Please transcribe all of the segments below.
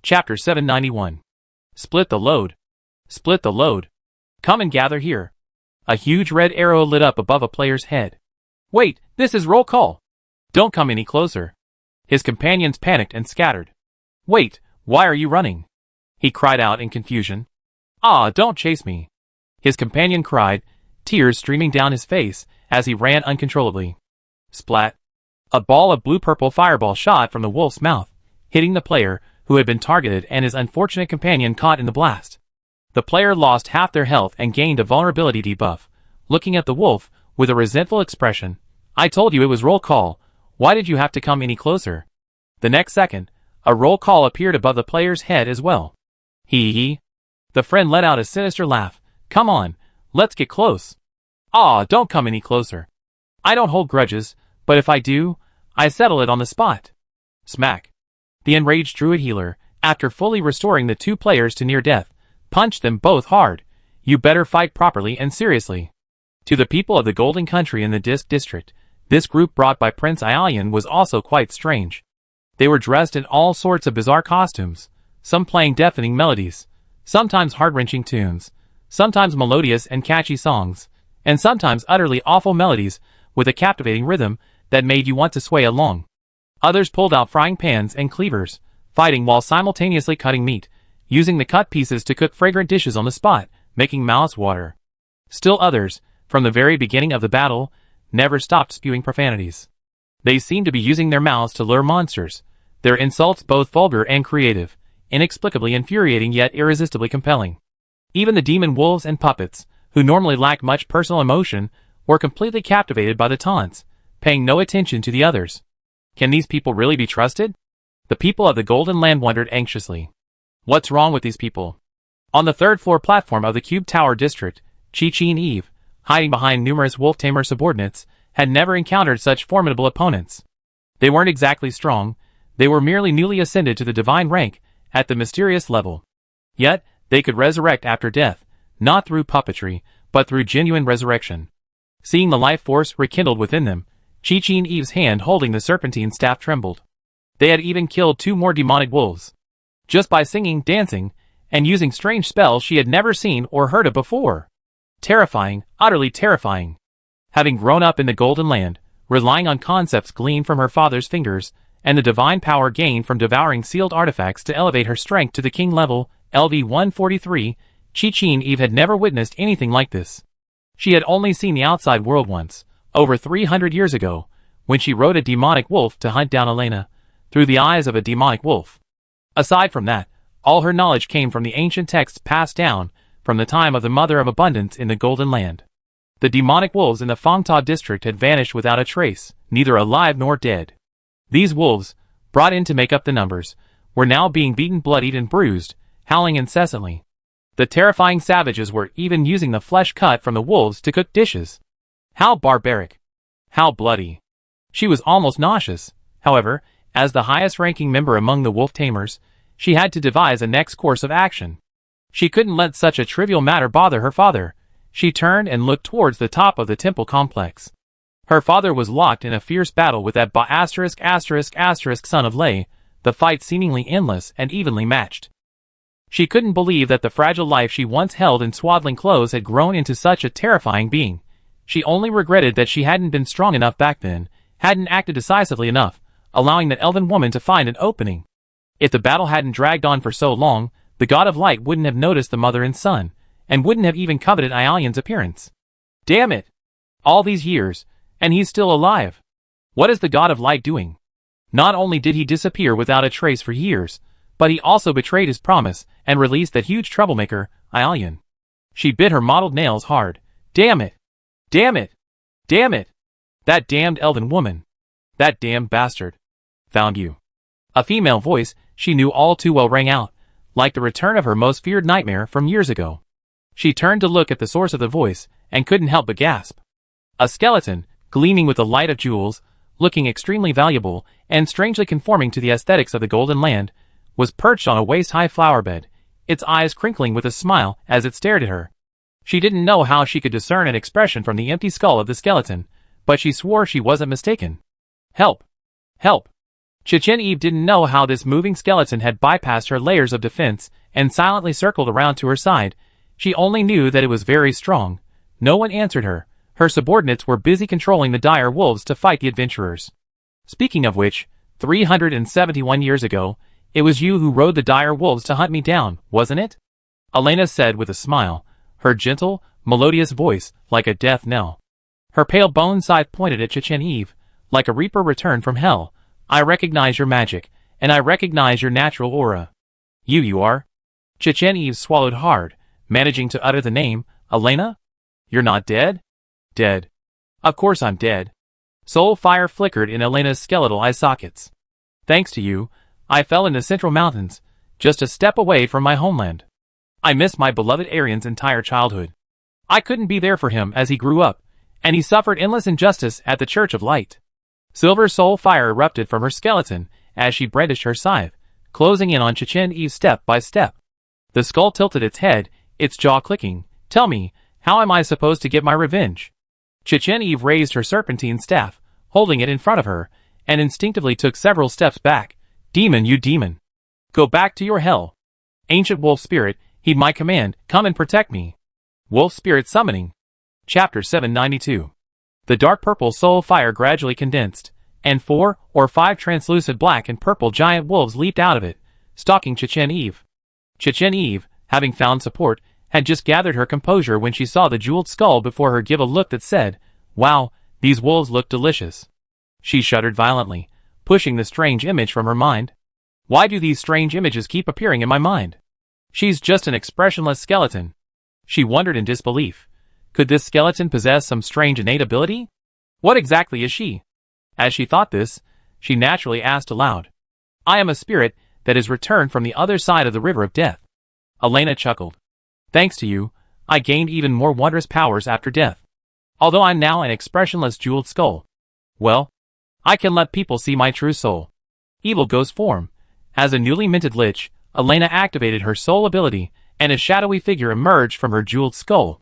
Chapter 791. Split the load. Split the load. Come and gather here. A huge red arrow lit up above a player's head. Wait, this is roll call. Don't come any closer. His companions panicked and scattered. Wait, why are you running? He cried out in confusion. Ah, don't chase me. His companion cried, tears streaming down his face as he ran uncontrollably. Splat. A ball of blue-purple fireball shot from the wolf's mouth, hitting the player who had been targeted and his unfortunate companion caught in the blast. The player lost half their health and gained a vulnerability debuff, looking at the wolf with a resentful expression. I told you it was roll call. Why did you have to come any closer? The next second, a roll call appeared above the player's head as well. Hee. The friend let out a sinister laugh. Come on, let's get close. Ah, don't come any closer. I don't hold grudges, but if I do, I settle it on the spot. Smack. The enraged druid healer, after fully restoring the two players to near death, punched them both hard. You better fight properly and seriously. To the people of the Golden Country in the Disk District, this group brought by Prince Aelian was also quite strange. They were dressed in all sorts of bizarre costumes, some playing deafening melodies, sometimes heart-wrenching tunes, sometimes melodious and catchy songs, and sometimes utterly awful melodies with a captivating rhythm that made you want to sway along. Others pulled out frying pans and cleavers, fighting while simultaneously cutting meat, using the cut pieces to cook fragrant dishes on the spot, making mouths water. Still others, from the very beginning of the battle, never stopped spewing profanities. They seemed to be using their mouths to lure monsters, their insults both vulgar and creative, inexplicably infuriating yet irresistibly compelling. Even the demon wolves and puppets, who normally lack much personal emotion, were completely captivated by the taunts, paying no attention to the others. Can these people really be trusted? The people of the Golden Land wondered anxiously. What's wrong with these people? On the third-floor platform of the Cube Tower District, Chi-Chi and Eve, hiding behind numerous wolf-tamer subordinates, had never encountered such formidable opponents. They weren't exactly strong, they were merely newly ascended to the divine rank, at the mysterious level. Yet, they could resurrect after death, not through puppetry, but through genuine resurrection. Seeing the life force rekindled within them, Chi-Chi and Eve's hand holding the serpentine staff trembled. They had even killed 2 more demonic wolves. Just by singing, dancing, and using strange spells she had never seen or heard of before. Terrifying, utterly terrifying. Having grown up in the Golden Land, relying on concepts gleaned from her father's fingers, and the divine power gained from devouring sealed artifacts to elevate her strength to the king level, LV-143, Chi-Chi and Eve had never witnessed anything like this. She had only seen the outside world once, over 300 years ago, when she rode a demonic wolf to hunt down Elena, through the eyes of a demonic wolf. Aside from that, all her knowledge came from the ancient texts passed down from the time of the Mother of Abundance in the Golden Land. The demonic wolves in the Fangta district had vanished without a trace, neither alive nor dead. These wolves, brought in to make up the numbers, were now being beaten, bloodied, and bruised, howling incessantly. The terrifying savages were even using the flesh cut from the wolves to cook dishes. How barbaric! How bloody! She was almost nauseous. However, as the highest-ranking member among the wolf tamers, she had to devise a next course of action. She couldn't let such a trivial matter bother her father. She turned and looked towards the top of the temple complex. Her father was locked in a fierce battle with that son of Lei, the fight seemingly endless and evenly matched. She couldn't believe that the fragile life she once held in swaddling clothes had grown into such a terrifying being. She only regretted that she hadn't been strong enough back then, hadn't acted decisively enough, allowing that elven woman to find an opening. If the battle hadn't dragged on for so long, the God of Light wouldn't have noticed the mother and son, and wouldn't have even coveted Aelian's appearance. Damn it! All these years, and he's still alive. What is the God of Light doing? Not only did he disappear without a trace for years, but he also betrayed his promise and released that huge troublemaker, Aelian. She bit her mottled nails hard. Damn it! Damn it! Damn it! That damned elven woman! That damned bastard! Found you. A female voice she knew all too well rang out, like the return of her most feared nightmare from years ago. She turned to look at the source of the voice, and couldn't help but gasp. A skeleton, gleaming with the light of jewels, looking extremely valuable, and strangely conforming to the aesthetics of the Golden Land, was perched on a waist-high flower bed, its eyes crinkling with a smile as it stared at her. She didn't know how she could discern an expression from the empty skull of the skeleton, but she swore she wasn't mistaken. Help! Help! Chechen Eve didn't know how this moving skeleton had bypassed her layers of defense and silently circled around to her side. She only knew that it was very strong. No one answered her. Her subordinates were busy controlling the dire wolves to fight the adventurers. Speaking of which, 371 years ago, it was you who rode the dire wolves to hunt me down, wasn't it? Elena said with a smile, her gentle, melodious voice like a death knell. Her pale bone side pointed at Chechen Eve, like a reaper returned from hell. I recognize your magic, and I recognize your natural aura. You are? Chechen Eve swallowed hard, managing to utter the name, Elena? You're not dead? Dead. Of course I'm dead. Soul fire flickered in Elena's skeletal eye sockets. Thanks to you, I fell in the Central Mountains, just a step away from my homeland. I miss my beloved Arian's entire childhood. I couldn't be there for him as he grew up, and he suffered endless injustice at the Church of Light. Silver soul fire erupted from her skeleton as she brandished her scythe, closing in on Chechen Eve step by step. The skull tilted its head, its jaw clicking. Tell me, how am I supposed to get my revenge? Chechen Eve raised her serpentine staff, holding it in front of her, and instinctively took several steps back. Demon, you demon! Go back to your hell! Ancient wolf spirit, heed my command, come and protect me! Wolf spirit summoning. Chapter 792. The dark purple soul fire gradually condensed, and 4 or 5 translucent black and purple giant wolves leaped out of it, stalking Chechen Eve. Chechen Eve, having found support, had just gathered her composure when she saw the jeweled skull before her give a look that said, "Wow, these wolves look delicious." She shuddered violently, pushing the strange image from her mind. Why do these strange images keep appearing in my mind? She's just an expressionless skeleton. She wondered in disbelief. Could this skeleton possess some strange innate ability? What exactly is she? As she thought this, she naturally asked aloud. I am a spirit that has returned from the other side of the river of death. Elena chuckled. Thanks to you, I gained even more wondrous powers after death. Although I'm now an expressionless jeweled skull. Well, I can let people see my true soul. Evil ghost form. As a newly minted lich, Elena activated her soul ability, and a shadowy figure emerged from her jeweled skull.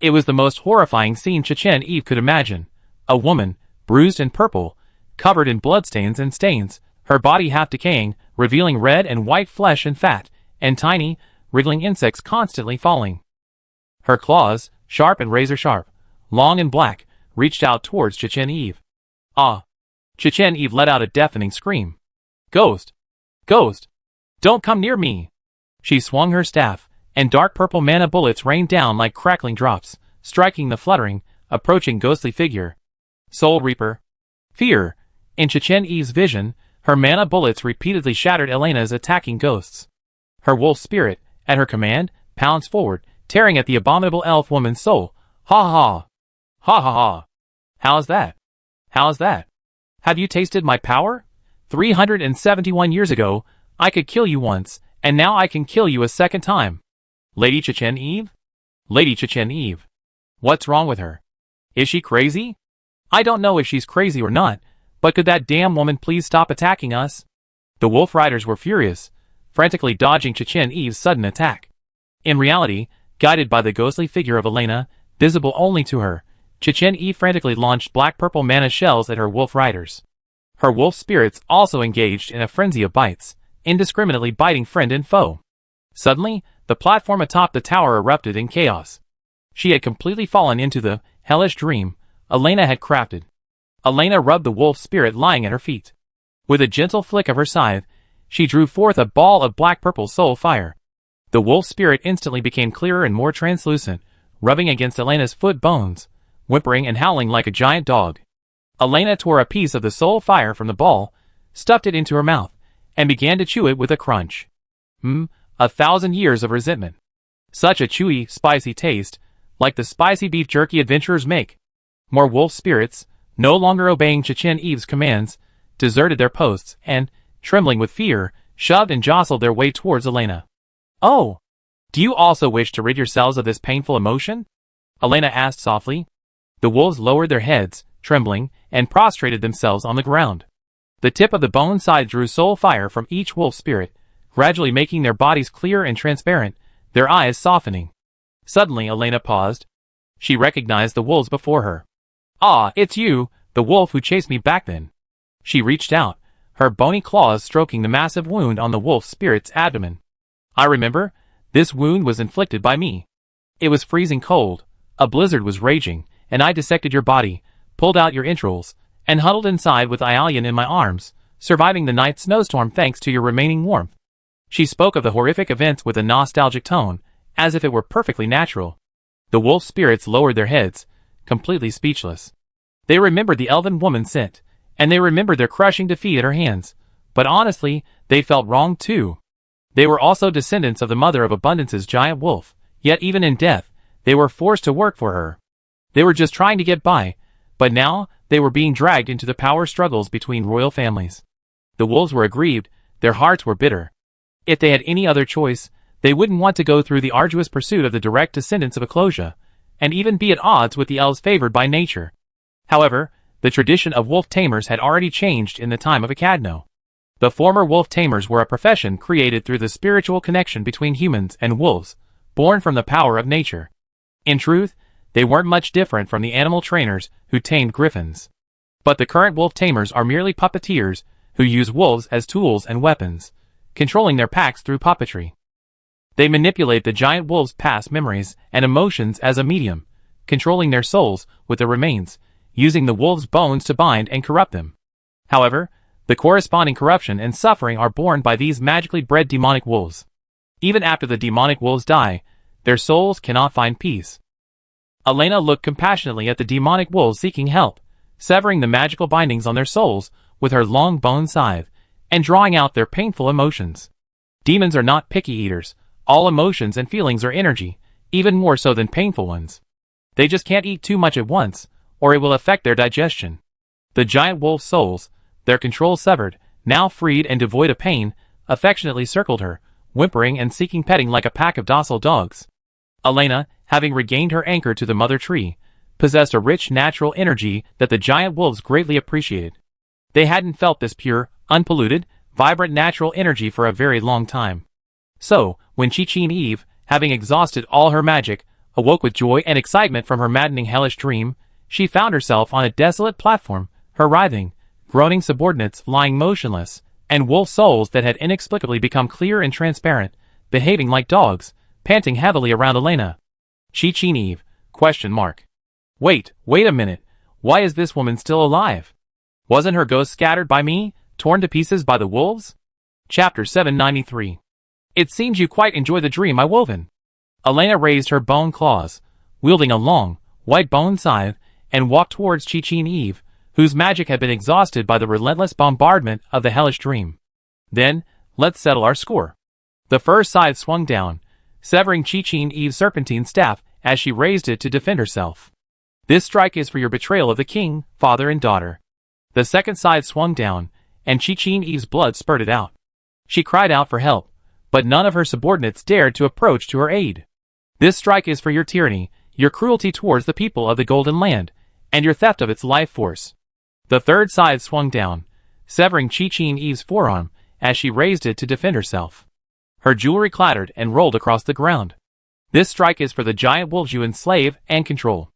It was the most horrifying scene Chechen Eve could imagine. A woman, bruised and purple, covered in bloodstains and stains, her body half decaying, revealing red and white flesh and fat, and tiny, wriggling insects constantly falling. Her claws, sharp and razor-sharp, long and black, reached out towards Chechen Eve. Ah! Chechen Eve let out a deafening scream. Ghost! Ghost! Don't come near me! She swung her staff, and dark purple mana bullets rained down like crackling drops, striking the fluttering, approaching ghostly figure. Soul Reaper. Fear. In Chechen Eve's vision, her mana bullets repeatedly shattered Elena's attacking ghosts. Her wolf spirit, at her command, pounced forward, tearing at the abominable elf woman's soul. Ha ha! Ha ha ha! How's that? How's that? Have you tasted my power? 371 years ago, I could kill you once, and now I can kill you a second time. Lady Chechen Eve? Lady Chechen Eve. What's wrong with her? Is she crazy? I don't know if she's crazy or not, but could that damn woman please stop attacking us? The wolf riders were furious, frantically dodging Chechen Eve's sudden attack. In reality, guided by the ghostly figure of Elena, visible only to her, Chechen Eve frantically launched black-purple mana shells at her wolf riders. Her wolf spirits also engaged in a frenzy of bites, indiscriminately biting friend and foe. Suddenly, the platform atop the tower erupted in chaos. She had completely fallen into the hellish dream Elena had crafted. Elena rubbed the wolf spirit lying at her feet. With a gentle flick of her scythe, she drew forth a ball of black-purple soul fire. The wolf spirit instantly became clearer and more translucent, rubbing against Elena's foot bones, whimpering and howling like a giant dog. Elena tore a piece of the soul fire from the ball, stuffed it into her mouth, and began to chew it with a crunch. 1,000 years of resentment. Such a chewy, spicy taste, like the spicy beef jerky adventurers make. More wolf spirits, no longer obeying Chechen Eve's commands, deserted their posts and, trembling with fear, shoved and jostled their way towards Elena. Oh! Do you also wish to rid yourselves of this painful emotion? Elena asked softly. The wolves lowered their heads, trembling, and prostrated themselves on the ground. The tip of the bone side drew soul fire from each wolf spirit, gradually making their bodies clear and transparent, their eyes softening. Suddenly Elena paused. She recognized the wolves before her. Ah, it's you, the wolf who chased me back then. She reached out, her bony claws stroking the massive wound on the wolf spirit's abdomen. I remember, this wound was inflicted by me. It was freezing cold, a blizzard was raging, and I dissected your body, pulled out your entrails, and huddled inside with Ialian in my arms, surviving the night snowstorm thanks to your remaining warmth. She spoke of the horrific events with a nostalgic tone, as if it were perfectly natural. The wolf spirits lowered their heads, completely speechless. They remembered the elven woman sent, and they remembered their crushing defeat at her hands, but honestly, they felt wronged too. They were also descendants of the Mother of Abundance's giant wolf, yet even in death, they were forced to work for her. They were just trying to get by, but now, they were being dragged into the power struggles between royal families. The wolves were aggrieved, their hearts were bitter. If they had any other choice, they wouldn't want to go through the arduous pursuit of the direct descendants of Eclosia, and even be at odds with the elves favored by nature. However, the tradition of wolf tamers had already changed in the time of Acadno. The former wolf tamers were a profession created through the spiritual connection between humans and wolves, born from the power of nature. In truth, they weren't much different from the animal trainers who tamed griffins. But the current wolf tamers are merely puppeteers who use wolves as tools and weapons, controlling their packs through puppetry. They manipulate the giant wolves' past memories and emotions as a medium, controlling their souls with the remains, using the wolves' bones to bind and corrupt them. However, the corresponding corruption and suffering are borne by these magically bred demonic wolves. Even after the demonic wolves die, their souls cannot find peace. Elena looked compassionately at the demonic wolves seeking help, severing the magical bindings on their souls with her long bone scythe, and drawing out their painful emotions. Demons are not picky eaters. All emotions and feelings are energy, even more so than painful ones. They just can't eat too much at once, or it will affect their digestion. The giant wolf souls, their control severed, now freed and devoid of pain, affectionately circled her, whimpering and seeking petting like a pack of docile dogs. Elena, having regained her anchor to the mother tree, possessed a rich natural energy that the giant wolves greatly appreciated. They hadn't felt this pure, unpolluted, vibrant natural energy for a very long time. So, when Chi-Chin Eve, having exhausted all her magic, awoke with joy and excitement from her maddening hellish dream, she found herself on a desolate platform, her writhing, groaning subordinates lying motionless, and wolf souls that had inexplicably become clear and transparent, behaving like dogs, panting heavily around Elena. Chi-Chin Eve, ? Wait a minute, why is this woman still alive? Wasn't her ghost scattered by me, torn to pieces by the wolves? Chapter 793. It seems you quite enjoy the dream I woven. Elena raised her bone claws, wielding a long, white bone scythe, and walked towards Chi-Chin Eve, whose magic had been exhausted by the relentless bombardment of the hellish dream. Then, let's settle our score. The first scythe swung down, severing Chi-Chin Eve's serpentine staff as she raised it to defend herself. This strike is for your betrayal of the king, father and daughter. The second scythe swung down, and Chi-Chin Eve's blood spurted out. She cried out for help, but none of her subordinates dared to approach to her aid. This strike is for your tyranny, your cruelty towards the people of the Golden Land, and your theft of its life force. The third scythe swung down, severing Chi-Chin Eve's forearm as she raised it to defend herself. Her jewelry clattered and rolled across the ground. This strike is for the giant wolves you enslave and control.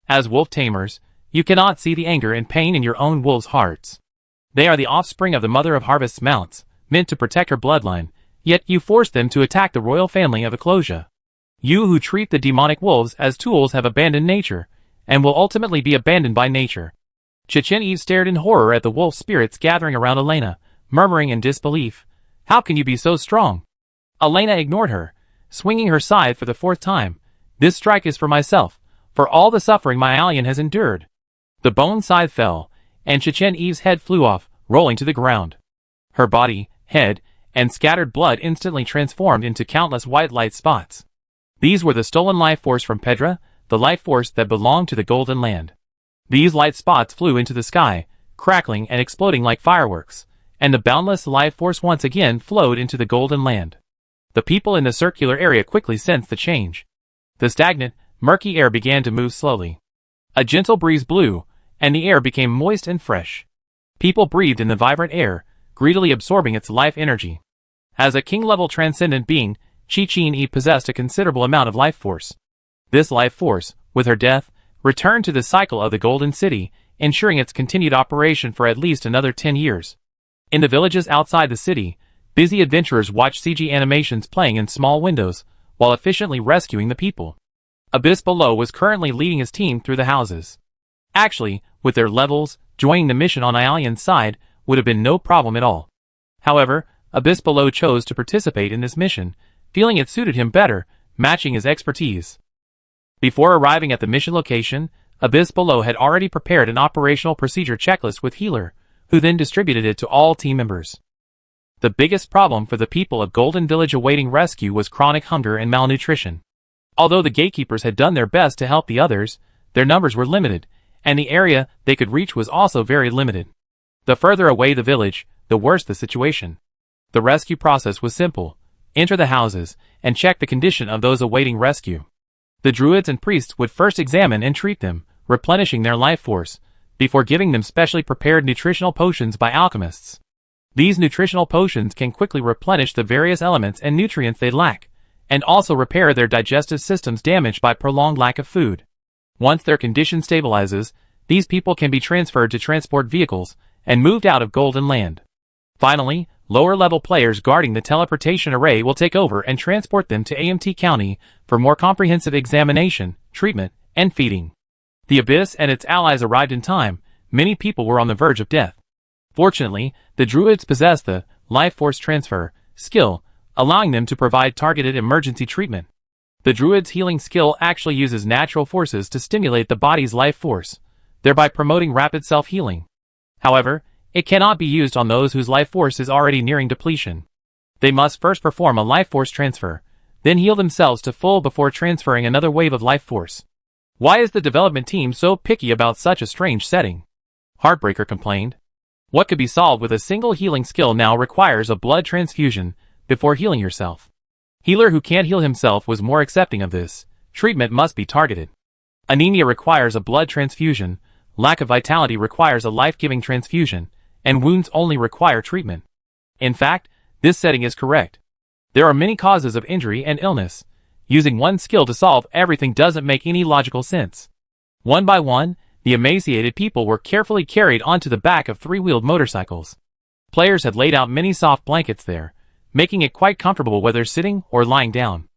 As wolf tamers, you cannot see the anger and pain in your own wolves' hearts. They are the offspring of the Mother of Harvest's mounts, meant to protect her bloodline, yet you force them to attack the royal family of Eclosia. You who treat the demonic wolves as tools have abandoned nature, and will ultimately be abandoned by nature. Chi-Chin Eve stared in horror at the wolf spirits gathering around Elena, murmuring in disbelief, "How can you be so strong?" Elena ignored her, swinging her scythe for the fourth time. "This strike is for myself, for all the suffering my alien has endured." The bone scythe fell, and Chi-Chin Eve's head flew off, rolling to the ground. Her body, head, and scattered blood instantly transformed into countless white light spots. These were the stolen life force from Pedra, the life force that belonged to the Golden Land. These light spots flew into the sky, crackling and exploding like fireworks, and the boundless life force once again flowed into the Golden Land. The people in the circular area quickly sensed the change. The stagnant, murky air began to move slowly. A gentle breeze blew, and the air became moist and fresh. People breathed in the vibrant air, greedily absorbing its life energy. As a king-level transcendent being, Chi-Chin Eve possessed a considerable amount of life force. This life force, with her death, returned to the cycle of the Golden City, ensuring its continued operation for at least another 10 years. In the villages outside the city, busy adventurers watch CG animations playing in small windows, while efficiently rescuing the people. Abyss Below was currently leading his team through the houses. Actually, with their levels, joining the mission on Ialian's side would have been no problem at all. However, Abyss Below chose to participate in this mission, feeling it suited him better, matching his expertise. Before arriving at the mission location, Abyss Below had already prepared an operational procedure checklist with Healer, who then distributed it to all team members. The biggest problem for the people of Golden Village awaiting rescue was chronic hunger and malnutrition. Although the gatekeepers had done their best to help the others, their numbers were limited, and the area they could reach was also very limited. The further away the village, the worse the situation. The rescue process was simple. Enter the houses, and check the condition of those awaiting rescue. The druids and priests would first examine and treat them, replenishing their life force, before giving them specially prepared nutritional potions by alchemists. These nutritional potions can quickly replenish the various elements and nutrients they lack, and also repair their digestive systems damaged by prolonged lack of food. Once their condition stabilizes, these people can be transferred to transport vehicles and moved out of Golden Land. Finally, lower-level players guarding the teleportation array will take over and transport them to AMT County for more comprehensive examination, treatment, and feeding. The Abyss and its allies arrived in time. Many people were on the verge of death. Fortunately, the druids possessed the life force transfer skill, allowing them to provide targeted emergency treatment. The druid's healing skill actually uses natural forces to stimulate the body's life force, thereby promoting rapid self-healing. However, it cannot be used on those whose life force is already nearing depletion. They must first perform a life force transfer, then heal themselves to full before transferring another wave of life force. Why is the development team so picky about such a strange setting? Heartbreaker complained. What could be solved with a single healing skill now requires a blood transfusion before healing yourself. Healer who can't heal himself was more accepting of this. Treatment must be targeted. Anemia requires a blood transfusion, lack of vitality requires a life-giving transfusion, and wounds only require treatment. In fact, this setting is correct. There are many causes of injury and illness. Using one skill to solve everything doesn't make any logical sense. One by one, the emaciated people were carefully carried onto the back of three-wheeled motorcycles. Players had laid out many soft blankets there, making it quite comfortable whether sitting or lying down.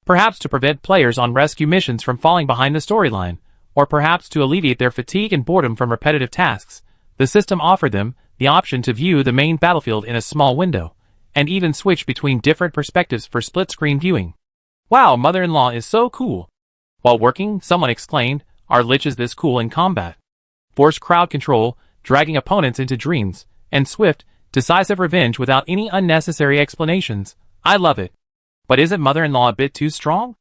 Perhaps to prevent players on rescue missions from falling behind the storyline, or perhaps to alleviate their fatigue and boredom from repetitive tasks, the system offered them the option to view the main battlefield in a small window, and even switch between different perspectives for split-screen viewing. Wow, mother-in-law is so cool. While working, someone exclaimed, "Our Lich is this cool in combat." Forced crowd control, dragging opponents into dreams, and swift, decisive revenge without any unnecessary explanations. I love it. But isn't mother-in-law a bit too strong?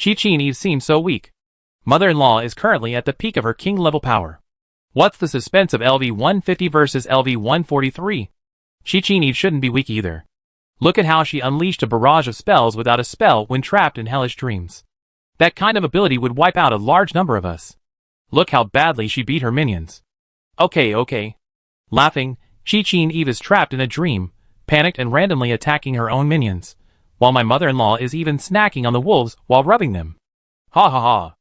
Chi-Chin Eve seems so weak. Mother-in-law is currently at the peak of her king-level power. What's the suspense of LV-150 versus LV-143? Chi-Chin Eve shouldn't be weak either. Look at how she unleashed a barrage of spells without a spell when trapped in hellish dreams. That kind of ability would wipe out a large number of us. Look how badly she beat her minions. Okay. Laughing, Chi-Chin Eve is trapped in a dream, panicked and randomly attacking her own minions, while my mother-in-law is even snacking on the wolves while rubbing them. Ha ha ha.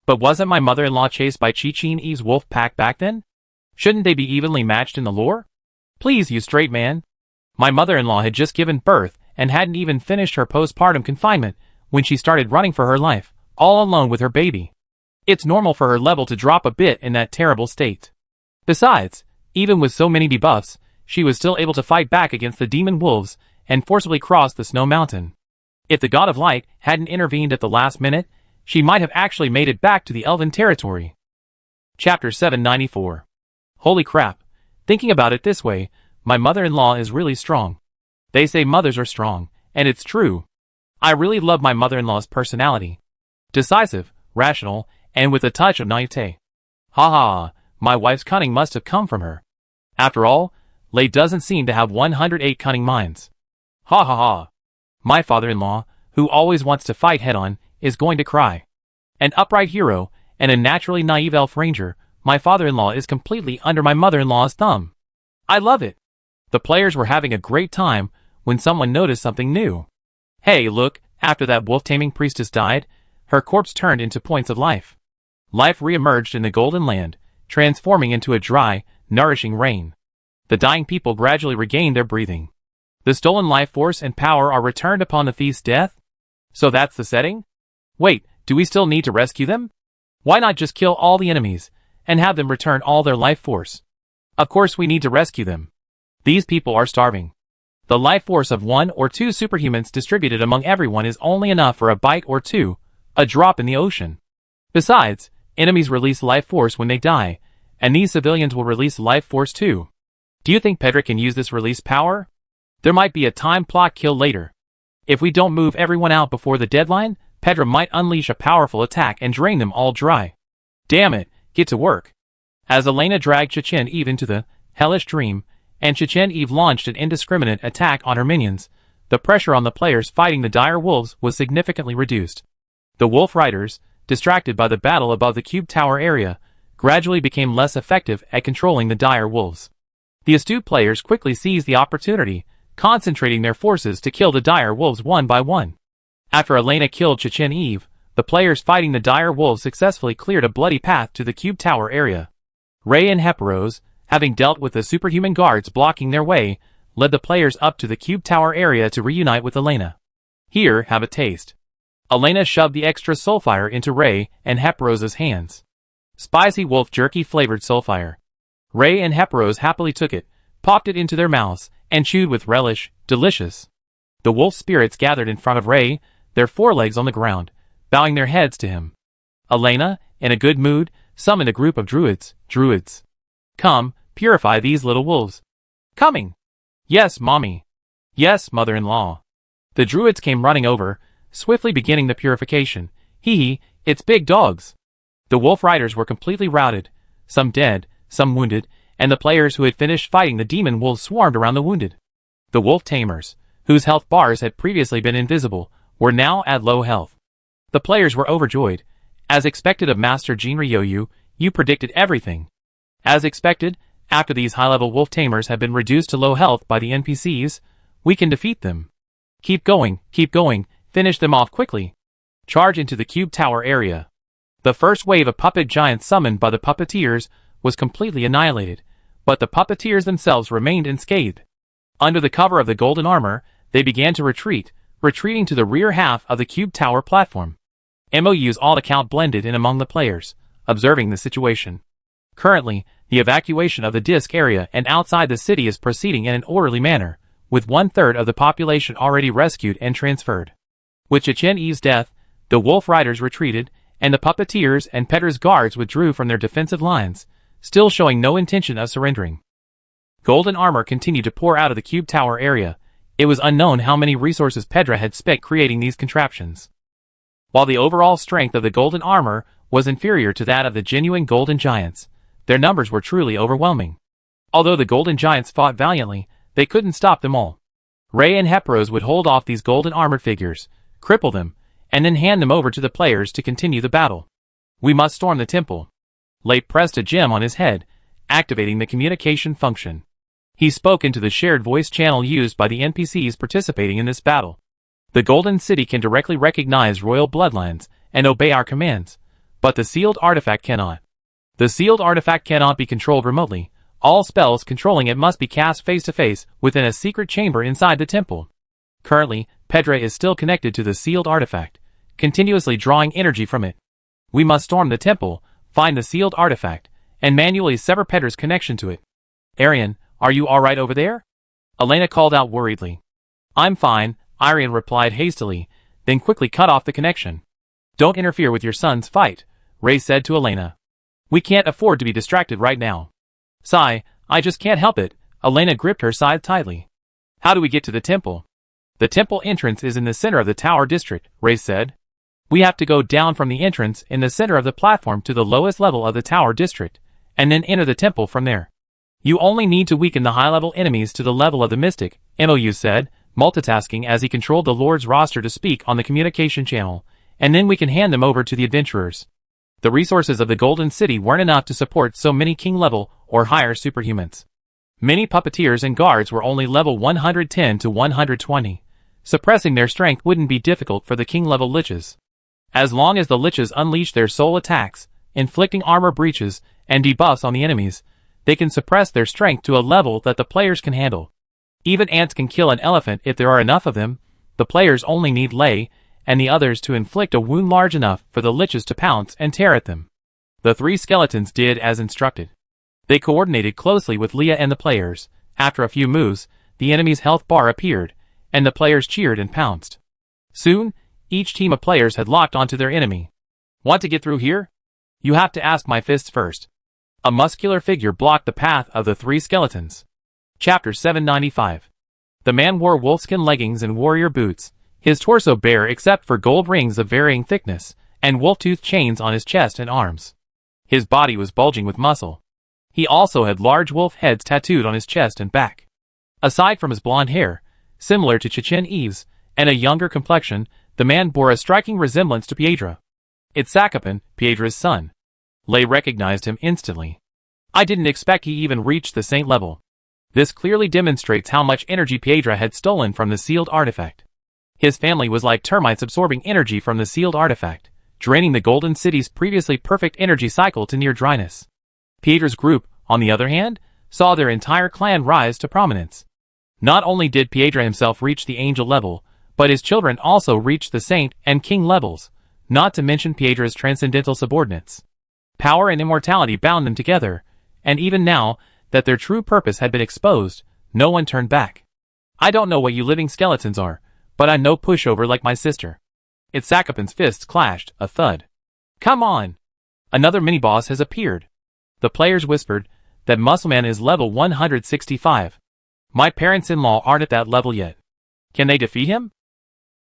But wasn't my mother-in-law chased by Chi-Chin Eve's wolf pack back then? Shouldn't they be evenly matched in the lore? Please, you straight man. My mother-in-law had just given birth and hadn't even finished her postpartum confinement when she started running for her life, all alone with her baby. It's normal for her level to drop a bit in that terrible state. Besides, even with so many debuffs, she was still able to fight back against the demon wolves and forcibly cross the snow mountain. If the God of Light hadn't intervened at the last minute, she might have actually made it back to the Elven territory. Chapter 794. Holy crap. Thinking about it this way, my mother-in-law is really strong. They say mothers are strong, and it's true. I really love my mother-in-law's personality. Decisive, rational, and with a touch of naivete. Ha ha, my wife's cunning must have come from her. After all, Lei doesn't seem to have 108 cunning minds. Ha ha ha. My father-in-law, who always wants to fight head-on, is going to cry. An upright hero, and a naturally naive elf ranger, my father-in-law is completely under my mother-in-law's thumb. I love it. The players were having a great time when someone noticed something new. Hey, look, after that wolf-taming priestess died, her corpse turned into points of life. Life re-emerged in the Golden Land, transforming into a dry, nourishing rain. The dying people gradually regain their breathing. The stolen life force and power are returned upon the thief's death? So that's the setting? Wait, do we still need to rescue them? Why not just kill all the enemies, and have them return all their life force? Of course we need to rescue them. These people are starving. The life force of 1 or 2 superhumans distributed among everyone is only enough for a bite or two, a drop in the ocean. Besides, enemies release life force when they die, and these civilians will release life force too. Do you think Pedro can use this release power? There might be a time plot kill later. If we don't move everyone out before the deadline, Pedro might unleash a powerful attack and drain them all dry. Damn it, get to work. As Elena dragged Chechen Eve into the hellish dream, and Chechen Eve launched an indiscriminate attack on her minions, the pressure on the players fighting the dire wolves was significantly reduced. The wolf riders, distracted by the battle above the cube tower area, gradually became less effective at controlling the dire wolves. The astute players quickly seized the opportunity, concentrating their forces to kill the dire wolves one by one. After Elena killed Chechen Eve, the players fighting the dire wolves successfully cleared a bloody path to the cube tower area. Ray and Heparos, having dealt with the superhuman guards blocking their way, led the players up to the cube tower area to reunite with Elena. Here, have a taste. Elena shoved the extra soulfire into Ray and Heparos's hands. Spicy wolf jerky flavored soulfire. Ray and Heparos happily took it, popped it into their mouths, and chewed with relish. Delicious. The wolf spirits gathered in front of Ray, their forelegs on the ground, bowing their heads to him. Elena, in a good mood, summoned a group of druids. Druids. Come, purify these little wolves. Coming. Yes, mommy. Yes, mother-in-law. The druids came running over, swiftly beginning the purification. Hee, it's big dogs. The wolf riders were completely routed, some dead, some wounded, and the players who had finished fighting the demon wolves swarmed around the wounded. The wolf tamers, whose health bars had previously been invisible, were now at low health. The players were overjoyed. As expected of Master Jinryu, you predicted everything. As expected, after these high-level wolf tamers have been reduced to low health by the NPCs, we can defeat them. Keep going, finish them off quickly. Charge into the cube tower area. The first wave of puppet giants summoned by the puppeteers was completely annihilated, but the puppeteers themselves remained unscathed. Under the cover of the golden armor, they began to retreat, retreating to the rear half of the cube tower platform. MOU's alt-account blended in among the players, observing the situation. Currently, the evacuation of the disk area and outside the city is proceeding in an orderly manner, with 1/3 of the population already rescued and transferred. With Chechen Eve's death, the wolf riders retreated, and the puppeteers and Pedro's guards withdrew from their defensive lines, still showing no intention of surrendering. Golden armor continued to pour out of the cube tower area. It was unknown how many resources Pedro had spent creating these contraptions. While the overall strength of the golden armor was inferior to that of the genuine golden giants, their numbers were truly overwhelming. Although the golden giants fought valiantly, they couldn't stop them all. Ray and Heparos would hold off these golden armored figures, cripple them, and then hand them over to the players to continue the battle. We must storm the temple. Lay pressed a gem on his head, activating the communication function. He spoke into the shared voice channel used by the NPCs participating in this battle. The Golden City can directly recognize royal bloodlines and obey our commands, but the sealed artifact cannot. The sealed artifact cannot be controlled remotely. All spells controlling it must be cast face-to-face within a secret chamber inside the temple. Currently, Pedro is still connected to the sealed artifact, continuously drawing energy from it. We must storm the temple, find the sealed artifact, and manually sever Pedro's connection to it. Arian, are you alright over there? Elena called out worriedly. I'm fine, Arian replied hastily, then quickly cut off the connection. Don't interfere with your son's fight, Ray said to Elena. We can't afford to be distracted right now. Sigh, I just can't help it. Elena gripped her side tightly. How do we get to the temple? The temple entrance is in the center of the tower district, Ray said. We have to go down from the entrance in the center of the platform to the lowest level of the tower district, and then enter the temple from there. You only need to weaken the high-level enemies to the level of the mystic, MOU said, multitasking as he controlled the Lord's roster to speak on the communication channel, and then we can hand them over to the adventurers. The resources of the Golden City weren't enough to support so many king-level or higher superhumans. Many puppeteers and guards were only level 110 to 120. Suppressing their strength wouldn't be difficult for the king-level liches. As long as the liches unleashed their soul attacks, inflicting armor breaches and debuffs on the enemies, they can suppress their strength to a level that the players can handle. Even ants can kill an elephant if there are enough of them. The players only need Lei and the others to inflict a wound large enough for the liches to pounce and tear at them. The three skeletons did as instructed. They coordinated closely with Leah and the players. After a few moves, the enemy's health bar appeared, and the players cheered and pounced. Soon, each team of players had locked onto their enemy. Want to get through here? You have to ask my fists first. A muscular figure blocked the path of the three skeletons. Chapter 795. The man wore wolfskin leggings and warrior boots, his torso bare except for gold rings of varying thickness, and wolf-tooth chains on his chest and arms. His body was bulging with muscle. He also had large wolf heads tattooed on his chest and back. Aside from his blonde hair, similar to Chechen Eve's, and a younger complexion, the man bore a striking resemblance to Piedra. It's Sakapan, Piedra's son. Lei recognized him instantly. I didn't expect he even reached the saint level. This clearly demonstrates how much energy Piedra had stolen from the sealed artifact. His family was like termites absorbing energy from the sealed artifact, draining the Golden City's previously perfect energy cycle to near dryness. Piedra's group, on the other hand, saw their entire clan rise to prominence. Not only did Piedra himself reach the angel level, but his children also reached the saint and king levels, not to mention Piedra's transcendental subordinates. Power and immortality bound them together, and even now that their true purpose had been exposed, no one turned back. I don't know what you living skeletons are, but I'm no pushover like my sister. It's Sakapan's fists clashed, a thud. Come on! Another mini-boss has appeared. The players whispered that Muscleman is level 165. My parents-in-law aren't at that level yet. Can they defeat him?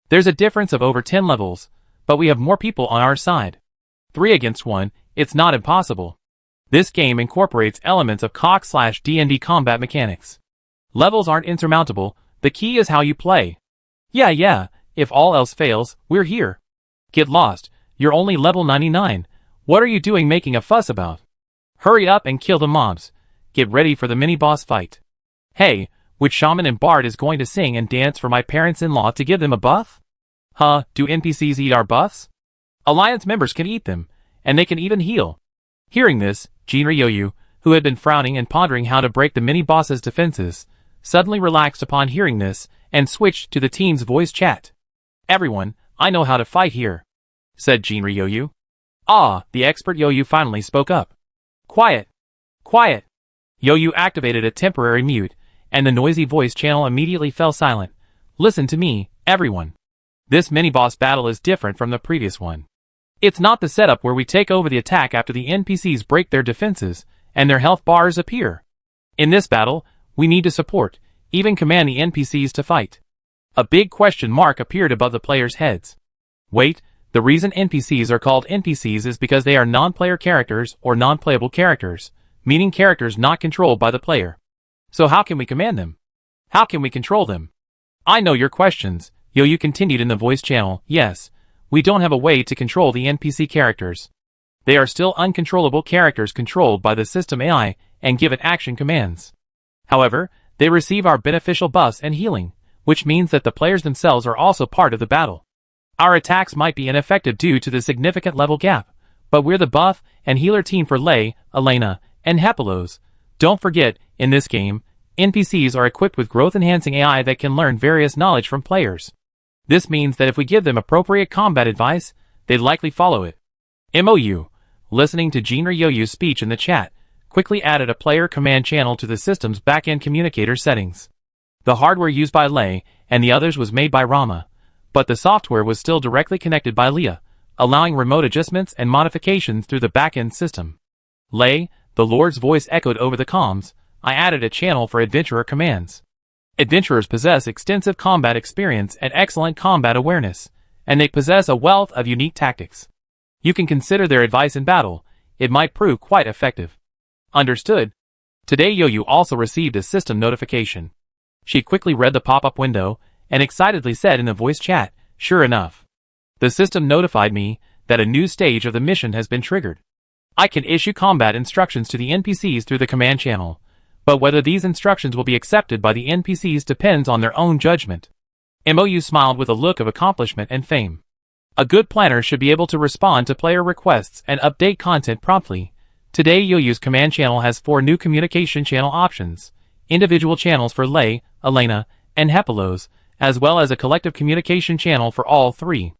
There's a difference of over 10 levels, but we have more people on our side. 3 against 1, it's not impossible. This game incorporates elements of COC/D&D combat mechanics. Levels aren't insurmountable, the key is how you play. Yeah, if all else fails, we're here. Get lost, you're only level 99. What are you doing making a fuss about? Hurry up and kill the mobs. Get ready for the mini-boss fight. Hey, which shaman and bard is going to sing and dance for my parents-in-law to give them a buff? Huh, do NPCs eat our buffs? Alliance members can eat them, and they can even heal. Hearing this, Jinryu, who had been frowning and pondering how to break the mini-boss's defenses, suddenly relaxed upon hearing this and switched to the team's voice chat. Everyone, I know how to fight here, said Jinryu. Ah, the expert Yoyu finally spoke up. Quiet. Quiet. Yoyu activated a temporary mute, and the noisy voice channel immediately fell silent. Listen to me, everyone. This mini-boss battle is different from the previous one. It's not the setup where we take over the attack after the NPCs break their defenses, and their health bars appear. In this battle, we need to support, even command the NPCs to fight. A big question mark appeared above the players' heads. Wait, the reason NPCs are called NPCs is because they are non-player characters or non-playable characters, meaning characters not controlled by the player. So how can we command them? How can we control them? I know your questions, Yoyu continued in the voice channel. Yes, we don't have a way to control the NPC characters. They are still uncontrollable characters controlled by the system AI and given action commands. However, they receive our beneficial buffs and healing, which means that the players themselves are also part of the battle. Our attacks might be ineffective due to the significant level gap, but we're the buff and healer team for Lei, Elena, and Hepelos. Don't forget, in this game, NPCs are equipped with growth-enhancing AI that can learn various knowledge from players. This means that if we give them appropriate combat advice, they'd likely follow it. MOU, listening to Jinryu's speech in the chat, quickly added a player command channel to the system's back-end communicator settings. The hardware used by Lei and the others was made by Rama, but the software was still directly connected by Leah, allowing remote adjustments and modifications through the back-end system. Lei, the Lord's voice echoed over the comms. I added a channel for adventurer commands. Adventurers possess extensive combat experience and excellent combat awareness, and they possess a wealth of unique tactics. You can consider their advice in battle. It might prove quite effective. Understood. Today Yoyu also received a system notification. She quickly read the pop-up window and excitedly said in the voice chat, sure enough. The system notified me that a new stage of the mission has been triggered. I can issue combat instructions to the NPCs through the command channel, but whether these instructions will be accepted by the NPCs depends on their own judgment. MOU smiled with a look of accomplishment and fame. A good planner should be able to respond to player requests and update content promptly, Today Yo-Yo's command channel has 4 new communication channel options, individual channels for Lei, Elena, and Hepelos, as well as a collective communication channel for all 3.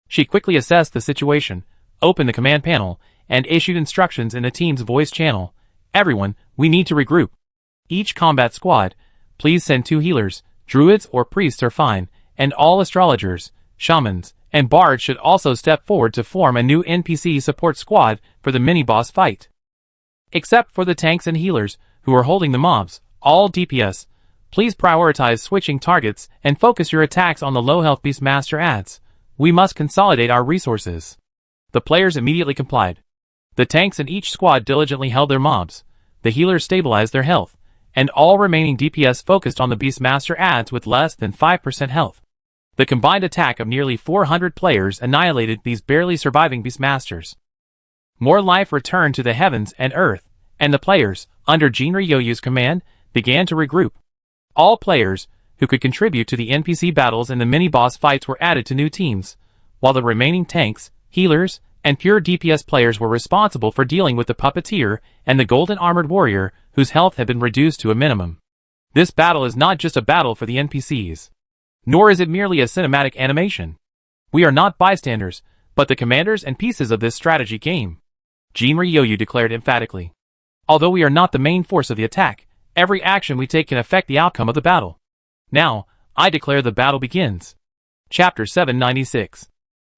She quickly assessed the situation, opened the command panel, and issued instructions in the team's voice channel. Everyone, we need to regroup. Each combat squad, please send 2 healers, druids or priests are fine, and all astrologers, shamans, and bards should also step forward to form a new NPC support squad for the mini-boss fight. Except for the tanks and healers, who are holding the mobs, all DPS, please prioritize switching targets and focus your attacks on the low-health Beastmaster adds. We must consolidate our resources. The players immediately complied. The tanks in each squad diligently held their mobs, the healers stabilized their health, and all remaining DPS focused on the Beastmaster adds with less than 5% health. The combined attack of nearly 400 players annihilated these barely surviving Beastmasters. More life returned to the heavens and earth, and the players, under Jinri Yo-Yo's command, began to regroup. All players who could contribute to the NPC battles and the mini-boss fights were added to new teams, while the remaining tanks, healers, and pure DPS players were responsible for dealing with the puppeteer and the golden armored warrior whose health had been reduced to a minimum. This battle is not just a battle for the NPCs, nor is it merely a cinematic animation. We are not bystanders, but the commanders and pieces of this strategy game, Jinri Yo-Yo declared emphatically. Although we are not the main force of the attack, every action we take can affect the outcome of the battle. Now, I declare the battle begins. Chapter 796.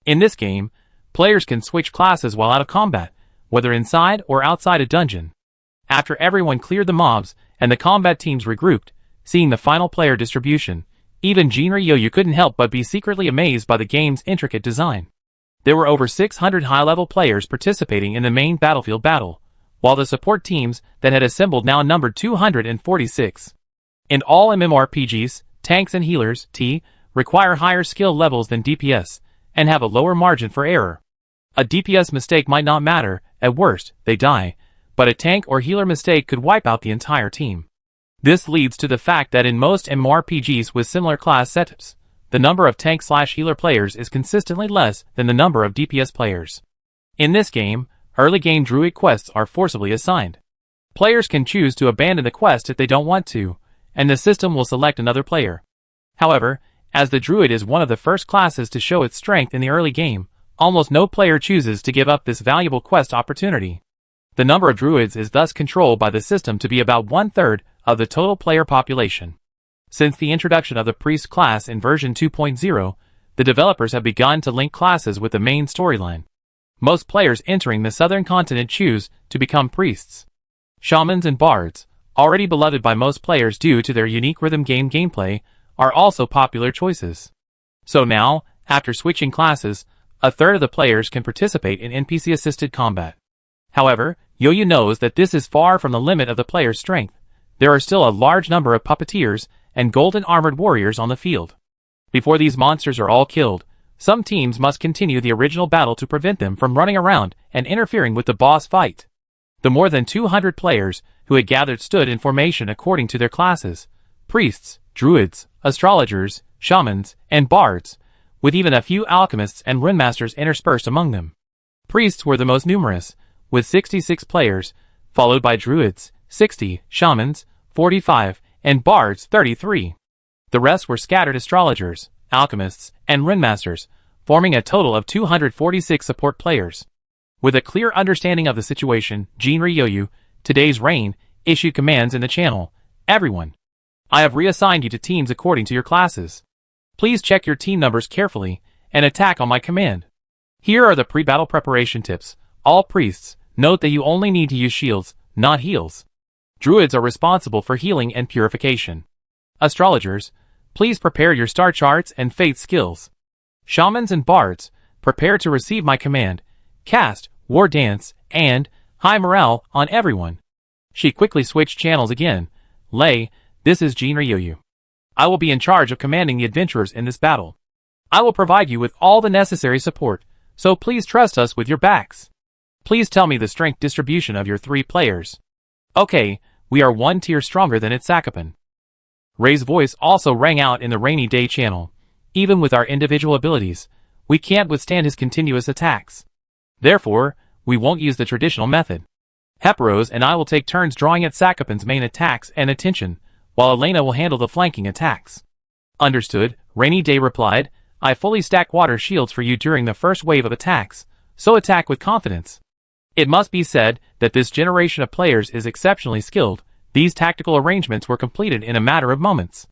In this game, players can switch classes while out of combat, whether inside or outside a dungeon. After everyone cleared the mobs and the combat teams regrouped, seeing the final player distribution, even Jinri Yo-Yo couldn't help but be secretly amazed by the game's intricate design. There were over 600 high-level players participating in the main battlefield battle, while the support teams that had assembled now numbered 246. In all MMORPGs, tanks and healers, require higher skill levels than DPS, and have a lower margin for error. A DPS mistake might not matter, at worst, they die, but a tank or healer mistake could wipe out the entire team. This leads to the fact that in most MMORPGs with similar class setups, the number of tank/healer players is consistently less than the number of DPS players. In this game, early game druid quests are forcibly assigned. Players can choose to abandon the quest if they don't want to, and the system will select another player. However, as the druid is one of the first classes to show its strength in the early game, almost no player chooses to give up this valuable quest opportunity. The number of druids is thus controlled by the system to be about 1/3 of the total player population. Since the introduction of the priest class in version 2.0, the developers have begun to link classes with the main storyline. Most players entering the southern continent choose to become priests. Shamans and bards, already beloved by most players due to their unique rhythm game gameplay, are also popular choices. So now, after switching classes, 1/3 of the players can participate in NPC-assisted combat. However, Yo-Yo knows that this is far from the limit of the player's strength. There are still a large number of puppeteers and golden armored warriors on the field. Before these monsters are all killed, some teams must continue the original battle to prevent them from running around and interfering with the boss fight. The more than 200 players who had gathered stood in formation according to their classes: priests, druids, astrologers, shamans, and bards, with even a few alchemists and runemasters interspersed among them. Priests were the most numerous, with 66 players, followed by druids, 60, shamans, 45, and bards, 33. The rest were scattered astrologers, alchemists, and runemasters, forming a total of 246 support players. With a clear understanding of the situation, Jinri Yo-Yo, today's reign, issued commands in the channel. Everyone, I have reassigned you to teams according to your classes. Please check your team numbers carefully and attack on my command. Here are the pre-battle preparation tips. All priests, note that you only need to use shields, not heals. Druids are responsible for healing and purification. Astrologers, please prepare your star charts and fate skills. Shamans and bards, prepare to receive my command. Cast, war dance, and high morale on everyone. She quickly switched channels again. Lei, this is Jinri Yo-Yo. I will be in charge of commanding the adventurers in this battle. I will provide you with all the necessary support, so please trust us with your backs. Please tell me the strength distribution of your 3 players. Okay, we are 1 tier stronger than its Sakapan. Rei's voice also rang out in the rainy day channel. Even with our individual abilities, we can't withstand his continuous attacks. Therefore, we won't use the traditional method. Hepros and I will take turns drawing at Sakapan's main attacks and attention, while Elena will handle the flanking attacks. Understood, Rainy Day replied. I fully stack water shields for you during the first wave of attacks, so attack with confidence. It must be said that this generation of players is exceptionally skilled. These tactical arrangements were completed in a matter of moments.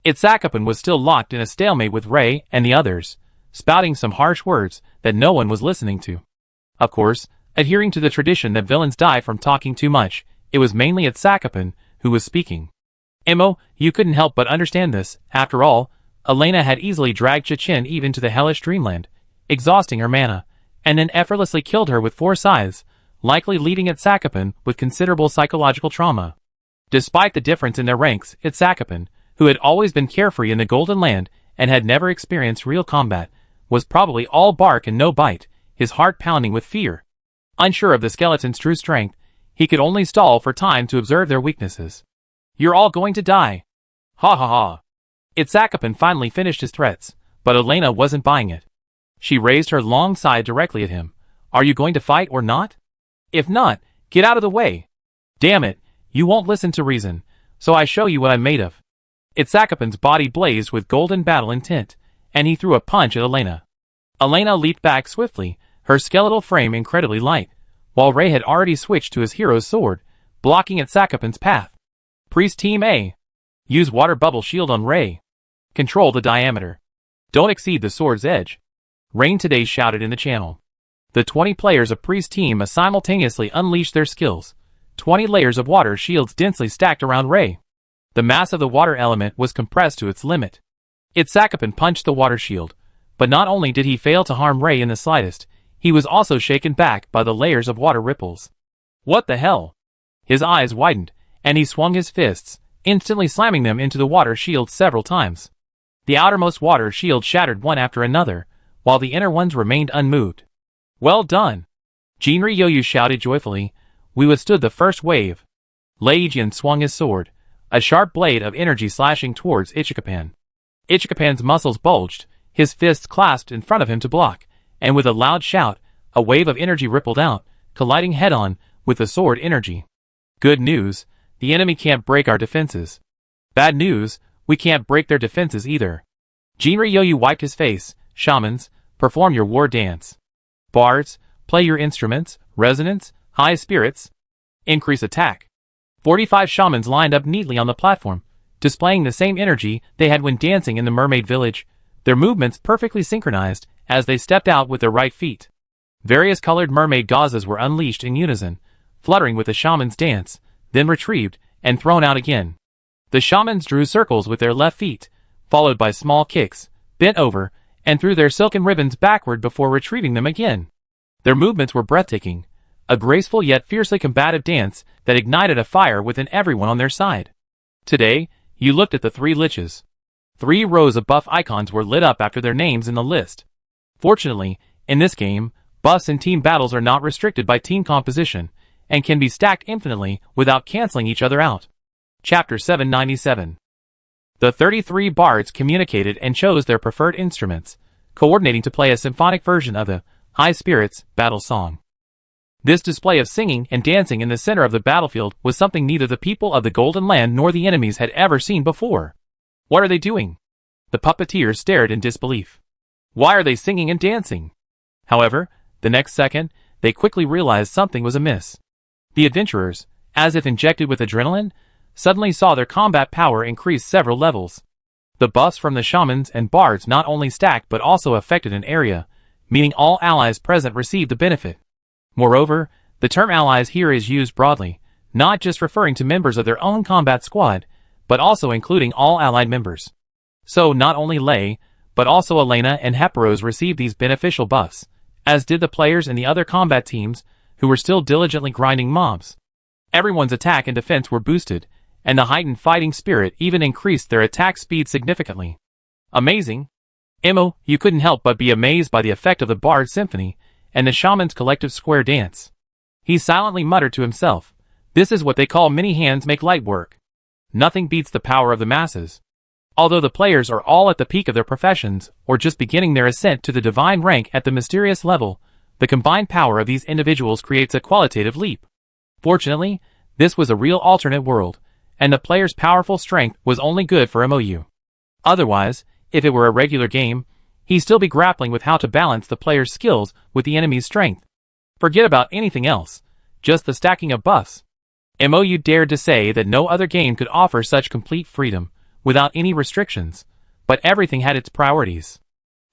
Sakapan was still locked in a stalemate with Ray and the others, spouting some harsh words that no one was listening to. Of course, adhering to the tradition that villains die from talking too much, it was mainly Sakapan who was speaking. Imo, you couldn't help but understand this. After all, Elena had easily dragged Chichin even to the hellish dreamland, exhausting her mana, and then effortlessly killed her with 4 scythes, likely leaving Sakapan with considerable psychological trauma. Despite the difference in their ranks, Sakapan, who had always been carefree in the Golden Land and had never experienced real combat, was probably all bark and no bite, his heart pounding with fear. Unsure of the skeleton's true strength, he could only stall for time to observe their weaknesses. You're all going to die. Ha ha ha. Sakapan finally finished his threats, but Elena wasn't buying it. She raised her long scythe directly at him. Are you going to fight or not? If not, get out of the way. Damn it, you won't listen to reason, so I show you what I'm made of. Sakapan's body blazed with golden battle intent, and he threw a punch at Elena. Elena leaped back swiftly, her skeletal frame incredibly light, while Ray had already switched to his hero's sword, blocking Sakapan's path. Priest Team A. Use water bubble shield on Ray. Control the diameter. Don't exceed the sword's edge. Rain Today shouted in the channel. The 20 players of Priest Team A simultaneously unleashed their skills. 20 layers of water shields densely stacked around Ray. The mass of the water element was compressed to its limit. Sakapan punched the water shield, but not only did he fail to harm Ray in the slightest, he was also shaken back by the layers of water ripples. What the hell? His eyes widened, and he swung his fists, instantly slamming them into the water shield several times. The outermost water shield shattered one after another, while the inner ones remained unmoved. Well done! Jinri Yoyu shouted joyfully. We withstood the first wave. Lei Jin swung his sword, a sharp blade of energy slashing towards Ichikapan. Ichikapan's muscles bulged, his fists clasped in front of him to block, and with a loud shout, a wave of energy rippled out, colliding head-on with the sword energy. Good news, the enemy can't break our defenses. Bad news, we can't break their defenses either. Jinri Yoyu wiped his face. Shamans, perform your war dance. Bards, play your instruments. Resonance, high spirits. Increase attack. 45 shamans lined up neatly on the platform, displaying the same energy they had when dancing in the mermaid village, their movements perfectly synchronized as they stepped out with their right feet. Various colored mermaid gauzes were unleashed in unison, fluttering with the shaman's dance, then retrieved and thrown out again. The shamans drew circles with their left feet, followed by small kicks, bent over, and threw their silken ribbons backward before retrieving them again. Their movements were breathtaking, a graceful yet fiercely combative dance that ignited a fire within everyone on their side. Today, you looked at the 3 liches. 3 rows of buff icons were lit up after their names in the list. Fortunately, in this game, buffs in team battles are not restricted by team composition, and can be stacked infinitely without canceling each other out. Chapter 797. The 33 bards communicated and chose their preferred instruments, coordinating to play a symphonic version of the High Spirits battle song. This display of singing and dancing in the center of the battlefield was something neither the people of the Golden Land nor the enemies had ever seen before. What are they doing? The puppeteers stared in disbelief. Why are they singing and dancing? However, the next second, they quickly realized something was amiss. The adventurers, as if injected with adrenaline, suddenly saw their combat power increase several levels. The buffs from the shamans and bards not only stacked but also affected an area, meaning all allies present received the benefit. Moreover, the term allies here is used broadly, not just referring to members of their own combat squad, but also including all allied members. So not only Lei, but also Elena and Hepros received these beneficial buffs, as did the players in the other combat teams, who were still diligently grinding mobs. Everyone's attack and defense were boosted, and the heightened fighting spirit even increased their attack speed significantly. Amazing! Imo, you couldn't help but be amazed by the effect of the Bard Symphony, and the shaman's collective square dance. He silently muttered to himself, this is what they call many hands make light work. Nothing beats the power of the masses. Although the players are all at the peak of their professions, or just beginning their ascent to the divine rank at the mysterious level, the combined power of these individuals creates a qualitative leap. Fortunately, this was a real alternate world, and the player's powerful strength was only good for MOU. Otherwise, if it were a regular game, he'd still be grappling with how to balance the player's skills with the enemy's strength. Forget about anything else, just the stacking of buffs. MOU dared to say that no other game could offer such complete freedom, without any restrictions, but everything had its priorities.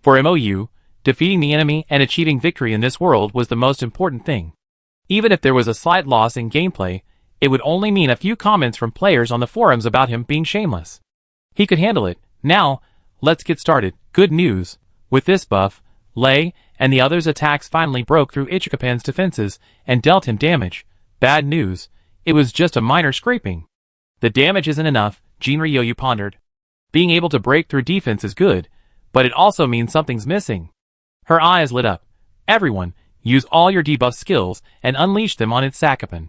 For MOU, defeating the enemy and achieving victory in this world was the most important thing. Even if there was a slight loss in gameplay, it would only mean a few comments from players on the forums about him being shameless. He could handle it. Now, let's get started. Good news. With this buff, Lei and the others' attacks finally broke through Ichikapen's defenses and dealt him damage. Bad news. It was just a minor scraping. The damage isn't enough, Jinryu pondered. Being able to break through defense is good, but it also means something's missing. Her eyes lit up. Everyone, use all your debuff skills and unleash them on its Sakapan.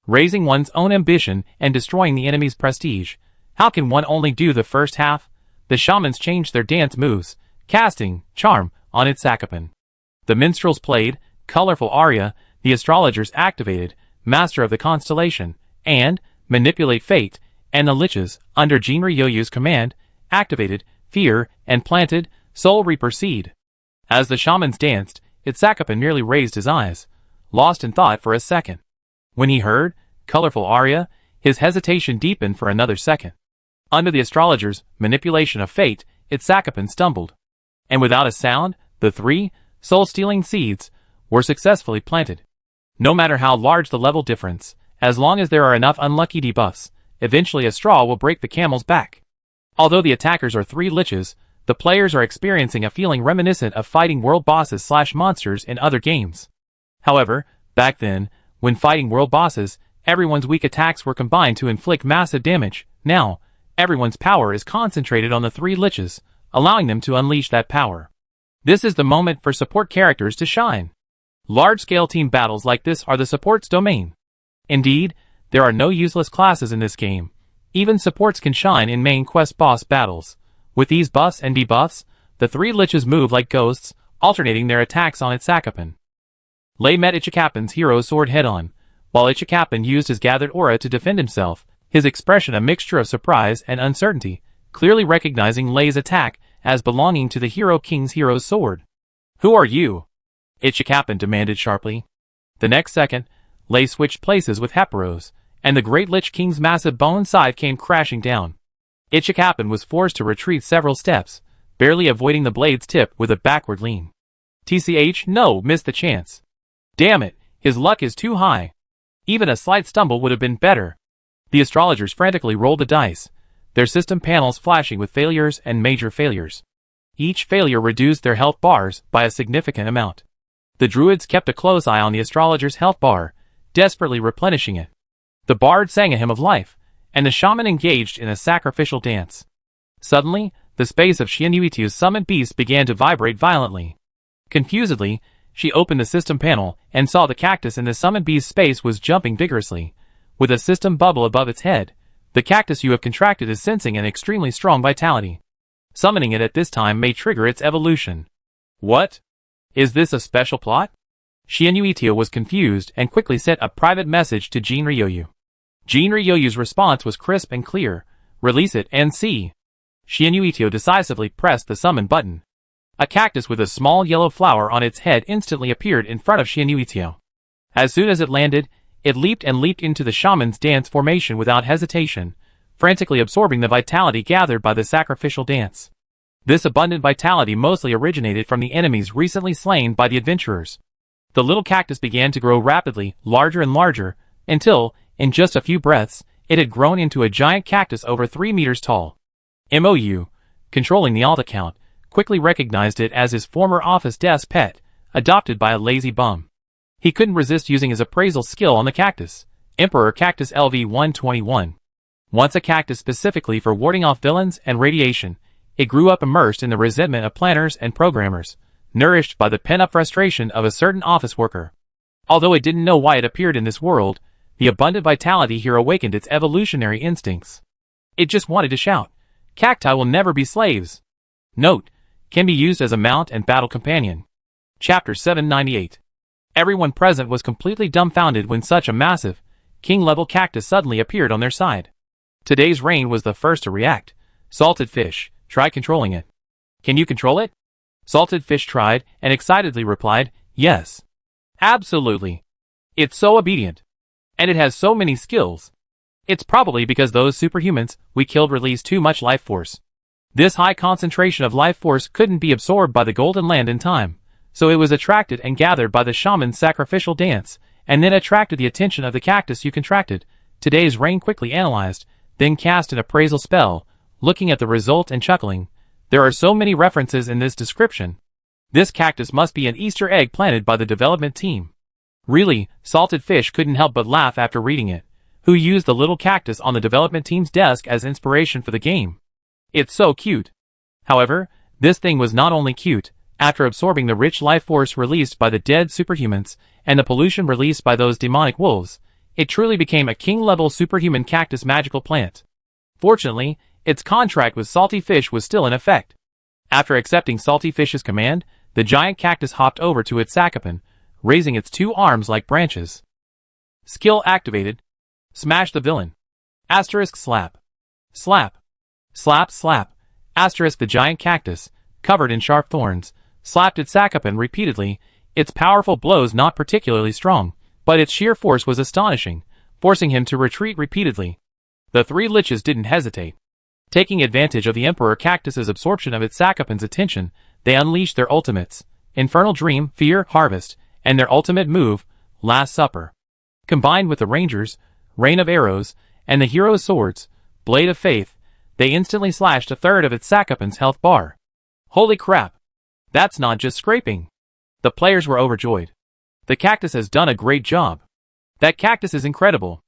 Raising one's own ambition and destroying the enemy's prestige. How can one only do the first half? The shamans changed their dance moves, casting charm on its Sakapan. The minstrels played colorful aria, the astrologers activated Master of the Constellation, and Manipulate Fate, and the liches, under Jinryu's command, activated Fear and planted Soul Reaper Seed. As the shamans danced, its Sakapan merely raised his eyes, lost in thought for a second. When he heard colorful aria, his hesitation deepened for another second. Under the astrologer's manipulation of fate, its Sakapan stumbled. And without a sound, the 3 soul-stealing seeds were successfully planted. No matter how large the level difference, as long as there are enough unlucky debuffs, eventually a straw will break the camel's back. Although the attackers are 3 liches, the players are experiencing a feeling reminiscent of fighting world bosses / monsters in other games. However, back then, when fighting world bosses, everyone's weak attacks were combined to inflict massive damage. Now, everyone's power is concentrated on the 3 liches, allowing them to unleash that power. This is the moment for support characters to shine. Large-scale team battles like this are the support's domain. Indeed, there are no useless classes in this game. Even supports can shine in main quest boss battles. With these buffs and debuffs, the 3 liches move like ghosts, alternating their attacks on its Sakapan. Lei met Ichikapen's hero sword head-on. While Ichikapen used his gathered aura to defend himself, his expression a mixture of surprise and uncertainty, clearly recognizing Lei's attack as belonging to the Hero King's hero's sword. "Who are you?" Ichikapen demanded sharply. The next second, Lei switched places with Hepharos, and the Great Lich King's massive bone scythe came crashing down. Ichikapen was forced to retreat several steps, barely avoiding the blade's tip with a backward lean. TCH, no, missed the chance. Damn it, his luck is too high. Even a slight stumble would have been better. The astrologers frantically rolled the dice, their system panels flashing with failures and major failures. Each failure reduced their health bars by a significant amount. The druids kept a close eye on the astrologer's health bar, desperately replenishing it. The bard sang a hymn of life, and the shaman engaged in a sacrificial dance. Suddenly, the space of Xianyuitu's summoned beast began to vibrate violently. Confusedly, she opened the system panel and saw the cactus in the summoned beast's space was jumping vigorously. With a system bubble above its head, the cactus you have contracted is sensing an extremely strong vitality. Summoning it at this time may trigger its evolution. What? Is this a special plot? Xianyuitiu was confused and quickly sent a private message to Jinryu. Jinryu's response was crisp and clear. Release it and see. Xianyuitiu decisively pressed the summon button. A cactus with a small yellow flower on its head instantly appeared in front of Xianyuitiu. As soon as it landed, it leaped into the shaman's dance formation without hesitation, frantically absorbing the vitality gathered by the sacrificial dance. This abundant vitality mostly originated from the enemies recently slain by the adventurers. The little cactus began to grow rapidly, larger and larger, until, in just a few breaths, it had grown into a giant cactus over 3 meters tall. MOU, controlling the alt account, quickly recognized it as his former office desk pet, adopted by a lazy bum. He couldn't resist using his appraisal skill on the cactus, Emperor Cactus LV-121. Once a cactus specifically for warding off villains and radiation, it grew up immersed in the resentment of planners and programmers, nourished by the pent-up frustration of a certain office worker. Although it didn't know why it appeared in this world, the abundant vitality here awakened its evolutionary instincts. It just wanted to shout, "Cacti will never be slaves!" Note, can be used as a mount and battle companion. Chapter 798. Everyone present was completely dumbfounded when such a massive, king-level cactus suddenly appeared on their side. Today's rain was the first to react. Salted fish, try controlling it. Can you control it? Salted fish tried and excitedly replied, yes. Absolutely. It's so obedient. And it has so many skills. It's probably because those superhumans we killed released too much life force. This high concentration of life force couldn't be absorbed by the Golden Land in time, so it was attracted and gathered by the shaman's sacrificial dance, and then attracted the attention of the cactus you contracted. Today's rain quickly analyzed, then cast an appraisal spell, looking at the result and chuckling. There are so many references in this description. This cactus must be an Easter egg planted by the development team. Really, Salted Fish couldn't help but laugh after reading it, who used the little cactus on the development team's desk as inspiration for the game. It's so cute. However, this thing was not only cute. After absorbing the rich life force released by the dead superhumans and the pollution released by those demonic wolves, it truly became a king-level superhuman cactus magical plant. Fortunately, its contract with Salty Fish was still in effect. After accepting Salty Fish's command, the giant cactus hopped over to its Sacapin, raising its two arms like branches. Skill activated. Smash the villain. Asterisk slap. Slap. Slap slap. Asterisk the giant cactus, covered in sharp thorns, slapped its Sacapin repeatedly. Its powerful blows not particularly strong, but its sheer force was astonishing, forcing him to retreat repeatedly. The three liches didn't hesitate. Taking advantage of the Emperor Cactus's absorption of its Sacapin's attention, they unleashed their ultimates, Infernal Dream, Fear, Harvest, and their ultimate move, Last Supper. Combined with the Rangers, Rain of Arrows, and the Hero's Swords, Blade of Faith, they instantly slashed a third of its Sacapin's health bar. Holy crap! That's not just scraping. The players were overjoyed. The cactus has done a great job. That cactus is incredible.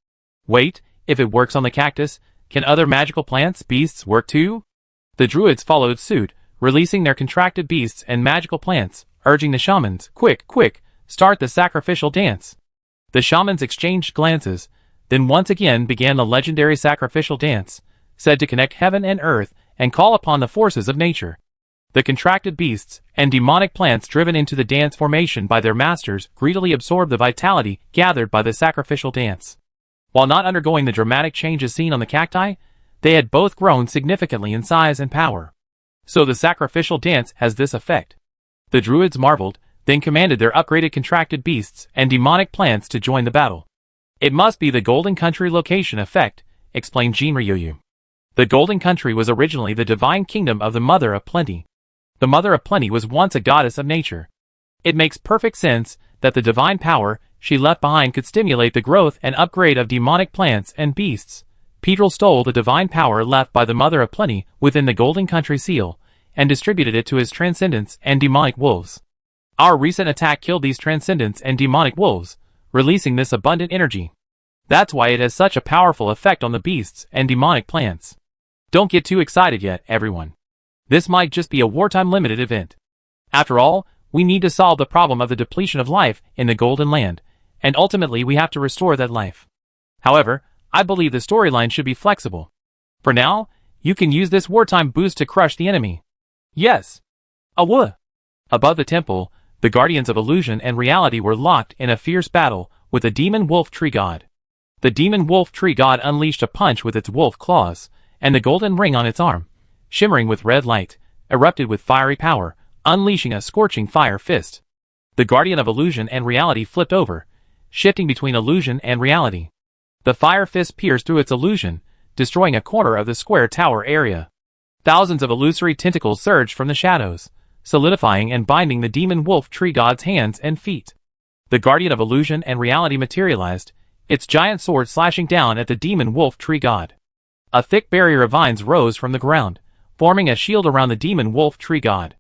Wait, if it works on the cactus, can other magical plants, beasts work too? The druids followed suit, releasing their contracted beasts and magical plants, urging the shamans, quick, quick, start the sacrificial dance. The shamans exchanged glances, then once again began the legendary sacrificial dance, said to connect heaven and earth and call upon the forces of nature. The contracted beasts and demonic plants driven into the dance formation by their masters greedily absorbed the vitality gathered by the sacrificial dance. While not undergoing the dramatic changes seen on the cacti, they had both grown significantly in size and power. So the sacrificial dance has this effect. The druids marveled, then commanded their upgraded contracted beasts and demonic plants to join the battle. It must be the Golden Country location effect, explained Jinryu. The Golden Country was originally the divine kingdom of the Mother of Plenty. The Mother of Plenty was once a goddess of nature. It makes perfect sense that the divine power she left behind could stimulate the growth and upgrade of demonic plants and beasts. Petrel stole the divine power left by the Mother of Plenty within the Golden Country seal, and distributed it to his transcendents and demonic wolves. Our recent attack killed these transcendents and demonic wolves, releasing this abundant energy. That's why it has such a powerful effect on the beasts and demonic plants. Don't get too excited yet, everyone. This might just be a wartime limited event. After all, we need to solve the problem of the depletion of life in the Golden Land, and ultimately we have to restore that life. However, I believe the storyline should be flexible. For now, you can use this wartime boost to crush the enemy. Yes. Awoo! Above the temple, the Guardians of Illusion and Reality were locked in a fierce battle with the Demon Wolf Tree God. The Demon Wolf Tree God unleashed a punch with its wolf claws, and the golden ring on its arm, shimmering with red light, erupted with fiery power, unleashing a scorching fire fist. The Guardian of Illusion and Reality flipped over, shifting between illusion and reality. The fire fist pierced through its illusion, destroying a corner of the square tower area. Thousands of illusory tentacles surged from the shadows, solidifying and binding the Demon Wolf Tree God's hands and feet. The Guardian of Illusion and Reality materialized, its giant sword slashing down at the Demon Wolf Tree God. A thick barrier of vines rose from the ground, forming a shield around the Demon Wolf Tree God.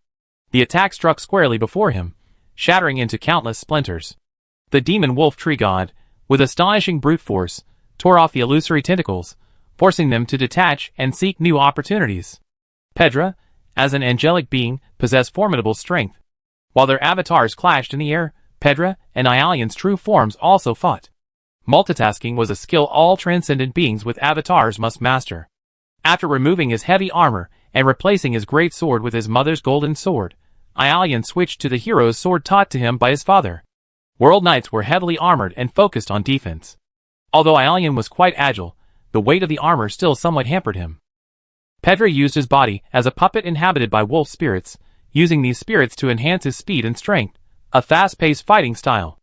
The attack struck squarely before him, shattering into countless splinters. The Demon Wolf Tree God, with astonishing brute force, tore off the illusory tentacles, forcing them to detach and seek new opportunities. Pedra, as an angelic being, possessed formidable strength. While their avatars clashed in the air, Pedra and Ialian's true forms also fought. Multitasking was a skill all transcendent beings with avatars must master. After removing his heavy armor and replacing his great sword with his mother's golden sword, Ialian switched to the hero's sword taught to him by his father. World Knights were heavily armored and focused on defense. Although Aelian was quite agile, the weight of the armor still somewhat hampered him. Pedro used his body as a puppet inhabited by wolf spirits, using these spirits to enhance his speed and strength, a fast-paced fighting style.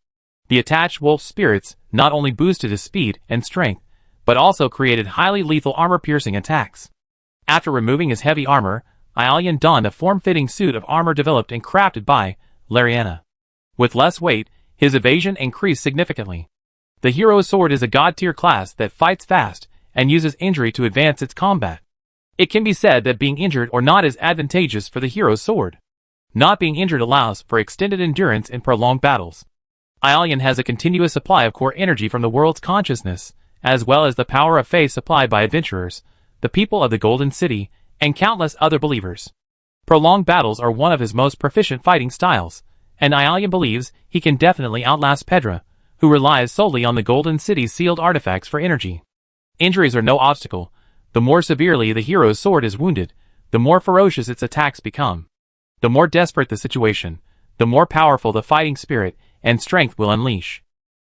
The attached wolf spirits not only boosted his speed and strength, but also created highly lethal armor-piercing attacks. After removing his heavy armor, Aelian donned a form-fitting suit of armor developed and crafted by Lariana. With less weight, his evasion increased significantly. The hero's sword is a god-tier class that fights fast and uses injury to advance its combat. It can be said that being injured or not is advantageous for the hero's sword. Not being injured allows for extended endurance in prolonged battles. Aelian has a continuous supply of core energy from the world's consciousness, as well as the power of faith supplied by adventurers, the people of the Golden City, and countless other believers. Prolonged battles are one of his most proficient fighting styles, and Aelian believes he can definitely outlast Pedro, who relies solely on the Golden City's sealed artifacts for energy. Injuries are no obstacle. The more severely the hero's sword is wounded, the more ferocious its attacks become. The more desperate the situation, the more powerful the fighting spirit and strength will unleash.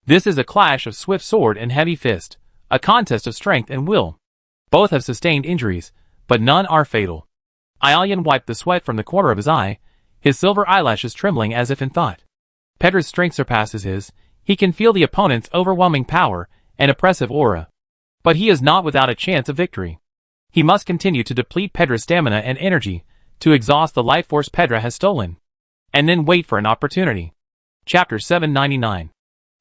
This is a clash of swift sword and heavy fist, a contest of strength and will. Both have sustained injuries, but none are fatal. Aelian wiped the sweat from the corner of his eye, his silver eyelashes trembling as if in thought. Pedro's strength surpasses his. He can feel the opponent's overwhelming power and oppressive aura. But he is not without a chance of victory. He must continue to deplete Pedro's stamina and energy, to exhaust the life force Pedro has stolen, and then wait for an opportunity. Chapter 799.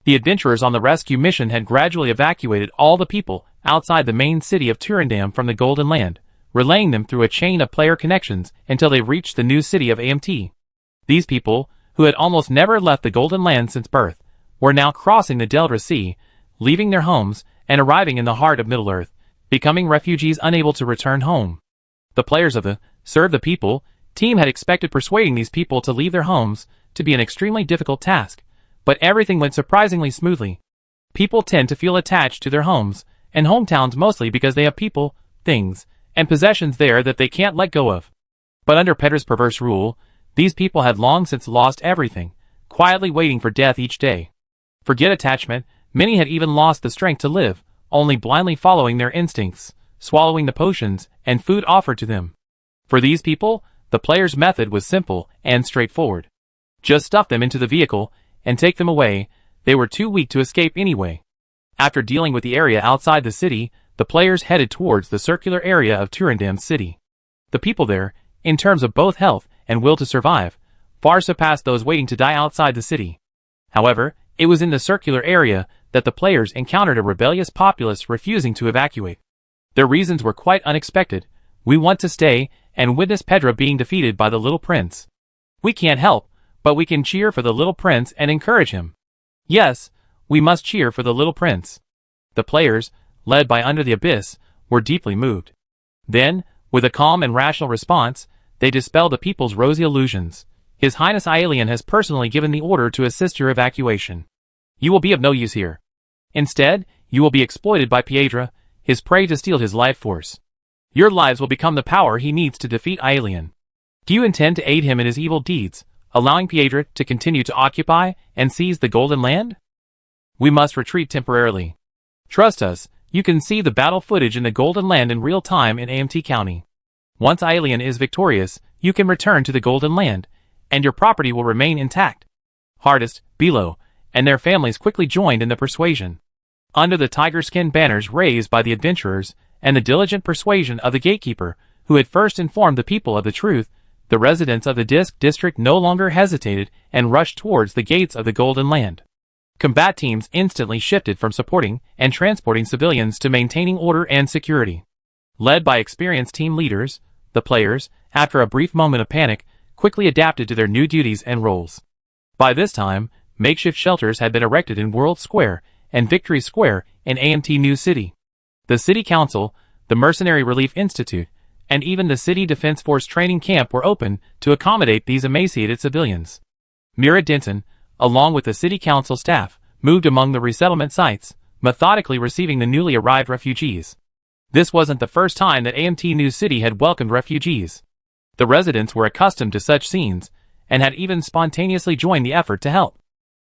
The adventurers on the rescue mission had gradually evacuated all the people outside the main city of Turandam from the Golden Land, relaying them through a chain of player connections until they reached the new city of Amt. These people, who had almost never left the Golden Land since birth, were now crossing the Delta Sea, leaving their homes, and arriving in the heart of Middle-earth, becoming refugees unable to return home. The players of the Serve the People team had expected persuading these people to leave their homes to be an extremely difficult task, but everything went surprisingly smoothly. People tend to feel attached to their homes and hometowns mostly because they have people, things, and possessions there that they can't let go of. But under Pedro's perverse rule, these people had long since lost everything, quietly waiting for death each day. Forget attachment, many had even lost the strength to live, only blindly following their instincts, swallowing the potions and food offered to them. For these people, the player's method was simple and straightforward. Just stuff them into the vehicle and take them away. They were too weak to escape anyway. After dealing with the area outside the city, the players headed towards the circular area of Turandam City. The people there, in terms of both health and will to survive, far surpassed those waiting to die outside the city. However, it was in the circular area that the players encountered a rebellious populace refusing to evacuate. Their reasons were quite unexpected. We want to stay and witness Pedro being defeated by the little prince. We can't help, but we can cheer for the little prince and encourage him. Yes, we must cheer for the little prince. The players, led by Under the Abyss, were deeply moved. Then, with a calm and rational response, they dispelled the people's rosy illusions. His Highness Aelian has personally given the order to assist your evacuation. You will be of no use here. Instead, you will be exploited by Piedra, his prey, to steal his life force. Your lives will become the power he needs to defeat Aelian. Do you intend to aid him in his evil deeds, allowing Piedra to continue to occupy and seize the Golden Land? We must retreat temporarily. Trust us, you can see the battle footage in the Golden Land in real time in Amt County. Once Aelian is victorious, you can return to the Golden Land, and your property will remain intact. Hardest, Bilo, and their families quickly joined in the persuasion. Under the tiger-skin banners raised by the adventurers and the diligent persuasion of the gatekeeper, who had first informed the people of the truth, the residents of the Disk District no longer hesitated and rushed towards the gates of the Golden Land. Combat teams instantly shifted from supporting and transporting civilians to maintaining order and security. Led by experienced team leaders, the players, after a brief moment of panic, quickly adapted to their new duties and roles. By this time, makeshift shelters had been erected in World Square and Victory Square in Amt New City. The City Council, the Mercenary Relief Institute, and even the City Defense Force training camp were open to accommodate these emaciated civilians. Mira Denton, along with the City Council staff, moved among the resettlement sites, methodically receiving the newly arrived refugees. This wasn't the first time that Amt New City had welcomed refugees. The residents were accustomed to such scenes, and had even spontaneously joined the effort to help.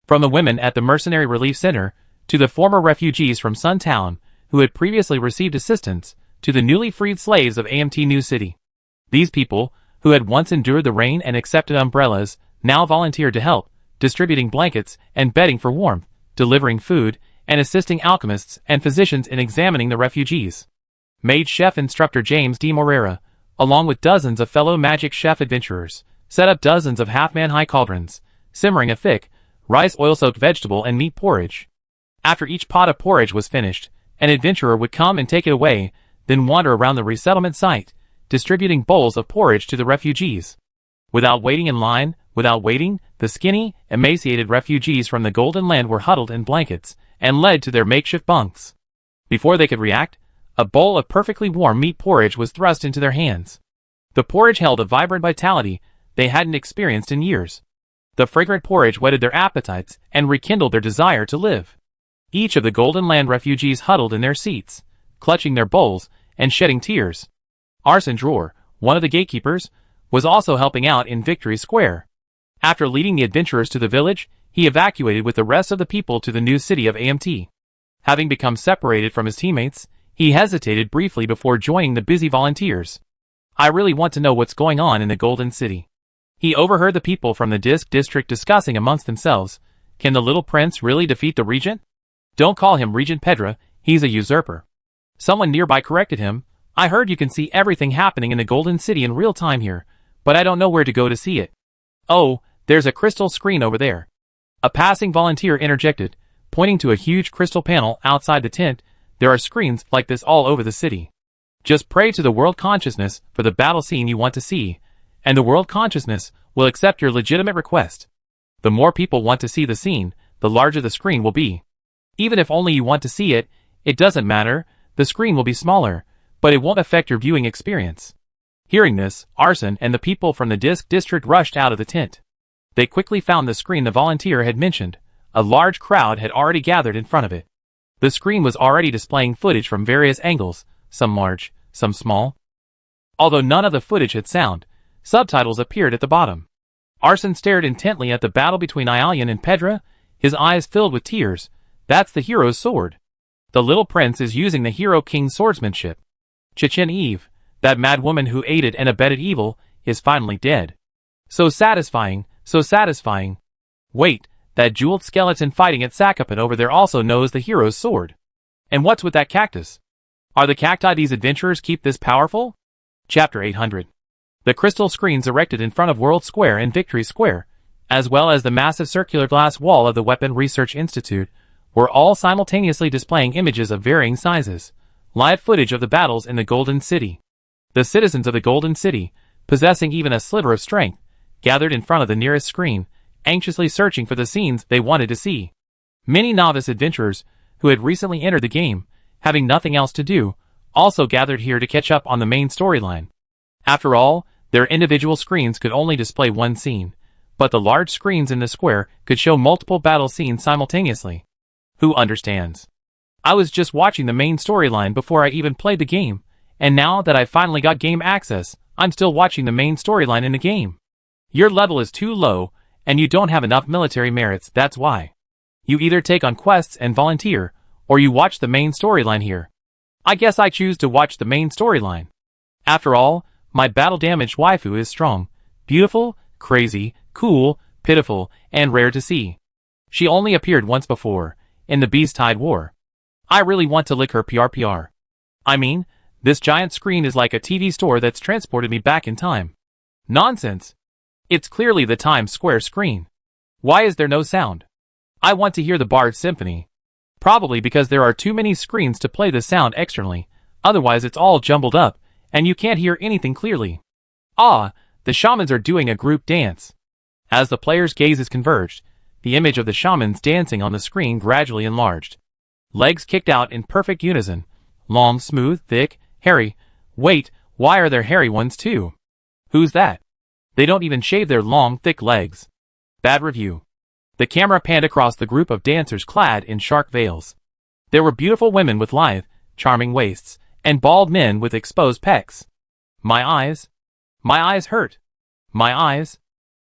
From the women at the Mercenary Relief Center, to the former refugees from Suntown, who had previously received assistance, to the newly freed slaves of AMT New City. These people, who had once endured the rain and accepted umbrellas, now volunteered to help, distributing blankets and bedding for warmth, delivering food, and assisting alchemists and physicians in examining the refugees. Maid chef instructor James D. Morera, along with dozens of fellow magic chef adventurers, set up dozens of half-man-high cauldrons, simmering a thick, rice oil-soaked vegetable and meat porridge. After each pot of porridge was finished, an adventurer would come and take it away, then wander around the resettlement site, distributing bowls of porridge to the refugees. Without waiting in line, the skinny, emaciated refugees from the Golden Land were huddled in blankets and led to their makeshift bunks. Before they could react, a bowl of perfectly warm meat porridge was thrust into their hands. The porridge held a vibrant vitality they hadn't experienced in years. The fragrant porridge whetted their appetites and rekindled their desire to live. Each of the Golden Land refugees huddled in their seats, clutching their bowls and shedding tears. Arson Dror, one of the gatekeepers, was also helping out in Victory Square. After leading the adventurers to the village, he evacuated with the rest of the people to the new city of AMT. Having become separated from his teammates, he hesitated briefly before joining the busy volunteers. I really want to know what's going on in the Golden City. He overheard the people from the Disk District discussing amongst themselves, can the little prince really defeat the regent? Don't call him Regent Pedra, he's a usurper. Someone nearby corrected him, I heard you can see everything happening in the Golden City in real time here, but I don't know where to go to see it. Oh, there's a crystal screen over there. A passing volunteer interjected, pointing to a huge crystal panel outside the tent. There are screens like this all over the city. Just pray to the world consciousness for the battle scene you want to see, and the world consciousness will accept your legitimate request. The more people want to see the scene, the larger the screen will be. Even if only you want to see it, it doesn't matter, the screen will be smaller, but it won't affect your viewing experience. Hearing this, Arson and the people from the Disk District rushed out of the tent. They quickly found the screen the volunteer had mentioned. A large crowd had already gathered in front of it. The screen was already displaying footage from various angles, some large, some small. Although none of the footage had sound, subtitles appeared at the bottom. Arson stared intently at the battle between Ialian and Pedra, his eyes filled with tears. That's the hero's sword. The little prince is using the hero king's swordsmanship. Chechen Eve, that mad woman who aided and abetted evil, is finally dead. So satisfying, so satisfying. Wait, that jeweled skeleton fighting at Sakapan over there also knows the hero's sword. And what's with that cactus? Are the cacti these adventurers keep this powerful? Chapter 800. The crystal screens erected in front of World Square and Victory Square, as well as the massive circular glass wall of the Weapon Research Institute, were all simultaneously displaying images of varying sizes, live footage of the battles in the Golden City. The citizens of the Golden City, possessing even a sliver of strength, gathered in front of the nearest screen, anxiously searching for the scenes they wanted to see. Many novice adventurers, who had recently entered the game, having nothing else to do, also gathered here to catch up on the main storyline. After all, their individual screens could only display one scene, but the large screens in the square could show multiple battle scenes simultaneously. Who understands? I was just watching the main storyline before I even played the game, and now that I finally got game access, I'm still watching the main storyline in the game. Your level is too low, and you don't have enough military merits, that's why. You either take on quests and volunteer, or you watch the main storyline here. I guess I choose to watch the main storyline. After all, my battle-damaged waifu is strong, beautiful, crazy, cool, pitiful, and rare to see. She only appeared once before, in the Beast Tide War. I really want to lick her PRPR. I mean, this giant screen is like a TV store that's transported me back in time. Nonsense. It's clearly the Times Square screen. Why is there no sound? I want to hear the Bard's Symphony. Probably because there are too many screens to play the sound externally, otherwise it's all jumbled up, and you can't hear anything clearly. Ah, the shamans are doing a group dance. As the players' gazes converged, the image of the shamans dancing on the screen gradually enlarged. Legs kicked out in perfect unison. Long, smooth, thick, hairy. Wait, why are there hairy ones too? Who's that? They don't even shave their long, thick legs. Bad review. The camera panned across the group of dancers clad in shark veils. There were beautiful women with lithe, charming waists, and bald men with exposed pecs. My eyes. My eyes hurt. My eyes.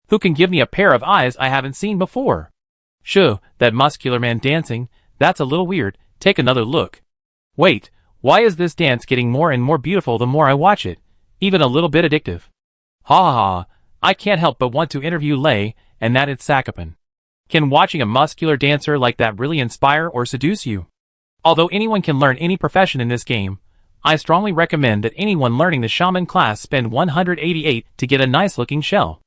Who can give me a pair of eyes I haven't seen before? Shoo, that muscular man dancing, That's a little weird, take another look. Wait, why is this dance getting more and more beautiful the more I watch it? Even a little bit addictive. Ha ha ha, I can't help but want to interview Lei, and that it's Sakopin. Can watching a muscular dancer like that really inspire or seduce you? Although anyone can learn any profession in this game, I strongly recommend that anyone learning the shaman class spend 188 to get a nice looking shell.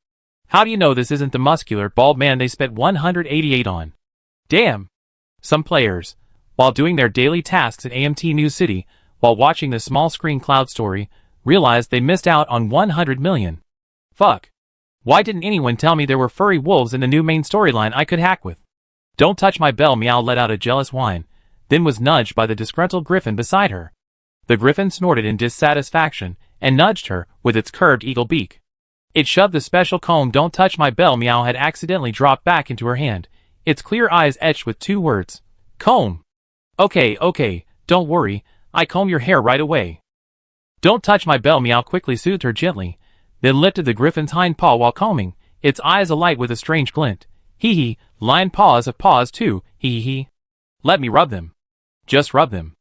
How do you know this isn't the muscular bald man they spent 188 on? Damn! Some players, while doing their daily tasks at AMT New City, while watching the small screen cloud story, realized they missed out on 100 million. Fuck. Why didn't anyone tell me there were furry wolves in the new main storyline I could hack with? Don't touch my bell, Meow let out a jealous whine, then was nudged by the disgruntled griffin beside her. The griffin snorted in dissatisfaction and nudged her with its curved eagle beak. It shoved the special comb Don't Touch My Bell Meow had accidentally dropped back into her hand, its clear eyes etched with 2 words. Comb. Okay, don't worry, I comb your hair right away. Don't touch my bell, Meow quickly soothed her gently, then lifted the griffin's hind paw while combing, its eyes alight with a strange glint. Hee hee, lion paws have paws too, hee hee. Let me rub them. Just rub them.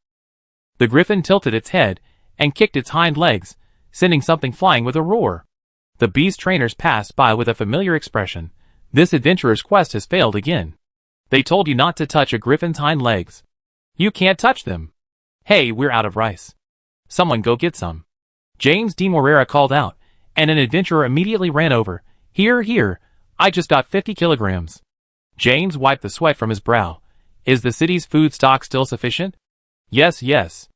The griffin tilted its head and kicked its hind legs, sending something flying with a roar. The beast trainers passed by with a familiar expression. This adventurer's quest has failed again. They told you not to touch a griffin's hind legs. You can't touch them. Hey, we're out of rice. Someone go get some. James de Morera called out, and an adventurer immediately ran over. Here, I just got 50 kilograms. James wiped the sweat from his brow. Is the city's food stock still sufficient? Yes.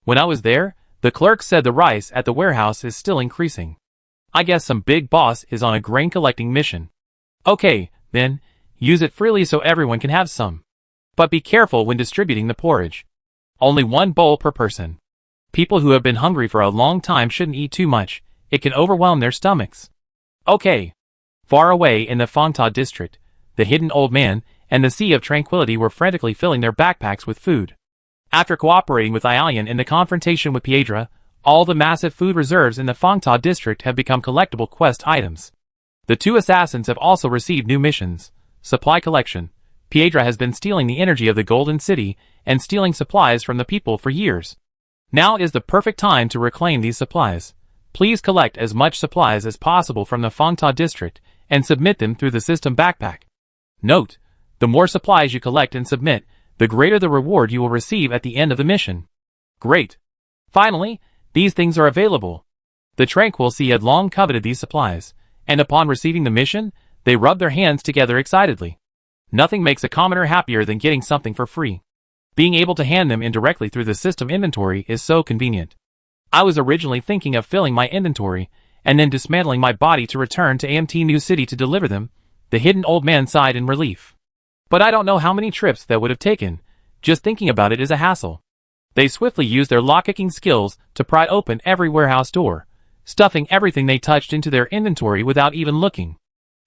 When I was there, the clerk said the rice at the warehouse is still increasing. I guess some big boss is on a grain collecting mission. Okay, then, use it freely so everyone can have some. But be careful when distributing the porridge. Only 1 bowl per person. People who have been hungry for a long time shouldn't eat too much, it can overwhelm their stomachs. Okay. Far away in the Fangta district, the hidden old man and the Sea of Tranquility were frantically filling their backpacks with food. After cooperating with Ialian in the confrontation with Piedra, all the massive food reserves in the Fangta district have become collectible quest items. The 2 assassins have also received new missions. Supply collection. Piedra has been stealing the energy of the Golden City and stealing supplies from the people for years. Now is the perfect time to reclaim these supplies. Please collect as much supplies as possible from the Fangta district and submit them through the system backpack. Note: the more supplies you collect and submit, the greater the reward you will receive at the end of the mission. Great. Finally, these things are available. The Tranquil Sea had long coveted these supplies, and upon receiving the mission, they rubbed their hands together excitedly. Nothing makes a commoner happier than getting something for free. Being able to hand them in directly through the system inventory is so convenient. I was originally thinking of filling my inventory, and then dismantling my body to return to AMT New City to deliver them. The hidden old man sighed in relief. But I don't know how many trips that would have taken. Just thinking about it is a hassle. They swiftly used their lock-picking skills to pry open every warehouse door, stuffing everything they touched into their inventory without even looking.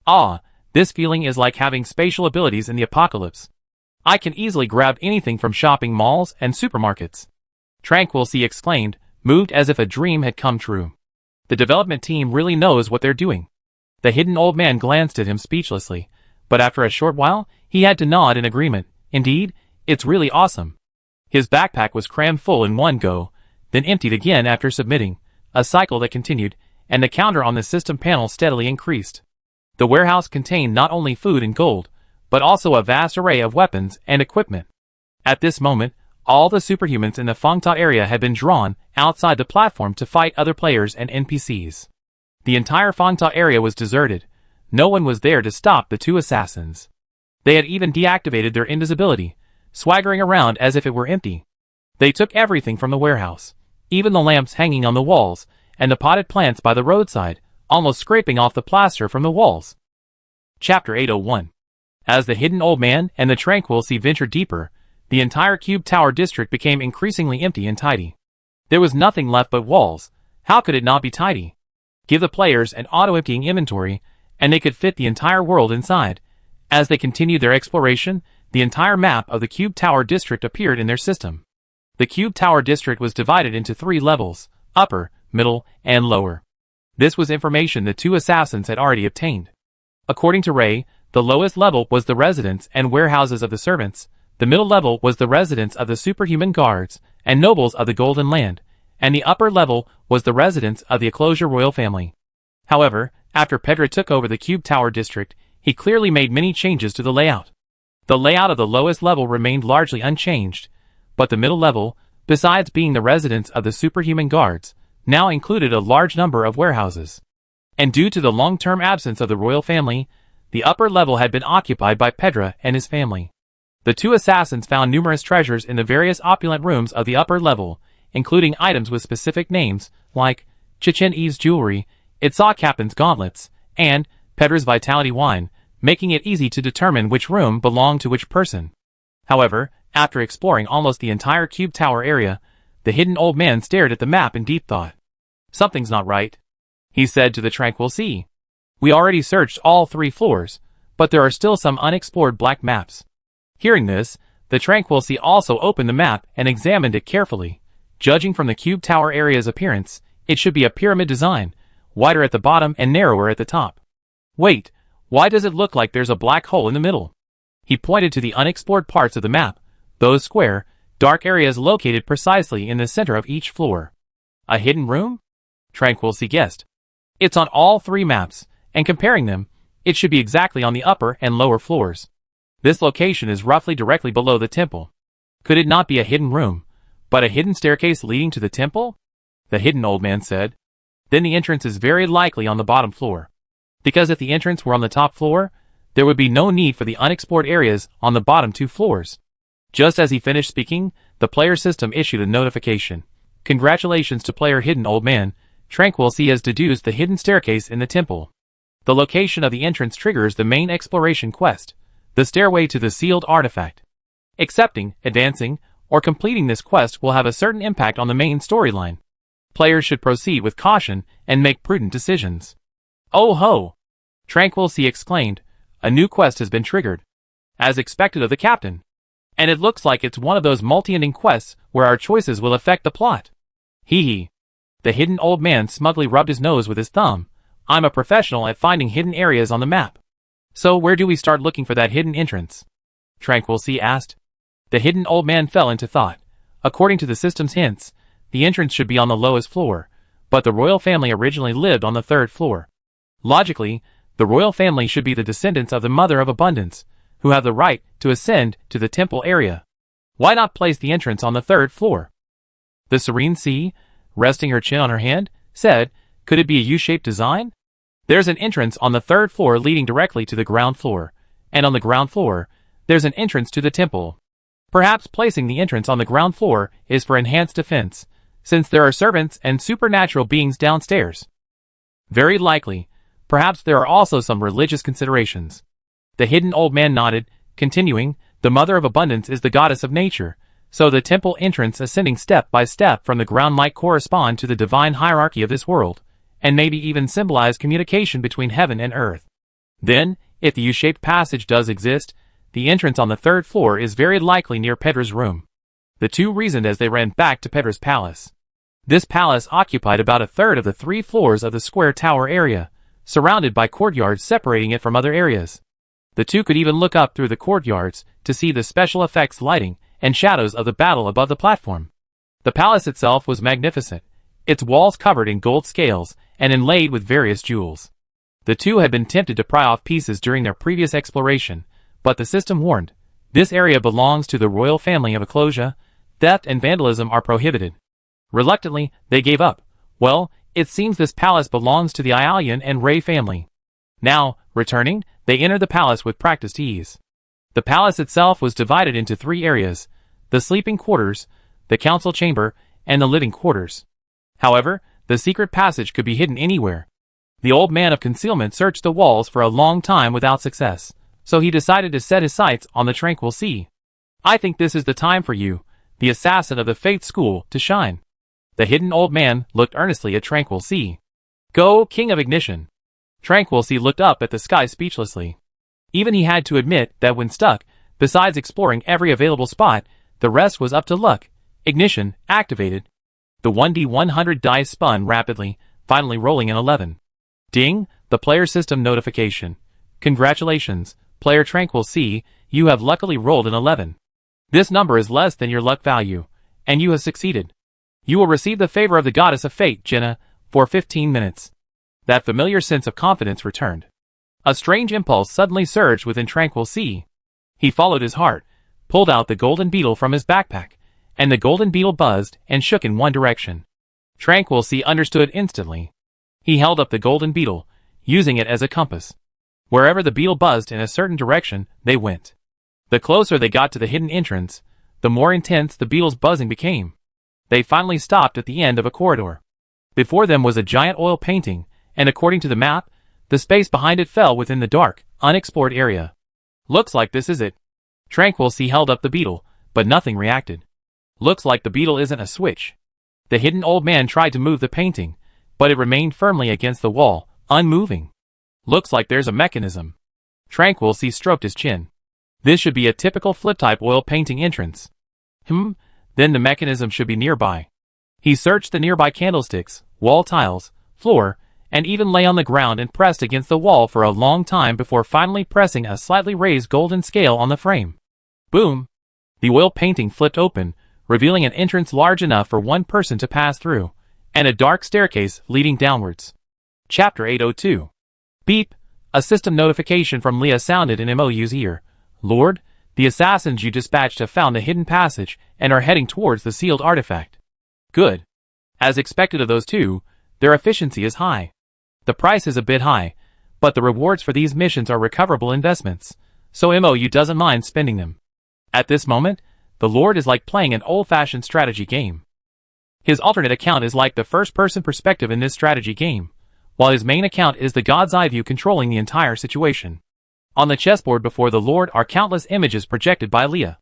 Ah, this feeling is like having spatial abilities in the apocalypse. I can easily grab anything from shopping malls and supermarkets. Tranquil Sea exclaimed, moved as if a dream had come true. The development team really knows what they're doing. The hidden old man glanced at him speechlessly, but after a short while, he had to nod in agreement. Indeed, it's really awesome. His backpack was crammed full in one go, then emptied again after submitting, a cycle that continued, and the counter on the system panel steadily increased. The warehouse contained not only food and gold, but also a vast array of weapons and equipment. At this moment, all the superhumans in the Fangta area had been drawn outside the platform to fight other players and NPCs. The entire Fangta area was deserted. No one was there to stop the 2 assassins. They had even deactivated their invisibility, swaggering around as if it were empty. They took everything from the warehouse, even the lamps hanging on the walls, and the potted plants by the roadside, almost scraping off the plaster from the walls. Chapter 801. As the hidden old man and the Tranquil Sea ventured deeper, the entire Cube Tower district became increasingly empty and tidy. There was nothing left but walls. How could it not be tidy? Give the players an auto-emptying inventory, and they could fit the entire world inside. As they continued their exploration, the entire map of the Cube Tower district appeared in their system. The Cube Tower district was divided into 3 levels: upper, middle, and lower. This was information the 2 assassins had already obtained. According to Ray, the lowest level was the residence and warehouses of the servants, The middle level was the residence of the superhuman guards and nobles of the Golden Land, and the upper level was the residence of the Enclosure royal family. However, after Pedro took over the Cube Tower district, he clearly made many changes to the layout. The layout of the lowest level remained largely unchanged, but the middle level, besides being the residence of the superhuman guards, now included a large number of warehouses. And due to the long-term absence of the royal family, the upper level had been occupied by Pedro and his family. The two assassins found numerous treasures in the various opulent rooms of the upper level, including items with specific names, like Chichen Eve's jewelry, Itza Captain's gauntlets, and Pedro's vitality wine, making it easy to determine which room belonged to which person. However, after exploring almost the entire Cube Tower area, the hidden old man stared at the map in deep thought. "Something's not right," he said to the tranquil sea. "We already searched all 3 floors, but there are still some unexplored black maps." Hearing this, the tranquil sea also opened the map and examined it carefully. Judging from the Cube Tower area's appearance, it should be a pyramid design, wider at the bottom and narrower at the top. "Wait, why does it look like there's a black hole in the middle?" He pointed to the unexplored parts of the map, those square, dark areas located precisely in the center of each floor. "A hidden room?" Tranquil Sea guessed. "It's on all 3 maps, and comparing them, it should be exactly on the upper and lower floors. This location is roughly directly below the temple. Could it not be a hidden room, but a hidden staircase leading to the temple?" the hidden old man said. "Then the entrance is very likely on the bottom floor. Because if the entrance were on the top floor, there would be no need for the unexplored areas on the bottom 2 floors." Just as he finished speaking, the player system issued a notification. "Congratulations to player hidden old man. Tranquil Sea has deduced the hidden staircase in the temple. The location of the entrance triggers the main exploration quest, the stairway to the sealed artifact. Accepting, advancing, or completing this quest will have a certain impact on the main storyline. Players should proceed with caution and make prudent decisions." "Oh ho!" Tranquil Sea exclaimed. "A new quest has been triggered. As expected of the captain. And it looks like it's one of those multi-ending quests where our choices will affect the plot." Hee hee. The hidden old man smugly rubbed his nose with his thumb. "I'm a professional at finding hidden areas on the map. So where do we start looking for that hidden entrance?" Tranquil Sea asked. The hidden old man fell into thought. According to the system's hints, the entrance should be on the lowest floor, but the royal family originally lived on the 3rd floor. Logically, the royal family should be the descendants of the Mother of Abundance, who have the right to ascend to the temple area. Why not place the entrance on the 3rd floor? The Serene Sea, resting her chin on her hand, said, "Could it be a U-shaped design? There's an entrance on the 3rd floor leading directly to the ground floor, and on the ground floor, there's an entrance to the temple. Perhaps placing the entrance on the ground floor is for enhanced defense, since there are servants and supernatural beings downstairs. Very likely. Perhaps there are also some religious considerations." The hidden old man nodded, continuing, "The Mother of Abundance is the goddess of nature, so the temple entrance ascending step by step from the ground might correspond to the divine hierarchy of this world, and maybe even symbolize communication between heaven and earth. Then, if the U-shaped passage does exist, the entrance on the 3rd floor is very likely near Pedro's room." The two reasoned as they ran back to Pedro's palace. This palace occupied about a third of the 3 floors of the square tower area, surrounded by courtyards separating it from other areas. The two could even look up through the courtyards to see the special effects lighting and shadows of the battle above the platform. The palace itself was magnificent, its walls covered in gold scales and inlaid with various jewels. The two had been tempted to pry off pieces during their previous exploration, but the system warned, "This area belongs to the royal family of Enclosure. Theft and vandalism are prohibited." Reluctantly, they gave up. Well, it seems this palace belongs to the Ialian and Ray family. Now, returning, they entered the palace with practiced ease. The palace itself was divided into 3 areas: the sleeping quarters, the council chamber, and the living quarters. However, the secret passage could be hidden anywhere. The old man of concealment searched the walls for a long time without success, so he decided to set his sights on the Tranquil Sea. "I think this is the time for you, the assassin of the Faith School, to shine." The hidden old man looked earnestly at Tranquil Sea. "Go, King of Ignition." Tranquil Sea looked up at the sky speechlessly. Even he had to admit that when stuck, besides exploring every available spot, the rest was up to luck. Ignition activated. The 1d100 dice spun rapidly, finally rolling an 11. Ding, the player system notification. "Congratulations, player Tranquil Sea, you have luckily rolled an 11. This number is less than your luck value, and you have succeeded. You will receive the favor of the goddess of fate, Jenna, for 15 minutes. That familiar sense of confidence returned. A strange impulse suddenly surged within Tranquil Sea. He followed his heart, pulled out the golden beetle from his backpack, and the golden beetle buzzed and shook in one direction. Tranquil Sea understood instantly. He held up the golden beetle, using it as a compass. Wherever the beetle buzzed in a certain direction, they went. The closer they got to the hidden entrance, the more intense the beetle's buzzing became. They finally stopped at the end of a corridor. Before them was a giant oil painting, and according to the map, the space behind it fell within the dark, unexplored area. Looks like this is it. Tranquil Sea held up the beetle, but nothing reacted. Looks like the beetle isn't a switch. The hidden old man tried to move the painting, but it remained firmly against the wall, unmoving. Looks like there's a mechanism. Tranquil Sea stroked his chin. This should be a typical flip-type oil painting entrance. Then the mechanism should be nearby. He searched the nearby candlesticks, wall tiles, floor, and even lay on the ground and pressed against the wall for a long time before finally pressing a slightly raised golden scale on the frame. Boom! The oil painting flipped open, revealing an entrance large enough for one person to pass through, and a dark staircase leading downwards. Chapter 802. Beep! A system notification from Leah sounded in MOU's ear. Lord, the assassins you dispatched have found the hidden passage and are heading towards the sealed artifact. Good. As expected of those two, their efficiency is high. The price is a bit high, but the rewards for these missions are recoverable investments, so MOU doesn't mind spending them. At this moment, the Lord is like playing an old-fashioned strategy game. His alternate account is like the first-person perspective in this strategy game, while his main account is the God's eye view controlling the entire situation. On the chessboard before the Lord are countless images projected by Leah.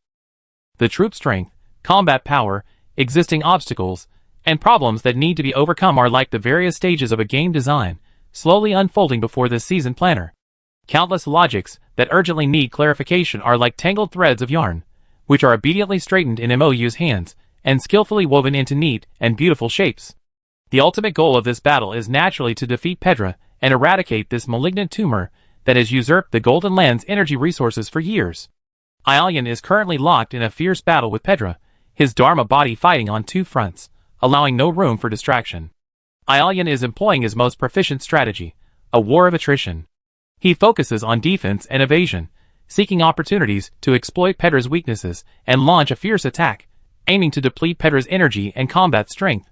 The troop strength, combat power, existing obstacles, and problems that need to be overcome are like the various stages of a game design, slowly unfolding before the season planner. Countless logics that urgently need clarification are like tangled threads of yarn, which are obediently straightened in MOU's hands and skillfully woven into neat and beautiful shapes. The ultimate goal of this battle is naturally to defeat Pedra and eradicate this malignant tumor that has usurped the Golden Land's energy resources for years. Aelian is currently locked in a fierce battle with Pedra, his Dharma body fighting on two fronts, allowing no room for distraction. Aelian is employing his most proficient strategy, a war of attrition. He focuses on defense and evasion, seeking opportunities to exploit Pedra's weaknesses and launch a fierce attack, aiming to deplete Pedra's energy and combat strength.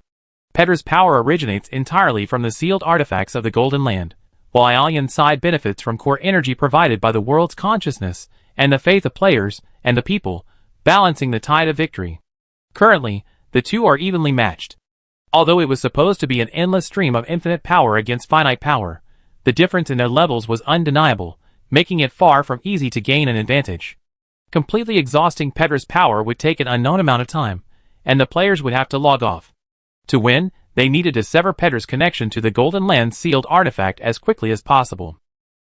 Pedra's power originates entirely from the sealed artifacts of the Golden Land, while Aelian's side benefits from core energy provided by the world's consciousness and the faith of players and the people, balancing the tide of victory. Currently, the two are evenly matched. Although it was supposed to be an endless stream of infinite power against finite power, the difference in their levels was undeniable, making it far from easy to gain an advantage. Completely exhausting Pedra's power would take an unknown amount of time, and the players would have to log off. To win, they needed to sever Pedra's connection to the Golden Land's sealed artifact as quickly as possible.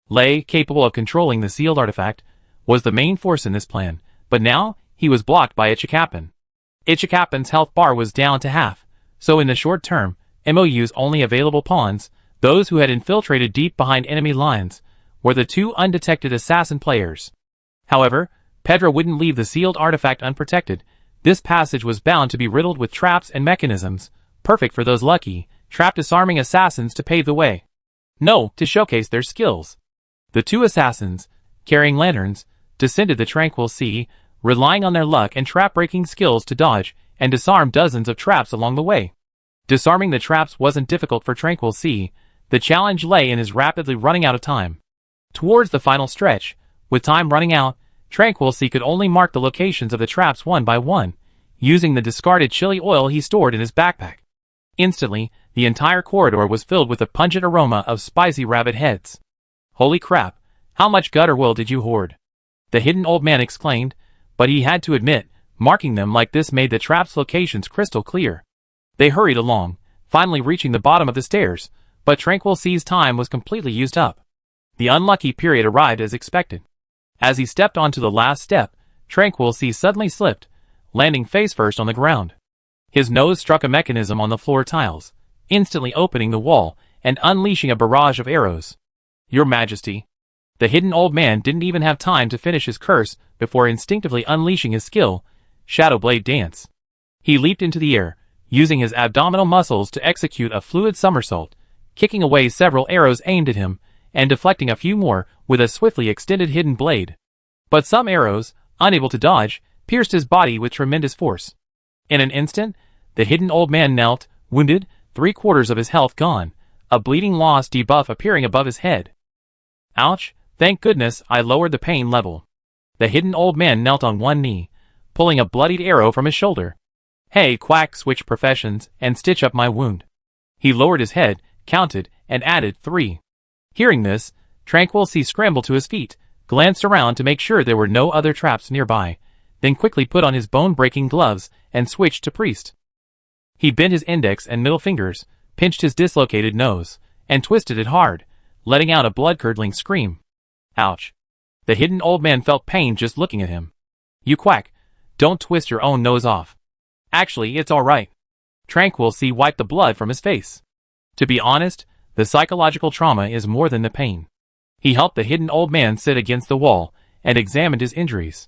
Lei, capable of controlling the sealed artifact, was the main force in this plan, but now he was blocked by Ichikapan. Ichikapan's health bar was down to half, so in the short term, MOU's only available pawns, those who had infiltrated deep behind enemy lines, were the two undetected assassin players. However, Pedra wouldn't leave the sealed artifact unprotected. This passage was bound to be riddled with traps and mechanisms, perfect for those lucky, trap-disarming assassins to pave the way. No, to showcase their skills. The two assassins, carrying lanterns, descended the Tranquil Sea, relying on their luck and trap-breaking skills to dodge and disarm dozens of traps along the way. Disarming the traps wasn't difficult for Tranquil Sea. The challenge lay in his rapidly running out of time. Towards the final stretch, with time running out, Tranquil Sea could only mark the locations of the traps one by one, using the discarded chili oil he stored in his backpack. Instantly, the entire corridor was filled with a pungent aroma of spicy rabbit heads. Holy crap, how much gutter oil did you hoard? The hidden old man exclaimed, but he had to admit, marking them like this made the traps' locations crystal clear. They hurried along, finally reaching the bottom of the stairs, but Tranquil Sea's time was completely used up. The unlucky period arrived as expected. As he stepped onto the last step, Tranquil Sea suddenly slipped, landing face first on the ground. His nose struck a mechanism on the floor tiles, instantly opening the wall and unleashing a barrage of arrows. Your Majesty. The hidden old man didn't even have time to finish his curse before instinctively unleashing his skill, shadow blade dance. He leaped into the air, using his abdominal muscles to execute a fluid somersault, kicking away several arrows aimed at him, and deflecting a few more with a swiftly extended hidden blade. But some arrows, unable to dodge, pierced his body with tremendous force. In an instant, the hidden old man knelt, wounded, 3/4 of his health gone, a bleeding loss debuff appearing above his head. Ouch, thank goodness I lowered the pain level. The hidden old man knelt on one knee, pulling a bloodied arrow from his shoulder. Hey, quack, switch professions, and stitch up my wound. He lowered his head, counted, and added 3. Hearing this, Tranquil Sea scrambled to his feet, glanced around to make sure there were no other traps nearby, then quickly put on his bone-breaking gloves and switched to priest. He bent his index and middle fingers, pinched his dislocated nose, and twisted it hard, letting out a blood-curdling scream. Ouch. The hidden old man felt pain just looking at him. You quack, don't twist your own nose off. Actually, it's alright. Tranquil Sea wiped the blood from his face. To be honest, the psychological trauma is more than the pain. He helped the hidden old man sit against the wall and examined his injuries.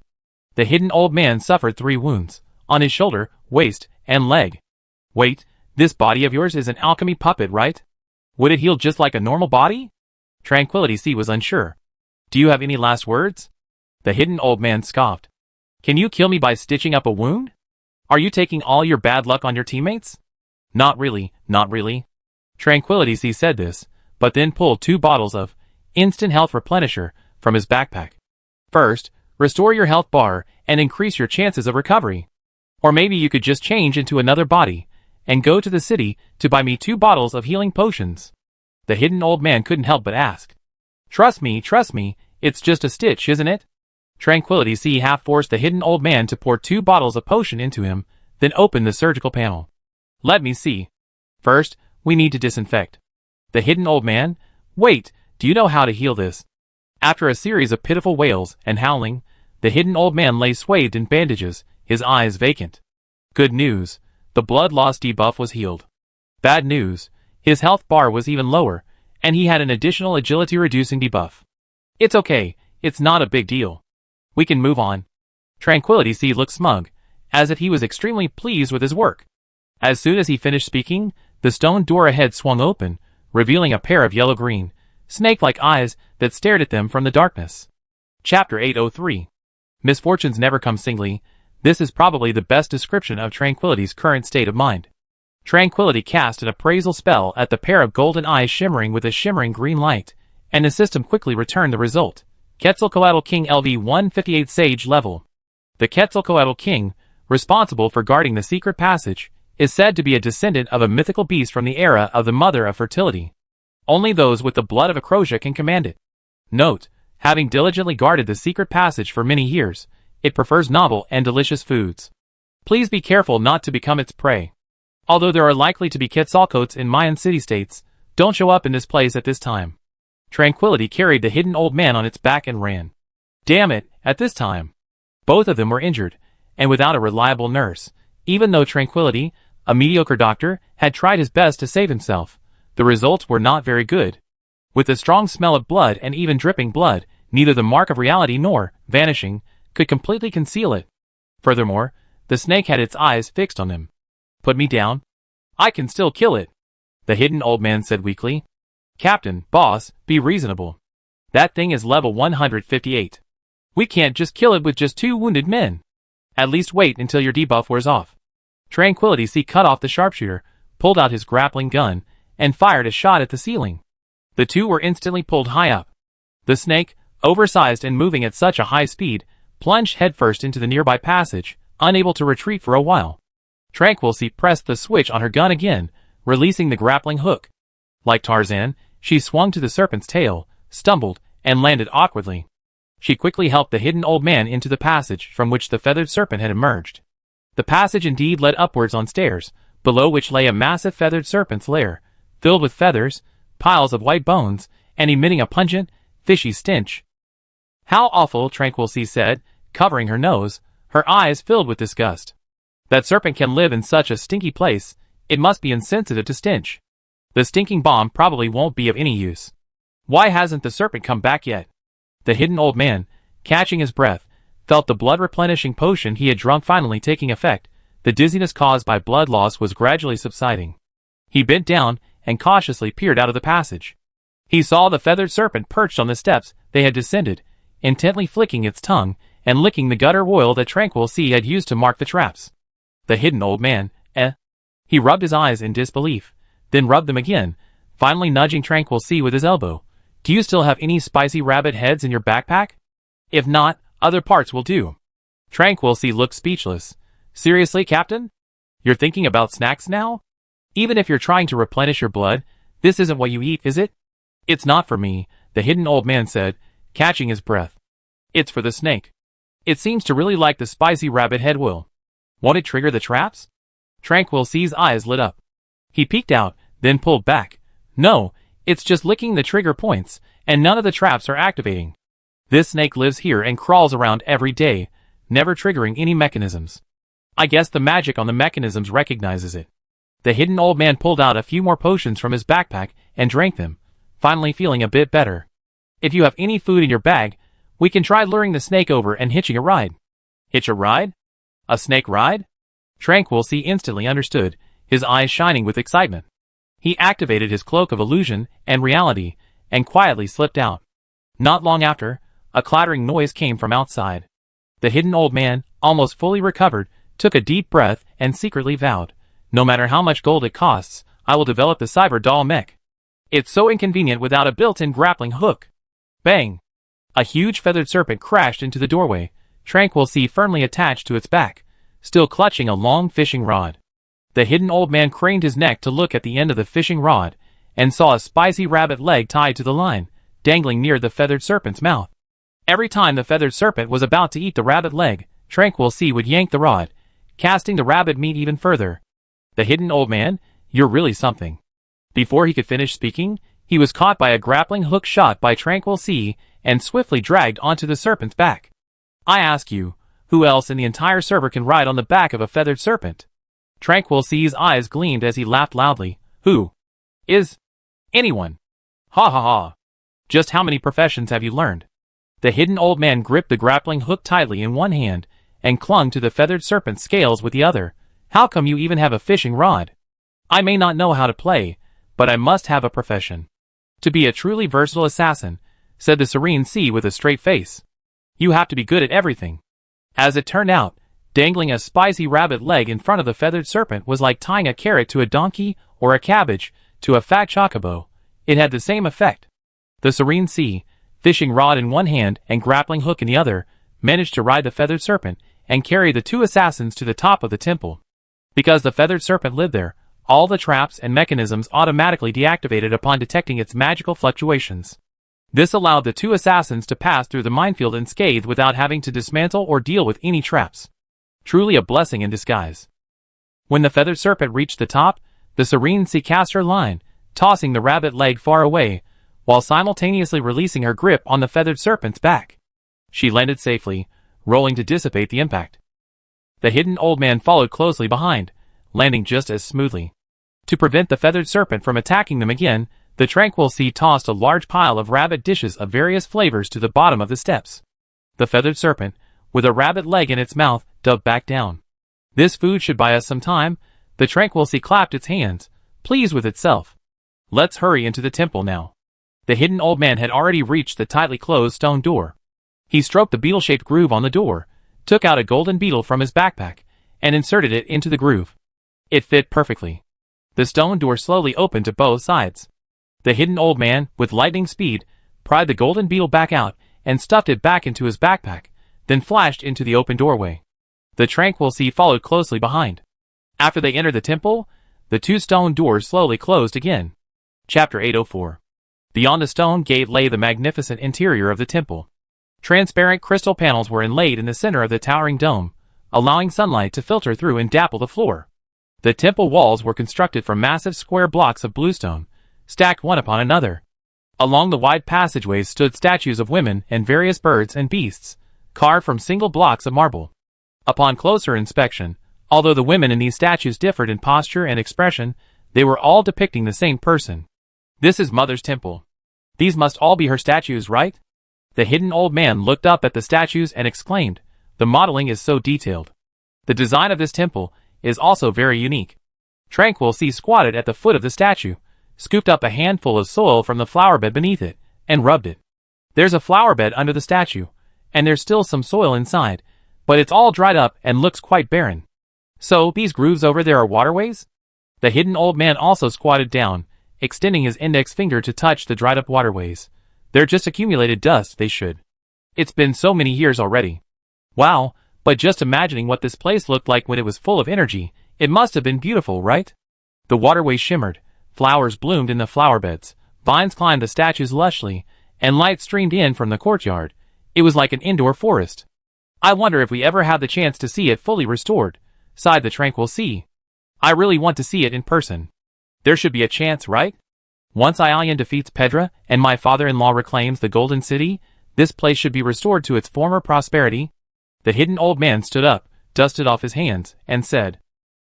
The hidden old man suffered 3 wounds, on his shoulder, waist, and leg. Wait, this body of yours is an alchemy puppet, right? Would it heal just like a normal body? Tranquility Sea was unsure. Do you have any last words? The hidden old man scoffed. Can you kill me by stitching up a wound? Are you taking all your bad luck on your teammates? Not really, not really. Tranquility Sea said this, but then pulled 2 bottles of instant health replenisher from his backpack. First, restore your health bar and increase your chances of recovery. Or maybe you could just change into another body and go to the city to buy me 2 bottles of healing potions. The hidden old man couldn't help but ask. Trust me, it's just a stitch, isn't it? Tranquility Sea half forced the hidden old man to pour 2 bottles of potion into him, then opened the surgical panel. Let me see. First, we need to disinfect. The hidden old man? Wait, do you know how to heal this? After a series of pitiful wails and howling, the hidden old man lay swathed in bandages, his eyes vacant. Good news, the blood loss debuff was healed. Bad news, his health bar was even lower, and he had an additional agility reducing debuff. It's okay, it's not a big deal. We can move on. Tranquility Sea looked smug, as if he was extremely pleased with his work. As soon as he finished speaking, the stone door ahead swung open, revealing a pair of yellow-green, snake-like eyes that stared at them from the darkness. Chapter 803. Misfortunes never come singly. This is probably the best description of Tranquility's current state of mind. Tranquility cast an appraisal spell at the pair of golden eyes shimmering with a shimmering green light, and the system quickly returned the result. Quetzalcoatl King LV 158 Sage level. The Quetzalcoatl King, responsible for guarding the secret passage, is said to be a descendant of a mythical beast from the era of the Mother of Fertility. Only those with the blood of Acrosia can command it. Note, having diligently guarded the secret passage for many years, it prefers novel and delicious foods. Please be careful not to become its prey. Although there are likely to be Quetzalcoatls in Mayan city-states, don't show up in this place at this time. Tranquility carried the hidden old man on its back and ran. Damn it, at this time. Both of them were injured, and without a reliable nurse, even though Tranquility, a mediocre doctor, had tried his best to save himself. The results were not very good. With the strong smell of blood and even dripping blood, neither the mark of reality nor vanishing could completely conceal it. Furthermore, the snake had its eyes fixed on him. Put me down. I can still kill it, the hidden old man said weakly. Captain, boss, be reasonable. That thing is level 158. We can't just kill it with just 2 wounded men. At least wait until your debuff wears off. Tranquility Sea cut off the sharpshooter, pulled out his grappling gun, and fired a shot at the ceiling. The 2 were instantly pulled high up. The snake, oversized and moving at such a high speed, plunged headfirst into the nearby passage, unable to retreat for a while. Tranquil Sea pressed the switch on her gun again, releasing the grappling hook. Like Tarzan, she swung to the serpent's tail, stumbled, and landed awkwardly. She quickly helped the hidden old man into the passage from which the feathered serpent had emerged. The passage indeed led upwards on stairs, below which lay a massive feathered serpent's lair, filled with feathers, piles of white bones, and emitting a pungent, fishy stench. How awful, Tranquil Sea said, covering her nose, her eyes filled with disgust. That serpent can live in such a stinky place, it must be insensitive to stench. The stinking bomb probably won't be of any use. Why hasn't the serpent come back yet? The hidden old man, catching his breath, felt the blood-replenishing potion he had drunk finally taking effect. The dizziness caused by blood loss was gradually subsiding. He bent down and cautiously peered out of the passage. He saw the feathered serpent perched on the steps they had descended, intently flicking its tongue and licking the gutter oil that Tranquil Sea had used to mark the traps. The hidden old man, He rubbed his eyes in disbelief, then rubbed them again, finally nudging Tranquil Sea with his elbow. Do you still have any spicy rabbit heads in your backpack? If not, other parts will do. Tranquil Sea looked speechless. Seriously, Captain? You're thinking about snacks now? Even if you're trying to replenish your blood, this isn't what you eat, is it? It's not for me, the hidden old man said, catching his breath. It's for the snake. It seems to really like the spicy rabbit head oil. Won't it trigger the traps? Tranquil Sea's eyes lit up. He peeked out, then pulled back. No, it's just licking the trigger points, and none of the traps are activating. This snake lives here and crawls around every day, never triggering any mechanisms. I guess the magic on the mechanisms recognizes it. The hidden old man pulled out a few more potions from his backpack and drank them, finally feeling a bit better. If you have any food in your bag, we can try luring the snake over and hitching a ride. Hitch a ride? A snake ride? Tranquil Sea instantly understood, his eyes shining with excitement. He activated his cloak of illusion and reality, and quietly slipped out. Not long after, a clattering noise came from outside. The hidden old man, almost fully recovered, took a deep breath and secretly vowed, no matter how much gold it costs, I will develop the cyber doll mech. It's so inconvenient without a built-in grappling hook. Bang! A huge feathered serpent crashed into the doorway, Tranquil Sea firmly attached to its back, still clutching a long fishing rod. The hidden old man craned his neck to look at the end of the fishing rod, and saw a spicy rabbit leg tied to the line, dangling near the feathered serpent's mouth. Every time the feathered serpent was about to eat the rabbit leg, Tranquil Sea would yank the rod, casting the rabbit meat even further. The hidden old man, you're really something. Before he could finish speaking, he was caught by a grappling hook shot by Tranquil Sea and swiftly dragged onto the serpent's back. I ask you, who else in the entire server can ride on the back of a feathered serpent? Tranquil Sea's eyes gleamed as he laughed loudly. Who? Is? Anyone. Ha ha ha. Just how many professions have you learned? The hidden old man gripped the grappling hook tightly in one hand and clung to the feathered serpent's scales with the other. How come you even have a fishing rod? I may not know how to play, but I must have a profession. To be a truly versatile assassin, said the serene sea with a straight face. You have to be good at everything. As it turned out, dangling a spicy rabbit leg in front of the feathered serpent was like tying a carrot to a donkey or a cabbage to a fat chocobo. It had the same effect. The serene sea, fishing rod in one hand and grappling hook in the other, managed to ride the feathered serpent and carry the two assassins to the top of the temple. Because the feathered serpent lived there, all the traps and mechanisms automatically deactivated upon detecting its magical fluctuations. This allowed the two assassins to pass through the minefield unscathed without having to dismantle or deal with any traps. Truly a blessing in disguise. When the feathered serpent reached the top, the serene sea cast her line, tossing the rabbit leg far away, while simultaneously releasing her grip on the feathered serpent's back. She landed safely, rolling to dissipate the impact. The hidden old man followed closely behind, landing just as smoothly. To prevent the feathered serpent from attacking them again, the Tranquil Sea tossed a large pile of rabbit dishes of various flavors to the bottom of the steps. The feathered serpent, with a rabbit leg in its mouth, dove back down. This food should buy us some time. The Tranquil Sea clapped its hands, pleased with itself. Let's hurry into the temple now. The hidden old man had already reached the tightly closed stone door. He stroked the beetle-shaped groove on the door, took out a golden beetle from his backpack, and inserted it into the groove. It fit perfectly. The stone door slowly opened to both sides. The hidden old man, with lightning speed, pried the golden beetle back out and stuffed it back into his backpack, then flashed into the open doorway. The Tranquil Sea followed closely behind. After they entered the temple, the two stone doors slowly closed again. Chapter 804. Beyond the stone gate lay the magnificent interior of the temple. Transparent crystal panels were inlaid in the center of the towering dome, allowing sunlight to filter through and dapple the floor. The temple walls were constructed from massive square blocks of bluestone, stacked one upon another. Along the wide passageways stood statues of women and various birds and beasts, carved from single blocks of marble. Upon closer inspection, although the women in these statues differed in posture and expression, they were all depicting the same person. This is Mother's temple. These must all be her statues, right? The hidden old man looked up at the statues and exclaimed, The modeling is so detailed. The design of this temple is also very unique. Tranquil Sea squatted at the foot of the statue, scooped up a handful of soil from the flower bed beneath it, and rubbed it. There's a flower bed under the statue, and there's still some soil inside, but it's all dried up and looks quite barren. So, these grooves over there are waterways? The hidden old man also squatted down, extending his index finger to touch the dried up waterways. They're just accumulated dust, they should. It's been so many years already. Wow, but just imagining what this place looked like when it was full of energy, it must have been beautiful, right? The waterway shimmered, flowers bloomed in the flower beds, vines climbed the statues lushly, and light streamed in from the courtyard. It was like an indoor forest. I wonder if we ever have the chance to see it fully restored, sighed the Tranquil Sea. I really want to see it in person. There should be a chance, right? Once Aelian defeats Pedra and my father-in-law reclaims the Golden City, this place should be restored to its former prosperity. The hidden old man stood up, dusted off his hands, and said.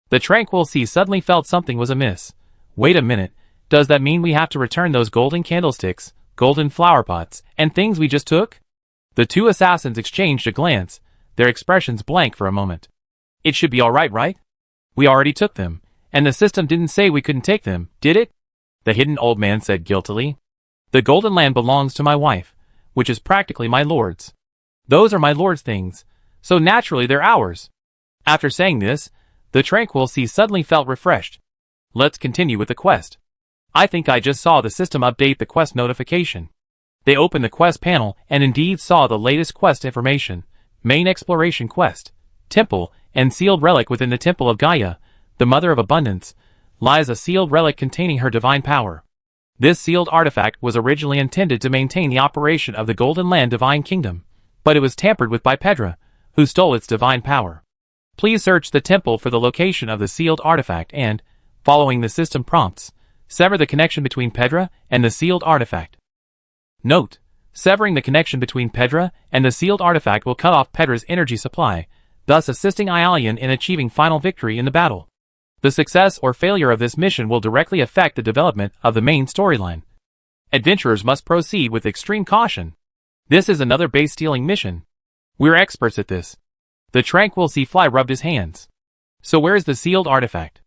The Tranquil Sea suddenly felt something was amiss. Wait a minute, does that mean we have to return those golden candlesticks, golden flower pots, and things we just took? The two assassins exchanged a glance, their expressions blank for a moment. It should be alright, right? We already took them, and the system didn't say we couldn't take them, did it? The hidden old man said guiltily. The golden land belongs to my wife, which is practically my lord's. Those are my lord's things, so naturally they're ours. After saying this, the Tranquil Sea suddenly felt refreshed. Let's continue with the quest. I think I just saw the system update the quest notification. They opened the quest panel and indeed saw the latest quest information. Main exploration quest. Temple and sealed relic within the Temple of Gaia, the Mother of Abundance, lies a sealed relic containing her divine power. This sealed artifact was originally intended to maintain the operation of the Golden Land Divine Kingdom, but it was tampered with by Pedra, who stole its divine power. Please search the temple for the location of the sealed artifact and, following the system prompts, sever the connection between Pedra and the sealed artifact. Note: severing the connection between Pedra and the sealed artifact will cut off Pedra's energy supply, thus assisting Aelian in achieving final victory in the battle. The success or failure of this mission will directly affect the development of the main storyline. Adventurers must proceed with extreme caution. This is another base-stealing mission. We're experts at this. The Tranquil Sea Fly rubbed his hands. So where's the sealed artifact?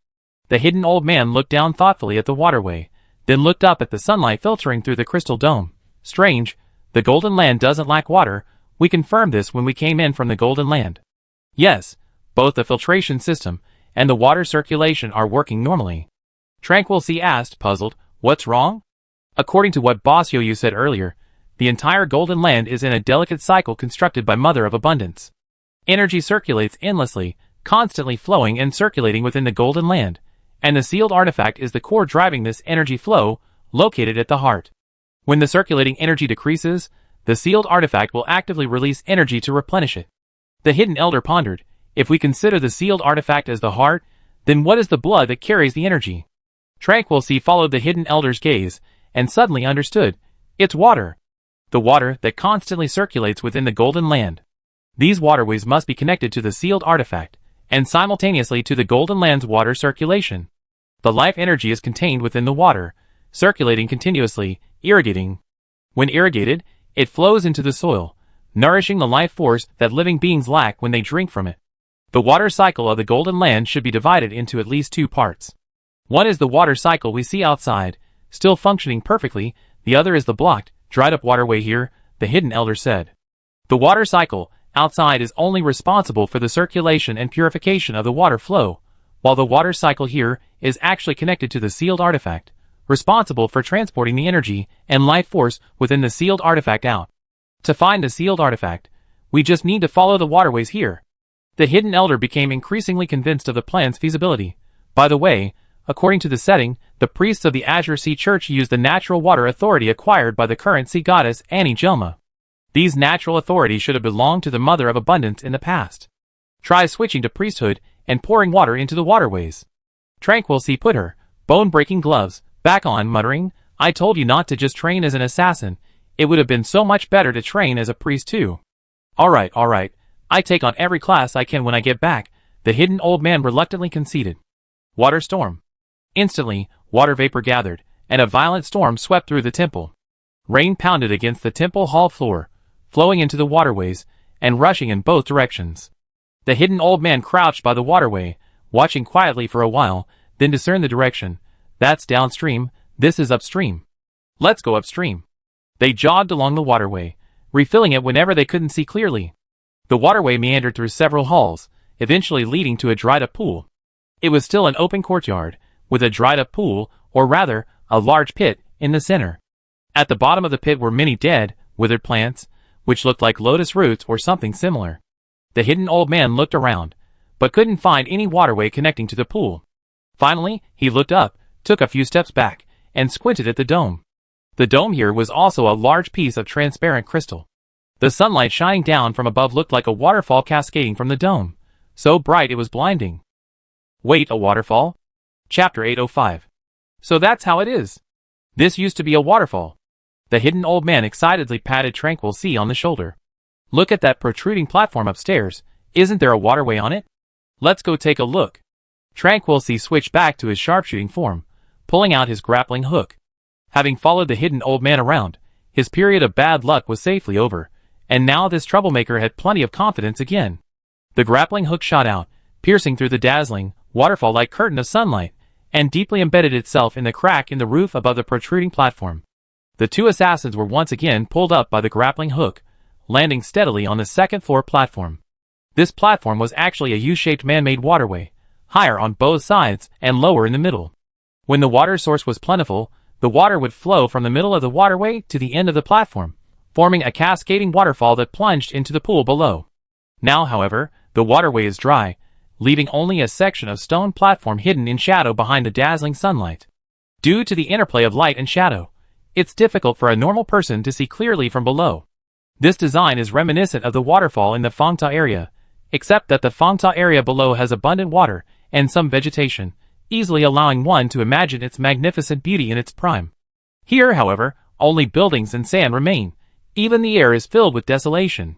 The hidden old man looked down thoughtfully at the waterway, then looked up at the sunlight filtering through the crystal dome. Strange, the Golden Land doesn't lack water. We confirmed this when we came in from the Golden Land. Yes, both the filtration system and the water circulation are working normally. Tranquil Sea asked, puzzled, what's wrong? According to what Boss Yo-Yu said earlier, the entire Golden Land is in a delicate cycle constructed by Mother of Abundance. Energy circulates endlessly, constantly flowing and circulating within the Golden Land, and the sealed artifact is the core driving this energy flow, located at the heart. When the circulating energy decreases, the sealed artifact will actively release energy to replenish it. The hidden elder pondered, if we consider the sealed artifact as the heart, then what is the blood that carries the energy? Tranquil Sea followed the hidden elder's gaze, and suddenly understood, it's water. The water that constantly circulates within the Golden Land. These waterways must be connected to the sealed artifact, and simultaneously to the Golden Land's water circulation. The life energy is contained within the water, circulating continuously, irrigating. When irrigated, it flows into the soil, nourishing the life force that living beings lack when they drink from it. The water cycle of the Golden Land should be divided into at least two parts. One is the water cycle we see outside, still functioning perfectly. The other is the blocked, dried up waterway here, the hidden elder said. The water cycle outside is only responsible for the circulation and purification of the water flow, while the water cycle here is actually connected to the sealed artifact, responsible for transporting the energy and life force within the sealed artifact out. To find the sealed artifact, we just need to follow the waterways here. The hidden elder became increasingly convinced of the plan's feasibility. By the way, according to the setting, the priests of the Azure Sea Church use the natural water authority acquired by the current sea goddess Annie Jelma. These natural authorities should have belonged to the Mother of Abundance in the past. Try switching to priesthood and pouring water into the waterways. Tranquil Sea put her bone-breaking gloves back on, muttering, I told you not to just train as an assassin. It would have been so much better to train as a priest too. Alright. I take on every class I can when I get back, the hidden old man reluctantly conceded. Water storm. Instantly, water vapor gathered, and a violent storm swept through the temple. Rain pounded against the temple hall floor, flowing into the waterways, and rushing in both directions. The hidden old man crouched by the waterway, watching quietly for a while, then discerned the direction. That's downstream, this is upstream. Let's go upstream. They jogged along the waterway, refilling it whenever they couldn't see clearly. The waterway meandered through several halls, eventually leading to a dried-up pool. It was still an open courtyard, with a dried-up pool, or rather, a large pit, in the center. At the bottom of the pit were many dead, withered plants, which looked like lotus roots or something similar. The hidden old man looked around, but couldn't find any waterway connecting to the pool. Finally, he looked up, took a few steps back, and squinted at the dome. The dome here was also a large piece of transparent crystal. The sunlight shining down from above looked like a waterfall cascading from the dome, so bright it was blinding. Wait, a waterfall? Chapter 805. So that's how it is. This used to be a waterfall. The hidden old man excitedly patted Tranquil Sea on the shoulder. Look at that protruding platform upstairs. Isn't there a waterway on it? Let's go take a look. Tranquil Sea switched back to his sharpshooting form, pulling out his grappling hook. Having followed the hidden old man around, his period of bad luck was safely over, and now this troublemaker had plenty of confidence again. The grappling hook shot out, piercing through the dazzling, waterfall-like curtain of sunlight, and deeply embedded itself in the crack in the roof above the protruding platform. The two assassins were once again pulled up by the grappling hook, landing steadily on the second-floor platform. This platform was actually a U-shaped man-made waterway, higher on both sides and lower in the middle. When the water source was plentiful, the water would flow from the middle of the waterway to the end of the platform, forming a cascading waterfall that plunged into the pool below. Now, however, the waterway is dry, leaving only a section of stone platform hidden in shadow behind the dazzling sunlight. Due to the interplay of light and shadow, it's difficult for a normal person to see clearly from below. This design is reminiscent of the waterfall in the Fangta area, except that the Fangta area below has abundant water and some vegetation, easily allowing one to imagine its magnificent beauty in its prime. Here, however, only buildings and sand remain. Even the air is filled with desolation.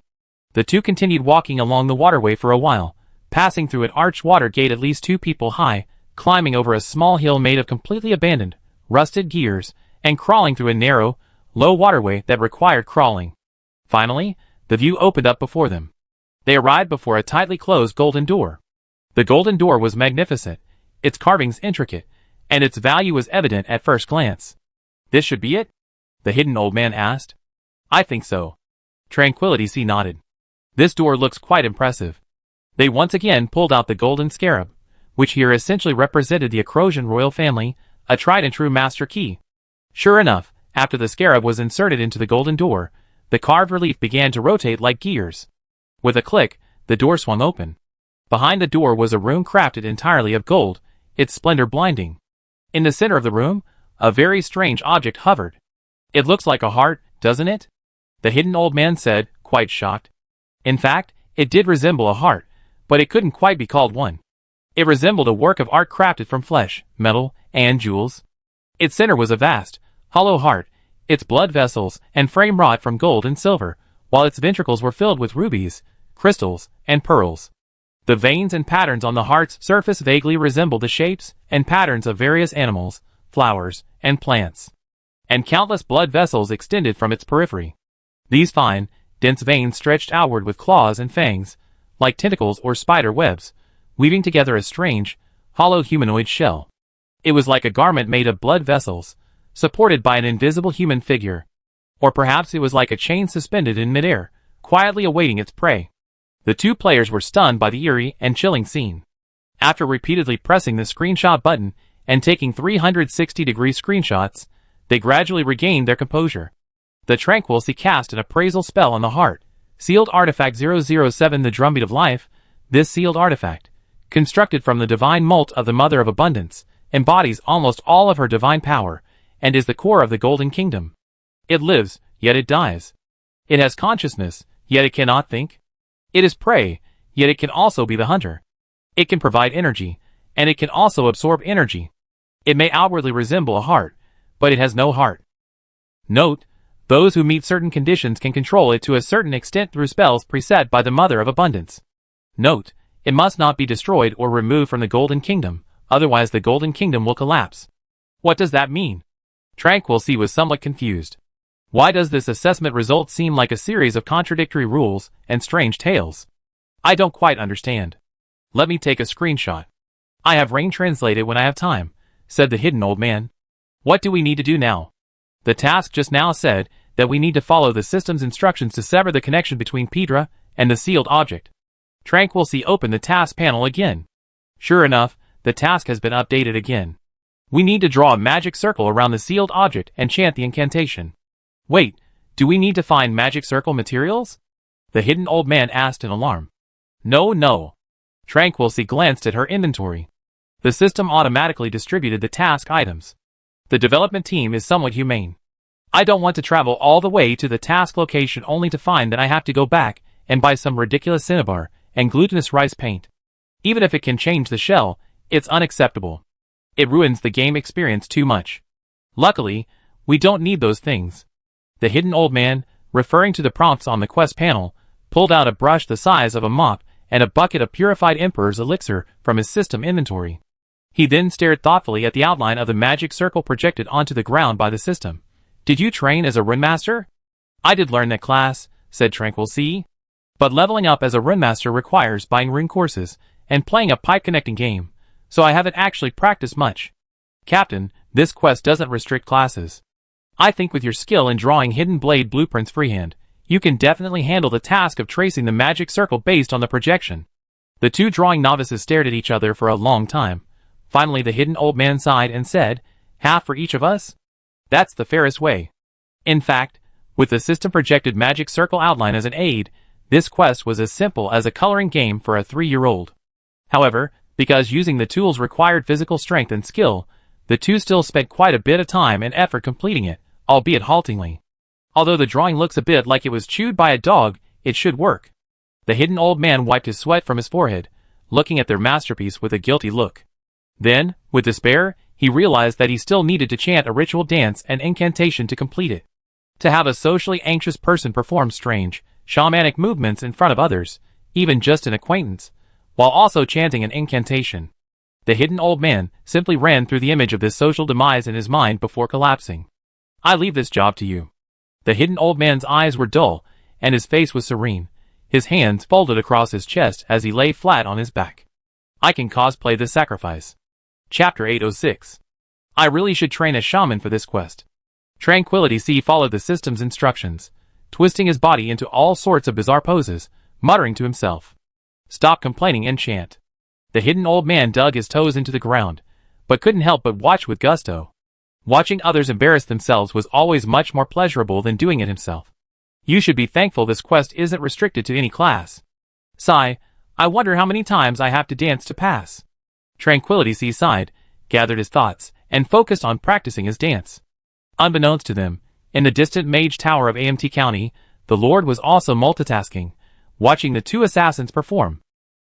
The two continued walking along the waterway for a while, passing through an arched water gate at least 2 people high, climbing over a small hill made of completely abandoned, rusted gears, and crawling through a narrow, low waterway that required crawling. Finally, the view opened up before them. They arrived before a tightly closed golden door. The golden door was magnificent, its carvings intricate, and its value was evident at first glance. This should be it? The hidden old man asked. I think so. Tranquility Sea nodded. This door looks quite impressive. They once again pulled out the golden scarab, which here essentially represented the Acrosian royal family, a tried and true master key. Sure enough, after the scarab was inserted into the golden door, the carved relief began to rotate like gears. With a click, the door swung open. Behind the door was a room crafted entirely of gold, its splendor blinding. In the center of the room, a very strange object hovered. It looks like a heart, doesn't it? The hidden old man said, quite shocked. In fact, it did resemble a heart, but it couldn't quite be called one. It resembled a work of art crafted from flesh, metal, and jewels. Its center was a vast, hollow heart, its blood vessels and frame wrought from gold and silver, while its ventricles were filled with rubies, crystals, and pearls. The veins and patterns on the heart's surface vaguely resembled the shapes and patterns of various animals, flowers, and plants. And countless blood vessels extended from its periphery. These fine, dense veins stretched outward with claws and fangs, like tentacles or spider webs, weaving together a strange, hollow humanoid shell. It was like a garment made of blood vessels, supported by an invisible human figure. Or perhaps it was like a chain suspended in midair, quietly awaiting its prey. The two players were stunned by the eerie and chilling scene. After repeatedly pressing the screenshot button and taking 360-degree screenshots, they gradually regained their composure. The Tranquil Sea cast an appraisal spell on the heart. Sealed Artifact 007 The Drumbeat of Life. This sealed artifact, constructed from the divine mold of the Mother of Abundance, embodies almost all of her divine power, and is the core of the Golden Kingdom. It lives, yet it dies. It has consciousness, yet it cannot think. It is prey, yet it can also be the hunter. It can provide energy, and it can also absorb energy. It may outwardly resemble a heart, but it has no heart. Note, those who meet certain conditions can control it to a certain extent through spells preset by the Mother of Abundance. Note, it must not be destroyed or removed from the Golden Kingdom, otherwise the Golden Kingdom will collapse. What does that mean? Tranquil Sea was somewhat confused. Why does this assessment result seem like a series of contradictory rules and strange tales? I don't quite understand. Let me take a screenshot. I have Rain translated when I have time, said the hidden old man. What do we need to do now? The task just now said that we need to follow the system's instructions to sever the connection between Pedra and the sealed object. Tranquility opened the task panel again. Sure enough, the task has been updated again. We need to draw a magic circle around the sealed object and chant the incantation. Wait, do we need to find magic circle materials? The hidden old man asked in alarm. No. Tranquility glanced at her inventory. The system automatically distributed the task items. The development team is somewhat humane. I don't want to travel all the way to the task location only to find that I have to go back and buy some ridiculous cinnabar and glutinous rice paint. Even if it can change the shell, it's unacceptable. It ruins the game experience too much. Luckily, we don't need those things. The hidden old man, referring to the prompts on the quest panel, pulled out a brush the size of a mop and a bucket of purified Emperor's elixir from his system inventory. He then stared thoughtfully at the outline of the magic circle projected onto the ground by the system. Did you train as a runemaster? I did learn that class, said Tranquility. But leveling up as a runemaster requires buying rune courses and playing a pipe connecting game, so I haven't actually practiced much. Captain, this quest doesn't restrict classes. I think with your skill in drawing hidden blade blueprints freehand, you can definitely handle the task of tracing the magic circle based on the projection. The two drawing novices stared at each other for a long time. Finally the hidden old man sighed and said, half for each of us? That's the fairest way. In fact, with the system projected magic circle outline as an aid, this quest was as simple as a coloring game for a 3-year-old. However, because using the tools required physical strength and skill, the two still spent quite a bit of time and effort completing it, albeit haltingly. Although the drawing looks a bit like it was chewed by a dog, it should work. The hidden old man wiped his sweat from his forehead, looking at their masterpiece with a guilty look. Then, with despair, he realized that he still needed to chant a ritual dance and incantation to complete it. To have a socially anxious person perform strange, shamanic movements in front of others, even just an acquaintance, while also chanting an incantation. The hidden old man simply ran through the image of this social demise in his mind before collapsing. I leave this job to you. The hidden old man's eyes were dull, and his face was serene, his hands folded across his chest as he lay flat on his back. I can cosplay this sacrifice. Chapter 806. I really should train a shaman for this quest. Tranquility followed the system's instructions, twisting his body into all sorts of bizarre poses, muttering to himself. Stop complaining and chant. The hidden old man dug his toes into the ground, but couldn't help but watch with gusto. Watching others embarrass themselves was always much more pleasurable than doing it himself. You should be thankful this quest isn't restricted to any class. Sigh, I wonder how many times I have to dance to pass. Tranquility sighed, gathered his thoughts, and focused on practicing his dance. Unbeknownst to them, in the distant mage tower of AMT County, the Lord was also multitasking, watching the two assassins perform.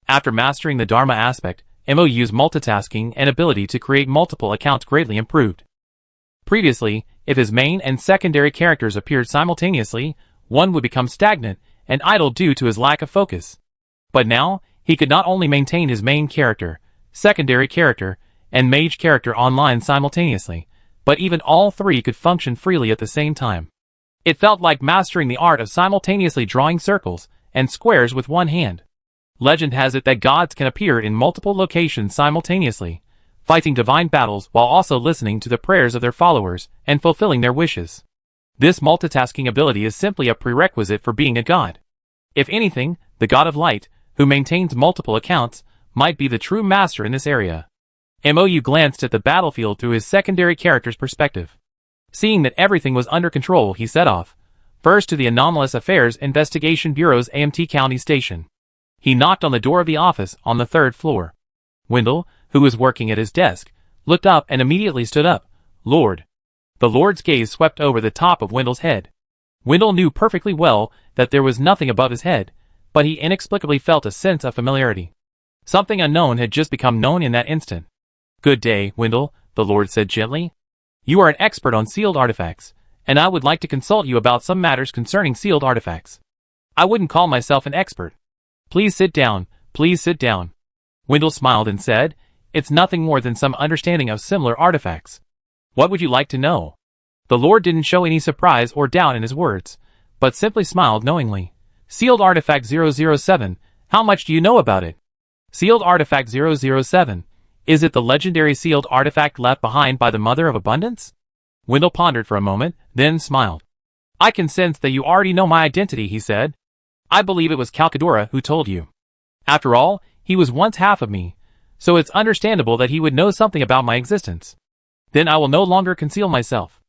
After mastering the Dharma aspect, MOU's multitasking and ability to create multiple accounts greatly improved. Previously, if his main and secondary characters appeared simultaneously, one would become stagnant and idle due to his lack of focus. But now, he could not only maintain his main character, secondary character, and mage character online simultaneously, but even all three could function freely at the same time. It felt like mastering the art of simultaneously drawing circles and squares with one hand. Legend has it that gods can appear in multiple locations simultaneously, fighting divine battles while also listening to the prayers of their followers and fulfilling their wishes. This multitasking ability is simply a prerequisite for being a god. If anything, the god of light, who maintains multiple accounts, might be the true master in this area. MOU glanced at the battlefield through his secondary character's perspective. Seeing that everything was under control, he set off, first to the Anomalous Affairs Investigation Bureau's AMT County station. He knocked on the door of the office on the 3rd floor. Wendell, who was working at his desk, looked up and immediately stood up. Lord. The Lord's gaze swept over the top of Wendell's head. Wendell knew perfectly well that there was nothing above his head, but he inexplicably felt a sense of familiarity. Something unknown had just become known in that instant. Good day, Wendell, the Lord said gently. You are an expert on sealed artifacts, and I would like to consult you about some matters concerning sealed artifacts. I wouldn't call myself an expert. Please sit down, please sit down. Wendell smiled and said, It's nothing more than some understanding of similar artifacts. What would you like to know? The Lord didn't show any surprise or doubt in his words, but simply smiled knowingly. Sealed Artifact 007, how much do you know about it? Sealed Artifact 007, is it the legendary sealed artifact left behind by the Mother of Abundance? Wendell pondered for a moment, then smiled. I can sense that you already know my identity, he said. I believe it was Calcadora who told you. After all, he was once half of me, so it's understandable that he would know something about my existence. Then I will no longer conceal myself.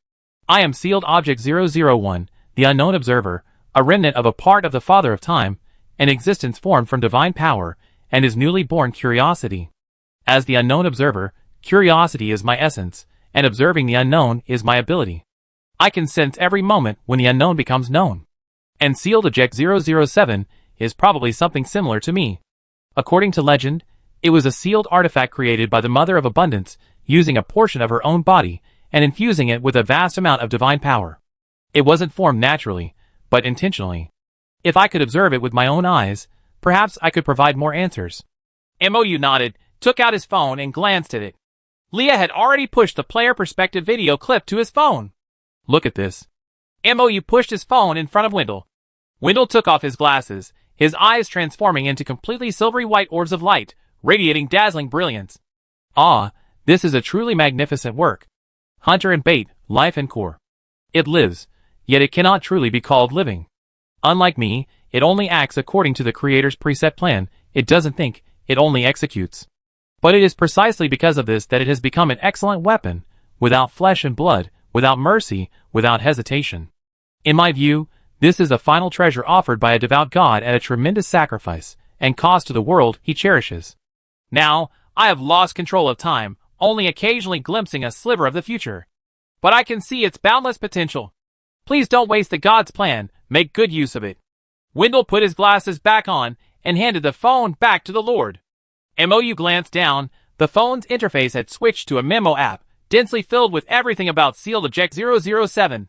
I am Sealed Object 001, the Unknown Observer, a remnant of a part of the Father of Time, an existence formed from divine power, and his newly born curiosity. As the Unknown Observer, curiosity is my essence, and observing the unknown is my ability. I can sense every moment when the unknown becomes known. And Sealed Object 007 is probably something similar to me. According to legend, it was a sealed artifact created by the Mother of Abundance, using a portion of her own body and infusing it with a vast amount of divine power. It wasn't formed naturally, but intentionally. If I could observe it with my own eyes, perhaps I could provide more answers. MOU nodded, took out his phone and glanced at it. Leah had already pushed the player perspective video clip to his phone. Look at this. MOU pushed his phone in front of Wendell. Wendell took off his glasses, his eyes transforming into completely silvery white orbs of light, radiating dazzling brilliance. Ah, this is a truly magnificent work. Hunter and bait, life and core. It lives, yet it cannot truly be called living. Unlike me, it only acts according to the Creator's preset plan. It doesn't think, it only executes. But it is precisely because of this that it has become an excellent weapon, without flesh and blood, without mercy, without hesitation. In my view, this is a final treasure offered by a devout God at a tremendous sacrifice, and cost to the world he cherishes. Now, I have lost control of time, only occasionally glimpsing a sliver of the future. But I can see its boundless potential. Please don't waste the God's plan, make good use of it. Wendell put his glasses back on, and handed the phone back to the Lord. MOU glanced down. The phone's interface had switched to a memo app, densely filled with everything about Sealed Object 007.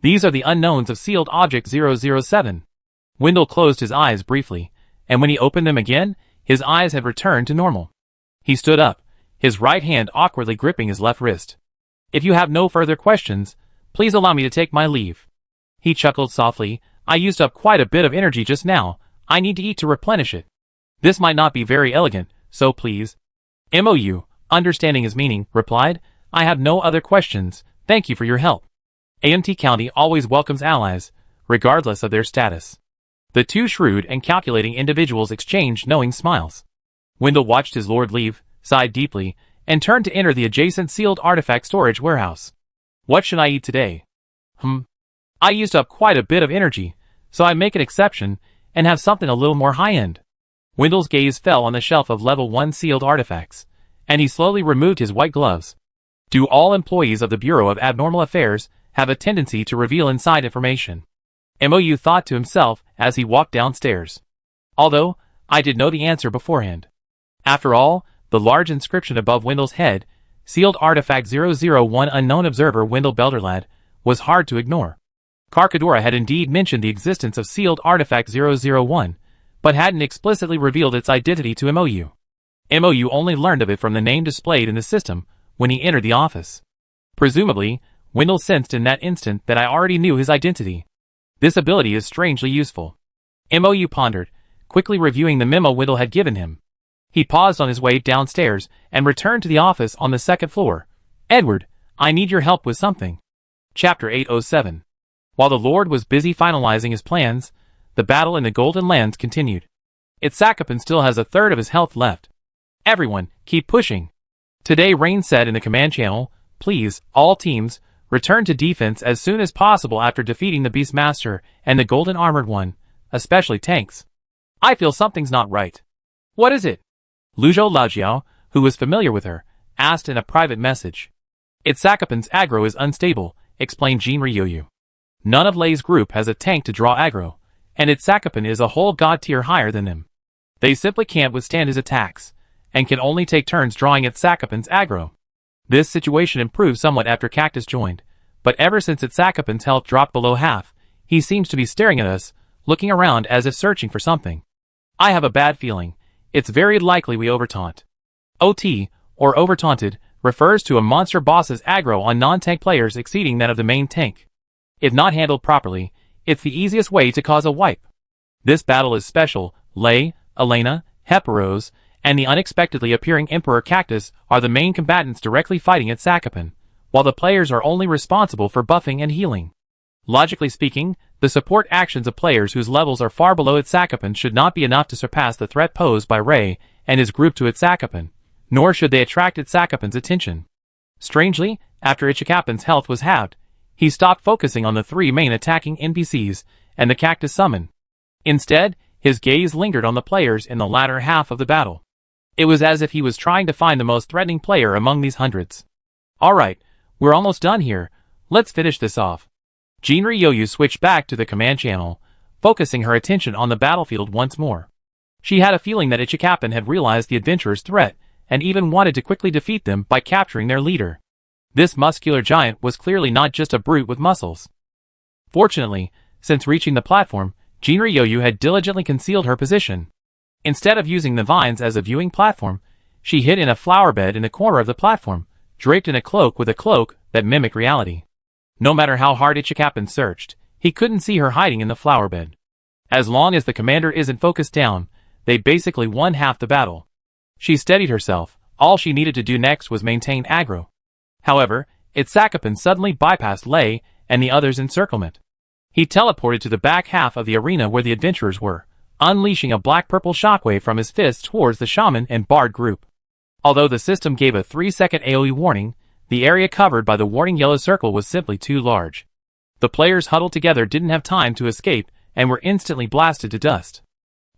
These are the unknowns of Sealed Object 007. Wendell closed his eyes briefly, and when he opened them again, his eyes had returned to normal. He stood up, his right hand awkwardly gripping his left wrist. If you have no further questions, please allow me to take my leave. He chuckled softly. I used up quite a bit of energy just now. I need to eat to replenish it. This might not be very elegant, so please. MOU, understanding his meaning, replied, I have no other questions. Thank you for your help. AMT County always welcomes allies, regardless of their status. The two shrewd and calculating individuals exchanged knowing smiles. Wendell watched his lord leave, sighed deeply, and turned to enter the adjacent sealed artifact storage warehouse. What should I eat today? I used up quite a bit of energy, so I make an exception and have something a little more high-end. Wendell's gaze fell on the shelf of level 1 sealed artifacts, and he slowly removed his white gloves. Do all employees of the Bureau of Abnormal Affairs have a tendency to reveal inside information? MOU thought to himself as he walked downstairs. Although, I did know the answer beforehand. After all, the large inscription above Wendell's head, Sealed Artifact 001 Unknown Observer Wendell Belderlad, was hard to ignore. Carcadora had indeed mentioned the existence of Sealed Artifact 001, but hadn't explicitly revealed its identity to MOU. MOU only learned of it from the name displayed in the system when he entered the office. Presumably, Wendell sensed in that instant that I already knew his identity. This ability is strangely useful. MOU pondered, quickly reviewing the memo Wendell had given him. He paused on his way downstairs and returned to the office on the second floor. Edward, I need your help with something. Chapter 807. While the Lord was busy finalizing his plans, the battle in the Golden Lands continued. Itzacapan still has a third of his health left. Everyone, keep pushing. Today Rain said in the command channel, please, all teams, return to defense as soon as possible after defeating the Beastmaster and the Golden Armored One, especially tanks. I feel something's not right. What is it? Luzhou Laojiao, who was familiar with her, asked in a private message. Itzacapan's aggro is unstable, explained Jean Ryoyu. None of Lei's group has a tank to draw aggro, and Itzacapan is a whole god tier higher than them. They simply can't withstand his attacks, and can only take turns drawing Itzacapan's aggro. This situation improved somewhat after Cactus joined, but ever since Itzacapan's health dropped below half, he seems to be staring at us, looking around as if searching for something. I have a bad feeling. It's very likely we overtaunt. OT, or overtaunted, refers to a monster boss's aggro on non-tank players exceeding that of the main tank. If not handled properly, it's the easiest way to cause a wipe. This battle is special. Lei, Elena, Heparos, and the unexpectedly appearing Emperor Cactus are the main combatants directly fighting at Sakapan, while the players are only responsible for buffing and healing. Logically speaking, the support actions of players whose levels are far below its Sakapan should not be enough to surpass the threat posed by Rei and his group to its Sakapan, nor should they attract its Sakapan's attention. Strangely, after Ichikapan's health was halved, he stopped focusing on the three main attacking NPCs and the Cactus summon. Instead, his gaze lingered on the players in the latter half of the battle. It was as if he was trying to find the most threatening player among these hundreds. Alright, we're almost done here, let's finish this off. Jinri Yoyu switched back to the command channel, focusing her attention on the battlefield once more. She had a feeling that Ichikapan had realized the adventurers' threat, and even wanted to quickly defeat them by capturing their leader. This muscular giant was clearly not just a brute with muscles. Fortunately, since reaching the platform, Jinri Yoyu had diligently concealed her position. Instead of using the vines as a viewing platform, she hid in a flower bed in the corner of the platform, draped in a cloak with a cloak that mimicked reality. No matter how hard Ichikapan searched, he couldn't see her hiding in the flower bed. As long as the commander isn't focused down, they basically won half the battle. She steadied herself. All she needed to do next was maintain aggro. However, its Sakapan suddenly bypassed Lei and the others' encirclement. He teleported to the back half of the arena where the adventurers were, unleashing a black-purple shockwave from his fist towards the shaman and bard group. Although the system gave a 3-second AoE warning, the area covered by the warning yellow circle was simply too large. The players huddled together didn't have time to escape and were instantly blasted to dust.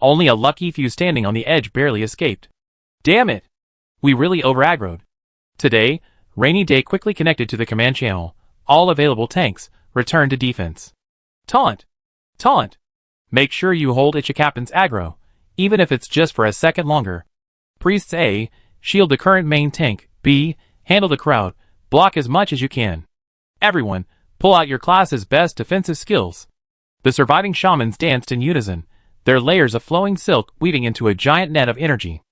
Only a lucky few standing on the edge barely escaped. Damn it! We really over-aggroed. Today, Rainy Day quickly connected to the command channel. All available tanks, return to defense. Taunt! Taunt! Make sure you hold Ichikapan's aggro, even if it's just for a second longer. Priests A, shield the current main tank. B, handle the crowd, block as much as you can. Everyone, pull out your class's best defensive skills. The surviving shamans danced in unison, their layers of flowing silk weaving into a giant net of energy.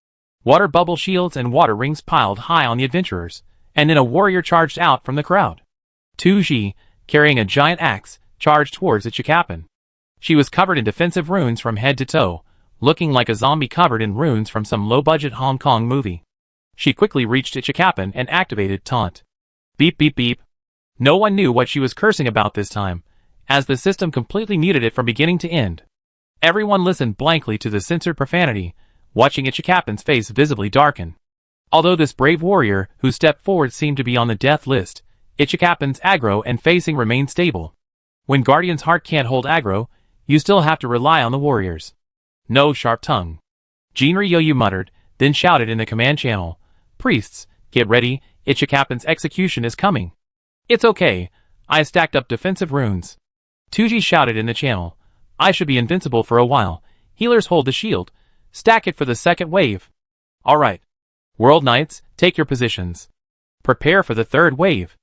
Water bubble shields and water rings piled high on the adventurers, and then a warrior charged out from the crowd. Tuji, carrying a giant axe, charged towards Ichikapan. She was covered in defensive runes from head to toe, looking like a zombie covered in runes from some low-budget Hong Kong movie. She quickly reached Ichikapan and activated Taunt. Beep beep beep. No one knew what she was cursing about this time, as the system completely muted it from beginning to end. Everyone listened blankly to the censored profanity, watching Ichikapan's face visibly darken. Although this brave warrior who stepped forward seemed to be on the death list, Ichikapan's aggro and facing remained stable. When Guardian's heart can't hold aggro, you still have to rely on the warriors. No sharp tongue. Jinri Yoyu muttered, then shouted in the command channel, "Priests, get ready, Ichikapan's execution is coming." "It's okay, I stacked up defensive runes." Tuji shouted in the channel, "I should be invincible for a while. Healers hold the shield. Stack it for the second wave." "Alright. World Knights, take your positions. Prepare for the third wave.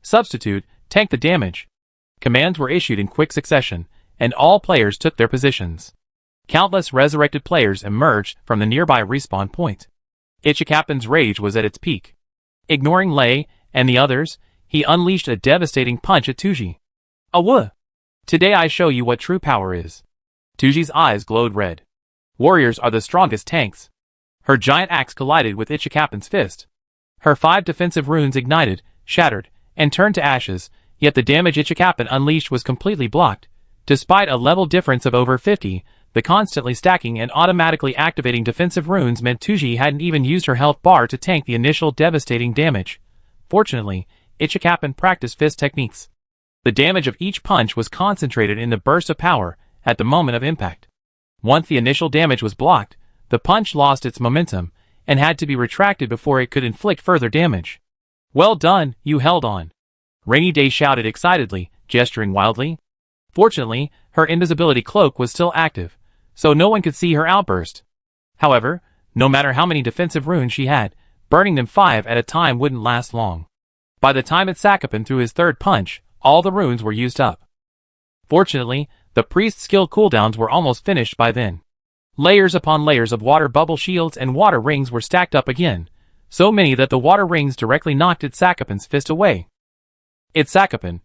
Substitute, tank the damage." Commands were issued in quick succession, and all players took their positions. Countless resurrected players emerged from the nearby respawn point. Ichikapan's rage was at its peak. Ignoring Lei and the others, he unleashed a devastating punch at Tuji. "Awoo! Today I show you what true power is." Tuji's eyes glowed red. Warriors are the strongest tanks. Her giant axe collided with Ichikapan's fist. Her 5 defensive runes ignited, shattered, and turned to ashes, yet the damage Ichikapan unleashed was completely blocked. Despite a level difference of over 50, the constantly stacking and automatically activating defensive runes meant Tuji hadn't even used her health bar to tank the initial devastating damage. Fortunately, Ichikapan practiced fist techniques. The damage of each punch was concentrated in the burst of power at the moment of impact. Once the initial damage was blocked, the punch lost its momentum and had to be retracted before it could inflict further damage. "Well done, you held on." Rainy Day shouted excitedly, gesturing wildly. Fortunately, her invisibility cloak was still active, so no one could see her outburst. However, no matter how many defensive runes she had, burning them 5 at a time wouldn't last long. By the time it Sakapan threw his third punch, all the runes were used up. Fortunately, the priest's skill cooldowns were almost finished by then. Layers upon layers of water bubble shields and water rings were stacked up again, so many that the water rings directly knocked Itzakapan's fist away. Itzakapan?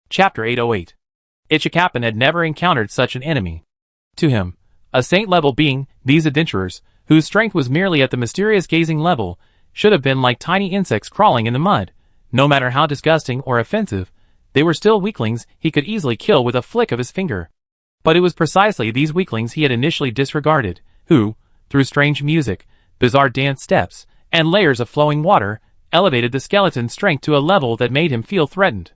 Chapter 808. Itzakapan had never encountered such an enemy. To him, a saint-level being, these adventurers, whose strength was merely at the mysterious gazing level, should have been like tiny insects crawling in the mud. No matter how disgusting or offensive, they were still weaklings he could easily kill with a flick of his finger. But it was precisely these weaklings he had initially disregarded, who, through strange music, bizarre dance steps, and layers of flowing water, elevated the skeleton's strength to a level that made him feel threatened.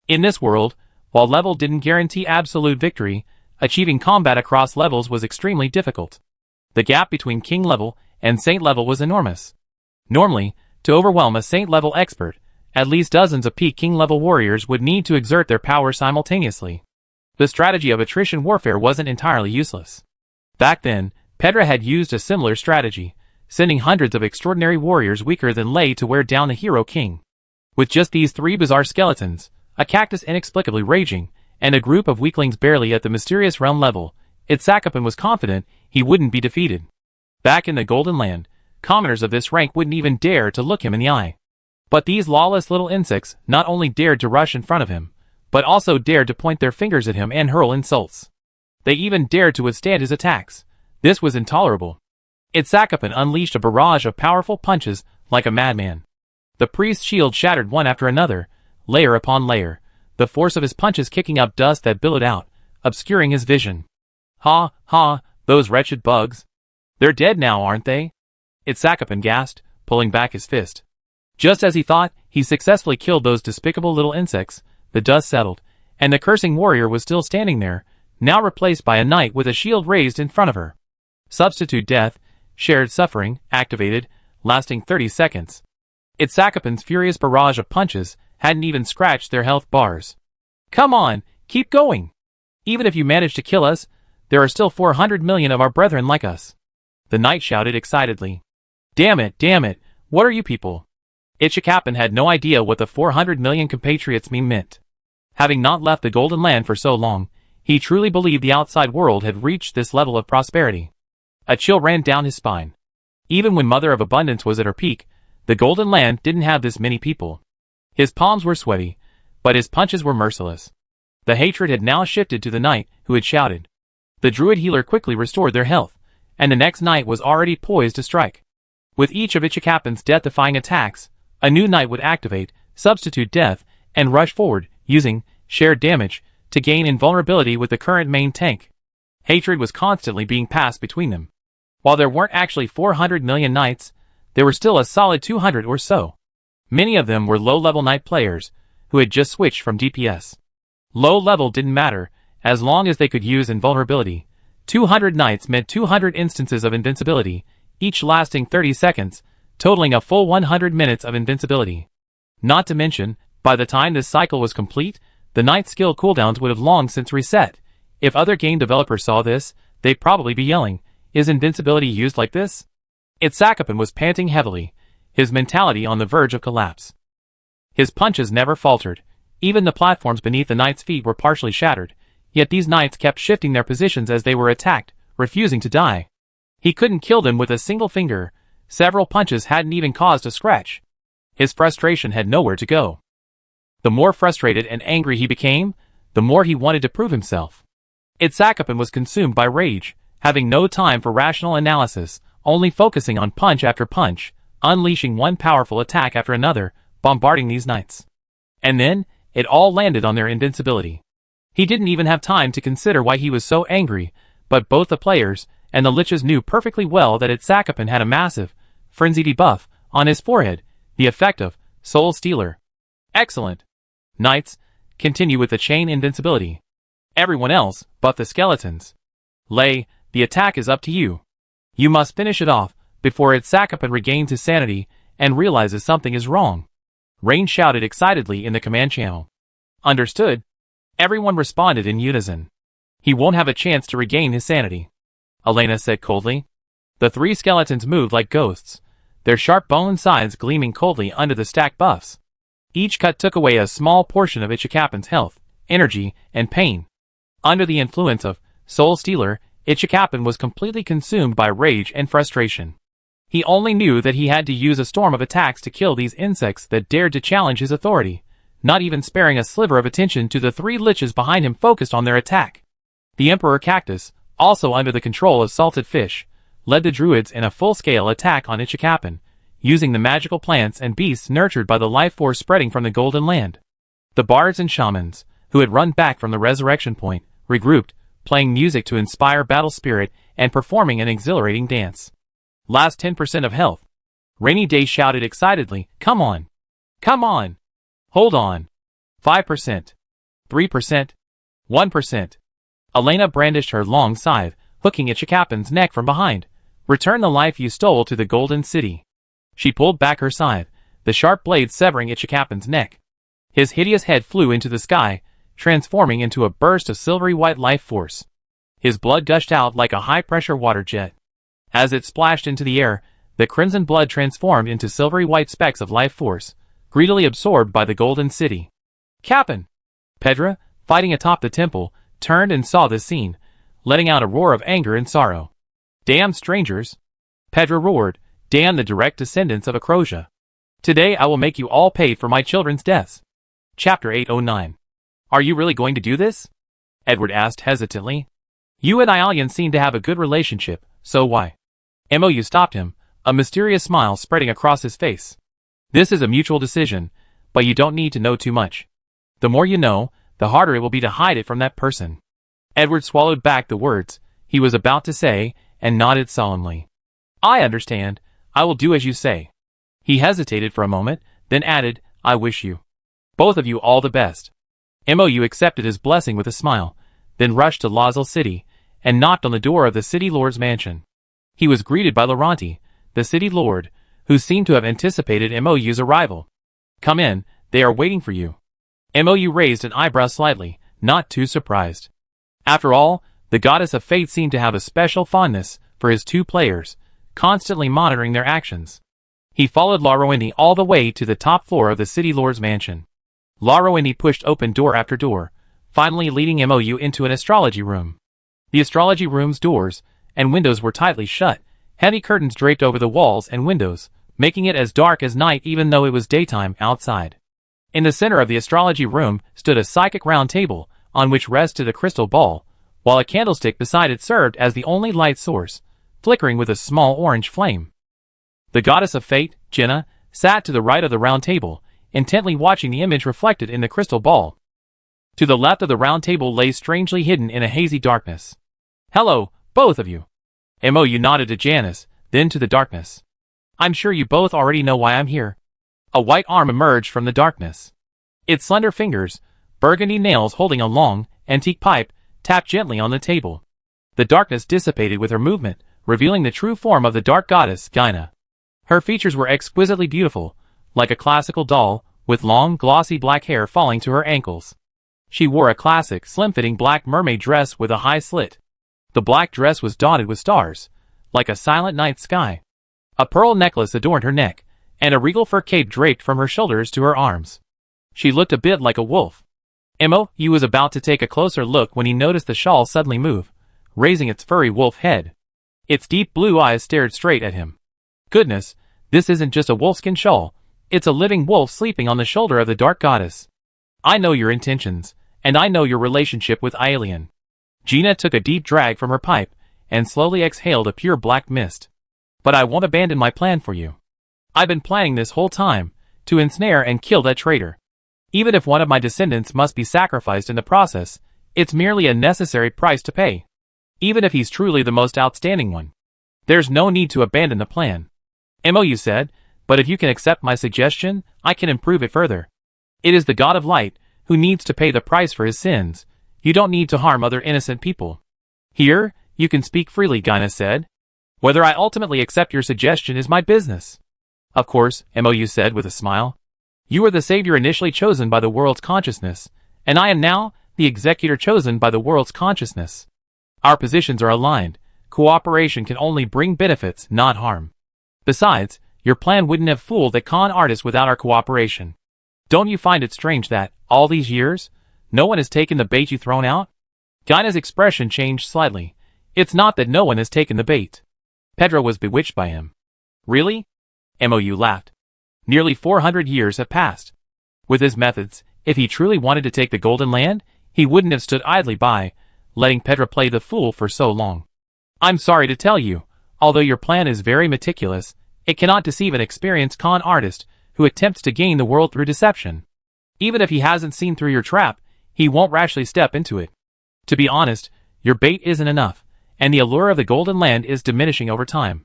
In this world, while level didn't guarantee absolute victory, achieving combat across levels was extremely difficult. The gap between king level and saint level was enormous. Normally, to overwhelm a saint level expert, at least dozens of peak king level warriors would need to exert their power simultaneously. The strategy of attrition warfare wasn't entirely useless. Back then, Pedra had used a similar strategy, sending hundreds of extraordinary warriors weaker than Lei to wear down the hero king. With just these three bizarre skeletons, a cactus inexplicably raging, and a group of weaklings barely at the mysterious realm level, Itzakapan was confident he wouldn't be defeated. Back in the Golden Land, commoners of this rank wouldn't even dare to look him in the eye. But these lawless little insects not only dared to rush in front of him, but also dared to point their fingers at him and hurl insults. They even dared to withstand his attacks. This was intolerable. Itzakapan unleashed a barrage of powerful punches like a madman. The priest's shield shattered one after another, layer upon layer, the force of his punches kicking up dust that billowed out, obscuring his vision. Ha, ha, those wretched bugs. They're dead now, aren't they? Itzakapan gasped, pulling back his fist. Just as he thought he successfully killed those despicable little insects, the dust settled, and the cursing warrior was still standing there, now replaced by a knight with a shield raised in front of her. Substitute death, shared suffering, activated, lasting 30 seconds. Itzakapan's furious barrage of punches hadn't even scratched their health bars. Come on, keep going! Even if you manage to kill us, there are still 400 million of our brethren like us. The knight shouted excitedly. Damn it, what are you people? Itzakapan had no idea what the 400 million compatriots meant. Having not left the Golden Land for so long, he truly believed the outside world had reached this level of prosperity. A chill ran down his spine. Even when Mother of Abundance was at her peak, the Golden Land didn't have this many people. His palms were sweaty, but his punches were merciless. The hatred had now shifted to the knight who had shouted. The druid healer quickly restored their health, and the next knight was already poised to strike. With each of Itzakapan's death-defying attacks, a new knight would activate, substitute death, and rush forward, using shared damage to gain invulnerability with the current main tank. Hatred was constantly being passed between them. While there weren't actually 400 million knights, there were still a solid 200 or so. Many of them were low-level knight players who had just switched from DPS. Low level didn't matter, as long as they could use invulnerability. 200 knights meant 200 instances of invincibility, each lasting 30 seconds, totaling a full 100 minutes of invincibility. Not to mention, by the time this cycle was complete, the knight's skill cooldowns would have long since reset. If other game developers saw this, they'd probably be yelling, "Is invincibility used like this?" Itzakapan was panting heavily, his mentality on the verge of collapse. His punches never faltered. Even the platforms beneath the knight's feet were partially shattered, yet these knights kept shifting their positions as they were attacked, refusing to die. He couldn't kill them with a single finger. Several punches hadn't even caused a scratch. His frustration had nowhere to go. The more frustrated and angry he became, the more he wanted to prove himself. Itzakapan was consumed by rage, having no time for rational analysis, only focusing on punch after punch, unleashing one powerful attack after another, bombarding these knights. And then, it all landed on their invincibility. He didn't even have time to consider why he was so angry, but both the players and the liches knew perfectly well that Itzakapan had a massive, frenzy debuff on his forehead, the effect of Soul Stealer. Excellent. Knights, continue with the chain invincibility. Everyone else, but the skeletons. Lei, the attack is up to you. You must finish it off, before Itzakapan regains his sanity and realizes something is wrong. Rain shouted excitedly in the command channel. Understood. Everyone responded in unison. He won't have a chance to regain his sanity, Elena said coldly. The three skeletons moved like ghosts, their sharp bone sides gleaming coldly under the stacked buffs. Each cut took away a small portion of Itzakapan's health, energy, and pain. Under the influence of Soul Stealer, Itzakapan was completely consumed by rage and frustration. He only knew that he had to use a storm of attacks to kill these insects that dared to challenge his authority, not even sparing a sliver of attention to the 3 liches behind him focused on their attack. The Emperor Cactus, also under the control of Salted Fish, led the druids in a full-scale attack on Ichikapan, using the magical plants and beasts nurtured by the life force spreading from the Golden Land. The bards and shamans, who had run back from the resurrection point, regrouped, playing music to inspire battle spirit and performing an exhilarating dance. Last 10% of health. Rainy Day shouted excitedly, "Come on! Come on! Hold on! 5%. 3%. 1%. Elena brandished her long scythe, hooking Ichikapan's neck from behind. "Return the life you stole to the Golden City." She pulled back her scythe, the sharp blade severing Ichikapan's neck. His hideous head flew into the sky, transforming into a burst of silvery white life force. His blood gushed out like a high-pressure water jet. As it splashed into the air, the crimson blood transformed into silvery white specks of life force, greedily absorbed by the Golden City. "Cap'n!" Pedra, fighting atop the temple, turned and saw this scene, letting out a roar of anger and sorrow. "Damn strangers!" Pedra roared. "Damn the direct descendants of Acrosia. Today I will make you all pay for my children's deaths." Chapter 809. "Are you really going to do this?" Edward asked hesitantly. "You and Ialian seem to have a good relationship, so why?" Mou stopped him, a mysterious smile spreading across his face. "This is a mutual decision, but you don't need to know too much. The more you know, the harder it will be to hide it from that person." Edward swallowed back the words he was about to say and nodded solemnly. "I understand. I will do as you say." He hesitated for a moment, then added, "I wish you, both of you, all the best." Mou accepted his blessing with a smile, then rushed to Lazel City and knocked on the door of the city lord's mansion. He was greeted by Laurenti, the city lord, who seemed to have anticipated Mou's arrival. "Come in, they are waiting for you." Mou raised an eyebrow slightly, not too surprised. After all, the goddess of fate seemed to have a special fondness for his 2 players, constantly monitoring their actions. He followed Laurenti all the way to the top floor of the city lord's mansion. Laurenti pushed open door after door, finally leading Mou into an astrology room. The astrology room's doors and windows were tightly shut, heavy curtains draped over the walls and windows, making it as dark as night even though it was daytime outside. In the center of the astrology room stood a psychic round table, on which rested a crystal ball, while a candlestick beside it served as the only light source, flickering with a small orange flame. The goddess of fate, Jenna, sat to the right of the round table, intently watching the image reflected in the crystal ball. To the left of the round table lay strangely hidden in a hazy darkness. "Hello, both of you." Mou nodded to Janice, then to the darkness. "I'm sure you both already know why I'm here." A white arm emerged from the darkness. Its slender fingers, burgundy nails holding a long, antique pipe, tapped gently on the table. The darkness dissipated with her movement, revealing the true form of the dark goddess, Gyna. Her features were exquisitely beautiful, like a classical doll, with long, glossy black hair falling to her ankles. She wore a classic, slim-fitting black mermaid dress with a high slit. The black dress was dotted with stars, like a silent night sky. A pearl necklace adorned her neck, and a regal fur cape draped from her shoulders to her arms. She looked a bit like a wolf. Mou was about to take a closer look when he noticed the shawl suddenly move, raising its furry wolf head. Its deep blue eyes stared straight at him. "Goodness, this isn't just a wolfskin shawl, it's a living wolf sleeping on the shoulder of the dark goddess. I know your intentions, and I know your relationship with Aelian." Gina took a deep drag from her pipe, and slowly exhaled a pure black mist. "But I won't abandon my plan for you. I've been planning this whole time, to ensnare and kill that traitor. Even if one of my descendants must be sacrificed in the process, it's merely a necessary price to pay. Even if he's truly the most outstanding one. There's no need to abandon the plan." Mou said, "But if you can accept my suggestion, I can improve it further. It is the god of light, who needs to pay the price for his sins. You don't need to harm other innocent people." "Here, you can speak freely," Gyna said. "Whether I ultimately accept your suggestion is my business." "Of course," Mou said with a smile. "You are the savior initially chosen by the world's consciousness, and I am now the executor chosen by the world's consciousness. Our positions are aligned. Cooperation can only bring benefits, not harm. Besides, your plan wouldn't have fooled the con artist without our cooperation. Don't you find it strange that, all these years, no one has taken the bait you thrown out?" Gyna's expression changed slightly. "It's not that no one has taken the bait. Pedro was bewitched by him. Really? Mou laughed. Nearly 400 years have passed. With his methods, if he truly wanted to take the Golden Land, he wouldn't have stood idly by, letting Petra play the fool for so long. I'm sorry to tell you, although your plan is very meticulous, it cannot deceive an experienced con artist who attempts to gain the world through deception. Even if he hasn't seen through your trap, he won't rashly step into it. To be honest, your bait isn't enough, and the allure of the Golden Land is diminishing over time.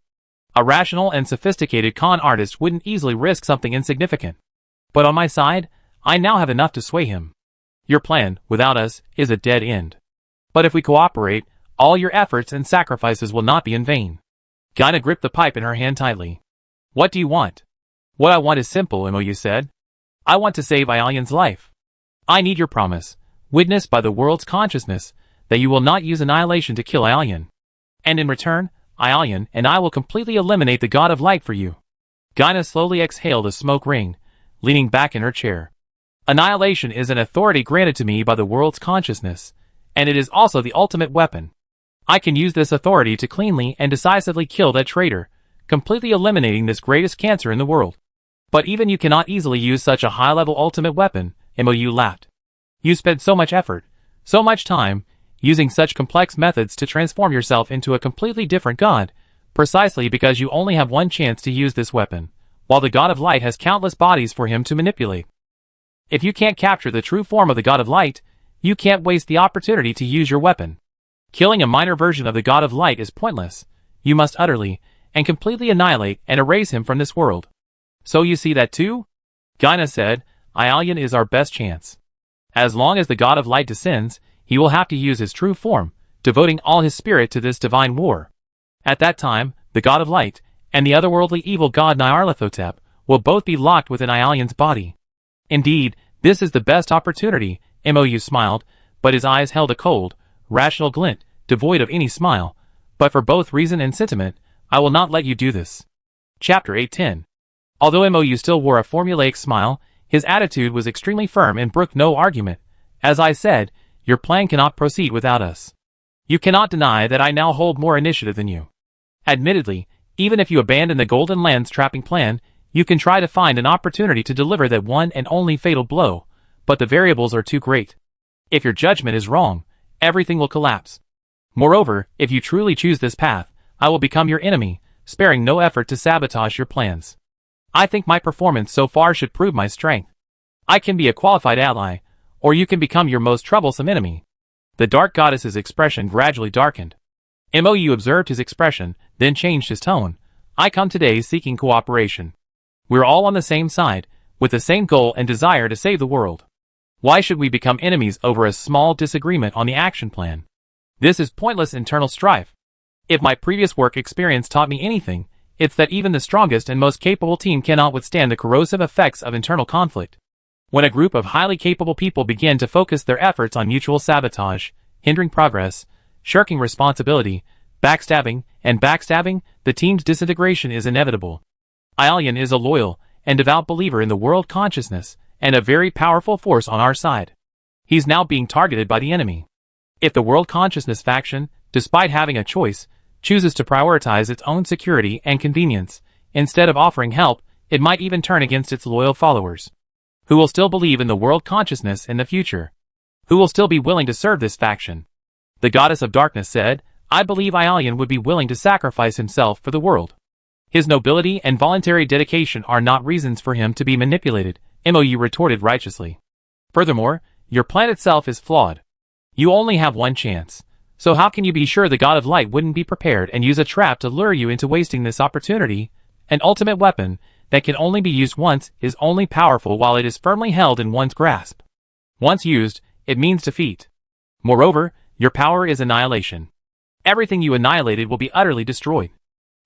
A rational and sophisticated con artist wouldn't easily risk something insignificant. But on my side, I now have enough to sway him. Your plan, without us, is a dead end. But if we cooperate, all your efforts and sacrifices will not be in vain. Gaina gripped the pipe in her hand tightly. What do you want? What I want is simple, Mou said. I want to save Ailian's life. I need your promise, witnessed by the world's consciousness, that you will not use annihilation to kill Ailian. And in return, Ailian and I will completely eliminate the God of Light for you. Gaina slowly exhaled a smoke ring, leaning back in her chair. Annihilation is an authority granted to me by the world's consciousness, and it is also the ultimate weapon. I can use this authority to cleanly and decisively kill that traitor, completely eliminating this greatest cancer in the world. But even you cannot easily use such a high-level ultimate weapon, Mou laughed. You spent so much effort, so much time, using such complex methods to transform yourself into a completely different god, precisely because you only have one chance to use this weapon, while the God of Light has countless bodies for him to manipulate. If you can't capture the true form of the God of Light, you can't waste the opportunity to use your weapon. Killing a minor version of the God of Light is pointless. You must utterly and completely annihilate and erase him from this world. So you see that too? Gaina said, Ailian is our best chance. As long as the God of Light descends, he will have to use his true form, devoting all his spirit to this divine war. At that time, the God of Light and the otherworldly evil god Nyarlathotep will both be locked within Ailian's body. Indeed, this is the best opportunity, Mou smiled, but his eyes held a cold, rational glint, devoid of any smile. But for both reason and sentiment, I will not let you do this. Chapter 810. Although Mou still wore a formulaic smile, his attitude was extremely firm and brooked no argument. As I said, your plan cannot proceed without us. You cannot deny that I now hold more initiative than you. Admittedly, even if you abandon the Golden Land's trapping plan, you can try to find an opportunity to deliver that one and only fatal blow, but the variables are too great. If your judgment is wrong, everything will collapse. Moreover, if you truly choose this path, I will become your enemy, sparing no effort to sabotage your plans. I think my performance so far should prove my strength. I can be a qualified ally, or you can become your most troublesome enemy. The dark goddess's expression gradually darkened. Mou observed his expression, then changed his tone. I come today seeking cooperation. We're all on the same side, with the same goal and desire to save the world. Why should we become enemies over a small disagreement on the action plan? This is pointless internal strife. If my previous work experience taught me anything, it's that even the strongest and most capable team cannot withstand the corrosive effects of internal conflict. When a group of highly capable people begin to focus their efforts on mutual sabotage, hindering progress, shirking responsibility, backstabbing, the team's disintegration is inevitable. Ailian is a loyal and devout believer in the world consciousness, and a very powerful force on our side. He's now being targeted by the enemy. If the world consciousness faction, despite having a choice, chooses to prioritize its own security and convenience, instead of offering help, it might even turn against its loyal followers. Who will still believe in the world consciousness in the future? Who will still be willing to serve this faction? The goddess of darkness said, I believe Ailian would be willing to sacrifice himself for the world. His nobility and voluntary dedication are not reasons for him to be manipulated, Mou retorted righteously. Furthermore, your plan itself is flawed. You only have one chance. So how can you be sure the God of Light wouldn't be prepared and use a trap to lure you into wasting this opportunity? An ultimate weapon that can only be used once is only powerful while it is firmly held in one's grasp. Once used, it means defeat. Moreover, your power is annihilation. Everything you annihilated will be utterly destroyed.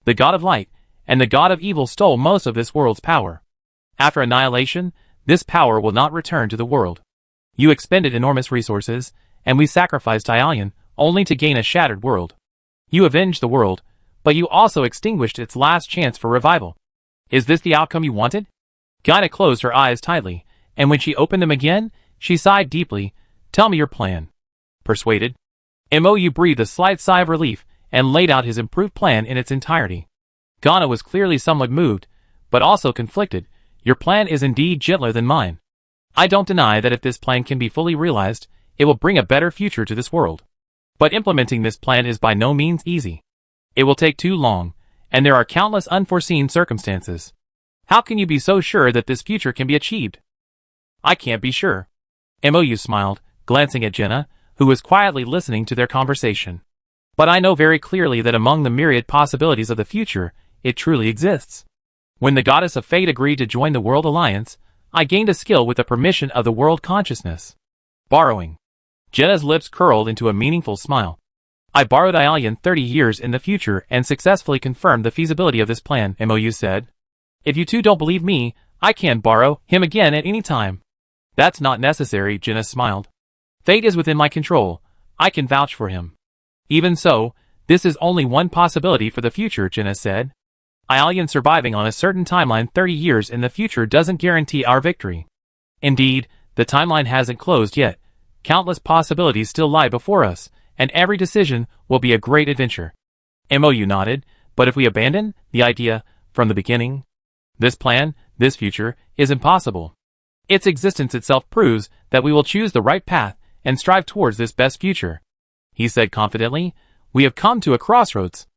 The God of Light and the God of Evil stole most of this world's power. After annihilation, this power will not return to the world. You expended enormous resources, and we sacrificed Ailian, only to gain a shattered world. You avenged the world, but you also extinguished its last chance for revival. Is this the outcome you wanted? Gaina closed her eyes tightly, and when she opened them again, she sighed deeply. Tell me your plan. Persuaded? Mou breathed a slight sigh of relief, and laid out his improved plan in its entirety. Ghana was clearly somewhat moved, but also conflicted. Your plan is indeed gentler than mine. I don't deny that if this plan can be fully realized, it will bring a better future to this world. But implementing this plan is by no means easy. It will take too long, and there are countless unforeseen circumstances. How can you be so sure that this future can be achieved? I can't be sure. MOU smiled, glancing at Jenna, who was quietly listening to their conversation. But I know very clearly that among the myriad possibilities of the future, it truly exists. When the goddess of fate agreed to join the World Alliance, I gained a skill with the permission of the world consciousness. Borrowing. Jenna's lips curled into a meaningful smile. I borrowed Aelian 30 years in the future and successfully confirmed the feasibility of this plan, MOU said. If you two don't believe me, I can borrow him again at any time. That's not necessary, Jenna smiled. Fate is within my control. I can vouch for him. Even so, this is only one possibility for the future, Jenna said. Aelian surviving on a certain timeline 30 years in the future doesn't guarantee our victory. Indeed, the timeline hasn't closed yet. Countless possibilities still lie before us, and every decision will be a great adventure. MOU nodded, but if we abandon the idea from the beginning, this plan, this future, is impossible. Its existence itself proves that we will choose the right path and strive towards this best future. He said confidently, we have come to a crossroads.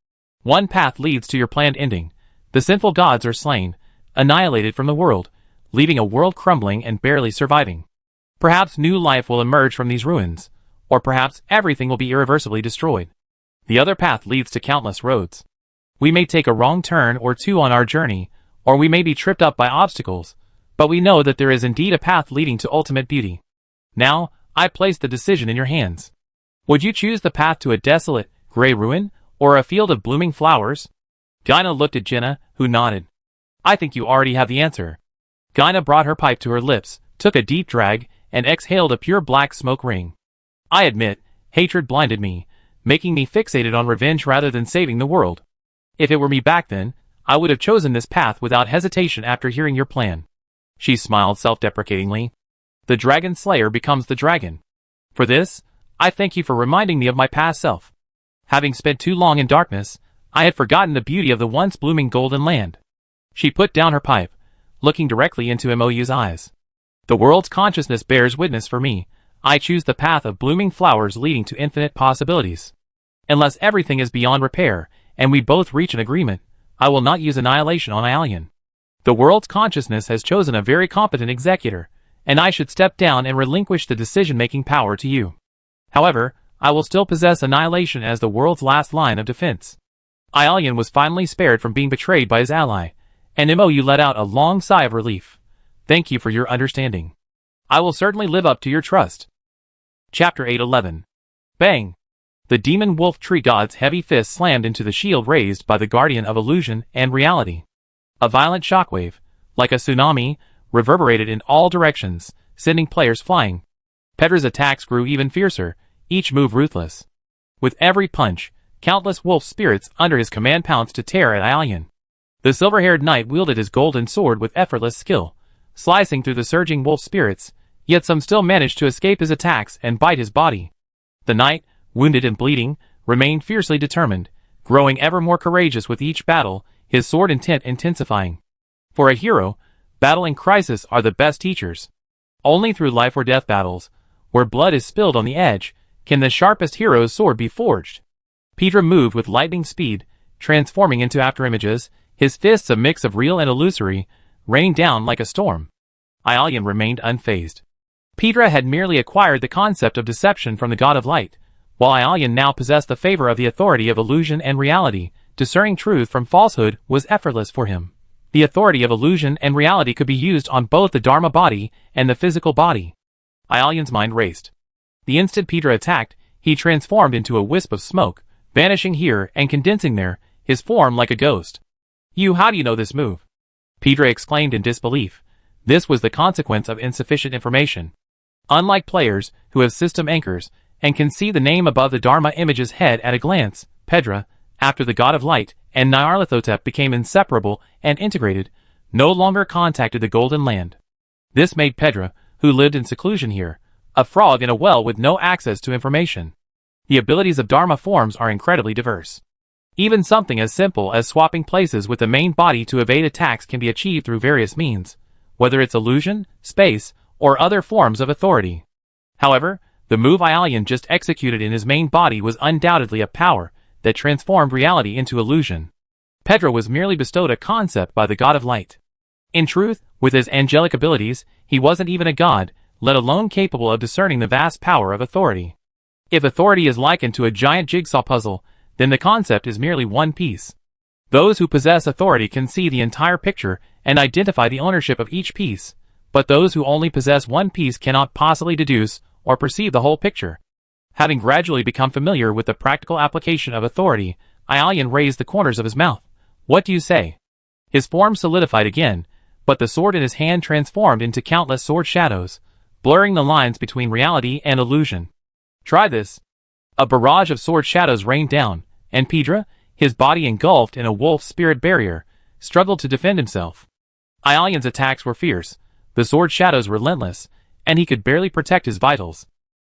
One path leads to your planned ending. The sinful gods are slain, annihilated from the world, leaving a world crumbling and barely surviving. Perhaps new life will emerge from these ruins, or perhaps everything will be irreversibly destroyed. The other path leads to countless roads. We may take a wrong turn or two on our journey, or we may be tripped up by obstacles, but we know that there is indeed a path leading to ultimate beauty. Now, I place the decision in your hands. Would you choose the path to a desolate, gray ruin, or a field of blooming flowers? Gyna looked at Jenna, who nodded. I think you already have the answer. Gyna brought her pipe to her lips, took a deep drag, and exhaled a pure black smoke ring. I admit, hatred blinded me, making me fixated on revenge rather than saving the world. If it were me back then, I would have chosen this path without hesitation after hearing your plan. She smiled self-deprecatingly. The dragon slayer becomes the dragon. For this, I thank you for reminding me of my past self. Having spent too long in darkness, I had forgotten the beauty of the once blooming golden land. She put down her pipe, looking directly into MOU's eyes. The world's consciousness bears witness for me. I choose the path of blooming flowers leading to infinite possibilities. Unless everything is beyond repair, and we both reach an agreement, I will not use annihilation on Aelian. The world's consciousness has chosen a very competent executor, and I should step down and relinquish the decision-making power to you. However, I will still possess annihilation as the world's last line of defense. Aelian was finally spared from being betrayed by his ally, and MOU let out a long sigh of relief. Thank you for your understanding. I will certainly live up to your trust. Chapter 811. Bang! The demon wolf tree god's heavy fist slammed into the shield raised by the guardian of illusion and reality. A violent shockwave, like a tsunami, reverberated in all directions, sending players flying. Pedra's attacks grew even fiercer, each move ruthless. With every punch, countless wolf spirits under his command pounced to tear at Aelian. The silver-haired knight wielded his golden sword with effortless skill, slicing through the surging wolf spirits, yet some still managed to escape his attacks and bite his body. The knight, wounded and bleeding, remained fiercely determined, growing ever more courageous with each battle, his sword intent intensifying. For a hero, battle and crisis are the best teachers. Only through life or death battles, where blood is spilled on the edge, can the sharpest hero's sword be forged. Pedra moved with lightning speed, transforming into afterimages, his fists a mix of real and illusory, raining down like a storm. Aelian remained unfazed. Pedra had merely acquired the concept of deception from the god of light, while Aelian now possessed the favor of the authority of illusion and reality. Discerning truth from falsehood was effortless for him. The authority of illusion and reality could be used on both the Dharma body and the physical body. Aelian's mind raced. The instant Pedra attacked, he transformed into a wisp of smoke, vanishing here and condensing there, his form like a ghost. How do you know this move? Pedra exclaimed in disbelief. This was the consequence of insufficient information. Unlike players, who have system anchors, and can see the name above the Dharma image's head at a glance, Pedra, after the god of light and Nyarlathotep became inseparable and integrated, no longer contacted the Golden Land. This made Pedra, who lived in seclusion here, a frog in a well with no access to information. The abilities of Dharma forms are incredibly diverse. Even something as simple as swapping places with the main body to evade attacks can be achieved through various means, whether it's illusion, space, or other forms of authority. However, the move Aelian just executed in his main body was undoubtedly a power that transformed reality into illusion. Pedro was merely bestowed a concept by the god of light. In truth, with his angelic abilities, he wasn't even a god, let alone capable of discerning the vast power of authority. If authority is likened to a giant jigsaw puzzle, then the concept is merely one piece. Those who possess authority can see the entire picture and identify the ownership of each piece, but those who only possess one piece cannot possibly deduce or perceive the whole picture. Having gradually become familiar with the practical application of authority, Aelian raised the corners of his mouth. "What do you say?" His form solidified again, but the sword in his hand transformed into countless sword shadows, blurring the lines between reality and illusion. "Try this." A barrage of sword shadows rained down, and Pedro, his body engulfed in a wolf spirit barrier, struggled to defend himself. Aelian's attacks were fierce, the sword shadows relentless, and he could barely protect his vitals.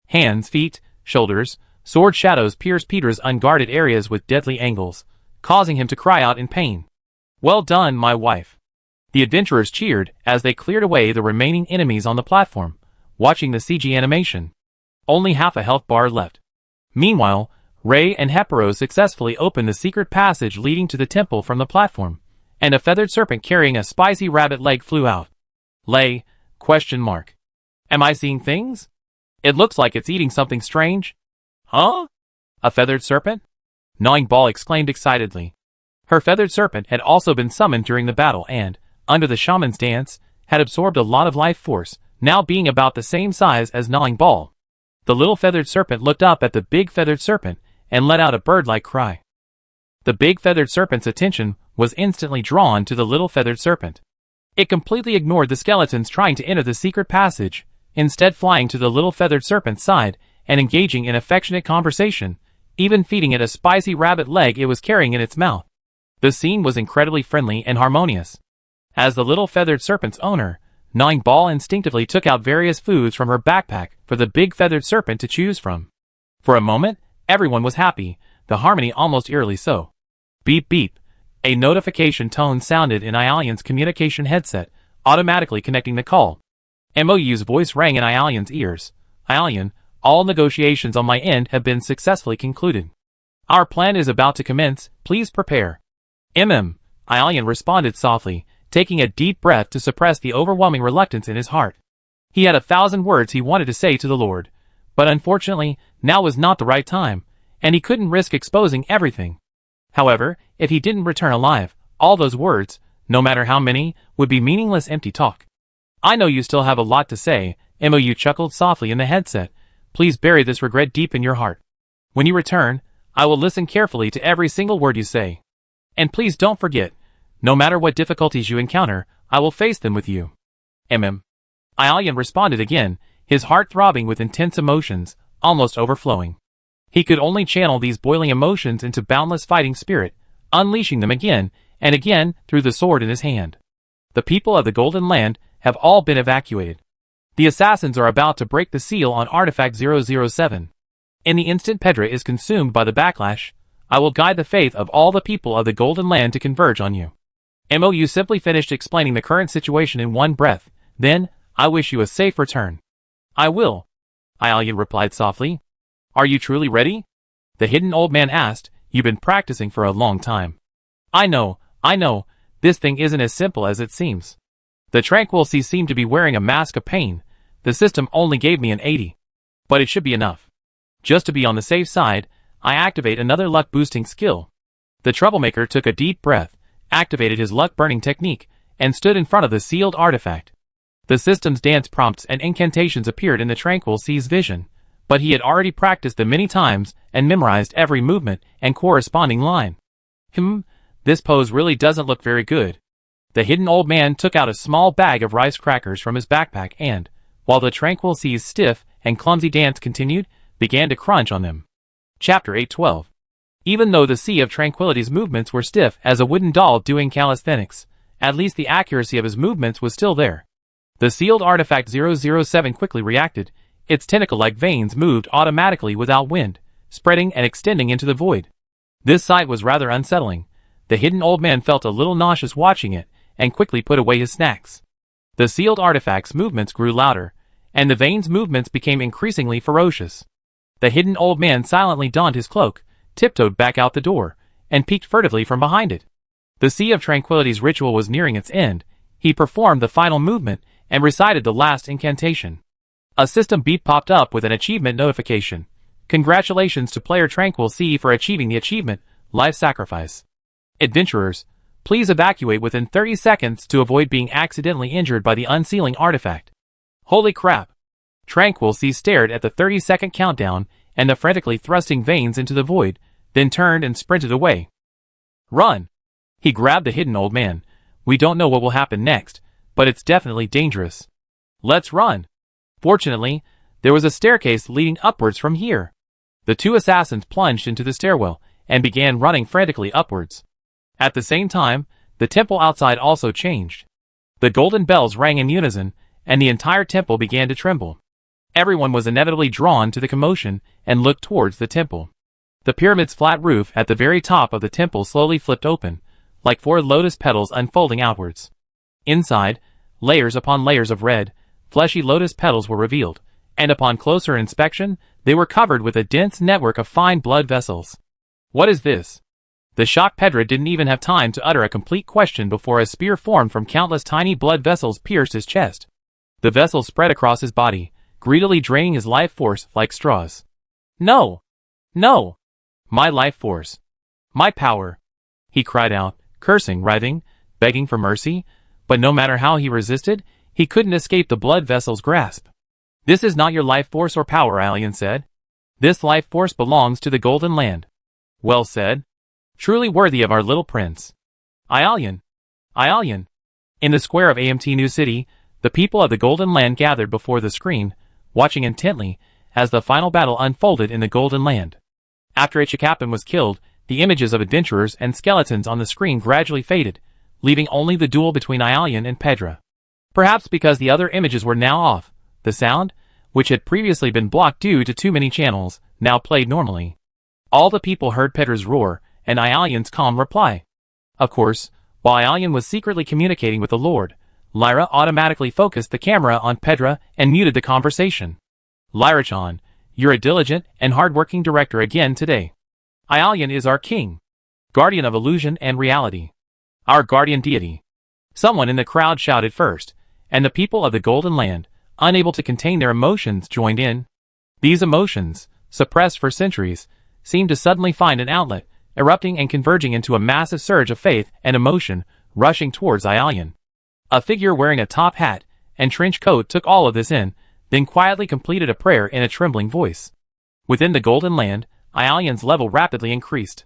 Hands, feet, shoulders, sword shadows pierced Pedro's unguarded areas with deadly angles, causing him to cry out in pain. "Well done, my wife." The adventurers cheered as they cleared away the remaining enemies on the platform, watching the CG animation. Only half a health bar left. Meanwhile, Ray and Hepero successfully opened the secret passage leading to the temple from the platform, and a feathered serpent carrying a spicy rabbit leg flew out. "Lay? ? Am I seeing things? It looks like it's eating something strange." "Huh? A feathered serpent?" Gnawing Ball exclaimed excitedly. Her feathered serpent had also been summoned during the battle and, under the shaman's dance, had absorbed a lot of life force, now being about the same size as Gnawing Ball. The little feathered serpent looked up at the big feathered serpent and let out a bird-like cry. The big feathered serpent's attention was instantly drawn to the little feathered serpent. It completely ignored the skeletons trying to enter the secret passage, instead flying to the little feathered serpent's side and engaging in affectionate conversation, even feeding it a spicy rabbit leg it was carrying in its mouth. The scene was incredibly friendly and harmonious. As the little feathered serpent's owner, Gnawing Ball instinctively took out various foods from her backpack for the big feathered serpent to choose from. For a moment, everyone was happy, the harmony almost eerily so. Beep beep. A notification tone sounded in Aelian's communication headset, automatically connecting the call. MOU's voice rang in Aelian's ears. "Aelian, all negotiations on my end have been successfully concluded. Our plan is about to commence, please prepare." Aelian responded softly, taking a deep breath to suppress the overwhelming reluctance in his heart. He had 1,000 words he wanted to say to the Lord, but unfortunately, now was not the right time, and he couldn't risk exposing everything. However, if he didn't return alive, all those words, no matter how many, would be meaningless empty talk. "I know you still have a lot to say," MOU chuckled softly in the headset. "Please bury this regret deep in your heart. When you return, I will listen carefully to every single word you say. And please don't forget, no matter what difficulties you encounter, I will face them with you." Aelian responded again, his heart throbbing with intense emotions, almost overflowing. He could only channel these boiling emotions into boundless fighting spirit, unleashing them again and again through the sword in his hand. The people of the Golden Land have all been evacuated. The assassins are about to break the seal on Artifact 007. In the instant Pedro is consumed by the backlash, I will guide the faith of all the people of the Golden Land to converge on you. MOU simply finished explaining the current situation in one breath. Then, "I wish you a safe return." "I will," Aelian replied softly. "Are you truly ready?" the hidden old man asked. "You've been practicing for a long time." I know, this thing isn't as simple as it seems." The Tranquil Sea seemed to be wearing a mask of pain. "The system only gave me an 80. But it should be enough. Just to be on the safe side, I activate another luck-boosting skill." The troublemaker took a deep breath, activated his luck-burning technique, and stood in front of the sealed artifact. The system's dance prompts and incantations appeared in the Tranquil Sea's vision, but he had already practiced them many times and memorized every movement and corresponding line. This pose really doesn't look very good." The hidden old man took out a small bag of rice crackers from his backpack and, while the Tranquil Sea's stiff and clumsy dance continued, began to crunch on them. Chapter 812. Even though the Sea of Tranquility's movements were stiff as a wooden doll doing calisthenics, at least the accuracy of his movements was still there. The sealed artifact 007 quickly reacted. Its tentacle-like veins moved automatically without wind, spreading and extending into the void. This sight was rather unsettling. The hidden old man felt a little nauseous watching it, and quickly put away his snacks. The sealed artifact's movements grew louder, and the veins' movements became increasingly ferocious. The hidden old man silently donned his cloak, tiptoed back out the door, and peeked furtively from behind it. The Sea of Tranquility's ritual was nearing its end. He performed the final movement, and recited the last incantation. A system beep popped up with an achievement notification. Congratulations to player Tranquil Sea for achieving the achievement, Life Sacrifice. Adventurers, please evacuate within 30 seconds to avoid being accidentally injured by the unsealing artifact. Holy crap! Tranquil Sea stared at the 30-second countdown and the frantically thrusting veins into the void, then turned and sprinted away. Run! He grabbed the hidden old man. We don't know what will happen next, but it's definitely dangerous. Let's run! Fortunately, there was a staircase leading upwards from here. The two assassins plunged into the stairwell and began running frantically upwards. At the same time, the temple outside also changed. The golden bells rang in unison, and the entire temple began to tremble. Everyone was inevitably drawn to the commotion and looked towards the temple. The pyramid's flat roof at the very top of the temple slowly flipped open, like 4 lotus petals unfolding outwards. Inside, layers upon layers of red, fleshy lotus petals were revealed, and upon closer inspection, they were covered with a dense network of fine blood vessels. What is this? The shocked Pedra didn't even have time to utter a complete question before a spear formed from countless tiny blood vessels pierced his chest. The vessels spread across his body, greedily draining his life force like straws. No! No! My life force! My power! He cried out, cursing, writhing, begging for mercy, but no matter how he resisted, he couldn't escape the blood vessel's grasp. This is not your life force or power, Alien said. This life force belongs to the Golden Land. Well said. Truly worthy of our little prince. Ialian! Ialian! In the square of AMT New City, the people of the Golden Land gathered before the screen, watching intently as the final battle unfolded in the Golden Land. After Ichikapan was killed, the images of adventurers and skeletons on the screen gradually faded, leaving only the duel between Ialian and Pedra. Perhaps because the other images were now off, the sound, which had previously been blocked due to too many channels, now played normally. All the people heard Pedra's roar and Ialian's calm reply. Of course, while Ialian was secretly communicating with the Lord, Lyra automatically focused the camera on Pedra and muted the conversation. Lyra-chan, you're a diligent and hard-working director again today. Ialian is our king, guardian of illusion and reality. Our guardian deity. Someone in the crowd shouted first, and the people of the Golden Land, unable to contain their emotions, joined in. These emotions, suppressed for centuries, seemed to suddenly find an outlet, erupting and converging into a massive surge of faith and emotion, rushing towards Ialian. A figure wearing a top hat and trench coat took all of this in, then quietly completed a prayer in a trembling voice. Within the Golden Land, Ialian's level rapidly increased.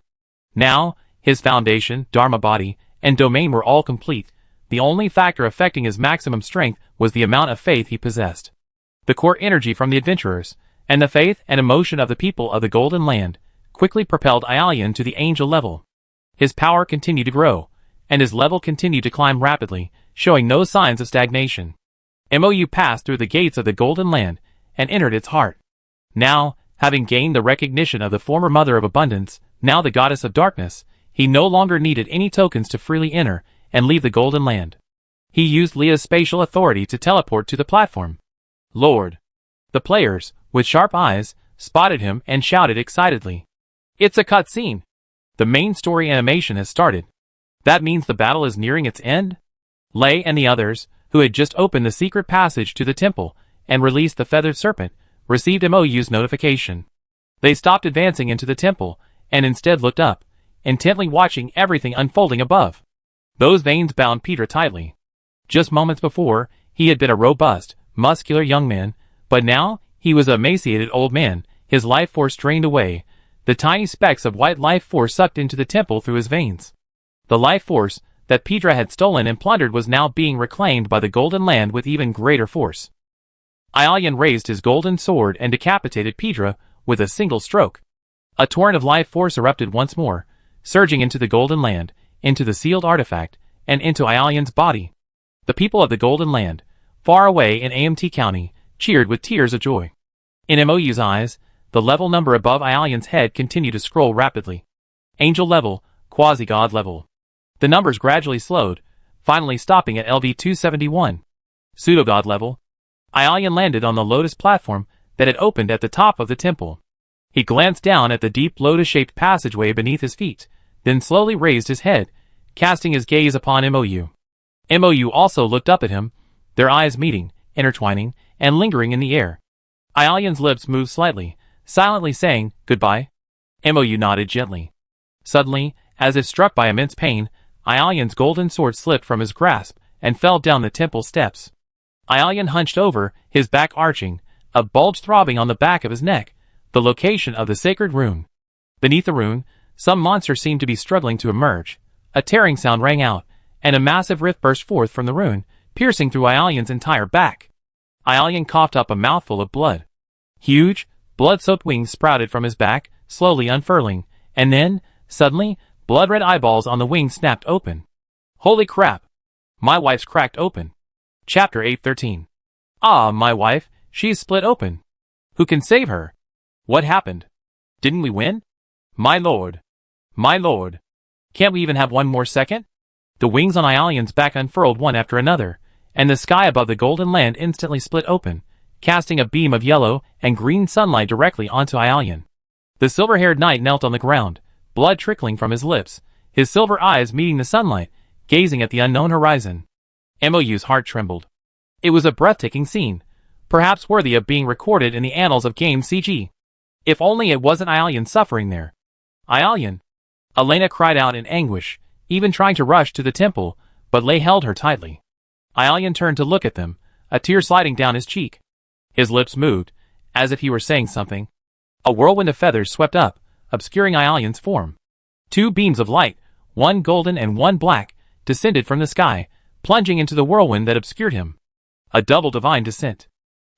Now, his foundation, Dharma body, and domain were all complete. The only factor affecting his maximum strength was the amount of faith he possessed. The core energy from the adventurers, and the faith and emotion of the people of the Golden Land, quickly propelled Ialian to the angel level. His power continued to grow, and his level continued to climb rapidly, showing no signs of stagnation. MOU passed through the gates of the Golden Land, and entered its heart. Now, having gained the recognition of the former Mother of Abundance, now the Goddess of Darkness, he no longer needed any tokens to freely enter and leave the Golden Land. He used Leah's spatial authority to teleport to the platform. Lord! The players, with sharp eyes, spotted him and shouted excitedly. It's a cutscene! The main story animation has started. That means the battle is nearing its end? Lei and the others, who had just opened the secret passage to the temple and released the feathered serpent, received MOU's notification. They stopped advancing into the temple and instead looked up, intently watching everything unfolding above. Those veins bound Peter tightly. Just moments before, he had been a robust, muscular young man, but now he was an emaciated old man, his life force drained away, the tiny specks of white life force sucked into the temple through his veins. The life force that Pedra had stolen and plundered was now being reclaimed by the Golden Land with even greater force. Ialian raised his golden sword and decapitated Pedra with a single stroke. A torrent of life force erupted once more, surging into the Golden Land, into the sealed artifact, and into Ialian's body. The people of the Golden Land, far away in AMT County, cheered with tears of joy. In MOU's eyes, the level number above Ialian's head continued to scroll rapidly. angel level, quasi-god level. The numbers gradually slowed, finally stopping at LV-271. Pseudo-god level. Aelian landed on the lotus platform that had opened at the top of the temple. He glanced down at the deep lotus-shaped passageway beneath his feet, then slowly raised his head, casting his gaze upon Mou. Mou also looked up at him, their eyes meeting, intertwining, and lingering in the air. Aelian's lips moved slightly, silently saying, "Goodbye." Mou nodded gently. Suddenly, as if struck by immense pain, Aelian's golden sword slipped from his grasp and fell down the temple steps. Aelian hunched over, his back arching, a bulge throbbing on the back of his neck, the location of the sacred rune. Beneath the rune, some monster seemed to be struggling to emerge. A tearing sound rang out, and a massive rift burst forth from the rune, piercing through Aelian's entire back. Aelian coughed up a mouthful of blood. Huge, blood-soaked wings sprouted from his back, slowly unfurling, and then, suddenly, blood-red eyeballs on the wings snapped open. Holy crap! My wife's cracked open. Chapter 813. Ah, my wife, she's split open. Who can save her? What happened? Didn't we win? My lord. My lord. Can't we even have one more second? The wings on Aelian's back unfurled one after another, and the sky above the golden land instantly split open, casting a beam of yellow and green sunlight directly onto Aelian. The silver-haired knight knelt on the ground, blood trickling from his lips, his silver eyes meeting the sunlight, gazing at the unknown horizon. Mou's heart trembled. It was a breathtaking scene, perhaps worthy of being recorded in the annals of game CG. If only it wasn't Aelian suffering there. Aelian! Elena cried out in anguish, even trying to rush to the temple, but Lei held her tightly. Aelian turned to look at them, a tear sliding down his cheek. His lips moved, as if he were saying something. A whirlwind of feathers swept up, obscuring Aelian's form. Two beams of light, one golden and one black, descended from the sky, plunging into the whirlwind that obscured him. A double divine descent.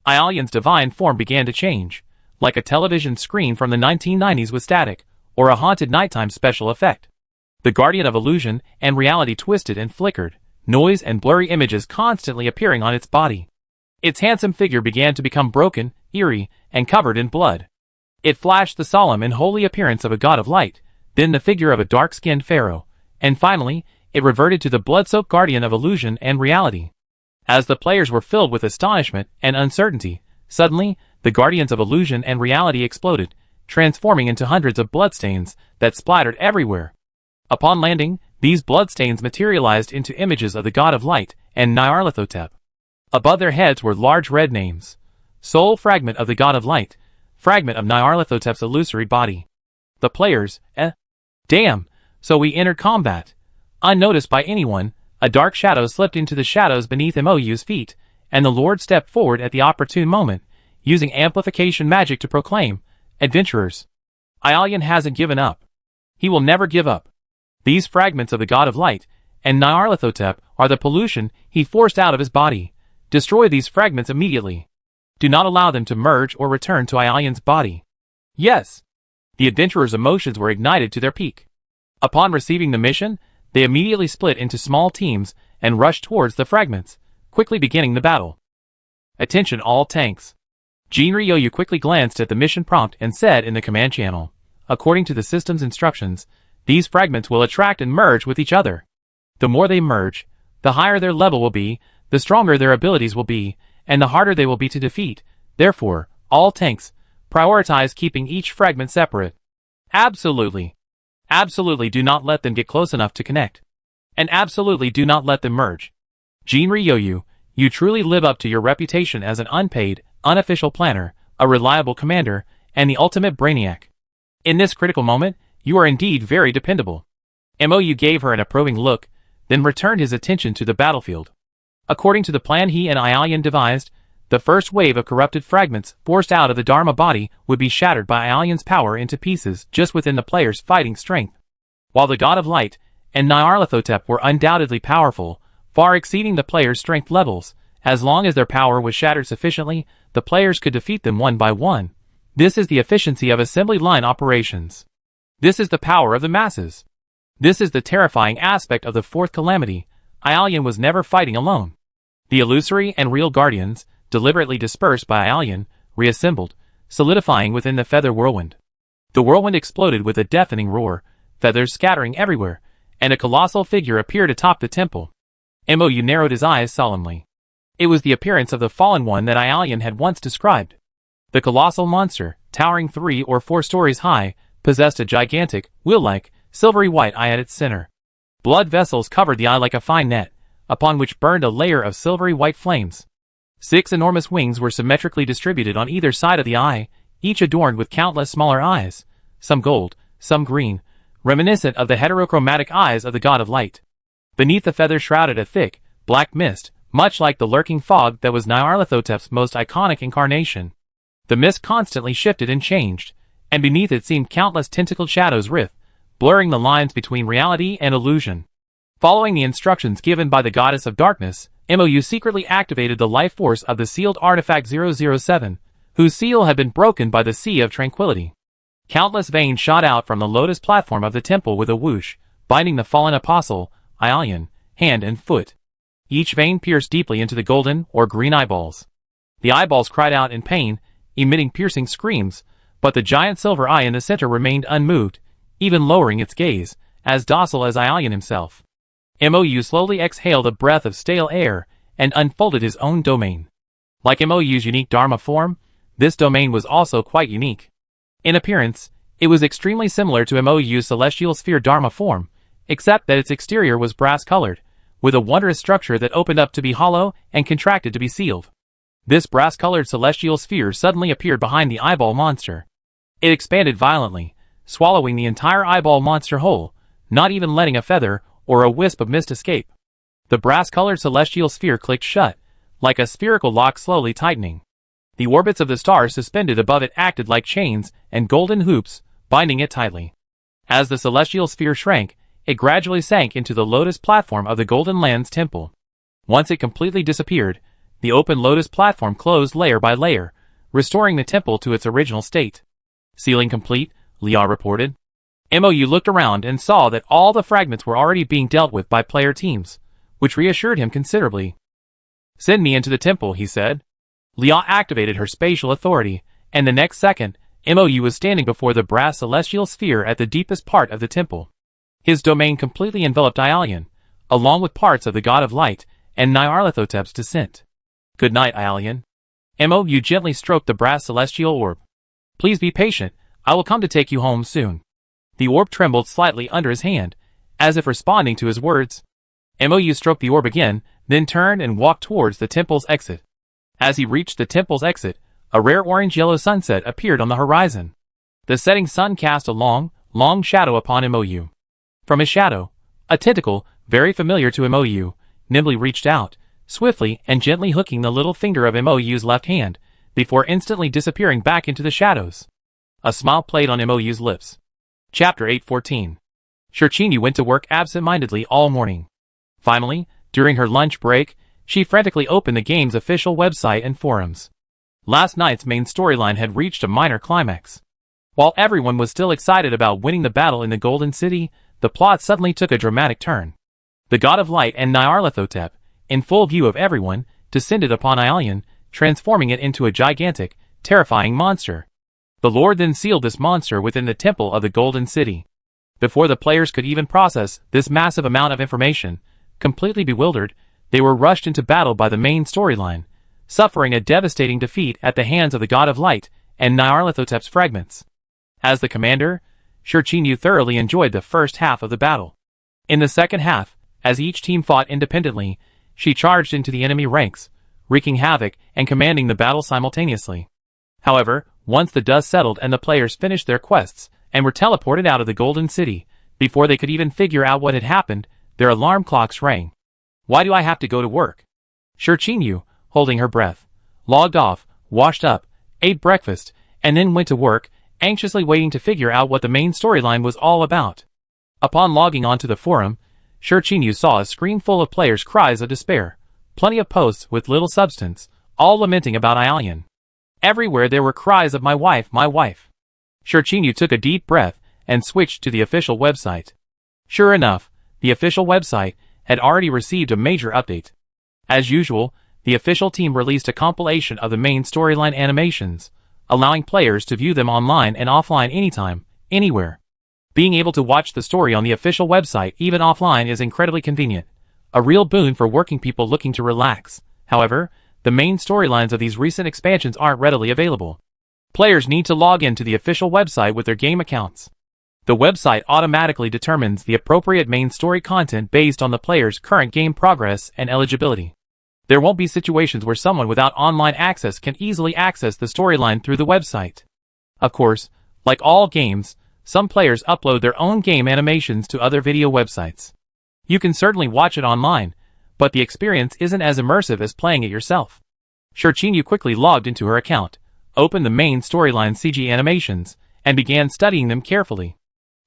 Aelian's divine form began to change, like a television screen from the 1990s with static, or a haunted nighttime special effect. The guardian of illusion and reality twisted and flickered, noise and blurry images constantly appearing on its body. Its handsome figure began to become broken, eerie, and covered in blood. It flashed the solemn and holy appearance of a god of light, then the figure of a dark-skinned pharaoh, and finally, it reverted to the blood-soaked guardian of illusion and reality. As the players were filled with astonishment and uncertainty, suddenly, the guardians of illusion and reality exploded, transforming into hundreds of bloodstains that splattered everywhere. Upon landing, these bloodstains materialized into images of the god of light and Nyarlathotep. Above their heads were large red names. Soul fragment of the god of light, fragment of Nyarlathotep's illusory body. The players, damn, so we entered combat. Unnoticed by anyone, a dark shadow slipped into the shadows beneath Mou's feet, and the Lord stepped forward at the opportune moment, using amplification magic to proclaim, "Adventurers, Aelian hasn't given up. He will never give up. These fragments of the god of light and Nyarlathotep are the pollution he forced out of his body. Destroy these fragments immediately. Do not allow them to merge or return to Aelian's body." Yes. The adventurers' emotions were ignited to their peak. Upon receiving the mission, they immediately split into small teams and rushed towards the fragments, quickly beginning the battle. Attention all tanks. Jinryu quickly glanced at the mission prompt and said in the command channel, "According to the system's instructions, these fragments will attract and merge with each other. The more they merge, the higher their level will be, the stronger their abilities will be, and the harder they will be to defeat. Therefore, all tanks, prioritize keeping each fragment separate. Absolutely. Absolutely do not let them get close enough to connect. And absolutely do not let them merge. Jinryu, you truly live up to your reputation as an unpaid, unofficial planner, a reliable commander, and the ultimate brainiac. In this critical moment, you are indeed very dependable." Mou gave her an approving look, then returned his attention to the battlefield. According to the plan he and Aelian devised, the first wave of corrupted fragments forced out of the Dharma body would be shattered by Aelian's power into pieces just within the player's fighting strength. While the god of light and Nyarlathotep were undoubtedly powerful, far exceeding the player's strength levels, as long as their power was shattered sufficiently, the players could defeat them one by one. This is the efficiency of assembly line operations. This is the power of the masses. This is the terrifying aspect of the fourth calamity. Aelian was never fighting alone. The illusory and real guardians, deliberately dispersed by Aelian, reassembled, solidifying within the feather whirlwind. The whirlwind exploded with a deafening roar, feathers scattering everywhere, and a colossal figure appeared atop the temple. Mou narrowed his eyes solemnly. It was the appearance of the fallen one that Aelian had once described. The colossal monster, towering 3 or 4 stories high, possessed a gigantic, wheel-like, silvery white eye at its center. Blood vessels covered the eye like a fine net, upon which burned a layer of silvery white flames. 6 enormous wings were symmetrically distributed on either side of the eye, each adorned with countless smaller eyes, some gold, some green, reminiscent of the heterochromatic eyes of the god of light. Beneath the feathers shrouded a thick, black mist, much like the lurking fog that was Nyarlathotep's most iconic incarnation. The mist constantly shifted and changed, and beneath it seemed countless tentacled shadows writhe, blurring the lines between reality and illusion. Following the instructions given by the goddess of darkness, Mou secretly activated the life force of the sealed artifact 007, whose seal had been broken by the Sea of Tranquility. Countless veins shot out from the lotus platform of the temple with a whoosh, binding the fallen apostle, Aelian, hand and foot. Each vein pierced deeply into the golden or green eyeballs. The eyeballs cried out in pain, emitting piercing screams, but the giant silver eye in the center remained unmoved, even lowering its gaze, as docile as Aelian himself. Mou slowly exhaled a breath of stale air and unfolded his own domain. Like Mou's unique Dharma form, this domain was also quite unique. In appearance, it was extremely similar to Mou's celestial sphere Dharma form, except that its exterior was brass-colored, with a wondrous structure that opened up to be hollow and contracted to be sealed. This brass-colored celestial sphere suddenly appeared behind the eyeball monster. It expanded violently, swallowing the entire eyeball monster whole, not even letting a feather or a wisp of mist escape. The brass-colored celestial sphere clicked shut, like a spherical lock slowly tightening. The orbits of the stars suspended above it acted like chains and golden hoops, binding it tightly. As the celestial sphere shrank, it gradually sank into the lotus platform of the Golden Lands temple. Once it completely disappeared, the open lotus platform closed layer by layer, restoring the temple to its original state. Sealing complete, Liao reported. Mou looked around and saw that all the fragments were already being dealt with by player teams, which reassured him considerably. Send me into the temple, he said. Liao activated her spatial authority, and the next second, Mou was standing before the brass celestial sphere at the deepest part of the temple. His domain completely enveloped Aelian, along with parts of the god of light and Nyarlathotep's descent. Good night, Aelian. Mou gently stroked the brass celestial orb. Please be patient, I will come to take you home soon. The orb trembled slightly under his hand, as if responding to his words. Mou stroked the orb again, then turned and walked towards the temple's exit. As he reached the temple's exit, a rare orange-yellow sunset appeared on the horizon. The setting sun cast a long, long shadow upon Mou. From his shadow, a tentacle, very familiar to Mou, nimbly reached out, swiftly and gently hooking the little finger of Mou's left hand, before instantly disappearing back into the shadows. A smile played on Mou's lips. Chapter 814. Shirchinyu went to work absent-mindedly all morning. Finally, during her lunch break, she frantically opened the game's official website and forums. Last night's main storyline had reached a minor climax. While everyone was still excited about winning the battle in the Golden City, the plot suddenly took a dramatic turn. The god of light and Nyarlathotep, in full view of everyone, descended upon Aelian, transforming it into a gigantic, terrifying monster. The Lord then sealed this monster within the temple of the Golden City. Before the players could even process this massive amount of information, completely bewildered, they were rushed into battle by the main storyline, suffering a devastating defeat at the hands of the god of light and Nyarlathotep's fragments. As the commander, Shirchinyu thoroughly enjoyed the first half of the battle. In the second half, as each team fought independently, she charged into the enemy ranks, wreaking havoc and commanding the battle simultaneously. However, once the dust settled and the players finished their quests and were teleported out of the Golden City, before they could even figure out what had happened, their alarm clocks rang. Why do I have to go to work? Shirchinyu, holding her breath, logged off, washed up, ate breakfast, and then went to work, anxiously waiting to figure out what the main storyline was all about. Upon logging onto the forum, Shirchinyu saw a screen full of players' cries of despair, plenty of posts with little substance, all lamenting about Aelian. Everywhere there were cries of my wife, my wife. Shirchinyu took a deep breath and switched to the official website. Sure enough, the official website had already received a major update. As usual, the official team released a compilation of the main storyline animations, allowing players to view them online and offline anytime, anywhere. Being able to watch the story on the official website even offline is incredibly convenient, a real boon for working people looking to relax. However, the main storylines of these recent expansions aren't readily available. Players need to log into the official website with their game accounts. The website automatically determines the appropriate main story content based on the player's current game progress and eligibility. There won't be situations where someone without online access can easily access the storyline through the website. Of course, like all games, some players upload their own game animations to other video websites. You can certainly watch it online, but the experience isn't as immersive as playing it yourself. Shirchinyu quickly logged into her account, opened the main storyline CG animations, and began studying them carefully.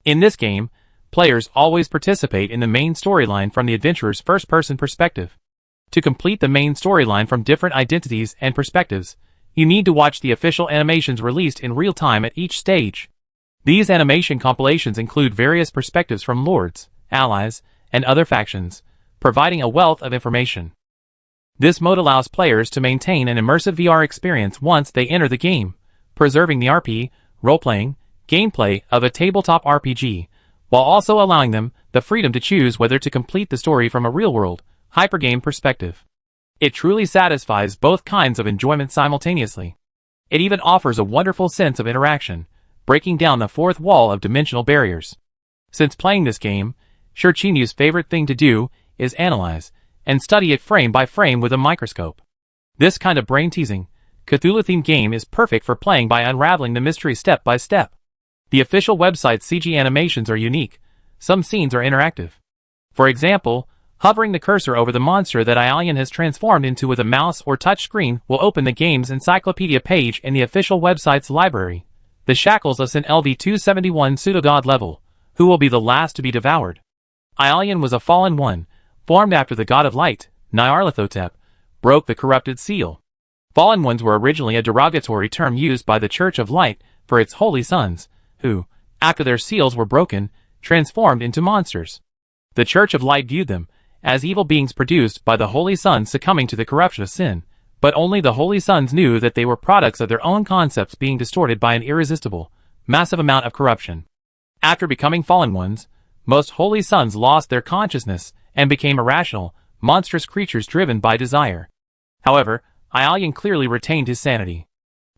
In this game, players always participate in the main storyline from the adventurer's first-person perspective. To complete the main storyline from different identities and perspectives, you need to watch the official animations released in real time at each stage. These animation compilations include various perspectives from lords, allies, and other factions, providing a wealth of information. This mode allows players to maintain an immersive VR experience once they enter the game, preserving the RP, role-playing, gameplay of a tabletop RPG, while also allowing them the freedom to choose whether to complete the story from a real-world, hypergame perspective. It truly satisfies both kinds of enjoyment simultaneously. It even offers a wonderful sense of interaction, breaking down the fourth wall of dimensional barriers. Since playing this game, Shirchinyu's favorite thing to do is analyze and study it frame by frame with a microscope. This kind of brain-teasing, Cthulhu-themed game is perfect for playing by unraveling the mystery step by step. The official website's CG animations are unique. Some scenes are interactive. For example, hovering the cursor over the monster that Aelian has transformed into with a mouse or touch screen will open the game's encyclopedia page in the official website's library. The shackles of Sin LV271 pseudo-god level. Who will be the last to be devoured? Aelian was a fallen one, formed after the god of light, Nyarlathotep, broke the corrupted seal. Fallen ones were originally a derogatory term used by the Church of Light for its holy sons, who, after their seals were broken, transformed into monsters. The Church of Light viewed them as evil beings produced by the holy sons succumbing to the corruption of sin, but only the holy sons knew that they were products of their own concepts being distorted by an irresistible, massive amount of corruption. After becoming fallen ones, most holy sons lost their consciousness and became irrational, monstrous creatures driven by desire. However, Aelian clearly retained his sanity.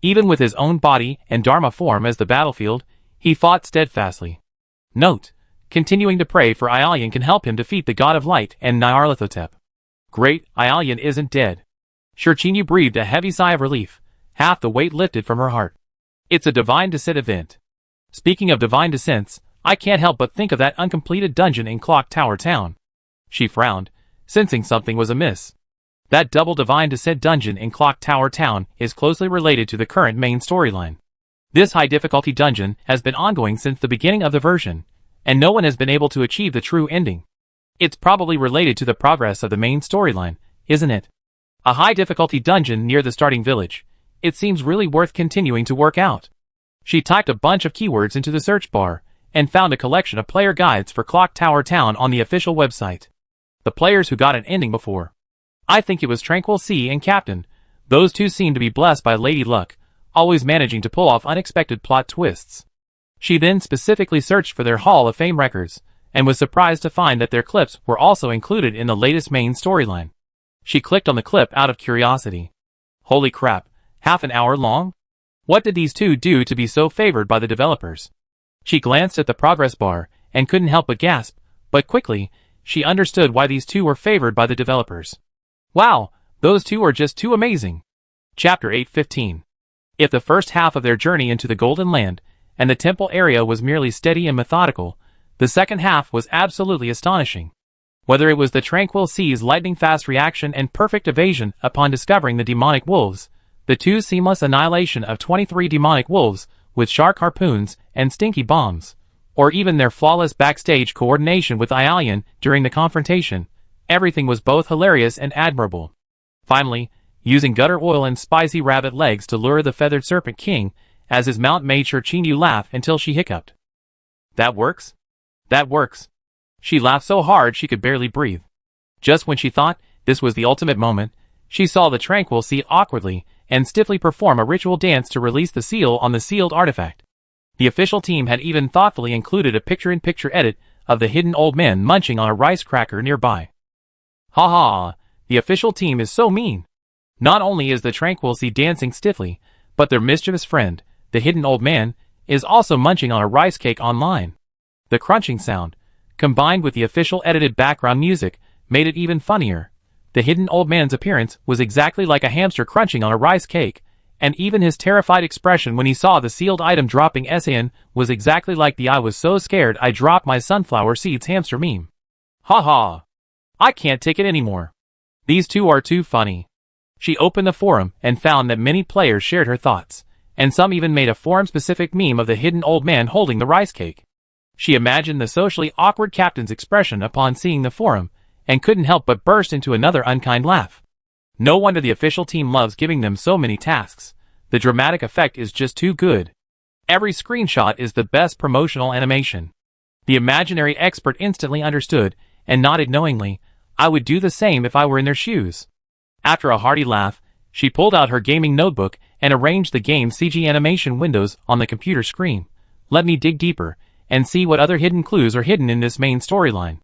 Even with his own body and Dharma form as the battlefield, he fought steadfastly. Note: continuing to pray for Aelian can help him defeat the god of light and Nyarlathotep. Great, Aelian isn't dead. Shirchinyu breathed a heavy sigh of relief, half the weight lifted from her heart. It's a divine descent event. Speaking of divine descents, I can't help but think of that uncompleted dungeon in Clock Tower Town. She frowned, sensing something was amiss. That double divine descent dungeon in Clock Tower Town is closely related to the current main storyline. This high-difficulty dungeon has been ongoing since the beginning of the version, and no one has been able to achieve the true ending. It's probably related to the progress of the main storyline, isn't it? A high-difficulty dungeon near the starting village. It seems really worth continuing to work out. She typed a bunch of keywords into the search bar, and found a collection of player guides for Clock Tower Town on the official website. The players who got an ending before. I think it was Tranquil Sea and Captain. Those two seemed to be blessed by Lady Luck, always managing to pull off unexpected plot twists. She then specifically searched for their Hall of Fame records, and was surprised to find that their clips were also included in the latest main storyline. She clicked on the clip out of curiosity. Holy crap, half an hour long? What did these two do to be so favored by the developers? She glanced at the progress bar, and couldn't help but gasp, but quickly, she understood why these two were favored by the developers. Wow, those two are just too amazing. Chapter 8:15. If the first half of their journey into the Golden Land, and the temple area was merely steady and methodical, the second half was absolutely astonishing. Whether it was the Tranquil Sea's lightning-fast reaction and perfect evasion upon discovering the demonic wolves, the two seamless annihilation of 23 demonic wolves with shark harpoons and stinky bombs, or even their flawless backstage coordination with Aelian during the confrontation, everything was both hilarious and admirable. Finally, using gutter oil and spicy rabbit legs to lure the feathered serpent king, as his mount made Shirchinyu laugh until she hiccuped. That works? That works. She laughed so hard she could barely breathe. Just when she thought this was the ultimate moment, she saw the Tranquil Sea awkwardly and stiffly perform a ritual dance to release the seal on the sealed artifact. The official team had even thoughtfully included a picture-in-picture edit of the hidden old man munching on a rice cracker nearby. Ha ha, the official team is so mean. Not only is the Tranquil Sea dancing stiffly, but their mischievous friend, the hidden old man, is also munching on a rice cake online. The crunching sound, combined with the official edited background music, made it even funnier. The hidden old man's appearance was exactly like a hamster crunching on a rice cake, and even his terrified expression when he saw the sealed item dropping in was exactly like the "I was so scared I dropped my sunflower seeds" hamster meme. Ha ha. I can't take it anymore. These two are too funny. She opened the forum and found that many players shared her thoughts, and some even made a forum-specific meme of the hidden old man holding the rice cake. She imagined the socially awkward captain's expression upon seeing the forum, and couldn't help but burst into another unkind laugh. No wonder the official team loves giving them so many tasks. The dramatic effect is just too good. Every screenshot is the best promotional animation. The imaginary expert instantly understood, and nodded knowingly. I would do the same if I were in their shoes. After a hearty laugh, she pulled out her gaming notebook and arranged the game's CG animation windows on the computer screen. Let me dig deeper, and see what other hidden clues are hidden in this main storyline.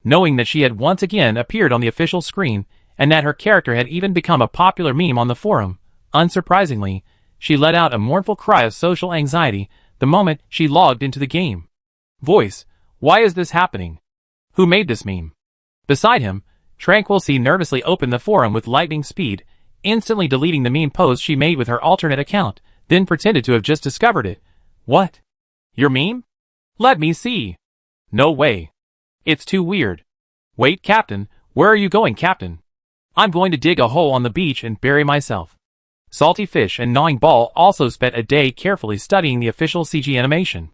Knowing that she had once again appeared on the official screen, and that her character had even become a popular meme on the forum, unsurprisingly, she let out a mournful cry of social anxiety the moment she logged into the game. Voice, why is this happening? Who made this meme? Beside him, Tranquil Sea nervously opened the forum with lightning speed, instantly deleting the meme post she made with her alternate account, then pretended to have just discovered it. What? Your meme? Let me see. No way. It's too weird. Wait, Captain, where are you going, Captain? I'm going to dig a hole on the beach and bury myself. Salty Fish and Gnawing Ball also spent a day carefully studying the official CG animation.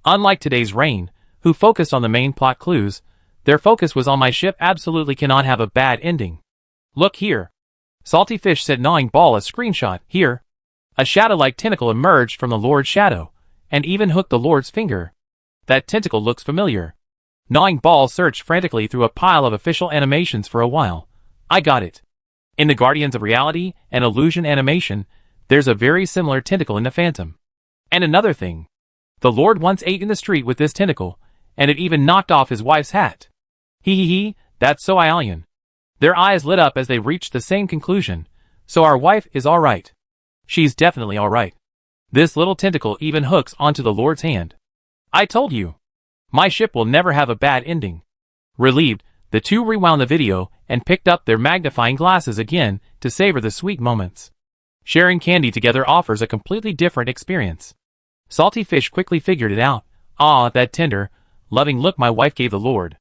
Unlike today's Rain, who focused on the main plot clues, their focus was on "my ship absolutely cannot have a bad ending. Look here." Salty Fish sent Gnawing Ball a screenshot. Here. A shadow-like tentacle emerged from the Lord's shadow, and even hooked the Lord's finger. That tentacle looks familiar. Gnawing Ball searched frantically through a pile of official animations for a while. I got it. In the Guardians of Reality and Illusion animation, there's a very similar tentacle in the Phantom. And another thing. The Lord once ate in the street with this tentacle, and it even knocked off his wife's hat. Hee, that's so Ialian. Their eyes lit up as they reached the same conclusion. So our wife is alright. She's definitely alright. This little tentacle even hooks onto the Lord's hand. I told you. My ship will never have a bad ending. Relieved, the two rewound the video and picked up their magnifying glasses again to savor the sweet moments. Sharing candy together offers a completely different experience. Salty Fish quickly figured it out. Ah, that tender, loving look my wife gave the Lord.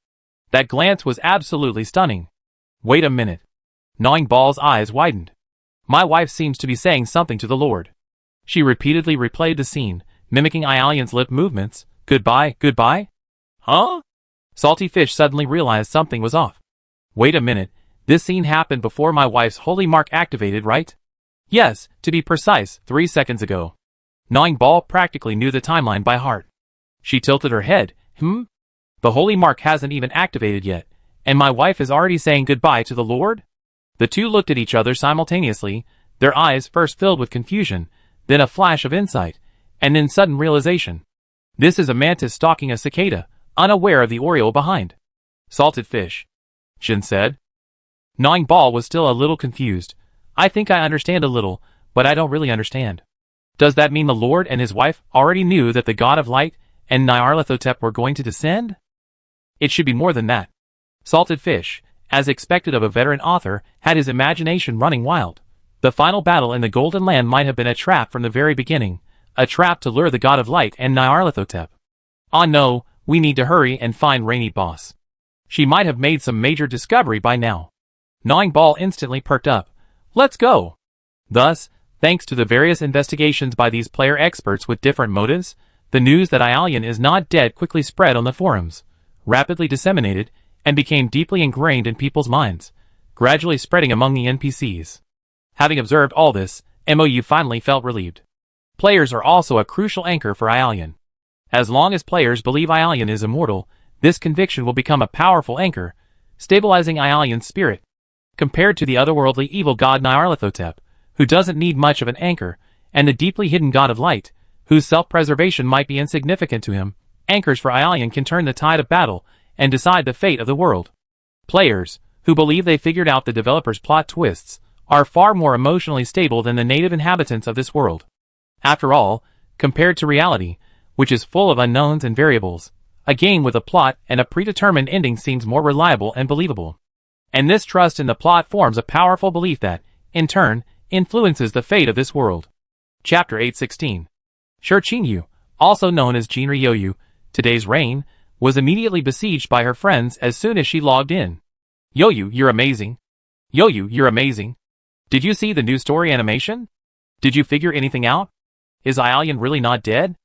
That glance was absolutely stunning. Wait a minute. Gnawing Ball's eyes widened. My wife seems to be saying something to the Lord. She repeatedly replayed the scene, mimicking Ialian's lip movements. Goodbye, goodbye? Huh? Salty Fish suddenly realized something was off. Wait a minute, this scene happened before my wife's holy mark activated, right? Yes, to be precise, 3 seconds ago. Gnawing Ball practically knew the timeline by heart. She tilted her head. The holy mark hasn't even activated yet, and my wife is already saying goodbye to the Lord? The two looked at each other simultaneously, their eyes first filled with confusion, then a flash of insight, and then sudden realization. This is a mantis stalking a cicada, unaware of the oriole behind. Salted Fish. Jin said. Gnawing Ball was still a little confused. I think I understand a little, but I don't really understand. Does that mean the Lord and his wife already knew that the God of Light and Nyarlathotep were going to descend? It should be more than that. Salted Fish, as expected of a veteran author, had his imagination running wild. The final battle in the Golden Land might have been a trap from the very beginning, a trap to lure the God of Light and Nyarlathotep. Ah no, we need to hurry and find Rainy Boss. She might have made some major discovery by now. Gnawing Ball instantly perked up. Let's go! Thus, thanks to the various investigations by these player experts with different motives, the news that Ialian is not dead quickly spread on the forums, rapidly disseminated, and became deeply ingrained in people's minds, gradually spreading among the NPCs. Having observed all this, MOU finally felt relieved. Players are also a crucial anchor for Ialian. As long as players believe Ialian is immortal, this conviction will become a powerful anchor, stabilizing Ialian's spirit. Compared to the otherworldly evil god Nyarlathotep, who doesn't need much of an anchor, and the deeply hidden God of Light, whose self-preservation might be insignificant to him, anchors for Aelion can turn the tide of battle and decide the fate of the world. Players, who believe they figured out the developer's plot twists, are far more emotionally stable than the native inhabitants of this world. After all, compared to reality, which is full of unknowns and variables, a game with a plot and a predetermined ending seems more reliable and believable. And this trust in the plot forms a powerful belief that, in turn, influences the fate of this world. Chapter 816. Shirchinyu, also known as Jinryu, today's reign, was immediately besieged by her friends as soon as she logged in. Yoyu, you're amazing. Yoyu, you're amazing. Did you see the new story animation? Did you figure anything out? Is Aelion really not dead?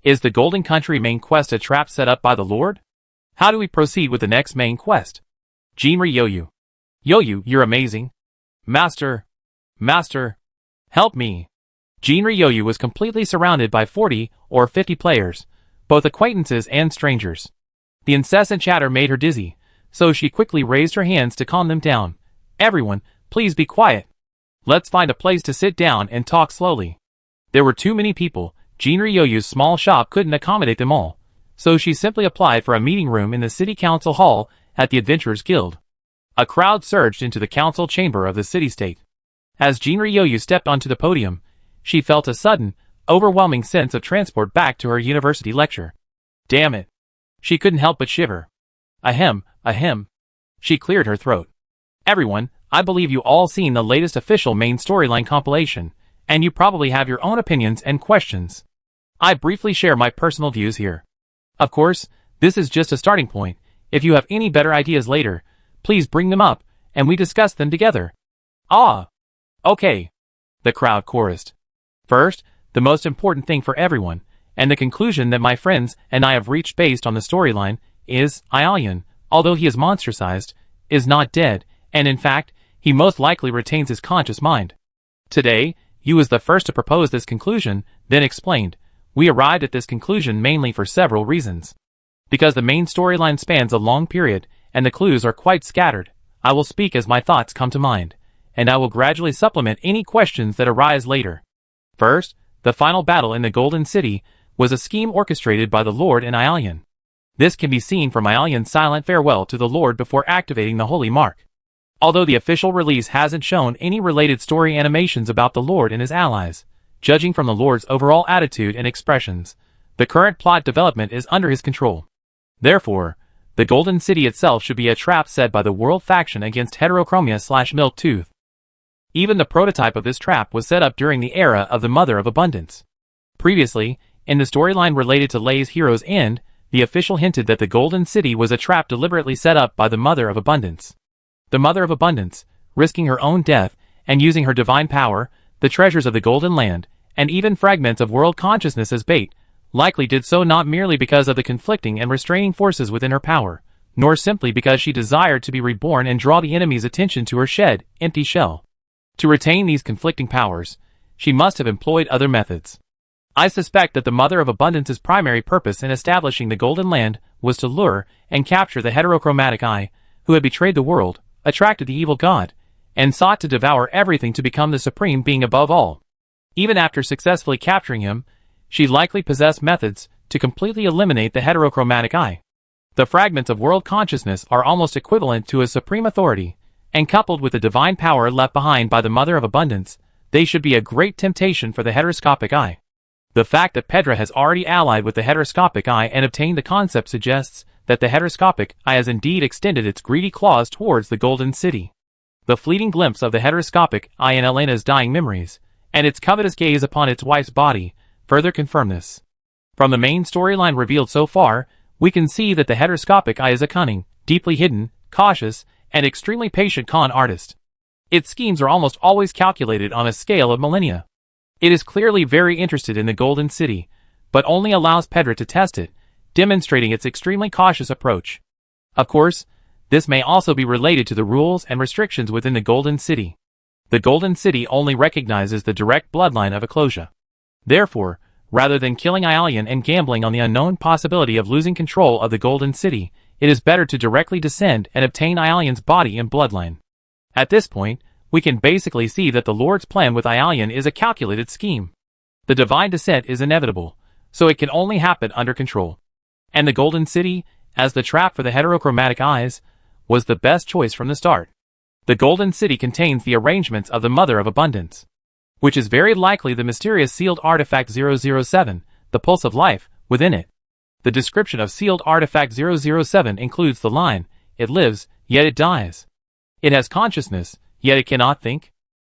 Is the Golden Country main quest a trap set up by the Lord? How do we proceed with the next main quest? Jinryu. Yoyu, you're amazing. Master. Help me. Jinryu was completely surrounded by 40 or 50 players, both acquaintances and strangers. The incessant chatter made her dizzy, so she quickly raised her hands to calm them down. Everyone, please be quiet. Let's find a place to sit down and talk slowly. There were too many people. Jinryu's small shop couldn't accommodate them all, so she simply applied for a meeting room in the city council hall at the Adventurers Guild. A crowd surged into the council chamber of the city-state. As Jinryu stepped onto the podium, she felt a sudden, overwhelming sense of transport back to her university lecture. Damn it. She couldn't help but shiver. Ahem. She cleared her throat. Everyone, I believe you all seen the latest official main storyline compilation, and you probably have your own opinions and questions. I briefly share my personal views here. Of course, this is just a starting point. If you have any better ideas later, please bring them up, and we discuss them together. Ah. Okay. The crowd chorused. First, the most important thing for everyone, and the conclusion that my friends and I have reached based on the storyline, is Aelion, although he is monstrosized, is not dead, and in fact, he most likely retains his conscious mind. Today, you was the first to propose this conclusion, then explained. We arrived at this conclusion mainly for several reasons. Because the main storyline spans a long period, and the clues are quite scattered, I will speak as my thoughts come to mind, and I will gradually supplement any questions that arise later. First, the final battle in the Golden City was a scheme orchestrated by the Lord and Aelion. This can be seen from Aelion's silent farewell to the Lord before activating the Holy Mark. Although the official release hasn't shown any related story animations about the Lord and his allies, judging from the Lord's overall attitude and expressions, the current plot development is under his control. Therefore, the Golden City itself should be a trap set by the World faction against Heterochromia/Milktooth. Even the prototype of this trap was set up during the era of the Mother of Abundance. Previously, in the storyline related to Lei's Hero's End, the official hinted that the Golden City was a trap deliberately set up by the Mother of Abundance. The Mother of Abundance, risking her own death and using her divine power, the treasures of the Golden Land, and even fragments of world consciousness as bait, likely did so not merely because of the conflicting and restraining forces within her power, nor simply because she desired to be reborn and draw the enemy's attention to her shed, empty shell. To retain these conflicting powers, she must have employed other methods. I suspect that the Mother of Abundance's primary purpose in establishing the Golden Land was to lure and capture the heterochromatic eye, who had betrayed the world, attracted the evil god, and sought to devour everything to become the supreme being above all. Even after successfully capturing him, she likely possessed methods to completely eliminate the heterochromatic eye. The fragments of world consciousness are almost equivalent to his supreme authority, and coupled with the divine power left behind by the Mother of Abundance, they should be a great temptation for the heteroscopic eye. The fact that Pedra has already allied with the heteroscopic eye and obtained the concept suggests that the heteroscopic eye has indeed extended its greedy claws towards the Golden City. The fleeting glimpse of the heteroscopic eye in Elena's dying memories, and its covetous gaze upon its wife's body, further confirm this. From the main storyline revealed so far, we can see that the heteroscopic eye is a cunning, deeply hidden, cautious, and extremely patient con artist. Its schemes are almost always calculated on a scale of millennia. It is clearly very interested in the Golden City, but only allows Pedra to test it, demonstrating its extremely cautious approach. Of course, this may also be related to the rules and restrictions within the Golden City. The Golden City only recognizes the direct bloodline of Eclosia. Therefore, rather than killing Aelion and gambling on the unknown possibility of losing control of the Golden City, it is better to directly descend and obtain Aelion's body and bloodline. At this point, we can basically see that the Lord's plan with Aelion is a calculated scheme. The divine descent is inevitable, so it can only happen under control. And the Golden City, as the trap for the heterochromatic eyes, was the best choice from the start. The Golden City contains the arrangements of the Mother of Abundance, which is very likely the mysterious sealed artifact 007, the pulse of life, within it. The description of sealed artifact 007 includes the line, "It lives, yet it dies. It has consciousness, yet it cannot think.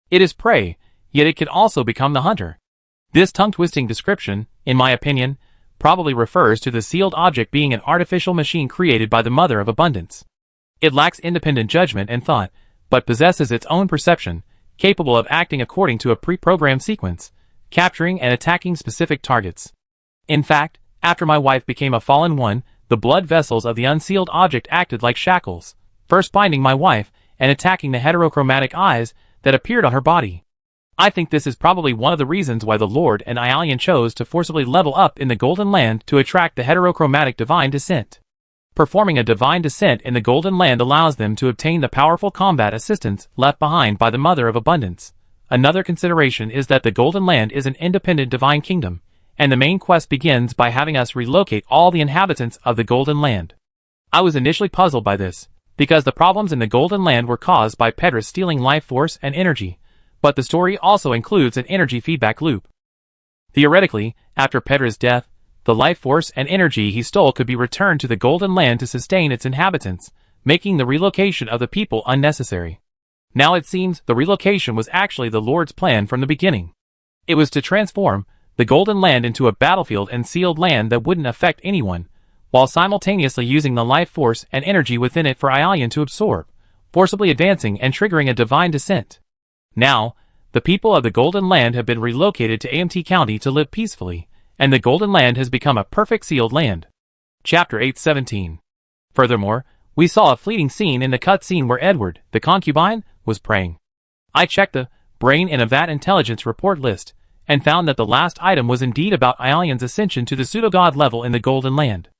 It is prey, yet it can also become the hunter." This tongue-twisting description, in my opinion, probably refers to the sealed object being an artificial machine created by the Mother of Abundance. It lacks independent judgment and thought, but possesses its own perception, capable of acting according to a pre-programmed sequence, capturing and attacking specific targets. In fact, after my wife became a fallen one, the blood vessels of the unsealed object acted like shackles, first binding my wife and attacking the heterochromatic eyes that appeared on her body. I think this is probably one of the reasons why the Lord and Aelian chose to forcibly level up in the Golden Land to attract the heterochromatic divine descent. Performing a divine descent in the Golden Land allows them to obtain the powerful combat assistance left behind by the Mother of Abundance. Another consideration is that the Golden Land is an independent divine kingdom, and the main quest begins by having us relocate all the inhabitants of the Golden Land. I was initially puzzled by this, because the problems in the Golden Land were caused by Pedras stealing life force and energy, but the story also includes an energy feedback loop. Theoretically, after Pedras' death, the life force and energy he stole could be returned to the Golden Land to sustain its inhabitants, making the relocation of the people unnecessary. Now it seems the relocation was actually the Lord's plan from the beginning. It was to transform the Golden Land into a battlefield and sealed land that wouldn't affect anyone, while simultaneously using the life force and energy within it for Aelian to absorb, forcibly advancing and triggering a divine descent. Now, the people of the Golden Land have been relocated to AMT County to live peacefully, and the Golden Land has become a perfect sealed land. Chapter 817. Furthermore, we saw a fleeting scene in the cutscene where Edward, the concubine, was praying. I checked the Brain in a VAT intelligence report list, and found that the last item was indeed about Aelian's ascension to the pseudo-god level in the Golden Land.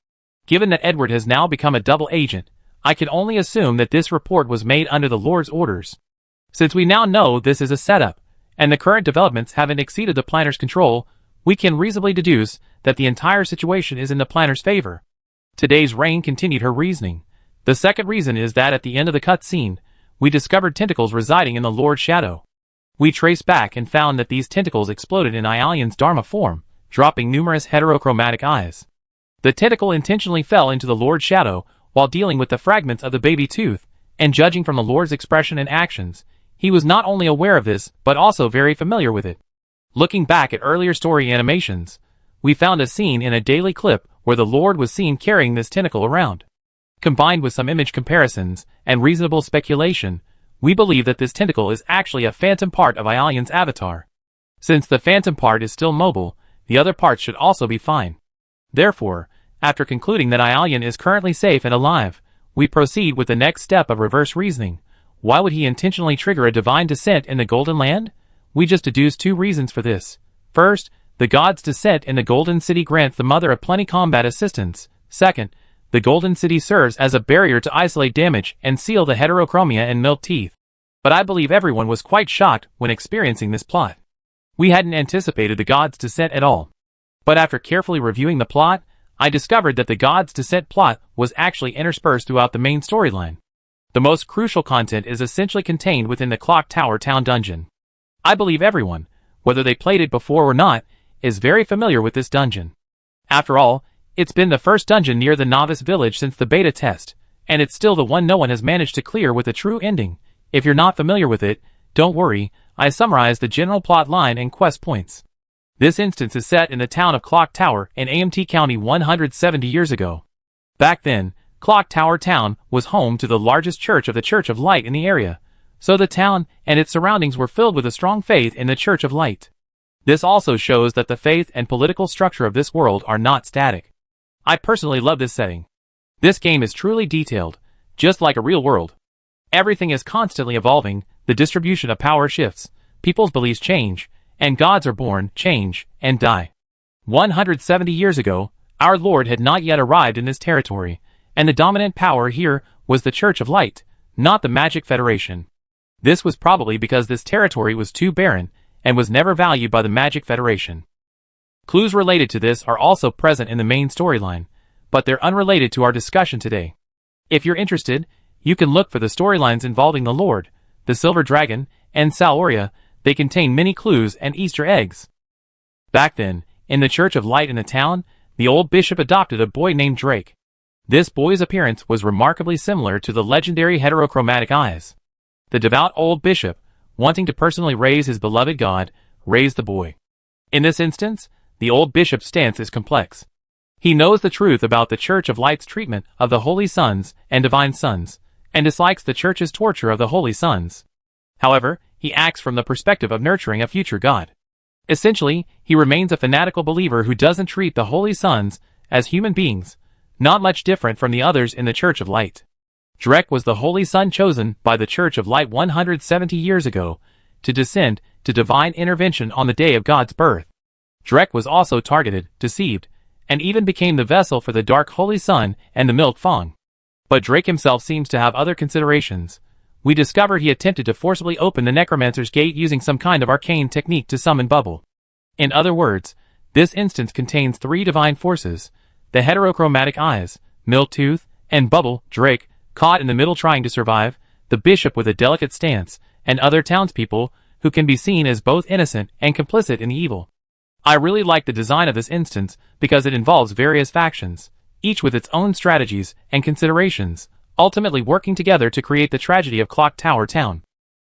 Given that Edward has now become a double agent, I can only assume that this report was made under the Lord's orders. Since we now know this is a setup, and the current developments haven't exceeded the planner's control, we can reasonably deduce that the entire situation is in the planner's favor. Today's Rain continued her reasoning. The second reason is that at the end of the cutscene, we discovered tentacles residing in the Lord's shadow. We traced back and found that these tentacles exploded in Aelian's Dharma form, dropping numerous heterochromatic eyes. The tentacle intentionally fell into the Lord's shadow while dealing with the fragments of the baby tooth, and judging from the Lord's expression and actions, he was not only aware of this but also very familiar with it. Looking back at earlier story animations, we found a scene in a daily clip where the Lord was seen carrying this tentacle around. Combined with some image comparisons and reasonable speculation, we believe that this tentacle is actually a phantom part of Aelian's avatar. Since the phantom part is still mobile, the other parts should also be fine. Therefore, after concluding that Aelian is currently safe and alive, we proceed with the next step of reverse reasoning. Why would he intentionally trigger a divine descent in the Golden Land? We just deduce two reasons for this. First, the god's descent in the Golden City grants the Mother of Plenty combat assistance. Second, the Golden City serves as a barrier to isolate damage and seal the heterochromia and milk teeth. But I believe everyone was quite shocked when experiencing this plot. We hadn't anticipated the god's descent at all. But after carefully reviewing the plot, I discovered that the god's descent plot was actually interspersed throughout the main storyline. The most crucial content is essentially contained within the Clock Tower Town dungeon. I believe everyone, whether they played it before or not, is very familiar with this dungeon. After all, it's been the first dungeon near the novice village since the beta test, and it's still the one no one has managed to clear with a true ending. If you're not familiar with it, don't worry, I summarized the general plot line and quest points. This instance is set in the town of Clock Tower in AMT County 170 years ago. Back then, Clock Tower Town was home to the largest church of the Church of Light in the area, so the town and its surroundings were filled with a strong faith in the Church of Light. This also shows that the faith and political structure of this world are not static. I personally love this setting. This game is truly detailed, just like a real world. Everything is constantly evolving, the distribution of power shifts, people's beliefs change, and gods are born, change, and die. 170 years ago, our Lord had not yet arrived in this territory, and the dominant power here was the Church of Light, not the Magic Federation. This was probably because this territory was too barren, and was never valued by the Magic Federation. Clues related to this are also present in the main storyline, but they're unrelated to our discussion today. If you're interested, you can look for the storylines involving the Lord, the Silver Dragon, and Saloria. They contain many clues and Easter eggs. Back then, in the Church of Light in the town, the old bishop adopted a boy named Drake. This boy's appearance was remarkably similar to the legendary heterochromatic eyes. The devout old bishop, wanting to personally raise his beloved God, raised the boy. In this instance, the old bishop's stance is complex. He knows the truth about the Church of Light's treatment of the holy sons and divine sons, and dislikes the Church's torture of the holy sons. However, he acts from the perspective of nurturing a future God. Essentially, he remains a fanatical believer who doesn't treat the holy sons as human beings, not much different from the others in the Church of Light. Drek was the holy son chosen by the Church of Light 170 years ago to descend to divine intervention on the day of God's birth. Drek was also targeted, deceived, and even became the vessel for the Dark Holy Sun and the Milk Fong. But Drake himself seems to have other considerations. We discovered he attempted to forcibly open the Necromancer's gate using some kind of arcane technique to summon Bubble. In other words, this instance contains three divine forces: the heterochromatic eyes, Milktooth, and Bubble, Drake, caught in the middle trying to survive, the bishop with a delicate stance, and other townspeople who can be seen as both innocent and complicit in the evil. I really like the design of this instance because it involves various factions, each with its own strategies and considerations, ultimately working together to create the tragedy of Clock Tower Town.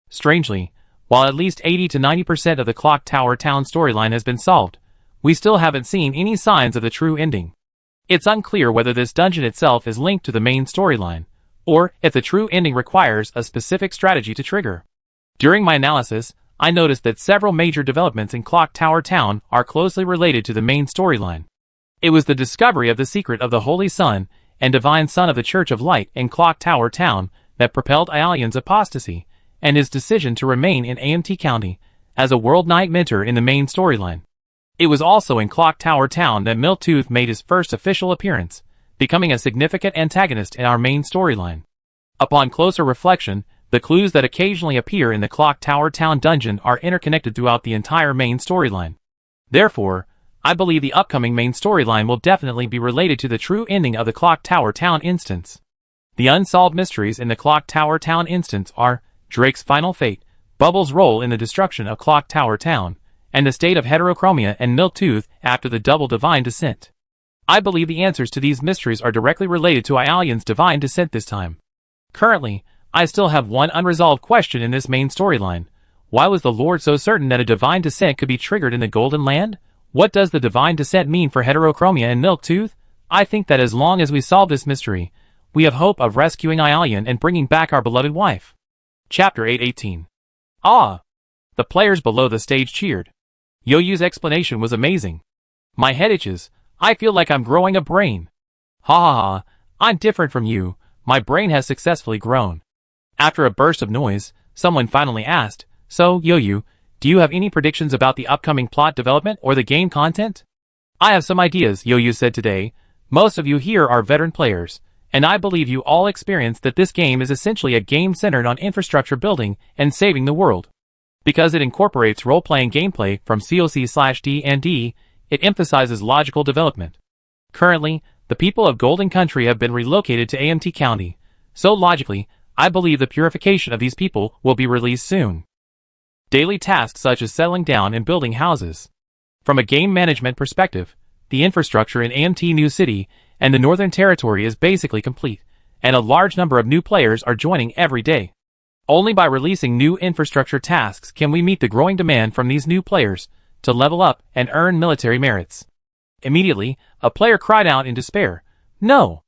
Strangely, while at least 80 to 90% of the Clock Tower Town storyline has been solved, we still haven't seen any signs of the true ending. It's unclear whether this dungeon itself is linked to the main storyline, or if the true ending requires a specific strategy to trigger. During my analysis, I noticed that several major developments in Clock Tower Town are closely related to the main storyline. It was the discovery of the secret of the Holy Sun and Divine Son of the Church of Light in Clock Tower Town that propelled Aalian's apostasy, and his decision to remain in AMT County as a World Knight mentor in the main storyline. It was also in Clock Tower Town that Milktooth made his first official appearance, becoming a significant antagonist in our main storyline. Upon closer reflection, the clues that occasionally appear in the Clock Tower Town dungeon are interconnected throughout the entire main storyline. Therefore, I believe the upcoming main storyline will definitely be related to the true ending of the Clock Tower Town instance. The unsolved mysteries in the Clock Tower Town instance are Drake's final fate, Bubble's role in the destruction of Clock Tower Town, and the state of heterochromia and Milktooth after the double divine descent. I believe the answers to these mysteries are directly related to Aalian's divine descent this time. Currently, I still have one unresolved question in this main storyline. Why was the Lord so certain that a divine descent could be triggered in the Golden Land? What does the divine descent mean for heterochromia and Milktooth? I think that as long as we solve this mystery, we have hope of rescuing Aalian and bringing back our beloved wife. Chapter 818. Ah! The players below the stage cheered. Yo-Yu's explanation was amazing. My head itches. I feel like I'm growing a brain. Ha ha ha, I'm different from you. My brain has successfully grown. After a burst of noise, someone finally asked, "So, Yo-Yu, do you have any predictions about the upcoming plot development or the game content?" "I have some ideas," Yo-Yu said today. "Most of you here are veteran players, and I believe you all experience that this game is essentially a game centered on infrastructure building and saving the world. Because it incorporates role-playing gameplay from COC/D&D, it emphasizes logical development. Currently, the people of Golden Country have been relocated to AMT County, so logically, I believe the purification of these people will be released soon. Daily tasks such as settling down and building houses. From a game management perspective, the infrastructure in AMT New City and the Northern Territory is basically complete, and a large number of new players are joining every day. Only by releasing new infrastructure tasks can we meet the growing demand from these new players to level up and earn military merits. Immediately, a player cried out in despair, "No!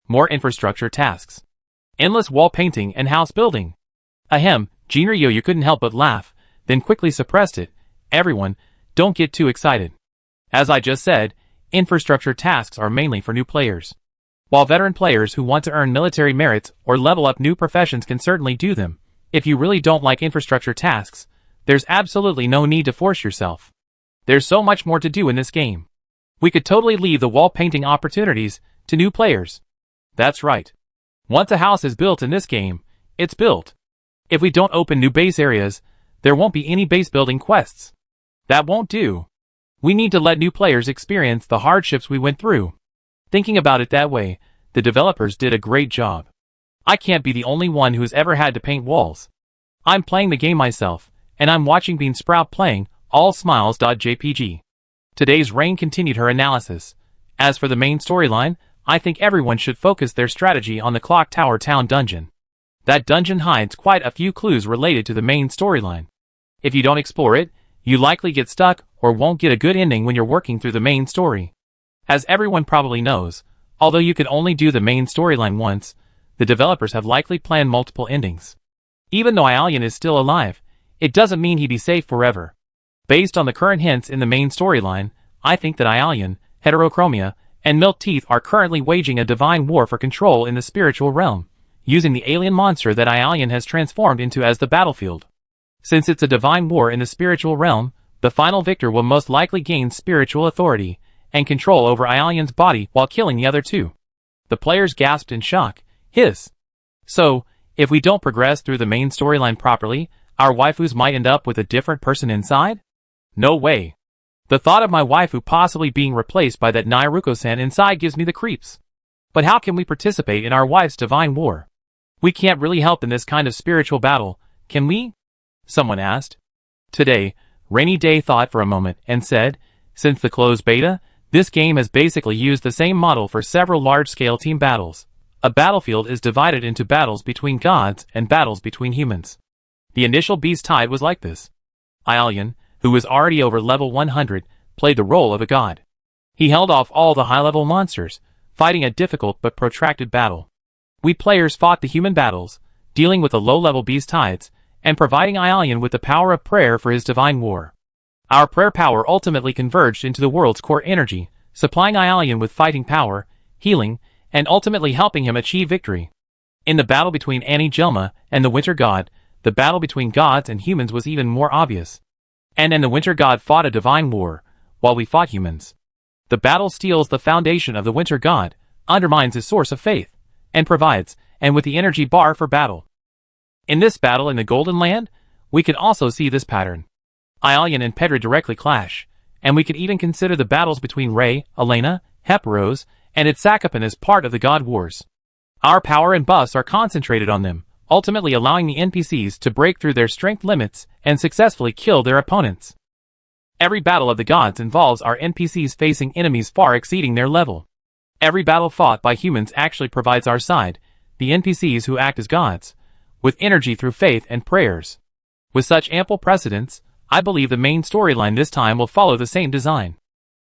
More infrastructure tasks. Endless wall painting and house building." Ahem, Junior Yo-Yu couldn't help but laugh, then quickly suppressed it. "Everyone, don't get too excited. As I just said, infrastructure tasks are mainly for new players. While veteran players who want to earn military merits or level up new professions can certainly do them, if you really don't like infrastructure tasks, there's absolutely no need to force yourself. There's so much more to do in this game. We could totally leave the wall painting opportunities to new players. That's right. Once a house is built in this game, it's built. If we don't open new base areas, there won't be any base building quests. That won't do. We need to let new players experience the hardships we went through. Thinking about it that way, the developers did a great job. I can't be the only one who's ever had to paint walls. I'm playing the game myself, and I'm watching Beansprout playing, all smiles.jpg. Today's Rain continued her analysis. As for the main storyline, I think everyone should focus their strategy on the Clock Tower Town dungeon. That dungeon hides quite a few clues related to the main storyline. If you don't explore it, you likely get stuck or won't get a good ending when you're working through the main story. As everyone probably knows, although you can only do the main storyline once, the developers have likely planned multiple endings. Even though Aelion is still alive, it doesn't mean he'd be safe forever. Based on the current hints in the main storyline, I think that Aelion, Heterochromia, and Milk Teeth are currently waging a divine war for control in the spiritual realm, using the alien monster that Aelion has transformed into as the battlefield. Since it's a divine war in the spiritual realm, the final victor will most likely gain spiritual authority and control over Aelion's body while killing the other two. The players gasped in shock. So, if we don't progress through the main storyline properly, our waifus might end up with a different person inside? No way. The thought of my waifu possibly being replaced by that Nairuko-san inside gives me the creeps. But how can we participate in our wife's divine war? We can't really help in this kind of spiritual battle, can we? Someone asked. Today, Rainy Day thought for a moment and said, since the closed beta, this game has basically used the same model for several large-scale team battles. A battlefield is divided into battles between gods and battles between humans. The initial Beast Tide was like this. Aelion, who was already over level 100, played the role of a god. He held off all the high-level monsters, fighting a difficult but protracted battle. We players fought the human battles, dealing with the low-level Beast Tides, and providing Aelion with the power of prayer for his divine war. Our prayer power ultimately converged into the world's core energy, supplying Aelion with fighting power, healing, and ultimately helping him achieve victory. In the battle between Annie Jelma and the Winter God, the battle between gods and humans was even more obvious. And the Winter God fought a divine war, while we fought humans. The battle steals the foundation of the Winter God, undermines his source of faith, and provides, and with the energy bar for battle. In this battle in the Golden Land, we can also see this pattern. Aelion and Pedra directly clash, and we can even consider the battles between Ray, Elena, Hepros, and Itzacapan as part of the God Wars. Our power and buffs are concentrated on them, ultimately allowing the NPCs to break through their strength limits and successfully kill their opponents. Every battle of the gods involves our NPCs facing enemies far exceeding their level. Every battle fought by humans actually provides our side, the NPCs who act as gods, with energy through faith and prayers. With such ample precedence, I believe the main storyline this time will follow the same design.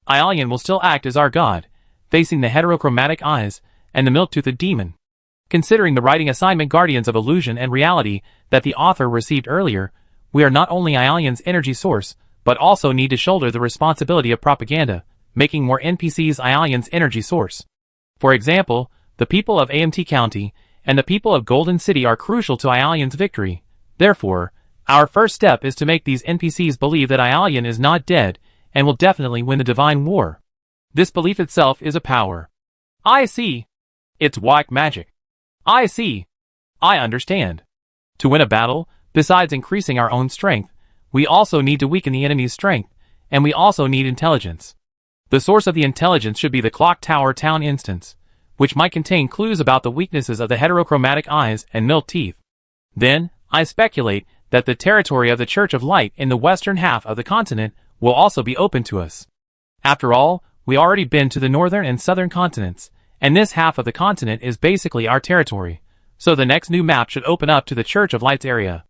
Aelion will still act as our god, facing the heterochromatic eyes and the milk-toothed demon. Considering the writing assignment Guardians of Illusion and Reality that the author received earlier, we are not only Aelion's energy source, but also need to shoulder the responsibility of propaganda, making more NPCs Aelion's energy source. For example, the people of AMT County and the people of Golden City are crucial to Aelion's victory. Therefore, our first step is to make these NPCs believe that Aelion is not dead and will definitely win the divine war. This belief itself is a power. I see. It's whack magic. I see. I understand. To win a battle, besides increasing our own strength, we also need to weaken the enemy's strength, and we also need intelligence. The source of the intelligence should be the Clock Tower Town instance, which might contain clues about the weaknesses of the heterochromatic eyes and milk teeth. Then, I speculate that the territory of the Church of Light in the western half of the continent will also be open to us. After all, we already been to the northern and southern continents, and this half of the continent is basically our territory, so the next new map should open up to the Church of Light's area.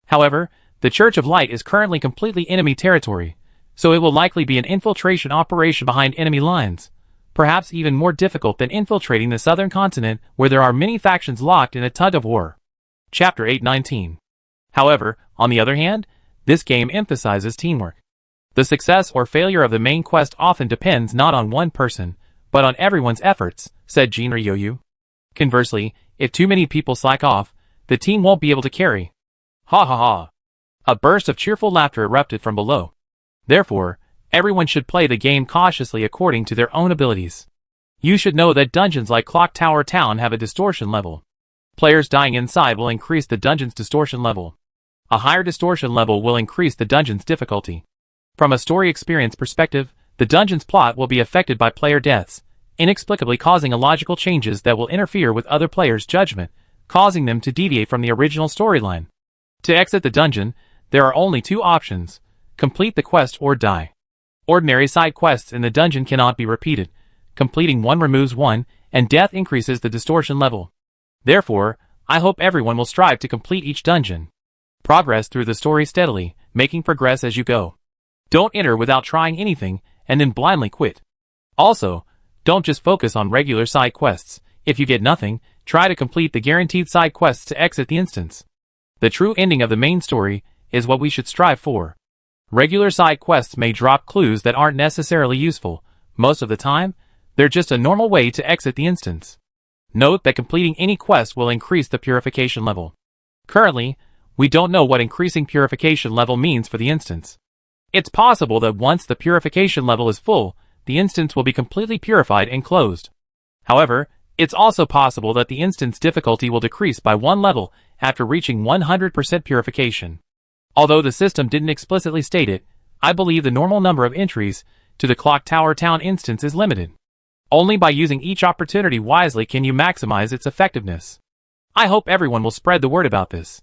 However, the Church of Light is currently completely enemy territory, so it will likely be an infiltration operation behind enemy lines, perhaps even more difficult than infiltrating the southern continent where there are many factions locked in a tug of war. Chapter 819. However, on the other hand, this game emphasizes teamwork. The success or failure of the main quest often depends not on one person, but on everyone's efforts, said Jin Ryoyu. Conversely, if too many people slack off, the team won't be able to carry. Ha ha ha. A burst of cheerful laughter erupted from below. Therefore, everyone should play the game cautiously according to their own abilities. You should know that dungeons like Clock Tower Town have a distortion level. Players dying inside will increase the dungeon's distortion level. A higher distortion level will increase the dungeon's difficulty. From a story experience perspective, the dungeon's plot will be affected by player deaths, inexplicably causing illogical changes that will interfere with other players' judgment, causing them to deviate from the original storyline. To exit the dungeon, there are only two options: complete the quest or die. Ordinary side quests in the dungeon cannot be repeated. Completing one removes one, and death increases the distortion level. Therefore, I hope everyone will strive to complete each dungeon. Progress through the story steadily, making progress as you go. Don't enter without trying anything, and then blindly quit. Also, don't just focus on regular side quests. If you get nothing, try to complete the guaranteed side quests to exit the instance. The true ending of the main story is what we should strive for. Regular side quests may drop clues that aren't necessarily useful. Most of the time, they're just a normal way to exit the instance. Note that completing any quest will increase the purification level. Currently, we don't know what increasing purification level means for the instance. It's possible that once the purification level is full, the instance will be completely purified and closed. However, it's also possible that the instance difficulty will decrease by one level after reaching 100% purification. Although the system didn't explicitly state it, I believe the normal number of entries to the Clock Tower Town instance is limited. Only by using each opportunity wisely can you maximize its effectiveness. I hope everyone will spread the word about this.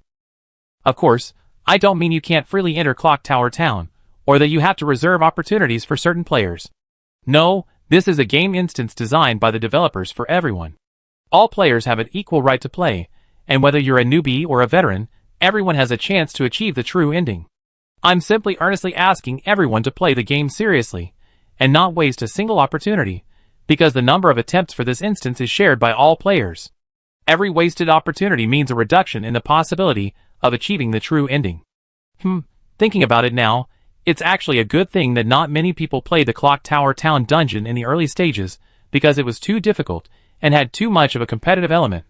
Of course, I don't mean you can't freely enter Clock Tower Town, or that you have to reserve opportunities for certain players. No, this is a game instance designed by the developers for everyone. All players have an equal right to play, and whether you're a newbie or a veteran, everyone has a chance to achieve the true ending. I'm simply earnestly asking everyone to play the game seriously, and not waste a single opportunity, because the number of attempts for this instance is shared by all players. Every wasted opportunity means a reduction in the possibility of achieving the true ending. Thinking about it now, it's actually a good thing that not many people played the Clock Tower Town dungeon in the early stages, because it was too difficult and had too much of a competitive element.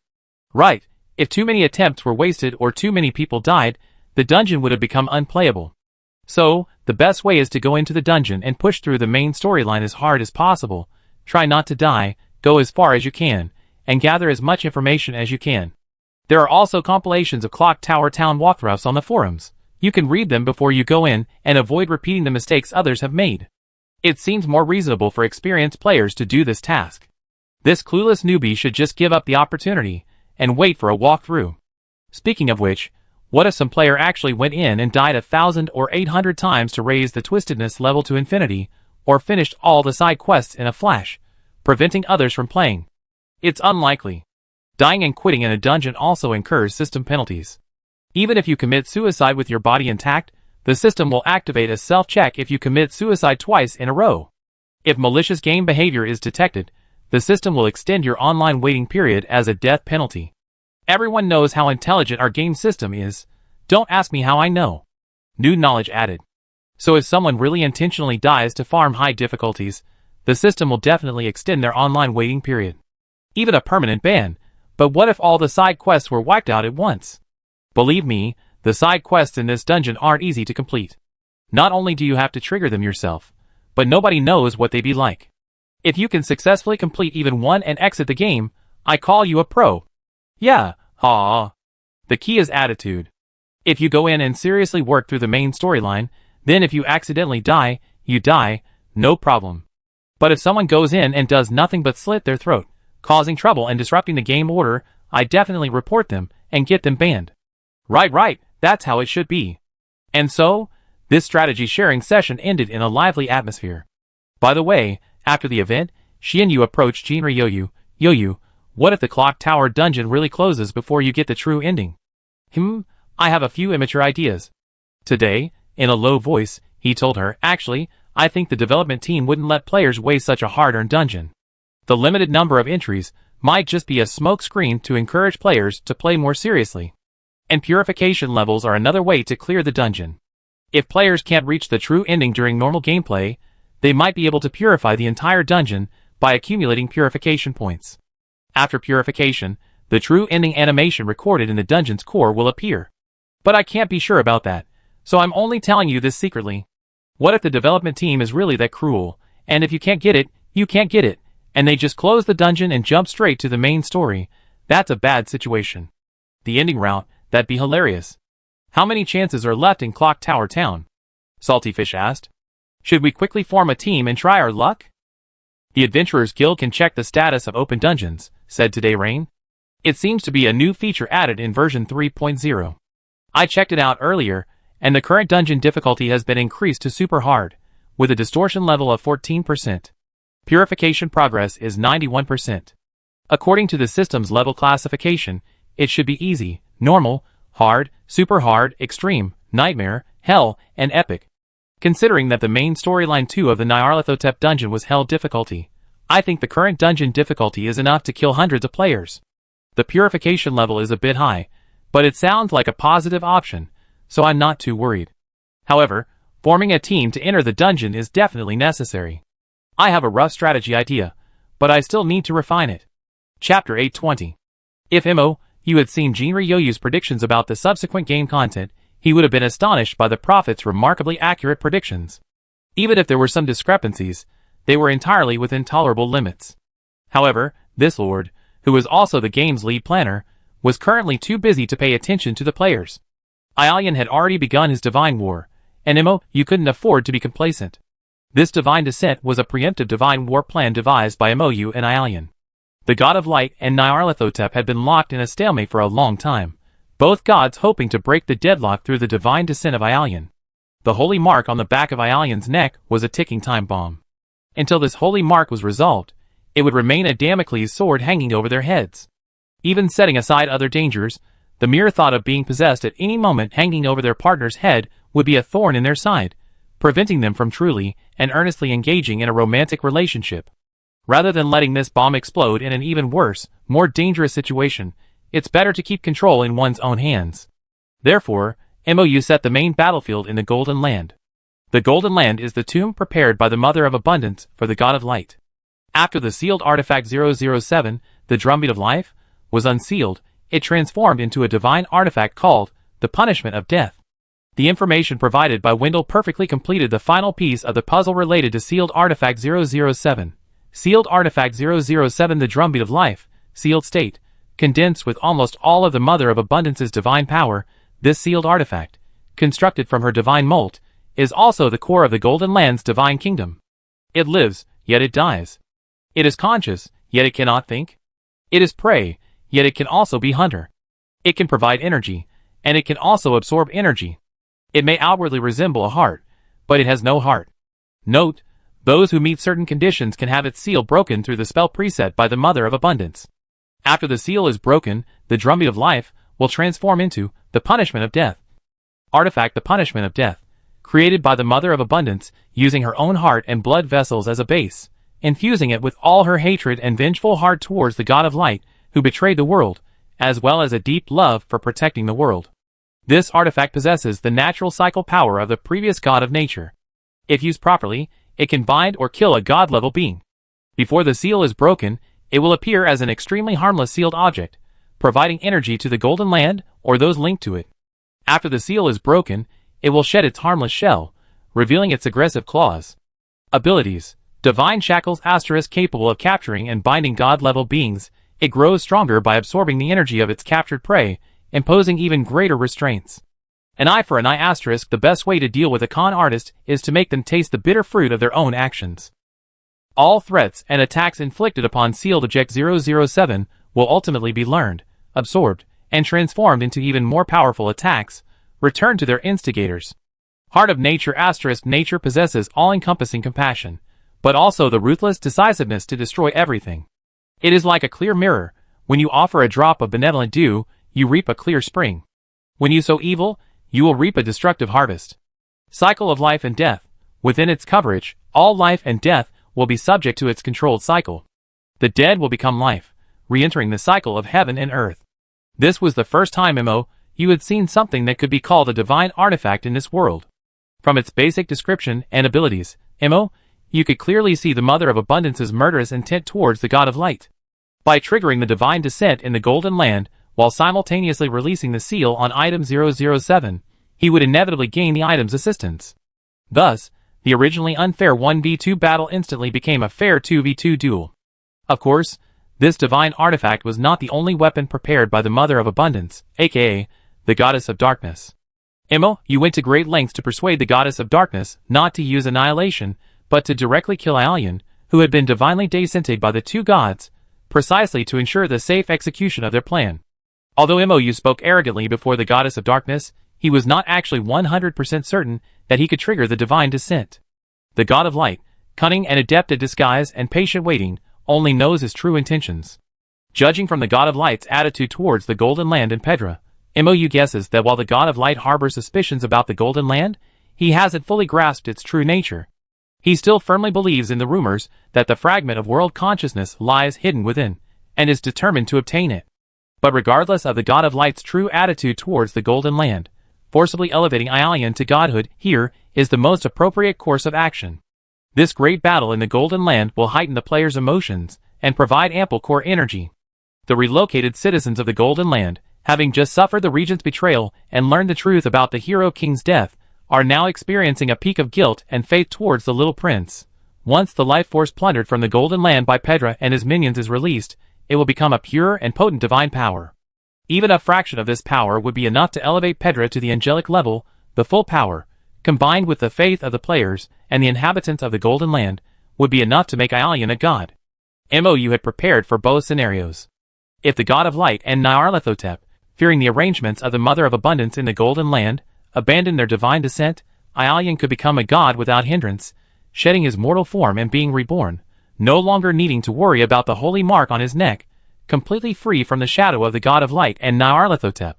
Right, if too many attempts were wasted or too many people died, the dungeon would have become unplayable. So, the best way is to go into the dungeon and push through the main storyline as hard as possible. Try not to die, go as far as you can, and gather as much information as you can. There are also compilations of Clock Tower Town walkthroughs on the forums. You can read them before you go in and avoid repeating the mistakes others have made. It seems more reasonable for experienced players to do this task. This clueless newbie should just give up the opportunity and wait for a walkthrough. Speaking of which, what if some player actually went in and died 1,000 or 800 times to raise the twistedness level to infinity, or finished all the side quests in a flash, preventing others from playing? It's unlikely. Dying and quitting in a dungeon also incurs system penalties. Even if you commit suicide with your body intact, the system will activate a self-check if you commit suicide twice in a row. If malicious game behavior is detected, the system will extend your online waiting period as a death penalty. Everyone knows how intelligent our game system is. Don't ask me how I know. New knowledge added. So if someone really intentionally dies to farm high difficulties, the system will definitely extend their online waiting period. Even a permanent ban. But what if all the side quests were wiped out at once? Believe me, the side quests in this dungeon aren't easy to complete. Not only do you have to trigger them yourself, but nobody knows what they be like. If you can successfully complete even one and exit the game, I call you a pro. Yeah, The key is attitude. If you go in and seriously work through the main storyline, then if you accidentally die, you die, no problem. But if someone goes in and does nothing but slit their throat, causing trouble and disrupting the game order, I definitely report them and get them banned. Right, that's how it should be. And so, this strategy sharing session ended in a lively atmosphere. By the way, after the event, Xianyu approached Jinri Yoyu, what if the Clock Tower dungeon really closes before you get the true ending? I have a few immature ideas. Today, in a low voice, he told her, actually, I think the development team wouldn't let players waste such a hard-earned dungeon. The limited number of entries might just be a smokescreen to encourage players to play more seriously. And purification levels are another way to clear the dungeon. If players can't reach the true ending during normal gameplay, they might be able to purify the entire dungeon by accumulating purification points. After purification, the true ending animation recorded in the dungeon's core will appear. But I can't be sure about that, so I'm only telling you this secretly. What if the development team is really that cruel, and if you can't get it, you can't get it, and they just close the dungeon and jump straight to the main story? That's a bad situation. The ending route, that'd be hilarious. How many chances are left in Clock Tower Town? Salty Fish asked. Should we quickly form a team and try our luck? The Adventurers Guild can check the status of open dungeons, said Today Rain. It seems to be a new feature added in version 3.0. I checked it out earlier, and the current dungeon difficulty has been increased to super hard, with a distortion level of 14%. Purification progress is 91%. According to the system's level classification, it should be easy, normal, hard, super hard, extreme, nightmare, hell, and epic. Considering that the main storyline 2 of the Nyarlathotep dungeon was hell difficulty, I think the current dungeon difficulty is enough to kill hundreds of players. The purification level is a bit high, but it sounds like a positive option, so I'm not too worried. However, forming a team to enter the dungeon is definitely necessary. I have a rough strategy idea, but I still need to refine it. Chapter 820. If you had seen Jinri Yoyu's predictions about the subsequent game content, he would have been astonished by the prophet's remarkably accurate predictions. Even if there were some discrepancies, they were entirely within tolerable limits. However, this lord, who was also the game's lead planner, was currently too busy to pay attention to the players. Aelian had already begun his divine war, and you couldn't afford to be complacent. This divine descent was a preemptive divine war plan devised by MOU and Aelian. The god of light and Nyarlathotep had been locked in a stalemate for a long time, both gods hoping to break the deadlock through the divine descent of Aelian. The holy mark on the back of Aelian's neck was a ticking time bomb. Until this holy mark was resolved, it would remain a Damocles sword hanging over their heads. Even setting aside other dangers, the mere thought of being possessed at any moment hanging over their partner's head would be a thorn in their side, preventing them from truly and earnestly engaging in a romantic relationship. Rather than letting this bomb explode in an even worse, more dangerous situation, it's better to keep control in one's own hands. Therefore, MOU set the main battlefield in the Golden Land. The Golden Land is the tomb prepared by the Mother of Abundance for the God of Light. After the sealed artifact 007, the Drumbeat of Life, was unsealed, it transformed into a divine artifact called the Punishment of Death. The information provided by Wendell perfectly completed the final piece of the puzzle related to sealed artifact 007. Sealed artifact 007, the Drumbeat of Life, sealed state, condensed with almost all of the Mother of Abundance's divine power. This sealed artifact, constructed from her divine molt, is also the core of the Golden Land's divine kingdom. It lives, yet it dies. It is conscious, yet it cannot think. It is prey, yet it can also be hunter. It can provide energy, and it can also absorb energy. It may outwardly resemble a heart, but it has no heart. Note, those who meet certain conditions can have its seal broken through the spell preset by the Mother of Abundance. After the seal is broken, the Drumbeat of Life will transform into the Punishment of Death. Artifact the Punishment of Death, created by the Mother of Abundance using her own heart and blood vessels as a base, infusing it with all her hatred and vengeful heart towards the God of Light, who betrayed the world, as well as a deep love for protecting the world. This artifact possesses the natural cycle power of the previous God of Nature. If used properly, it can bind or kill a God-level being. Before the seal is broken, it will appear as an extremely harmless sealed object, providing energy to the Golden Land or those linked to it. After the seal is broken, it will shed its harmless shell, revealing its aggressive claws. Abilities: Divine Shackles * capable of capturing and binding God-level beings. It grows stronger by absorbing the energy of its captured prey, imposing even greater restraints. An eye for an eye *. The best way to deal with a con artist is to make them taste the bitter fruit of their own actions. All threats and attacks inflicted upon sealed object 007 will ultimately be learned, absorbed, and transformed into even more powerful attacks, returned to their instigators. Heart of Nature * Nature possesses all-encompassing compassion, but also the ruthless decisiveness to destroy everything. It is like a clear mirror. When you offer a drop of benevolent dew, you reap a clear spring. When you sow evil, you will reap a destructive harvest. Cycle of life and death. Within its coverage, all life and death will be subject to its controlled cycle. The dead will become life, re-entering the cycle of heaven and earth. This was the first time you had seen something that could be called a divine artifact in this world. From its basic description and abilities, you could clearly see the Mother of Abundance's murderous intent towards the God of Light. By triggering the divine descent in the Golden Land, while simultaneously releasing the seal on item 007, he would inevitably gain the item's assistance. Thus, the originally unfair 1v2 battle instantly became a fair 2v2 duel. Of course, this divine artifact was not the only weapon prepared by the Mother of Abundance, aka the Goddess of Darkness. Imo, you went to great lengths to persuade the goddess of darkness not to use annihilation, but to directly kill Aelion, who had been divinely descented by the two gods, precisely to ensure the safe execution of their plan. Although Imo spoke arrogantly before the goddess of darkness, he was not actually 100% certain that he could trigger the divine descent. The god of light, cunning and adept at disguise and patient waiting, only knows his true intentions. Judging from the god of light's attitude towards the Golden Land and Pedra, Imo guesses that while the god of light harbors suspicions about the Golden Land, he hasn't fully grasped its true nature. He still firmly believes in the rumors that the fragment of world consciousness lies hidden within, and is determined to obtain it. But regardless of the god of light's true attitude towards the Golden Land, forcibly elevating Aelion to godhood here is the most appropriate course of action. This great battle in the Golden Land will heighten the player's emotions and provide ample core energy. The relocated citizens of the Golden Land, having just suffered the regent's betrayal and learned the truth about the hero king's death, are now experiencing a peak of guilt and faith towards the little prince. Once the life force plundered from the Golden Land by Pedra and his minions is released, it will become a pure and potent divine power. Even a fraction of this power would be enough to elevate Pedra to the angelic level. The full power, combined with the faith of the players and the inhabitants of the Golden Land, would be enough to make Aelion a god. Imo had prepared for both scenarios. If the god of light and Nyarlathotep, fearing the arrangements of the Mother of Abundance in the Golden Land, abandoned their divine descent, Aelion could become a god without hindrance, shedding his mortal form and being reborn, no longer needing to worry about the holy mark on his neck, completely free from the shadow of the god of light and Nyarlathotep.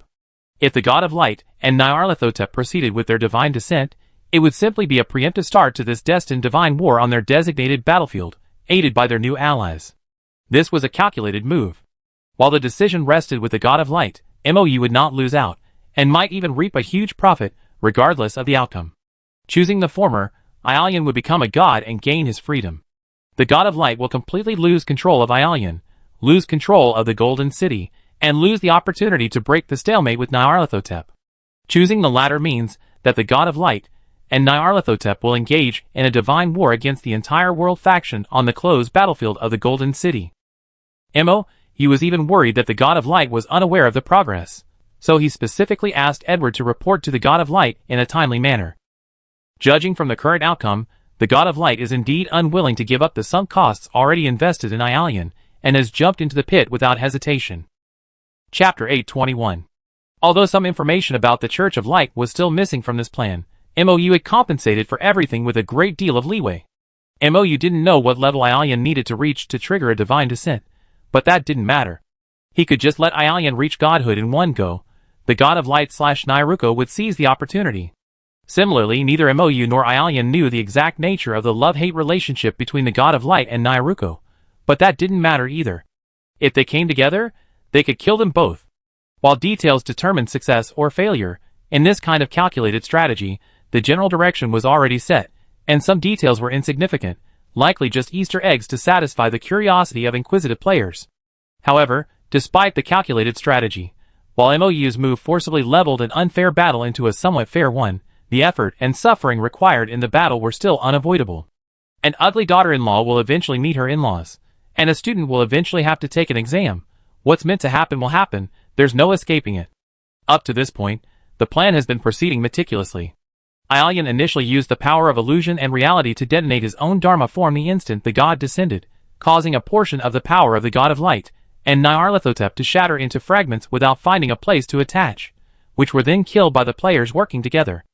If the god of light and Nyarlathotep proceeded with their divine descent, it would simply be a preemptive start to this destined divine war on their designated battlefield, aided by their new allies. This was a calculated move. While the decision rested with the god of light, Imo would not lose out, and might even reap a huge profit, regardless of the outcome. Choosing the former, Aelion would become a god and gain his freedom. The god of light will completely lose control of Aelion, lose control of the Golden City, and lose the opportunity to break the stalemate with Nyarlathotep. Choosing the latter means that the god of light and Nyarlathotep will engage in a divine war against the entire world faction on the closed battlefield of the Golden City. Imo, he was even worried that the god of light was unaware of the progress, so he specifically asked Edward to report to the god of light in a timely manner. Judging from the current outcome, the god of light is indeed unwilling to give up the sunk costs already invested in Aelion, and has jumped into the pit without hesitation. Chapter 821. Although some information about the Church of Light was still missing from this plan, Imo had compensated for everything with a great deal of leeway. Imo didn't know what level Aelion needed to reach to trigger a divine descent, but that didn't matter. He could just let Aelion reach godhood in one go. The god of light / Nyruko would seize the opportunity. Similarly, neither Imo nor Aelion knew the exact nature of the love-hate relationship between the god of light and Nyruko, but that didn't matter either. If they came together, they could kill them both. While details determined success or failure, in this kind of calculated strategy, the general direction was already set, and some details were insignificant, likely just Easter eggs to satisfy the curiosity of inquisitive players. However, despite the calculated strategy, while Imo's move forcibly leveled an unfair battle into a somewhat fair one, the effort and suffering required in the battle were still unavoidable. An ugly daughter-in-law will eventually meet her in-laws, and a student will eventually have to take an exam. What's meant to happen will happen, there's no escaping it. Up to this point, the plan has been proceeding meticulously. Aelion initially used the power of illusion and reality to detonate his own Dharma form the instant the god descended, causing a portion of the power of the god of light and Nyarlathotep to shatter into fragments without finding a place to attach, which were then killed by the players working together.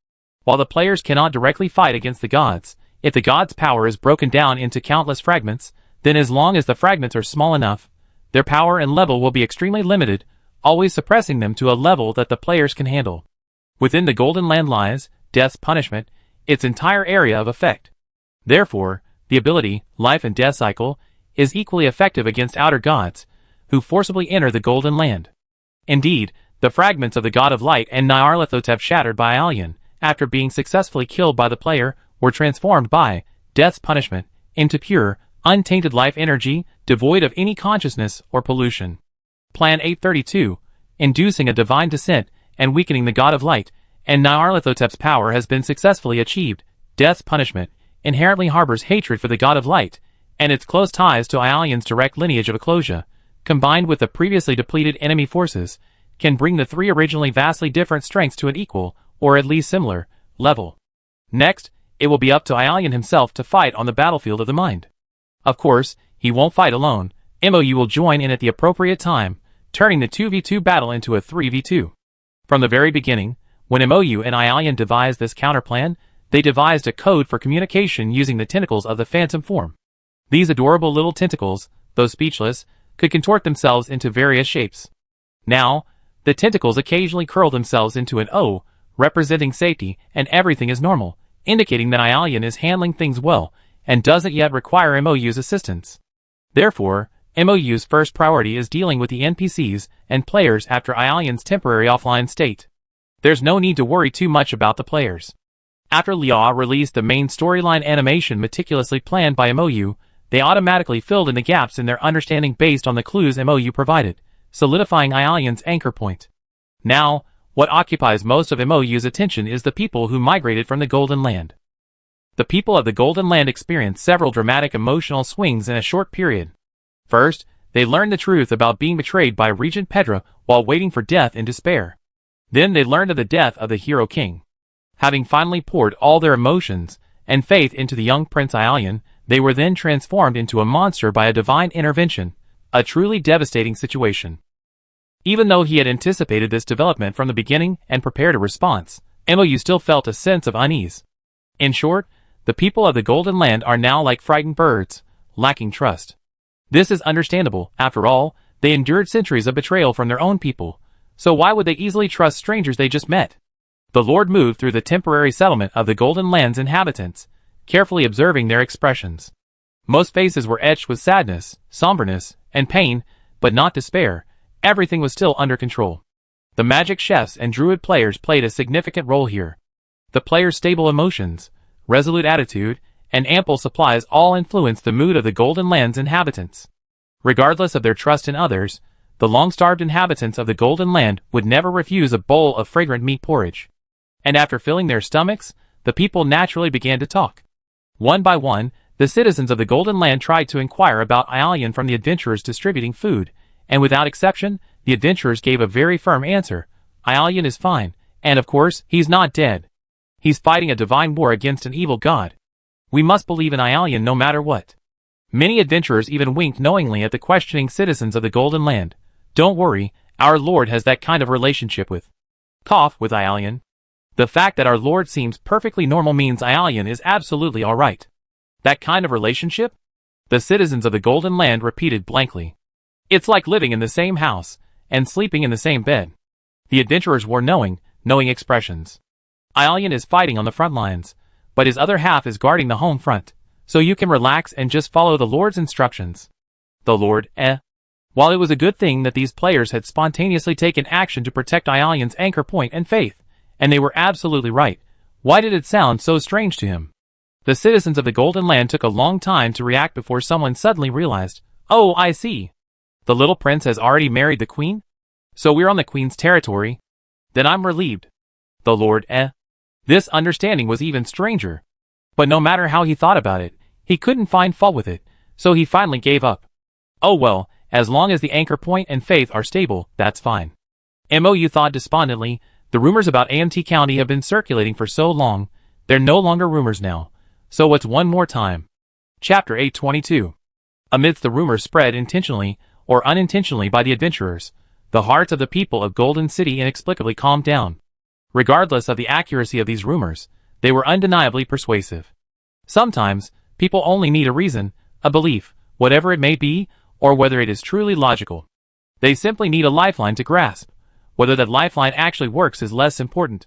While the players cannot directly fight against the gods, if the god's power is broken down into countless fragments, then as long as the fragments are small enough, their power and level will be extremely limited, always suppressing them to a level that the players can handle. Within the Golden Land lies Death's Punishment, its entire area of effect. Therefore, the ability, Life and Death Cycle, is equally effective against outer gods, who forcibly enter the Golden Land. Indeed, the fragments of the god of light and Nyarlathotep shattered by Aelion, after being successfully killed by the player, were transformed by Death's Punishment into pure, untainted life energy, devoid of any consciousness or pollution. Plan 832, inducing a divine descent and weakening the god of light and Nyarlathotep's power has been successfully achieved. Death's Punishment inherently harbors hatred for the god of light, and its close ties to Aelion's direct lineage of Eclosia, combined with the previously depleted enemy forces, can bring the three originally vastly different strengths to an equal or at least similar, level. Next, it will be up to Aelion himself to fight on the battlefield of the mind. Of course, he won't fight alone. MOU will join in at the appropriate time, turning the 2v2 battle into a 3v2. From the very beginning, when MOU and Aelion devised this counterplan, they devised a code for communication using the tentacles of the phantom form. These adorable little tentacles, though speechless, could contort themselves into various shapes. Now, the tentacles occasionally curl themselves into an O, representing safety, and everything is normal, indicating that Aelion is handling things well, and doesn't yet require MOU's assistance. Therefore, MOU's first priority is dealing with the NPCs and players after Aelion's temporary offline state. There's no need to worry too much about the players. After Liao released the main storyline animation meticulously planned by MOU, they automatically filled in the gaps in their understanding based on the clues MOU provided, solidifying Aelion's anchor point. Now, what occupies most of MOU's attention is the people who migrated from the Golden Land. The people of the Golden Land experienced several dramatic emotional swings in a short period. First, they learned the truth about being betrayed by Regent Pedra while waiting for death in despair. Then they learned of the death of the Hero King. Having finally poured all their emotions and faith into the young Prince Aelion, they were then transformed into a monster by a divine intervention, a truly devastating situation. Even though he had anticipated this development from the beginning and prepared a response, MOU still felt a sense of unease. In short, the people of the Golden Land are now like frightened birds, lacking trust. This is understandable. After all, they endured centuries of betrayal from their own people, so why would they easily trust strangers they just met? The Lord moved through the temporary settlement of the Golden Land's inhabitants, carefully observing their expressions. Most faces were etched with sadness, somberness, and pain, but not despair. Everything was still under control. The magic chefs and druid players played a significant role here. The players' stable emotions, resolute attitude, and ample supplies all influenced the mood of the Golden Land's inhabitants. Regardless of their trust in others, the long-starved inhabitants of the Golden Land would never refuse a bowl of fragrant meat porridge. And after filling their stomachs, the people naturally began to talk. One by one, the citizens of the Golden Land tried to inquire about Aelion from the adventurers distributing food, and without exception, the adventurers gave a very firm answer. Aelion is fine, and of course, he's not dead. He's fighting a divine war against an evil god. We must believe in Aelion no matter what. Many adventurers even winked knowingly at the questioning citizens of the Golden Land. Don't worry, our Lord has that kind of relationship with Aelion. The fact that our Lord seems perfectly normal means Aelion is absolutely alright. That kind of relationship? The citizens of the Golden Land repeated blankly. It's like living in the same house, and sleeping in the same bed. The adventurers wore knowing expressions. Aelion is fighting on the front lines, but his other half is guarding the home front, so you can relax and just follow the Lord's instructions. The Lord, While it was a good thing that these players had spontaneously taken action to protect Aelion's anchor point and faith, and they were absolutely right, why did it sound so strange to him? The citizens of the Golden Land took a long time to react before someone suddenly realized, oh, I see. The little prince has already married the queen? So we're on the queen's territory? Then I'm relieved. The Lord, This understanding was even stranger. But no matter how he thought about it, he couldn't find fault with it, so he finally gave up. Oh well, as long as the anchor point and faith are stable, that's fine. MOU thought despondently, the rumors about AMT County have been circulating for so long, they're no longer rumors now. So what's one more time? Chapter 822. Amidst the rumors spread intentionally or unintentionally by the adventurers, the hearts of the people of Golden City inexplicably calmed down. Regardless of the accuracy of these rumors, they were undeniably persuasive. Sometimes, people only need a reason, a belief, whatever it may be, or whether it is truly logical. They simply need a lifeline to grasp. Whether that lifeline actually works is less important.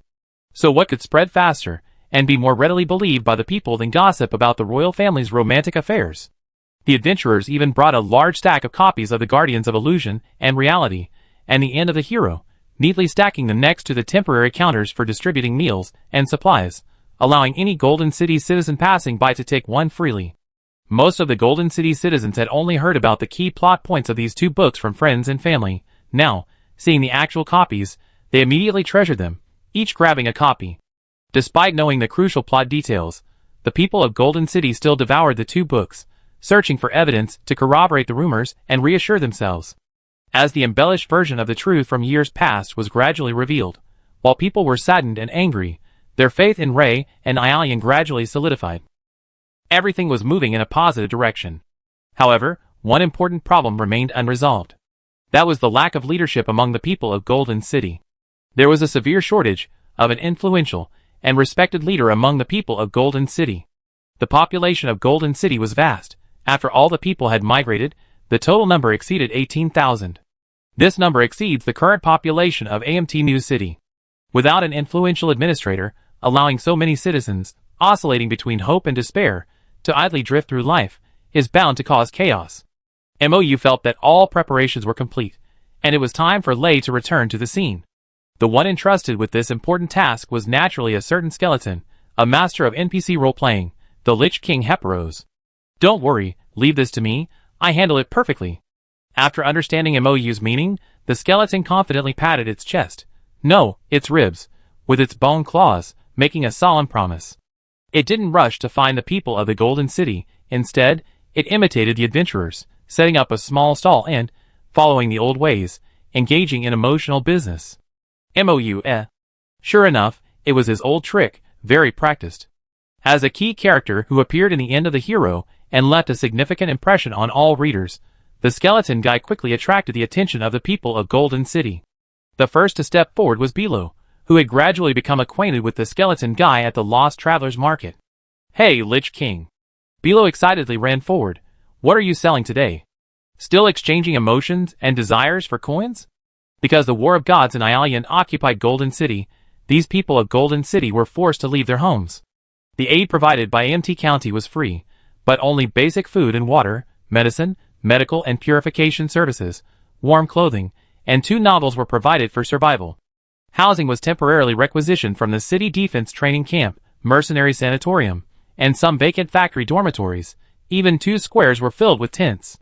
So what could spread faster, and be more readily believed by the people than gossip about the royal family's romantic affairs? The adventurers even brought a large stack of copies of the Guardians of Illusion and Reality, and the End of the Hero, neatly stacking them next to the temporary counters for distributing meals and supplies, allowing any Golden City citizen passing by to take one freely. Most of the Golden City citizens had only heard about the key plot points of these two books from friends and family. Now, seeing the actual copies, they immediately treasured them, each grabbing a copy. Despite knowing the crucial plot details, the people of Golden City still devoured the two books, searching for evidence to corroborate the rumors and reassure themselves. As the embellished version of the truth from years past was gradually revealed, While people were saddened and angry, their faith in Ray and Aelian gradually solidified. Everything was moving in a positive direction. However, one important problem remained unresolved. That was the lack of leadership among the people of Golden City. There was a severe shortage of an influential and respected leader among the people of Golden City. The population of Golden City was vast. After all the people had migrated, the total number exceeded 18,000. This number exceeds the current population of AMT New City. Without an influential administrator, allowing so many citizens, oscillating between hope and despair, to idly drift through life, is bound to cause chaos. MOU felt that all preparations were complete, and it was time for Lei to return to the scene. The one entrusted with this important task was naturally a certain skeleton, a master of NPC role-playing, the Lich King Heparos. Don't worry, leave this to me, I handle it perfectly. After understanding MOU's meaning, the skeleton confidently patted its chest. No, its ribs, with its bone claws, making a solemn promise. It didn't rush to find the people of the Golden City. Instead, it imitated the adventurers, setting up a small stall and, following the old ways, engaging in emotional business. MOU. Sure enough, it was his old trick, very practiced. As a key character who appeared in the end of the hero and left a significant impression on all readers, the skeleton guy quickly attracted the attention of the people of Golden City. The first to step forward was Bilo, who had gradually become acquainted with the skeleton guy at the Lost Travelers Market. Hey, Lich King. Bilo excitedly ran forward. What are you selling today? Still exchanging emotions and desires for coins? Because the War of Gods and Aelian occupied Golden City, these people of Golden City were forced to leave their homes. The aid provided by AMT County was free, but only basic food and water, medicine, medical and purification services, warm clothing, and 2 novels were provided for survival. Housing was temporarily requisitioned from the city defense training camp, mercenary sanatorium, and some vacant factory dormitories. Even 2 squares were filled with tents.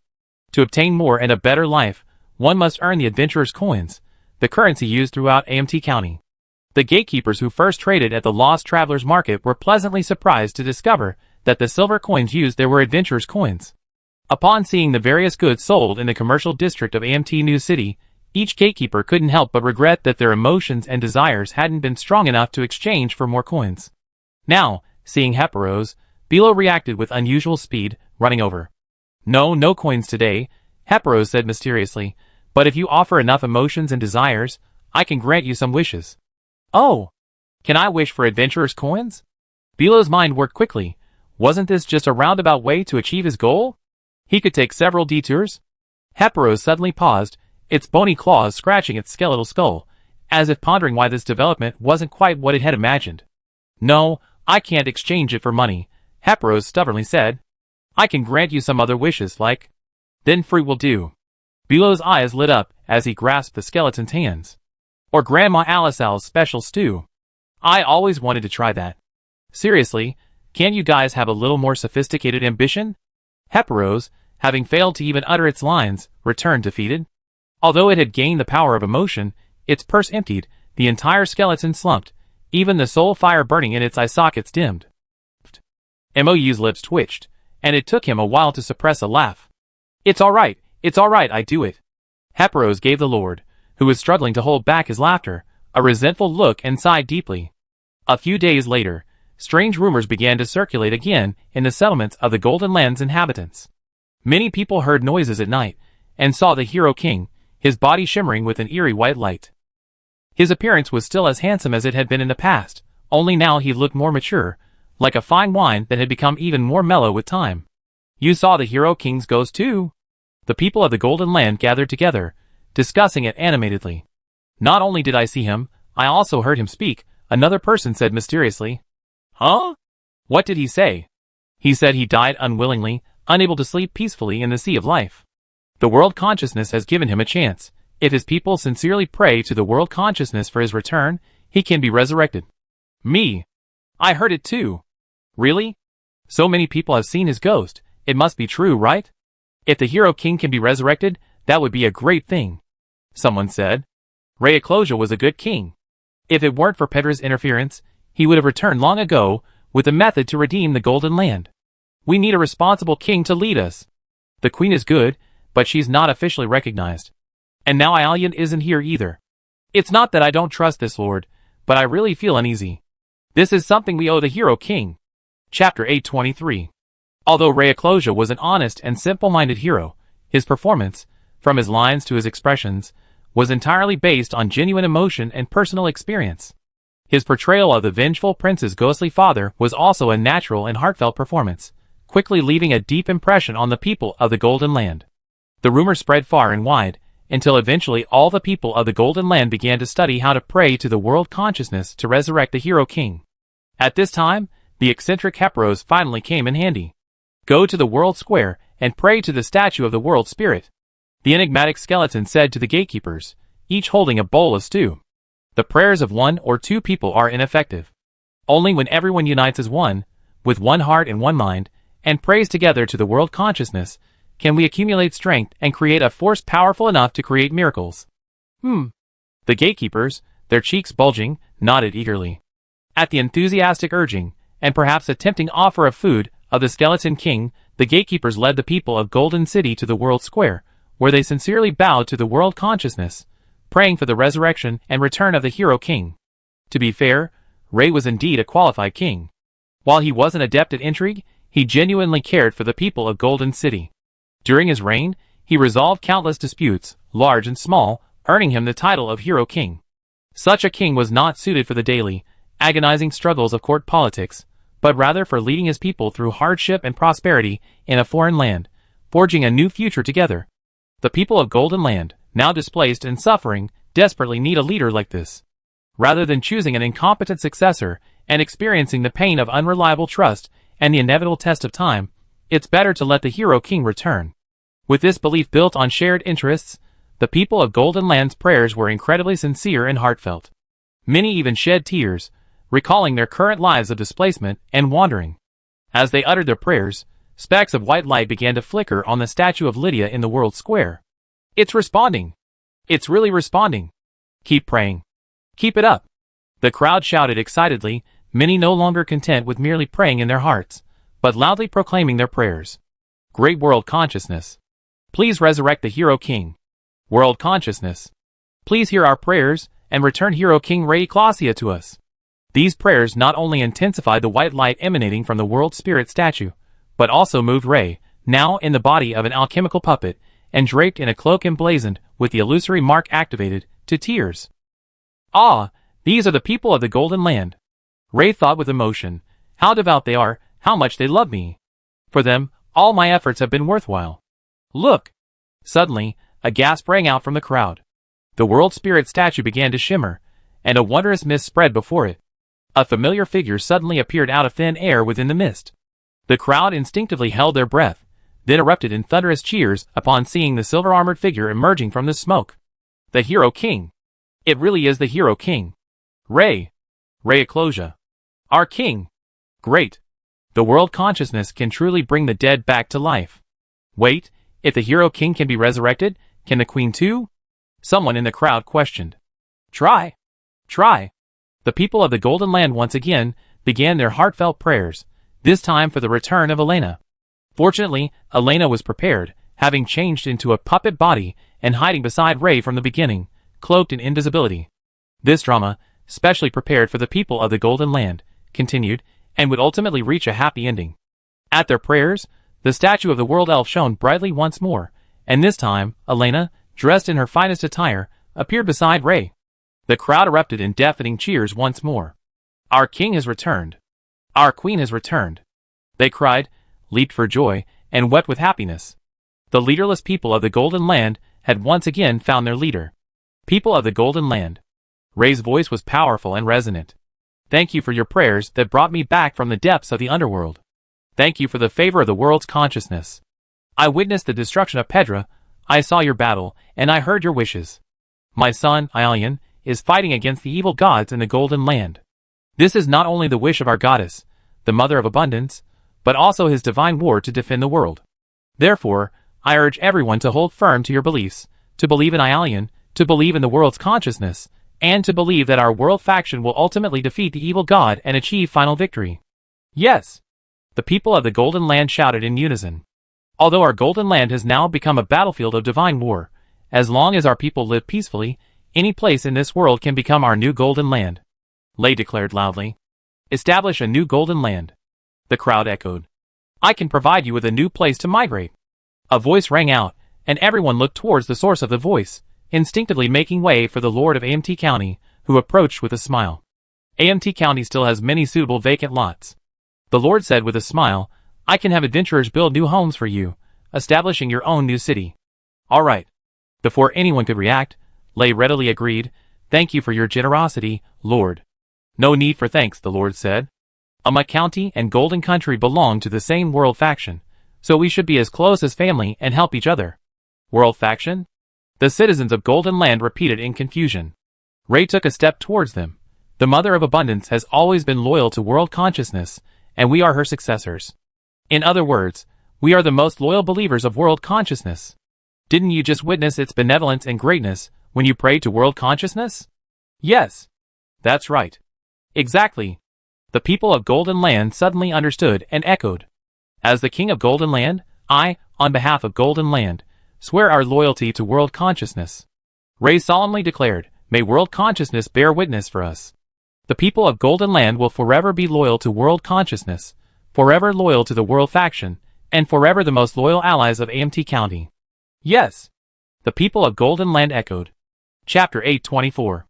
To obtain more and a better life, one must earn the adventurer's coins, the currency used throughout AMT County. The gatekeepers who first traded at the Lost Travelers Market were pleasantly surprised to discover that the silver coins used there were adventurer's coins. Upon seeing the various goods sold in the commercial district of AMT New City, each gatekeeper couldn't help but regret that their emotions and desires hadn't been strong enough to exchange for more coins. Now, seeing Heparos, Bilo reacted with unusual speed, running over. No coins today, Heparos said mysteriously, but if you offer enough emotions and desires, I can grant you some wishes. Oh! Can I wish for adventurer's coins? Bilo's mind worked quickly. Wasn't this just a roundabout way to achieve his goal? He could take several detours. Heparos suddenly paused, its bony claws scratching its skeletal skull, as if pondering why this development wasn't quite what it had imagined. No, I can't exchange it for money, Heparos stubbornly said. I can grant you some other wishes like... Then fruit will do. Bilo's eyes lit up as he grasped the skeleton's hands. Or Grandma Alisal's special stew. I always wanted to try that. Seriously, can't you guys have a little more sophisticated ambition? Heparos, having failed to even utter its lines, returned defeated. Although it had gained the power of emotion, its purse emptied, the entire skeleton slumped, even the soul fire burning in its eye sockets dimmed. MOU's lips twitched, and it took him a while to suppress a laugh. It's alright, I do it. Heparos gave the Lord, who was struggling to hold back his laughter, a resentful look and sighed deeply. A few days later, strange rumors began to circulate again in the settlements of the Golden Land's inhabitants. Many people heard noises at night, and saw the Hero King, his body shimmering with an eerie white light. His appearance was still as handsome as it had been in the past, only now he looked more mature, like a fine wine that had become even more mellow with time. You saw the Hero King's ghost too? The people of the Golden Land gathered together, discussing it animatedly. Not only did I see him, I also heard him speak, another person said mysteriously. Huh? What did he say? He said he died unwillingly, unable to sleep peacefully in the sea of life. The world consciousness has given him a chance. If his people sincerely pray to the world consciousness for his return, he can be resurrected. Me. I heard it too. Really? So many people have seen his ghost, it must be true, right? If the Hero King can be resurrected, that would be a great thing. Someone said. Ray Eclosia was a good king. If it weren't for Pedra's interference, he would have returned long ago, with a method to redeem the Golden Land. We need a responsible king to lead us. The queen is good, but she's not officially recognized. And now Aelian isn't here either. It's not that I don't trust this lord, but I really feel uneasy. This is something we owe the Hero King. Chapter 823. Although Rayclosia was an honest and simple-minded hero, his performance, from his lines to his expressions, was entirely based on genuine emotion and personal experience. His portrayal of the vengeful prince's ghostly father was also a natural and heartfelt performance, quickly leaving a deep impression on the people of the Golden Land. The rumor spread far and wide, until eventually all the people of the Golden Land began to study how to pray to the world consciousness to resurrect the Hero King. At this time, the eccentric Heparos finally came in handy. Go to the World Square and pray to the statue of the World Spirit, the enigmatic skeleton said to the gatekeepers, each holding a bowl of stew. The prayers of one or two people are ineffective. Only when everyone unites as one, with one heart and one mind, and prays together to the world consciousness, can we accumulate strength and create a force powerful enough to create miracles. The gatekeepers, their cheeks bulging, nodded eagerly. At the enthusiastic urging, and perhaps a tempting offer of food, of the Skeleton King, the gatekeepers led the people of Golden City to the World Square, where they sincerely bowed to the world consciousness, praying for the resurrection and return of the Hero King. To be fair, Ray was indeed a qualified king. While he was an adept at intrigue, he genuinely cared for the people of Golden City. During his reign, he resolved countless disputes, large and small, earning him the title of Hero King. Such a king was not suited for the daily, agonizing struggles of court politics, but rather for leading his people through hardship and prosperity in a foreign land, forging a new future together. The people of Golden Land, now displaced and suffering, desperately need a leader like this. Rather than choosing an incompetent successor and experiencing the pain of unreliable trust and the inevitable test of time, it's better to let the Hero King return. With this belief built on shared interests, the people of Golden Land's prayers were incredibly sincere and heartfelt. Many even shed tears, recalling their current lives of displacement and wandering. As they uttered their prayers, specks of white light began to flicker on the statue of Lydia in the World Square. It's responding. It's really responding. Keep praying. Keep it up. The crowd shouted excitedly, many no longer content with merely praying in their hearts, but loudly proclaiming their prayers. Great world consciousness, please resurrect the Hero King. World consciousness, please hear our prayers and return Hero King Rayclosia to us. These prayers not only intensified the white light emanating from the World Spirit statue, but also moved Ray, now in the body of an alchemical puppet, and draped in a cloak emblazoned with the illusory mark activated, to tears. Ah, these are the people of the Golden Land. Ray thought with emotion, how devout they are, how much they love me. For them, all my efforts have been worthwhile. Look! Suddenly, a gasp rang out from the crowd. The World Spirit statue began to shimmer, and a wondrous mist spread before it. A familiar figure suddenly appeared out of thin air within the mist. The crowd instinctively held their breath, then erupted in thunderous cheers upon seeing the silver-armored figure emerging from the smoke. The Hero King! It really is the Hero King! Rayclosia. Our King! Great! The world consciousness can truly bring the dead back to life. Wait, if the Hero King can be resurrected, can the Queen too? Someone in the crowd questioned. Try! The people of the Golden Land once again began their heartfelt prayers, this time for the return of Elena. Fortunately, Elena was prepared, having changed into a puppet body and hiding beside Ray from the beginning, cloaked in invisibility. This drama, specially prepared for the people of the Golden Land, continued, and would ultimately reach a happy ending. At their prayers, the statue of the World Elf shone brightly once more, and this time, Elena, dressed in her finest attire, appeared beside Ray. The crowd erupted in deafening cheers once more. Our King has returned. Our Queen has returned. They cried, leaped for joy, and wept with happiness. The leaderless people of the Golden Land had once again found their leader. People of the Golden Land. Ray's voice was powerful and resonant. Thank you for your prayers that brought me back from the depths of the underworld. Thank you for the favor of the world's consciousness. I witnessed the destruction of Pedra, I saw your battle, and I heard your wishes. My son, Ialian, is fighting against the evil gods in the Golden Land. This is not only the wish of our goddess, the Mother of Abundance, but also his divine war to defend the world. Therefore, I urge everyone to hold firm to your beliefs, to believe in Ialian, to believe in the world's consciousness, and to believe that our world faction will ultimately defeat the evil god and achieve final victory. Yes! The people of the Golden Land shouted in unison. Although our Golden Land has now become a battlefield of divine war, as long as our people live peacefully, any place in this world can become our new Golden Land. Lei declared loudly. Establish a new golden land. The crowd echoed. I can provide you with a new place to migrate. A voice rang out, and everyone looked towards the source of the voice, instinctively making way for the Lord of AMT County, who approached with a smile. AMT County still has many suitable vacant lots. The Lord said with a smile, I can have adventurers build new homes for you, establishing your own new city. All right. Before anyone could react, Lei readily agreed, Thank you for your generosity, Lord. No need for thanks, the Lord said. Ama County and Golden Country belong to the same world faction, so we should be as close as family and help each other. World faction? The citizens of Golden Land repeated in confusion. Ray took a step towards them. The Mother of Abundance has always been loyal to world consciousness, and we are her successors. In other words, we are the most loyal believers of world consciousness. Didn't you just witness its benevolence and greatness when you prayed to world consciousness? Yes. That's right. Exactly. The people of Golden Land suddenly understood and echoed. As the King of Golden Land, I, on behalf of Golden Land, swear our loyalty to world consciousness. Ray solemnly declared, May world consciousness bear witness for us. The people of Golden Land will forever be loyal to world consciousness, forever loyal to the world faction, and forever the most loyal allies of AMT County. Yes. The people of Golden Land echoed. Chapter 824.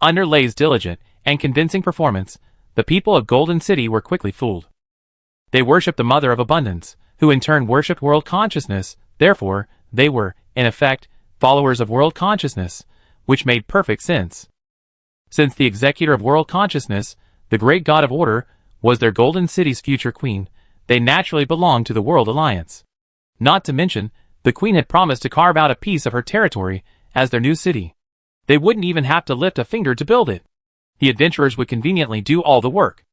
Under Lei's diligent and convincing performance, the people of Golden City were quickly fooled. They worshipped the Mother of Abundance, who in turn worshipped world consciousness, therefore, they were, in effect, followers of world consciousness, which made perfect sense. Since the executor of world consciousness, the great god of order, was their Golden City's future queen, they naturally belonged to the World Alliance. Not to mention, the queen had promised to carve out a piece of her territory as their new city. They wouldn't even have to lift a finger to build it. The adventurers would conveniently do all the work.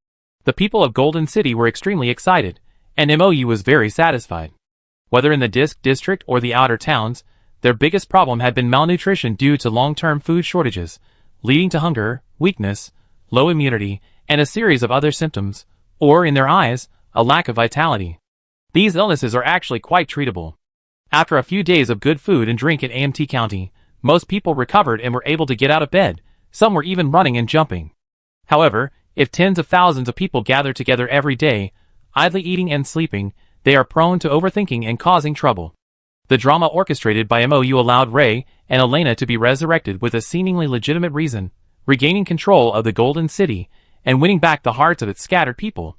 The people of Golden City were extremely excited, and MOU was very satisfied. Whether in the Disk District or the outer towns, their biggest problem had been malnutrition due to long-term food shortages, leading to hunger, weakness, low immunity, and a series of other symptoms, or, in their eyes, a lack of vitality. These illnesses are actually quite treatable. After a few days of good food and drink in AMT County, most people recovered and were able to get out of bed, some were even running and jumping. However, if tens of thousands of people gather together every day, idly eating and sleeping, they are prone to overthinking and causing trouble. The drama orchestrated by MOU allowed Ray and Elena to be resurrected with a seemingly legitimate reason, regaining control of the Golden City and winning back the hearts of its scattered people.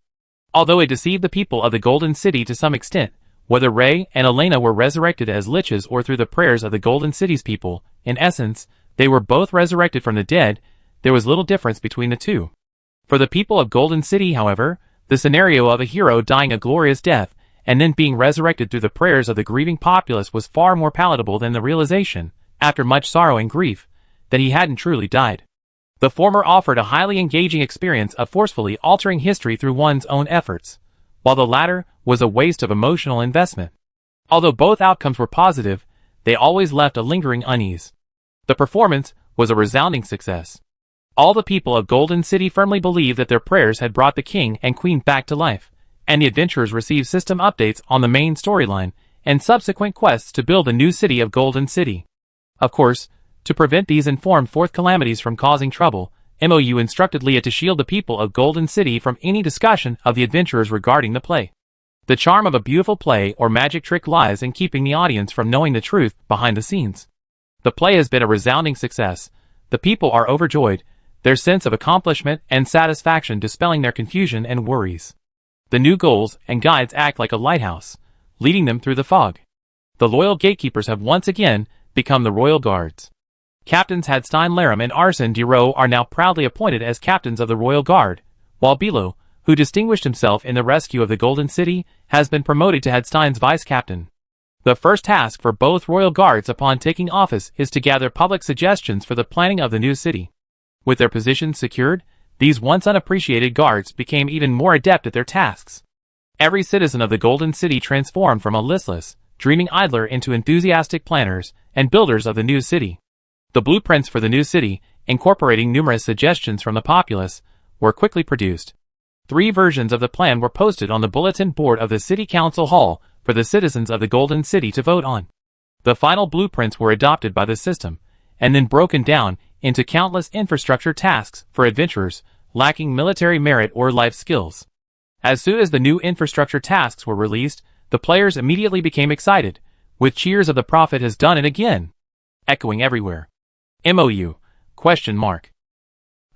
Although it deceived the people of the Golden City to some extent, whether Ray and Elena were resurrected as liches or through the prayers of the Golden City's people, in essence, they were both resurrected from the dead. There was little difference between the two. For the people of Golden City, however, the scenario of a hero dying a glorious death and then being resurrected through the prayers of the grieving populace was far more palatable than the realization, after much sorrow and grief, that he hadn't truly died. The former offered a highly engaging experience of forcefully altering history through one's own efforts, while the latter was a waste of emotional investment. Although both outcomes were positive, they always left a lingering unease. The performance was a resounding success. All the people of Golden City firmly believed that their prayers had brought the king and queen back to life, and the adventurers received system updates on the main storyline and subsequent quests to build the new city of Golden City. Of course, to prevent these informed fourth calamities from causing trouble, MOU instructed Leah to shield the people of Golden City from any discussion of the adventurers regarding the play. The charm of a beautiful play or magic trick lies in keeping the audience from knowing the truth behind the scenes. The play has been a resounding success. The people are overjoyed, their sense of accomplishment and satisfaction dispelling their confusion and worries. The new goals and guides act like a lighthouse, leading them through the fog. The loyal gatekeepers have once again become the royal guards. Captains Hadstein Laram and Arsene Diro are now proudly appointed as captains of the Royal Guard, while Bilo, who distinguished himself in the rescue of the Golden City, has been promoted to Hadstein's vice-captain. The first task for both Royal Guards upon taking office is to gather public suggestions for the planning of the new city. With their positions secured, these once unappreciated guards became even more adept at their tasks. Every citizen of the Golden City transformed from a listless, dreaming idler into enthusiastic planners and builders of the new city. The blueprints for the new city, incorporating numerous suggestions from the populace, were quickly produced. 3 versions of the plan were posted on the bulletin board of the City Council Hall for the citizens of the Golden City to vote on. The final blueprints were adopted by the system, and then broken down into countless infrastructure tasks for adventurers, lacking military merit or life skills. As soon as the new infrastructure tasks were released, the players immediately became excited, with cheers of "the Prophet has done it again" echoing everywhere. MOU?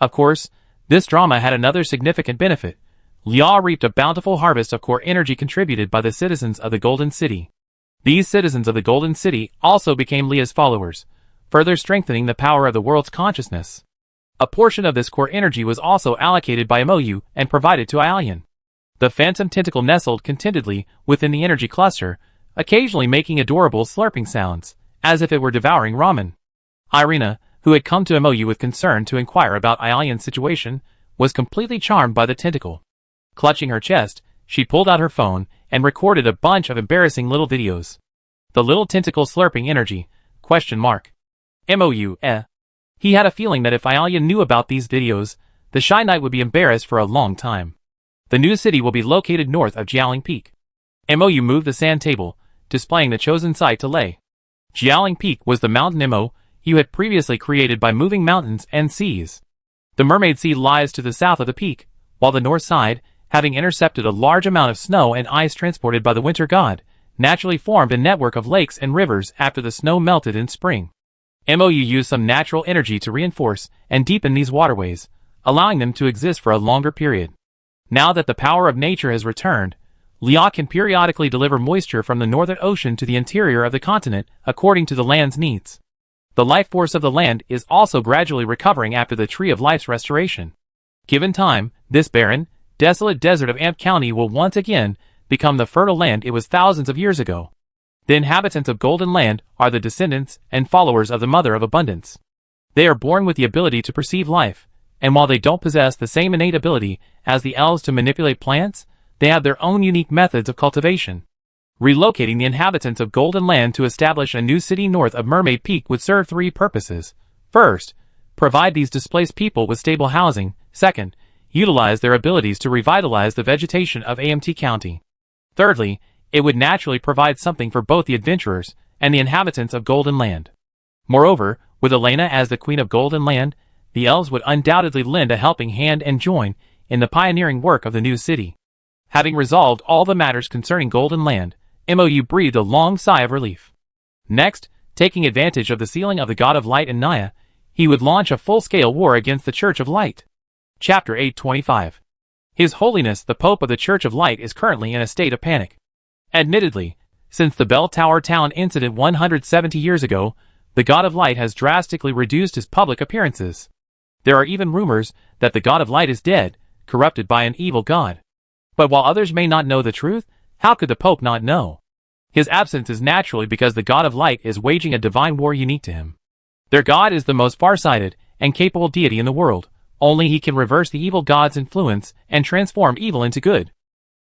Of course, this drama had another significant benefit. Liao reaped a bountiful harvest of core energy contributed by the citizens of the Golden City. These citizens of the Golden City also became Lia's followers, further strengthening the power of the world's consciousness. A portion of this core energy was also allocated by MOU and provided to Aalian. The phantom tentacle nestled contentedly within the energy cluster, occasionally making adorable slurping sounds, as if it were devouring ramen. Irina, who had come to MOU with concern to inquire about Aalian's situation, was completely charmed by the tentacle. Clutching her chest, she pulled out her phone and recorded a bunch of embarrassing little videos. The little tentacle slurping energy? MOU, He had a feeling that if Aalian knew about these videos, the Shy Knight would be embarrassed for a long time. The new city will be located north of Jialing Peak. MOU moved the sand table, displaying the chosen site to lay. Jialing Peak was the mountain MOU had previously created by moving mountains and seas. The Mermaid Sea lies to the south of the peak, while the north side, having intercepted a large amount of snow and ice transported by the winter god, naturally formed a network of lakes and rivers after the snow melted in spring. MOU used some natural energy to reinforce and deepen these waterways, allowing them to exist for a longer period. Now that the power of nature has returned, Liao can periodically deliver moisture from the northern ocean to the interior of the continent according to the land's needs. The life force of the land is also gradually recovering after the Tree of Life's restoration. Given time, this barren, desolate desert of Amp County will once again become the fertile land it was thousands of years ago. The inhabitants of Golden Land are the descendants and followers of the Mother of Abundance. They are born with the ability to perceive life, and while they don't possess the same innate ability as the elves to manipulate plants, they have their own unique methods of cultivation. Relocating the inhabitants of Golden Land to establish a new city north of Mermaid Peak would serve three purposes. First, provide these displaced people with stable housing. Second, utilize their abilities to revitalize the vegetation of AMT County. Thirdly, it would naturally provide something for both the adventurers and the inhabitants of Golden Land. Moreover, with Elena as the Queen of Golden Land, the elves would undoubtedly lend a helping hand and join in the pioneering work of the new city. Having resolved all the matters concerning Golden Land, MOU breathed a long sigh of relief. Next, taking advantage of the sealing of the God of Light and Naya, he would launch a full-scale war against the Church of Light. Chapter 825. His Holiness the Pope of the Church of Light is currently in a state of panic. Admittedly, since the Bell Tower Town incident 170 years ago, the God of Light has drastically reduced his public appearances. There are even rumors that the God of Light is dead, corrupted by an evil god. But while others may not know the truth, how could the Pope not know? His absence is naturally because the God of Light is waging a divine war unique to him. Their God is the most far-sighted and capable deity in the world. Only he can reverse the evil god's influence and transform evil into good.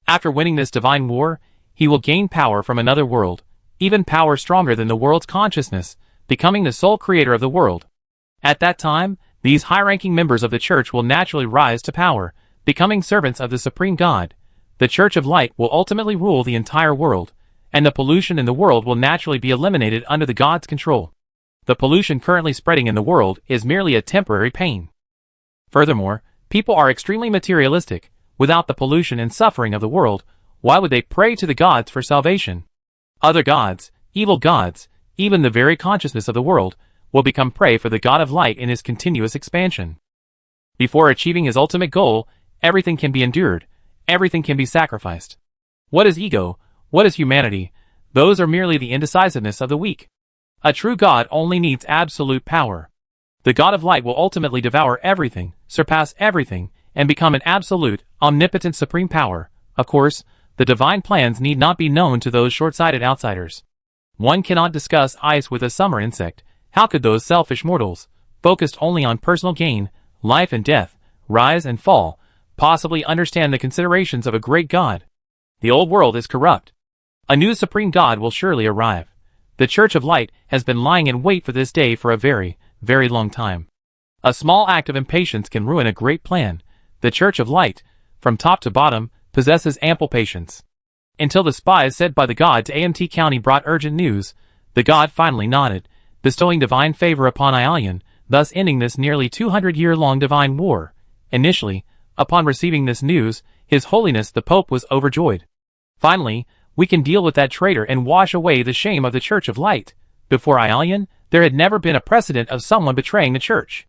After winning this divine war, he will gain power from another world, even power stronger than the world's consciousness, becoming the sole creator of the world. At that time, these high-ranking members of the church will naturally rise to power, becoming servants of the supreme God. The Church of Light will ultimately rule the entire world, and the pollution in the world will naturally be eliminated under the God's control. The pollution currently spreading in the world is merely a temporary pain. Furthermore, people are extremely materialistic. Without the pollution and suffering of the world, why would they pray to the gods for salvation? Other gods, evil gods, even the very consciousness of the world, will become prey for the God of Light in his continuous expansion. Before achieving his ultimate goal, everything can be endured. Everything can be sacrificed. What is ego? What is humanity? Those are merely the indecisiveness of the weak. A true God only needs absolute power. The God of Light will ultimately devour everything, surpass everything, and become an absolute, omnipotent supreme power. Of course, the divine plans need not be known to those short-sighted outsiders. One cannot discuss ice with a summer insect. How could those selfish mortals, focused only on personal gain, life and death, rise and fall, possibly understand the considerations of a great God? The old world is corrupt. A new supreme God will surely arrive. The Church of Light has been lying in wait for this day for a very, very long time. A small act of impatience can ruin a great plan. The Church of Light, from top to bottom, possesses ample patience. Until the spies sent by the god to AMT County brought urgent news, the god finally nodded, bestowing divine favor upon Aalian, thus ending this nearly 200-year-long divine war. Initially, upon receiving this news, His Holiness the Pope was overjoyed. Finally, we can deal with that traitor and wash away the shame of the Church of Light. Before Aelian, there had never been a precedent of someone betraying the Church.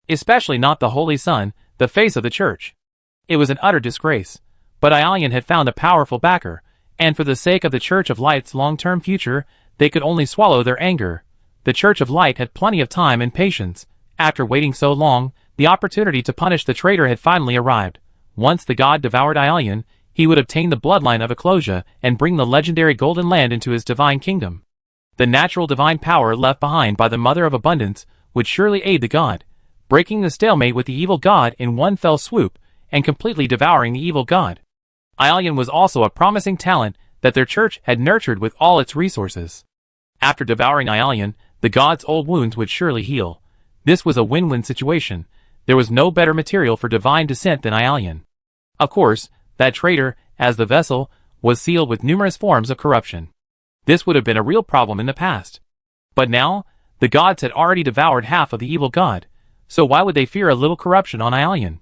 Especially not the Holy Son, the face of the Church. It was an utter disgrace. But Aelian had found a powerful backer, and for the sake of the Church of Light's long-term future, they could only swallow their anger. The Church of Light had plenty of time and patience. After waiting so long, the opportunity to punish the traitor had finally arrived. Once the god devoured Aelian, he would obtain the bloodline of Ecclesia and bring the legendary Golden Land into his divine kingdom. The natural divine power left behind by the Mother of Abundance would surely aid the god, breaking the stalemate with the evil god in one fell swoop and completely devouring the evil god. Aelian was also a promising talent that their church had nurtured with all its resources. After devouring Aelian, the god's old wounds would surely heal. This was a win-win situation. There was no better material for divine descent than Aelian. Of course, that traitor, as the vessel, was sealed with numerous forms of corruption. This would have been a real problem in the past. But now, the gods had already devoured half of the evil god, so why would they fear a little corruption on Aelian?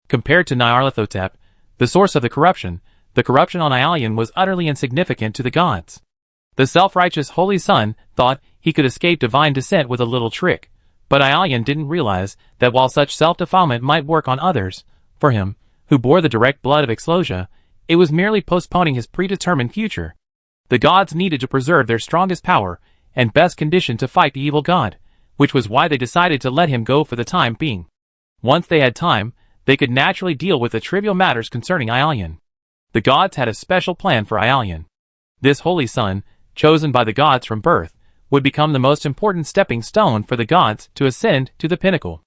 Compared to Nyarlathotep, the source of the corruption on Aelian was utterly insignificant to the gods. The self-righteous Holy Son thought he could escape divine descent with a little trick, but Aelian didn't realize that while such self-defilement might work on others, for him, who bore the direct blood of Ecclesia, it was merely postponing his predetermined future. The gods needed to preserve their strongest power and best condition to fight the evil god, which was why they decided to let him go for the time being. Once they had time, they could naturally deal with the trivial matters concerning Aelian. The gods had a special plan for Aelian. This Holy Son, chosen by the gods from birth, would become the most important stepping stone for the gods to ascend to the pinnacle.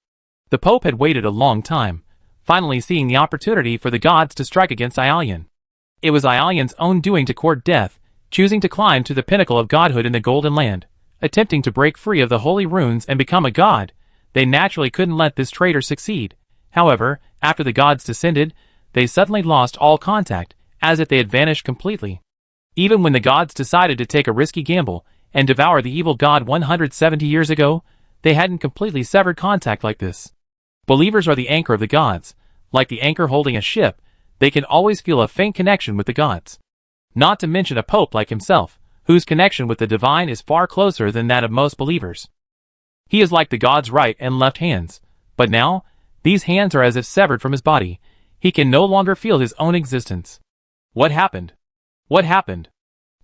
The Pope had waited a long time, finally seeing the opportunity for the gods to strike against Aelian. It was Aelian's own doing to court death, choosing to climb to the pinnacle of godhood in the Golden Land, attempting to break free of the holy runes and become a god. They naturally couldn't let this traitor succeed. However, after the gods descended, they suddenly lost all contact, as if they had vanished completely. Even when the gods decided to take a risky gamble and devour the evil god 170 years ago, they hadn't completely severed contact like this. Believers are the anchor of the gods. Like the anchor holding a ship, they can always feel a faint connection with the gods. Not to mention a pope like himself, whose connection with the divine is far closer than that of most believers. He is like the god's right and left hands, but now, these hands are as if severed from his body. He can no longer feel his own existence. What happened? What happened?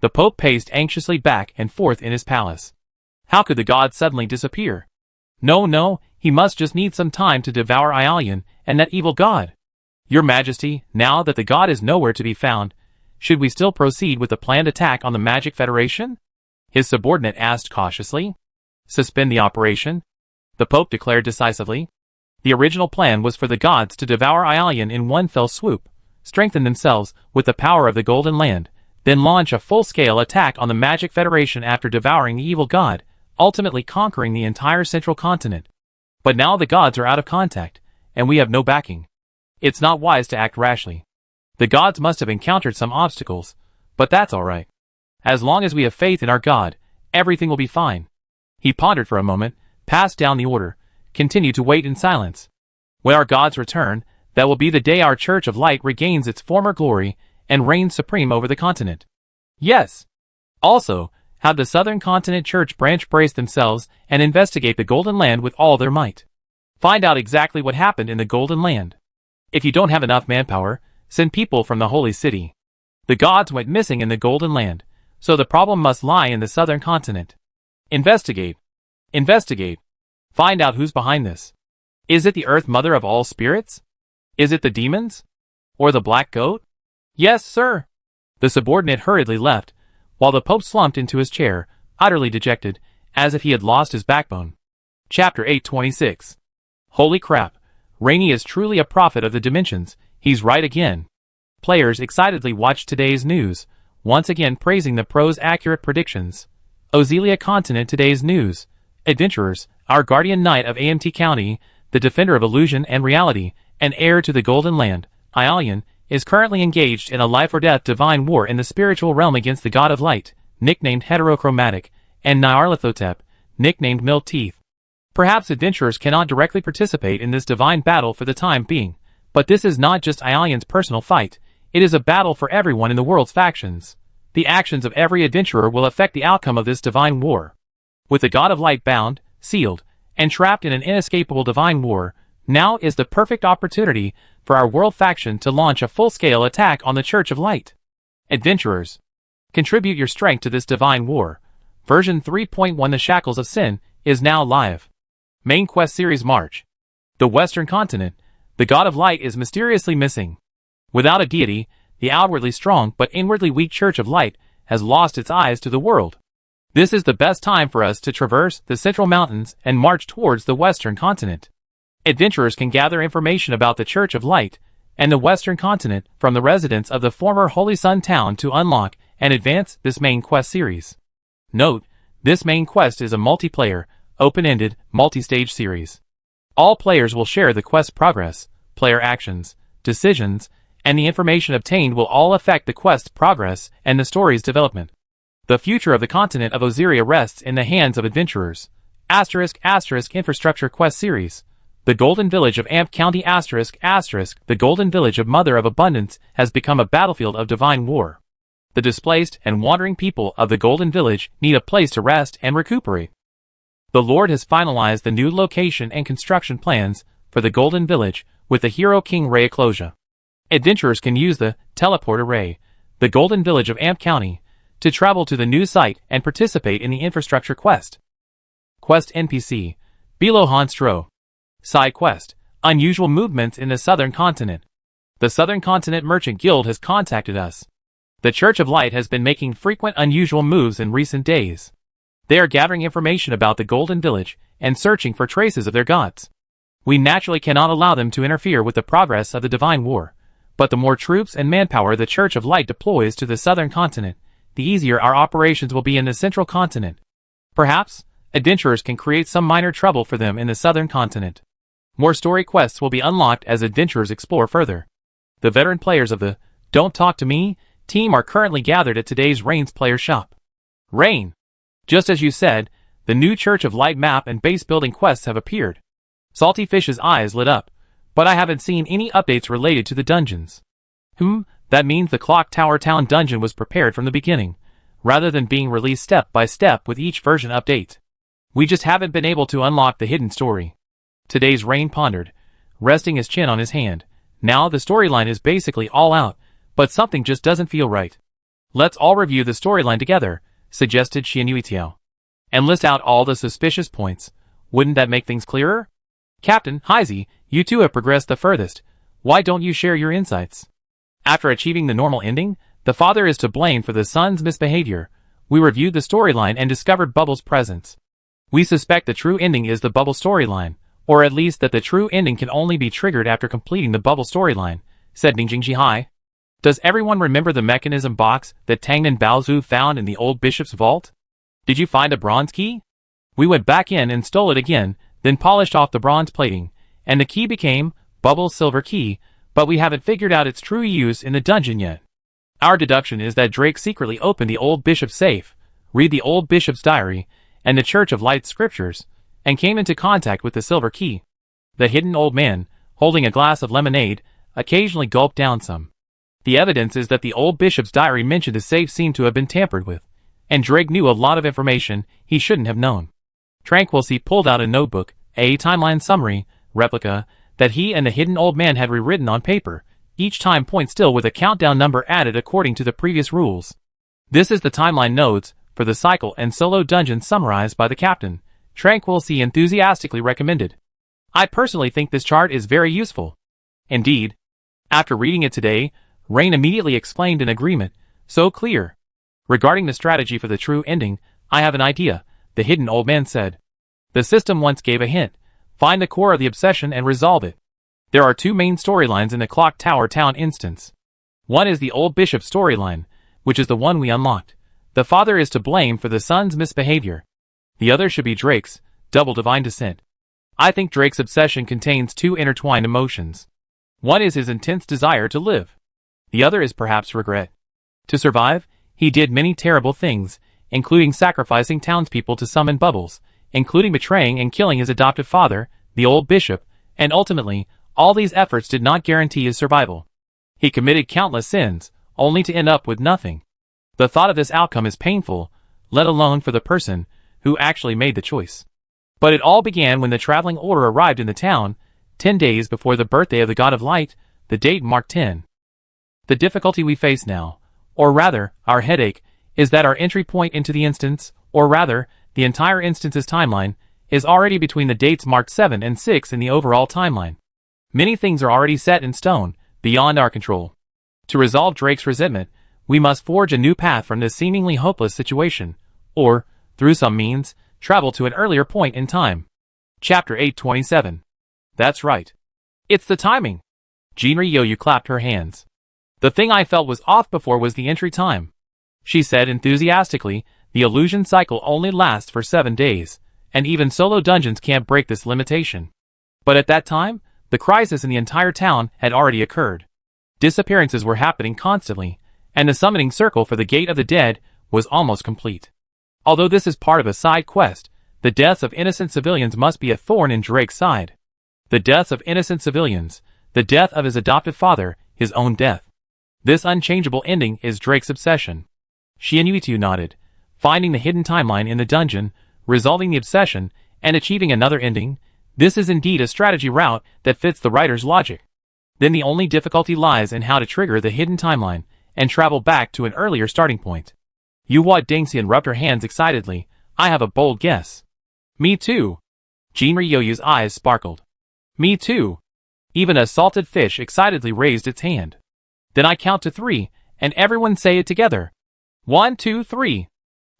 The Pope paced anxiously back and forth in his palace. How could the god suddenly disappear? No, he must just need some time to devour Aelian and that evil god. Your Majesty, now that the god is nowhere to be found, should we still proceed with the planned attack on the Magic Federation? His subordinate asked cautiously. Suspend the operation? The Pope declared decisively. The original plan was for the gods to devour Aelian in one fell swoop, strengthen themselves with the power of the Golden Land, then launch a full-scale attack on the Magic Federation after devouring the evil god, ultimately conquering the entire central continent. But now the gods are out of contact, and we have no backing. It's not wise to act rashly. The gods must have encountered some obstacles, but that's all right. As long as we have faith in our God, everything will be fine. He pondered for a moment, passed down the order, continued to wait in silence. When our gods return, that will be the day our Church of Light regains its former glory and reigns supreme over the continent. Yes. Also, have the Southern Continent Church branch brace themselves and investigate the Golden Land with all their might. Find out exactly what happened in the Golden Land. If you don't have enough manpower, send people from the Holy City. The gods went missing in the Golden Land, so the problem must lie in the Southern Continent. Investigate. Investigate. Find out who's behind this. Is it the Earth Mother of all spirits? Is it the demons? Or the Black Goat? Yes, sir. The subordinate hurriedly left, while the Pope slumped into his chair, utterly dejected, as if he had lost his backbone. Chapter 826. Holy crap. Rainey is truly a prophet of the dimensions. He's right again. Players excitedly watched today's news, once again praising the pro's accurate predictions. Ozelia Continent today's news. Adventurers, our guardian knight of AMT County, the defender of illusion and reality, and heir to the Golden Land, Aelian, is currently engaged in a life-or-death divine war in the spiritual realm against the God of Light, nicknamed Heterochromatic, and Nyarlathotep, nicknamed Mill Teeth. Perhaps adventurers cannot directly participate in this divine battle for the time being, But this is not just Aelian's personal fight, it is a battle for everyone in the world's factions. The actions of every adventurer will affect the outcome of this divine war. With the God of Light bound, sealed, and trapped in an inescapable divine war, now is the perfect opportunity for our world faction to launch a full-scale attack on the Church of Light. Adventurers, contribute your strength to this divine war. Version 3.1 The Shackles of Sin is now live. Main Quest Series March. The Western Continent, the God of Light is mysteriously missing. Without a deity, the outwardly strong but inwardly weak Church of Light has lost its eyes to the world. This is the best time for us to traverse the Central Mountains and march towards the Western Continent. Adventurers can gather information about the Church of Light and the Western Continent from the residents of the former Holy Sun Town to unlock and advance this main quest series. Note, this main quest is a multiplayer, open-ended, multi-stage series. All players will share the quest progress, player actions, decisions, and the information obtained will all affect the quest's progress and the story's development. The future of the continent of Osiria rests in the hands of adventurers. *** Infrastructure Quest Series. The Golden Village of Amp County *** The Golden Village of Mother of Abundance has become a battlefield of divine war. The displaced and wandering people of the Golden Village need a place to rest and recuperate. The Lord has finalized the new location and construction plans for the Golden Village with the Hero King Ray Eclosia. Adventurers can use the Teleport Array, the Golden Village of Amp County, to travel to the new site and participate in the infrastructure quest. Quest NPC, Belohan Stro. Side quest, Unusual Movements in the Southern Continent. The Southern Continent Merchant Guild has contacted us. The Church of Light has been making frequent unusual moves in recent days. They are gathering information about the Golden Village and searching for traces of their gods. We naturally cannot allow them to interfere with the progress of the Divine War, but the more troops and manpower the Church of Light deploys to the Southern Continent, the easier our operations will be in the Central Continent. Perhaps, adventurers can create some minor trouble for them in the Southern Continent. More story quests will be unlocked as adventurers explore further. The veteran players of the Don't Talk to Me team are currently gathered at today's Rain's Player Shop. Rain! Just as you said, the new Church of Light map and base building quests have appeared. Salty Fish's eyes lit up, but I haven't seen any updates related to the dungeons. That means the Clock Tower Town dungeon was prepared from the beginning, rather than being released step by step with each version update. We just haven't been able to unlock the hidden story. Today's Rain pondered, resting his chin on his hand. Now the storyline is basically all out, but something just doesn't feel right. Let's all review the storyline together, suggested Xianyuitiao. And list out all the suspicious points. Wouldn't that make things clearer? Captain, Heisey, you two have progressed the furthest. Why don't you share your insights? After achieving the normal ending, the father is to blame for the son's misbehavior. We reviewed the storyline and discovered Bubble's presence. We suspect the true ending is the Bubble storyline, or at least that the true ending can only be triggered after completing the Bubble storyline, said Ningjing Hai. Does everyone remember the mechanism box that Tangnan Baozu found in the old bishop's vault? Did you find a bronze key? We went back in and stole it again, then polished off the bronze plating, and the key became Bubble's silver key, but we haven't figured out its true use in the dungeon yet. Our deduction is that Drake secretly opened the old bishop's safe, read the old bishop's diary, and the Church of Light's scriptures, and came into contact with the silver key. The hidden old man, holding a glass of lemonade, occasionally gulped down some. The evidence is that the old bishop's diary mentioned the safe seemed to have been tampered with, and Drake knew a lot of information he shouldn't have known. Tranquility pulled out a notebook, a timeline summary, replica, that he and the hidden old man had rewritten on paper, each time point still with a countdown number added according to the previous rules. This is the timeline nodes for the cycle and solo dungeon summarized by the captain. Tranquility enthusiastically recommended. I personally think this chart is very useful. Indeed. After reading it today, Rain immediately explained in agreement, so clear. Regarding the strategy for the true ending, I have an idea, the hidden old man said. The system once gave a hint. Find the core of the obsession and resolve it. There are two main storylines in the Clock Tower Town instance. One is the old bishop storyline, which is the one we unlocked. The father is to blame for the son's misbehavior. The other should be Drake's, double divine descent. I think Drake's obsession contains two intertwined emotions. One is his intense desire to live. The other is perhaps regret. To survive, he did many terrible things, including sacrificing townspeople to summon bubbles, including betraying and killing his adoptive father, the old bishop, and ultimately, All these efforts did not guarantee his survival. He committed countless sins, only to end up with nothing. The thought of this outcome is painful, let alone for the person who actually made the choice. But it all began when the traveling order arrived in the town, 10 days before the birthday of the God of Light, the date marked 10. The difficulty we face now, or rather, our headache, is that our entry point into the instance, or rather, the entire instance's timeline, is already between the dates marked 7 and 6 in the overall timeline. Many things are already set in stone, beyond our control. To resolve Drake's resentment, we must forge a new path from this seemingly hopeless situation, or, through some means, travel to an earlier point in time. Chapter 827. That's right. It's the timing. Jinryu clapped her hands. The thing I felt was off before was the entry time. She said enthusiastically, the illusion cycle only lasts for 7 days, and even solo dungeons can't break this limitation. But at that time, the crisis in the entire town had already occurred. Disappearances were happening constantly, and the summoning circle for the Gate of the Dead was almost complete. Although this is part of a side quest, the deaths of innocent civilians must be a thorn in Drake's side. The deaths of innocent civilians, the death of his adopted father, his own death. This unchangeable ending is Drake's obsession. Xianyuitu nodded, finding the hidden timeline in the dungeon, resolving the obsession, and achieving another ending. This is indeed a strategy route that fits the writer's logic. Then the only difficulty lies in how to trigger the hidden timeline and travel back to an earlier starting point. Yuhua Dengxian rubbed her hands excitedly. I have a bold guess. Me too. Jinryu's eyes sparkled. Me too. Even a salted fish excitedly raised its hand. Then I count to 3, and everyone say it together. 1, 2, 3.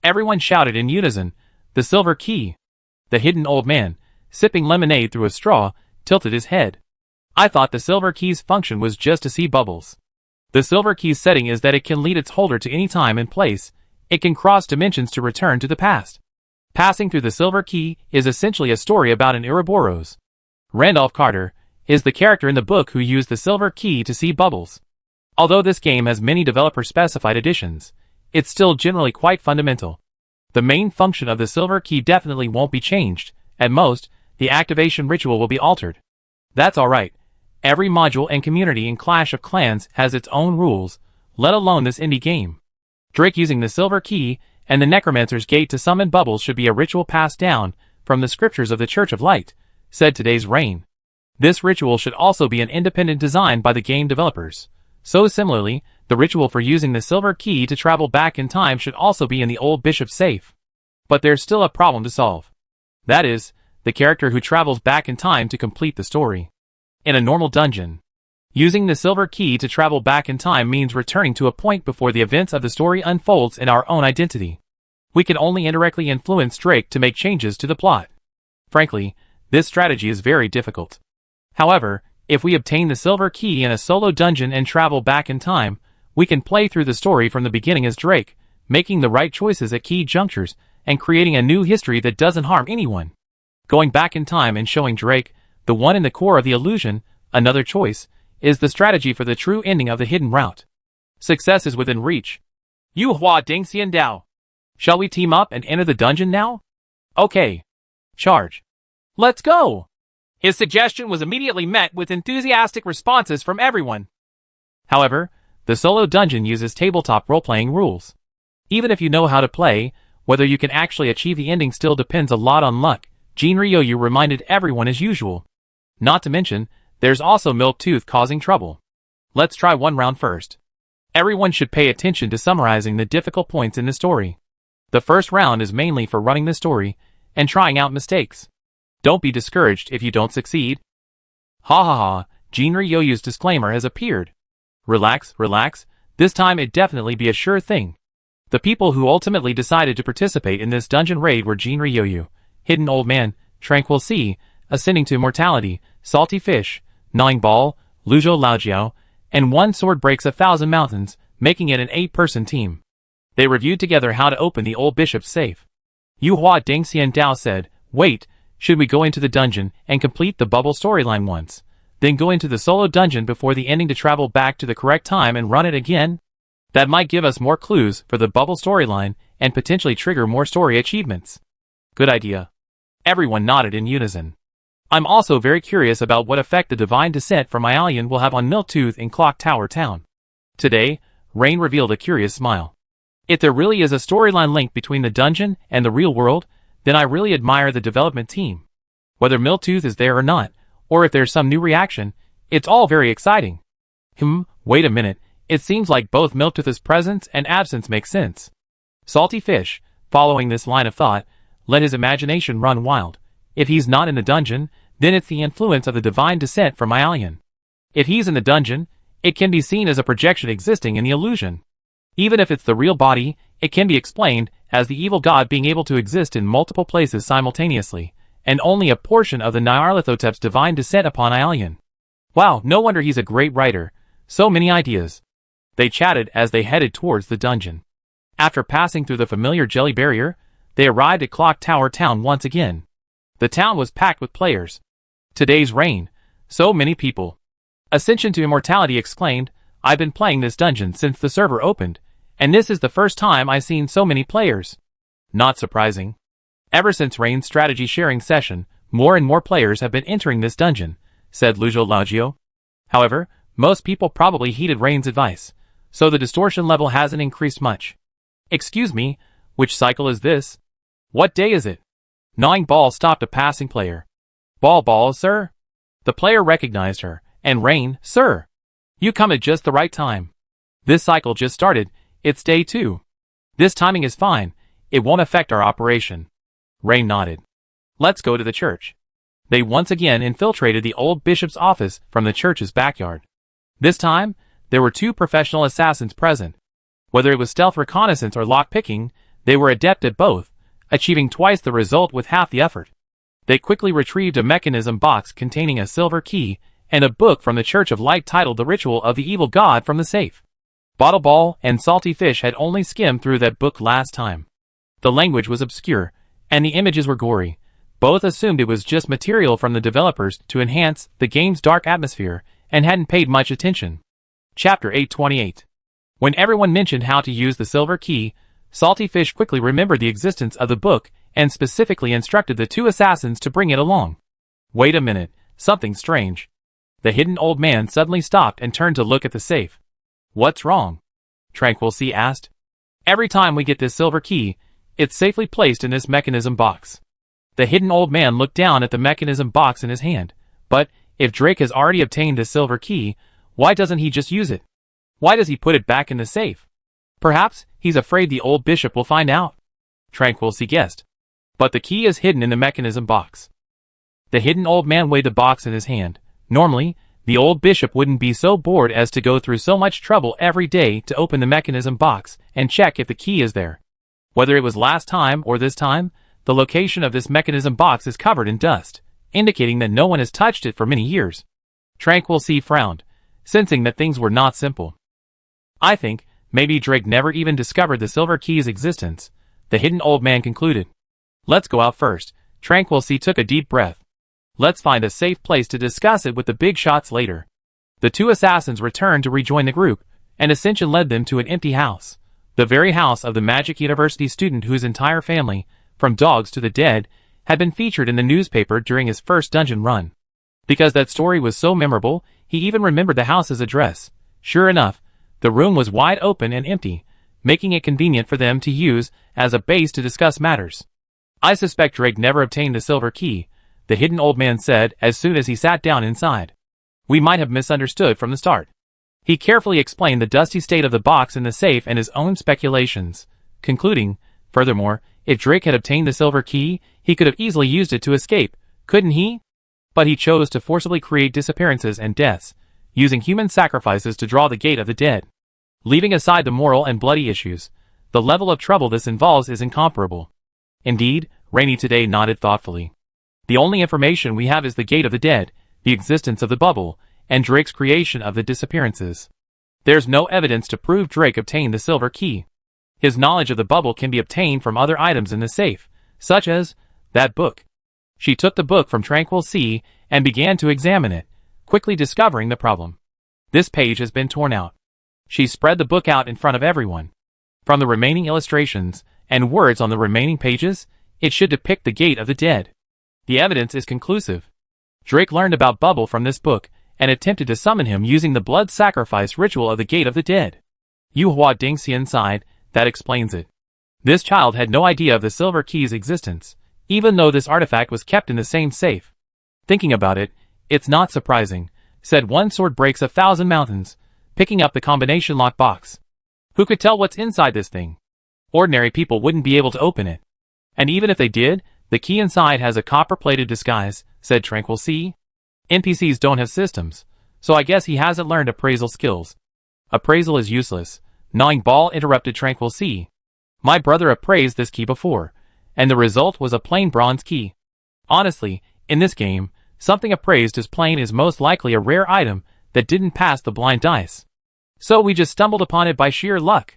Everyone shouted in unison. The silver key. The hidden old man, sipping lemonade through a straw, tilted his head. I thought the silver key's function was just to see bubbles. The silver key's setting is that it can lead its holder to any time and place. It can cross dimensions to return to the past. Passing through the silver key is essentially a story about an Ouroboros. Randolph Carter is the character in the book who used the silver key to see bubbles. Although this game has many developer-specified additions, it's still generally quite fundamental. The main function of the silver key definitely won't be changed. At most, the activation ritual will be altered. That's alright. Every module and community in Clash of Clans has its own rules, let alone this indie game. Drake using the silver key and the Necromancer's Gate to summon bubbles should be a ritual passed down from the scriptures of the Church of Light, said today's Rain. This ritual should also be an independent design by the game developers. So similarly, the ritual for using the silver key to travel back in time should also be in the old bishop's safe. But there's still a problem to solve. That is, the character who travels back in time to complete the story. In a normal dungeon, using the silver key to travel back in time means returning to a point before the events of the story unfolds in our own identity. We can only indirectly influence Drake to make changes to the plot. Frankly, this strategy is very difficult. However, if we obtain the silver key in a solo dungeon and travel back in time, we can play through the story from the beginning as Drake, making the right choices at key junctures and creating a new history that doesn't harm anyone. Going back in time and showing Drake, the one in the core of the illusion, another choice, is the strategy for the true ending of the hidden route. Success is within reach. Yuhua Dengxian Dao. Shall we team up and enter the dungeon now? Okay. Charge. Let's go! His suggestion was immediately met with enthusiastic responses from everyone. However, the solo dungeon uses tabletop role-playing rules. Even if you know how to play, whether you can actually achieve the ending still depends a lot on luck, Jinryu reminded everyone as usual. Not to mention, there's also Milktooth causing trouble. Let's try one round first. Everyone should pay attention to summarizing the difficult points in the story. The first round is mainly for running the story and trying out mistakes. Don't be discouraged if you don't succeed. Ha ha ha, Jinryu's disclaimer has appeared. Relax, relax, this time it'd definitely be a sure thing. The people who ultimately decided to participate in this dungeon raid were Jinryu, Hidden Old Man, Tranquil Sea, Ascending to Immortality, Salty Fish, Gnawing Ball, Luzhou Laojiao, and One Sword Breaks 1,000 Mountains, making it an 8-person team. They reviewed together how to open the old bishop's safe. Yuhua Dengxian Dao said, wait, should we go into the dungeon and complete the bubble storyline once, then go into the solo dungeon before the ending to travel back to the correct time and run it again? That might give us more clues for the bubble storyline and potentially trigger more story achievements. Good idea. Everyone nodded in unison. I'm also very curious about what effect the divine descent from Hylian will have on Miltooth in Clock Tower Town. Today, Rain revealed a curious smile. If there really is a storyline link between the dungeon and the real world, then I really admire the development team. Whether Miltooth is there or not, or if there's some new reaction, it's all very exciting. Wait a minute, it seems like both Miltooth's presence and absence make sense. Salty Fish, following this line of thought, let his imagination run wild. If he's not in the dungeon, then it's the influence of the divine descent from Hylian. If he's in the dungeon, it can be seen as a projection existing in the illusion. Even if it's the real body, it can be explained as the evil god being able to exist in multiple places simultaneously, and only a portion of the Nyarlathotep's divine descent upon Hylian. Wow, no wonder he's a great writer. So many ideas. They chatted as they headed towards the dungeon. After passing through the familiar jelly barrier, they arrived at Clock Tower Town once again. The town was packed with players. Today's Rain. So many people. Ascension to Immortality exclaimed, I've been playing this dungeon since the server opened, and this is the first time I've seen so many players. Not surprising. Ever since Rain's strategy sharing session, more and more players have been entering this dungeon, said Lujo Lagio. However, most people probably heeded Rain's advice, so the distortion level hasn't increased much. Excuse me, which cycle is this? What day is it? Gnawing Ball stopped a passing player. Ball, sir? The player recognized her, and Rain, sir. You come at just the right time. This cycle just started, it's day 2. This timing is fine, it won't affect our operation. Rain nodded. Let's go to the church. They once again infiltrated the old bishop's office from the church's backyard. This time, there were 2 professional assassins present. Whether it was stealth reconnaissance or lockpicking, they were adept at both, achieving twice the result with half the effort. They quickly retrieved a mechanism box containing a silver key and a book from the Church of Light titled The Ritual of the Evil God from the safe. Bottle Ball and Salty Fish had only skimmed through that book last time. The language was obscure, and the images were gory. Both assumed it was just material from the developers to enhance the game's dark atmosphere, and hadn't paid much attention. Chapter 828. When everyone mentioned how to use the silver key, Salty Fish quickly remembered the existence of the book and specifically instructed the 2 assassins to bring it along. Wait a minute, something strange. The hidden old man suddenly stopped and turned to look at the safe. What's wrong? Tranquil Sea asked. Every time we get this silver key, it's safely placed in this mechanism box. The hidden old man looked down at the mechanism box in his hand. But, if Drake has already obtained this silver key, why doesn't he just use it? Why does he put it back in the safe? Perhaps he's afraid the old bishop will find out. Tranquil Sea guessed. But the key is hidden in the mechanism box. The hidden old man weighed the box in his hand. Normally, the old bishop wouldn't be so bored as to go through so much trouble every day to open the mechanism box and check if the key is there. Whether it was last time or this time, the location of this mechanism box is covered in dust, indicating that no one has touched it for many years. Tranquil Sea frowned, sensing that things were not simple. I think, maybe Drake never even discovered the silver key's existence, the hidden old man concluded. Let's go out first. Tranquil Sea took a deep breath. Let's find a safe place to discuss it with the big shots later. The 2 assassins returned to rejoin the group, and Ascension led them to an empty house. The very house of the Magic University student whose entire family, from dogs to the dead, had been featured in the newspaper during his first dungeon run. Because that story was so memorable, he even remembered the house's address. Sure enough, the room was wide open and empty, making it convenient for them to use as a base to discuss matters. I suspect Drake never obtained the silver key, the hidden old man said as soon as he sat down inside. We might have misunderstood from the start. He carefully explained the dusty state of the box in the safe and his own speculations, concluding, furthermore, if Drake had obtained the silver key, he could have easily used it to escape, couldn't he? But he chose to forcibly create disappearances and deaths, using human sacrifices to draw the gate of the dead. Leaving aside the moral and bloody issues, the level of trouble this involves is incomparable. Indeed, Rainy today nodded thoughtfully. The only information we have is the gate of the dead, the existence of the bubble, and Drake's creation of the disappearances. There's no evidence to prove Drake obtained the silver key. His knowledge of the bubble can be obtained from other items in the safe, such as that book. She took the book from Tranquil Sea and began to examine it, quickly discovering the problem. This page has been torn out. She spread the book out in front of everyone. From the remaining illustrations and words on the remaining pages, it should depict the gate of the dead. The evidence is conclusive. Drake learned about Bubble from this book, and attempted to summon him using the blood sacrifice ritual of the Gate of the Dead. Yu Hua Dingxi inside, that explains it. This child had no idea of the silver key's existence, even though this artifact was kept in the same safe. Thinking about it, it's not surprising, said one sword breaks 1,000 mountains, picking up the combination lock box. Who could tell what's inside this thing? Ordinary people wouldn't be able to open it. And even if they did, the key inside has a copper-plated disguise, said Tranquil Sea. NPCs don't have systems, so I guess he hasn't learned appraisal skills. Appraisal is useless, gnawing ball interrupted Tranquil Sea. My brother appraised this key before, and the result was a plain bronze key. Honestly, in this game, something appraised as plain is most likely a rare item that didn't pass the blind dice. So we just stumbled upon it by sheer luck.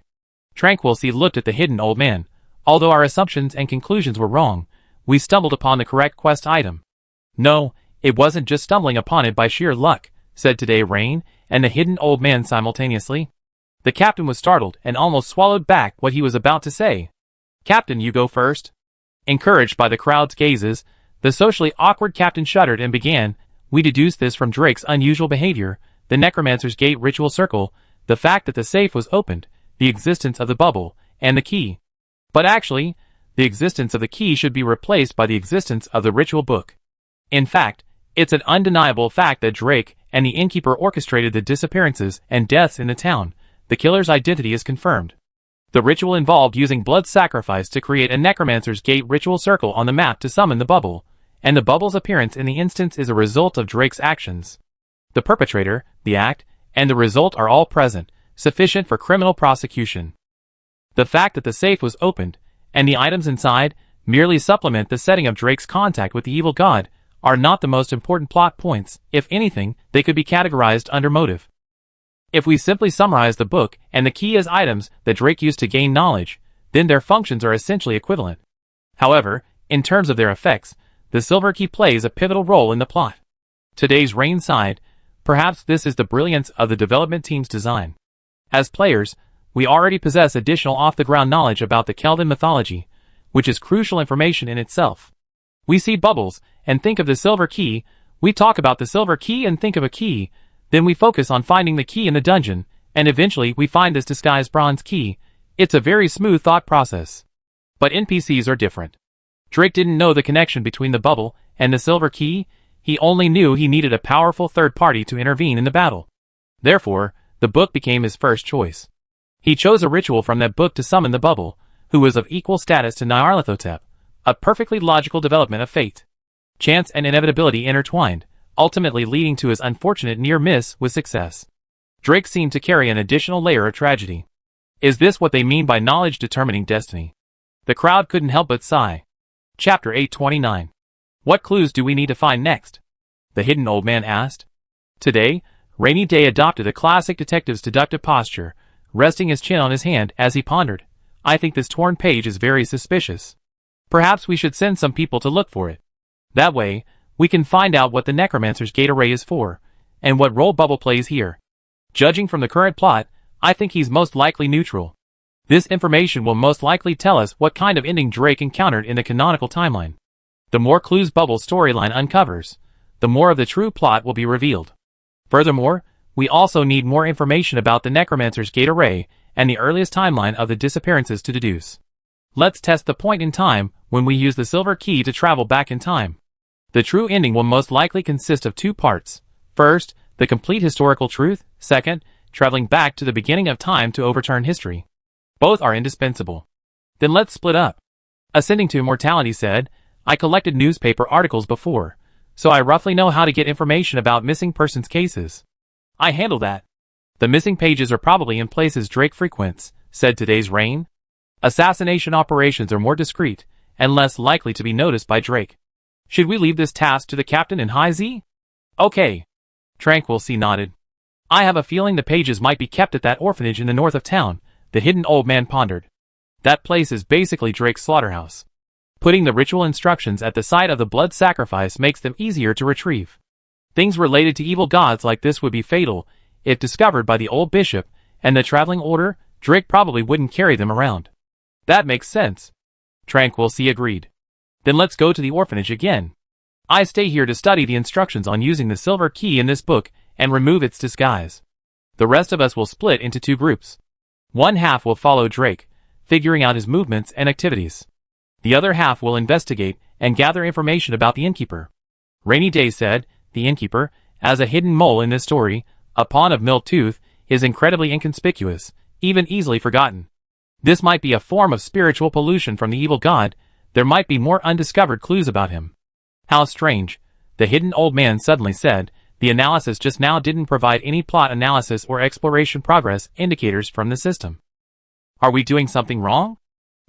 Tranquil Sea looked at the hidden old man. Although our assumptions and conclusions were wrong, we stumbled upon the correct quest item. No, it wasn't just stumbling upon it by sheer luck, said Today Rain and the hidden old man simultaneously. The captain was startled and almost swallowed back what he was about to say. Captain, you go first. Encouraged by the crowd's gazes, the socially awkward captain shuddered and began, we deduce this from Drake's unusual behavior, the Necromancer's Gate ritual circle, the fact that the safe was opened, the existence of the bubble, and the key. But actually, the existence of the key should be replaced by the existence of the ritual book. In fact, it's an undeniable fact that Drake and the innkeeper orchestrated the disappearances and deaths in the town. The killer's identity is confirmed. The ritual involved using blood sacrifice to create a Necromancer's Gate ritual circle on the map to summon the bubble, and the bubble's appearance in the instance is a result of Drake's actions. The perpetrator, the act, and the result are all present, sufficient for criminal prosecution. The fact that the safe was opened, and the items inside, merely supplement the setting of Drake's contact with the evil god, are not the most important plot points. If anything, they could be categorized under motive. If we simply summarize the book and the key as items that Drake used to gain knowledge, then their functions are essentially equivalent. However, in terms of their effects, the silver key plays a pivotal role in the plot. Today's Rain sighed, perhaps this is the brilliance of the development team's design. As players, we already possess additional off-the-ground knowledge about the Keldan mythology, which is crucial information in itself. We see bubbles and think of the silver key, we talk about the silver key and think of a key, then we focus on finding the key in the dungeon, and eventually we find this disguised bronze key. It's a very smooth thought process. But NPCs are different. Drake didn't know the connection between the bubble and the silver key, he only knew he needed a powerful third party to intervene in the battle. Therefore, the book became his first choice. He chose a ritual from that book to summon the bubble, who was of equal status to Nyarlathotep, a perfectly logical development of fate. Chance and inevitability intertwined, ultimately leading to his unfortunate near miss with success. Drake seemed to carry an additional layer of tragedy. Is this what they mean by knowledge determining destiny? The crowd couldn't help but sigh. Chapter 829. What clues do we need to find next? The hidden old man asked. Today, Rainy Day adopted a classic detective's deductive posture, resting his chin on his hand as he pondered. I think this torn page is very suspicious. Perhaps we should send some people to look for it. That way, we can find out what the Necromancer's Gate array is for, and what role Bubble plays here. Judging from the current plot, I think he's most likely neutral. This information will most likely tell us what kind of ending Drake encountered in the canonical timeline. The more clues Bubble's storyline uncovers, the more of the true plot will be revealed. Furthermore, we also need more information about the Necromancer's Gate array and the earliest timeline of the disappearances to deduce. Let's test the point in time when we use the silver key to travel back in time. The true ending will most likely consist of two parts. First, the complete historical truth. Second, traveling back to the beginning of time to overturn history. Both are indispensable. Then let's split up. Ascending to Immortality said, I collected newspaper articles before, so I roughly know how to get information about missing persons cases. I handle that. The missing pages are probably in places Drake frequents, said Today's Rain. Assassination operations are more discreet, and less likely to be noticed by Drake. Should we leave this task to the captain in High Z? Okay. Tranquil Sea nodded. I have a feeling the pages might be kept at that orphanage in the north of town, the hidden old man pondered. That place is basically Drake's slaughterhouse. Putting the ritual instructions at the site of the blood sacrifice makes them easier to retrieve. Things related to evil gods like this would be fatal if discovered by the old bishop and the traveling order. Drake probably wouldn't carry them around. That makes sense. Tranquil Sea agreed. Then let's go to the orphanage again. I stay here to study the instructions on using the silver key in this book and remove its disguise. The rest of us will split into two groups. One half will follow Drake, figuring out his movements and activities. The other half will investigate and gather information about the innkeeper. Rainy Day said, the innkeeper, as a hidden mole in this story, a pawn of Milk Tooth, is incredibly inconspicuous, even easily forgotten. This might be a form of spiritual pollution from the evil god. There might be more undiscovered clues about him. How strange, the hidden old man suddenly said. The analysis just now didn't provide any plot analysis or exploration progress indicators from the system. Are we doing something wrong?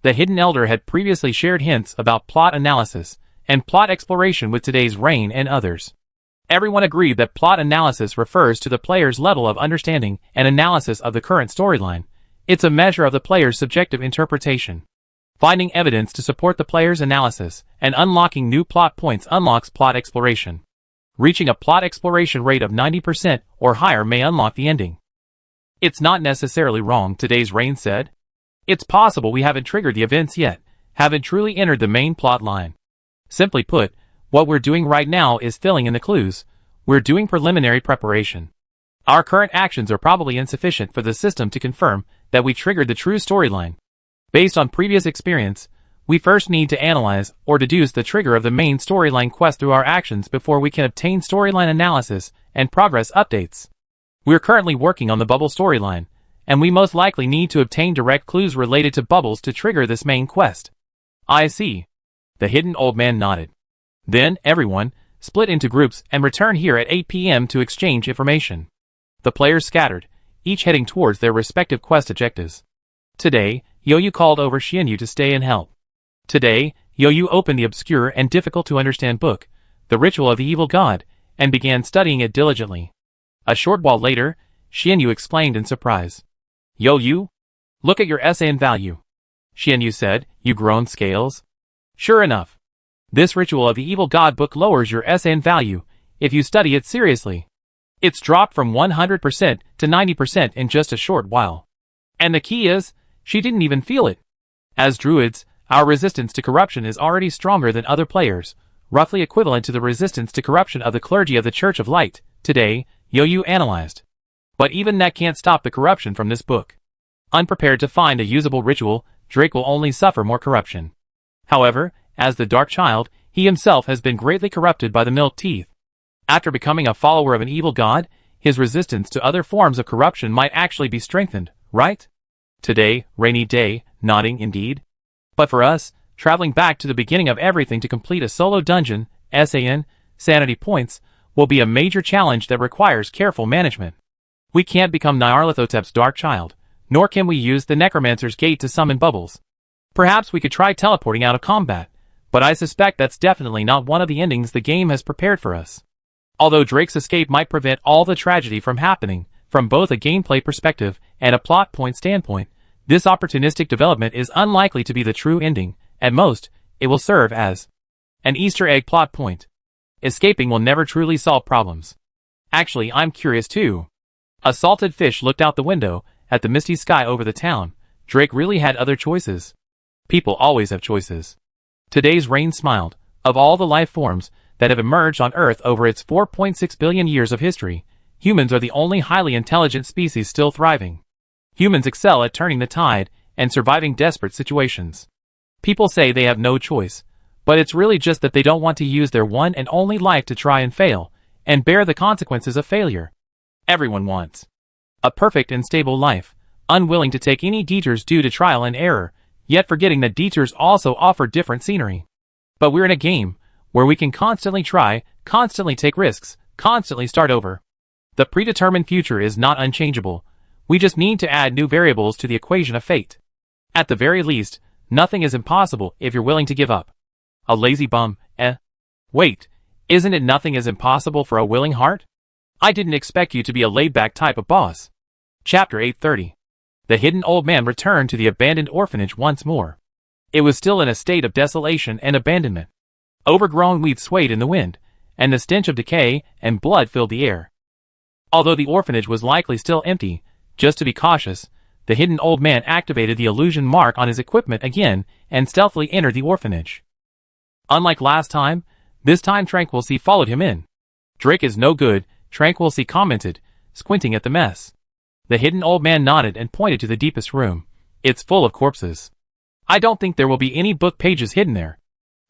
The hidden elder had previously shared hints about plot analysis and plot exploration with today's Rain and others. Everyone agreed that plot analysis refers to the player's level of understanding and analysis of the current storyline. It's a measure of the player's subjective interpretation. Finding evidence to support the player's analysis and unlocking new plot points unlocks plot exploration. Reaching a plot exploration rate of 90% or higher may unlock the ending. It's not necessarily wrong, today's Rain said. It's possible we haven't triggered the events yet, haven't truly entered the main plot line. Simply put, what we're doing right now is filling in the clues. We're doing preliminary preparation. Our current actions are probably insufficient for the system to confirm that we triggered the true storyline. Based on previous experience, we first need to analyze or deduce the trigger of the main storyline quest through our actions before we can obtain storyline analysis and progress updates. We're currently working on the Bubble storyline, and we most likely need to obtain direct clues related to Bubbles to trigger this main quest. I see. The hidden old man nodded. Then, everyone, split into groups and return here at 8 p.m. to exchange information. The players scattered, each heading towards their respective quest objectives. Today, Yo-Yu called over Xianyu to stay and help. Today, Yo-Yu opened the obscure and difficult-to-understand book, The Ritual of the Evil God, and began studying it diligently. A short while later, Xianyu exclaimed in surprise. Yo-Yu? Look at your SAN value. Xianyu said, you grown scales? Sure enough. This Ritual of the Evil God book lowers your SAN value if you study it seriously. It's dropped from 100% to 90% in just a short while. And the key is, she didn't even feel it. As druids, our resistance to corruption is already stronger than other players, roughly equivalent to the resistance to corruption of the clergy of the Church of Light. Today, Yo-Yu analyzed. But even that can't stop the corruption from this book. Unprepared to find a usable ritual, Drake will only suffer more corruption. However, as the Dark Child, he himself has been greatly corrupted by the Milk Teeth. After becoming a follower of an evil god, his resistance to other forms of corruption might actually be strengthened, right? Today, Rainy Day, nodding indeed. But for us, traveling back to the beginning of everything to complete a solo dungeon, SAN, sanity points, will be a major challenge that requires careful management. We can't become Nyarlathotep's Dark Child, nor can we use the Necromancer's Gate to summon Bubbles. Perhaps we could try teleporting out of combat, but I suspect that's definitely not one of the endings the game has prepared for us. Although Drake's escape might prevent all the tragedy from happening, from both a gameplay perspective and a plot point standpoint, this opportunistic development is unlikely to be the true ending. At most, it will serve as an Easter egg plot point. Escaping will never truly solve problems. Actually, I'm curious too. A salted fish looked out the window at the misty sky over the town. Drake really had other choices. People always have choices. Today's Rain smiled. Of all the life forms that have emerged on Earth over its 4.6 billion years of history, humans are the only highly intelligent species still thriving. Humans excel at turning the tide and surviving desperate situations. People say they have no choice, but it's really just that they don't want to use their one and only life to try and fail, and bear the consequences of failure. Everyone wants a perfect and stable life, unwilling to take any detours due to trial and error, yet forgetting that detours also offer different scenery. But we're in a game where we can constantly try, constantly take risks, constantly start over. The predetermined future is not unchangeable. We just need to add new variables to the equation of fate. At the very least, nothing is impossible if you're willing to give up. A lazy bum, eh? Wait, isn't it nothing is impossible for a willing heart? I didn't expect you to be a laid-back type of boss. Chapter 830. The hidden old man returned to the abandoned orphanage once more. It was still in a state of desolation and abandonment. Overgrown weeds swayed in the wind, and the stench of decay and blood filled the air. Although the orphanage was likely still empty, just to be cautious, the hidden old man activated the illusion mark on his equipment again and stealthily entered the orphanage. Unlike last time, This time Tranquil C followed him in. Drake is no good, Tranquil C commented, squinting at the mess. The hidden old man nodded and pointed to the deepest room. It's full of corpses. I don't think there will be any book pages hidden there.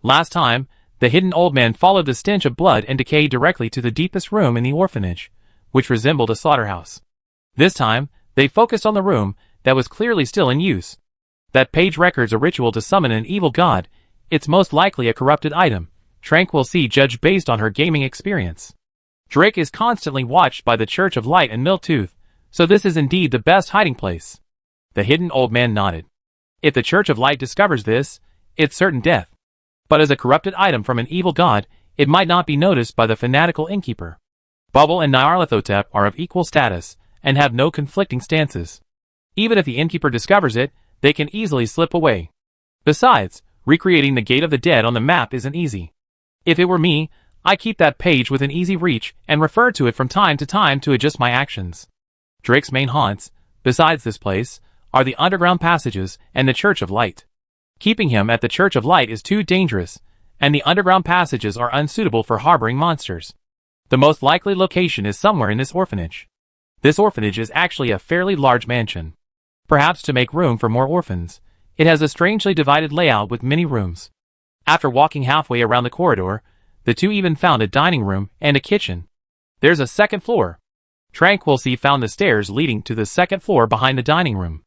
Last time, the hidden old man followed the stench of blood and decay directly to the deepest room in the orphanage, which resembled a slaughterhouse. This time, they focused on the room that was clearly still in use. That page records a ritual to summon an evil god. It's most likely a corrupted item, Tranquil C judged based on her gaming experience. Drake is constantly watched by the Church of Light and Miltooth, so this is indeed the best hiding place. The hidden old man nodded. If the Church of Light discovers this, it's certain death. But as a corrupted item from an evil god, it might not be noticed by the fanatical innkeeper. Bubble and Nyarlathotep are of equal status, and have no conflicting stances. Even if the innkeeper discovers it, they can easily slip away. Besides, recreating the Gate of the Dead on the map isn't easy. If it were me, I keep that page within easy reach and refer to it from time to time to adjust my actions. Drake's main haunts, besides this place, are the underground passages and the Church of Light. Keeping him at the Church of Light is too dangerous, and the underground passages are unsuitable for harboring monsters. The most likely location is somewhere in this orphanage. This orphanage is actually a fairly large mansion. Perhaps to make room for more orphans, it has a strangely divided layout with many rooms. After walking halfway around the corridor, the two even found a dining room and a kitchen. There's a second floor. Tranquil C found the stairs leading to the second floor behind the dining room.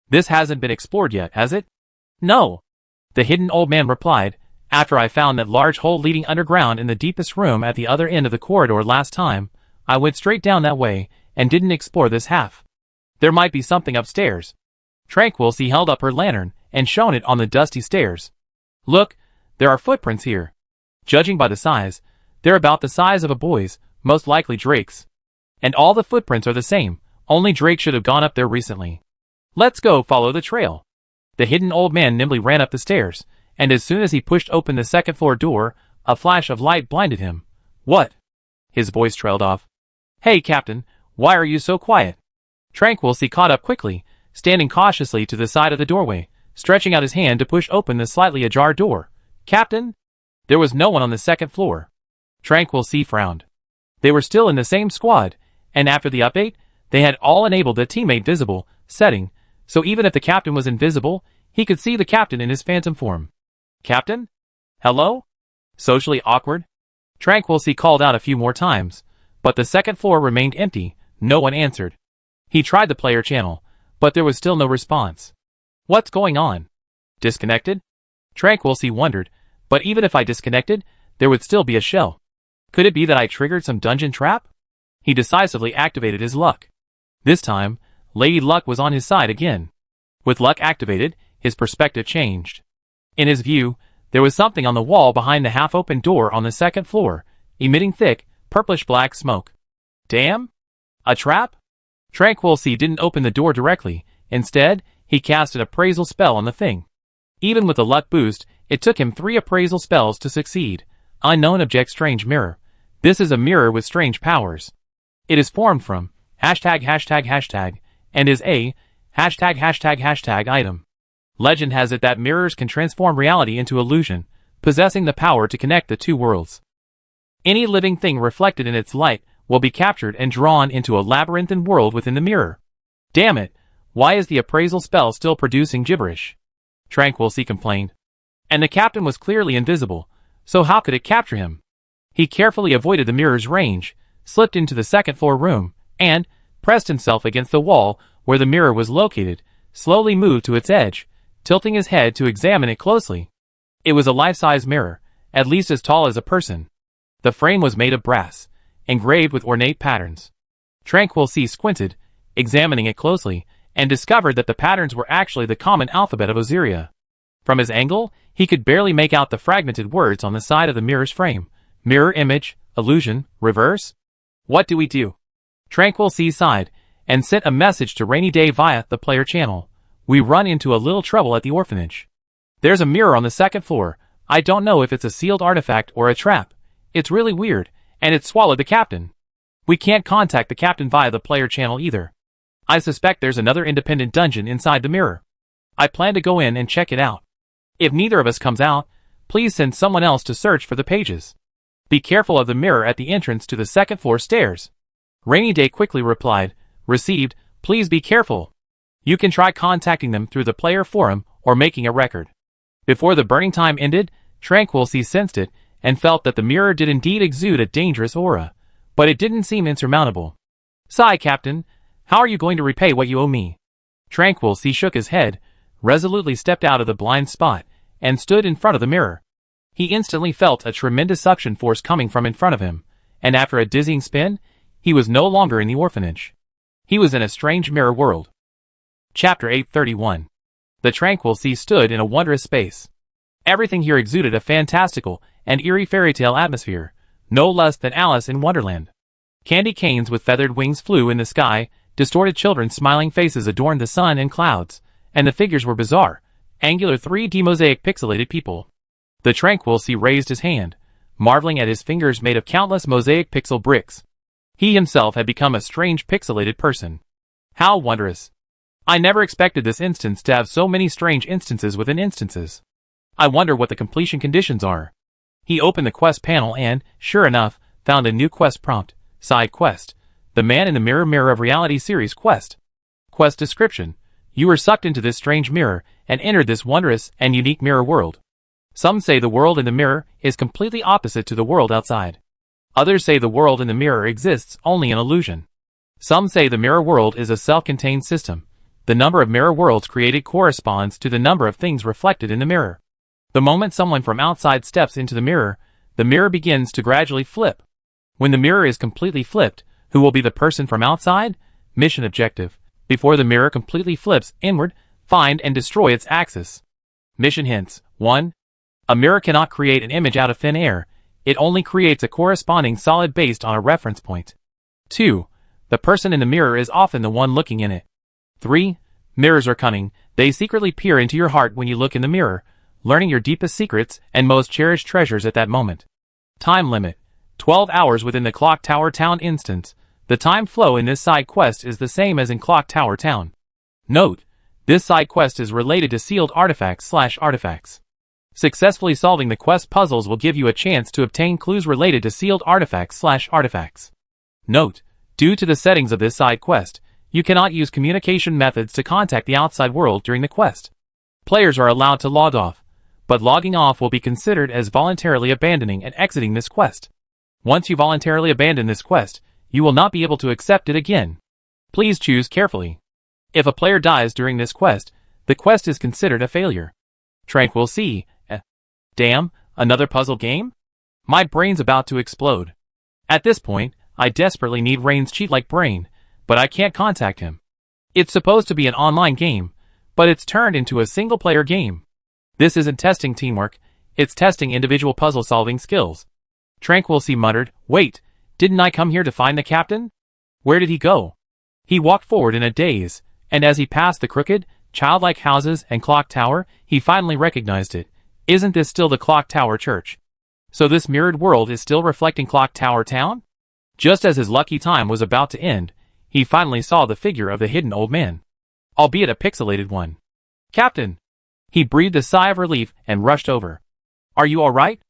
This hasn't been explored yet, has it? No. The hidden old man replied, after I found that large hole leading underground in the deepest room at the other end of the corridor last time, I went straight down that way and didn't explore this half. There might be something upstairs. Tranquil C held up her lantern and shone it on the dusty stairs. Look, there are footprints here. Judging by the size, they're about the size of a boy's, most likely Drake's. And all the footprints are the same, only Drake should have gone up there recently. Let's go follow the trail. The hidden old man nimbly ran up the stairs, and as soon as he pushed open the second floor door, a flash of light blinded him. What? His voice trailed off. Hey, Captain, why are you so quiet? Tranquil C caught up quickly, standing cautiously to the side of the doorway, stretching out his hand to push open the slightly ajar door. Captain? There was no one on the second floor. Tranquil C frowned. They were still in the same squad, and after the update, they had all enabled the teammate visible setting, so even if the captain was invisible, he could see the captain in his phantom form. Captain? Hello? Socially awkward? Tranquil C called out a few more times, but the second floor remained empty, no one answered. He tried the player channel, but there was still no response. What's going on? Disconnected? Tranquil C wondered, but even if I disconnected, there would still be a shell. Could it be that I triggered some dungeon trap? He decisively activated his luck. This time, Lady Luck was on his side again. With luck activated, his perspective changed. In his view, there was something on the wall behind the half-open door on the second floor, emitting thick, purplish-black smoke. Damn? A trap? Tranquil C didn't open the door directly. Instead, he cast an appraisal spell on the thing. Even with the luck boost, it took him 3 appraisal spells to succeed. Unknown object strange mirror. This is a mirror with strange powers. It is formed from #### and is a #### item. Legend has it that mirrors can transform reality into illusion, possessing the power to connect the two worlds. Any living thing reflected in its light will be captured and drawn into a labyrinthine world within the mirror. Damn it, why is the appraisal spell still producing gibberish? Tranquil C complained. And the captain was clearly invisible, so how could it capture him? He carefully avoided the mirror's range, slipped into the second floor room, and, pressed himself against the wall where the mirror was located, slowly moved to its edge, tilting his head to examine it closely. It was a life-size mirror, at least as tall as a person. The frame was made of brass, engraved with ornate patterns. Tranquil C squinted, examining it closely, and discovered that the patterns were actually the common alphabet of Osiria. From his angle, he could barely make out the fragmented words on the side of the mirror's frame. Mirror image, illusion, reverse? What do we do? Tranquil C sighed, and sent a message to Rainy Day via the player channel. We run into a little trouble at the orphanage. There's a mirror on the second floor. I don't know if it's a sealed artifact or a trap. It's really weird, and it swallowed the captain. We can't contact the captain via the player channel either. I suspect there's another independent dungeon inside the mirror. I plan to go in and check it out. If neither of us comes out, please send someone else to search for the pages. Be careful of the mirror at the entrance to the second floor stairs. Rainy Day quickly replied, received, please be careful. You can try contacting them through the player forum or making a record. Before the burning time ended, Tranquil Sea sensed it and felt that the mirror did indeed exude a dangerous aura, but it didn't seem insurmountable. Sigh, Captain. How are you going to repay what you owe me? Tranquil Sea shook his head, resolutely stepped out of the blind spot, and stood in front of the mirror. He instantly felt a tremendous suction force coming from in front of him, and after a dizzying spin, he was no longer in the orphanage. He was in a strange mirror world. Chapter 831. The Tranquil Sea stood in a wondrous space. Everything here exuded a fantastical and eerie fairy tale atmosphere, no less than Alice in Wonderland. Candy canes with feathered wings flew in the sky, distorted children's smiling faces adorned the sun and clouds, and the figures were bizarre, angular 3D mosaic pixelated people. The Tranquil Sea raised his hand, marveling at his fingers made of countless mosaic pixel bricks. He himself had become a strange pixelated person. How wondrous! I never expected this instance to have so many strange instances within instances. I wonder what the completion conditions are. He opened the quest panel and, sure enough, found a new quest prompt. Side quest. The Man in the Mirror of Reality series quest. Quest description. You were sucked into this strange mirror and entered this wondrous and unique mirror world. Some say the world in the mirror is completely opposite to the world outside. Others say the world in the mirror exists only in illusion. Some say the mirror world is a self-contained system. The number of mirror worlds created corresponds to the number of things reflected in the mirror. The moment someone from outside steps into the mirror begins to gradually flip. When the mirror is completely flipped, who will be the person from outside? Mission objective. Before the mirror completely flips inward, find and destroy its axis. Mission hints. 1. A mirror cannot create an image out of thin air. It only creates a corresponding solid based on a reference point. 2. The person in the mirror is often the one looking in it. 3. Mirrors are cunning. They secretly peer into your heart when you look in the mirror, learning your deepest secrets and most cherished treasures at that moment. Time limit. 12 hours within the Clock Tower Town instance. The time flow in this side quest is the same as in Clock Tower Town. Note: this side quest is related to sealed artifacts/artifacts. Successfully solving the quest puzzles will give you a chance to obtain clues related to sealed artifacts/artifacts. Note: due to the settings of this side quest, you cannot use communication methods to contact the outside world during the quest. Players are allowed to log off, but logging off will be considered as voluntarily abandoning and exiting this quest. Once you voluntarily abandon this quest, you will not be able to accept it again. Please choose carefully. If a player dies during this quest, the quest is considered a failure. Tranquil Sea. Damn, another puzzle game? My brain's about to explode. At this point, I desperately need Rain's cheat-like brain, but I can't contact him. It's supposed to be an online game, but it's turned into a single-player game. This isn't testing teamwork, it's testing individual puzzle-solving skills. Tranquil Sea muttered, wait, didn't I come here to find the captain? Where did he go? He walked forward in a daze, and as he passed the crooked, childlike houses and clock tower, he finally recognized it. Isn't this still the Clock Tower Church? So this mirrored world is still reflecting Clock Tower Town? Just as his lucky time was about to end, he finally saw the figure of the hidden old man. Albeit a pixelated one. Captain! He breathed a sigh of relief and rushed over. Are you alright?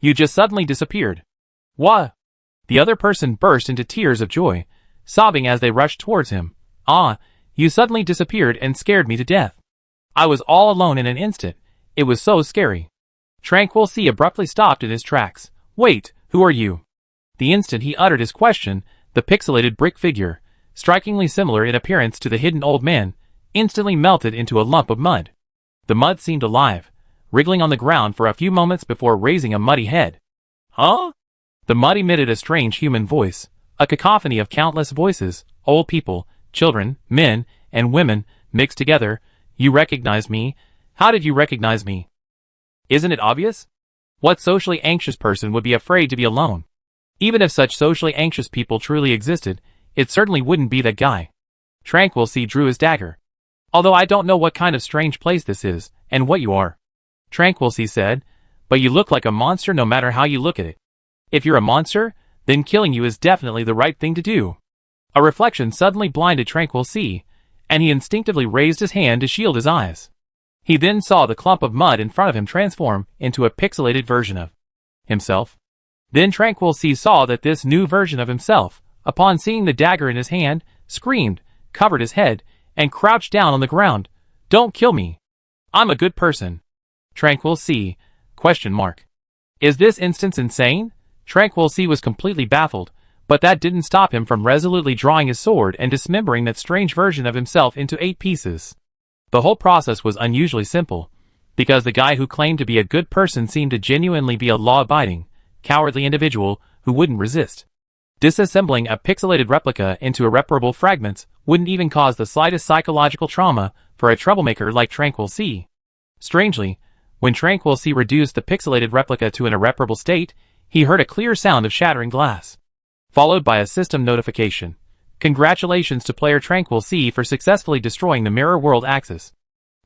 You just suddenly disappeared. What? The other person burst into tears of joy, sobbing as they rushed towards him. Ah, you suddenly disappeared and scared me to death. I was all alone in an instant. It was so scary. Tranquil Sea abruptly stopped in his tracks. Wait, who are you? The instant he uttered his question, the pixelated brick figure, strikingly similar in appearance to the hidden old man, instantly melted into a lump of mud. The mud seemed alive, wriggling on the ground for a few moments before raising a muddy head. Huh? The mud emitted a strange human voice, a cacophony of countless voices, old people, children, men, and women, mixed together. You recognize me? How did you recognize me? Isn't it obvious? What socially anxious person would be afraid to be alone? Even if such socially anxious people truly existed, it certainly wouldn't be that guy. Tranquil Sea drew his dagger. Although I don't know what kind of strange place this is, and what you are. Tranquil Sea said, but you look like a monster no matter how you look at it. If you're a monster, then killing you is definitely the right thing to do. A reflection suddenly blinded Tranquil Sea, and he instinctively raised his hand to shield his eyes. He then saw the clump of mud in front of him transform into a pixelated version of himself. Then Tranquil C saw that this new version of himself, upon seeing the dagger in his hand, screamed, covered his head, and crouched down on the ground. "Don't kill me. I'm a good person." Tranquil C? ? Is this instance insane? Tranquil C was completely baffled, but that didn't stop him from resolutely drawing his sword and dismembering that strange version of himself into 8 pieces. The whole process was unusually simple, because the guy who claimed to be a good person seemed to genuinely be a law-abiding, cowardly individual who wouldn't resist. Disassembling a pixelated replica into irreparable fragments wouldn't even cause the slightest psychological trauma for a troublemaker like Tranquil C. Strangely, when Tranquil C reduced the pixelated replica to an irreparable state, he heard a clear sound of shattering glass, followed by a system notification. Congratulations to player Tranquil C for successfully destroying the Mirror World Axis.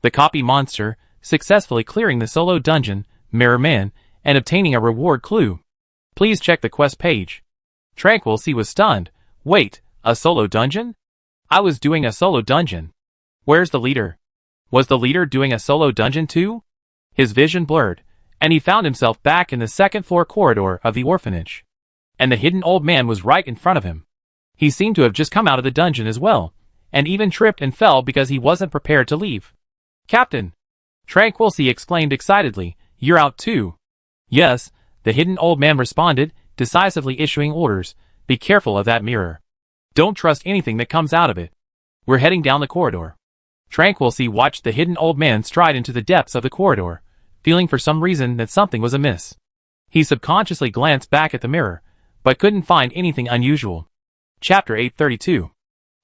The copy monster, successfully clearing the solo dungeon, Mirror Man, and obtaining a reward clue. Please check the quest page. Tranquil C was stunned. Wait, a solo dungeon? I was doing a solo dungeon. Where's the leader? Was the leader doing a solo dungeon too? His vision blurred, and he found himself back in the second-floor corridor of the orphanage. And the hidden old man was right in front of him. He seemed to have just come out of the dungeon as well, and even tripped and fell because he wasn't prepared to leave. "Captain!" Tranquil C exclaimed excitedly, "You're out too?" "Yes," the hidden old man responded, decisively issuing orders. "Be careful of that mirror. Don't trust anything that comes out of it. We're heading down the corridor." Tranquil C watched the hidden old man stride into the depths of the corridor, feeling for some reason that something was amiss. He subconsciously glanced back at the mirror, but couldn't find anything unusual. Chapter 832.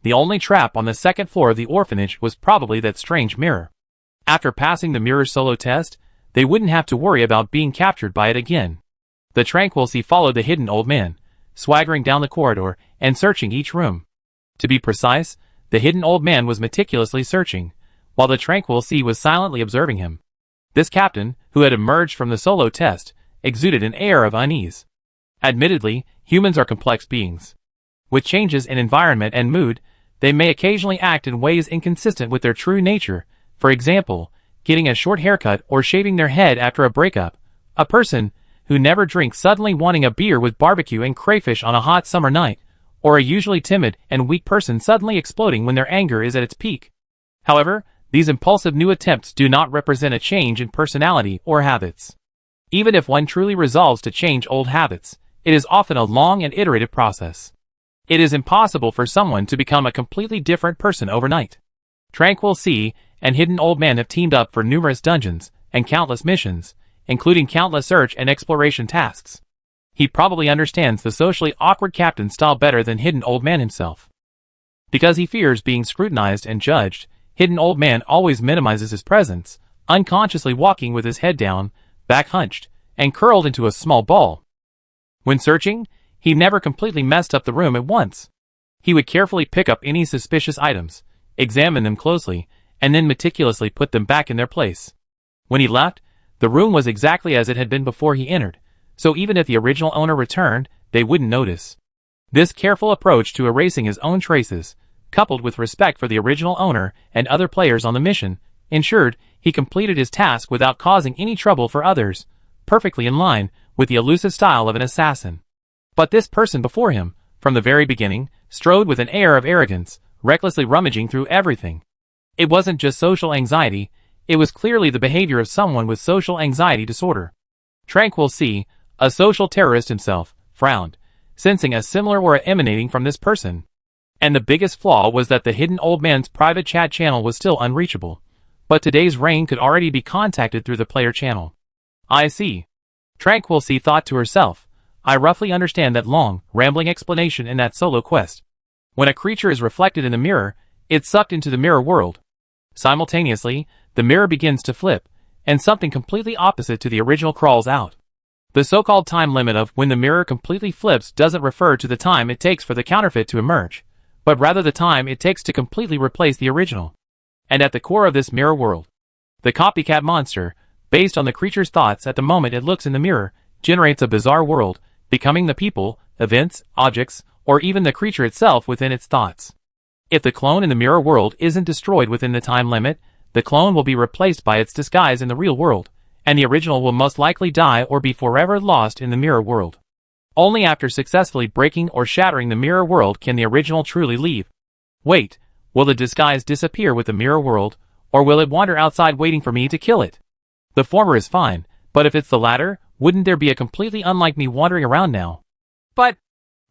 The only trap on the second floor of the orphanage was probably that strange mirror. After passing the mirror's solo test, they wouldn't have to worry about being captured by it again. The Tranquil C followed the hidden old man, swaggering down the corridor and searching each room. To be precise, the hidden old man was meticulously searching, while the Tranquil C was silently observing him. This captain, who had emerged from the solo test, exuded an air of unease. Admittedly, humans are complex beings. With changes in environment and mood, they may occasionally act in ways inconsistent with their true nature. For example, getting a short haircut or shaving their head after a breakup. A person who never drinks suddenly wanting a beer with barbecue and crayfish on a hot summer night, or a usually timid and weak person suddenly exploding when their anger is at its peak. However, these impulsive new attempts do not represent a change in personality or habits. Even if one truly resolves to change old habits, it is often a long and iterative process. It is impossible for someone to become a completely different person overnight. Tranquil C and Hidden Old Man have teamed up for numerous dungeons and countless missions, including countless search and exploration tasks. He probably understands the socially awkward captain style better than Hidden Old Man himself. Because he fears being scrutinized and judged, Hidden Old Man always minimizes his presence, unconsciously walking with his head down, back hunched, and curled into a small ball. When searching, he never completely messed up the room at once. He would carefully pick up any suspicious items, examine them closely, and then meticulously put them back in their place. When he left, the room was exactly as it had been before he entered, so even if the original owner returned, they wouldn't notice. This careful approach to erasing his own traces, coupled with respect for the original owner and other players on the mission, ensured he completed his task without causing any trouble for others, perfectly in line with the elusive style of an assassin. But this person before him, from the very beginning, strode with an air of arrogance, recklessly rummaging through everything. It wasn't just social anxiety, it was clearly the behavior of someone with social anxiety disorder. Tranquil C, a social terrorist himself, frowned, sensing a similar aura emanating from this person. And the biggest flaw was that the Hidden Old Man's private chat channel was still unreachable, but today's rain could already be contacted through the player channel. I see. Tranquil C thought to herself. I roughly understand that long, rambling explanation in that solo quest. When a creature is reflected in the mirror, it's sucked into the mirror world. Simultaneously, the mirror begins to flip, and something completely opposite to the original crawls out. The so-called time limit of when the mirror completely flips doesn't refer to the time it takes for the counterfeit to emerge, but rather the time it takes to completely replace the original. And at the core of this mirror world, the copycat monster, based on the creature's thoughts at the moment it looks in the mirror, generates a bizarre world, becoming the people, events, objects, or even the creature itself within its thoughts. If the clone in the mirror world isn't destroyed within the time limit, the clone will be replaced by its disguise in the real world, and the original will most likely die or be forever lost in the mirror world. Only after successfully breaking or shattering the mirror world can the original truly leave. Wait, will the disguise disappear with the mirror world, or will it wander outside waiting for me to kill it? The former is fine, but if it's the latter, wouldn't there be a completely unlike me wandering around now? But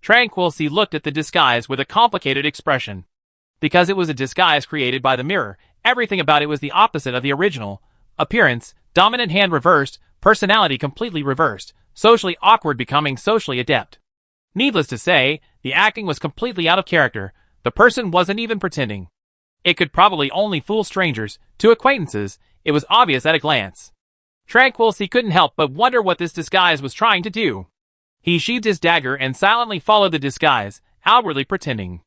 Tranquil C looked at the disguise with a complicated expression. Because it was a disguise created by the mirror, everything about it was the opposite of the original. Appearance, dominant hand reversed, personality completely reversed, socially awkward becoming socially adept. Needless to say, the acting was completely out of character. The person wasn't even pretending. It could probably only fool strangers. To acquaintances, it was obvious at a glance. Tranquil C couldn't help but wonder what this disguise was trying to do. He sheathed his dagger and silently followed the disguise, outwardly pretending.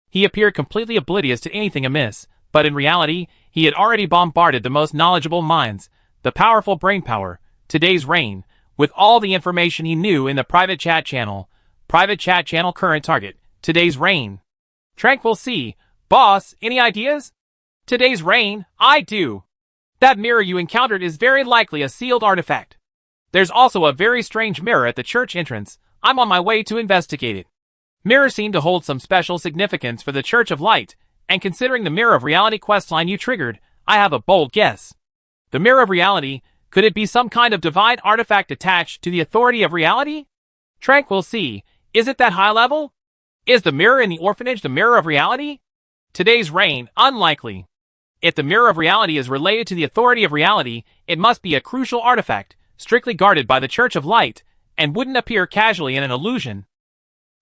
He appeared completely oblivious to anything amiss, but in reality, he had already bombarded the most knowledgeable minds, the powerful brainpower, today's reign, with all the information he knew in the private chat channel. Private chat channel current target, today's reign. Tranquil C, boss, any ideas? Today's reign, I do. That mirror you encountered is very likely a sealed artifact. There's also a very strange mirror at the church entrance. I'm on my way to investigate it. Mirror seemed to hold some special significance for the Church of Light, and considering the Mirror of Reality questline you triggered, I have a bold guess. The Mirror of Reality, could it be some kind of divine artifact attached to the authority of reality? Tranquil C, is it that high level? Is the mirror in the orphanage the Mirror of Reality? Today's reign, unlikely. If the Mirror of Reality is related to the authority of reality, it must be a crucial artifact, strictly guarded by the Church of Light, and wouldn't appear casually in an illusion.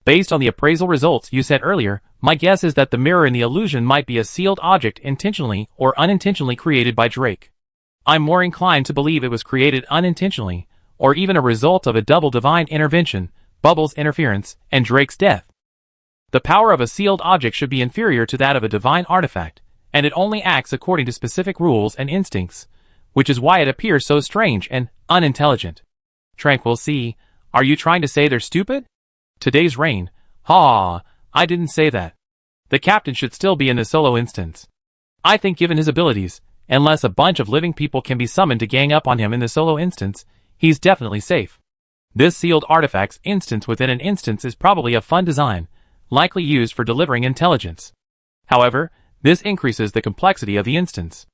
Based on the appraisal results you said earlier, my guess is that the mirror in the illusion might be a sealed object intentionally or unintentionally created by Drake. I'm more inclined to believe it was created unintentionally, or even a result of a double divine intervention, Bubbles' interference, and Drake's death. The power of a sealed object should be inferior to that of a divine artifact, and it only acts according to specific rules and instincts, which is why it appears so strange and unintelligent. Tranquil C, are you trying to say they're stupid? Today's reign, I didn't say that. The captain should still be in the solo instance. I think given his abilities, unless a bunch of living people can be summoned to gang up on him in the solo instance, he's definitely safe. This sealed artifact's instance within an instance is probably a fun design, likely used for delivering intelligence. However, this increases the complexity of the instance.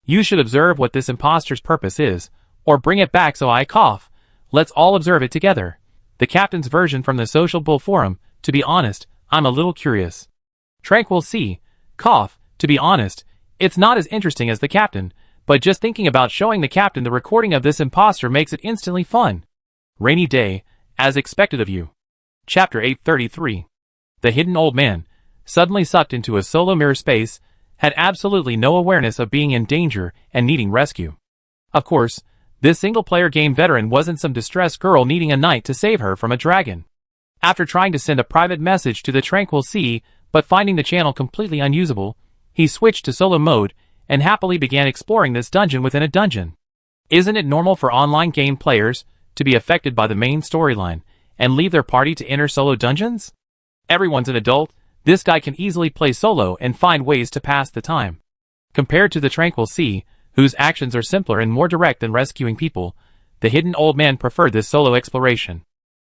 You should observe what this imposter's purpose is, or bring it back so I cough. Let's all observe it together. The captain's version from the Social Bull Forum, to be honest, I'm a little curious. Tranquil C, cough, to be honest, it's not as interesting as the captain, but just thinking about showing the captain the recording of this imposter makes it instantly fun. Rainy day, as expected of you. Chapter 833. The hidden old man, suddenly sucked into a solo mirror space, had absolutely no awareness of being in danger and needing rescue. Of course, this single-player game veteran wasn't some distressed girl needing a knight to save her from a dragon. After trying to send a private message to the Tranquil C, but finding the channel completely unusable, he switched to solo mode and happily began exploring this dungeon within a dungeon. Isn't it normal for online game players to be affected by the main storyline and leave their party to enter solo dungeons? Everyone's an adult. This guy can easily play solo and find ways to pass the time. Compared to the Tranquil C, whose actions are simpler and more direct than rescuing people, the hidden old man preferred this solo exploration.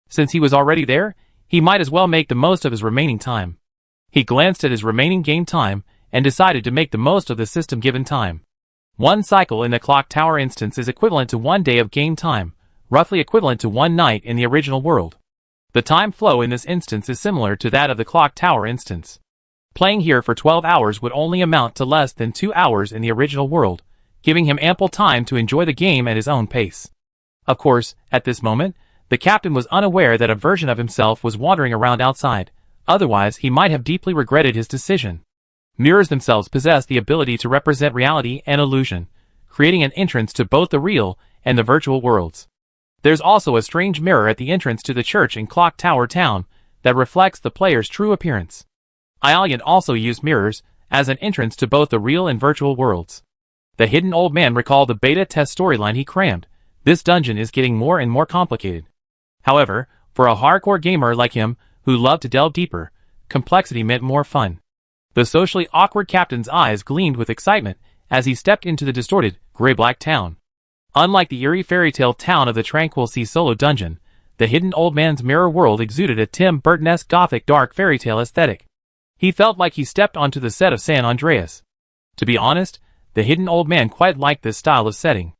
Since he was already there, he might as well make the most of his remaining time. He glanced at his remaining game time and decided to make the most of the system-given time. One cycle in the clock tower instance is equivalent to 1 day of game time, roughly equivalent to 1 night in the original world. The time flow in this instance is similar to that of the clock tower instance. Playing here for 12 hours would only amount to less than 2 hours in the original world, giving him ample time to enjoy the game at his own pace. Of course, at this moment, the captain was unaware that a version of himself was wandering around outside, otherwise he might have deeply regretted his decision. Mirrors themselves possess the ability to represent reality and illusion, creating an entrance to both the real and the virtual worlds. There's also a strange mirror at the entrance to the church in Clock Tower Town that reflects the player's true appearance. Ialian also used mirrors as an entrance to both the real and virtual worlds. The hidden old man recalled the beta test storyline he crammed. This dungeon is getting more and more complicated. However, for a hardcore gamer like him, who loved to delve deeper, complexity meant more fun. The socially awkward captain's eyes gleamed with excitement as he stepped into the distorted, gray-black town. Unlike the eerie fairy tale town of the Tranquil C solo dungeon, The hidden old man's mirror world exuded a Tim Burton-esque gothic dark fairy tale aesthetic. He felt like he stepped onto the set of San Andreas. To be honest, the hidden old man quite liked this style of setting.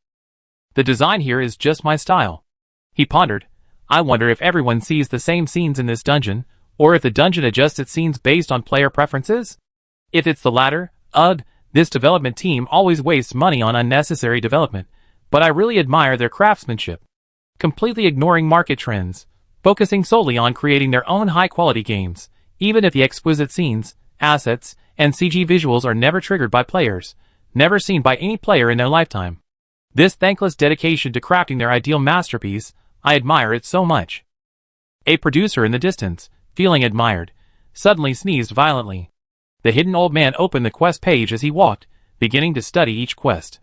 The design here is just my style. He pondered. I wonder if everyone sees the same scenes in this dungeon, or if the dungeon adjusts its scenes based on player preferences? If it's the latter, ugh, this development team always wastes money on unnecessary development, but I really admire their craftsmanship. Completely ignoring market trends, focusing solely on creating their own high-quality games, even if the exquisite scenes, assets, and CG visuals are never triggered by players, never seen by any player in their lifetime. This thankless dedication to crafting their ideal masterpiece, I admire it so much. A producer in the distance, feeling admired, suddenly sneezed violently. The hidden old man opened the quest page as he walked, beginning to study each quest.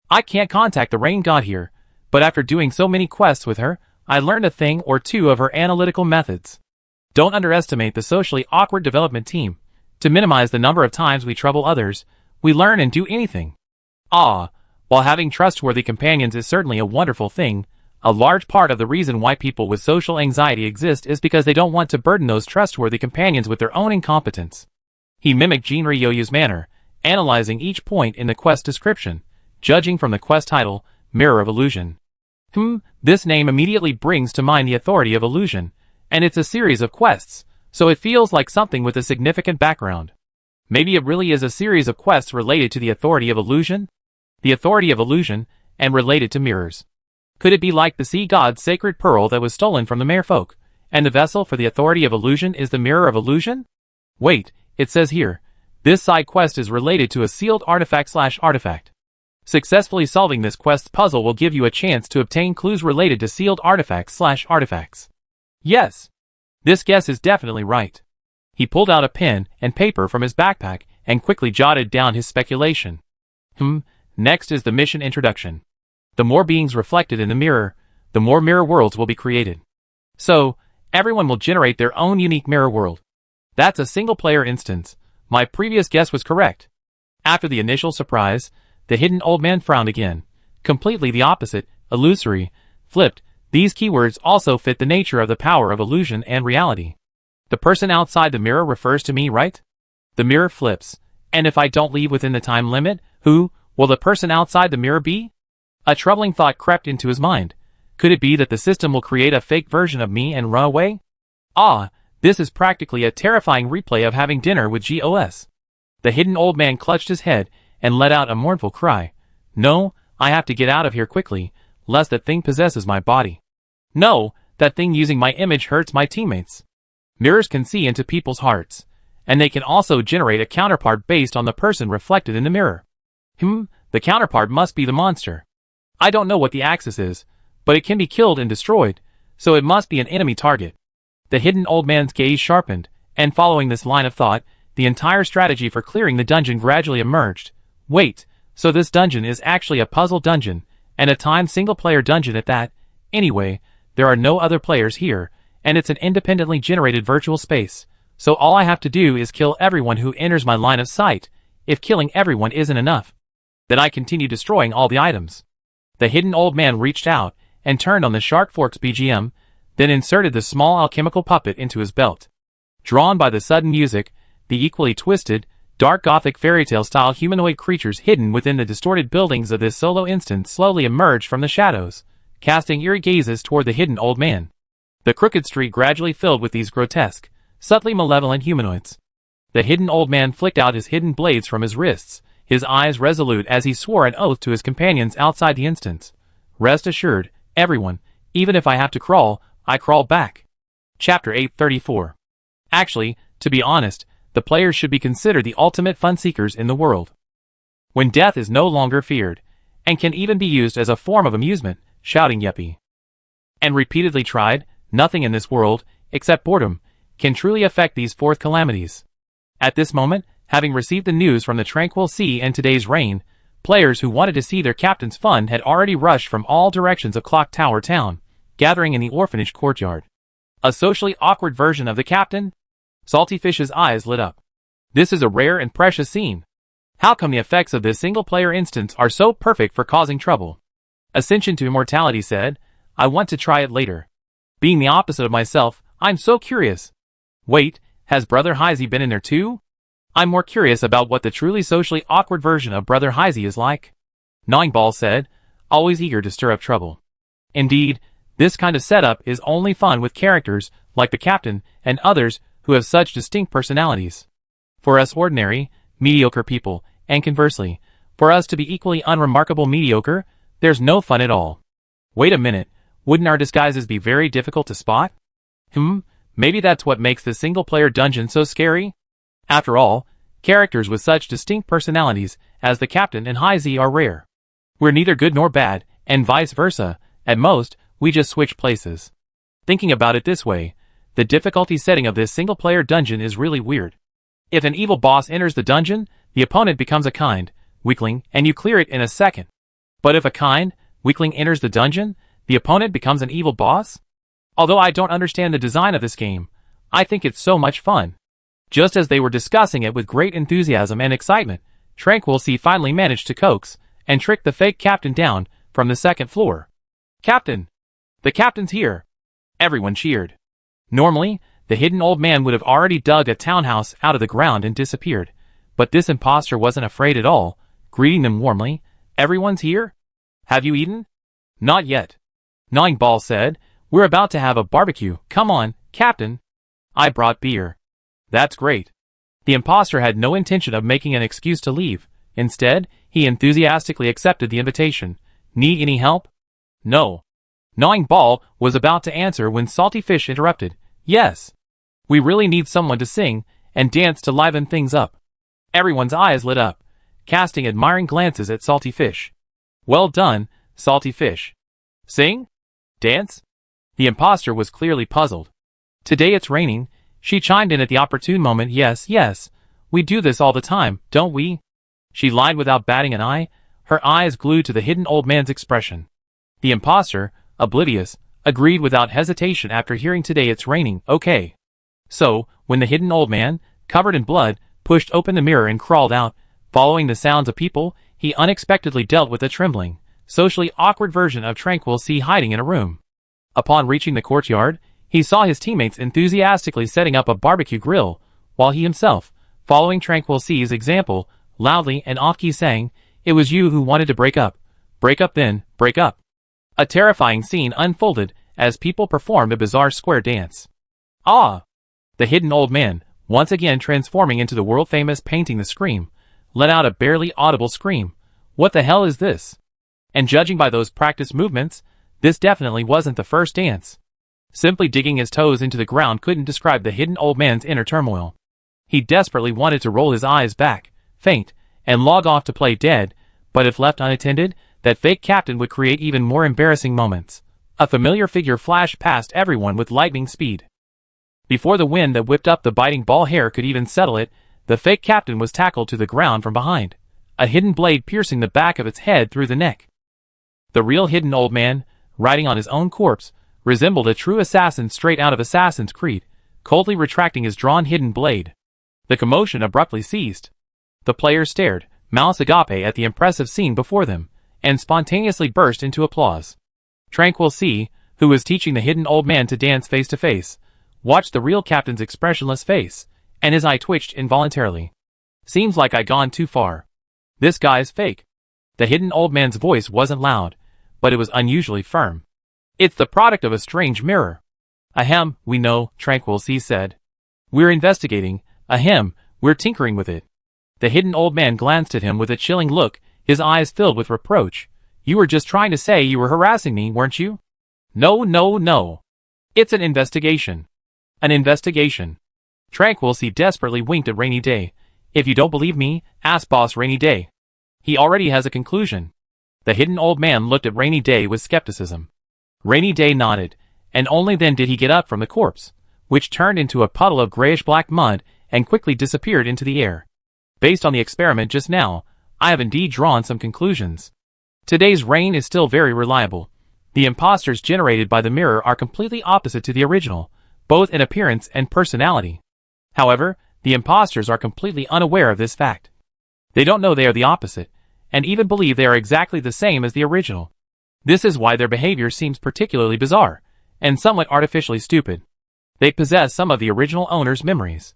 I can't contact the rain god here, but after doing so many quests with her, I learned a thing or two of her analytical methods. Don't underestimate the socially awkward development team. To minimize the number of times we trouble others, we learn and do anything. While having trustworthy companions is certainly a wonderful thing, a large part of the reason why people with social anxiety exist is because they don't want to burden those trustworthy companions with their own incompetence. He mimicked Jin Ryoyu's manner, analyzing each point in the quest description, judging from the quest title, Mirror of Illusion. This name immediately brings to mind the Authority of Illusion, and it's a series of quests, so it feels like something with a significant background. Maybe it really is a series of quests related to the Authority of Illusion? The Authority of Illusion, and related to mirrors. Could it be like the sea god's sacred pearl that was stolen from the merfolk, and the vessel for the Authority of Illusion is the Mirror of Illusion? Wait, it says here, this side quest is related to a sealed artifact/artifact. Successfully solving this quest puzzle will give you a chance to obtain clues related to sealed artifacts/artifacts. Yes. This guess is definitely right. He pulled out a pen and paper from his backpack and quickly jotted down his speculation. Next is the mission introduction. The more beings reflected in the mirror, the more mirror worlds will be created. So, everyone will generate their own unique mirror world. That's a single-player instance. My previous guess was correct. After the initial surprise, the hidden old man frowned again. Completely the opposite, illusory, flipped. These keywords also fit the nature of the power of illusion and reality. The person outside the mirror refers to me, right? The mirror flips. And if I don't leave within the time limit, who will the person outside the mirror be? A troubling thought crept into his mind. Could it be that the system will create a fake version of me and run away? This is practically a terrifying replay of having dinner with GOS. The hidden old man clutched his head and let out a mournful cry. No, I have to get out of here quickly, lest that thing possesses my body. No, that thing using my image hurts my teammates. Mirrors can see into people's hearts, and they can also generate a counterpart based on the person reflected in the mirror. The counterpart must be the monster. I don't know what the axis is, but it can be killed and destroyed, so it must be an enemy target. The hidden old man's gaze sharpened, and following this line of thought, the entire strategy for clearing the dungeon gradually emerged. Wait, so this dungeon is actually a puzzle dungeon, and a timed single-player dungeon at that. Anyway, there are no other players here, and it's an independently generated virtual space, so all I have to do is kill everyone who enters my line of sight. If killing everyone isn't enough, then I continue destroying all the items. The hidden old man reached out and turned on the Shark Forks BGM, then inserted the small alchemical puppet into his belt. Drawn by the sudden music, the equally twisted, dark gothic fairytale-style humanoid creatures hidden within the distorted buildings of this solo instance slowly emerged from the shadows, casting eerie gazes toward the hidden old man. The crooked street gradually filled with these grotesque, subtly malevolent humanoids. The hidden old man flicked out his hidden blades from his wrists, his eyes resolute as he swore an oath to his companions outside the instance. Rest assured, everyone, even if I have to crawl, I crawl back. Chapter 834. Actually, to be honest, the players should be considered the ultimate fun seekers in the world. When death is no longer feared, and can even be used as a form of amusement, shouting Yeppy. And repeatedly tried, nothing in this world, except boredom, can truly affect these fourth calamities. At this moment, having received the news from the tranquil sea and today's rain, players who wanted to see their captain's fun had already rushed from all directions of Clock Tower Town, gathering in the orphanage courtyard. A socially awkward version of the captain? Salty Fish's eyes lit up. This is a rare and precious scene. How come the effects of this single-player instance are so perfect for causing trouble? Ascension to Immortality said, I want to try it later. Being the opposite of myself, I'm so curious. Wait, has Brother Heisey been in there too? I'm more curious about what the truly socially awkward version of Brother Heisey is like. Gnawing Ball said, always eager to stir up trouble. Indeed, this kind of setup is only fun with characters like the captain and others who have such distinct personalities. For us ordinary, mediocre people, and conversely, for us to be equally unremarkable mediocre, there's no fun at all. Wait a minute, wouldn't our disguises be very difficult to spot? Maybe that's what makes the single-player dungeon so scary? After all, characters with such distinct personalities as the captain and Heisey are rare. We're neither good nor bad, and vice versa. At most, we just switch places. Thinking about it this way, the difficulty setting of this single-player dungeon is really weird. If an evil boss enters the dungeon, the opponent becomes a kind weakling, and you clear it in a second. But if a kind weakling enters the dungeon, the opponent becomes an evil boss? Although I don't understand the design of this game, I think it's so much fun. Just as they were discussing it with great enthusiasm and excitement, Tranquil Sea finally managed to coax and trick the fake captain down from the second floor. Captain! The captain's here! Everyone cheered. Normally, the hidden old man would have already dug a townhouse out of the ground and disappeared, but this imposter wasn't afraid at all, greeting them warmly. Everyone's here? Have you eaten? Not yet. Gnawing Ball said, we're about to have a barbecue. Come on, Captain. I brought beer. That's great. The imposter had no intention of making an excuse to leave. Instead, he enthusiastically accepted the invitation. Need any help? No. Gnawing Ball was about to answer when Salty Fish interrupted. Yes. We really need someone to sing and dance to liven things up. Everyone's eyes lit up, casting admiring glances at Salty Fish. Well done, Salty Fish. Sing? Dance? The imposter was clearly puzzled. Today it's raining, she chimed in at the opportune moment. Yes, we do this all the time, don't we? She lied without batting an eye, her eyes glued to the hidden old man's expression. The imposter, oblivious, agreed without hesitation after hearing today it's raining. Okay. So, when the hidden old man, covered in blood, pushed open the mirror and crawled out, following the sounds of people, he unexpectedly dealt with a trembling, socially awkward version of Tranquil Sea hiding in a room. Upon reaching the courtyard, he saw his teammates enthusiastically setting up a barbecue grill, while he himself, following Tranquil Sea's example, loudly and off-key sang, "It was you who wanted to break up. Break up then, break up." A terrifying scene unfolded as people performed a bizarre square dance. Ah! The hidden old man, once again transforming into the world-famous Painting the Scream, let out a barely audible scream. What the hell is this? And judging by those practiced movements, this definitely wasn't the first dance. Simply digging his toes into the ground couldn't describe the hidden old man's inner turmoil. He desperately wanted to roll his eyes back, faint, and log off to play dead, but if left unattended, that fake captain would create even more embarrassing moments. A familiar figure flashed past everyone with lightning speed. Before the wind that whipped up the biting ball hair could even settle it, the fake captain was tackled to the ground from behind, a hidden blade piercing the back of its head through the neck. The real hidden old man, riding on his own corpse, resembled a true assassin straight out of Assassin's Creed, coldly retracting his drawn hidden blade. The commotion abruptly ceased. The players stared, mouths agape at the impressive scene before them, and spontaneously burst into applause. Tranquil Sea, who was teaching the hidden old man to dance face to face, watched the real captain's expressionless face, and his eye twitched involuntarily. Seems like I gone too far. This guy's fake. The hidden old man's voice wasn't loud, but it was unusually firm. It's the product of a strange mirror. Ahem, we know, Tranquil Sea said. We're investigating. Ahem, we're tinkering with it. The hidden old man glanced at him with a chilling look, his eyes filled with reproach. You were just trying to say you were harassing me, weren't you? No. It's an investigation. An investigation. Tranquil Sea desperately winked at Rainy Day. If you don't believe me, ask Boss Rainy Day. He already has a conclusion. The hidden old man looked at Rainy Day with skepticism. Rainy Day nodded, and only then did he get up from the corpse, which turned into a puddle of grayish-black mud and quickly disappeared into the air. Based on the experiment just now, I have indeed drawn some conclusions. Today's rain is still very reliable. The imposters generated by the mirror are completely opposite to the original, both in appearance and personality. However, the imposters are completely unaware of this fact. They don't know they are the opposite, and even believe they are exactly the same as the original. This is why their behavior seems particularly bizarre, and somewhat artificially stupid. They possess some of the original owner's memories.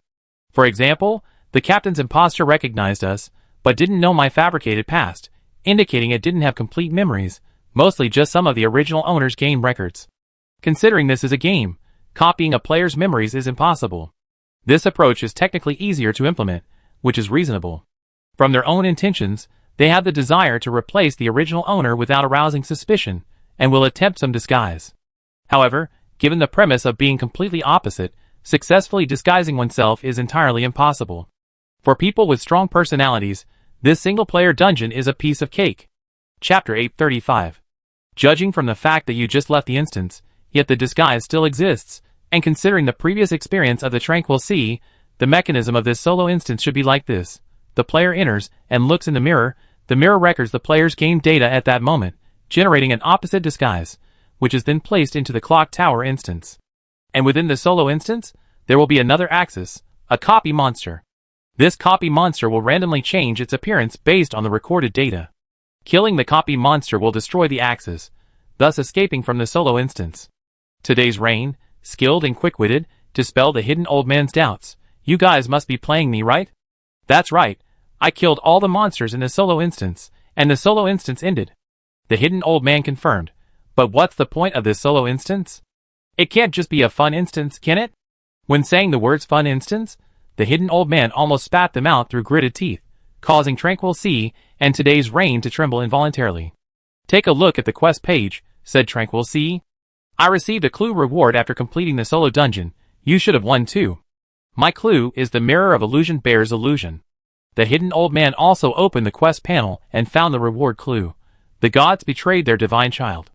For example, the captain's imposter recognized us, but didn't know my fabricated past, indicating it didn't have complete memories, mostly just some of the original owner's game records. Considering this is a game, copying a player's memories is impossible. This approach is technically easier to implement, which is reasonable. From their own intentions, they have the desire to replace the original owner without arousing suspicion, and will attempt some disguise. However, given the premise of being completely opposite, successfully disguising oneself is entirely impossible. For people with strong personalities, this single-player dungeon is a piece of cake. Chapter 835. Judging from the fact that you just left the instance, yet the disguise still exists, and considering the previous experience of the Tranquil Sea, the mechanism of this solo instance should be like this. The player enters and looks in the mirror records the player's game data at that moment, generating an opposite disguise, which is then placed into the clock tower instance. And within the solo instance, there will be another axis, a copy monster. This copy monster will randomly change its appearance based on the recorded data. Killing the copy monster will destroy the axis, thus escaping from the solo instance. Today's Rain, skilled and quick-witted, dispelled the hidden old man's doubts. You guys must be playing me, right? That's right. I killed all the monsters in the solo instance, and the solo instance ended. The hidden old man confirmed. But what's the point of this solo instance? It can't just be a fun instance, can it? When saying the words fun instance, the hidden old man almost spat them out through gritted teeth, causing Tranquil Sea and Today's Rain to tremble involuntarily. Take a look at the quest page, said Tranquil Sea. I received a clue reward after completing the solo dungeon. You should have won too. My clue is the Mirror of Illusion bears illusion. The hidden old man also opened the quest panel and found the reward clue. The gods betrayed their divine child.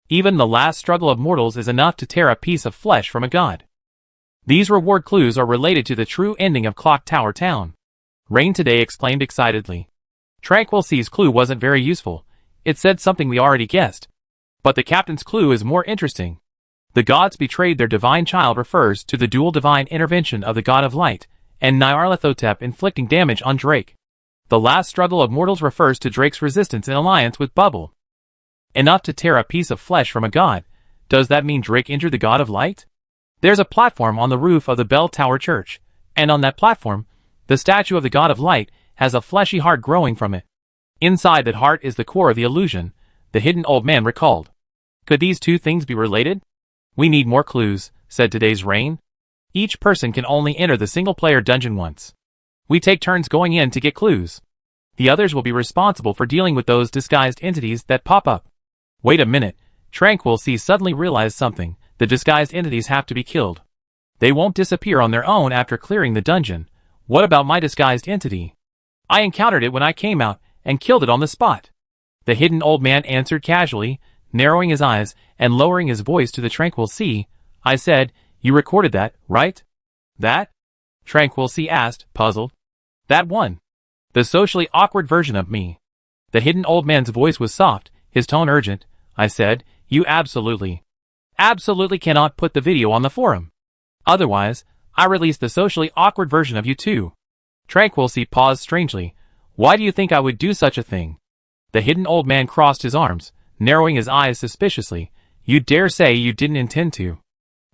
Even the last struggle of mortals is enough to tear a piece of flesh from a god. These reward clues are related to the true ending of Clock Tower Town. Rain today exclaimed excitedly. Tranquil Sea's clue wasn't very useful. It said something we already guessed. But the captain's clue is more interesting. The gods betrayed their divine child refers to the dual divine intervention of the god of light and Nyarlathotep inflicting damage on Drake. The last struggle of mortals refers to Drake's resistance in alliance with Bubble. Enough to tear a piece of flesh from a god. Does that mean Drake injured the god of light? There's a platform on the roof of the Bell Tower Church, and on that platform, the statue of the god of light has a fleshy heart growing from it. Inside that heart is the core of the illusion, the hidden old man recalled. Could these two things be related? We need more clues, said Today's Rain. Each person can only enter the single-player dungeon once. We take turns going in to get clues. The others will be responsible for dealing with those disguised entities that pop up. Wait a minute, Tranquil Sea suddenly realized something. The disguised entities have to be killed. They won't disappear on their own after clearing the dungeon. What about my disguised entity? I encountered it when I came out and killed it on the spot. The hidden old man answered casually, narrowing his eyes and lowering his voice to the Tranquil Sea. I said, you recorded that, right? That? Tranquil Sea asked, puzzled. That one. The socially awkward version of me. The hidden old man's voice was soft, his tone urgent. I said, you absolutely cannot put the video on the forum. Otherwise, I release the socially awkward version of you too. Tranquil Sea paused strangely. Why do you think I would do such a thing? The hidden old man crossed his arms, narrowing his eyes suspiciously. You dare say you didn't intend to?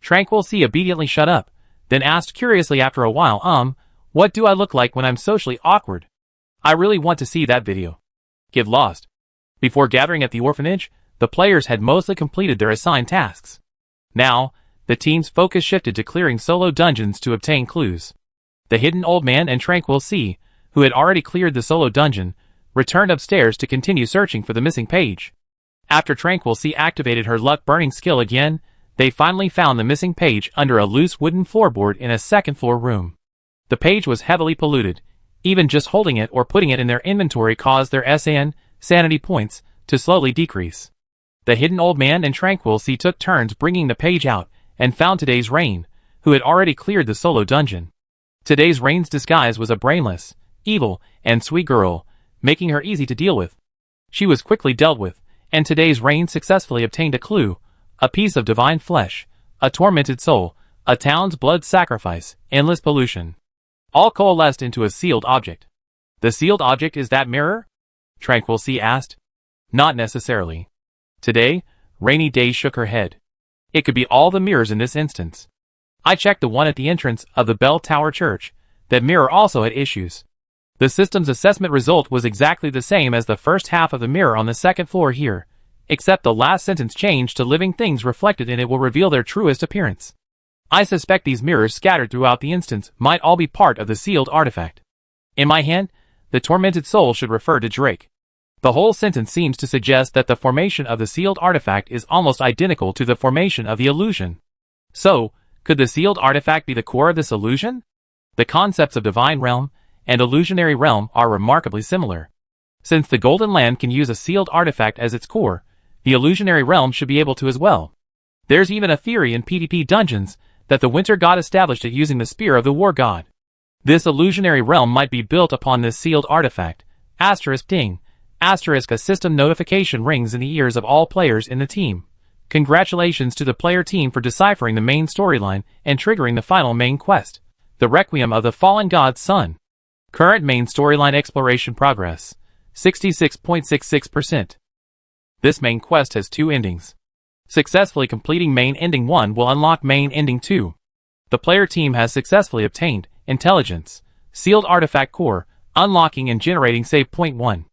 Tranquil Sea obediently shut up, then asked curiously after a while, what do I look like when I'm socially awkward? I really want to see that video. Get lost. Before gathering at the orphanage, the players had mostly completed their assigned tasks. Now, the team's focus shifted to clearing solo dungeons to obtain clues. The hidden old man and Tranquil Sea, who had already cleared the solo dungeon, returned upstairs to continue searching for the missing page. After Tranquil Sea activated her luck-burning skill again, they finally found the missing page under a loose wooden floorboard in a second-floor room. The page was heavily polluted. Even just holding it or putting it in their inventory caused their sanity points to slowly decrease. The hidden old man and Tranquil Sea took turns bringing the page out and found Today's Rain, who had already cleared the solo dungeon. Today's Rain's disguise was a brainless, evil, and sweet girl, making her easy to deal with. She was quickly dealt with, and Today's Rain successfully obtained a clue. A piece of divine flesh, a tormented soul, a town's blood sacrifice, endless pollution. All coalesced into a sealed object. The sealed object is that mirror? Tranquil Sea asked. Not necessarily. Today, Rainy Day shook her head. It could be all the mirrors in this instance. I checked the one at the entrance of the Bell Tower Church. That mirror also had issues. The system's assessment result was exactly the same as the first half of the mirror on the second floor here, except the last sentence changed to living things reflected in it will reveal their truest appearance. I suspect these mirrors scattered throughout the instance might all be part of the sealed artifact. In my hand, the tormented soul should refer to Drake. The whole sentence seems to suggest that the formation of the sealed artifact is almost identical to the formation of the illusion. So, could the sealed artifact be the core of this illusion? The concepts of divine realm and illusionary realm are remarkably similar. Since the Golden Land can use a sealed artifact as its core, the illusionary realm should be able to as well. There's even a theory in PvP dungeons that the winter god established it using the spear of the war god. This illusionary realm might be built upon this sealed artifact. Ding. A system notification rings in the ears of all players in the team. Congratulations to the player team for deciphering the main storyline and triggering the final main quest, the Requiem of the Fallen God's Son. Current main storyline exploration progress, 66.66%. This main quest has 2 endings. Successfully completing main ending 1 will unlock main ending 2. The player team has successfully obtained Intelligence, Sealed Artifact Core, unlocking and generating save point 1.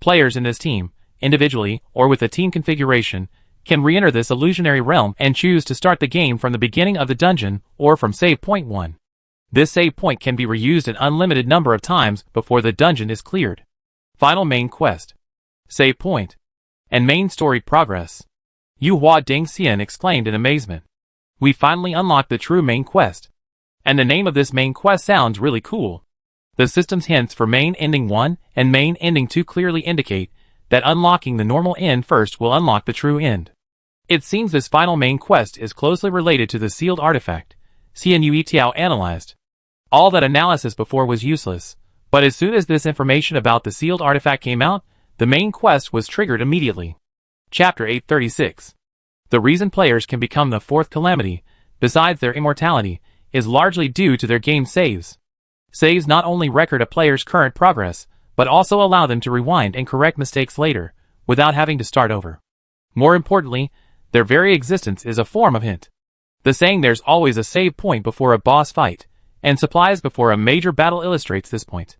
Players in this team, individually or with a team configuration, can re-enter this illusionary realm and choose to start the game from the beginning of the dungeon or from save point 1. This save point can be reused an unlimited number of times before the dungeon is cleared. Final main quest, save point, and main story progress. Yu Hua Ding Xian exclaimed in amazement. We finally unlocked the true main quest. And the name of this main quest sounds really cool. The system's hints for main ending 1 and main ending 2 clearly indicate that unlocking the normal end first will unlock the true end. It seems this final main quest is closely related to the sealed artifact, Xian Yui Tiao analyzed. All that analysis before was useless, but as soon as this information about the sealed artifact came out, the main quest was triggered immediately. Chapter 836. The reason players can become the fourth calamity, besides their immortality, is largely due to their game saves. Saves not only record a player's current progress, but also allow them to rewind and correct mistakes later, without having to start over. More importantly, their very existence is a form of hint. The saying "there's always a save point before a boss fight, and supplies before a major battle" illustrates this point.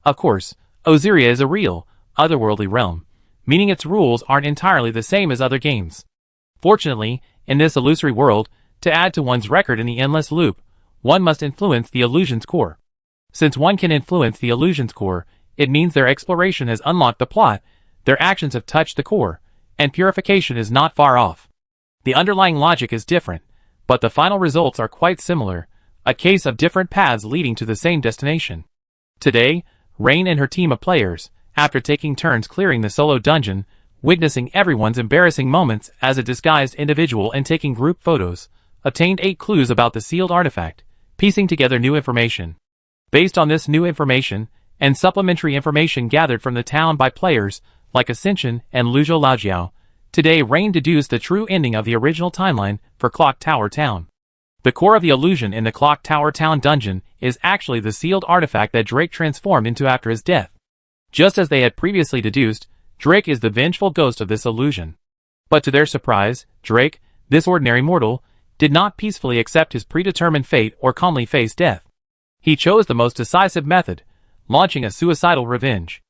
Of course, Osiria is a real, otherworldly realm, meaning its rules aren't entirely the same as other games. Fortunately, in this illusory world, to add to one's record in the endless loop, one must influence the illusion's core. Since one can influence the illusion's core, it means their exploration has unlocked the plot, their actions have touched the core, and purification is not far off. The underlying logic is different, but the final results are quite similar, a case of different paths leading to the same destination. Today, Rain and her team of players, after taking turns clearing the solo dungeon, witnessing everyone's embarrassing moments as a disguised individual and taking group photos, obtained 8 clues about the sealed artifact, piecing together new information. Based on this new information, and supplementary information gathered from the town by players like Ascension and Luzhou Laojiao, today Rain deduced the true ending of the original timeline for Clock Tower Town. The core of the illusion in the Clock Tower Town dungeon is actually the sealed artifact that Drake transformed into after his death. Just as they had previously deduced, Drake is the vengeful ghost of this illusion. But to their surprise, Drake, this ordinary mortal, did not peacefully accept his predetermined fate or calmly face death. He chose the most decisive method, launching a suicidal revenge.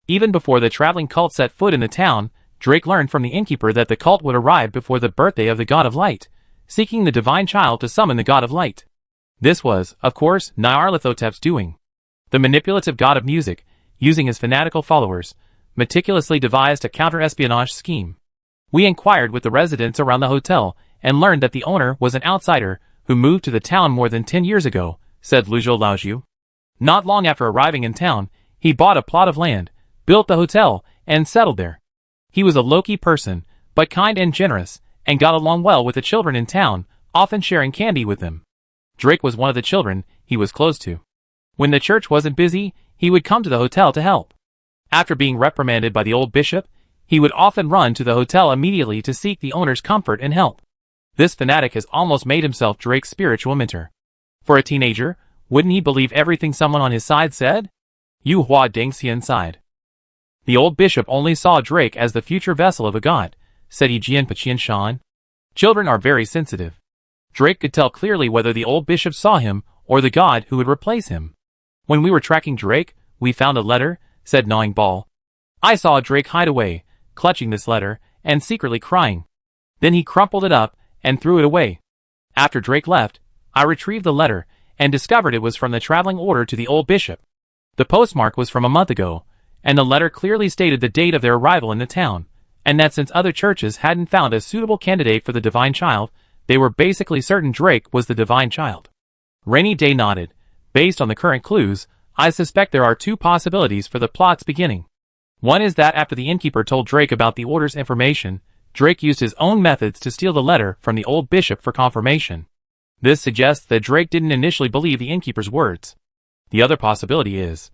Even before the traveling cult set foot in the town, Drake learned from the innkeeper that the cult would arrive before the birthday of the God of Light, seeking the divine child to summon the God of Light. This was, of course, Nyarlathotep's doing. The manipulative god of music, using his fanatical followers, meticulously devised a counter-espionage scheme. We inquired with the residents around the hotel and learned that the owner was an outsider who moved to the town more than 10 years ago, said Luzhou Laojiu. Not long after arriving in town, he bought a plot of land, built the hotel, and settled there. He was a low-key person, but kind and generous, and got along well with the children in town, often sharing candy with them. Drake was one of the children he was close to. When the church wasn't busy, he would come to the hotel to help. After being reprimanded by the old bishop, he would often run to the hotel immediately to seek the owner's comfort and help. This fanatic has almost made himself Drake's spiritual mentor. For a teenager, wouldn't he believe everything someone on his side said? Yu Hua Dingxian sighed. The old bishop only saw Drake as the future vessel of a god, said Yijian Paqian Shan. Children are very sensitive. Drake could tell clearly whether the old bishop saw him or the god who would replace him. When we were tracking Drake, we found a letter, said Gnawing Ball. I saw Drake hide away, clutching this letter, and secretly crying. Then he crumpled it up and threw it away. After Drake left, I retrieved the letter and discovered it was from the traveling order to the old bishop. The postmark was from a month ago, and the letter clearly stated the date of their arrival in the town, and that since other churches hadn't found a suitable candidate for the divine child, they were basically certain Drake was the divine child. Rainy Day nodded. Based on the current clues, I suspect there are two possibilities for the plot's beginning. One is that after the innkeeper told Drake about the order's information, Drake used his own methods to steal the letter from the old bishop for confirmation. This suggests that Drake didn't initially believe the innkeeper's words. The other possibility is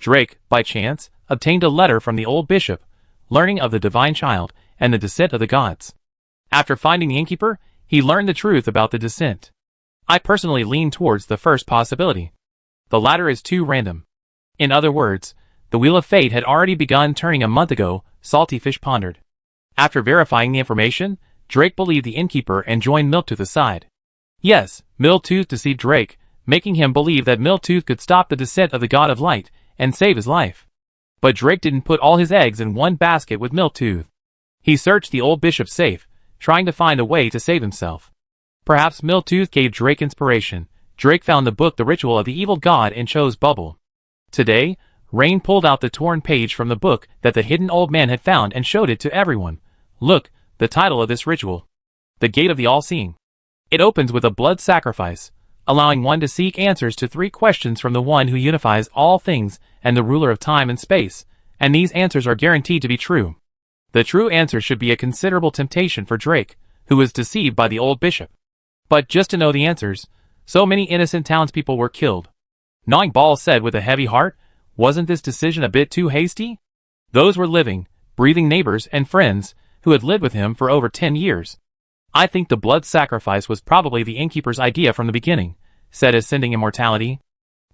Drake, by chance, obtained a letter from the old bishop, learning of the divine child and the descent of the gods. After finding the innkeeper, he learned the truth about the descent. I personally lean towards the first possibility. The latter is too random. In other words, the wheel of fate had already begun turning a month ago, Salty Fish pondered. After verifying the information, Drake believed the innkeeper and joined Milktooth aside. Yes, Milktooth deceived Drake, making him believe that Milktooth could stop the descent of the god of light and save his life. But Drake didn't put all his eggs in one basket with Milktooth. He searched the old bishop's safe, trying to find a way to save himself. Perhaps Milktooth gave Drake inspiration. Drake found the book The Ritual of the Evil God and chose Bubble. Today, Rain pulled out the torn page from the book that the hidden old man had found and showed it to everyone. Look, the title of this ritual. The Gate of the All-Seeing. It opens with a blood sacrifice, allowing one to seek answers to 3 questions from the one who unifies all things and the ruler of time and space, and these answers are guaranteed to be true. The true answer should be a considerable temptation for Drake, who was deceived by the old bishop. But just to know the answers, so many innocent townspeople were killed. Gnawing Ball said with a heavy heart, wasn't this decision a bit too hasty? Those were living, breathing neighbors and friends who had lived with him for over 10 years. I think the blood sacrifice was probably the innkeeper's idea from the beginning, said Ascending Immortality.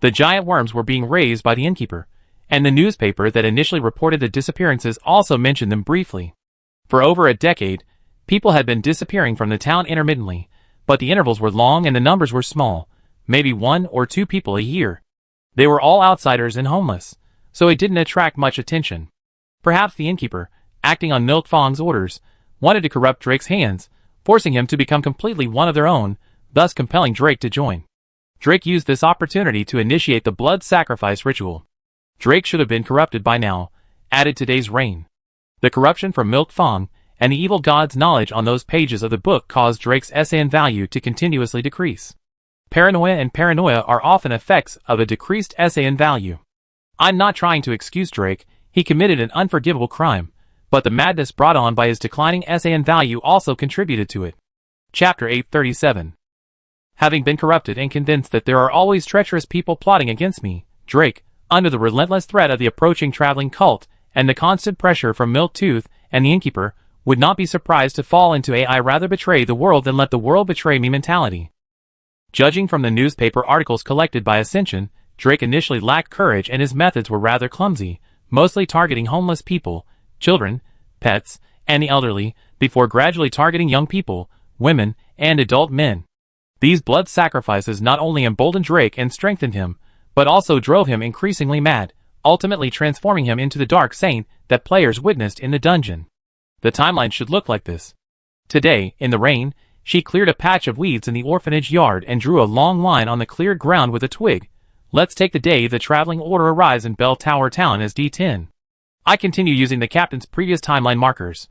The giant worms were being raised by the innkeeper, and the newspaper that initially reported the disappearances also mentioned them briefly. For over a decade, people had been disappearing from the town intermittently, but the intervals were long and the numbers were small, maybe 1 or 2 people a year. They were all outsiders and homeless, so it didn't attract much attention. Perhaps the innkeeper, acting on Milk Fong's orders, wanted to corrupt Drake's hands, forcing him to become completely one of their own, thus compelling Drake to join. Drake used this opportunity to initiate the blood sacrifice ritual. Drake should have been corrupted by now, added today's Rain. The corruption from Milk Fong and the evil god's knowledge on those pages of the book caused Drake's SAN value to continuously decrease. Paranoia and paranoia are often effects of a decreased SAN value. I'm not trying to excuse Drake, he committed an unforgivable crime, but the madness brought on by his declining SAN value also contributed to it. Chapter 837. Having been corrupted and convinced that there are always treacherous people plotting against me, Drake, under the relentless threat of the approaching traveling cult and the constant pressure from Milktooth and the innkeeper, would not be surprised to fall into a I rather betray the world than let the world betray me mentality. Judging from the newspaper articles collected by Ascension, Drake initially lacked courage and his methods were rather clumsy, mostly targeting homeless people, children, pets, and the elderly, before gradually targeting young people, women, and adult men. These blood sacrifices not only emboldened Drake and strengthened him, but also drove him increasingly mad, ultimately transforming him into the dark saint that players witnessed in the dungeon. The timeline should look like this. Today, in the rain, she cleared a patch of weeds in the orphanage yard and drew a long line on the cleared ground with a twig. Let's take the day the traveling order arrives in Bell Tower Town as D10. I continue using the captain's previous timeline markers.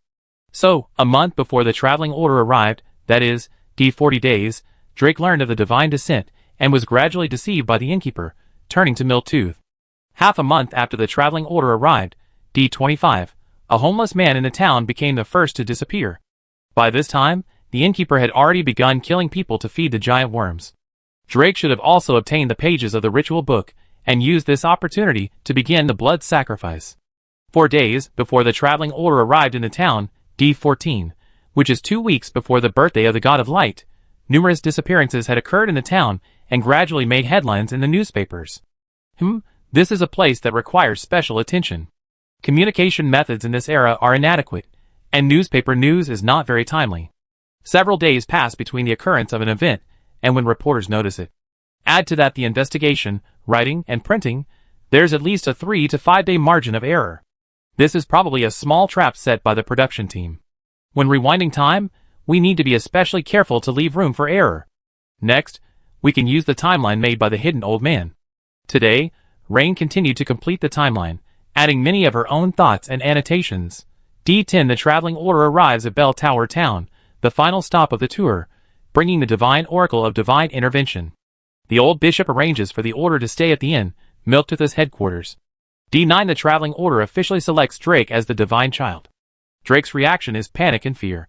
So, a month before the traveling order arrived, that is, D40 days, Drake learned of the divine descent and was gradually deceived by the innkeeper, turning to Milktooth. Half a month after the traveling order arrived, D25, a homeless man in the town became the first to disappear. By this time, the innkeeper had already begun killing people to feed the giant worms. Drake should have also obtained the pages of the ritual book and used this opportunity to begin the blood sacrifice. 4 days before the traveling order arrived in the town, D14, which is 2 weeks before the birthday of the God of Light, numerous disappearances had occurred in the town and gradually made headlines in the newspapers. This is a place that requires special attention. Communication methods in this era are inadequate, and newspaper news is not very timely. Several days pass between the occurrence of an event and when reporters notice it. Add to that the investigation, writing, and printing, there's at least a 3 to 5 day margin of error. This is probably a small trap set by the production team. When rewinding time, we need to be especially careful to leave room for error. Next, we can use the timeline made by the hidden old man. Today, Rain continued to complete the timeline, adding many of her own thoughts and annotations. D10 The traveling order arrives at Bell Tower Town, the final stop of the tour, bringing the divine oracle of divine intervention. The old bishop arranges for the order to stay at the inn, Milktooth's headquarters. D9 The traveling order officially selects Drake as the divine child. Drake's reaction is panic and fear.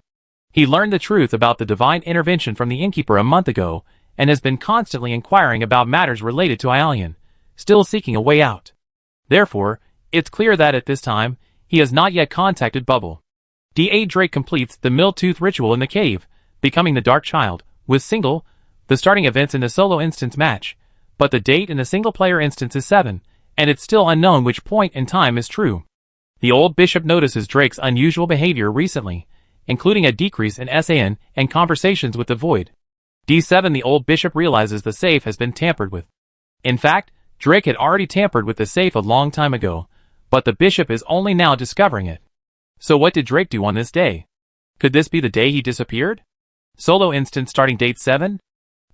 He learned the truth about the divine intervention from the innkeeper a month ago, and has been constantly inquiring about matters related to Ialian, still seeking a way out. Therefore, it's clear that at this time, he has not yet contacted Bubble. D8 Drake completes the Milktooth ritual in the cave, becoming the Dark Child, with the starting events in the solo instance match, but the date in the single-player instance is 7, and it's still unknown which point in time is true. The old bishop notices Drake's unusual behavior recently, including a decrease in SAN and conversations with the void. D7 The old bishop realizes the safe has been tampered with. In fact, Drake had already tampered with the safe a long time ago, but the bishop is only now discovering it. So what did Drake do on this day? Could this be the day he disappeared? Solo instance starting date 7?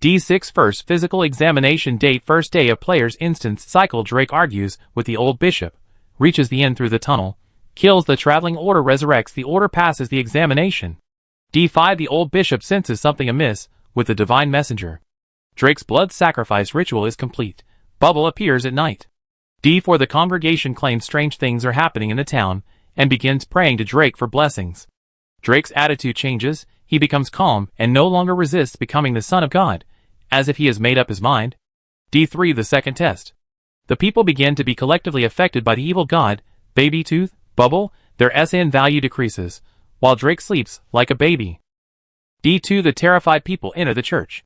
D6 First physical examination date First day of player's instance cycle Drake argues with the old bishop, reaches the inn through the tunnel, kills the traveling order resurrects the order passes the examination. D5 The old bishop senses something amiss with the divine messenger. Drake's blood sacrifice ritual is complete. Bubble appears at night. D4 The congregation claims strange things are happening in the town, and begins praying to Drake for blessings. Drake's attitude changes, he becomes calm and no longer resists becoming the son of God, as if he has made up his mind. D3 The second test. The people begin to be collectively affected by the evil god, Baby Tooth, Bubble, their SN value decreases, while Drake sleeps like a baby. D2 The terrified people enter the church.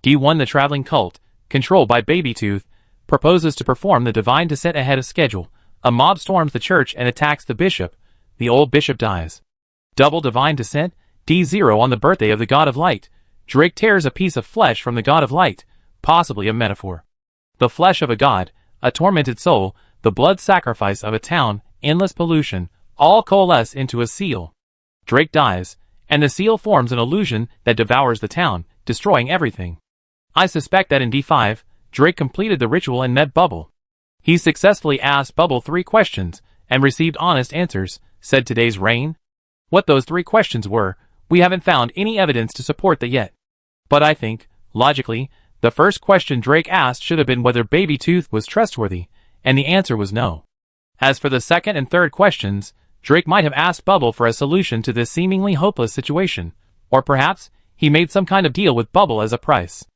D1 The traveling cult, controlled by Baby Tooth, proposes to perform the divine descent ahead of schedule. A mob storms the church and attacks the bishop. The old bishop dies. Double divine descent, D0 On the birthday of the god of light, Drake tears a piece of flesh from the god of light, possibly a metaphor. The flesh of a god, a tormented soul, the blood sacrifice of a town, endless pollution, all coalesce into a seal. Drake dies, and the seal forms an illusion that devours the town, destroying everything. I suspect that in D5, Drake completed the ritual and met Bubble. He successfully asked Bubble 3 questions, and received honest answers, said today's Rain. What those 3 questions were, we haven't found any evidence to support that yet. But I think, logically, the first question Drake asked should have been whether Baby Tooth was trustworthy, and the answer was no. As for the second and third questions, Drake might have asked Bubble for a solution to this seemingly hopeless situation, or perhaps, he made some kind of deal with Bubble as a price.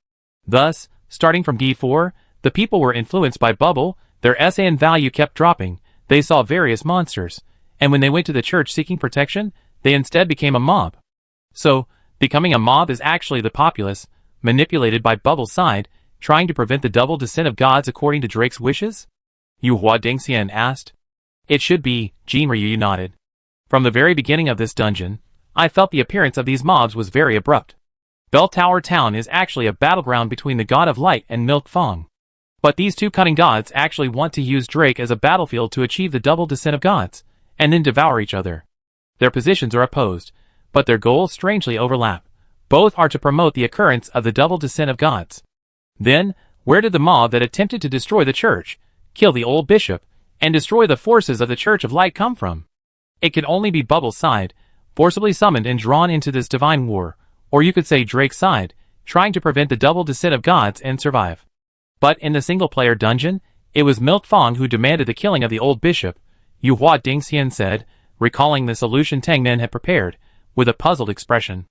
Thus, starting from D4, the people were influenced by Bubble, their SAN value kept dropping, they saw various monsters, and when they went to the church seeking protection, they instead became a mob. So, becoming a mob is actually the populace, manipulated by Bubble's side, trying to prevent the double descent of gods according to Drake's wishes? Yu Hua Dingxian asked. It should be, Jinryu nodded. From the very beginning of this dungeon, I felt the appearance of these mobs was very abrupt. Bell Tower Town is actually a battleground between the god of light and Milk Fong. But these two cunning gods actually want to use Drake as a battlefield to achieve the double descent of gods, and then devour each other. Their positions are opposed, but their goals strangely overlap. Both are to promote the occurrence of the double descent of gods. Then, where did the mob that attempted to destroy the church, kill the old bishop, and destroy the forces of the Church of Light come from? It could only be Bubble's side, forcibly summoned and drawn into this divine war, or you could say Drake's side, trying to prevent the double descent of gods and survive. But in the single-player dungeon, it was Milk Fong who demanded the killing of the old bishop, Yu Hua Dingxian said, recalling the solution Tangmen had prepared, with a puzzled expression.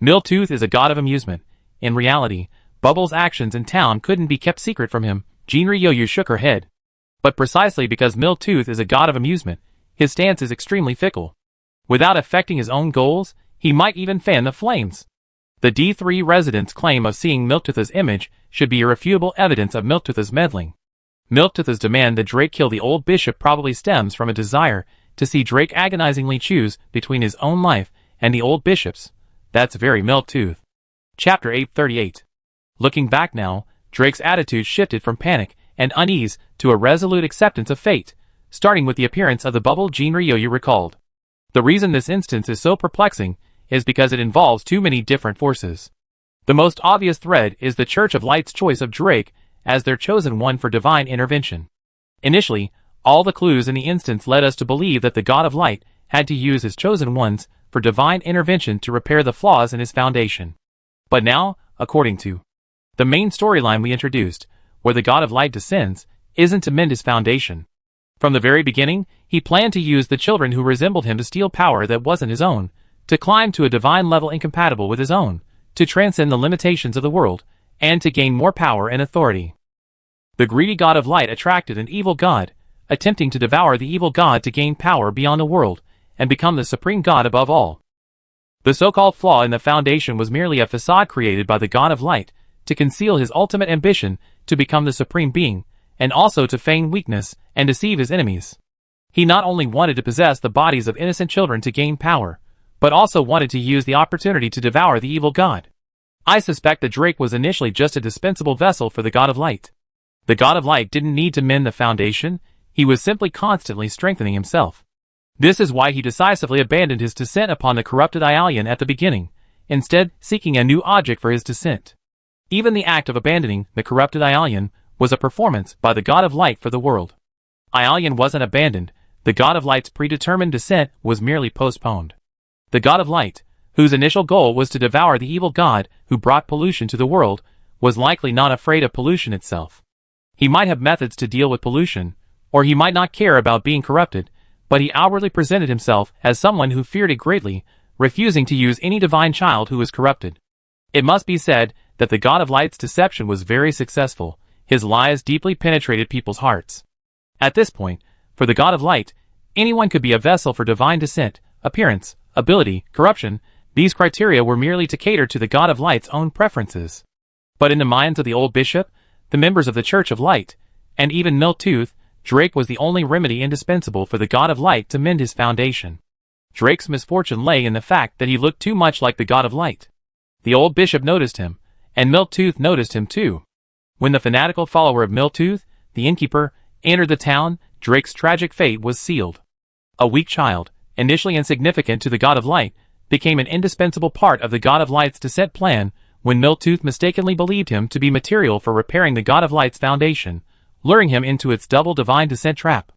Milktooth is a god of amusement. In reality, Bubble's actions in town couldn't be kept secret from him. Jinryu shook her head. But precisely because Milktooth is a god of amusement, his stance is extremely fickle. Without affecting his own goals, he might even fan the flames. The D3 residents' claim of seeing Milktooth's image should be irrefutable evidence of Milktooth's meddling. Milktooth's demand that Drake kill the old bishop probably stems from a desire to see Drake agonizingly choose between his own life and the old bishop's. That's very Milk-Tooth. Chapter 838. Looking back now, Drake's attitude shifted from panic and unease to a resolute acceptance of fate, starting with the appearance of the bubble Jean Ryoyu recalled. The reason this instance is so perplexing is because it involves too many different forces. The most obvious thread is the Church of Light's choice of Drake as their chosen one for divine intervention. Initially, all the clues in the instance led us to believe that the God of Light had to use his chosen ones for divine intervention to repair the flaws in his foundation. But now, according to the main storyline we introduced, where the God of Light descends, isn't to mend his foundation. From the very beginning, he planned to use the children who resembled him to steal power that wasn't his own, to climb to a divine level incompatible with his own, to transcend the limitations of the world, and to gain more power and authority. The greedy God of Light attracted an evil God, attempting to devour the evil God to gain power beyond the world, and become the supreme God above all. The so-called flaw in the foundation was merely a facade created by the God of Light, to conceal his ultimate ambition to become the supreme being, and also to feign weakness and deceive his enemies. He not only wanted to possess the bodies of innocent children to gain power, but also wanted to use the opportunity to devour the evil God. I suspect that Drake was initially just a dispensable vessel for the God of Light. The God of Light didn't need to mend the foundation, he was simply constantly strengthening himself. This is why he decisively abandoned his descent upon the corrupted Ialian at the beginning, instead seeking a new object for his descent. Even the act of abandoning the corrupted Ialian was a performance by the God of Light for the world. Ialian wasn't abandoned, the God of Light's predetermined descent was merely postponed. The God of Light, whose initial goal was to devour the evil God who brought pollution to the world, was likely not afraid of pollution itself. He might have methods to deal with pollution, or he might not care about being corrupted, but he outwardly presented himself as someone who feared it greatly, refusing to use any divine child who was corrupted. It must be said that the God of Light's deception was very successful. His lies deeply penetrated people's hearts. At this point, for the God of Light, anyone could be a vessel for divine descent, appearance, ability, corruption. These criteria were merely to cater to the God of Light's own preferences. But in the minds of the old bishop, the members of the Church of Light, and even Milk-Tooth, Drake was the only remedy indispensable for the God of Light to mend his foundation. Drake's misfortune lay in the fact that he looked too much like the God of Light. The old bishop noticed him, and Milk-Tooth noticed him too. When the fanatical follower of Milk-Tooth, the innkeeper, entered the town, Drake's tragic fate was sealed. A weak child, initially insignificant to the God of Light, became an indispensable part of the God of Light's descent plan when Milk-Tooth mistakenly believed him to be material for repairing the God of Light's foundation, luring him into its double divine descent trap.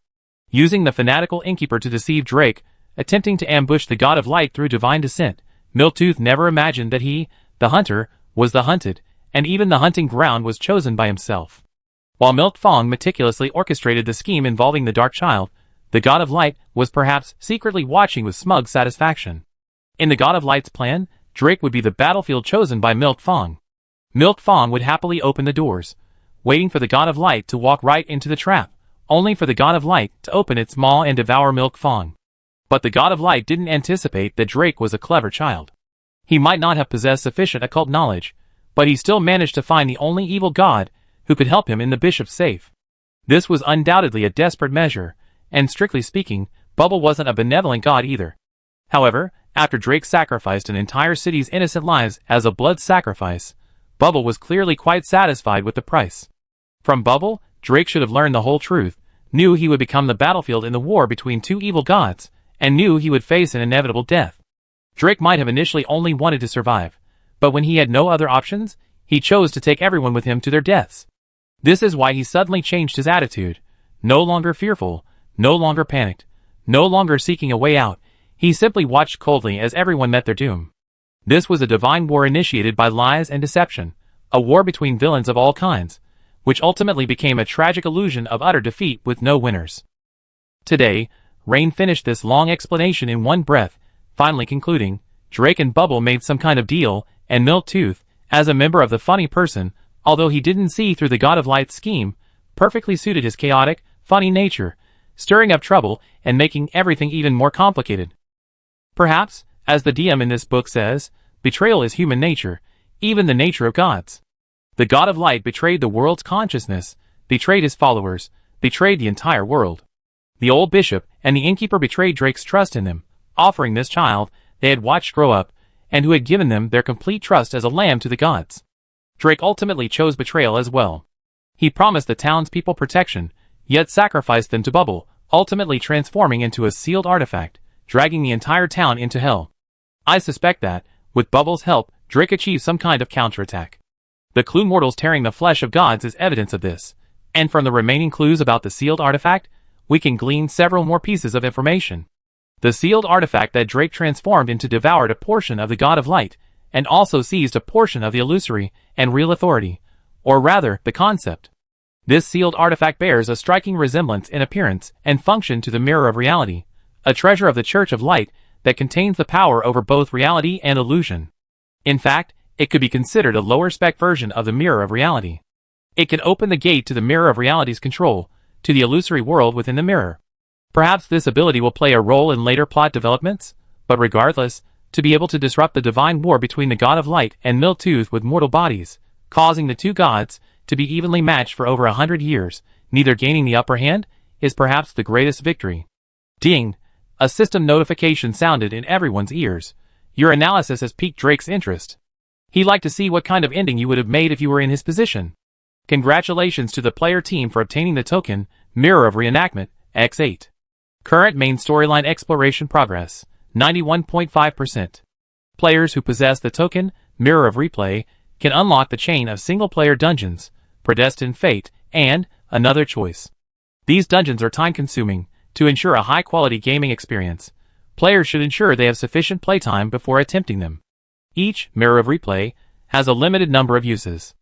Using the fanatical innkeeper to deceive Drake, attempting to ambush the God of Light through divine descent, Milk-Tooth never imagined that he, the hunter, was the hunted, and even the hunting ground was chosen by himself. While Milk Fong meticulously orchestrated the scheme involving the Dark Child, the God of Light was perhaps secretly watching with smug satisfaction. In the God of Light's plan, Drake would be the battlefield chosen by Milk Fong. Milk Fong would happily open the doors, waiting for the God of Light to walk right into the trap, only for the God of Light to open its maw and devour Milk Fong. But the God of Light didn't anticipate that Drake was a clever child. He might not have possessed sufficient occult knowledge, but he still managed to find the only evil god who could help him in the bishop's safe. This was undoubtedly a desperate measure, and strictly speaking, Bubble wasn't a benevolent god either. However, after Drake sacrificed an entire city's innocent lives as a blood sacrifice, Bubble was clearly quite satisfied with the price. From Bubble, Drake should have learned the whole truth, knew he would become the battlefield in the war between two evil gods, and knew he would face an inevitable death. Drake might have initially only wanted to survive, but when he had no other options, he chose to take everyone with him to their deaths. This is why he suddenly changed his attitude. No longer fearful, no longer panicked, no longer seeking a way out, he simply watched coldly as everyone met their doom. This was a divine war initiated by lies and deception, a war between villains of all kinds, which ultimately became a tragic illusion of utter defeat with no winners. Today, Rain finished this long explanation in one breath, finally concluding, Drake and Bubble made some kind of deal, and Milk-Tooth, as a member of the funny person, although he didn't see through the God of Light's scheme, perfectly suited his chaotic, funny nature, stirring up trouble and making everything even more complicated. Perhaps, as the DM in this book says, betrayal is human nature, even the nature of gods. The God of Light betrayed the world's consciousness, betrayed his followers, betrayed the entire world. The old bishop and the innkeeper betrayed Drake's trust in them, offering this child they had watched grow up, and who had given them their complete trust as a lamb to the gods. Drake ultimately chose betrayal as well. He promised the townspeople protection, yet sacrificed them to Bubble, ultimately transforming into a sealed artifact, dragging the entire town into hell. I suspect that, with Bubble's help, Drake achieved some kind of counterattack. The clue mortals tearing the flesh of gods is evidence of this, and from the remaining clues about the sealed artifact, we can glean several more pieces of information. The sealed artifact that Drake transformed into devoured a portion of the God of Light, and also seized a portion of the illusory and real authority, or rather, the concept. This sealed artifact bears a striking resemblance in appearance and function to the Mirror of Reality, a treasure of the Church of Light that contains the power over both reality and illusion. In fact, it could be considered a lower-spec version of the Mirror of Reality. It can open the gate to the Mirror of Reality's control, to the illusory world within the mirror. Perhaps this ability will play a role in later plot developments, but regardless, to be able to disrupt the divine war between the God of Light and Miltooth with mortal bodies, causing the two gods to be evenly matched for over 100 years, neither gaining the upper hand, is perhaps the greatest victory. Ding! A system notification sounded in everyone's ears. Your analysis has piqued Drake's interest. He'd like to see what kind of ending you would have made if you were in his position. Congratulations to the player team for obtaining the token, Mirror of Reenactment, X8. Current main storyline exploration progress, 91.5%. Players who possess the token, Mirror of Replay, can unlock the chain of single-player dungeons, Predestined Fate, and Another Choice. These dungeons are time-consuming. To ensure a high-quality gaming experience, players should ensure they have sufficient playtime before attempting them. Each Mirror of Replay has a limited number of uses.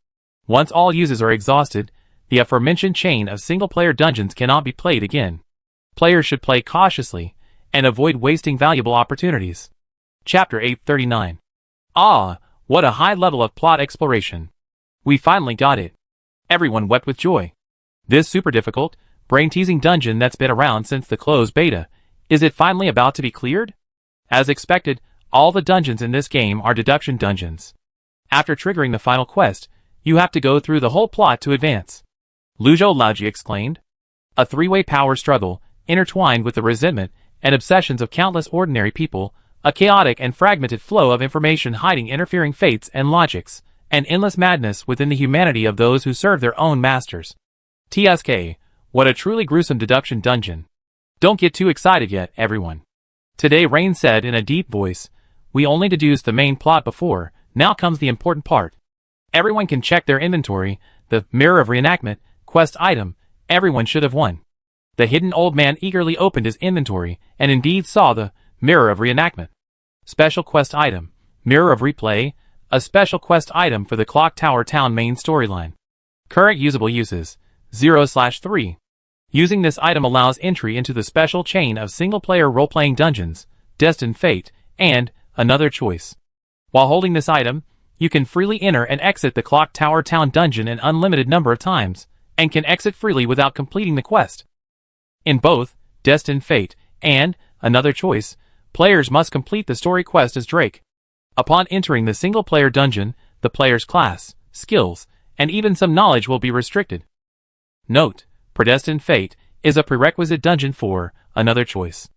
Once all uses are exhausted, the aforementioned chain of single-player dungeons cannot be played again. Players should play cautiously and avoid wasting valuable opportunities. Chapter 839. Ah, what a high level of plot exploration. We finally got it. Everyone wept with joy. This super difficult, brain-teasing dungeon that's been around since the closed beta, is it finally about to be cleared? As expected, all the dungeons in this game are deduction dungeons. After triggering the final quest, you have to go through the whole plot to advance. Lujo Laoji exclaimed. A three-way power struggle, intertwined with the resentment and obsessions of countless ordinary people, a chaotic and fragmented flow of information hiding interfering fates and logics, and endless madness within the humanity of those who serve their own masters. TSK, what a truly gruesome deduction dungeon. Don't get too excited yet, everyone. Today Rain said in a deep voice, we only deduced the main plot before, now comes the important part. Everyone can check their inventory, the Mirror of Reenactment, quest item, everyone should have won. The hidden old man eagerly opened his inventory, and indeed saw the Mirror of Reenactment. Special quest item, Mirror of Replay, a special quest item for the Clock Tower Town main storyline. Current usable uses, 0/3. Using this item allows entry into the special chain of single-player role-playing dungeons, Destined Fate, and Another Choice. While holding this item, you can freely enter and exit the Clock Tower Town dungeon an unlimited number of times, and can exit freely without completing the quest. In both Destined Fate and Another Choice, players must complete the story quest as Drake. Upon entering the single-player dungeon, the player's class, skills, and even some knowledge will be restricted. Note: Predestined Fate is a prerequisite dungeon for Another Choice.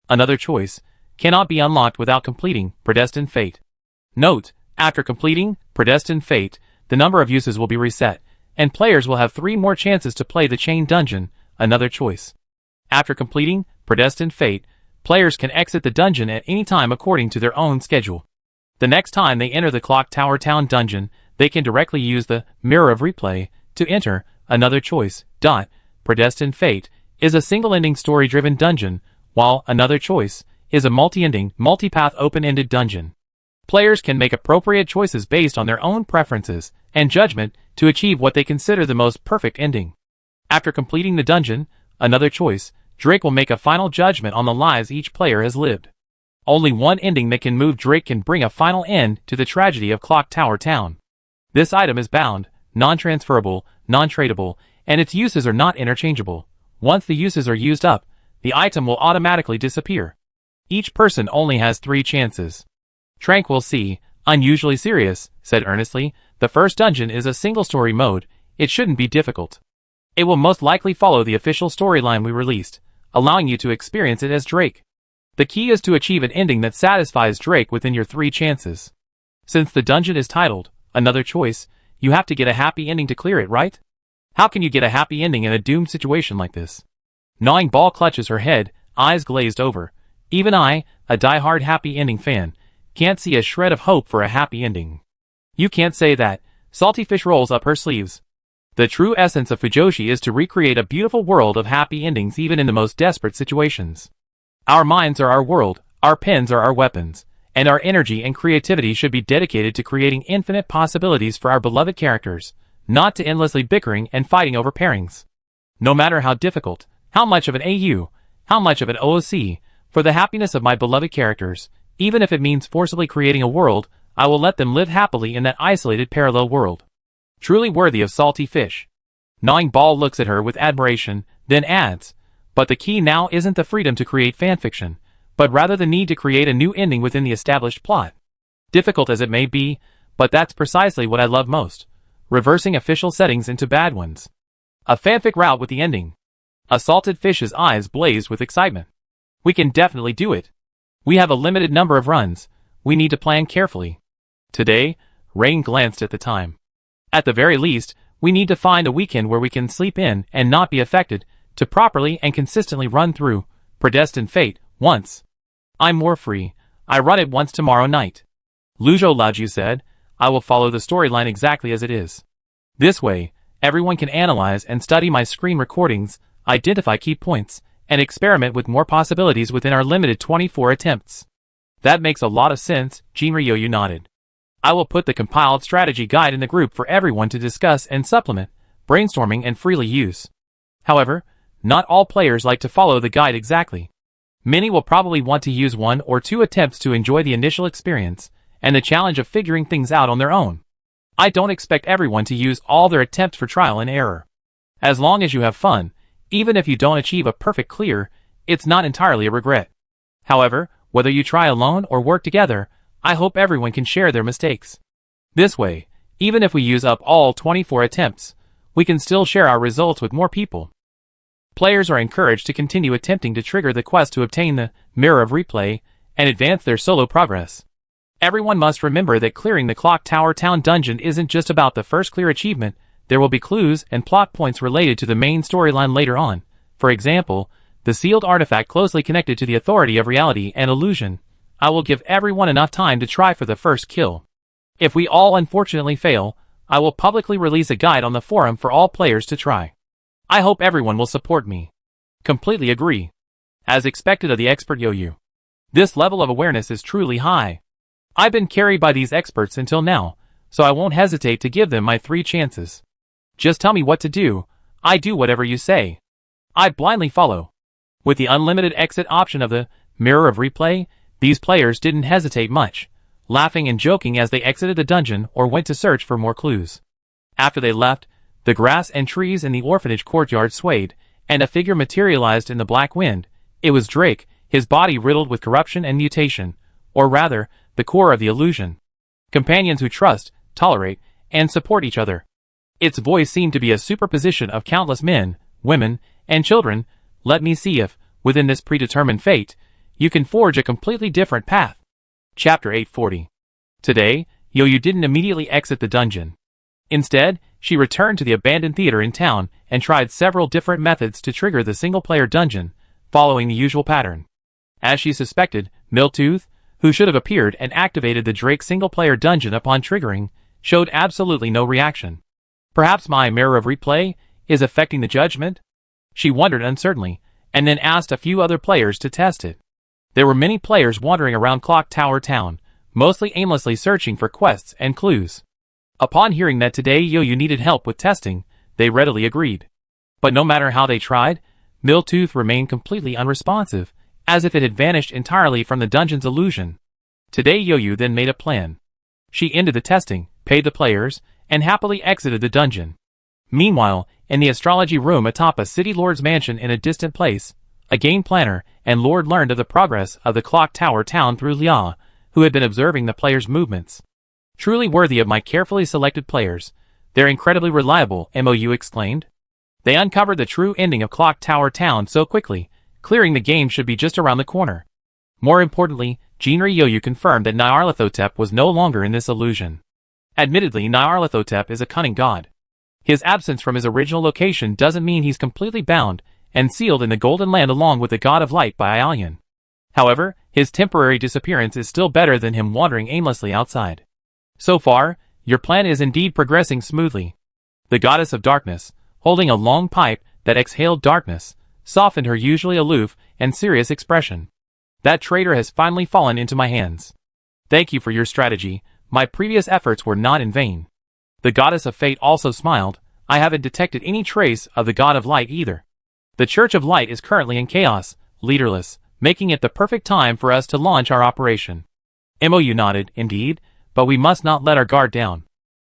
Another Choice cannot be unlocked without completing Predestined Fate. Note: after completing Predestined Fate, the number of uses will be reset, and players will have 3 more chances to play the chain dungeon, Another Choice. After completing Predestined Fate, players can exit the dungeon at any time according to their own schedule. The next time they enter the Clock Tower Town dungeon, they can directly use the Mirror of Replay to enter Another Choice. Predestined Fate is a single-ending story-driven dungeon, while Another Choice is a multi-ending, multi-path open-ended dungeon. Players can make appropriate choices based on their own preferences and judgment to achieve what they consider the most perfect ending. After completing the dungeon, Another Choice, Drake will make a final judgment on the lives each player has lived. Only one ending that can move Drake can bring a final end to the tragedy of Clock Tower Town. This item is bound, non-transferable, non-tradable, and its uses are not interchangeable. Once the uses are used up, the item will automatically disappear. Each person only has 3 chances. Tranquil C, unusually serious, said earnestly, the first dungeon is a single-story mode, it shouldn't be difficult. It will most likely follow the official storyline we released, allowing you to experience it as Drake. The key is to achieve an ending that satisfies Drake within your 3 chances. Since the dungeon is titled, Another Choice, you have to get a happy ending to clear it, right? How can you get a happy ending in a doomed situation like this? Gnawing Ball clutches her head, eyes glazed over. Even I, a die-hard happy ending fan, can't see a shred of hope for a happy ending. You can't say that. Salty Fish rolls up her sleeves. The true essence of Fujoshi is to recreate a beautiful world of happy endings even in the most desperate situations. Our minds are our world, our pens are our weapons, and our energy and creativity should be dedicated to creating infinite possibilities for our beloved characters, not to endlessly bickering and fighting over pairings. No matter how difficult, how much of an AU, how much of an OOC, for the happiness of my beloved characters, even if it means forcibly creating a world, I will let them live happily in that isolated parallel world. Truly worthy of Salty Fish. Gnawing Ball looks at her with admiration, then adds, but the key now isn't the freedom to create fanfiction, but rather the need to create a new ending within the established plot. Difficult as it may be, but that's precisely what I love most. Reversing official settings into bad ones. A fanfic route with the ending. A Salted Fish's eyes blazed with excitement. We can definitely do it. We have a limited number of runs. We need to plan carefully. Today, Rain glanced at the time. At the very least, we need to find a weekend where we can sleep in and not be affected, to properly and consistently run through Predestined Fate once. I'm more free. I run it once tomorrow night. Lujo Laoju said, I will follow the storyline exactly as it is. This way, everyone can analyze and study my screen recordings, identify key points, and experiment with more possibilities within our limited 24 attempts. That makes a lot of sense, Jinryu nodded. I will put the compiled strategy guide in the group for everyone to discuss and supplement, brainstorming and freely use. However, not all players like to follow the guide exactly. Many will probably want to use 1 or 2 attempts to enjoy the initial experience, and the challenge of figuring things out on their own. I don't expect everyone to use all their attempts for trial and error. As long as you have fun, even if you don't achieve a perfect clear, it's not entirely a regret. However, whether you try alone or work together, I hope everyone can share their mistakes. This way, even if we use up all 24 attempts, we can still share our results with more people. Players are encouraged to continue attempting to trigger the quest to obtain the Mirror of Replay and advance their solo progress. Everyone must remember that clearing the Clock Tower Town dungeon isn't just about the first clear achievement. There will be clues and plot points related to the main storyline later on. For example, the sealed artifact closely connected to the authority of reality and illusion. I will give everyone enough time to try for the first kill. If we all unfortunately fail, I will publicly release a guide on the forum for all players to try. I hope everyone will support me. Completely agree. As expected of the expert Yoyu. This level of awareness is truly high. I've been carried by these experts until now, so I won't hesitate to give them my 3 chances. Just tell me what to do, I do whatever you say. I blindly follow. With the unlimited exit option of the Mirror of Replay, these players didn't hesitate much, laughing and joking as they exited the dungeon or went to search for more clues. After they left, the grass and trees in the orphanage courtyard swayed, and a figure materialized in the black wind. It was Drake, his body riddled with corruption and mutation, or rather, the core of the illusion. Companions who trust, tolerate, and support each other. Its voice seemed to be a superposition of countless men, women, and children. Let me see if, within this predetermined fate, you can forge a completely different path. Chapter 840. Today, Yoyu didn't immediately exit the dungeon. Instead, she returned to the abandoned theater in town and tried several different methods to trigger the single-player dungeon, following the usual pattern. As she suspected, Miltooth, who should have appeared and activated the Drake single-player dungeon upon triggering, showed absolutely no reaction. Perhaps my Mirror of Replay is affecting the judgment? She wondered uncertainly, and then asked a few other players to test it. There were many players wandering around Clock Tower Town, mostly aimlessly searching for quests and clues. Upon hearing that today Yoyu needed help with testing, they readily agreed. But no matter how they tried, Miltooth remained completely unresponsive, as if it had vanished entirely from the dungeon's illusion. Today Yoyu then made a plan. She ended the testing, paid the players, and happily exited the dungeon. Meanwhile, in the astrology room atop a city lord's mansion in a distant place, a game planner and lord learned of the progress of the Clock Tower Town through Lia, who had been observing the players' movements. Truly worthy of my carefully selected players. They're incredibly reliable, MOU exclaimed. They uncovered the true ending of Clock Tower Town so quickly, clearing the game should be just around the corner. More importantly, Jinryu confirmed that Nyarlathotep was no longer in this illusion. Admittedly, Nyarlathotep is a cunning god. His absence from his original location doesn't mean he's completely bound and sealed in the Golden Land along with the God of Light by Aelion. However, his temporary disappearance is still better than him wandering aimlessly outside. So far, your plan is indeed progressing smoothly. The goddess of darkness, holding a long pipe that exhaled darkness, softened her usually aloof and serious expression. That traitor has finally fallen into my hands. Thank you for your strategy. My previous efforts were not in vain. The goddess of fate also smiled. I haven't detected any trace of the god of light either. The Church of Light is currently in chaos, leaderless, making it the perfect time for us to launch our operation. MOU nodded, indeed, but we must not let our guard down.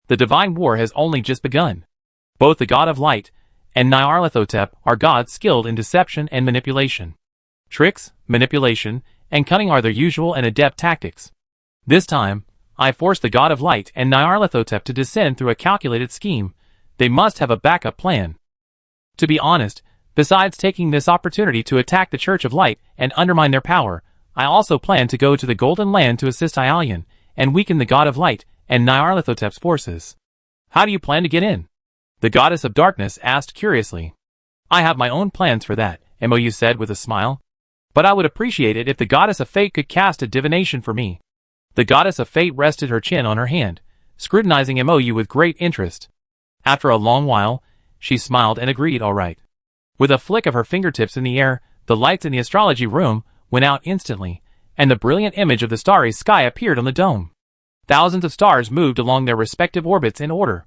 The divine war has only just begun. Both the god of light and Nyarlathotep are gods skilled in deception and manipulation. Tricks, manipulation, and cunning are their usual and adept tactics. This time, I forced the god of light and Nyarlathotep to descend through a calculated scheme. They must have a backup plan. To be honest, besides taking this opportunity to attack the Church of Light and undermine their power, I also plan to go to the Golden Land to assist Aelion and weaken the god of light and Nyarlathotep's forces. How do you plan to get in? The goddess of darkness asked curiously. I have my own plans for that, MOU said with a smile. But I would appreciate it if the goddess of fate could cast a divination for me. The goddess of fate rested her chin on her hand, scrutinizing MOU with great interest. After a long while, she smiled and agreed all right. With a flick of her fingertips in the air, the lights in the astrology room went out instantly, and the brilliant image of the starry sky appeared on the dome. Thousands of stars moved along their respective orbits in order.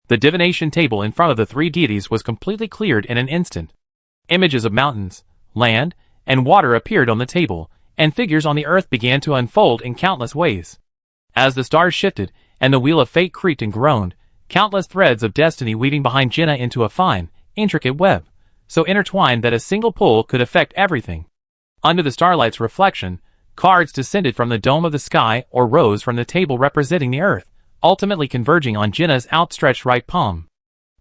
The divination table in front of the three deities was completely cleared in an instant. Images of mountains, land, and water appeared on the table, and figures on the earth began to unfold in countless ways. As the stars shifted, and the wheel of fate creaked and groaned, countless threads of destiny weaving behind Jinnah into a fine, intricate web, so intertwined that a single pull could affect everything. Under the starlight's reflection, cards descended from the dome of the sky or rose from the table representing the earth, ultimately converging on Jinnah's outstretched right palm.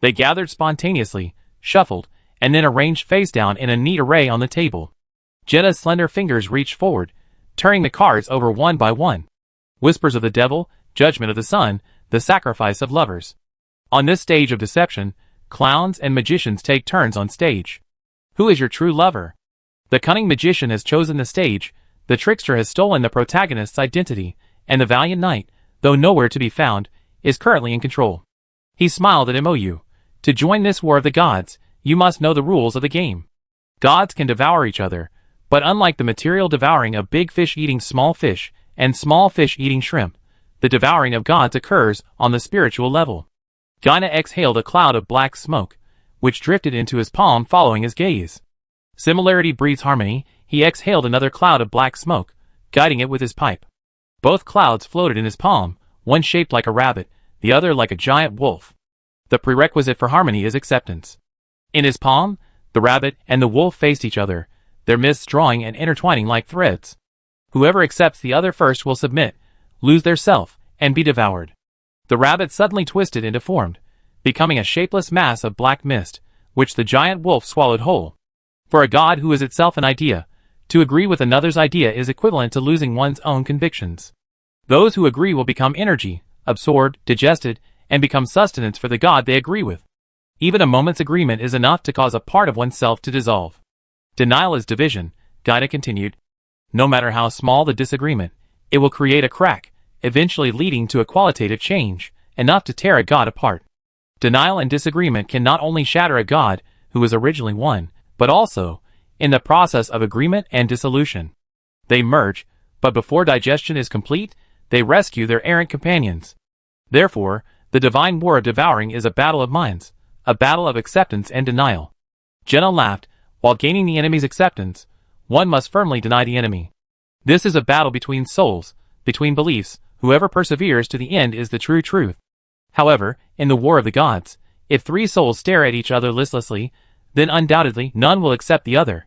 They gathered spontaneously, shuffled, and then arranged face down in a neat array on the table. Jinnah's slender fingers reached forward, turning the cards over one by one. Whispers of the devil, judgment of the sun, the sacrifice of lovers. On this stage of deception, clowns and magicians take turns on stage. Who is your true lover? The cunning magician has chosen the stage, the trickster has stolen the protagonist's identity, and the valiant knight, though nowhere to be found, is currently in control. He smiled at MOU. To join this war of the gods, you must know the rules of the game. Gods can devour each other, but unlike the material devouring of big fish eating small fish, and small fish eating shrimp, the devouring of gods occurs on the spiritual level. Jinnah exhaled a cloud of black smoke, which drifted into his palm following his gaze. Similarity breeds harmony. He exhaled another cloud of black smoke, guiding it with his pipe. Both clouds floated in his palm, one shaped like a rabbit, the other like a giant wolf. The prerequisite for harmony is acceptance. In his palm, the rabbit and the wolf faced each other, their mists drawing and intertwining like threads. Whoever accepts the other first will submit, lose their self, and be devoured. The rabbit suddenly twisted and deformed, becoming a shapeless mass of black mist, which the giant wolf swallowed whole. For a god who is itself an idea, to agree with another's idea is equivalent to losing one's own convictions. Those who agree will become energy, absorbed, digested, and become sustenance for the god they agree with. Even a moment's agreement is enough to cause a part of oneself to dissolve. Denial is division, Jinnah continued. No matter how small the disagreement, it will create a crack, eventually leading to a qualitative change, enough to tear a god apart. Denial and disagreement can not only shatter a god, who was originally one, but also, in the process of agreement and dissolution. They merge, but before digestion is complete, they rescue their errant companions. Therefore, the divine war of devouring is a battle of minds, a battle of acceptance and denial. Jinnah laughed. While gaining the enemy's acceptance, one must firmly deny the enemy. This is a battle between souls, between beliefs. Whoever perseveres to the end is the true truth. However, in the war of the gods, if three souls stare at each other listlessly, then undoubtedly none will accept the other.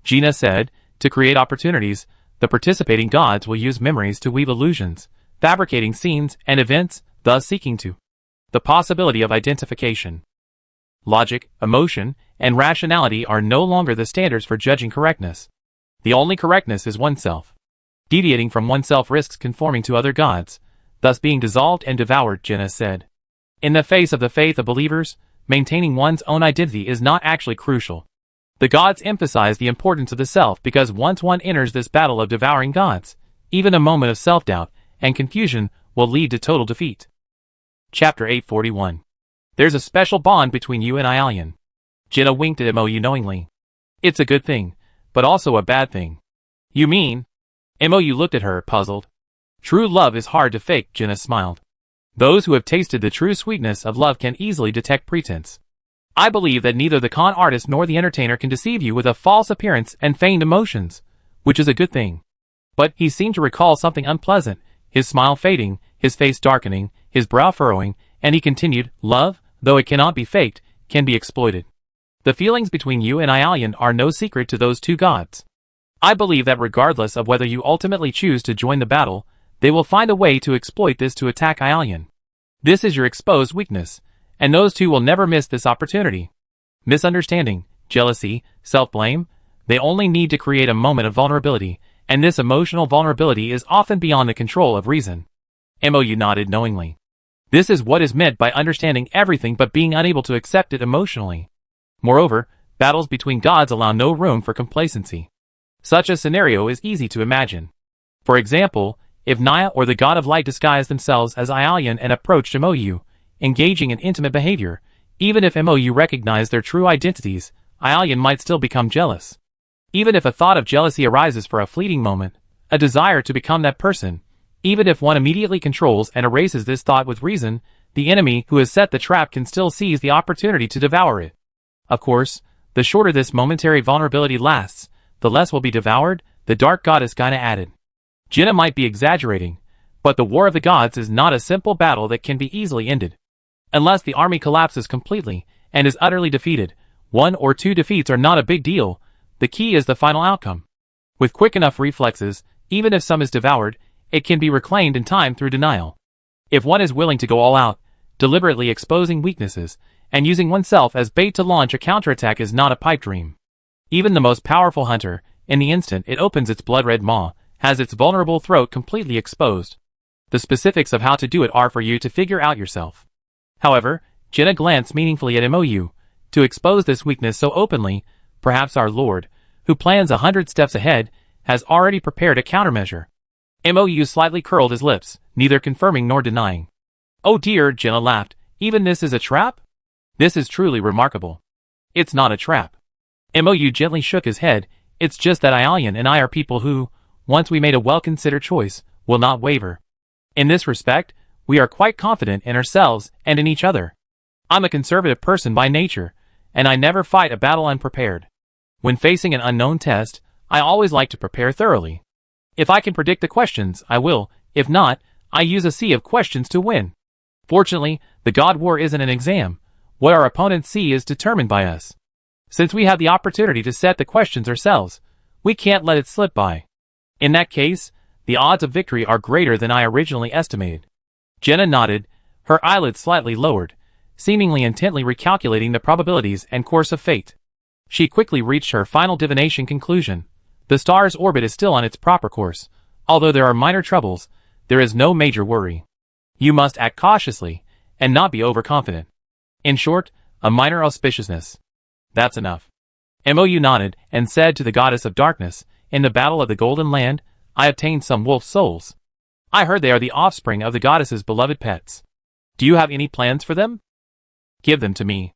Jinnah said, to create opportunities, the participating gods will use memories to weave illusions, fabricating scenes and events, thus seeking to the possibility of identification. Logic, emotion, and rationality are no longer the standards for judging correctness. The only correctness is oneself. Deviating from oneself risks conforming to other gods, thus being dissolved and devoured, Jenna said. In the face of the faith of believers, maintaining one's own identity is not actually crucial. The gods emphasize the importance of the self because once one enters this battle of devouring gods, even a moment of self-doubt and confusion will lead to total defeat. Chapter 841. There's a special bond between you and Ialian. Jenna winked at Mo knowingly. It's a good thing, but also a bad thing. You mean? Mo looked at her, puzzled. True love is hard to fake, Jenna smiled. Those who have tasted the true sweetness of love can easily detect pretense. I believe that neither the con artist nor the entertainer can deceive you with a false appearance and feigned emotions, which is a good thing. But he seemed to recall something unpleasant, his smile fading, his face darkening, his brow furrowing, and he continued, love, though it cannot be faked, can be exploited. The feelings between you and Ialian are no secret to those two gods. I believe that regardless of whether you ultimately choose to join the battle, they will find a way to exploit this to attack Ialian. This is your exposed weakness, and those two will never miss this opportunity. Misunderstanding, jealousy, self-blame, they only need to create a moment of vulnerability, and this emotional vulnerability is often beyond the control of reason. Mo nodded knowingly. This is what is meant by understanding everything but being unable to accept it emotionally. Moreover, battles between gods allow no room for complacency. Such a scenario is easy to imagine. For example, if Naya or the god of light disguised themselves as Ialian and approached Mo, engaging in intimate behavior, even if Mo recognized their true identities, Ialian might still become jealous. Even if a thought of jealousy arises for a fleeting moment, a desire to become that person, even if one immediately controls and erases this thought with reason, the enemy who has set the trap can still seize the opportunity to devour it. Of course, the shorter this momentary vulnerability lasts, the less will be devoured, the dark goddess Gaina added. Jenna might be exaggerating, but the war of the gods is not a simple battle that can be easily ended. Unless the army collapses completely and is utterly defeated, 1 or 2 defeats are not a big deal, the key is the final outcome. With quick enough reflexes, even if some is devoured, it can be reclaimed in time through denial. If one is willing to go all out, deliberately exposing weaknesses, and using oneself as bait to launch a counterattack is not a pipe dream. Even the most powerful hunter, in the instant it opens its blood-red maw, has its vulnerable throat completely exposed. The specifics of how to do it are for you to figure out yourself. However, Jenna glanced meaningfully at Mo. To expose this weakness so openly, perhaps our Lord, who plans 100 steps ahead, has already prepared a countermeasure. Mo slightly curled his lips, neither confirming nor denying. Oh dear, Jenna laughed, even this is a trap? This is truly remarkable. It's not a trap. Mo gently shook his head, it's just that Ialian and I are people who, once we made a well-considered choice, will not waver. In this respect, we are quite confident in ourselves and in each other. I'm a conservative person by nature, and I never fight a battle unprepared. When facing an unknown test, I always like to prepare thoroughly. If I can predict the questions, I will. If not, I use a sea of questions to win. Fortunately, the God War isn't an exam. What our opponents see is determined by us. Since we have the opportunity to set the questions ourselves, we can't let it slip by. In that case, the odds of victory are greater than I originally estimated. Jenna nodded, her eyelids slightly lowered, seemingly intently recalculating the probabilities and course of fate. She quickly reached her final divination conclusion. The star's orbit is still on its proper course. Although there are minor troubles, there is no major worry. You must act cautiously, and not be overconfident. In short, a minor auspiciousness. That's enough. Mo nodded, and said to the goddess of darkness, in the battle of the Golden Land, I obtained some wolf souls. I heard they are the offspring of the goddess's beloved pets. Do you have any plans for them? Give them to me.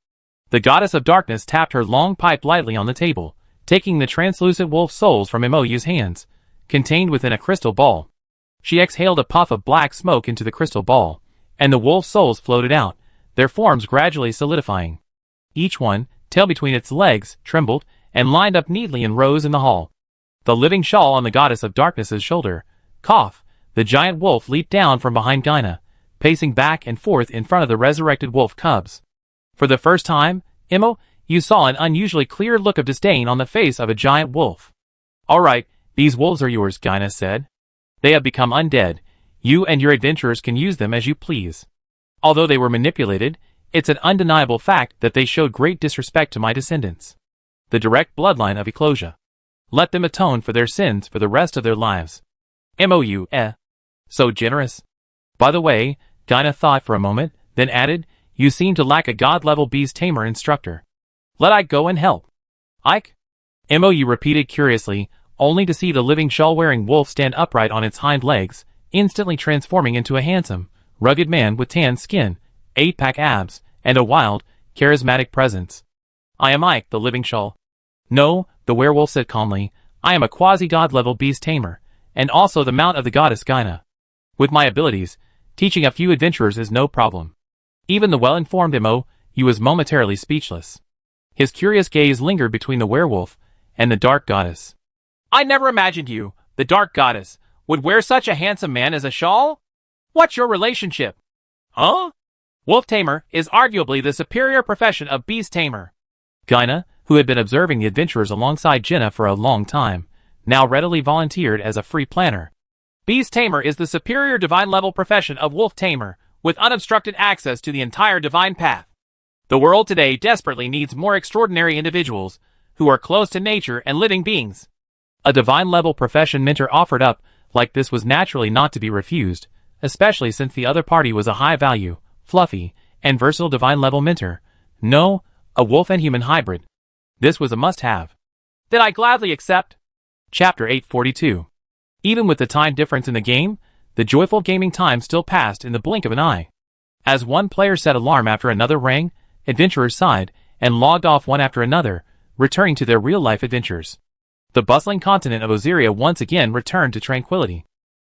The goddess of darkness tapped her long pipe lightly on the table, taking the translucent wolf souls from Mo's hands, contained within a crystal ball. She exhaled a puff of black smoke into the crystal ball, and the wolf souls floated out, their forms gradually solidifying. Each one, tail between its legs, trembled, and lined up neatly in rows in the hall. The living shawl on the goddess of darkness's shoulder, cough, the giant wolf leaped down from behind Gaina, pacing back and forth in front of the resurrected wolf cubs. For the first time, Mo, you saw an unusually clear look of disdain on the face of a giant wolf. All right, these wolves are yours, Gaina said. They have become undead. You and your adventurers can use them as you please. Although they were manipulated, it's an undeniable fact that they showed great disrespect to my descendants. The direct bloodline of Eclosia. Let them atone for their sins for the rest of their lives. So generous. By the way, Gyna thought for a moment, then added, you seem to lack a god-level beast tamer instructor. Let I go and help. Ike? Mou repeated curiously, only to see the living shawl-wearing wolf stand upright on its hind legs, instantly transforming into a handsome, rugged man with tan skin, 8-pack abs, and a wild, charismatic presence. I am Ike, the living shawl. No, the werewolf said calmly, I am a quasi-god-level beast tamer, and also the mount of the goddess Gyna. With my abilities, teaching a few adventurers is no problem. Even the well-informed Mou was momentarily speechless. His curious gaze lingered between the werewolf and the dark goddess. I never imagined you, the dark goddess, would wear such a handsome man as a shawl? What's your relationship? Huh? Wolf tamer is arguably the superior profession of beast tamer. Gyna, who had been observing the adventurers alongside Jenna for a long time, now readily volunteered as a free planner. Beast tamer is the superior divine-level profession of wolf tamer, with unobstructed access to the entire divine path. The world today desperately needs more extraordinary individuals who are close to nature and living beings. A divine-level profession mentor offered up like this was naturally not to be refused, especially since the other party was a high-value, fluffy, and versatile divine-level mentor. No, a wolf and human hybrid. This was a must-have. Did I gladly accept? Chapter 842. Even with the time difference in the game, the joyful gaming time still passed in the blink of an eye. As one player set alarm after another rang, adventurers sighed and logged off one after another, returning to their real-life adventures. The bustling continent of Osiria once again returned to tranquility.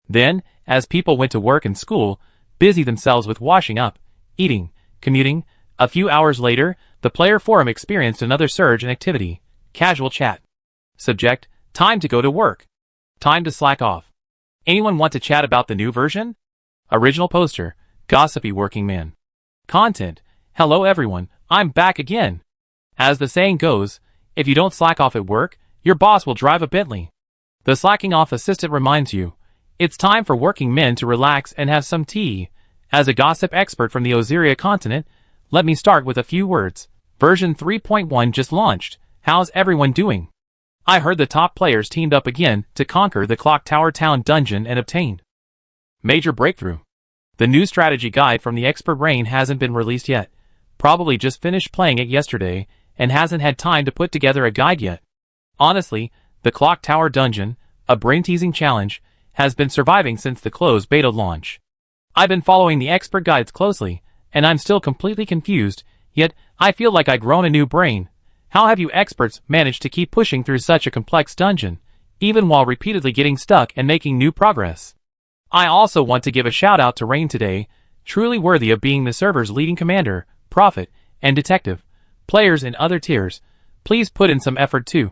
Then, as people went to work and school, busy themselves with washing up, eating, commuting, a few hours later, the player forum experienced another surge in activity. Casual chat. Subject, time to go to work. Time to slack off. Anyone want to chat about the new version? Original poster, gossipy working man. Content, hello everyone, I'm back again. As the saying goes, if you don't slack off at work, your boss will drive a Bentley. The slacking off assistant reminds you, it's time for working men to relax and have some tea. As a gossip expert from the Osiria continent, let me start with a few words. Version 3.1 just launched. How's everyone doing? I heard the top players teamed up again to conquer the Clock Tower Town dungeon and obtained major breakthrough. The new strategy guide from the expert brain hasn't been released yet. Probably just finished playing it yesterday and hasn't had time to put together a guide yet. Honestly, the Clock Tower dungeon, a brain-teasing challenge, has been surviving since the closed beta launch. I've been following the expert guides closely, and I'm still completely confused, yet I feel like I've grown a new brain. How have you experts managed to keep pushing through such a complex dungeon, even while repeatedly getting stuck and making new progress? I also want to give a shout out to Rain today, truly worthy of being the server's leading commander, prophet, and detective. Players in other tiers, please put in some effort too.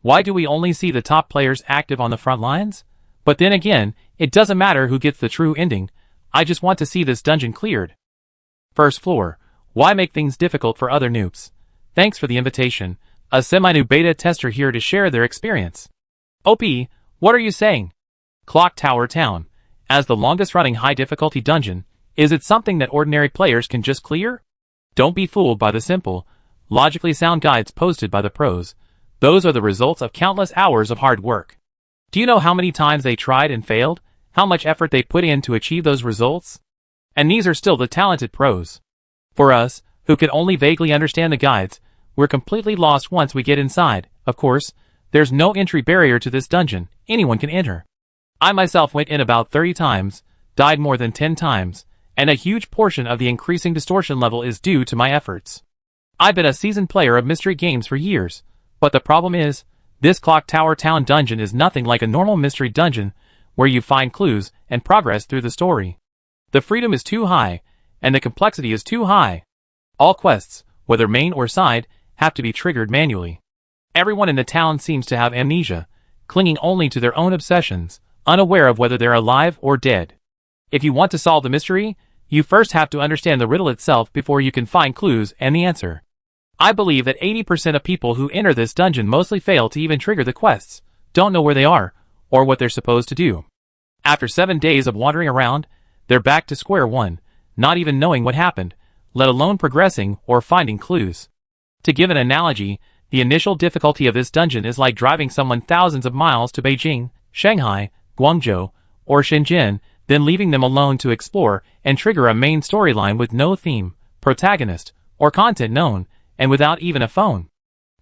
Why do we only see the top players active on the front lines? But then again, it doesn't matter who gets the true ending, I just want to see this dungeon cleared. First floor, why make things difficult for other noobs? Thanks for the invitation, a semi-new beta tester here to share their experience. OP, what are you saying? Clock Tower Town, as the longest-running high-difficulty dungeon, is it something that ordinary players can just clear? Don't be fooled by the simple, logically sound guides posted by the pros. Those are the results of countless hours of hard work. Do you know how many times they tried and failed? How much effort they put in to achieve those results? And these are still the talented pros. For us, who can only vaguely understand the guides, we're completely lost once we get inside. Of course, there's no entry barrier to this dungeon, anyone can enter. I myself went in about 30 times, died more than 10 times, and a huge portion of the increasing distortion level is due to my efforts. I've been a seasoned player of mystery games for years, but the problem is, this Clock Tower Town dungeon is nothing like a normal mystery dungeon where you find clues and progress through the story. The freedom is too high, and the complexity is too high. All quests, whether main or side, have to be triggered manually. Everyone in the town seems to have amnesia, clinging only to their own obsessions, unaware of whether they're alive or dead. If you want to solve the mystery, you first have to understand the riddle itself before you can find clues and the answer. I believe that 80% of people who enter this dungeon mostly fail to even trigger the quests, don't know where they are, or what they're supposed to do. After 7 days of wandering around, they're back to square one, not even knowing what happened, let alone progressing or finding clues. To give an analogy, the initial difficulty of this dungeon is like driving someone thousands of miles to Beijing, Shanghai, Guangzhou, or Shenzhen, then leaving them alone to explore and trigger a main storyline with no theme, protagonist, or content known, and without even a phone.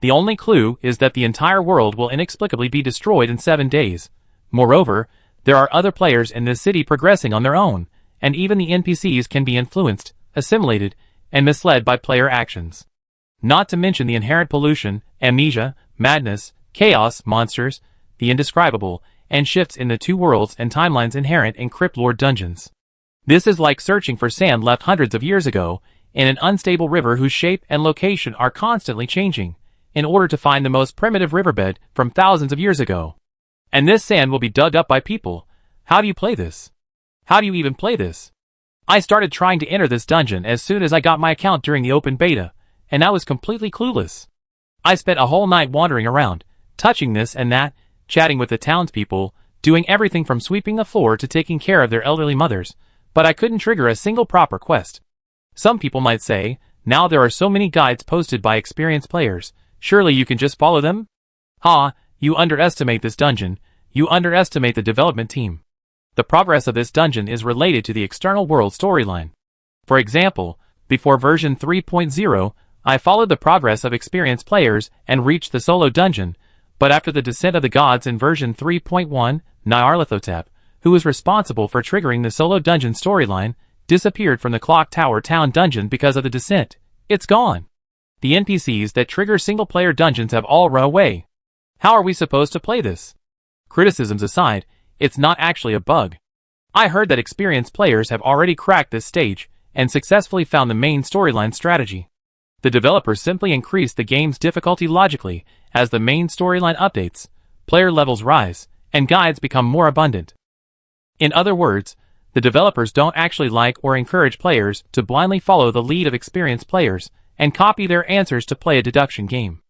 The only clue is that the entire world will inexplicably be destroyed in 7 days. Moreover, there are other players in this city progressing on their own, and even the NPCs can be influenced, assimilated, and misled by player actions. Not to mention the inherent pollution, amnesia, madness, chaos, monsters, the indescribable, and shifts in the two worlds and timelines inherent in Crypt Lord dungeons. This is like searching for sand left hundreds of years ago in an unstable river whose shape and location are constantly changing, in order to find the most primitive riverbed from thousands of years ago. And this sand will be dug up by people. How do you play this? How do you even play this? I started trying to enter this dungeon as soon as I got my account during the open beta, and I was completely clueless. I spent a whole night wandering around, touching this and that, chatting with the townspeople, doing everything from sweeping the floor to taking care of their elderly mothers, but I couldn't trigger a single proper quest. Some people might say, now there are so many guides posted by experienced players, surely you can just follow them? Ha, you underestimate this dungeon, you underestimate the development team. The progress of this dungeon is related to the external world storyline. For example, before version 3.0, I followed the progress of experienced players and reached the solo dungeon, but after the descent of the gods in version 3.1, Nyarlathotep, who was responsible for triggering the solo dungeon storyline, disappeared from the Clock Tower Town dungeon because of the descent. It's gone. The NPCs that trigger single-player dungeons have all run away. How are we supposed to play this? Criticisms aside, it's not actually a bug. I heard that experienced players have already cracked this stage and successfully found the main storyline strategy. The developers simply increased the game's difficulty logically as the main storyline updates, player levels rise, and guides become more abundant. In other words, the developers don't actually like or encourage players to blindly follow the lead of experienced players and copy their answers to play a deduction game.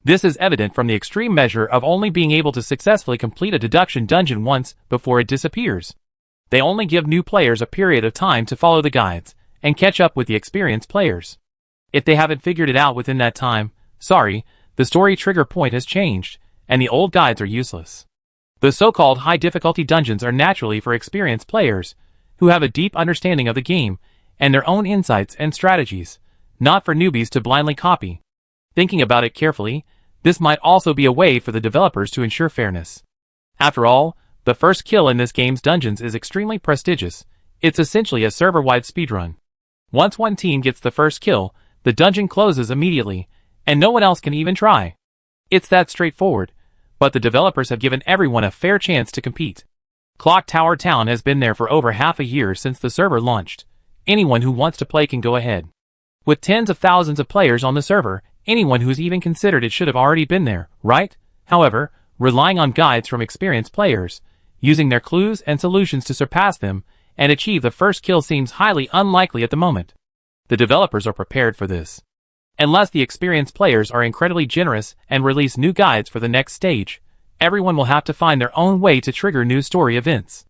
This is evident from the extreme measure of only being able to successfully complete a deduction dungeon once before it disappears. They only give new players a period of time to follow the guides and catch up with the experienced players. If they haven't figured it out within that time, sorry, the story trigger point has changed, and the old guides are useless. The so-called high-difficulty dungeons are naturally for experienced players, who have a deep understanding of the game and their own insights and strategies, not for newbies to blindly copy. Thinking about it carefully, this might also be a way for the developers to ensure fairness. After all, the first kill in this game's dungeons is extremely prestigious. It's essentially a server-wide speedrun. Once one team gets the first kill, the dungeon closes immediately, and no one else can even try. It's that straightforward, but the developers have given everyone a fair chance to compete. Clock Tower Town has been there for over half a year since the server launched. Anyone who wants to play can go ahead. With tens of thousands of players on the server, anyone who's even considered it should have already been there, right? However, relying on guides from experienced players, using their clues and solutions to surpass them, and achieve the first kill seems highly unlikely at the moment. The developers are prepared for this. Unless the experienced players are incredibly generous and release new guides for the next stage, everyone will have to find their own way to trigger new story events.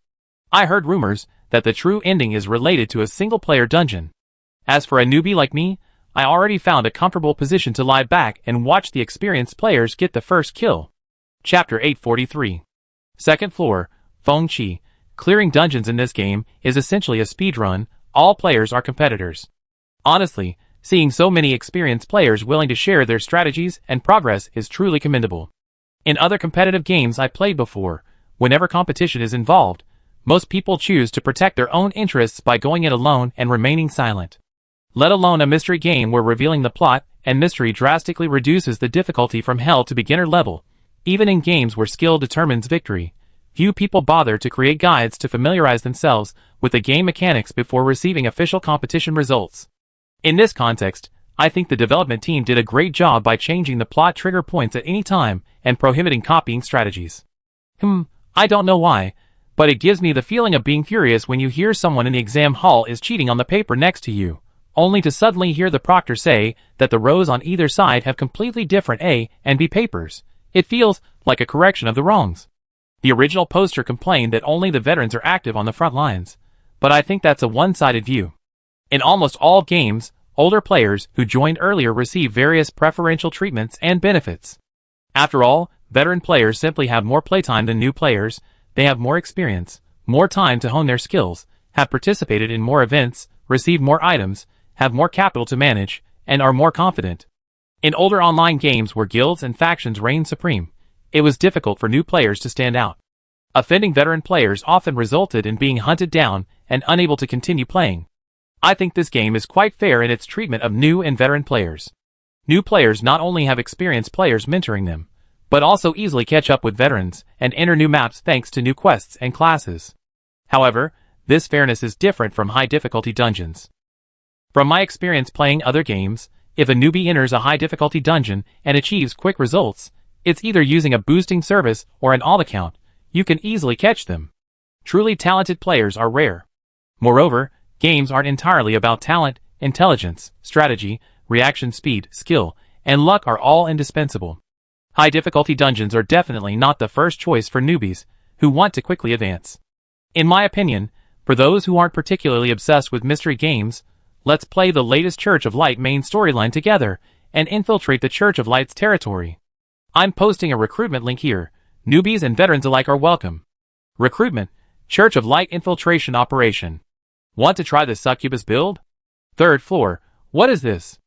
I heard rumors that the true ending is related to a single-player dungeon. As for a newbie like me, I already found a comfortable position to lie back and watch the experienced players get the first kill. Chapter 843. Second floor, Feng Chi. Clearing dungeons in this game is essentially a speedrun. All players are competitors. Honestly, seeing so many experienced players willing to share their strategies and progress is truly commendable. In other competitive games I played before, whenever competition is involved, most people choose to protect their own interests by going it alone and remaining silent. Let alone a mystery game where revealing the plot and mystery drastically reduces the difficulty from hell to beginner level. Even in games where skill determines victory, few people bother to create guides to familiarize themselves with the game mechanics before receiving official competition results. In this context, I think the development team did a great job by changing the plot trigger points at any time and prohibiting copying strategies. I don't know why, but it gives me the feeling of being furious when you hear someone in the exam hall is cheating on the paper next to you, only to suddenly hear the proctor say that the rows on either side have completely different A and B papers. It feels like a correction of the wrongs. The original poster complained that only the veterans are active on the front lines, but I think that's a one-sided view. In almost all games, older players who joined earlier receive various preferential treatments and benefits. After all, veteran players simply have more playtime than new players, they have more experience, more time to hone their skills, have participated in more events, received more items, have more capital to manage, and are more confident. In older online games where guilds and factions reigned supreme, it was difficult for new players to stand out. Offending veteran players often resulted in being hunted down and unable to continue playing. I think this game is quite fair in its treatment of new and veteran players. New players not only have experienced players mentoring them, but also easily catch up with veterans and enter new maps thanks to new quests and classes. However, this fairness is different from high difficulty dungeons. From my experience playing other games, if a newbie enters a high difficulty dungeon and achieves quick results, it's either using a boosting service or an alt account. You can easily catch them. Truly talented players are rare. Moreover, games aren't entirely about talent. Intelligence, strategy, reaction speed, skill, and luck are all indispensable. High difficulty dungeons are definitely not the first choice for newbies who want to quickly advance. In my opinion, for those who aren't particularly obsessed with mystery games, let's play the latest Church of Light main storyline together and infiltrate the Church of Light's territory. I'm posting a recruitment link here. Newbies and veterans alike are welcome. Recruitment, Church of Light infiltration operation. Want to try the succubus build? 3rd floor. What is this?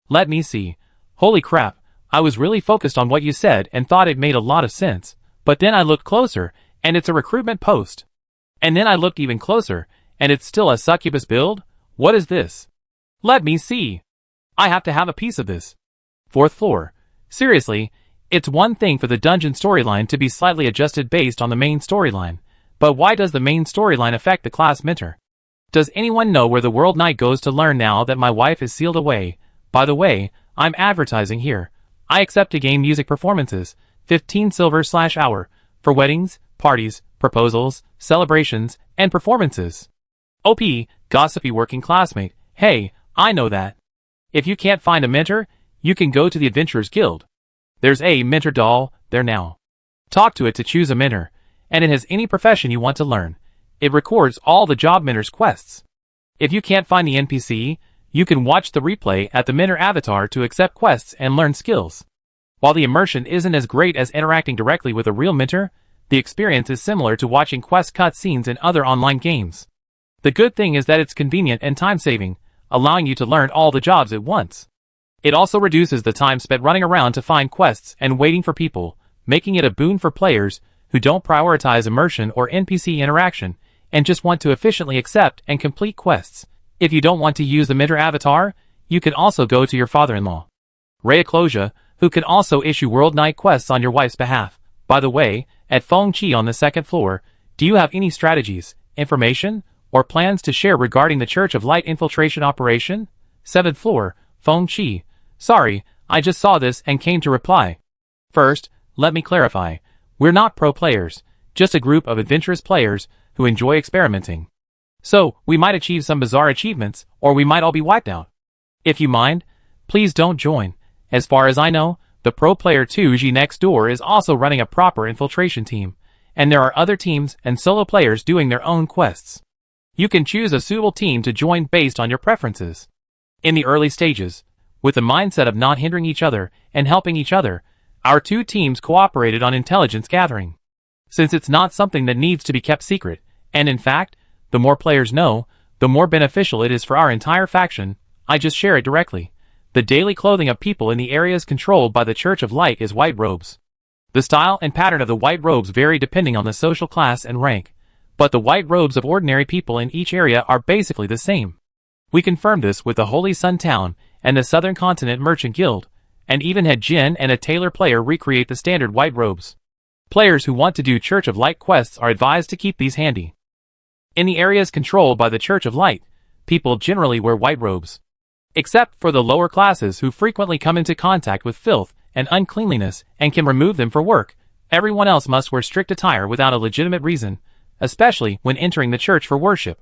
Let me see. Holy crap, I was really focused on what you said and thought it made a lot of sense, but then I looked closer, and it's a recruitment post. And then I looked even closer, and it's still a succubus build? What is this? Let me see. I have to have a piece of this. 4th floor. Seriously, it's one thing for the dungeon storyline to be slightly adjusted based on the main storyline, but why does the main storyline affect the class mentor? Does anyone know where the World Knight goes to learn now that my wife is sealed away? By the way, I'm advertising here. I accept to game music performances, 15 silver/hour, for weddings, parties, proposals, celebrations, and performances. OP, gossipy working classmate. Hey, I know that. If you can't find a mentor, you can go to the Adventurers Guild. There's a mentor doll there now. Talk to it to choose a mentor, and it has any profession you want to learn. It records all the job mentors' quests. If you can't find the NPC, you can watch the replay at the mentor avatar to accept quests and learn skills. While the immersion isn't as great as interacting directly with a real mentor, the experience is similar to watching quest cutscenes in other online games. The good thing is that it's convenient and time-saving, allowing you to learn all the jobs at once. It also reduces the time spent running around to find quests and waiting for people, making it a boon for players who don't prioritize immersion or NPC interaction and just want to efficiently accept and complete quests. If you don't want to use the mentor avatar, you can also go to your father-in-law, Ray Eclosia, who can also issue World Knight quests on your wife's behalf. By the way, at Feng Chi on the 2nd floor, do you have any strategies, information, or plans to share regarding the Church of Light infiltration operation? 7th floor, Feng Chi. Sorry, I just saw this and came to reply. First, let me clarify. We're not pro players, just a group of adventurous players who enjoy experimenting. So, we might achieve some bizarre achievements, or we might all be wiped out. If you mind, please don't join. As far as I know, the pro player 2G next door is also running a proper infiltration team, and there are other teams and solo players doing their own quests. You can choose a suitable team to join based on your preferences. In the early stages, with the mindset of not hindering each other and helping each other, our two teams cooperated on intelligence gathering. Since it's not something that needs to be kept secret, and in fact, the more players know, the more beneficial it is for our entire faction, I just share it directly. The daily clothing of people in the areas controlled by the Church of Light is white robes. The style and pattern of the white robes vary depending on the social class and rank, but the white robes of ordinary people in each area are basically the same. We confirmed this with the Holy Sun Town and the Southern Continent Merchant Guild, and even had Jin and a Tailor player recreate the standard white robes. Players who want to do Church of Light quests are advised to keep these handy. In the areas controlled by the Church of Light, people generally wear white robes. Except for the lower classes who frequently come into contact with filth and uncleanliness and can remove them for work, everyone else must wear strict attire without a legitimate reason, especially when entering the church for worship.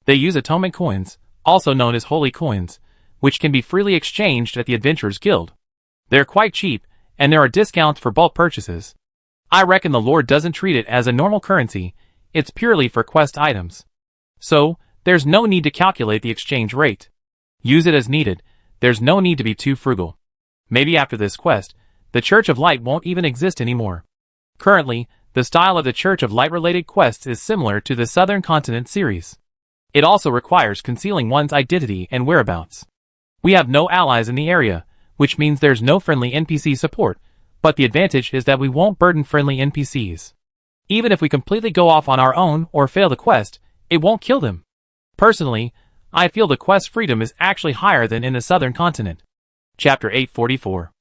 They use atonement coins, also known as holy coins, which can be freely exchanged at the Adventurers Guild. They're quite cheap, and there are discounts for bulk purchases. I reckon the Lord doesn't treat it as a normal currency, it's purely for quest items. So, there's no need to calculate the exchange rate. Use it as needed, there's no need to be too frugal. Maybe after this quest, the Church of Light won't even exist anymore. Currently, the style of the Church of Light-related quests is similar to the Southern Continent series. It also requires concealing one's identity and whereabouts. We have no allies in the area, which means there's no friendly NPC support, but the advantage is that we won't burden friendly NPCs. Even if we completely go off on our own or fail the quest, it won't kill them. Personally, I feel the quest freedom is actually higher than in the Southern Continent. Chapter 844.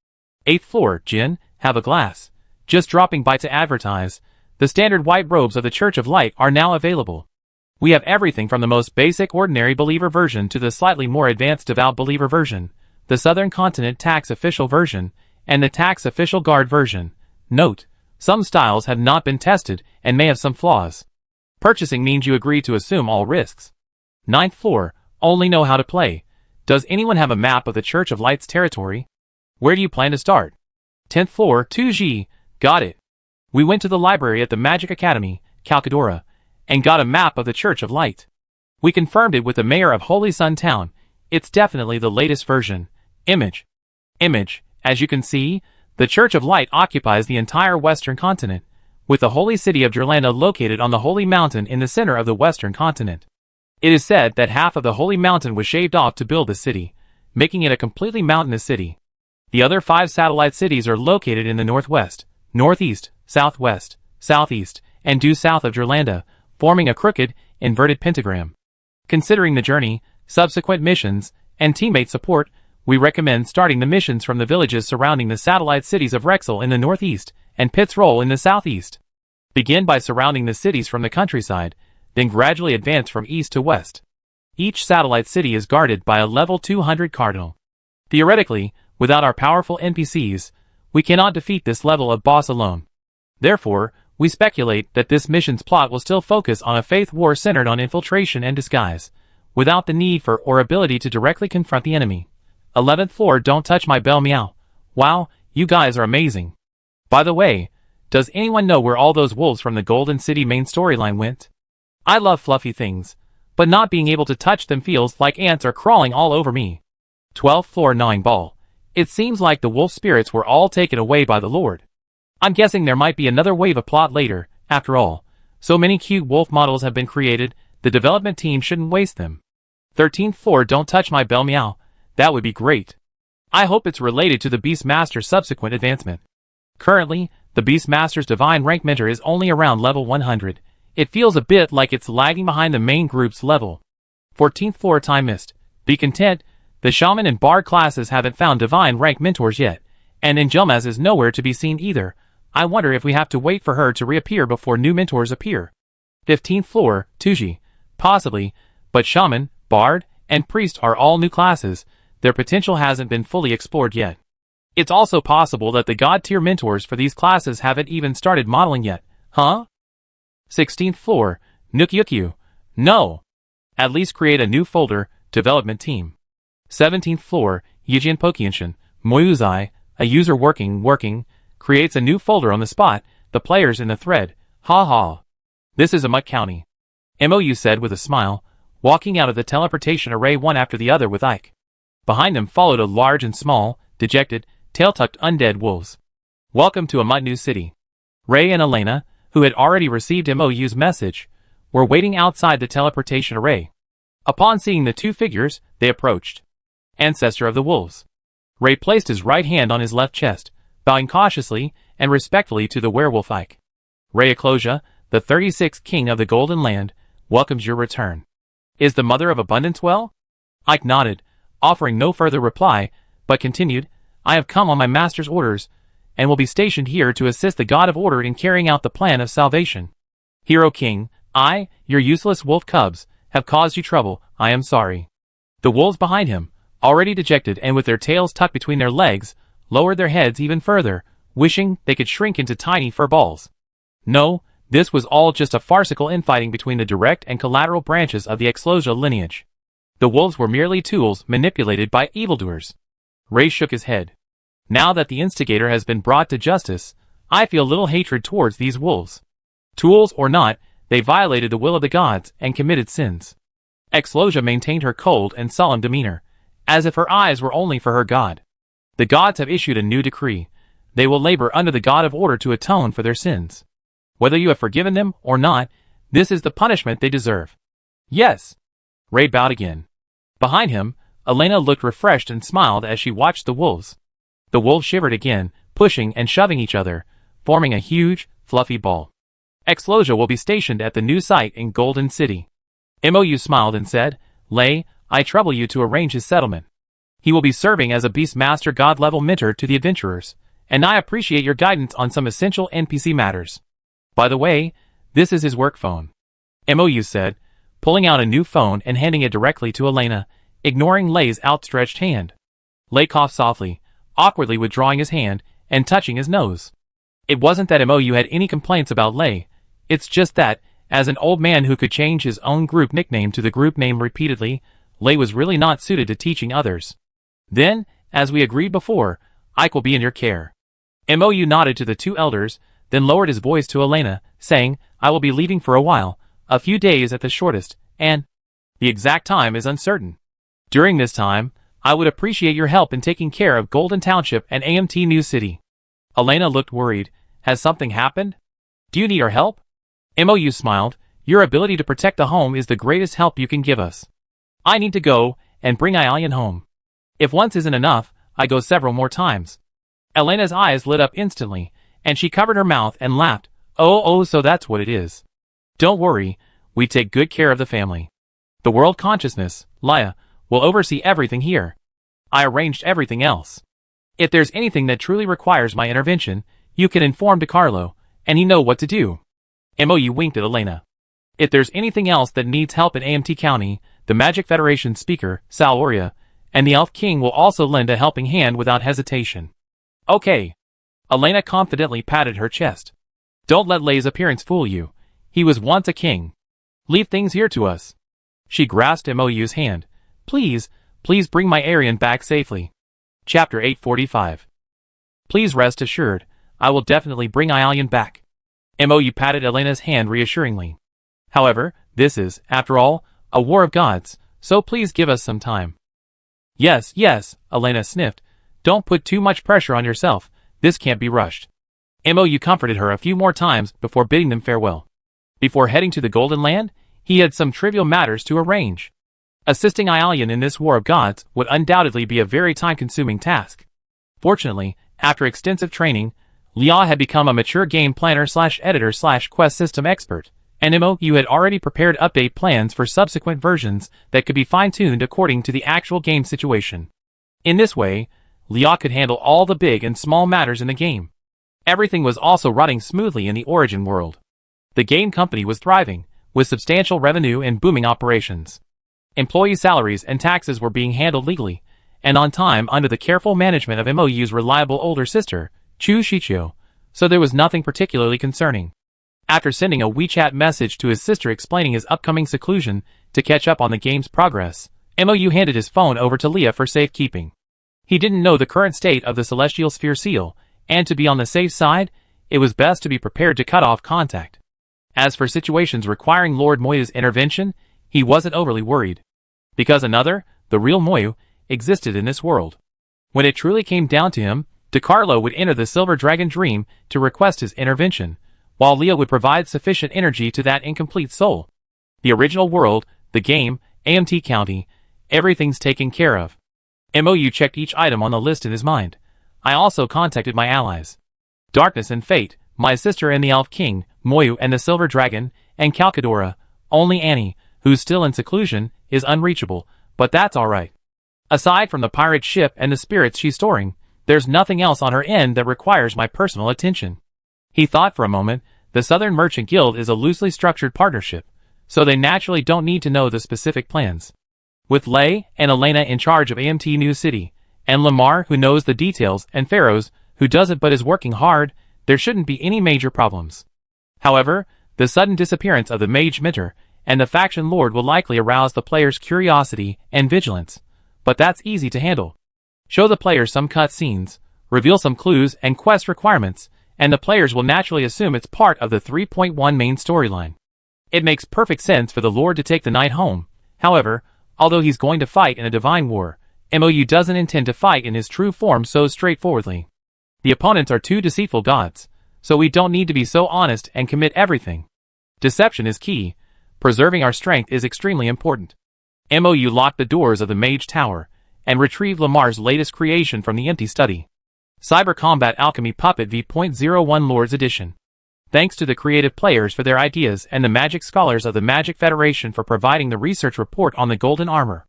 8th floor, Jin, have a glass. Just dropping by to advertise. The standard white robes of the Church of Light are now available. We have everything from the most basic ordinary believer version to the slightly more advanced devout believer version, the Southern Continent tax official version, and the tax official guard version. Note, some styles have not been tested and may have some flaws. Purchasing means you agree to assume all risks. 9th floor, only know how to play. Does anyone have a map of the Church of Light's territory? Where do you plan to start? 10th floor, 2G, got it. We went to the library at the Magic Academy, Calcadora, and got a map of the Church of Light. We confirmed it with the mayor of Holy Sun Town. It's definitely the latest version. Image. As you can see, the Church of Light occupies the entire Western Continent, with the holy city of Jirlanda located on the Holy Mountain in the center of the Western Continent. It is said that half of the Holy Mountain was shaved off to build the city, making it a completely mountainous city. The other 5 satellite cities are located in the northwest, northeast, southwest, southeast, and due south of Jirlanda, forming a crooked, inverted pentagram. Considering the journey, subsequent missions, and teammate support, we recommend starting the missions from the villages surrounding the satellite cities of Rexel in the northeast and Pitts Roll in the southeast. Begin by surrounding the cities from the countryside, then gradually advance from east to west. Each satellite city is guarded by a level 200 cardinal. Theoretically, without our powerful NPCs, we cannot defeat this level of boss alone. Therefore, we speculate that this mission's plot will still focus on a faith war centered on infiltration and disguise, without the need for or ability to directly confront the enemy. 11th floor, don't touch my bell, meow. Wow, you guys are amazing. By the way, does anyone know where all those wolves from the Golden City main storyline went? I love fluffy things, but not being able to touch them feels like ants are crawling all over me. 12th floor, 9 ball. It seems like the wolf spirits were all taken away by the Lord. I'm guessing there might be another wave of plot later, after all. So many cute wolf models have been created, the development team shouldn't waste them. 13th floor, don't touch my bell, meow. That would be great. I hope it's related to the Beastmaster's subsequent advancement. Currently, the Beastmaster's divine rank mentor is only around level 100. It feels a bit like it's lagging behind the main group's level. 14th floor, time mist. Be content, the Shaman and Bard classes haven't found divine rank mentors yet, and Angelmaz is nowhere to be seen either. I wonder if we have to wait for her to reappear before new mentors appear. 15th floor, Tuji. Possibly, but Shaman, Bard, and Priest are all new classes. Their potential hasn't been fully explored yet. It's also possible that the god-tier mentors for these classes haven't even started modeling yet, huh? 16th floor, Nukyukyu. No. At least create a new folder, development team. 17th floor, Yijin Pokienshin, Moyuzai, a user working, creates a new folder on the spot, the players in the thread, ha ha. This is a Mutt County. MOU said with a smile, walking out of the teleportation array one after the other with Ike. Behind them followed a large and small, dejected, tail-tucked undead wolves. Welcome to a Mutt new city. Ray and Elena, who had already received MOU's message, were waiting outside the teleportation array. Upon seeing the two figures, they approached. Ancestor of the wolves. Ray placed his right hand on his left chest, bowing cautiously and respectfully to the werewolf Ike. Ray Eclosia, the 36th king of the Golden Land, welcomes your return. Is the Mother of Abundance well? Ike nodded, offering no further reply, but continued, I have come on my master's orders, and will be stationed here to assist the God of Order in carrying out the plan of salvation. Hero King, I, your useless wolf cubs, have caused you trouble, I am sorry. The wolves behind him, already dejected and with their tails tucked between their legs, lowered their heads even further, wishing they could shrink into tiny fur balls. No, this was all just a farcical infighting between the direct and collateral branches of the Eclosia lineage. The wolves were merely tools manipulated by evildoers. Ray shook his head. Now that the instigator has been brought to justice, I feel little hatred towards these wolves. Tools or not, they violated the will of the gods and committed sins. Eclosia maintained her cold and solemn demeanor, as if her eyes were only for her god. The gods have issued a new decree. They will labor under the God of Order to atone for their sins. Whether you have forgiven them or not, this is the punishment they deserve. Yes. Ray bowed again. Behind him, Elena looked refreshed and smiled as she watched the wolves. The wolves shivered again, pushing and shoving each other, forming a huge, fluffy ball. Explosia will be stationed at the new site in Golden City. MOU smiled and said, Lay, I trouble you to arrange his settlement. He will be serving as a Beastmaster God-level mentor to the adventurers, and I appreciate your guidance on some essential NPC matters. By the way, this is his work phone. MOU said, pulling out a new phone and handing it directly to Elena, ignoring Lay's outstretched hand. Lay coughed softly, awkwardly withdrawing his hand and touching his nose. It wasn't that MOU had any complaints about Lay, it's just that, as an old man who could change his own group nickname to the group name repeatedly, Lay was really not suited to teaching others. Then, as we agreed before, Ike will be in your care. MOU nodded to the two elders, then lowered his voice to Elena, saying, I will be leaving for a while, a few days at the shortest, and the exact time is uncertain. During this time, I would appreciate your help in taking care of Golden Township and AMT New City. Elena looked worried. Has something happened? Do you need our help? MOU smiled. Your ability to protect the home is the greatest help you can give us. I need to go and bring Aileen home. If once isn't enough, I go several more times. Elena's eyes lit up instantly, and she covered her mouth and laughed. Oh, so that's what it is. Don't worry, we take good care of the family. The world consciousness, Laya, will oversee everything here. I arranged everything else. If there's anything that truly requires my intervention, you can inform DeCarlo, and he know what to do. MOU winked at Elena. If there's anything else that needs help in AMT County, the Magic Federation speaker, Saloria, and the Elf King will also lend a helping hand without hesitation. Okay. Elena confidently patted her chest. Don't let Lay's appearance fool you. He was once a king. Leave things here to us. She grasped MOU's hand. Please bring my Aryan back safely. Chapter 845. Please rest assured, I will definitely bring Aileen back. MOU patted Elena's hand reassuringly. However, this is, after all, a war of gods, so please give us some time. Yes, Elena sniffed. Don't put too much pressure on yourself, this can't be rushed. MOU comforted her a few more times before bidding them farewell. Before heading to the Golden Land, he had some trivial matters to arrange. Assisting Aileen in this war of gods would undoubtedly be a very time-consuming task. Fortunately, after extensive training, Lia had become a mature game planner/editor/quest system expert, and MOU had already prepared update plans for subsequent versions that could be fine-tuned according to the actual game situation. In this way, Lia could handle all the big and small matters in the game. Everything was also running smoothly in the Origin world. The game company was thriving, with substantial revenue and booming operations. Employee salaries and taxes were being handled legally, and on time under the careful management of MOU's reliable older sister, Chu Shichio, so there was nothing particularly concerning. After sending a WeChat message to his sister explaining his upcoming seclusion to catch up on the game's progress, MOU handed his phone over to Leah for safekeeping. He didn't know the current state of the Celestial Sphere seal, and to be on the safe side, it was best to be prepared to cut off contact. As for situations requiring Lord Moyu's intervention, he wasn't overly worried. Because another, the real Moyu, existed in this world. When it truly came down to him, DeCarlo would enter the Silver Dragon Dream to request his intervention, while Leah would provide sufficient energy to that incomplete soul. The original world, the game, AMT County, everything's taken care of. MOU checked each item on the list in his mind. I also contacted my allies. Darkness and Fate, my sister and the Elf King, Moyu and the Silver Dragon, and Calcadora. Only Annie, who's still in seclusion, is unreachable, but that's alright. Aside from the pirate ship and the spirits she's storing, there's nothing else on her end that requires my personal attention. He thought for a moment. The Southern Merchant Guild is a loosely structured partnership, so they naturally don't need to know the specific plans. With Lay and Elena in charge of AMT New City, and Lamar who knows the details and Pharaohs who doesn't but is working hard, there shouldn't be any major problems. However, the sudden disappearance of the Mage Mentor and the Faction Lord will likely arouse the player's curiosity and vigilance, but that's easy to handle. Show the player some cutscenes, reveal some clues and quest requirements, and the players will naturally assume it's part of the 3.1 main storyline. It makes perfect sense for the Lord to take the knight home. However, although he's going to fight in a divine war, MOU doesn't intend to fight in his true form so straightforwardly. The opponents are two deceitful gods, so we don't need to be so honest and commit everything. Deception is key. Preserving our strength is extremely important. MOU locked the doors of the Mage Tower and retrieved Lamar's latest creation from the empty study. Cyber Combat Alchemy Puppet V.01 Lords Edition. Thanks to the creative players for their ideas and the Magic Scholars of the Magic Federation for providing the research report on the golden armor.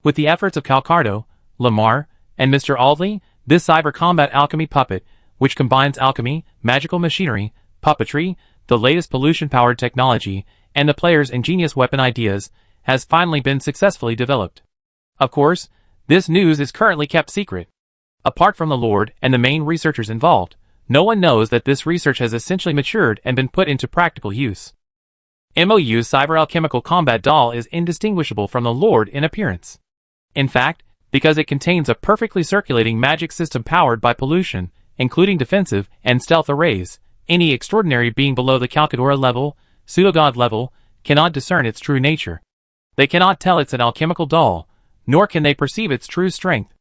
With the efforts of Calcardo, Lamar, and Mr. Aldley, this Cyber Combat Alchemy Puppet, which combines alchemy, magical machinery, puppetry, the latest pollution-powered technology, and the players' ingenious weapon ideas, has finally been successfully developed. Of course, this news is currently kept secret. Apart from the Lord and the main researchers involved, no one knows that this research has essentially matured and been put into practical use. MOU's Cyber Alchemical Combat Doll is indistinguishable from the Lord in appearance. In fact, because it contains a perfectly circulating magic system powered by pollution, including defensive and stealth arrays, any extraordinary being below the Calcadora level, pseudogod level, cannot discern its true nature. They cannot tell it's an alchemical doll, nor can they perceive its true strength.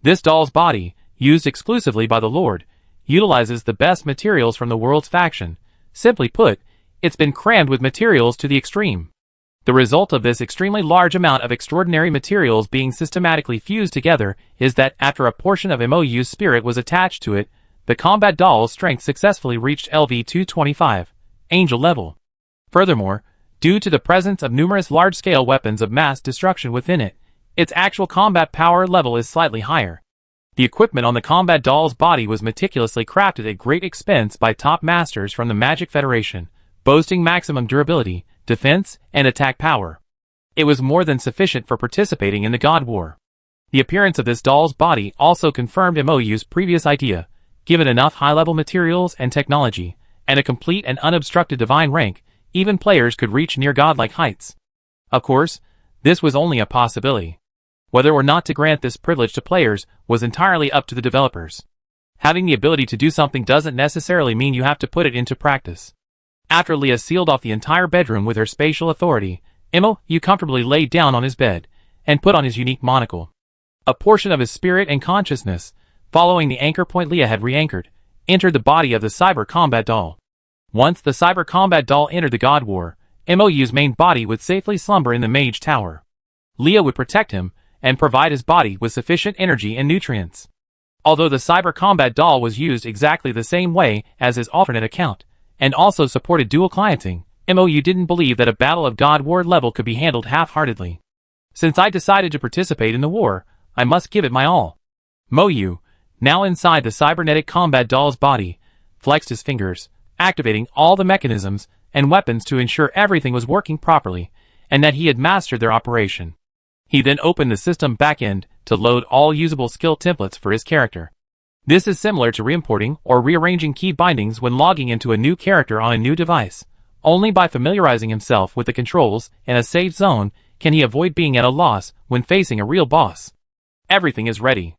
This doll's body, used exclusively by the Lord, utilizes the best materials from the world's faction. Simply put, it's been crammed with materials to the extreme. The result of this extremely large amount of extraordinary materials being systematically fused together is that after a portion of MOU's spirit was attached to it, the combat doll's strength successfully reached LV-225, angel level. Furthermore, due to the presence of numerous large-scale weapons of mass destruction within it, its actual combat power level is slightly higher. The equipment on the combat doll's body was meticulously crafted at great expense by top masters from the Magic Federation, boasting maximum durability, defense, and attack power. It was more than sufficient for participating in the God War. The appearance of this doll's body also confirmed MOU's previous idea. Given enough high-level materials and technology, and a complete and unobstructed divine rank, even players could reach near godlike heights. Of course, this was only a possibility. Whether or not to grant this privilege to players was entirely up to the developers. Having the ability to do something doesn't necessarily mean you have to put it into practice. After Leah sealed off the entire bedroom with her spatial authority, MOU comfortably laid down on his bed and put on his unique monocle. A portion of his spirit and consciousness, following the anchor point Leah had re-anchored, entered the body of the Cyber Combat Doll. Once the Cyber Combat Doll entered the God War, MOU's main body would safely slumber in the Mage Tower. Leah would protect him and provide his body with sufficient energy and nutrients. Although the Cyber Combat Doll was used exactly the same way as his alternate account, and also supported dual clienting, MOU didn't believe that a Battle of God War level could be handled half-heartedly. Since I decided to participate in the war, I must give it my all. MOU, now inside the cybernetic combat doll's body, flexed his fingers, activating all the mechanisms and weapons to ensure everything was working properly, and that he had mastered their operation. He then opened the system backend to load all usable skill templates for his character. This is similar to reimporting or rearranging key bindings when logging into a new character on a new device. Only by familiarizing himself with the controls in a safe zone can he avoid being at a loss when facing a real boss. Everything is ready.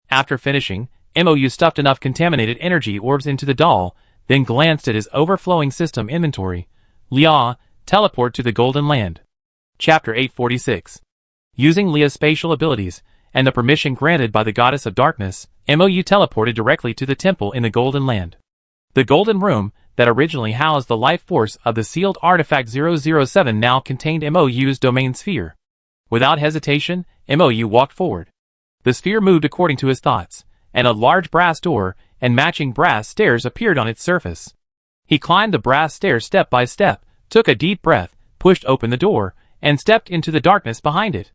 After finishing, MOU stuffed enough contaminated energy orbs into the doll, then glanced at his overflowing system inventory. Leah, teleport to the Golden Land. Chapter 846. Using Leah's spatial abilities, and the permission granted by the Goddess of Darkness, MOU teleported directly to the temple in the Golden Land. The Golden Room, that originally housed the life force of the sealed artifact 007 now contained MOU's domain sphere. Without hesitation, MOU walked forward. The sphere moved according to his thoughts, and a large brass door and matching brass stairs appeared on its surface. He climbed the brass stairs step by step, took a deep breath, pushed open the door, and stepped into the darkness behind it.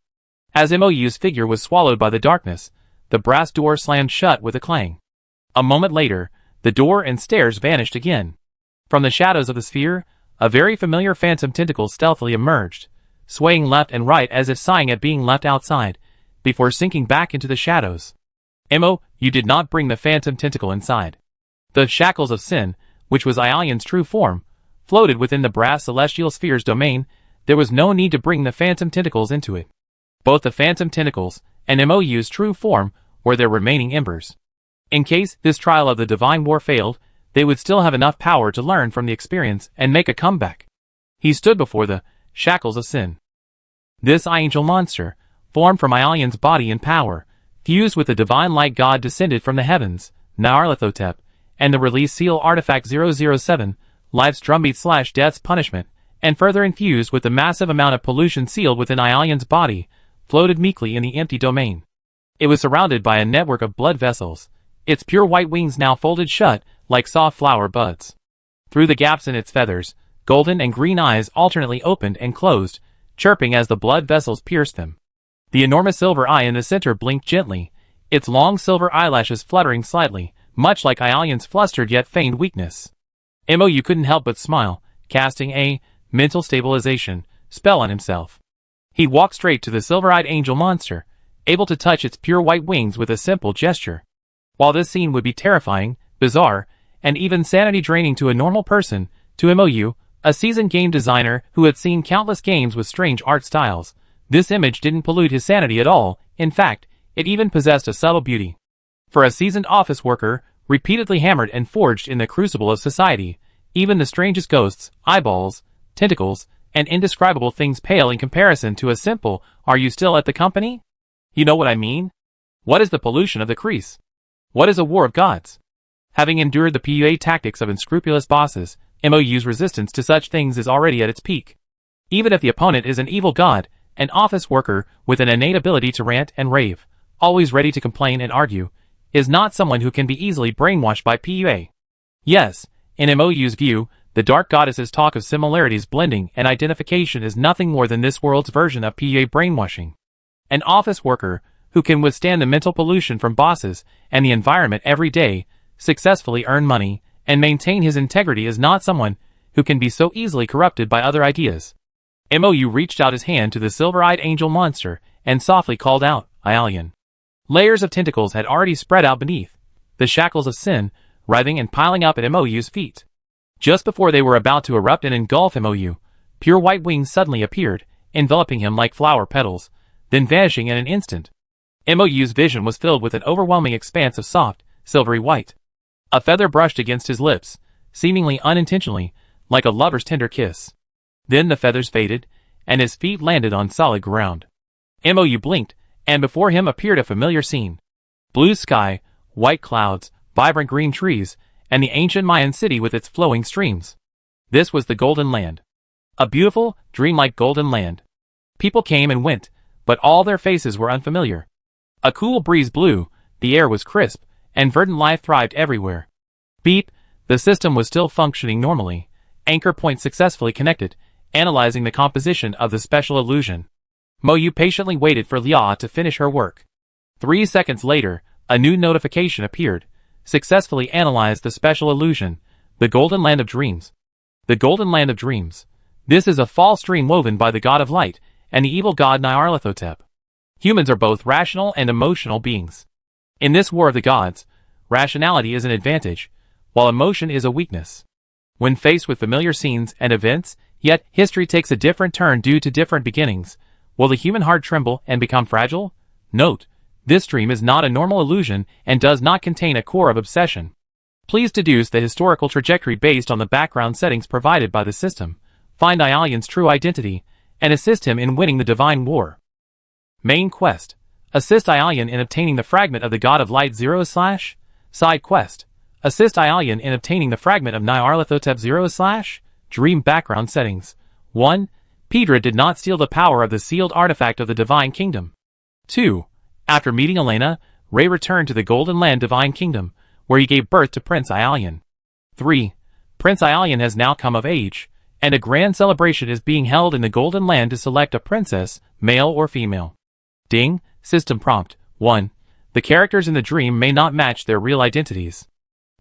As MOU's figure was swallowed by the darkness, the brass door slammed shut with a clang. A moment later, the door and stairs vanished again. From the shadows of the sphere, a very familiar phantom tentacle stealthily emerged, swaying left and right as if sighing at being left outside, before sinking back into the shadows. You did not bring the phantom tentacle inside. The shackles of sin, which was Ialion's true form, floated within the brass celestial sphere's domain. There was no need to bring the phantom tentacles into it. Both the phantom tentacles and MOU's true form were their remaining embers. In case this trial of the divine war failed, they would still have enough power to learn from the experience and make a comeback. He stood before the shackles of sin. This angel monster, formed from Ialion's body and power, fused with the divine light god descended from the heavens, Nyarlathotep, and the release seal artifact 007, life's drumbeat/death's punishment, and further infused with the massive amount of pollution sealed within Ialian's body, floated meekly in the empty domain. It was surrounded by a network of blood vessels, its pure white wings now folded shut like soft flower buds. Through the gaps in its feathers, golden and green eyes alternately opened and closed, chirping as the blood vessels pierced them. The enormous silver eye in the center blinked gently, its long silver eyelashes fluttering slightly, much like Ialian's flustered yet feigned weakness. Mou couldn't help but smile, casting a mental stabilization spell on himself. He walked straight to the silver-eyed angel monster, able to touch its pure white wings with a simple gesture. While this scene would be terrifying, bizarre, and even sanity-draining to a normal person, to Mou, a seasoned game designer who had seen countless games with strange art styles, this image didn't pollute his sanity at all. In fact, it even possessed a subtle beauty. For a seasoned office worker, repeatedly hammered and forged in the crucible of society, even the strangest ghosts, eyeballs, tentacles, and indescribable things pale in comparison to a simple, "Are you still at the company?" You know what I mean? What is the pollution of the crease? What is a war of gods? Having endured the PUA tactics of unscrupulous bosses, Mou's resistance to such things is already at its peak. Even if the opponent is an evil god, an office worker with an innate ability to rant and rave, always ready to complain and argue, is not someone who can be easily brainwashed by PUA. Yes, in Mou's view, the dark goddess's talk of similarities blending and identification is nothing more than this world's version of PUA brainwashing. An office worker, who can withstand the mental pollution from bosses and the environment every day, successfully earn money, and maintain his integrity is not someone who can be so easily corrupted by other ideas. Mou reached out his hand to the silver-eyed angel monster and softly called out, "Ialian." Layers of tentacles had already spread out beneath, the shackles of sin, writhing and piling up at Mou's feet. Just before they were about to erupt and engulf Mou, pure white wings suddenly appeared, enveloping him like flower petals, then vanishing in an instant. Mou's vision was filled with an overwhelming expanse of soft, silvery white. A feather brushed against his lips, seemingly unintentionally, like a lover's tender kiss. Then the feathers faded, and his feet landed on solid ground. Mou blinked, and before him appeared a familiar scene. Blue sky, white clouds, vibrant green trees, and the ancient Mayan city with its flowing streams. This was the Golden Land. A beautiful, dreamlike golden land. People came and went, but all their faces were unfamiliar. A cool breeze blew, the air was crisp, and verdant life thrived everywhere. Beep, the system was still functioning normally, anchor points successfully connected, analyzing the composition of the special illusion. Mou patiently waited for Lia to finish her work. 3 seconds later, a new notification appeared. Successfully analyzed the special illusion, the Golden Land of Dreams. The Golden Land of Dreams. This is a false dream woven by the god of light and the evil god Nyarlathotep. Humans are both rational and emotional beings. In this war of the gods, rationality is an advantage, while emotion is a weakness. When faced with familiar scenes and events, yet history takes a different turn due to different beginnings, will the human heart tremble and become fragile? Note, this dream is not a normal illusion and does not contain a core of obsession. Please deduce the historical trajectory based on the background settings provided by the system, find Ialian's true identity, and assist him in winning the divine war. Main Quest. Assist Ialian in obtaining the fragment of the God of Light 0/ Side Quest. Assist Ialian in obtaining the fragment of Nyarlathotep 0/ Dream Background Settings. 1. Pedra did not steal the power of the sealed artifact of the Divine Kingdom. 2. After meeting Elena, Ray returned to the Golden Land Divine Kingdom, where he gave birth to Prince Ialian. 3. Prince Ialian has now come of age, and a grand celebration is being held in the Golden Land to select a princess, male or female. Ding, System Prompt. 1. The characters in the dream may not match their real identities.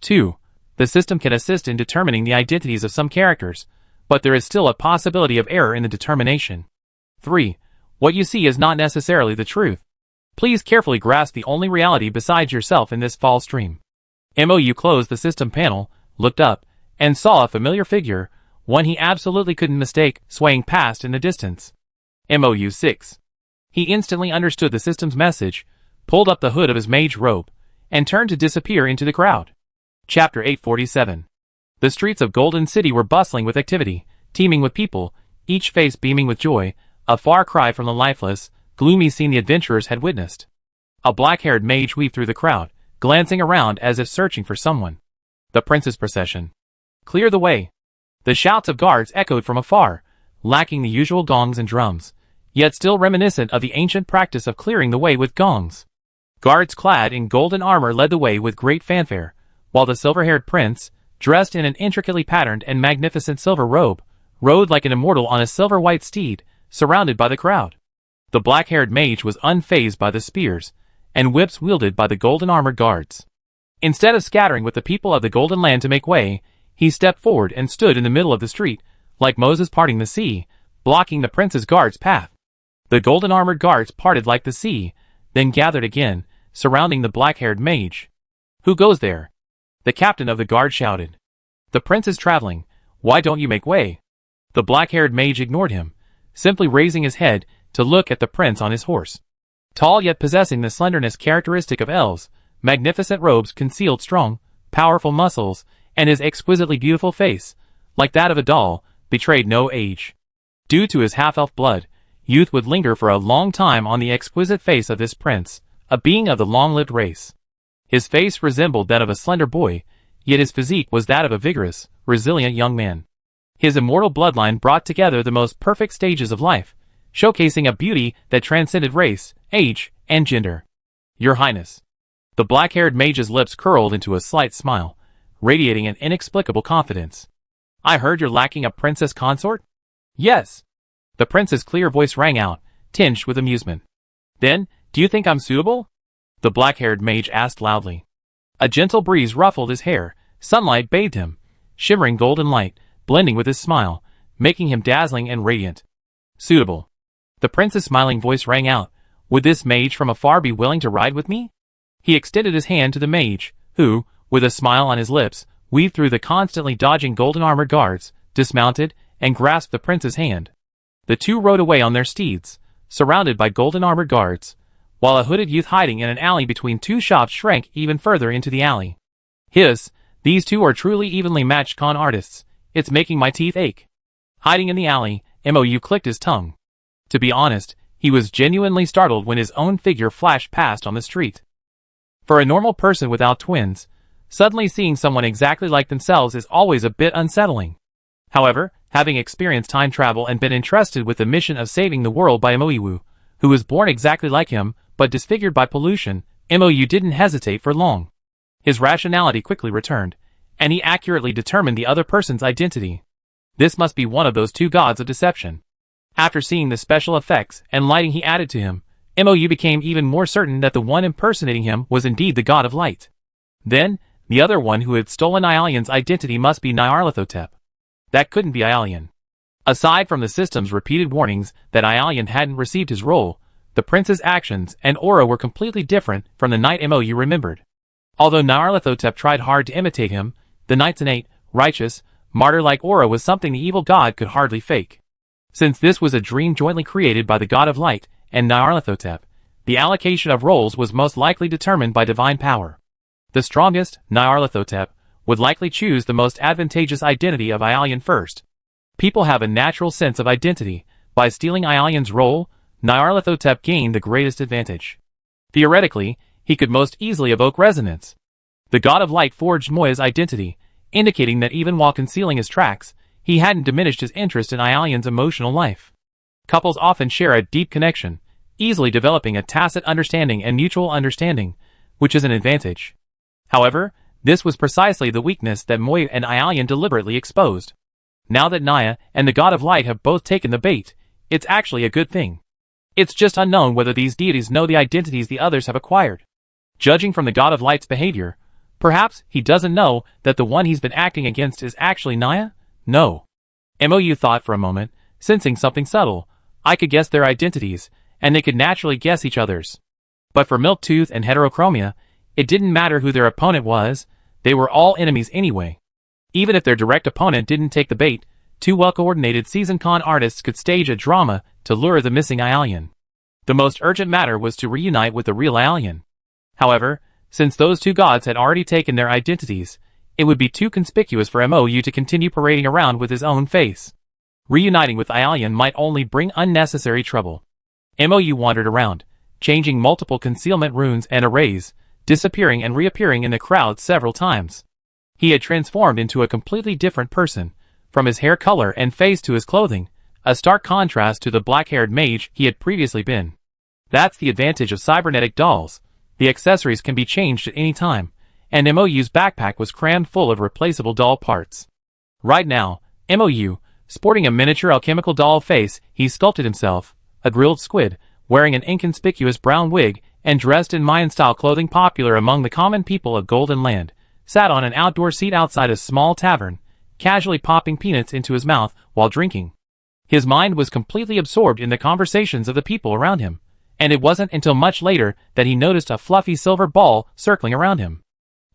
2. The system can assist in determining the identities of some characters, but there is still a possibility of error in the determination. 3. What you see is not necessarily the truth. Please carefully grasp the only reality besides yourself in this false dream. Mou closed the system panel, looked up, and saw a familiar figure, one he absolutely couldn't mistake, swaying past in the distance. Mou 6. He instantly understood the system's message, pulled up the hood of his mage robe, and turned to disappear into the crowd. Chapter 847. The streets of Golden City were bustling with activity, teeming with people, each face beaming with joy, a far cry from the lifeless, gloomy scene the adventurers had witnessed. A black-haired mage weaved through the crowd, glancing around as if searching for someone. The prince's procession. Clear the way. The shouts of guards echoed from afar, lacking the usual gongs and drums, yet still reminiscent of the ancient practice of clearing the way with gongs. Guards clad in golden armor led the way with great fanfare, while the silver-haired prince, dressed in an intricately patterned and magnificent silver robe, rode like an immortal on a silver-white steed, surrounded by the crowd. The black-haired mage was unfazed by the spears and whips wielded by the golden-armored guards. Instead of scattering with the people of the Golden Land to make way, he stepped forward and stood in the middle of the street, like Moses parting the sea, blocking the prince's guards' path. The golden-armored guards parted like the sea, then gathered again, surrounding the black-haired mage. "Who goes there?" the captain of the guard shouted. "The prince is traveling. Why don't you make way?" The black-haired mage ignored him, simply raising his head to look at the prince on his horse. Tall yet possessing the slenderness characteristic of elves, magnificent robes concealed strong, powerful muscles, and his exquisitely beautiful face, like that of a doll, betrayed no age. Due to his half-elf blood, youth would linger for a long time on the exquisite face of this prince, a being of the long-lived race. His face resembled that of a slender boy, yet his physique was that of a vigorous, resilient young man. His immortal bloodline brought together the most perfect stages of life, showcasing a beauty that transcended race, age, and gender. "Your Highness." The black-haired mage's lips curled into a slight smile, radiating an inexplicable confidence. "I heard you're lacking a princess consort?" "Yes." The prince's clear voice rang out, tinged with amusement. "Then, do you think I'm suitable?" the black-haired mage asked loudly. A gentle breeze ruffled his hair, sunlight bathed him, shimmering golden light, blending with his smile, making him dazzling and radiant. "Suitable." The prince's smiling voice rang out. "Would this mage from afar be willing to ride with me?" He extended his hand to the mage, who, with a smile on his lips, weaved through the constantly dodging golden-armored guards, dismounted, and grasped the prince's hand. The two rode away on their steeds, surrounded by golden-armored guards, while a hooded youth hiding in an alley between two shops shrank even further into the alley. These two are truly evenly matched con artists. It's making my teeth ache." Hiding in the alley, Mou clicked his tongue. To be honest, he was genuinely startled when his own figure flashed past on the street. For a normal person without twins, suddenly seeing someone exactly like themselves is always a bit unsettling. However, having experienced time travel and been entrusted with the mission of saving the world by Mou, who was born exactly like him, but disfigured by pollution, Mou didn't hesitate for long. His rationality quickly returned, and he accurately determined the other person's identity. This must be one of those two gods of deception. After seeing the special effects and lighting he added to him, Mou became even more certain that the one impersonating him was indeed the god of light. Then, the other one who had stolen Ialian's identity must be Nyarlathotep. That couldn't be Ialian. Aside from the system's repeated warnings that Ialian hadn't received his role, the prince's actions and aura were completely different from the knight Mou remembered. Although Nyarlathotep tried hard to imitate him, the knight's innate, righteous, martyr-like aura was something the evil god could hardly fake. Since this was a dream jointly created by the god of light and Nyarlathotep, the allocation of roles was most likely determined by divine power. The strongest, Nyarlathotep, would likely choose the most advantageous identity of Ialian first. People have a natural sense of identity. By stealing Ialian's role, Nyarlathotep gained the greatest advantage. Theoretically, he could most easily evoke resonance. The god of light forged Moya's identity, indicating that even while concealing his tracks, he hadn't diminished his interest in Ialian's emotional life. Couples often share a deep connection, easily developing a tacit understanding and mutual understanding, which is an advantage. However, this was precisely the weakness that Moya and Ialian deliberately exposed. Now that Naya and the god of light have both taken the bait, it's actually a good thing. It's just unknown whether these deities know the identities the others have acquired. Judging from the god of light's behavior, perhaps he doesn't know that the one he's been acting against is actually Naya? No. Mou thought for a moment, sensing something subtle. I could guess their identities, and they could naturally guess each other's. But for Milktooth and Heterochromia, it didn't matter who their opponent was, they were all enemies anyway. Even if their direct opponent didn't take the bait, two well-coordinated seasoned con artists could stage a drama to lure the missing Ialian. The most urgent matter was to reunite with the real Ialian. However, since those two gods had already taken their identities, it would be too conspicuous for Mou to continue parading around with his own face. Reuniting with Ialian might only bring unnecessary trouble. Mou wandered around, changing multiple concealment runes and arrays, disappearing and reappearing in the crowd several times. He had transformed into a completely different person, from his hair color and face to his clothing, a stark contrast to the black-haired mage he had previously been. That's the advantage of cybernetic dolls. The accessories can be changed at any time, and MOU's backpack was crammed full of replaceable doll parts. Right now, MOU, sporting a miniature alchemical doll face, he sculpted himself, a grilled squid, wearing an inconspicuous brown wig, and dressed in Mayan-style clothing popular among the common people of Golden Land, sat on an outdoor seat outside a small tavern, casually popping peanuts into his mouth while drinking. His mind was completely absorbed in the conversations of the people around him, and it wasn't until much later that he noticed a fluffy silver ball circling around him.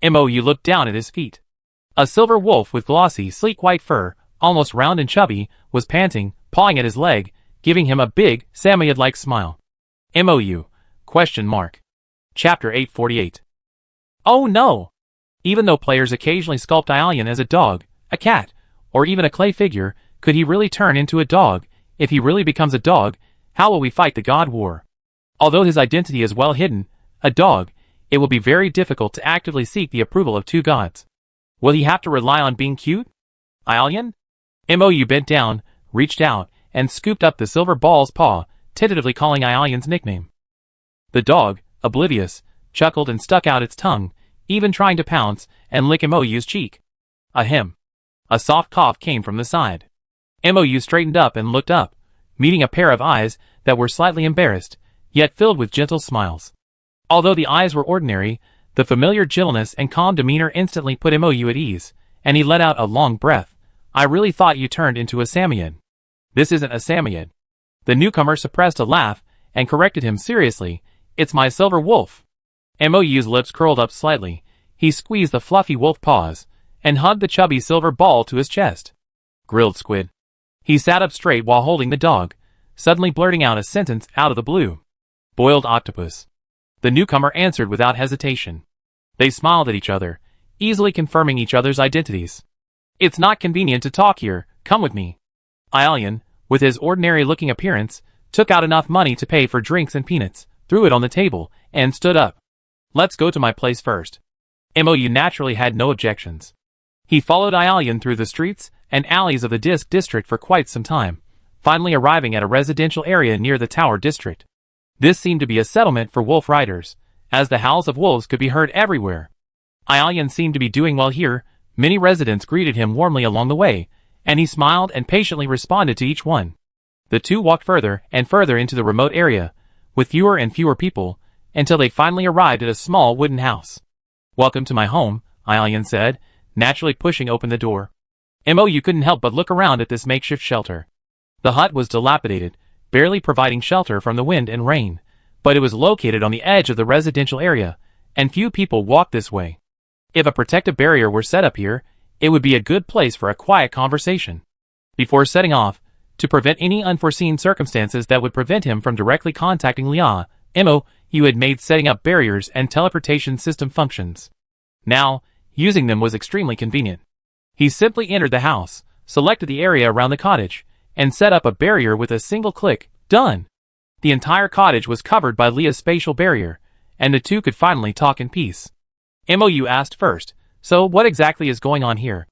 MOU looked down at his feet. A silver wolf with glossy, sleek white fur, almost round and chubby, was panting, pawing at his leg, giving him a big, Samoyed-like smile. MOU? ? Chapter 848. Oh no! Even though players occasionally sculpt Ialian as a dog, a cat, or even a clay figure, could he really turn into a dog? If he really becomes a dog, how will we fight the God War? Although his identity is well hidden, a dog, it will be very difficult to actively seek the approval of two gods. Will he have to rely on being cute? Ialian? MOU bent down, reached out, and scooped up the silver ball's paw, tentatively calling Ialian's nickname. The dog, oblivious, chuckled and stuck out its tongue, even trying to pounce and lick MOU's cheek. Ahem. A soft cough came from the side. MOU straightened up and looked up, meeting a pair of eyes that were slightly embarrassed, yet filled with gentle smiles. Although the eyes were ordinary, the familiar gentleness and calm demeanor instantly put MOU at ease, and he let out a long breath. I really thought you turned into a Samoyed. This isn't a Samoyed. The newcomer suppressed a laugh and corrected him seriously. It's my silver wolf. MOU's lips curled up slightly. He squeezed the fluffy wolf paws and hugged the chubby silver ball to his chest. Grilled squid. He sat up straight while holding the dog, suddenly blurting out a sentence out of the blue. Boiled octopus. The newcomer answered without hesitation. They smiled at each other, easily confirming each other's identities. It's not convenient to talk here, come with me. Ialian, with his ordinary-looking appearance, took out enough money to pay for drinks and peanuts, threw it on the table, and stood up. Let's go to my place first. MOU naturally had no objections. He followed Ialian through the streets and alleys of the Disc District for quite some time, finally arriving at a residential area near the Tower District. This seemed to be a settlement for wolf riders, as the howls of wolves could be heard everywhere. Ialian seemed to be doing well here. Many residents greeted him warmly along the way, and he smiled and patiently responded to each one. The two walked further and further into the remote area, with fewer and fewer people, until they finally arrived at a small wooden house. Welcome to my home, Ialian said, naturally pushing open the door. MOU couldn't help but look around at this makeshift shelter. The hut was dilapidated, barely providing shelter from the wind and rain, but it was located on the edge of the residential area, and few people walked this way. If a protective barrier were set up here, it would be a good place for a quiet conversation. Before setting off, to prevent any unforeseen circumstances that would prevent him from directly contacting Lia, MOU had made setting up barriers and teleportation system functions. Now, using them was extremely convenient. He simply entered the house, selected the area around the cottage, and set up a barrier with a single click. Done! The entire cottage was covered by Lia's spatial barrier, and the two could finally talk in peace. MOU asked first, so what exactly is going on here?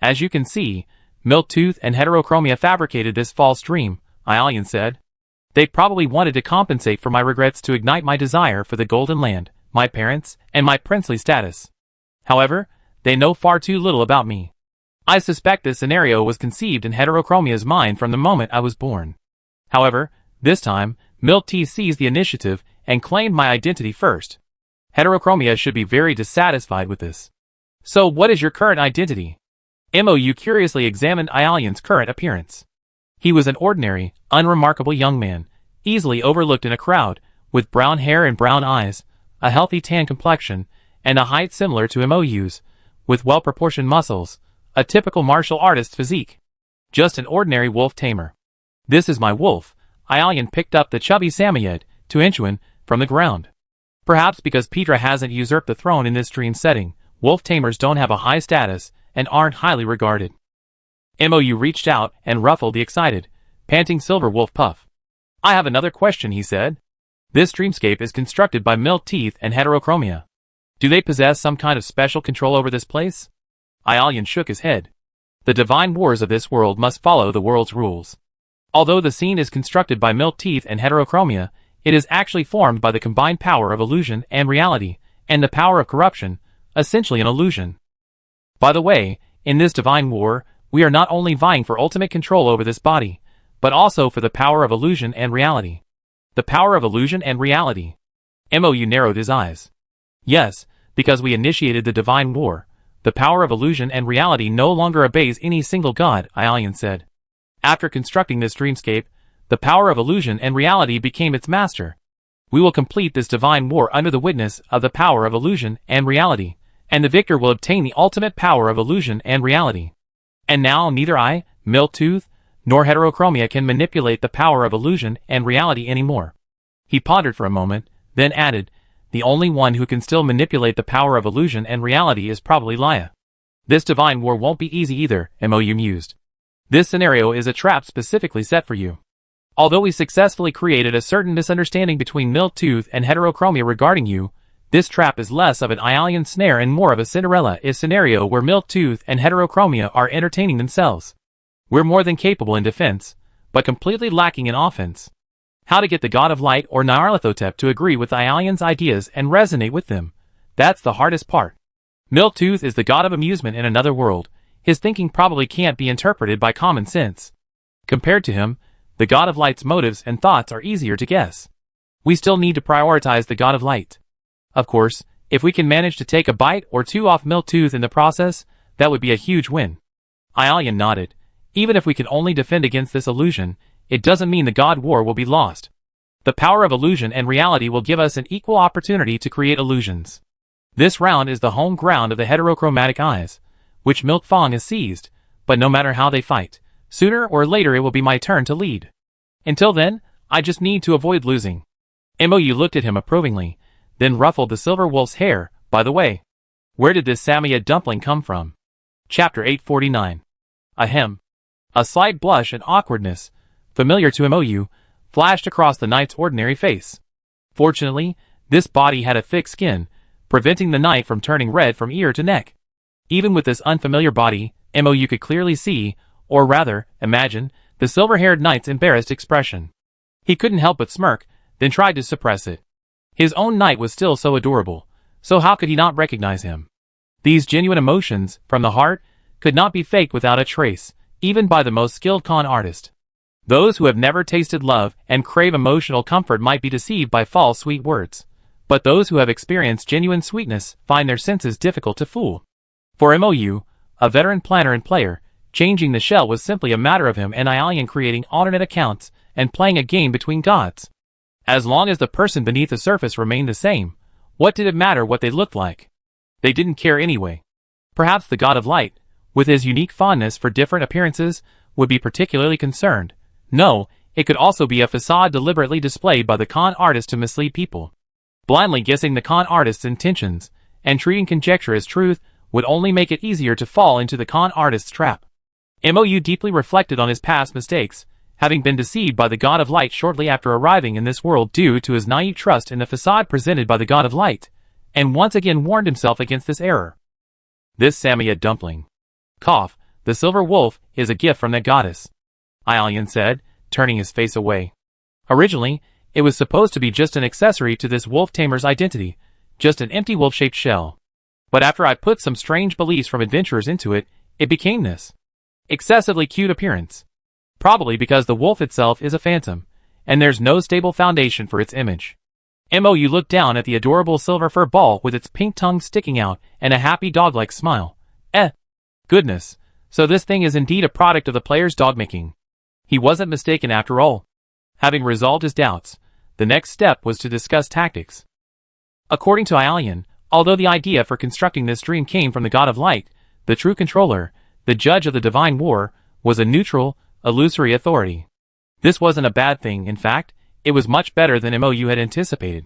As you can see, Milktooth and Heterochromia fabricated this false dream, Ialian said. They probably wanted to compensate for my regrets to ignite my desire for the Golden Land, my parents, and my princely status. However, they know far too little about me. I suspect this scenario was conceived in Heterochromia's mind from the moment I was born. However, this time, Milktooth seized the initiative and claimed my identity first. Heterochromia should be very dissatisfied with this. So what is your current identity? MOU curiously examined Ialian's current appearance. He was an ordinary, unremarkable young man, easily overlooked in a crowd, with brown hair and brown eyes, a healthy tan complexion, and a height similar to MOU's, with well-proportioned muscles, a typical martial artist's physique. Just an ordinary wolf tamer. This is my wolf. Ialian picked up the chubby Samoyed, Tuinchuan, from the ground. Perhaps because Petra hasn't usurped the throne in this dream setting, wolf tamers don't have a high status and aren't highly regarded. MOU reached out and ruffled the excited, panting silver wolf puff. I have another question, he said. This dreamscape is constructed by Milktooth and Heterochromia. Do they possess some kind of special control over this place? Aelian shook his head. The divine wars of this world must follow the world's rules. Although the scene is constructed by milk teeth and heterochromia, it is actually formed by the combined power of illusion and reality, and the power of corruption, essentially an illusion. By the way, in this divine war, we are not only vying for ultimate control over this body, but also for the power of illusion and reality. The power of illusion and reality. Mou narrowed his eyes. Yes, because we initiated the divine war, the power of illusion and reality no longer obeys any single god, Aelian said. After constructing this dreamscape, the power of illusion and reality became its master. We will complete this divine war under the witness of the power of illusion and reality, and the victor will obtain the ultimate power of illusion and reality. And now neither I, Miltooth, nor heterochromia can manipulate the power of illusion and reality anymore. He pondered for a moment, then added, the only one who can still manipulate the power of illusion and reality is probably Laya. This divine war won't be easy either, Mou mused. This scenario is a trap specifically set for you. Although we successfully created a certain misunderstanding between Miltooth and heterochromia regarding you, this trap is less of an Aelian snare and more of a Cinderella-ish scenario where Miltooth and heterochromia are entertaining themselves. We're more than capable in defense, but completely lacking in offense. How to get the god of light or Nyarlathotep to agree with Aelian's ideas and resonate with them, that's the hardest part. Miltooth is the god of amusement in another world. His thinking probably can't be interpreted by common sense. Compared to him, the god of light's motives and thoughts are easier to guess. We still need to prioritize the god of light. Of course, if we can manage to take a bite or two off Miltooth in the process, that would be a huge win. Aelian nodded. Even if we can only defend against this illusion, it doesn't mean the god war will be lost. The power of illusion and reality will give us an equal opportunity to create illusions. This round is the home ground of the heterochromatic eyes, which Milk Fong has seized, but no matter how they fight, sooner or later it will be my turn to lead. Until then, I just need to avoid losing. Mou looked at him approvingly, then ruffled the silver wolf's hair. By the way, where did this Samaya dumpling come from? Chapter 849. Ahem. A slight blush and awkwardness, familiar to Mou, flashed across the knight's ordinary face. Fortunately, this body had a thick skin, preventing the knight from turning red from ear to neck. Even with this unfamiliar body, Mou could clearly see, or rather, imagine, the silver-haired knight's embarrassed expression. He couldn't help but smirk, then tried to suppress it. His own knight was still so adorable, so how could he not recognize him? These genuine emotions, from the heart, could not be faked without a trace, even by the most skilled con artist. Those who have never tasted love and crave emotional comfort might be deceived by false sweet words, but those who have experienced genuine sweetness find their senses difficult to fool. For Mou, a veteran planner and player, changing the shell was simply a matter of him and Aelian creating alternate accounts and playing a game between gods. As long as the person beneath the surface remained the same, what did it matter what they looked like? They didn't care anyway. Perhaps the god of light, with his unique fondness for different appearances, would be particularly concerned. No, it could also be a facade deliberately displayed by the con artist to mislead people. Blindly guessing the con artist's intentions, and treating conjecture as truth, would only make it easier to fall into the con artist's trap. Mou deeply reflected on his past mistakes, having been deceived by the god of light shortly after arriving in this world due to his naive trust in the facade presented by the god of light, and once again warned himself against this error. This Samaya dumpling. Cough, the silver wolf, is a gift from that goddess, Aelian said, turning his face away. Originally, it was supposed to be just an accessory to this wolf tamer's identity, just an empty wolf-shaped shell. But after I put some strange beliefs from adventurers into it, it became this excessively cute appearance. Probably because the wolf itself is a phantom, and there's no stable foundation for its image. Mou looked down at the adorable silver fur ball with its pink tongue sticking out and a happy dog-like smile. Goodness, so this thing is indeed a product of the player's dog-making. He wasn't mistaken after all. Having resolved his doubts, the next step was to discuss tactics. According to Aelian, although the idea for constructing this dream came from the god of light, the true controller, the judge of the divine war, was a neutral, illusory authority. This wasn't a bad thing, in fact, it was much better than Mou had anticipated.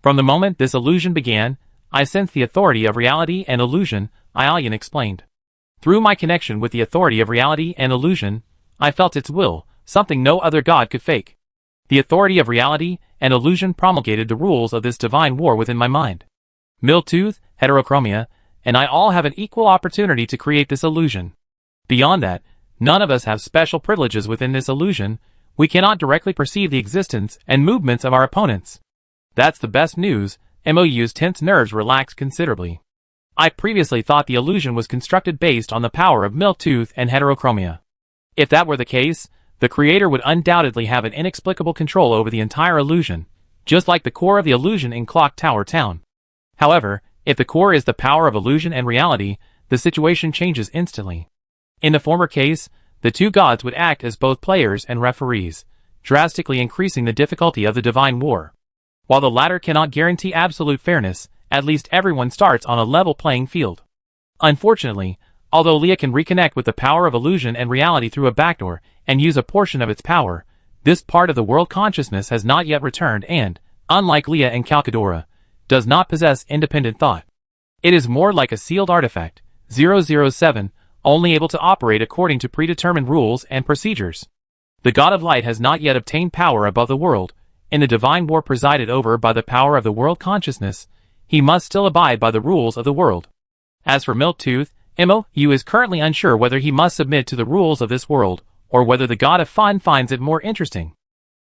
From the moment this illusion began, I sensed the authority of reality and illusion, Aelian explained. Through my connection with the authority of reality and illusion, I felt its will, something no other god could fake. The authority of reality and illusion promulgated the rules of this divine war within my mind. Miltooth, heterochromia, and I all have an equal opportunity to create this illusion. Beyond that, none of us have special privileges within this illusion. We cannot directly perceive the existence and movements of our opponents. That's the best news. Mou's tense nerves relaxed considerably. I previously thought the illusion was constructed based on the power of Miltooth and heterochromia. If that were the case, the creator would undoubtedly have an inexplicable control over the entire illusion, just like the core of the illusion in Clock Tower Town. However, if the core is the power of illusion and reality, the situation changes instantly. In the former case, the two gods would act as both players and referees, drastically increasing the difficulty of the divine war. While the latter cannot guarantee absolute fairness, at least everyone starts on a level playing field. Unfortunately, although Leah can reconnect with the power of illusion and reality through a backdoor and use a portion of its power, this part of the world consciousness has not yet returned and, unlike Leah and Calcadora, does not possess independent thought. It is more like a sealed artifact, 007, only able to operate according to predetermined rules and procedures. The God of Light has not yet obtained power above the world. In the divine war presided over by the power of the world consciousness, he must still abide by the rules of the world. As for Miltooth, Mou is currently unsure whether he must submit to the rules of this world, or whether the God of Fun finds it more interesting.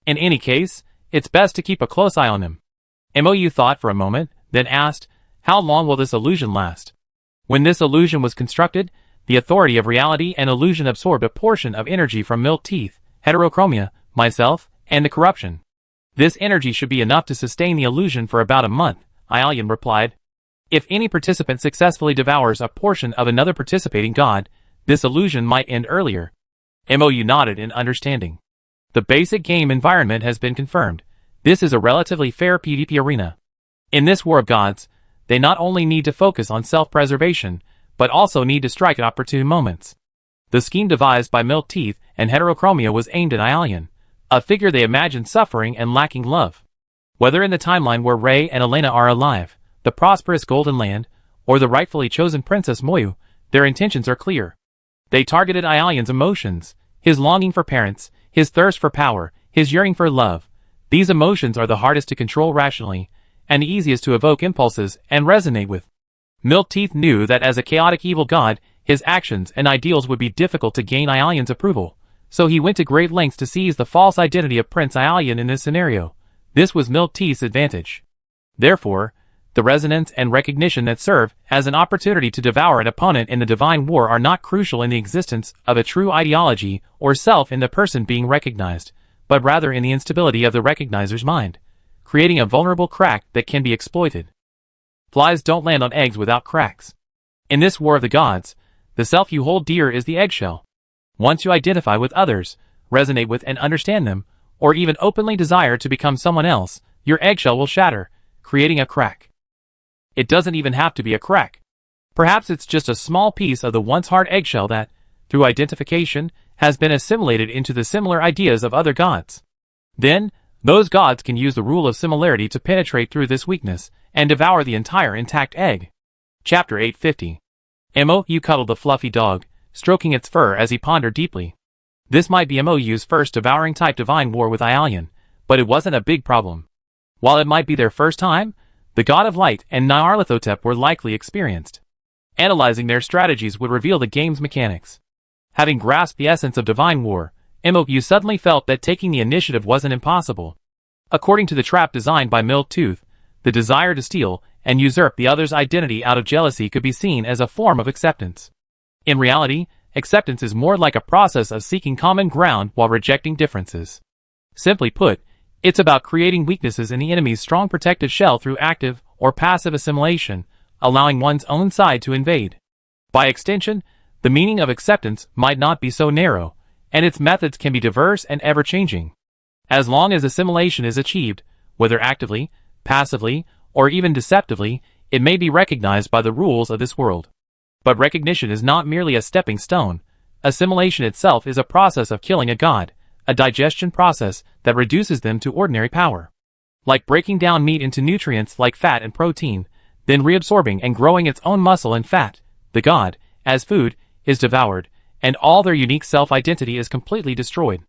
In any case, it's best to keep a close eye on him. Mou thought for a moment, then asked, how long will this illusion last? When this illusion was constructed, the authority of reality and illusion absorbed a portion of energy from Miltooth, heterochromia, myself, and the corruption. This energy should be enough to sustain the illusion for about a month, Aelian replied. If any participant successfully devours a portion of another participating god, this illusion might end earlier. Mou nodded in understanding. The basic game environment has been confirmed. This is a relatively fair PvP arena. In this war of gods, they not only need to focus on self-preservation, but also need to strike at opportune moments. The scheme devised by Miltooth and heterochromia was aimed at Aelian, a figure they imagined suffering and lacking love. Whether in the timeline where Ray and Elena are alive, the prosperous Golden Land, or the rightfully chosen Princess Moyu, their intentions are clear. They targeted Aelian's emotions, his longing for parents, his thirst for power, his yearning for love. These emotions are the hardest to control rationally, and the easiest to evoke impulses and resonate with. Miltooth knew that as a chaotic evil god, his actions and ideals would be difficult to gain Aelian's approval, so he went to great lengths to seize the false identity of Prince Aelian in this scenario. This was Miltooth's advantage. Therefore, the resonance and recognition that serve as an opportunity to devour an opponent in the divine war are not crucial in the existence of a true ideology or self in the person being recognized, but rather in the instability of the recognizer's mind, creating a vulnerable crack that can be exploited. Flies don't land on eggs without cracks. In this war of the gods, the self you hold dear is the eggshell. Once you identify with others, resonate with and understand them, or even openly desire to become someone else, your eggshell will shatter, creating a crack. It doesn't even have to be a crack. Perhaps it's just a small piece of the once hard eggshell that, through identification, has been assimilated into the similar ideas of other gods. Then, those gods can use the rule of similarity to penetrate through this weakness and devour the entire intact egg. Chapter 850. Mou cuddled the fluffy dog, stroking its fur as he pondered deeply. This might be Mou's first devouring type divine war with Aelian, but it wasn't a big problem. While it might be their first time, the God of Light and Nyarlathotep were likely experienced. Analyzing their strategies would reveal the game's mechanics. Having grasped the essence of divine war, Mou suddenly felt that taking the initiative wasn't impossible. According to the trap designed by Miltooth, the desire to steal and usurp the other's identity out of jealousy could be seen as a form of acceptance. In reality, acceptance is more like a process of seeking common ground while rejecting differences. Simply put, it's about creating weaknesses in the enemy's strong protective shell through active or passive assimilation, allowing one's own side to invade. By extension, the meaning of acceptance might not be so narrow, and its methods can be diverse and ever-changing. As long as assimilation is achieved, whether actively, passively, or even deceptively, it may be recognized by the rules of this world. But recognition is not merely a stepping stone. Assimilation itself is a process of killing a god, a digestion process that reduces them to ordinary power. Like breaking down meat into nutrients like fat and protein, then reabsorbing and growing its own muscle and fat, the god, as food, is devoured, and all their unique self-identity is completely destroyed.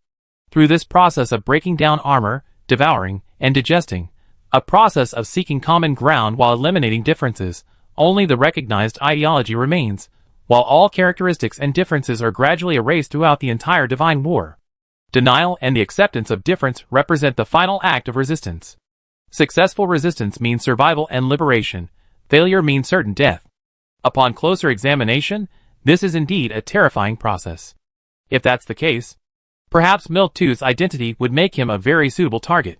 Through this process of breaking down armor, devouring, and digesting, a process of seeking common ground while eliminating differences, only the recognized ideology remains, while all characteristics and differences are gradually erased throughout the entire divine war. Denial and the acceptance of difference represent the final act of resistance. Successful resistance means survival and liberation. Failure means certain death. Upon closer examination, this is indeed a terrifying process. If that's the case, perhaps Miltooth's identity would make him a very suitable target.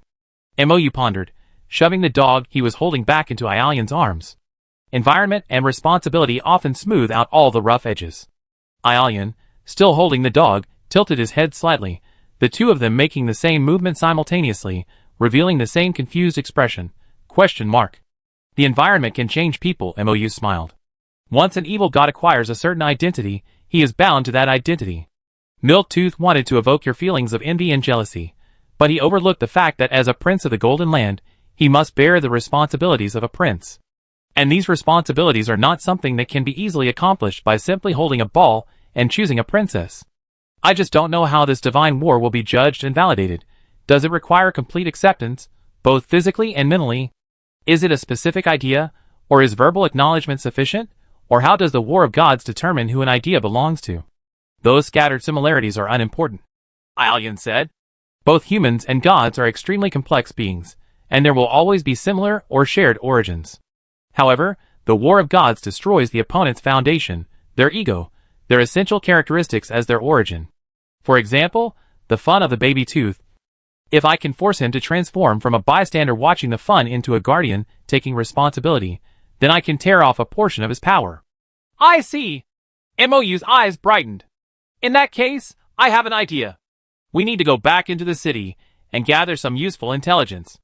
Mou pondered, shoving the dog he was holding back into Ialian's arms. Environment and responsibility often smooth out all the rough edges. Ialian, still holding the dog, tilted his head slightly, the two of them making the same movement simultaneously, revealing the same confused expression. Question mark. The environment can change people, Mou smiled. Once an evil god acquires a certain identity, he is bound to that identity. Miltooth wanted to evoke your feelings of envy and jealousy, but he overlooked the fact that as a prince of the Golden Land, he must bear the responsibilities of a prince. And these responsibilities are not something that can be easily accomplished by simply holding a ball and choosing a princess. I just don't know how this divine war will be judged and validated. Does it require complete acceptance, both physically and mentally? Is it a specific idea, or is verbal acknowledgement sufficient? Or how does the war of gods determine who an idea belongs to? Those scattered similarities are unimportant, Ialian said. Both humans and gods are extremely complex beings, and there will always be similar or shared origins. However, the war of gods destroys the opponent's foundation, their ego, their essential characteristics as their origin. For example, the fun of the baby tooth. If I can force him to transform from a bystander watching the fun into a guardian taking responsibility, then I can tear off a portion of his power. I see. Mou's eyes brightened. In that case, I have an idea. We need to go back into the city and gather some useful intelligence.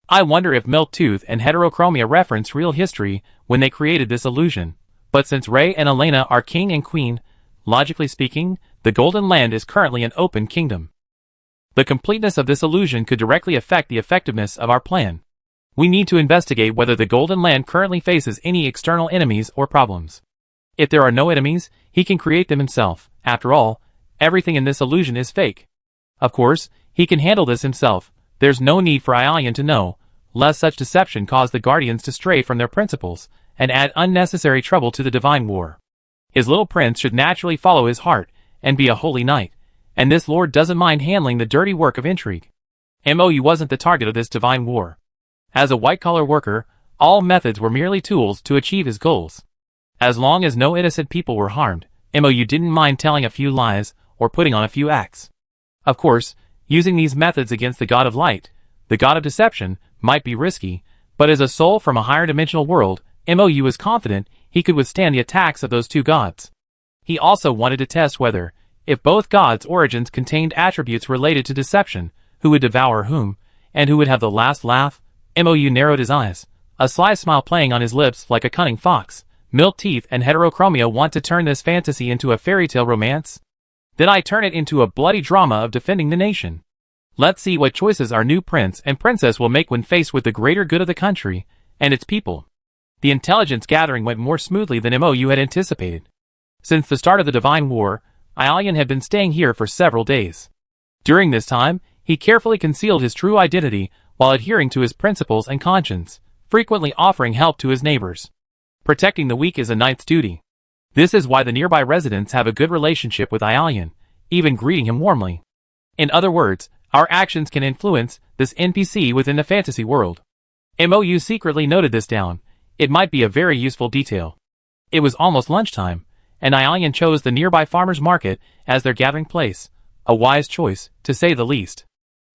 I wonder if Miltooth and Heterochromia reference real history when they created this illusion. But since Ray and Elena are king and queen, logically speaking, the Golden Land is currently an open kingdom. The completeness of this illusion could directly affect the effectiveness of our plan. We need to investigate whether the Golden Land currently faces any external enemies or problems. If there are no enemies, he can create them himself. After all, everything in this illusion is fake. Of course, he can handle this himself. There's no need for Ialian to know, lest such deception cause the Guardians to stray from their principles and add unnecessary trouble to the divine war. His little prince should naturally follow his heart and be a holy knight, and this lord doesn't mind handling the dirty work of intrigue. Mou wasn't the target of this divine war. As a white-collar worker, all methods were merely tools to achieve his goals. As long as no innocent people were harmed, Mou didn't mind telling a few lies or putting on a few acts. Of course, using these methods against the god of light, the god of deception, might be risky, but as a soul from a higher dimensional world, Mou was confident he could withstand the attacks of those two gods. He also wanted to test whether, if both gods' origins contained attributes related to deception, who would devour whom, and who would have the last laugh. Mou narrowed his eyes, a sly smile playing on his lips like a cunning fox. Miltooth and Heterochromia want to turn this fantasy into a fairy tale romance? Then I turn it into a bloody drama of defending the nation. Let's see what choices our new prince and princess will make when faced with the greater good of the country and its people. The intelligence gathering went more smoothly than Mou had anticipated. Since the start of the Divine War, Ialian had been staying here for several days. During this time, he carefully concealed his true identity while adhering to his principles and conscience, frequently offering help to his neighbors. Protecting the weak is a knight's duty. This is why the nearby residents have a good relationship with Ialian, even greeting him warmly. In other words, our actions can influence this NPC within the fantasy world. Mou secretly noted this down. It might be a very useful detail. It was almost lunchtime, and Ialian chose the nearby farmer's market as their gathering place, a wise choice, to say the least.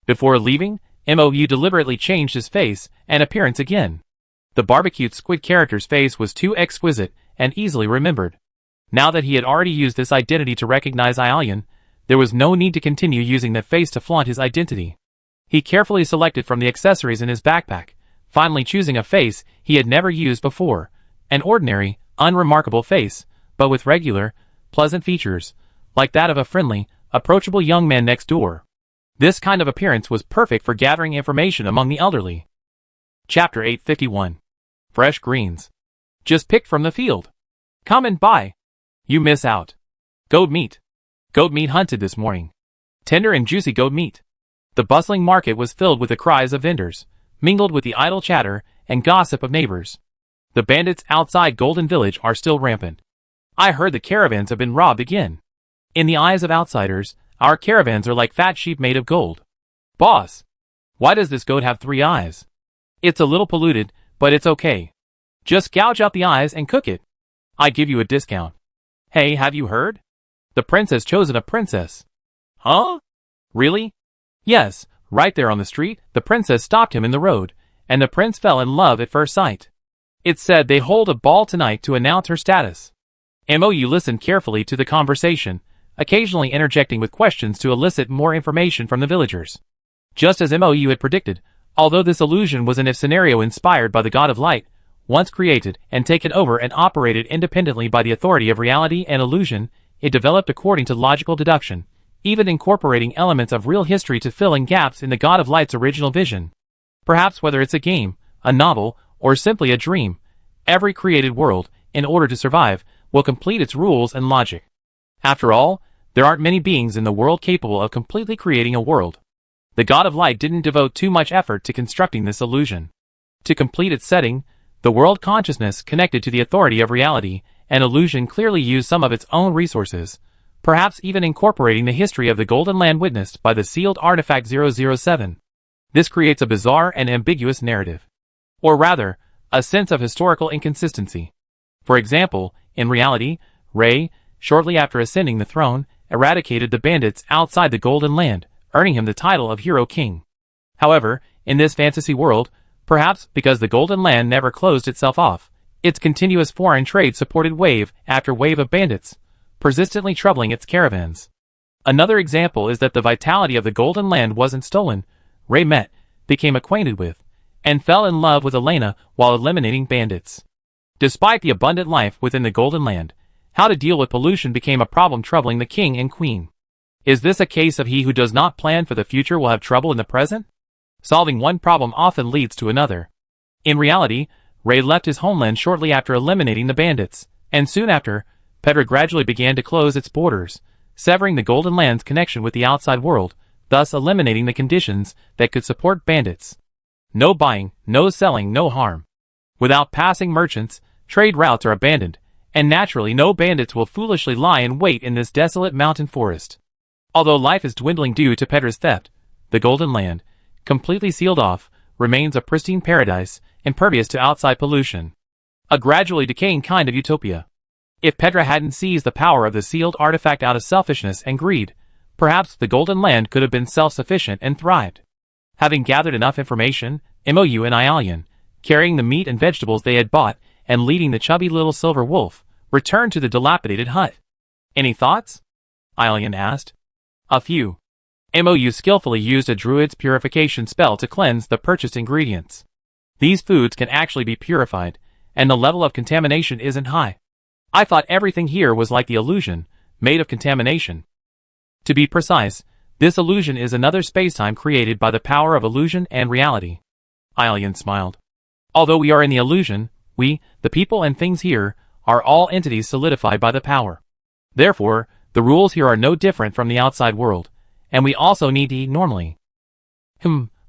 Before leaving, Mou deliberately changed his face and appearance again. The barbecued squid character's face was too exquisite and easily remembered. Now that he had already used this identity to recognize Ialian, there was no need to continue using that face to flaunt his identity. He carefully selected from the accessories in his backpack, finally choosing a face he had never used before, an ordinary, unremarkable face, but with regular, pleasant features, like that of a friendly, approachable young man next door. This kind of appearance was perfect for gathering information among the elderly. Chapter 851. Fresh greens. Just picked from the field. Come and buy. You miss out. Goat meat. Goat meat hunted this morning. Tender and juicy goat meat. The bustling market was filled with the cries of vendors, mingled with the idle chatter and gossip of neighbors. The bandits outside Golden Village are still rampant. I heard the caravans have been robbed again. In the eyes of outsiders, our caravans are like fat sheep made of gold. Boss, why does this goat have 3 eyes? It's a little polluted, but it's okay. Just gouge out the eyes and cook it. I give you a discount. Hey, have you heard? The prince has chosen a princess. Huh? Really? Yes, right there on the street, the princess stopped him in the road, and the prince fell in love at first sight. It's said they hold a ball tonight to announce her status. MOU listened carefully to the conversation, occasionally interjecting with questions to elicit more information from the villagers. Just as MOU had predicted, although this illusion was an if scenario inspired by the god of light, once created and taken over and operated independently by the authority of reality and illusion, it developed according to logical deduction, even incorporating elements of real history to fill in gaps in the god of light's original vision. Perhaps whether it's a game, a novel, or simply a dream, every created world, in order to survive, will complete its rules and logic. After all, there aren't many beings in the world capable of completely creating a world. The god of light didn't devote too much effort to constructing this illusion. To complete its setting, the world consciousness connected to the authority of reality and illusion clearly used some of its own resources, perhaps even incorporating the history of the Golden Land witnessed by the sealed artifact 007. This creates a bizarre and ambiguous narrative. Or rather, a sense of historical inconsistency. For example, in reality, Rey, shortly after ascending the throne, eradicated the bandits outside the Golden Land, earning him the title of Hero King. However, in this fantasy world, perhaps because the Golden Land never closed itself off, its continuous foreign trade supported wave after wave of bandits, persistently troubling its caravans. Another example is that the vitality of the Golden Land wasn't stolen. Rey met, became acquainted with, and fell in love with Elena while eliminating bandits. Despite the abundant life within the Golden Land, how to deal with pollution became a problem troubling the king and queen. Is this a case of he who does not plan for the future will have trouble in the present? Solving one problem often leads to another. In reality, Rey left his homeland shortly after eliminating the bandits, and soon after, Pedra gradually began to close its borders, severing the Golden Land's connection with the outside world, thus eliminating the conditions that could support bandits. No buying, no selling, no harm. Without passing merchants, trade routes are abandoned, and naturally no bandits will foolishly lie in wait in this desolate mountain forest. Although life is dwindling due to Pedra's theft, the Golden Land, completely sealed off, remains a pristine paradise, impervious to outside pollution. A gradually decaying kind of utopia. If Pedra hadn't seized the power of the sealed artifact out of selfishness and greed, perhaps the Golden Land could have been self-sufficient and thrived. Having gathered enough information, MOU and Ialian, carrying the meat and vegetables they had bought and leading the chubby little silver wolf, returned to the dilapidated hut. Any thoughts? Ialian asked. A few. MOU skillfully used a druid's purification spell to cleanse the purchased ingredients. These foods can actually be purified, and the level of contamination isn't high. I thought everything here was like the illusion, made of contamination. To be precise, this illusion is another spacetime created by the power of illusion and reality. Ialian smiled. Although we are in the illusion, we, the people and things here, are all entities solidified by the power. Therefore, the rules here are no different from the outside world, and we also need to eat normally.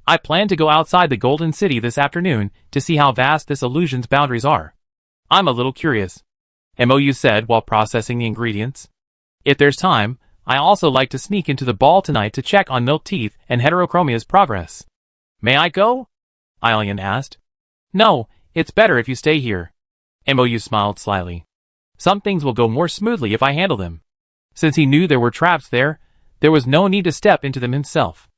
I plan to go outside the Golden City this afternoon to see how vast this illusion's boundaries are. I'm a little curious, MOU said while processing the ingredients. If there's time, I also like to sneak into the ball tonight to check on Milk Teeth and Heterochromia's progress. May I go? Ialian asked. No, it's better if you stay here. MOU smiled slyly. Some things will go more smoothly if I handle them. Since he knew there were traps there was no need to step into them himself.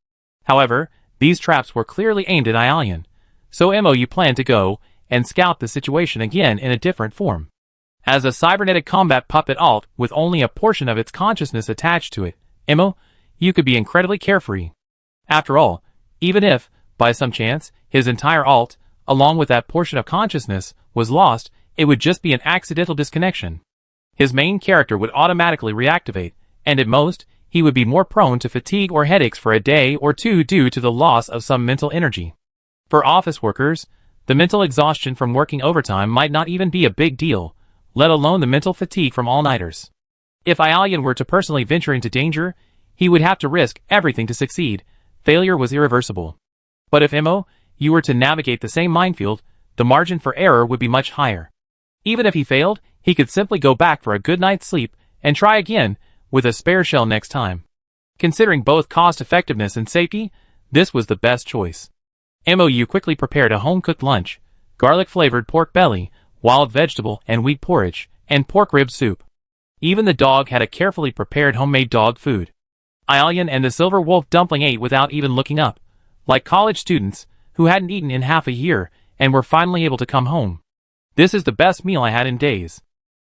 However, these traps were clearly aimed at Ialian, so MOU planned to go and scout the situation again in a different form. As a cybernetic combat puppet alt with only a portion of its consciousness attached to it, MOU could be incredibly carefree. After all, even if, by some chance, his entire alt, along with that portion of consciousness, was lost, it would just be an accidental disconnection. His main character would automatically reactivate, and at most, he would be more prone to fatigue or headaches for a day or two due to the loss of some mental energy. For office workers, the mental exhaustion from working overtime might not even be a big deal, let alone the mental fatigue from all-nighters. If Ialian were to personally venture into danger, he would have to risk everything to succeed. Failure was irreversible. But if you were to navigate the same minefield, the margin for error would be much higher. Even if he failed, he could simply go back for a good night's sleep and try again with a spare shell next time. Considering both cost-effectiveness and safety, this was the best choice. Mou quickly prepared a home-cooked lunch: garlic-flavored pork belly, wild vegetable and wheat porridge, and pork rib soup. Even the dog had a carefully prepared homemade dog food. Ailian and the silver wolf dumpling ate without even looking up, like college students who hadn't eaten in half a year and were finally able to come home. This is the best meal I had in days.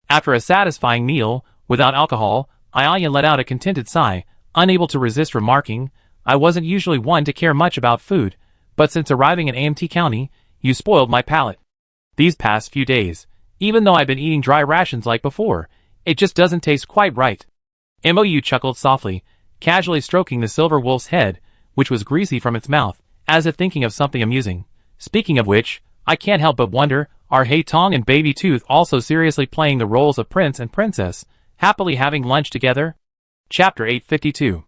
After a satisfying meal, without alcohol, Ailian let out a contented sigh, unable to resist remarking, "I wasn't usually one to care much about food, but since arriving in AMT County, you spoiled my palate. These past few days, even though I've been eating dry rations like before, it just doesn't taste quite right." Mou chuckled softly, casually stroking the silver wolf's head, which was greasy from its mouth, as if thinking of something amusing. Speaking of which, I can't help but wonder, are Haitong and Baby Tooth also seriously playing the roles of prince and princess, happily having lunch together? Chapter 852.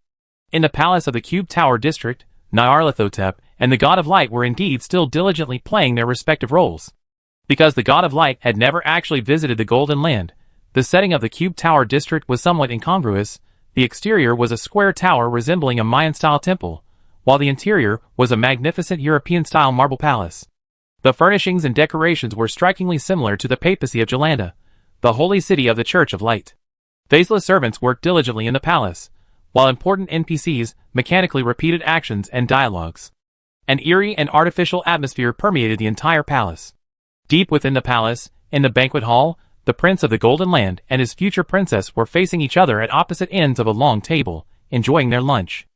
In the palace of the Cube Tower district, Nyarlathotep and the God of Light were indeed still diligently playing their respective roles. Because the God of Light had never actually visited the Golden Land, the setting of the Cube Tower district was somewhat incongruous. The exterior was a square tower resembling a Mayan-style temple, while the interior was a magnificent European-style marble palace. The furnishings and decorations were strikingly similar to the papacy of Jalanda, the holy city of the Church of Light. Faceless servants worked diligently in the palace, while important NPCs mechanically repeated actions and dialogues. An eerie and artificial atmosphere permeated the entire palace. Deep within the palace, in the banquet hall, the Prince of the Golden Land and his future princess were facing each other at opposite ends of a long table, enjoying their lunch.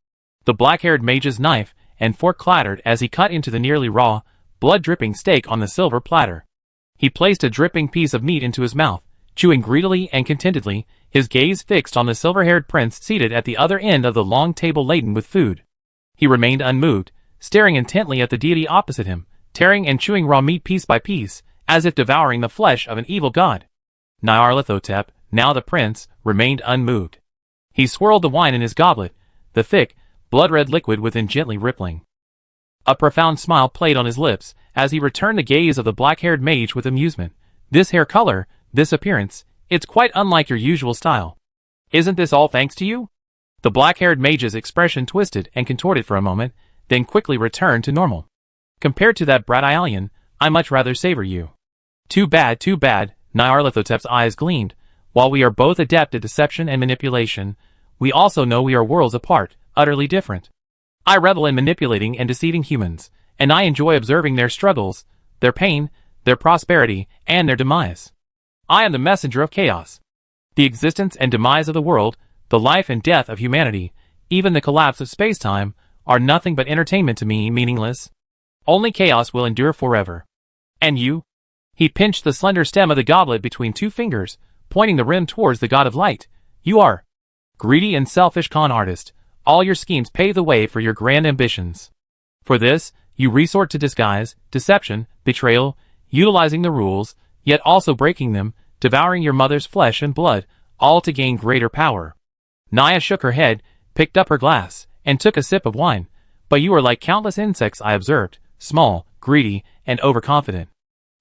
The black-haired mage's knife and fork clattered as he cut into the nearly raw, blood-dripping steak on the silver platter. He placed a dripping piece of meat into his mouth, chewing greedily and contentedly, his gaze fixed on the silver-haired prince seated at the other end of the long table laden with food. He remained unmoved, staring intently at the deity opposite him, tearing and chewing raw meat piece by piece, as if devouring the flesh of an evil god. Nyarlathotep, now the prince, remained unmoved. He swirled the wine in his goblet, the thick, blood-red liquid within gently rippling. A profound smile played on his lips as he returned the gaze of the black-haired mage with amusement. "This hair color, this appearance, it's quite unlike your usual style. Isn't this all thanks to you?" The black-haired mage's expression twisted and contorted for a moment, then quickly returned to normal. "Compared to that brat Ailian, I much rather savor you." Too bad, Nyarlathotep's eyes gleamed. "While we are both adept at deception and manipulation, we also know we are worlds apart, utterly different. I revel in manipulating and deceiving humans, and I enjoy observing their struggles, their pain, their prosperity, and their demise. I am the messenger of chaos. The existence and demise of the world, the life and death of humanity, even the collapse of space-time, are nothing but entertainment to me, meaningless. Only chaos will endure forever. And you?" He pinched the slender stem of the goblet between two fingers, pointing the rim towards the God of Light. "You are greedy and selfish con artist. All your schemes pave the way for your grand ambitions. For this, you resort to disguise, deception, betrayal, utilizing the rules, yet also breaking them, devouring your mother's flesh and blood, all to gain greater power." Naya shook her head, picked up her glass, and took a sip of wine. "But you are like countless insects I observed, small, greedy, and overconfident.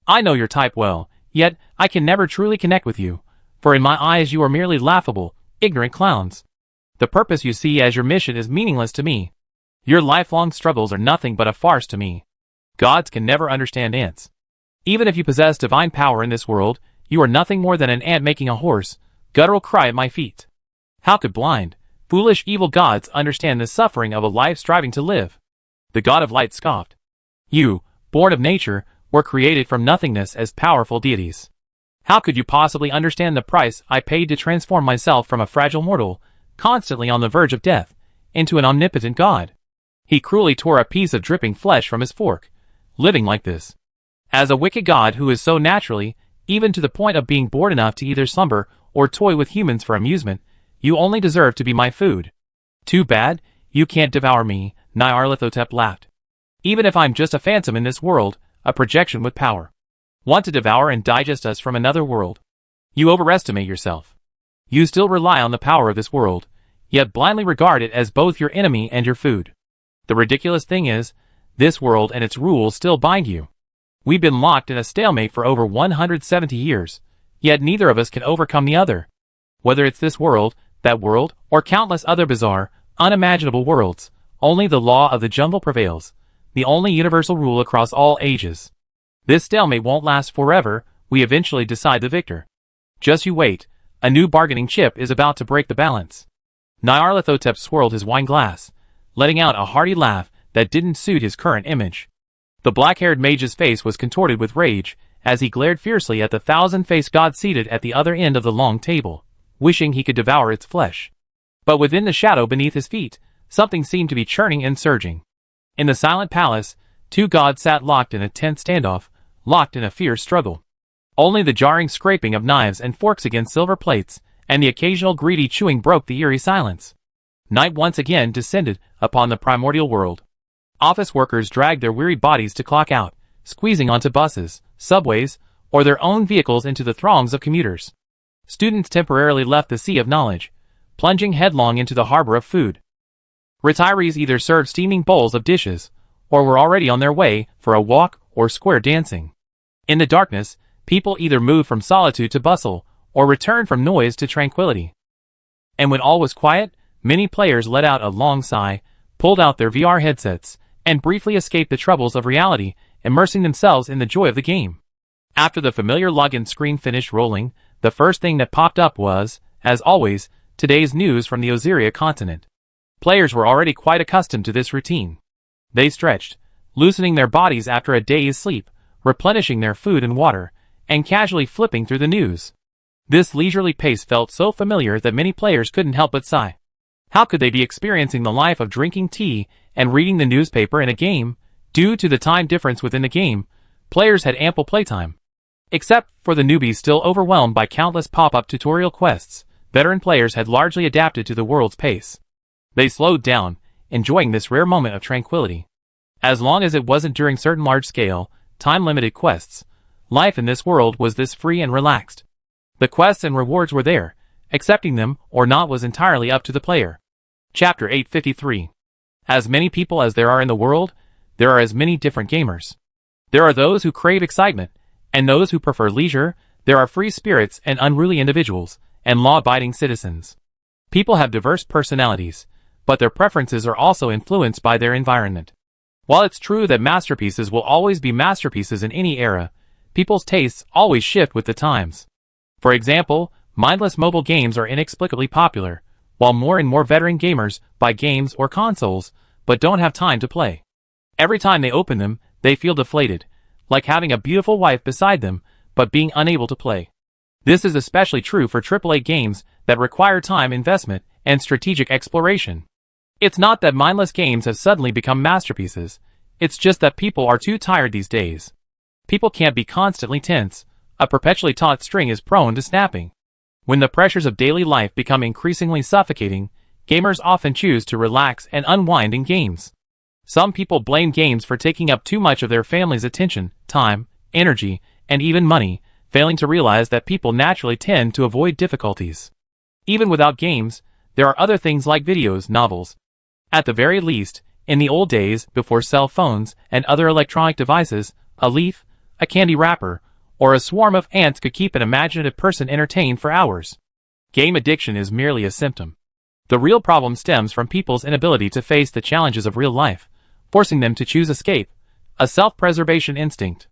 I know your type well, yet I can never truly connect with you, for in my eyes you are merely laughable, ignorant clowns. The purpose you see as your mission is meaningless to me. Your lifelong struggles are nothing but a farce to me. Gods can never understand ants. Even if you possess divine power in this world, you are nothing more than an ant making a hoarse, guttural cry at my feet. How could blind, foolish evil gods understand the suffering of a life striving to live?" The God of Light scoffed. "You, born of nature, were created from nothingness as powerful deities. How could you possibly understand the price I paid to transform myself from a fragile mortal, constantly on the verge of death, into an omnipotent god?" He cruelly tore a piece of dripping flesh from his fork. "Living like this, as a wicked god who is so naturally, even to the point of being bored enough to either slumber or toy with humans for amusement, you only deserve to be my food. Too bad, you can't devour me," Nyarlathotep laughed. "Even if I'm just a phantom in this world, a projection with power. Want to devour and digest us from another world? You overestimate yourself. You still rely on the power of this world, yet blindly regard it as both your enemy and your food. The ridiculous thing is, this world and its rules still bind you. We've been locked in a stalemate for over 170 years, yet neither of us can overcome the other. Whether it's this world, that world, or countless other bizarre, unimaginable worlds, only the law of the jungle prevails, the only universal rule across all ages. This stalemate won't last forever, we eventually decide the victor. Just you wait, a new bargaining chip is about to break the balance. Nyarlathotep swirled his wine glass, letting out a hearty laugh that didn't suit his current image. The black-haired mage's face was contorted with rage as he glared fiercely at the thousand-faced god seated at the other end of the long table, wishing he could devour its flesh. But within the shadow beneath his feet, something seemed to be churning and surging. In the silent palace, two gods sat locked in a tense standoff, locked in a fierce struggle. Only the jarring scraping of knives and forks against silver plates, and the occasional greedy chewing broke the eerie silence. Night once again descended upon the primordial world. Office workers dragged their weary bodies to clock out, squeezing onto buses, subways, or their own vehicles into the throngs of commuters. Students temporarily left the sea of knowledge, plunging headlong into the harbor of food. Retirees either served steaming bowls of dishes, or were already on their way for a walk or square dancing. In the darkness, people either moved from solitude to bustle, or returned from noise to tranquility. And when all was quiet, many players let out a long sigh, pulled out their VR headsets, and briefly escaped the troubles of reality, immersing themselves in the joy of the game. After the familiar login screen finished rolling, the first thing that popped up was, as always, today's news from the Oziria continent. Players were already quite accustomed to this routine. They stretched, loosening their bodies after a day's sleep, replenishing their food and water, and casually flipping through the news. This leisurely pace felt so familiar that many players couldn't help but sigh. How could they be experiencing the life of drinking tea and reading the newspaper in a game? Due to the time difference within the game, players had ample playtime. Except for the newbies still overwhelmed by countless pop-up tutorial quests, veteran players had largely adapted to the world's pace. They slowed down, enjoying this rare moment of tranquility. As long as it wasn't during certain large-scale, time-limited quests, life in this world was this free and relaxed. The quests and rewards were there. Accepting them or not was entirely up to the player. Chapter 853. As many people as there are in the world, there are as many different gamers. There are those who crave excitement, and those who prefer leisure. There are free spirits and unruly individuals, and law-abiding citizens. People have diverse personalities, but their preferences are also influenced by their environment. While it's true that masterpieces will always be masterpieces in any era, people's tastes always shift with the times. For example, mindless mobile games are inexplicably popular, while more and more veteran gamers buy games or consoles, but don't have time to play. Every time they open them, they feel deflated, like having a beautiful wife beside them, but being unable to play. This is especially true for AAA games that require time investment and strategic exploration. It's not that mindless games have suddenly become masterpieces, it's just that people are too tired these days. People can't be constantly tense. A perpetually taut string is prone to snapping. When the pressures of daily life become increasingly suffocating, gamers often choose to relax and unwind in games. Some people blame games for taking up too much of their family's attention, time, energy, and even money, failing to realize that people naturally tend to avoid difficulties. Even without games, there are other things like videos, novels. At the very least, in the old days, before cell phones and other electronic devices, a leaf, a candy wrapper, or a swarm of ants could keep an imaginative person entertained for hours. Game addiction is merely a symptom. The real problem stems from people's inability to face the challenges of real life, forcing them to choose escape, a self-preservation instinct.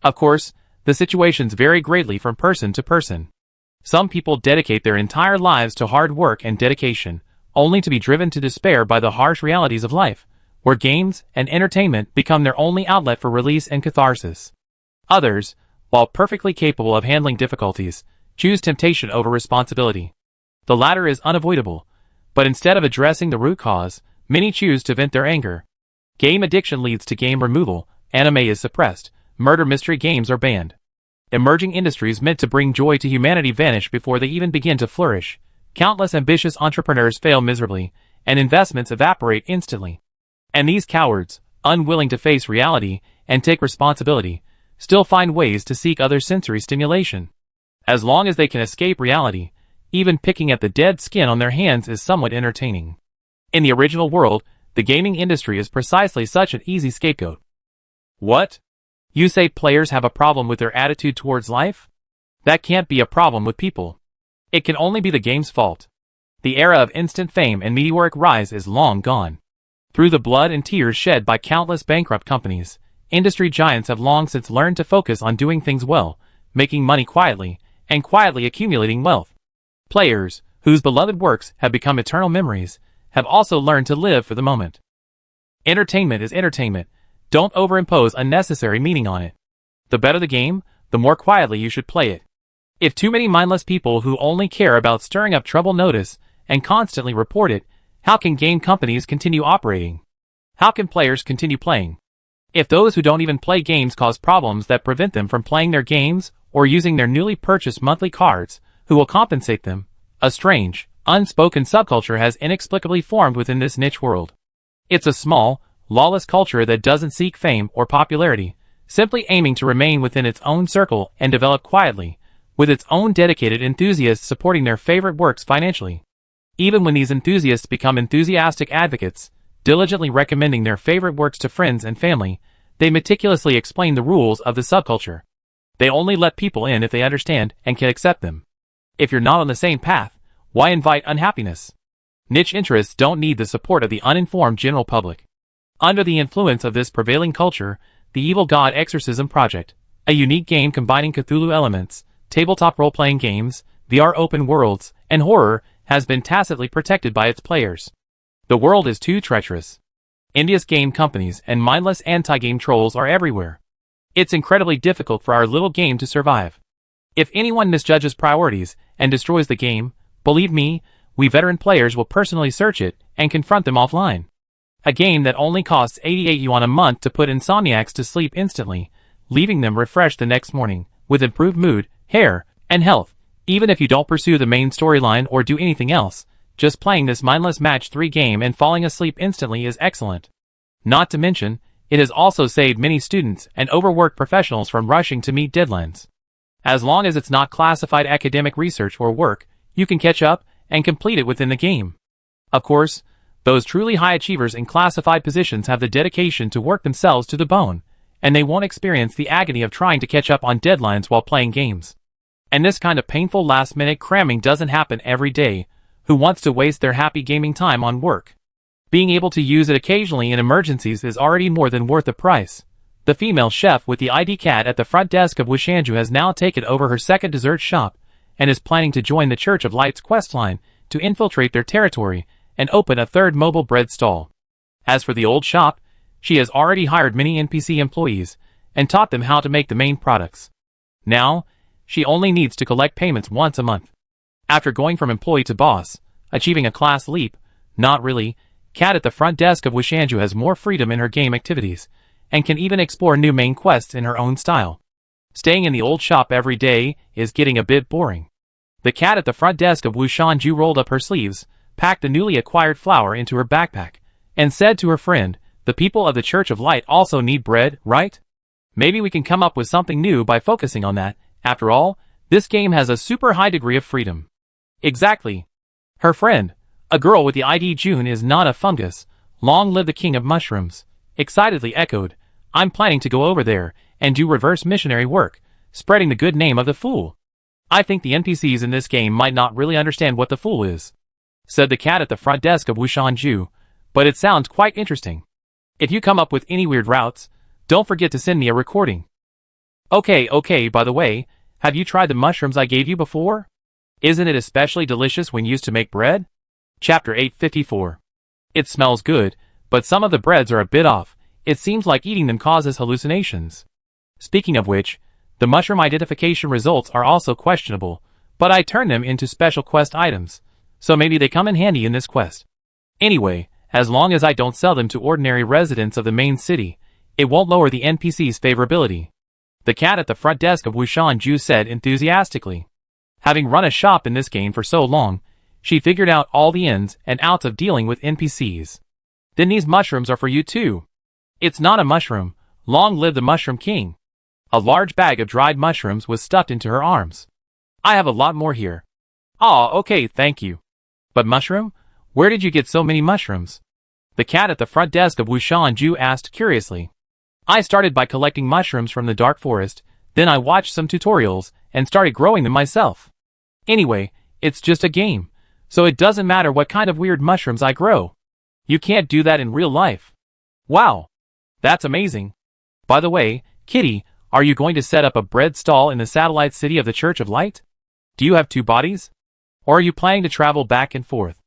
Of course, the situations vary greatly from person to person. Some people dedicate their entire lives to hard work and dedication, only to be driven to despair by the harsh realities of life, where games and entertainment become their only outlet for release and catharsis. Others, while perfectly capable of handling difficulties, choose temptation over responsibility. The latter is unavoidable, but instead of addressing the root cause, many choose to vent their anger. Game addiction leads to game removal, anime is suppressed, murder mystery games are banned. Emerging industries meant to bring joy to humanity vanish before they even begin to flourish. Countless ambitious entrepreneurs fail miserably, and investments evaporate instantly. And these cowards, unwilling to face reality and take responsibility, still find ways to seek other sensory stimulation. As long as they can escape reality, even picking at the dead skin on their hands is somewhat entertaining. In the original world, the gaming industry is precisely such an easy scapegoat. What? You say players have a problem with their attitude towards life? That can't be a problem with people. It can only be the game's fault. The era of instant fame and meteoric rise is long gone. Through the blood and tears shed by countless bankrupt companies, industry giants have long since learned to focus on doing things well, making money quietly, and quietly accumulating wealth. Players, whose beloved works have become eternal memories, have also learned to live for the moment. Entertainment is entertainment. Don't overimpose unnecessary meaning on it. The better the game, the more quietly you should play it. If too many mindless people who only care about stirring up trouble notice and constantly report it, how can game companies continue operating? How can players continue playing? If those who don't even play games cause problems that prevent them from playing their games or using their newly purchased monthly cards, who will compensate them? A strange, unspoken subculture has inexplicably formed within this niche world. It's a small, lawless culture that doesn't seek fame or popularity, simply aiming to remain within its own circle and develop quietly, with its own dedicated enthusiasts supporting their favorite works financially. Even when these enthusiasts become enthusiastic advocates, diligently recommending their favorite works to friends and family, they meticulously explain the rules of the subculture. They only let people in if they understand and can accept them. If you're not on the same path, why invite unhappiness? Niche interests don't need the support of the uninformed general public. Under the influence of this prevailing culture, the Evil God Exorcism Project, a unique game combining Cthulhu elements, tabletop role-playing games, VR open worlds, and horror, has been tacitly protected by its players. The world is too treacherous. India's game companies and mindless anti-game trolls are everywhere. It's incredibly difficult for our little game to survive. If anyone misjudges priorities and destroys the game, believe me, we veteran players will personally search it and confront them offline. A game that only costs 88 yuan a month to put insomniacs to sleep instantly, leaving them refreshed the next morning, with improved mood, hair, and health. Even if you don't pursue the main storyline or do anything else, just playing this mindless match 3 game and falling asleep instantly is excellent. Not to mention, it has also saved many students and overworked professionals from rushing to meet deadlines. As long as it's not classified academic research or work, you can catch up and complete it within the game. Of course, those truly high achievers in classified positions have the dedication to work themselves to the bone, and they won't experience the agony of trying to catch up on deadlines while playing games. And this kind of painful last-minute cramming doesn't happen every day. Who wants to waste their happy gaming time on work? Being able to use it occasionally in emergencies is already more than worth the price. The female chef with the ID cat at the front desk of Wishanju has now taken over her second dessert shop, and is planning to join the Church of Light's quest line to infiltrate their territory and open a third mobile bread stall. As for the old shop, she has already hired many NPC employees and taught them how to make the main products. Now, she only needs to collect payments once a month. After going from employee to boss, achieving a class leap, not really, Kat at the front desk of Wishanju has more freedom in her game activities, and can even explore new main quests in her own style. Staying in the old shop every day is getting a bit boring. The cat at the front desk of Wishanju rolled up her sleeves, packed the newly acquired flour into her backpack, and said to her friend, "The people of the Church of Light also need bread, right? Maybe we can come up with something new by focusing on that. After all, this game has a super high degree of freedom." Exactly. Her friend, a girl with the ID June, is not a fungus. Long live the king of mushrooms, excitedly echoed. I'm planning to go over there and do reverse missionary work, spreading the good name of the Fool. I think the NPCs in this game might not really understand what the Fool is, said the cat at the front desk of Wishanju, but it sounds quite interesting. If you come up with any weird routes, don't forget to send me a recording. Okay, by the way, have you tried the mushrooms I gave you before? Isn't it especially delicious when used to make bread? Chapter 854. It smells good, but some of the breads are a bit off. It seems like eating them causes hallucinations. Speaking of which, the mushroom identification results are also questionable, but I turned them into special quest items, so maybe they come in handy in this quest. Anyway, as long as I don't sell them to ordinary residents of the main city, it won't lower the NPC's favorability. The cat at the front desk of Wishanju said enthusiastically. Having run a shop in this game for so long, she figured out all the ins and outs of dealing with NPCs. Then these mushrooms are for you too. It's not a mushroom. Long live the Mushroom King. A large bag of dried mushrooms was stuffed into her arms. I have a lot more here. Aw, okay, thank you. But mushroom? Where did you get so many mushrooms? The cat at the front desk of Wishanju asked curiously. I started by collecting mushrooms from the dark forest, then I watched some tutorials and started growing them myself. Anyway, it's just a game, so it doesn't matter what kind of weird mushrooms I grow. You can't do that in real life. Wow. That's amazing. By the way, Kitty, are you going to set up a bread stall in the satellite city of the Church of Light? Do you have 2 bodies? Or are you planning to travel back and forth?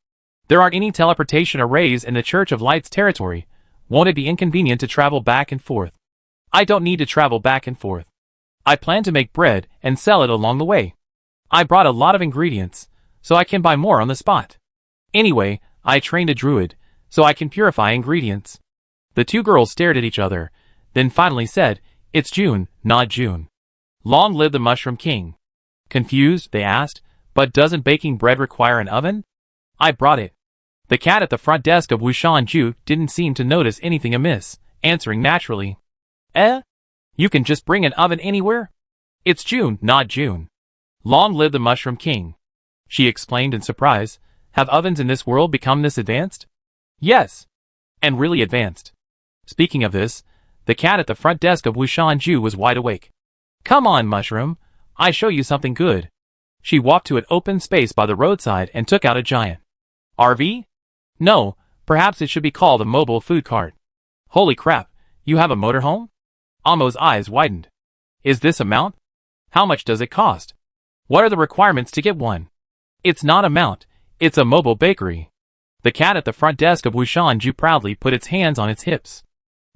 There aren't any teleportation arrays in the Church of Light's territory. Won't it be inconvenient to travel back and forth? I don't need to travel back and forth. I plan to make bread and sell it along the way. I brought a lot of ingredients, so I can buy more on the spot. Anyway, I trained a druid, so I can purify ingredients. The 2 girls stared at each other, then finally said, "It's June, not June." Long live the Mushroom King. Confused, they asked, "But doesn't baking bread require an oven?" I brought it. The cat at the front desk of Wushanju didn't seem to notice anything amiss, answering naturally. You can just bring an oven anywhere? It's June, not June. Long live the Mushroom King. She exclaimed in surprise. Have ovens in this world become this advanced? Yes. And really advanced. Speaking of this, the cat at the front desk of Wushanju was wide awake. Come on, Mushroom. I show you something good. She walked to an open space by the roadside and took out a giant RV? No, perhaps it should be called a mobile food cart. Holy crap, you have a motorhome? Amo's eyes widened. Is this a mount? How much does it cost? What are the requirements to get one? It's not a mount, it's a mobile bakery. The cat at the front desk of Wushanju proudly put its hands on its hips.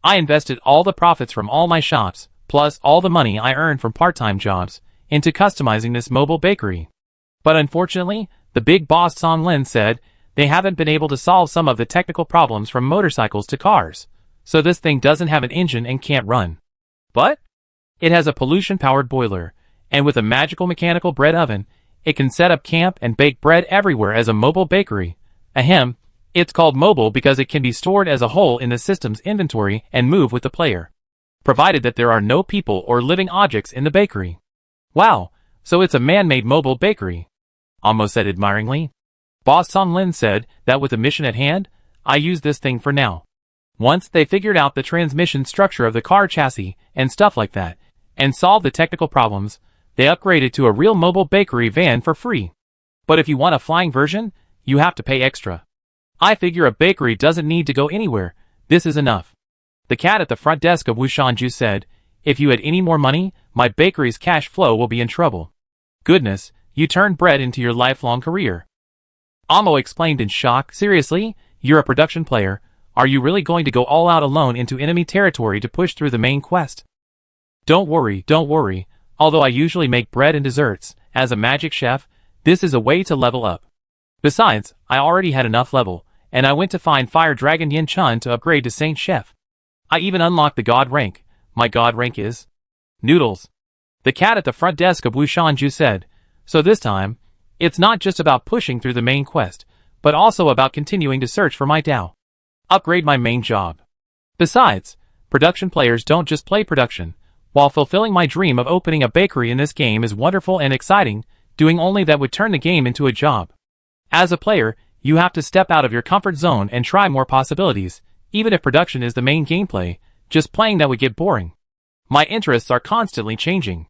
I invested all the profits from all my shops, plus all the money I earned from part-time jobs, into customizing this mobile bakery. But unfortunately, the big boss Song Lin said they haven't been able to solve some of the technical problems from motorcycles to cars, so this thing doesn't have an engine and can't run. But it has a pollution-powered boiler, and with a magical mechanical bread oven, it can set up camp and bake bread everywhere as a mobile bakery. Ahem, it's called mobile because it can be stored as a whole in the system's inventory and move with the player, provided that there are no people or living objects in the bakery. Wow, so it's a man-made mobile bakery, Amo said admiringly. Boss Song Lin said that with the mission at hand, I use this thing for now. Once they figured out the transmission structure of the car chassis and stuff like that, and solved the technical problems, they upgraded to a real mobile bakery van for free. But if you want a flying version, you have to pay extra. I figure a bakery doesn't need to go anywhere, this is enough. The cat at the front desk of Wushanju said, if you had any more money, my bakery's cash flow will be in trouble. Goodness, you turned bread into your lifelong career. Amo explained in shock, seriously, you're a production player, are you really going to go all out alone into enemy territory to push through the main quest? Don't worry, although I usually make bread and desserts, as a magic chef, this is a way to level up. Besides, I already had enough level, and I went to find Fire Dragon Yin Chun to upgrade to Saint Chef. I even unlocked the God rank. My God rank is Noodles. The cat at the front desk of Wushanju said, so this time, it's not just about pushing through the main quest, but also about continuing to search for my Tao. Upgrade my main job. Besides, production players don't just play production. While fulfilling my dream of opening a bakery in this game is wonderful and exciting, doing only that would turn the game into a job. As a player, you have to step out of your comfort zone and try more possibilities. Even if production is the main gameplay, just playing that would get boring. My interests are constantly changing.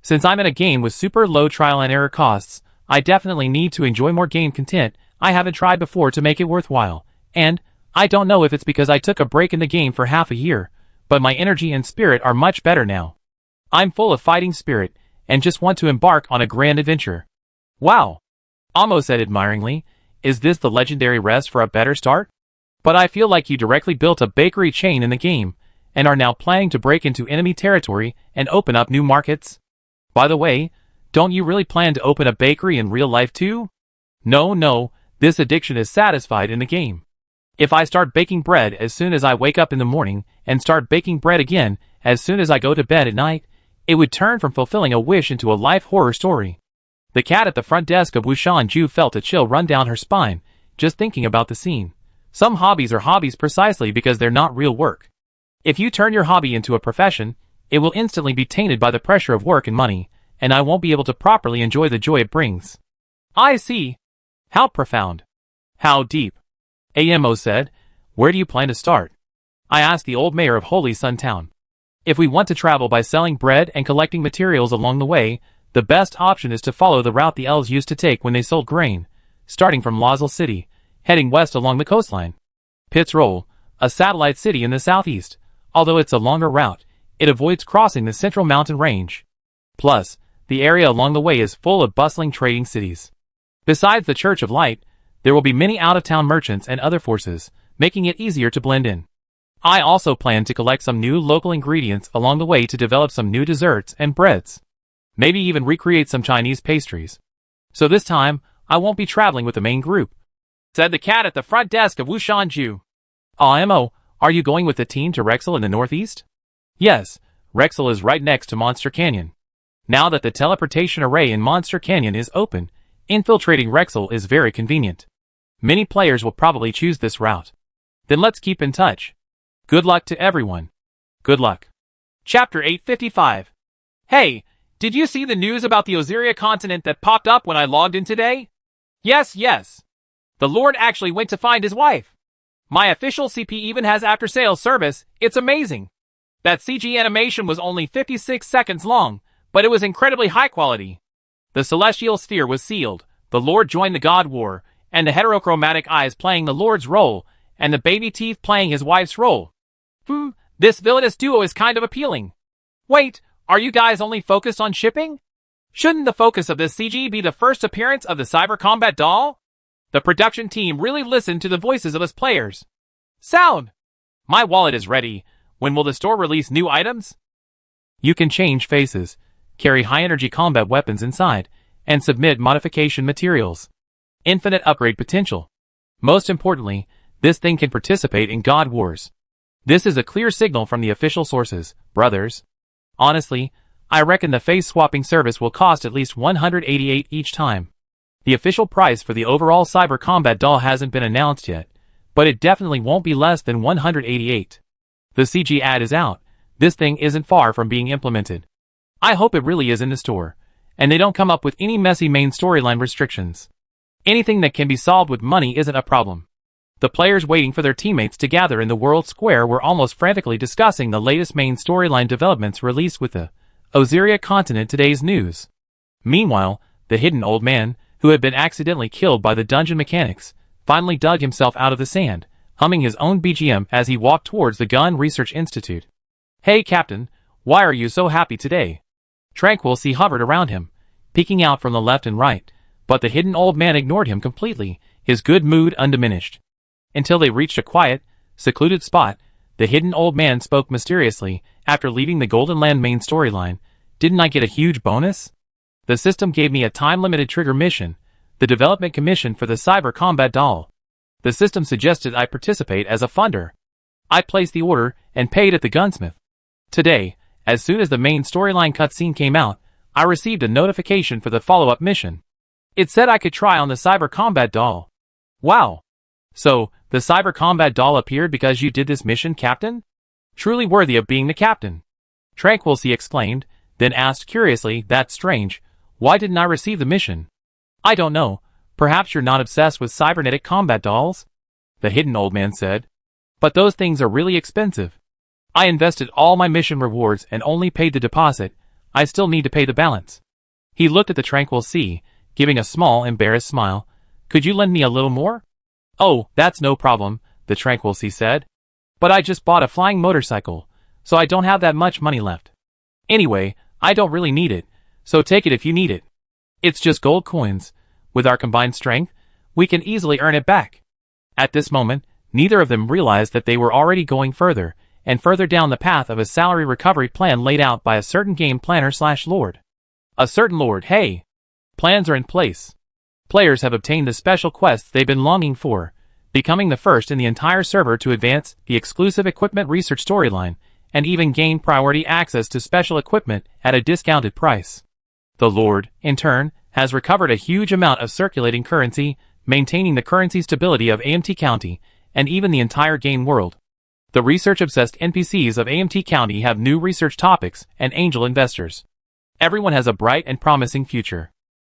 Since I'm in a game with super low trial and error costs, I definitely need to enjoy more game content I haven't tried before to make it worthwhile, and I don't know if it's because I took a break in the game for half a year, but my energy and spirit are much better now. I'm full of fighting spirit, and just want to embark on a grand adventure. Wow! Amo said admiringly, is this the legendary rest for a better start? But I feel like you directly built a bakery chain in the game, and are now planning to break into enemy territory and open up new markets. By the way, don't you really plan to open a bakery in real life too? No, this addiction is satisfied in the game. If I start baking bread as soon as I wake up in the morning, and start baking bread again as soon as I go to bed at night, it would turn from fulfilling a wish into a life horror story. The cat at the front desk of Wushanju felt a chill run down her spine, just thinking about the scene. Some hobbies are hobbies precisely because they're not real work. If you turn your hobby into a profession, it will instantly be tainted by the pressure of work and money, and I won't be able to properly enjoy the joy it brings. I see. How profound. How deep. Amo said, where do you plan to start? I asked the old mayor of Holy Sun Town. If we want to travel by selling bread and collecting materials along the way, the best option is to follow the route the elves used to take when they sold grain, starting from Losel City, heading west along the coastline. Pitt's Roll, a satellite city in the southeast. Although it's a longer route, it avoids crossing the central mountain range. Plus, the area along the way is full of bustling trading cities. Besides the Church of Light, there will be many out-of-town merchants and other forces, making it easier to blend in. I also plan to collect some new local ingredients along the way to develop some new desserts and breads. Maybe even recreate some Chinese pastries. So this time, I won't be traveling with the main group, said the cat at the front desk of Wushanju. Mo, are you going with the team to Rexel in the northeast? Yes, Rexel is right next to Monster Canyon. Now that the teleportation array in Monster Canyon is open, infiltrating Rexel is very convenient. Many players will probably choose this route. Then let's keep in touch. Good luck to everyone. Good luck. Chapter 855. Hey, did you see the news about the Osiria continent that popped up when I logged in today? Yes. The Lord actually went to find his wife. My official CP even has after-sales service. It's amazing. That CG animation was only 56 seconds long, but it was incredibly high quality. The celestial sphere was sealed, the Lord joined the God War, and the heterochromatic eyes playing the Lord's role, and the baby teeth playing his wife's role. This villainous duo is kind of appealing. Wait, are you guys only focused on shipping? Shouldn't the focus of this CG be the first appearance of the Cyber Combat doll? The production team really listened to the voices of us players. Sound! My wallet is ready. When will the store release new items? You can change faces, carry high-energy combat weapons inside, and submit modification materials. Infinite upgrade potential. Most importantly, this thing can participate in God Wars. This is a clear signal from the official sources, brothers. Honestly, I reckon the face-swapping service will cost at least 188 each time. The official price for the overall Cyber Combat doll hasn't been announced yet, but it definitely won't be less than 188. The CG ad is out. This thing isn't far from being implemented. I hope it really is in the store, and they don't come up with any messy main storyline restrictions. Anything that can be solved with money isn't a problem. The players waiting for their teammates to gather in the World Square were almost frantically discussing the latest main storyline developments released with the Osiria continent today's news. Meanwhile, the hidden old man, who had been accidentally killed by the dungeon mechanics, finally dug himself out of the sand, humming his own BGM as he walked towards the Gun Research Institute. Hey Captain, why are you so happy today? Tranquility hovered around him, peeking out from the left and right, but the hidden old man ignored him completely, his good mood undiminished. Until they reached a quiet, secluded spot, the hidden old man spoke mysteriously. After leaving the Golden Land main storyline, didn't I get a huge bonus? The system gave me a time-limited trigger mission, the development commission for the Cyber Combat doll. The system suggested I participate as a funder. I placed the order and paid at the gunsmith. Today, as soon as the main storyline cutscene came out, I received a notification for the follow-up mission. It said I could try on the Cyber Combat doll. Wow! So, the Cyber Combat doll appeared because you did this mission, Captain? Truly worthy of being the captain. Tranquility exclaimed, then asked curiously, that's strange, why didn't I receive the mission? I don't know, perhaps you're not obsessed with cybernetic combat dolls? The hidden old man said. But those things are really expensive. I invested all my mission rewards and only paid the deposit, I still need to pay the balance. He looked at the tranquil sea, giving a small, embarrassed smile. Could you lend me a little more? Oh, that's no problem, the tranquil sea said. But I just bought a flying motorcycle, so I don't have that much money left. Anyway, I don't really need it, so take it if you need it. It's just gold coins. With our combined strength, we can easily earn it back. At this moment, neither of them realized that they were already going further and further down the path of a salary recovery plan laid out by a certain game planner/lord. A certain lord, hey! Plans are in place. Players have obtained the special quests they've been longing for, becoming the first in the entire server to advance the exclusive equipment research storyline, and even gain priority access to special equipment at a discounted price. The Lord, in turn, has recovered a huge amount of circulating currency, maintaining the currency stability of AMT County, and even the entire game world. The research-obsessed NPCs of AMT County have new research topics and angel investors. Everyone has a bright and promising future.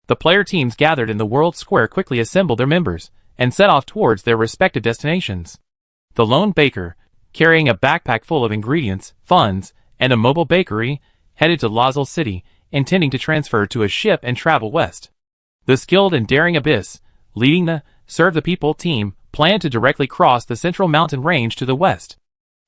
The player teams gathered in the World Square quickly assembled their members, and set off towards their respective destinations. The lone baker, carrying a backpack full of ingredients, funds, and a mobile bakery, headed to Lazul City, intending to transfer to a ship and travel west. The skilled and daring Abyss, leading the Serve the People team, planned to directly cross the central mountain range to the west.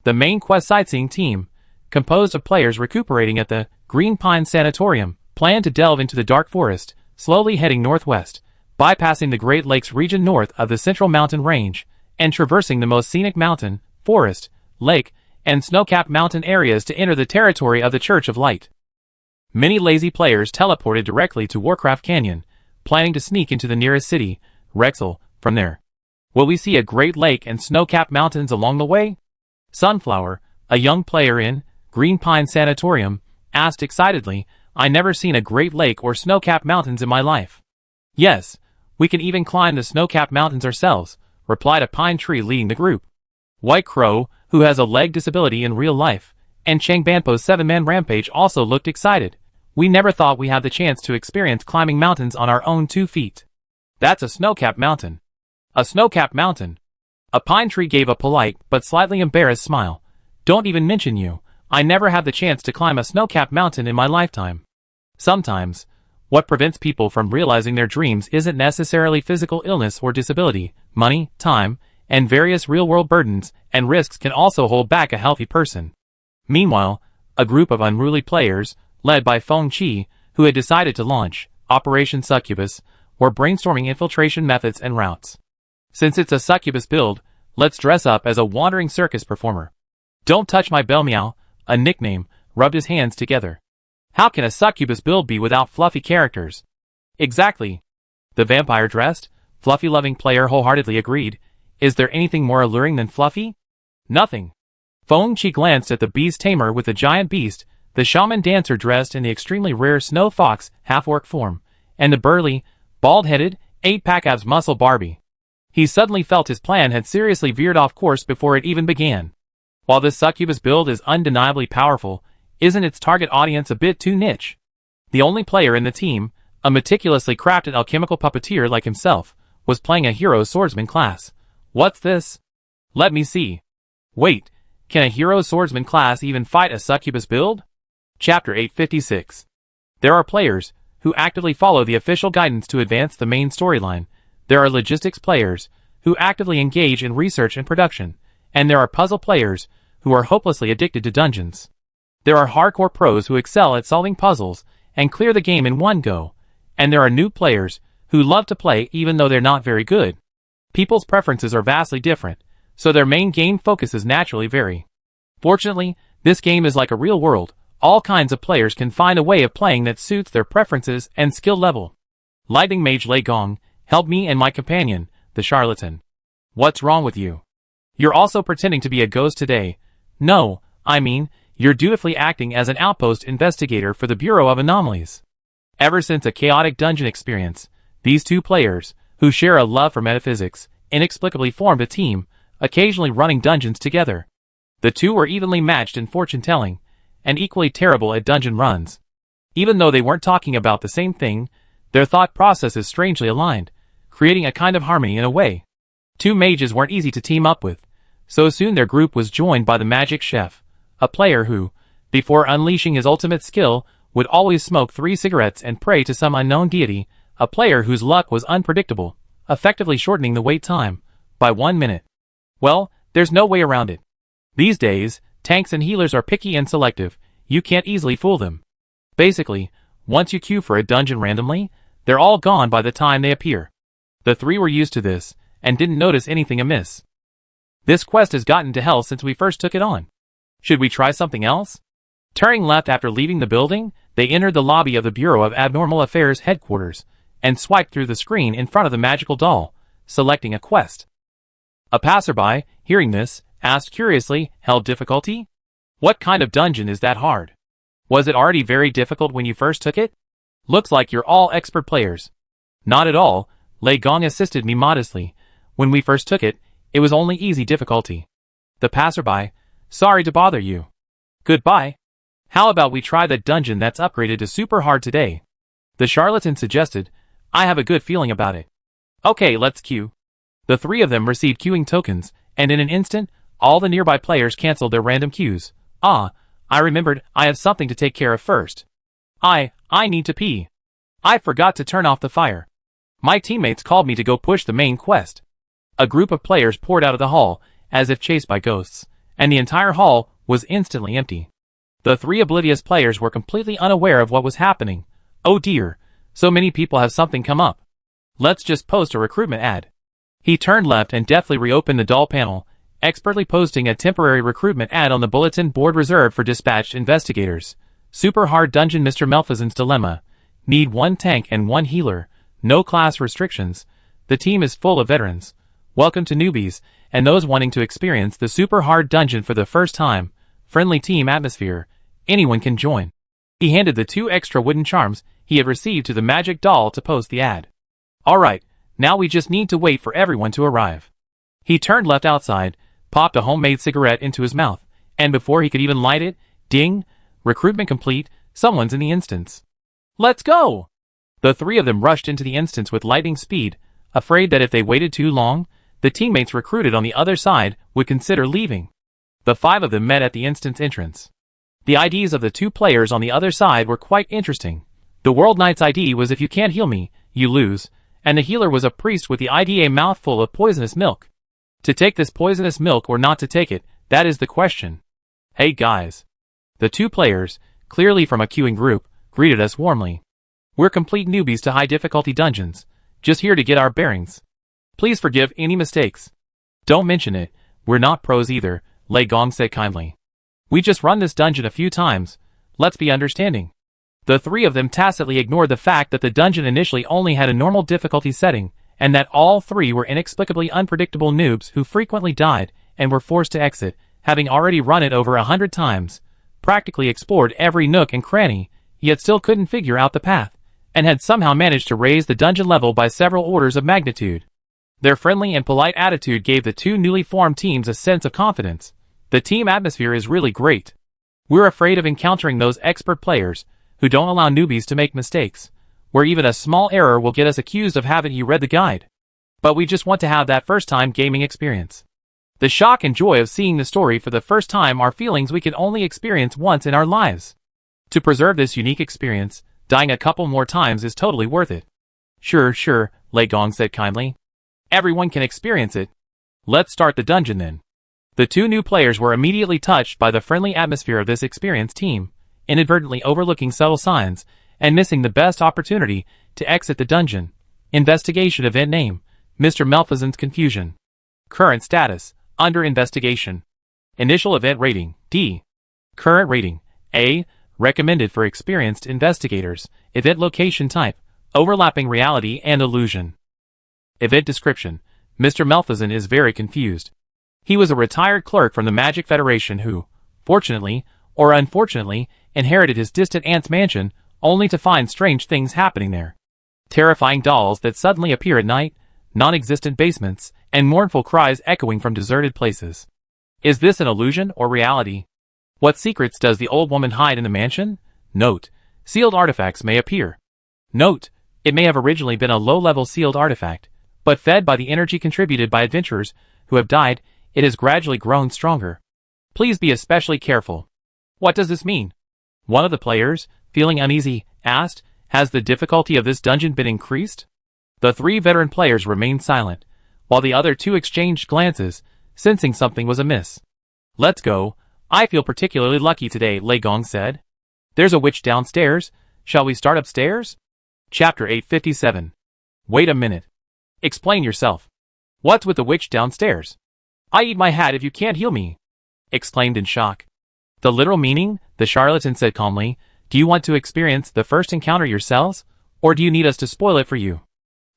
The main quest sightseeing team, composed of players recuperating at the Green Pine Sanatorium, planned to delve into the dark forest, slowly heading northwest, bypassing the Great Lakes region north of the central mountain range, and traversing the most scenic mountain, forest, lake, and snow-capped mountain areas to enter the territory of the Church of Light. Many lazy players teleported directly to Warcraft Canyon, planning to sneak into the nearest city, Rexel, from there. Will we see a Great Lake and snow-capped mountains along the way? Sunflower, a young player in Green Pine Sanatorium, asked excitedly, I never seen a Great Lake or snow-capped mountains in my life. Yes, we can even climb the snow-capped mountains ourselves, replied a pine tree leading the group. White Crow, who has a leg disability in real life, and Chang Banpo's 7-man rampage also looked excited. We never thought we had the chance to experience climbing mountains on our own 2 feet. That's a snow-capped mountain. A snow-capped mountain. A pine tree gave a polite but slightly embarrassed smile. Don't even mention you. I never had the chance to climb a snow-capped mountain in my lifetime. Sometimes, what prevents people from realizing their dreams isn't necessarily physical illness or disability. Money, time, and various real-world burdens and risks can also hold back a healthy person. Meanwhile, a group of unruly players, led by Feng Qi, who had decided to launch Operation Succubus, were brainstorming infiltration methods and routes. Since it's a succubus build, let's dress up as a wandering circus performer. Don't touch my bell meow, a nickname, rubbed his hands together. How can a succubus build be without fluffy characters? Exactly. The vampire-dressed, fluffy-loving player wholeheartedly agreed. Is there anything more alluring than fluffy? Nothing. Feng Qi glanced at the beast tamer with the giant beast, the shaman dancer dressed in the extremely rare snow fox half-orc form, and the burly, bald-headed, 8-pack abs muscle Barbie. He suddenly felt his plan had seriously veered off course before it even began. While this succubus build is undeniably powerful, isn't its target audience a bit too niche? The only player in the team, a meticulously crafted alchemical puppeteer like himself, was playing a hero swordsman class. What's this? Let me see. Wait, can a hero swordsman class even fight a succubus build? Chapter 856. There are players who actively follow the official guidance to advance the main storyline. There are logistics players who actively engage in research and production, and there are puzzle players who are hopelessly addicted to dungeons. There are hardcore pros who excel at solving puzzles and clear the game in one go, and there are new players who love to play even though they're not very good. People's preferences are vastly different, so their main game focuses naturally vary. Fortunately, this game is like a real world. All kinds of players can find a way of playing that suits their preferences and skill level. Lightning Mage Lei Gong helped me and my companion, the charlatan. What's wrong with you? You're also pretending to be a ghost today. No, I mean, you're dutifully acting as an outpost investigator for the Bureau of Anomalies. Ever since a chaotic dungeon experience, these two players, who share a love for metaphysics, inexplicably formed a team, occasionally running dungeons together. The two were evenly matched in fortune-telling, and equally terrible at dungeon runs. Even though they weren't talking about the same thing, their thought processes strangely aligned, creating a kind of harmony in a way. Two mages weren't easy to team up with, so soon their group was joined by the Magic Chef, a player who, before unleashing his ultimate skill, would always smoke 3 cigarettes and pray to some unknown deity, a player whose luck was unpredictable, effectively shortening the wait time by 1 minute. Well, there's no way around it. These days, tanks and healers are picky and selective. You can't easily fool them. Basically, once you queue for a dungeon randomly, they're all gone by the time they appear. The three were used to this, and didn't notice anything amiss. This quest has gotten to hell since we first took it on. Should we try something else? Turning left after leaving the building, they entered the lobby of the Bureau of Abnormal Affairs headquarters, and swiped through the screen in front of the magical doll, selecting a quest. A passerby, hearing this, asked curiously, Hell difficulty? What kind of dungeon is that hard? Was it already very difficult when you first took it? Looks like you're all expert players. Not at all, Lei Gong assisted me modestly. When we first took it, it was only easy difficulty. The passerby, sorry to bother you. Goodbye. How about we try that dungeon that's upgraded to super hard today? The charlatan suggested. I have a good feeling about it. Okay, let's queue. The three of them received queuing tokens, and in an instant, all the nearby players cancelled their random queues. Ah, I remembered I have something to take care of first. I need to pee. I forgot to turn off the fire. My teammates called me to go push the main quest. A group of players poured out of the hall, as if chased by ghosts, and the entire hall was instantly empty. The three oblivious players were completely unaware of what was happening. Oh dear, so many people have something come up. Let's just post a recruitment ad. He turned left and deftly reopened the doll panel, expertly posting a temporary recruitment ad on the bulletin board reserved for dispatched investigators. Super hard dungeon, Mr. Malfaisen's dilemma. Need 1 tank and 1 healer. No class restrictions. The team is full of veterans. Welcome to newbies, and those wanting to experience the super hard dungeon for the first time. Friendly team atmosphere. Anyone can join. He handed the 2 extra wooden charms he had received to the magic doll to post the ad. Alright, now we just need to wait for everyone to arrive. He turned left outside, popped a homemade cigarette into his mouth, and before he could even light it, ding, recruitment complete, someone's in the instance. Let's go! The 3 of them rushed into the instance with lightning speed, afraid that if they waited too long, the teammates recruited on the other side would consider leaving. The 5 of them met at the instance entrance. The IDs of the 2 players on the other side were quite interesting. The World Knight's ID was if you can't heal me, you lose, and the healer was a priest with the ID a mouthful of poisonous milk. To take this poisonous milk or not to take it, that is the question. Hey guys. The 2 players, clearly from a queuing group, greeted us warmly. We're complete newbies to high difficulty dungeons, just here to get our bearings. Please forgive any mistakes. Don't mention it, we're not pros either, Lei Gong said kindly. We just run this dungeon a few times, let's be understanding. The 3 of them tacitly ignored the fact that the dungeon initially only had a normal difficulty setting, and that all 3 were inexplicably unpredictable noobs who frequently died and were forced to exit, having already run it over 100 times, practically explored every nook and cranny, yet still couldn't figure out the path, and had somehow managed to raise the dungeon level by several orders of magnitude. Their friendly and polite attitude gave the 2 newly formed teams a sense of confidence. The team atmosphere is really great. We're afraid of encountering those expert players who don't allow newbies to make mistakes, where even a small error will get us accused of haven't you read the guide. But we just want to have that first-time gaming experience. The shock and joy of seeing the story for the first time are feelings we can only experience once in our lives. To preserve this unique experience, dying a couple more times is totally worth it. Sure, Lei Gong said kindly. Everyone can experience it. Let's start the dungeon then. The 2 new players were immediately touched by the friendly atmosphere of this experienced team, inadvertently overlooking subtle signs and missing the best opportunity to exit the dungeon. Investigation event name, Mr. Malfaisen's confusion. Current status, under investigation. Initial event rating, D. Current rating, A, recommended for experienced investigators. Event location type, overlapping reality and illusion. Event description, Mr. Malfaisen is very confused. He was a retired clerk from the Magic Federation who, fortunately, or unfortunately, inherited his distant aunt's mansion, only to find strange things happening there. Terrifying dolls that suddenly appear at night, non-existent basements, and mournful cries echoing from deserted places. Is this an illusion or reality? What secrets does the old woman hide in the mansion? Note: sealed artifacts may appear. Note: it may have originally been a low-level sealed artifact, but fed by the energy contributed by adventurers who have died, it has gradually grown stronger. Please be especially careful. What does this mean? One of the players, feeling uneasy, asked, has the difficulty of this dungeon been increased? The 3 veteran players remained silent, while the other 2 exchanged glances, sensing something was amiss. Let's go. I feel particularly lucky today, Lei Gong said. There's a witch downstairs. Shall we start upstairs? Chapter 857. Wait a minute. Explain yourself. What's with the witch downstairs? I eat my hat if you can't heal me. Exclaimed in shock. The literal meaning, the charlatan said calmly. Do you want to experience the first encounter yourselves, or do you need us to spoil it for you?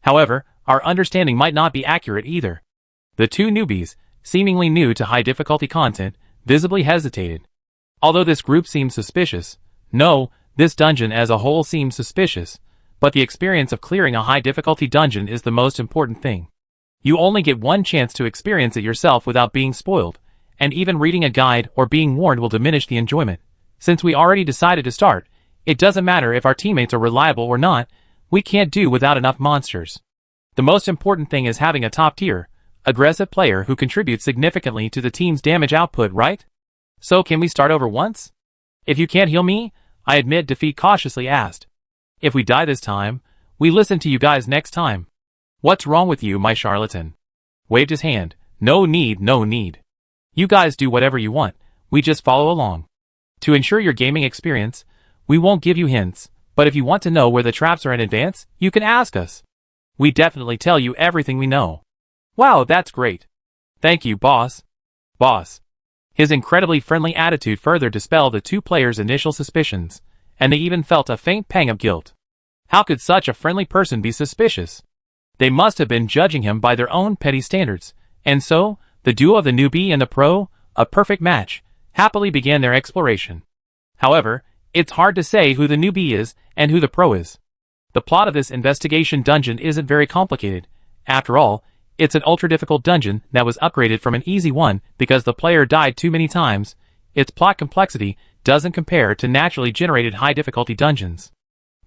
However, our understanding might not be accurate either. The 2 newbies, seemingly new to high difficulty content, visibly hesitated. Although this group seemed suspicious, no, this dungeon as a whole seemed suspicious, but the experience of clearing a high difficulty dungeon is the most important thing. You only get one chance to experience it yourself without being spoiled, and even reading a guide or being warned will diminish the enjoyment. Since we already decided to start, it doesn't matter if our teammates are reliable or not, we can't do without enough monsters. The most important thing is having a top-tier, aggressive player who contributes significantly to the team's damage output, right? So can we start over once? If you can't heal me, I admit defeat, cautiously asked. If we die this time, we listen to you guys next time. What's wrong with you, my charlatan? Waved his hand. No need, no need. You guys do whatever you want, we just follow along. To ensure your gaming experience, we won't give you hints, but if you want to know where the traps are in advance, you can ask us. We definitely tell you everything we know. Wow, that's great. Thank you, boss. Boss. His incredibly friendly attitude further dispelled the two players' initial suspicions, and they even felt a faint pang of guilt. How could such a friendly person be suspicious? They must have been judging him by their own petty standards, and so, the duo of the newbie and the pro, a perfect match, happily began their exploration. However, it's hard to say who the newbie is and who the pro is. The plot of this investigation dungeon isn't very complicated. After all, it's an ultra-difficult dungeon that was upgraded from an easy one because the player died too many times. Its plot complexity doesn't compare to naturally generated high-difficulty dungeons.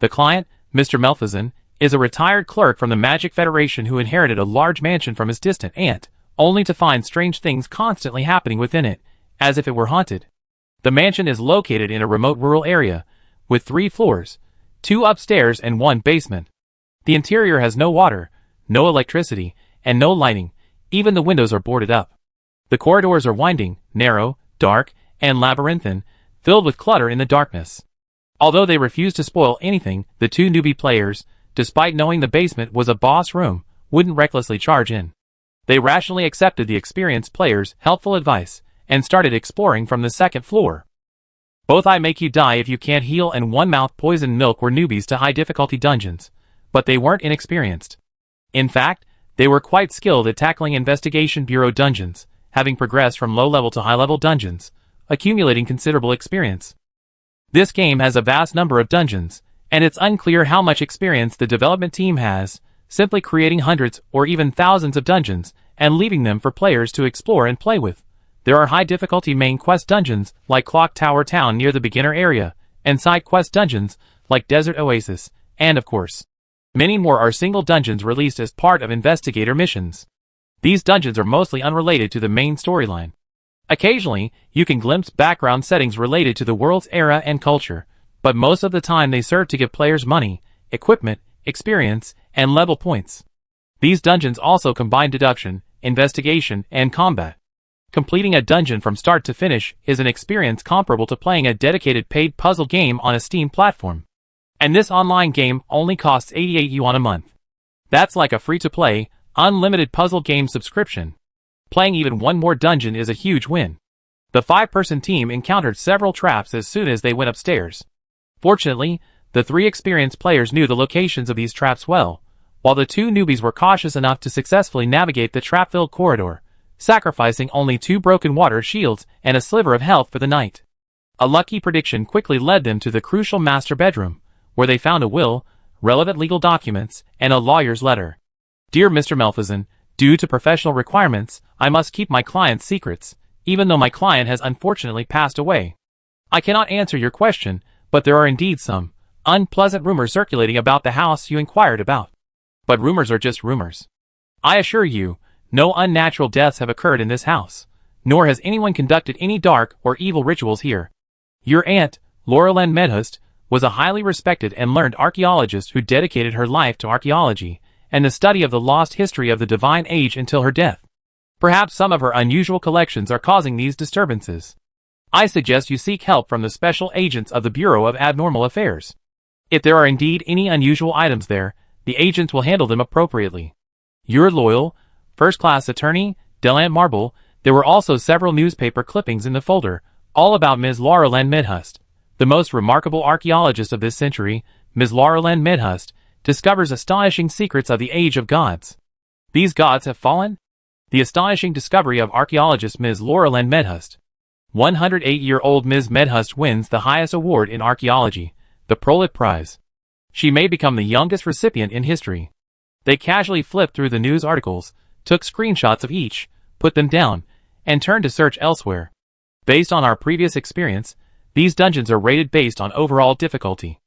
The client, Mr. Melfizan, is a retired clerk from the Magic Federation who inherited a large mansion from his distant aunt, only to find strange things constantly happening within it, as if it were haunted. The mansion is located in a remote rural area, with 3 floors, 2 upstairs and 1 basement. The interior has no water, no electricity, and no lighting. Even the windows are boarded up. The corridors are winding, narrow, dark, and labyrinthine, filled with clutter in the darkness. Although they refused to spoil anything, the 2 newbie players, despite knowing the basement was a boss room, wouldn't recklessly charge in. They rationally accepted the experienced players' helpful advice, and started exploring from the 2nd floor. Both I make you die if you can't heal and one mouth poison milk were newbies to high difficulty dungeons, but they weren't inexperienced. In fact, they were quite skilled at tackling investigation bureau dungeons, having progressed from low-level to high-level dungeons, accumulating considerable experience. This game has a vast number of dungeons, and it's unclear how much experience the development team has, simply creating hundreds or even thousands of dungeons and leaving them for players to explore and play with. There are high-difficulty main quest dungeons like Clock Tower Town near the beginner area, and side quest dungeons like Desert Oasis, and of course, many more are single dungeons released as part of investigator missions. These dungeons are mostly unrelated to the main storyline. Occasionally, you can glimpse background settings related to the world's era and culture, but most of the time they serve to give players money, equipment, experience, and level points. These dungeons also combine deduction, investigation, and combat. Completing a dungeon from start to finish is an experience comparable to playing a dedicated paid puzzle game on a Steam platform. And this online game only costs 88 yuan a month. That's like a free-to-play, unlimited puzzle game subscription. Playing even one more dungeon is a huge win. The 5-person team encountered several traps as soon as they went upstairs. Fortunately, the 3 experienced players knew the locations of these traps well, while the 2 newbies were cautious enough to successfully navigate the trap-filled corridor, sacrificing only 2 broken water shields and a sliver of health for the night. A lucky prediction quickly led them to the crucial master bedroom, where they found a will, relevant legal documents, and a lawyer's letter. Dear Mr. Melfizan, due to professional requirements, I must keep my client's secrets, even though my client has unfortunately passed away. I cannot answer your question, but there are indeed some unpleasant rumors circulating about the house you inquired about. But rumors are just rumors. I assure you, no unnatural deaths have occurred in this house, nor has anyone conducted any dark or evil rituals here. Your aunt, Laurelyn Medhust, was a highly respected and learned archaeologist who dedicated her life to archaeology and the study of the lost history of the Divine Age until her death. Perhaps some of her unusual collections are causing these disturbances. I suggest you seek help from the special agents of the Bureau of Abnormal Affairs. If there are indeed any unusual items there, the agents will handle them appropriately. Your loyal, first-class attorney, Delant Marble. There were also several newspaper clippings in the folder, all about Ms. Laurelyn Medhust. The most remarkable archaeologist of this century, Ms. Laurelyn Medhust, discovers astonishing secrets of the Age of Gods. These gods have fallen? The astonishing discovery of archaeologist Ms. Laurelyn Medhust. 108-year-old Ms. Medhust wins the highest award in archaeology, the Prolet Prize. She may become the youngest recipient in history. They casually flipped through the news articles, took screenshots of each, put them down, and turned to search elsewhere. Based on our previous experience, these dungeons are rated based on overall difficulty.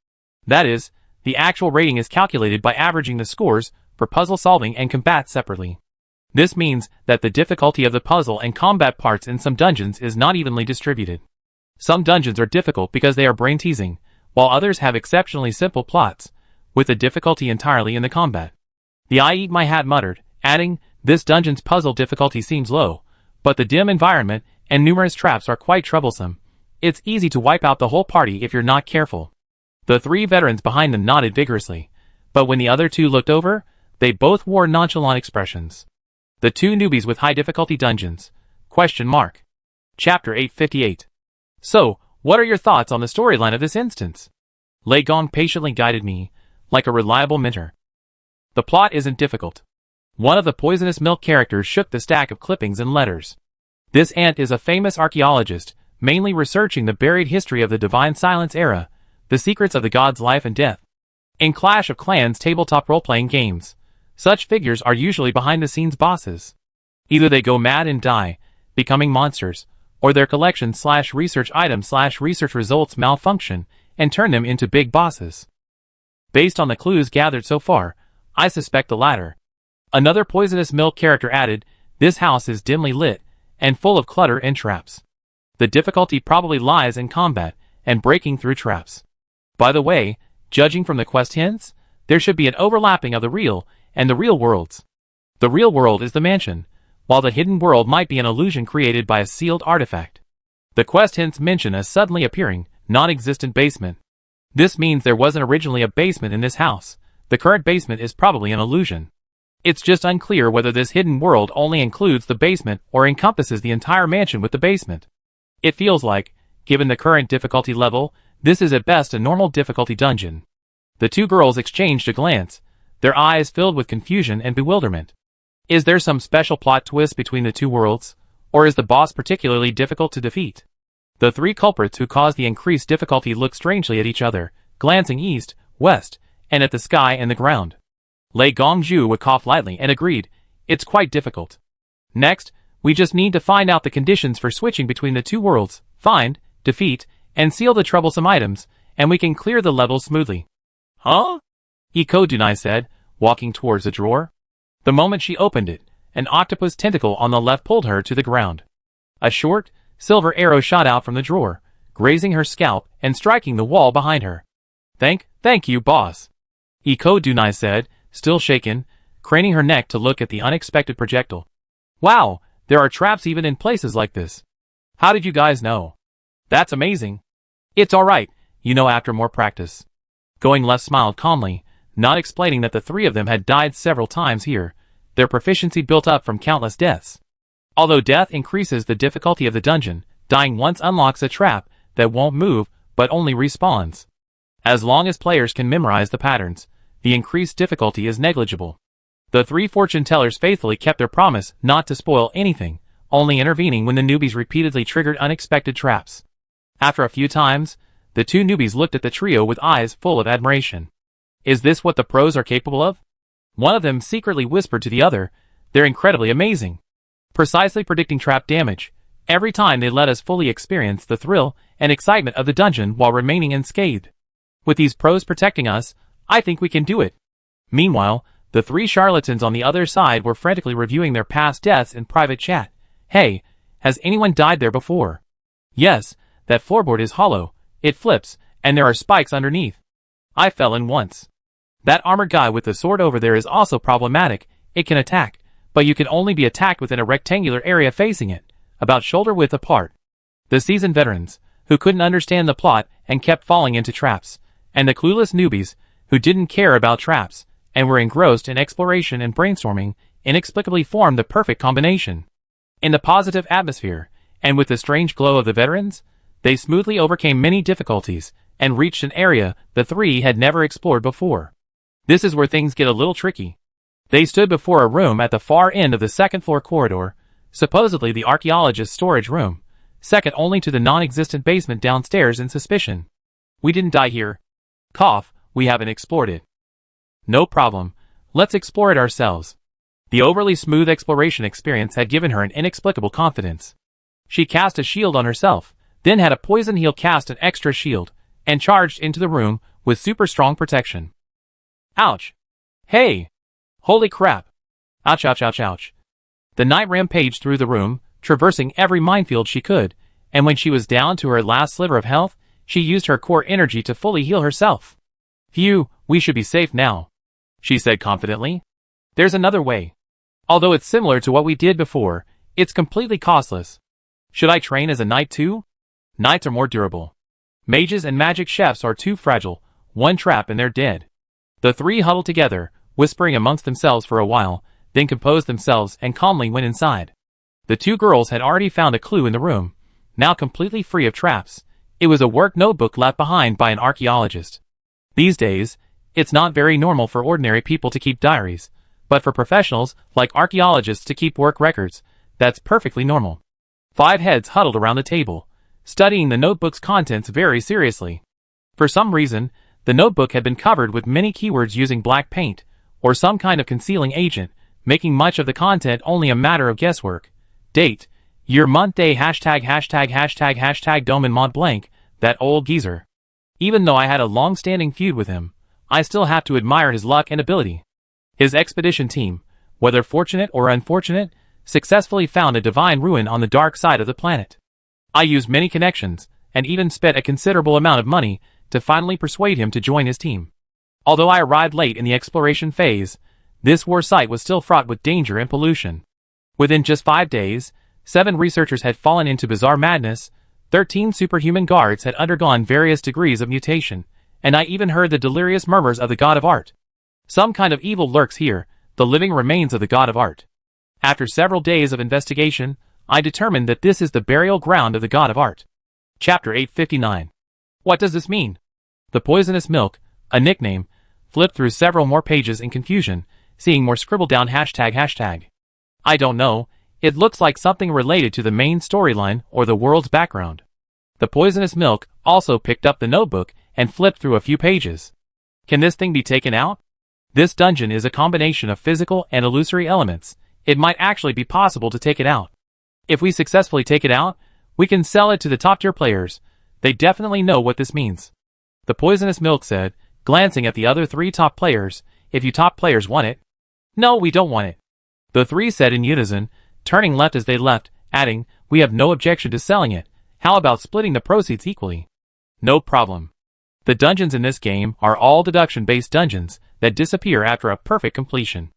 That is, the actual rating is calculated by averaging the scores for puzzle solving and combat separately. This means that the difficulty of the puzzle and combat parts in some dungeons is not evenly distributed. Some dungeons are difficult because they are brain-teasing, while others have exceptionally simple plots, with the difficulty entirely in the combat. The I Eat My Hat muttered, adding, "This dungeon's puzzle difficulty seems low, but the dim environment and numerous traps are quite troublesome. It's easy to wipe out the whole party if you're not careful." The 3 veterans behind them nodded vigorously, but when the other 2 looked over, they both wore nonchalant expressions. The 2 newbies with high difficulty dungeons. Chapter 858. So, what are your thoughts on the storyline of this instance? Lei Gong patiently guided me, like a reliable mentor. The plot isn't difficult. One of the poisonous milk characters shook the stack of clippings and letters. This ant is a famous archaeologist, mainly researching the buried history of the Divine Silence era, the secrets of the god's life and death. In Clash of Clans tabletop role-playing games, such figures are usually behind-the-scenes bosses. Either they go mad and die, becoming monsters, or their collection/research items/research results malfunction and turn them into big bosses. Based on the clues gathered so far, I suspect the latter. Another poisonous milk character added, "This house is dimly lit, and full of clutter and traps. The difficulty probably lies in combat, and breaking through traps. By the way, judging from the quest hints, there should be an overlapping of the real and the real worlds. The real world is the mansion, while the hidden world might be an illusion created by a sealed artifact. The quest hints mention a suddenly appearing, non-existent basement. This means there wasn't originally a basement in this house. The current basement is probably an illusion. It's just unclear whether this hidden world only includes the basement or encompasses the entire mansion with the basement. It feels like, given the current difficulty level, this is at best a normal difficulty dungeon." The 2 girls exchanged a glance, their eyes filled with confusion and bewilderment. Is there some special plot twist between the 2 worlds, or is the boss particularly difficult to defeat? The 3 culprits who caused the increased difficulty looked strangely at each other, glancing east, west, and at the sky and the ground. Lei Gongzhu would cough lightly and agreed, "It's quite difficult. Next, we just need to find out the conditions for switching between the 2 worlds, find, defeat, and seal the troublesome items, and we can clear the level smoothly." "Huh?" Iko Dunai said, walking towards a drawer. The moment she opened it, an octopus tentacle on the left pulled her to the ground. A short, silver arrow shot out from the drawer, grazing her scalp and striking the wall behind her. Thank you, boss," Iko Dunai said, still shaken, craning her neck to look at the unexpected projectile. "Wow, there are traps even in places like this. How did you guys know?" "That's amazing." "It's alright, after more practice." Going Left smiled calmly, not explaining that the 3 of them had died several times here, their proficiency built up from countless deaths. Although death increases the difficulty of the dungeon, dying once unlocks a trap that won't move but only respawns. As long as players can memorize the patterns, the increased difficulty is negligible. The 3 fortune tellers faithfully kept their promise not to spoil anything, only intervening when the newbies repeatedly triggered unexpected traps. After a few times, the 2 newbies looked at the trio with eyes full of admiration. "Is this what the pros are capable of?" One of them secretly whispered to the other, "They're incredibly amazing. Precisely predicting trap damage. Every time they let us fully experience the thrill and excitement of the dungeon while remaining unscathed. With these pros protecting us, I think we can do it." Meanwhile, the 3 charlatans on the other side were frantically reviewing their past deaths in private chat. "Hey, has anyone died there before?" "Yes, that floorboard is hollow, it flips, and there are spikes underneath. I fell in once. That armored guy with the sword over there is also problematic. It can attack, but you can only be attacked within a rectangular area facing it, about shoulder width apart." The seasoned veterans, who couldn't understand the plot and kept falling into traps, and the clueless newbies, who didn't care about traps, and were engrossed in exploration and brainstorming, inexplicably formed the perfect combination. In the positive atmosphere, and with the strange glow of the veterans, they smoothly overcame many difficulties, and reached an area the 3 had never explored before. This is where things get a little tricky. They stood before a room at the far end of the 2nd floor corridor, supposedly the archaeologist's storage room, second only to the non-existent basement downstairs in suspicion. "We didn't die here. Cough, we haven't explored it." "No problem, let's explore it ourselves." The overly smooth exploration experience had given her an inexplicable confidence. She cast a shield on herself, then had a poison heal cast an extra shield, and charged into the room with super strong protection. Ouch! Hey! Holy crap! Ouch ouch ouch ouch! The knight rampaged through the room, traversing every minefield she could, And when she was down to her last sliver of health, she used her core energy to fully heal herself. Phew, we should be safe now, she said confidently. There's another way. Although it's similar to what we did before, it's completely costless. Should I train as a knight too? Knights are more durable. Mages and magic chefs are too fragile, one trap and they're dead. The three huddled together, whispering amongst themselves for a while, then composed themselves and calmly went inside. The two girls had already found a clue in the room, now completely free of traps. It was a work notebook left behind by an archaeologist. These days, it's not very normal for ordinary people to keep diaries, but for professionals like archaeologists to keep work records, that's perfectly normal. 5 heads huddled around the table, studying the notebook's contents very seriously. For some reason, the notebook had been covered with many keywords using black paint, or some kind of concealing agent, making much of the content only a matter of guesswork. Date, year, month, day, hashtag Doman Mont Blanc, that old geezer. Even though I had a long-standing feud with him, I still have to admire his luck and ability. His expedition team, whether fortunate or unfortunate, successfully found a divine ruin on the dark side of the planet. I used many connections, and even spent a considerable amount of money to finally persuade him to join his team. Although I arrived late in the exploration phase, this war site was still fraught with danger and pollution. Within just 5 days, 7 researchers had fallen into bizarre madness, 13 superhuman guards had undergone various degrees of mutation, and I even heard the delirious murmurs of the god of art. Some kind of evil lurks here, the living remains of the god of art. After several days of investigation, I determined that this is the burial ground of the god of art. Chapter 859. What does this mean? The poisonous milk, a nickname, flipped through several more pages in confusion, seeing more scribbled down hashtag. I don't know, it looks like something related to the main storyline or the world's background. The poisonous milk also picked up the notebook and flipped through a few pages. Can this thing be taken out? This dungeon is a combination of physical and illusory elements. It might actually be possible to take it out. If we successfully take it out, we can sell it to the top tier players. They definitely know what this means. The poisonous milk said, glancing at the other 3 top players. If you top players want it. No, we don't want it. The 3 said in unison, turning left as they left, adding, we have no objection to selling it. How about splitting the proceeds equally? No problem. The dungeons in this game are all deduction-based dungeons that disappear after a perfect completion.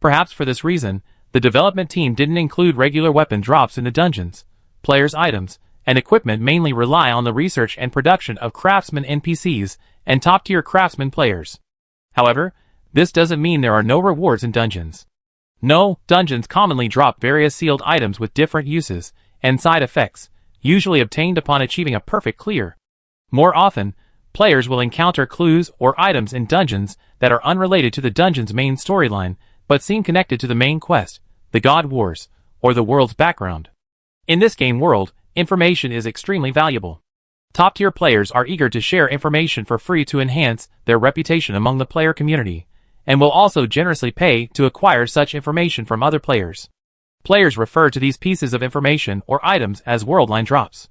Perhaps for this reason, the development team didn't include regular weapon drops in the dungeons. Players' items and equipment mainly rely on the research and production of craftsman NPCs and top-tier craftsman players. However, this doesn't mean there are no rewards in dungeons. No, dungeons commonly drop various sealed items with different uses and side effects, usually obtained upon achieving a perfect clear. More often, players will encounter clues or items in dungeons that are unrelated to the dungeon's main storyline, but seem connected to the main quest, the God Wars, or the world's background. In this game world, information is extremely valuable. Top-tier players are eager to share information for free to enhance their reputation among the player community, and will also generously pay to acquire such information from other players. Players refer to these pieces of information or items as worldline drops.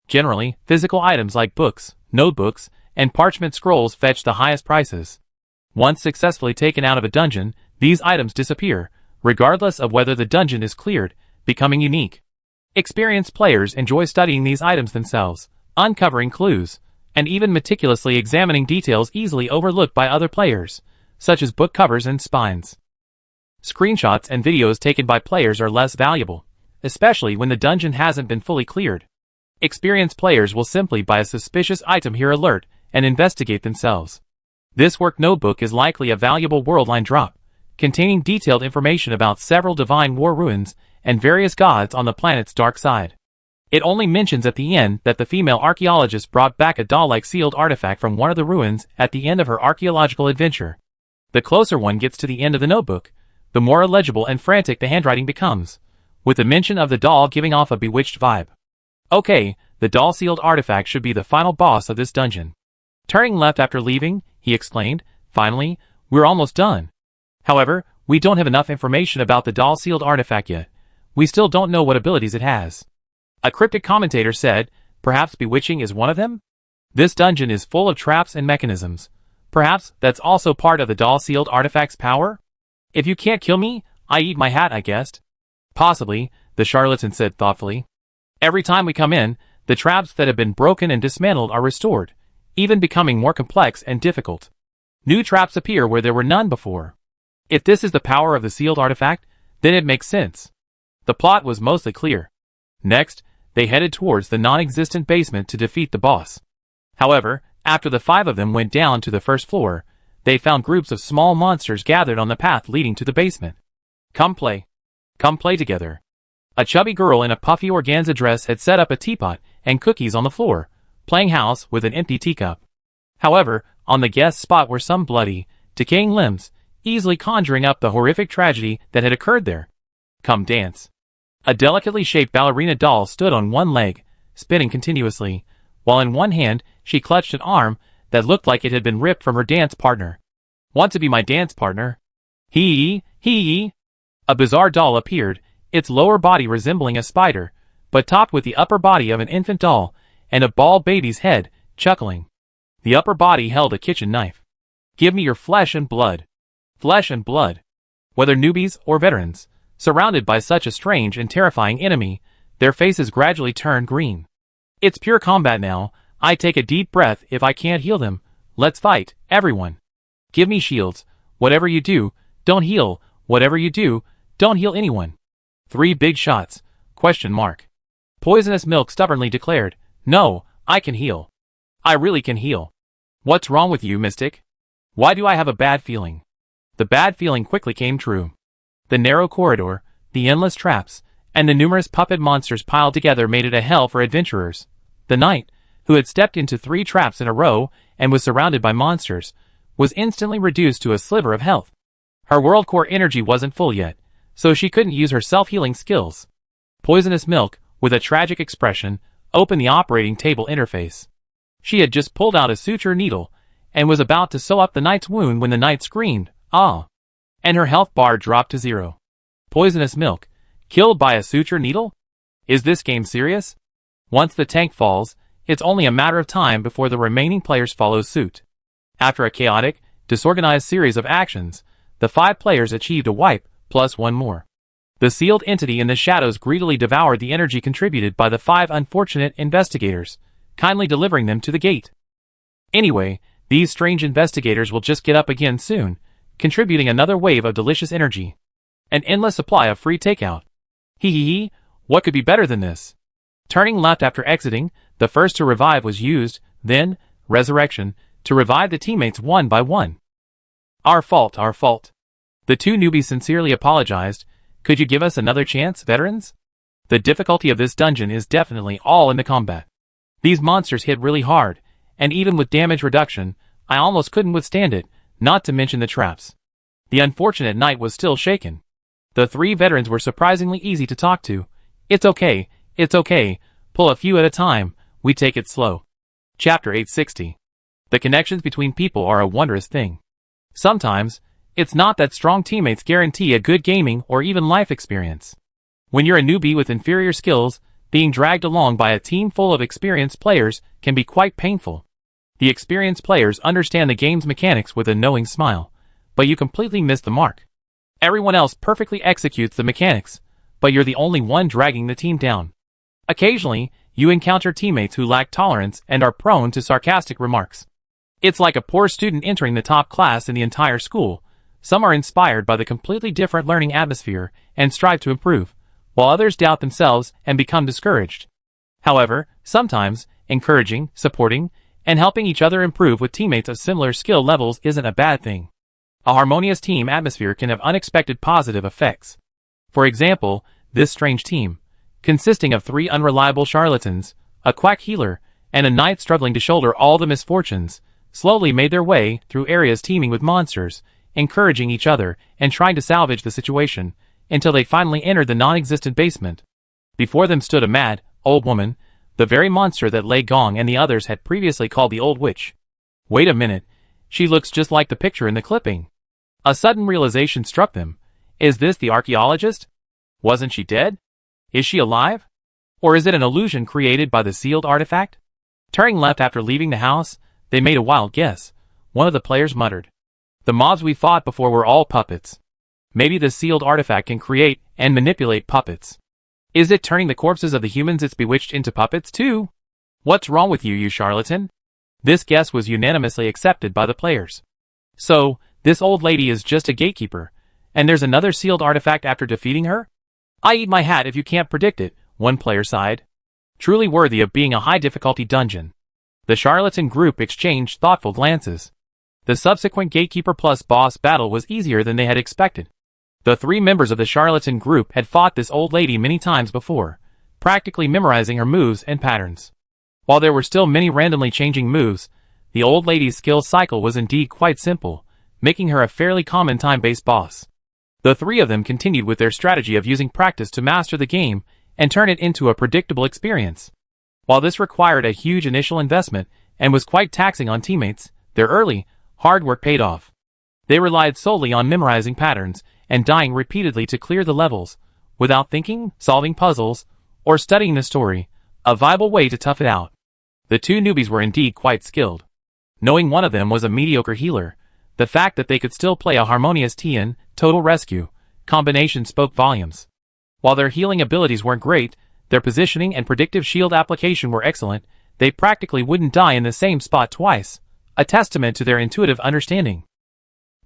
Generally, physical items like books, notebooks, and parchment scrolls fetch the highest prices. Once successfully taken out of a dungeon, these items disappear, regardless of whether the dungeon is cleared, becoming unique. Experienced players enjoy studying these items themselves, uncovering clues, and even meticulously examining details easily overlooked by other players, such as book covers and spines. Screenshots and videos taken by players are less valuable, especially when the dungeon hasn't been fully cleared. Experienced players will simply buy a suspicious item here alert and investigate themselves. This work notebook is likely a valuable worldline drop, containing detailed information about several divine war ruins and various gods on the planet's dark side. It only mentions at the end that the female archaeologist brought back a doll-like sealed artifact from one of the ruins at the end of her archaeological adventure. The closer one gets to the end of the notebook, the more illegible and frantic the handwriting becomes, with the mention of the doll giving off a bewitched vibe. Okay, the doll-sealed artifact should be the final boss of this dungeon. Turning left after leaving, he explained, finally, we're almost done. However, we don't have enough information about the doll-sealed artifact yet. We still don't know what abilities it has. A cryptic commentator said, perhaps bewitching is one of them? This dungeon is full of traps and mechanisms. Perhaps that's also part of the doll-sealed artifact's power? If you can't kill me, I eat my hat, I guessed. Possibly, the charlatan said thoughtfully. Every time we come in, the traps that have been broken and dismantled are restored, even becoming more complex and difficult. New traps appear where there were none before. If this is the power of the sealed artifact, then it makes sense. The plot was mostly clear. Next, they headed towards the non-existent basement to defeat the boss. However, after the 5 of them went down to the first floor, they found groups of small monsters gathered on the path leading to the basement. Come play. Come play together. A chubby girl in a puffy organza dress had set up a teapot and cookies on the floor, playing house with an empty teacup. However, on the guest spot were some bloody, decaying limbs, easily conjuring up the horrific tragedy that had occurred there. Come dance. A delicately shaped ballerina doll stood on one leg, spinning continuously, while in one hand she clutched an arm that looked like it had been ripped from her dance partner. Want to be my dance partner? Hee. A bizarre doll appeared, its lower body resembling a spider, but topped with the upper body of an infant doll, and a bald baby's head, chuckling. The upper body held a kitchen knife. Give me your flesh and blood. Flesh and blood. Whether newbies or veterans, surrounded by such a strange and terrifying enemy, their faces gradually turned green. It's pure combat now. I take a deep breath. If I can't heal them, let's fight, everyone. Give me shields. Whatever you do, don't heal. Whatever you do, don't heal anyone. 3 big shots. ? Poisonous Milk stubbornly declared, No, I can heal. I really can heal. What's wrong with you, Mystic? Why do I have a bad feeling? The bad feeling quickly came true. The narrow corridor, the endless traps, and the numerous puppet monsters piled together made it a hell for adventurers. The knight, who had stepped into 3 traps in a row and was surrounded by monsters, was instantly reduced to a sliver of health. Her world core energy wasn't full yet, so she couldn't use her self-healing skills. Poisonous Milk, with a tragic expression, opened the operating table interface. She had just pulled out a suture needle and was about to sew up the knight's wound when the knight screamed, "Ah!" and her health bar dropped to 0. Poisonous Milk, killed by a suture needle? Is this game serious? Once the tank falls, it's only a matter of time before the remaining players follow suit. After a chaotic, disorganized series of actions, the 5 players achieved a wipe, plus 1 more. The sealed entity in the shadows greedily devoured the energy contributed by the 5 unfortunate investigators, kindly delivering them to the gate. Anyway, these strange investigators will just get up again soon, contributing another wave of delicious energy. An endless supply of free takeout. Hee, what could be better than this? Turning left after exiting, the first to revive was used, then, resurrection, to revive the teammates one by one. Our fault. The 2 newbies sincerely apologized. Could you give us another chance, veterans? The difficulty of this dungeon is definitely all in the combat. These monsters hit really hard, and even with damage reduction, I almost couldn't withstand it, not to mention the traps. The unfortunate knight was still shaken. The 3 veterans were surprisingly easy to talk to. It's okay, pull a few at a time, we take it slow. Chapter 860. The connections between people are a wondrous thing. Sometimes, it's not that strong teammates guarantee a good gaming or even life experience. When you're a newbie with inferior skills, being dragged along by a team full of experienced players can be quite painful. The experienced players understand the game's mechanics with a knowing smile, but you completely miss the mark. Everyone else perfectly executes the mechanics, but you're the only one dragging the team down. Occasionally, you encounter teammates who lack tolerance and are prone to sarcastic remarks. It's like a poor student entering the top class in the entire school. Some are inspired by the completely different learning atmosphere and strive to improve, while others doubt themselves and become discouraged. However, sometimes, encouraging, supporting, and helping each other improve with teammates of similar skill levels isn't a bad thing. A harmonious team atmosphere can have unexpected positive effects. For example, this strange team, consisting of 3 unreliable charlatans, a quack healer, and a knight struggling to shoulder all the misfortunes, slowly made their way through areas teeming with monsters, encouraging each other and trying to salvage the situation, until they finally entered the non-existent basement. Before them stood a mad, old woman, the very monster that Lei Gong and the others had previously called the Old Witch. Wait a minute, she looks just like the picture in the clipping. A sudden realization struck them. Is this the archaeologist? Wasn't she dead? Is she alive? Or is it an illusion created by the sealed artifact? Turning left after leaving the house, they made a wild guess. One of the players muttered, "The mobs we fought before were all puppets. Maybe the sealed artifact can create and manipulate puppets. Is it turning the corpses of the humans it's bewitched into puppets too? What's wrong with you, you charlatan? This guess was unanimously accepted by the players. So, this old lady is just a gatekeeper, and there's another sealed artifact after defeating her? I eat my hat if you can't predict it, one player sighed. Truly worthy of being a high-difficulty dungeon. The charlatan group exchanged thoughtful glances. The subsequent Gatekeeper plus boss battle was easier than they had expected. The 3 members of the charlatan group had fought this old lady many times before, practically memorizing her moves and patterns. While there were still many randomly changing moves, the old lady's skill cycle was indeed quite simple, making her a fairly common time-based boss. The 3 of them continued with their strategy of using practice to master the game and turn it into a predictable experience. While this required a huge initial investment and was quite taxing on teammates, their early, hard work paid off. They relied solely on memorizing patterns and dying repeatedly to clear the levels, without thinking, solving puzzles, or studying the story, a viable way to tough it out. The 2 newbies were indeed quite skilled. Knowing one of them was a mediocre healer, the fact that they could still play a harmonious TN, Total Rescue, combination spoke volumes. While their healing abilities weren't great, their positioning and predictive shield application were excellent. They practically wouldn't die in the same spot twice, a testament to their intuitive understanding.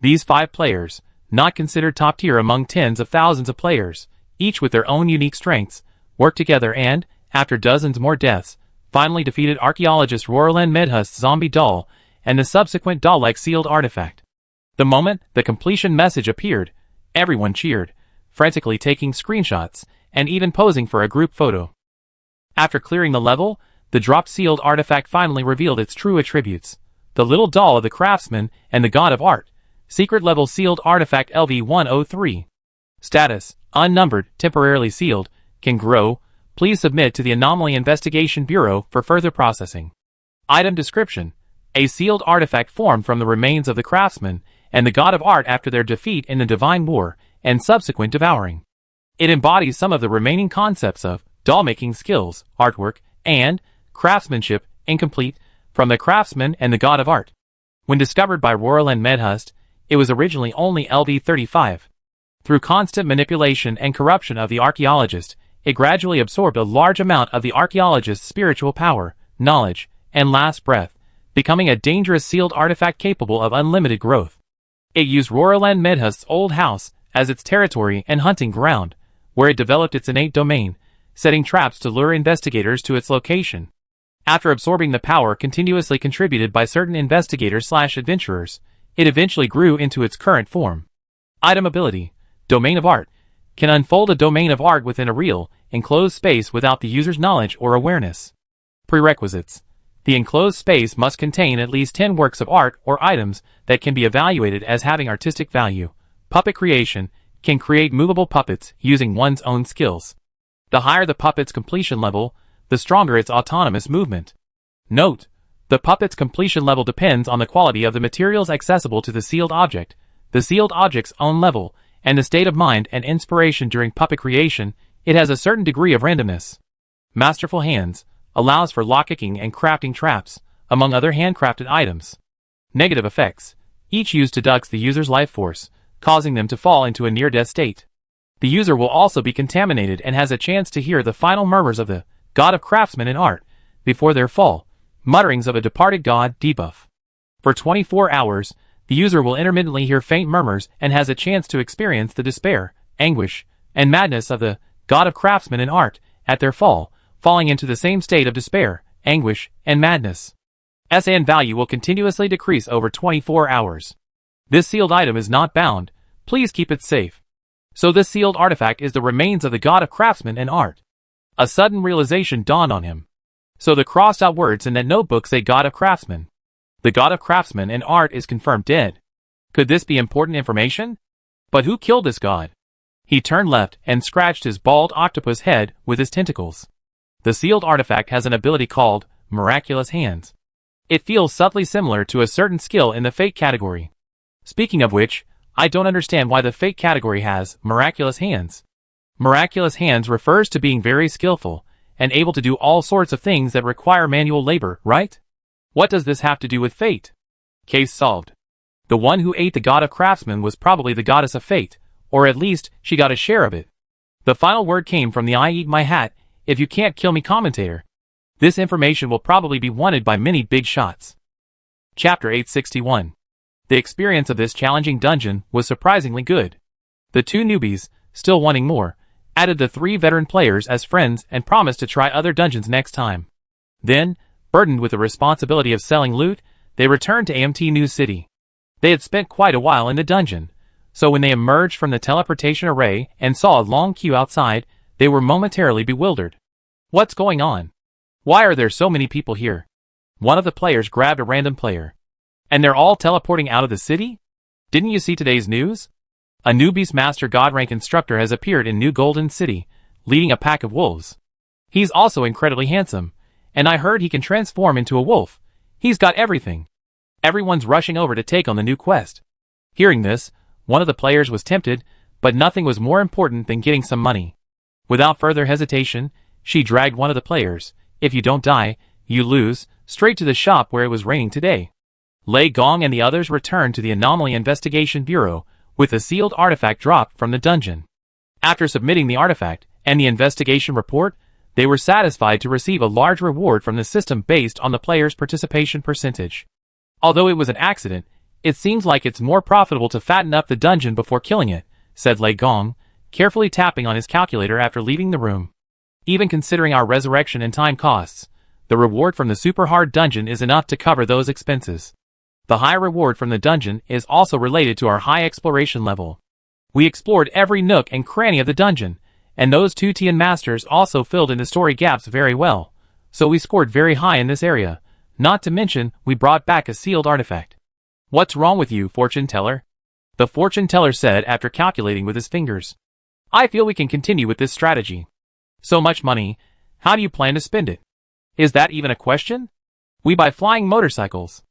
These 5 players, not considered top tier among tens of thousands of players, each with their own unique strengths, worked together and, after dozens more deaths, finally defeated archaeologist Roralen Medhust's zombie doll and the subsequent doll-like sealed artifact. The moment the completion message appeared, everyone cheered, frantically taking screenshots and even posing for a group photo. After clearing the level, the dropped sealed artifact finally revealed its true attributes: the little doll of the craftsman and the god of art. Secret level sealed artifact LV-103. Status: unnumbered, temporarily sealed, can grow. Please submit to the Anomaly Investigation Bureau for further processing. Item description: a sealed artifact formed from the remains of the craftsman and the god of art after their defeat in the Divine War and subsequent devouring. It embodies some of the remaining concepts of doll-making skills, artwork, and craftsmanship, incomplete, from the craftsman and the god of art. When discovered by Roralen Medhust, it was originally only LV-35. Through constant manipulation and corruption of the archaeologist, it gradually absorbed a large amount of the archaeologist's spiritual power, knowledge, and last breath, becoming a dangerous sealed artifact capable of unlimited growth. It used Roralen Medhust's old house as its territory and hunting ground, where it developed its innate domain, setting traps to lure investigators to its location. After absorbing the power continuously contributed by certain investigators/adventurers, it eventually grew into its current form. Item ability: Domain of Art. Can unfold a domain of art within a real, enclosed space without the user's knowledge or awareness. Prerequisites: the enclosed space must contain at least 10 works of art or items that can be evaluated as having artistic value. Puppet creation: can create movable puppets using one's own skills. The higher the puppet's completion level, the stronger its autonomous movement. Note: the puppet's completion level depends on the quality of the materials accessible to the sealed object, the sealed object's own level, and the state of mind and inspiration during puppet creation. It has a certain degree of randomness. Masterful Hands allows for lock-picking and crafting traps, among other handcrafted items. Negative effects: each used to deduct the user's life force, causing them to fall into a near-death state. The user will also be contaminated and has a chance to hear the final murmurs of the god of craftsmen and art before their fall, mutterings of a departed god debuff. For 24 hours, the user will intermittently hear faint murmurs and has a chance to experience the despair, anguish, and madness of the god of craftsmen and art at their fall, falling into the same state of despair, anguish, and madness. SN value will continuously decrease over 24 hours. This sealed item is not bound. Please keep it safe. So this sealed artifact is the remains of the god of craftsmen and art. A sudden realization dawned on him. So the crossed out words in that notebook say god of craftsmen. The god of craftsmen and art is confirmed dead. Could this be important information? But who killed this god? He turned left and scratched his bald octopus head with his tentacles. The sealed artifact has an ability called Miraculous Hands. It feels subtly similar to a certain skill in the Fate category. Speaking of which, I don't understand why the Fate category has Miraculous Hands. Miraculous Hands refers to being very skillful and able to do all sorts of things that require manual labor, right? What does this have to do with Fate? Case solved. The one who ate the god of craftsmen was probably the goddess of Fate, or at least she got a share of it. The final word came from the I eat my hat, if you can't kill me commentator. This information will probably be wanted by many big shots. Chapter 861. The experience of this challenging dungeon was surprisingly good. The two newbies, still wanting more, added the 3 veteran players as friends and promised to try other dungeons next time. Then, burdened with the responsibility of selling loot, they returned to AMT New City. They had spent quite a while in the dungeon, so when they emerged from the teleportation array and saw a long queue outside, they were momentarily bewildered. What's going on? Why are there so many people here? One of the players grabbed a random player. And they're all teleporting out of the city? Didn't you see today's news? A new Beastmaster God rank instructor has appeared in New Golden City, leading a pack of wolves. He's also incredibly handsome, and I heard he can transform into a wolf. He's got everything. Everyone's rushing over to take on the new quest. Hearing this, one of the players was tempted, but nothing was more important than getting some money. Without further hesitation, she dragged one of the players, if you don't die, you lose, straight to the shop where it was raining today. Lei Gong and the others returned to the Anomaly Investigation Bureau, with a sealed artifact dropped from the dungeon. After submitting the artifact and the investigation report, they were satisfied to receive a large reward from the system based on the player's participation percentage. Although it was an accident, it seems like it's more profitable to fatten up the dungeon before killing it, said Lei Gong, carefully tapping on his calculator after leaving the room. Even considering our resurrection and time costs, the reward from the super hard dungeon is enough to cover those expenses. The high reward from the dungeon is also related to our high exploration level. We explored every nook and cranny of the dungeon, and those 2 Tian Masters also filled in the story gaps very well, so we scored very high in this area, not to mention we brought back a sealed artifact. What's wrong with you, fortune teller? The fortune teller said after calculating with his fingers. I feel we can continue with this strategy. So much money, how do you plan to spend it? Is that even a question? We buy flying motorcycles.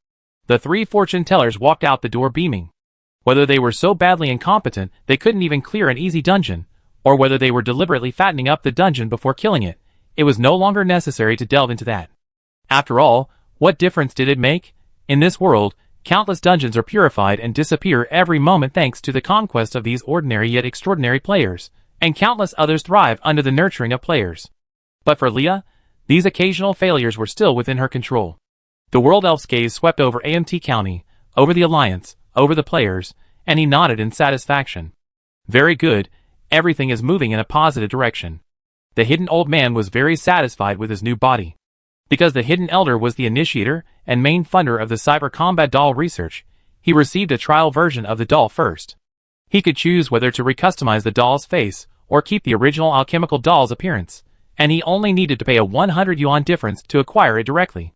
The 3 fortune tellers walked out the door beaming. Whether they were so badly incompetent they couldn't even clear an easy dungeon, or whether they were deliberately fattening up the dungeon before killing it, it was no longer necessary to delve into that. After all, what difference did it make? In this world, countless dungeons are purified and disappear every moment thanks to the conquest of these ordinary yet extraordinary players, and countless others thrive under the nurturing of players. But for Leah, these occasional failures were still within her control. The World Elf's gaze swept over AMT County, over the Alliance, over the players, and he nodded in satisfaction. Very good, everything is moving in a positive direction. The hidden old man was very satisfied with his new body. Because the hidden elder was the initiator and main funder of the cyber combat doll research, he received a trial version of the doll first. He could choose whether to recustomize the doll's face or keep the original alchemical doll's appearance, and he only needed to pay a 100 yuan difference to acquire it directly.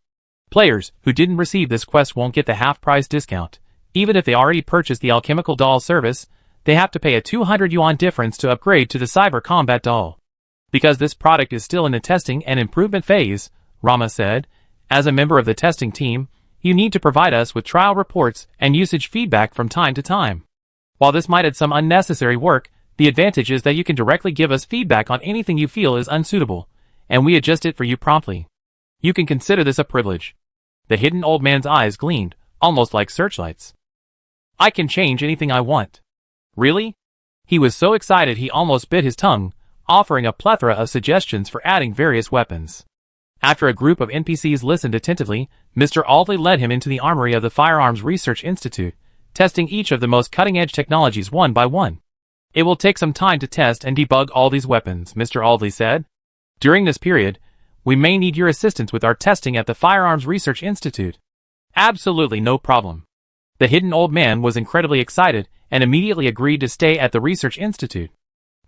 Players who didn't receive this quest won't get the half-price discount. Even if they already purchased the alchemical doll service, they have to pay a 200 yuan difference to upgrade to the cyber combat doll. Because this product is still in the testing and improvement phase, Rama said, as a member of the testing team, you need to provide us with trial reports and usage feedback from time to time. While this might add some unnecessary work, the advantage is that you can directly give us feedback on anything you feel is unsuitable, and we adjust it for you promptly. You can consider this a privilege. The hidden old man's eyes gleamed, almost like searchlights. I can change anything I want. Really? He was so excited he almost bit his tongue, offering a plethora of suggestions for adding various weapons. After a group of NPCs listened attentively, Mr. Aldley led him into the armory of the Firearms Research Institute, testing each of the most cutting-edge technologies one by one. It will take some time to test and debug all these weapons, Mr. Aldley said. During this period, we may need your assistance with our testing at the Firearms Research Institute. Absolutely no problem. The hidden old man was incredibly excited and immediately agreed to stay at the Research Institute.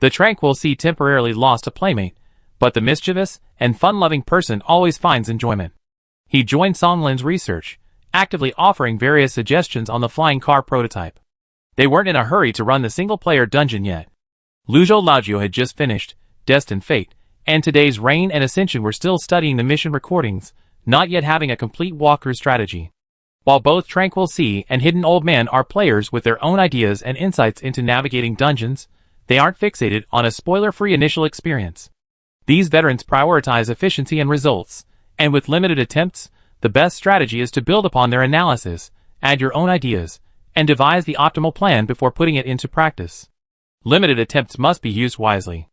The Tranquil Sea temporarily lost a playmate, but the mischievous and fun-loving person always finds enjoyment. He joined Song Lin's research, actively offering various suggestions on the flying car prototype. They weren't in a hurry to run the single-player dungeon yet. Luzhou Laojiu had just finished Destined Fate, and today's Rain and Ascension were still studying the mission recordings, not yet having a complete walkthrough strategy. While both Tranquil Sea and Hidden Old Man are players with their own ideas and insights into navigating dungeons, they aren't fixated on a spoiler-free initial experience. These veterans prioritize efficiency and results, and with limited attempts, the best strategy is to build upon their analysis, add your own ideas, and devise the optimal plan before putting it into practice. Limited attempts must be used wisely.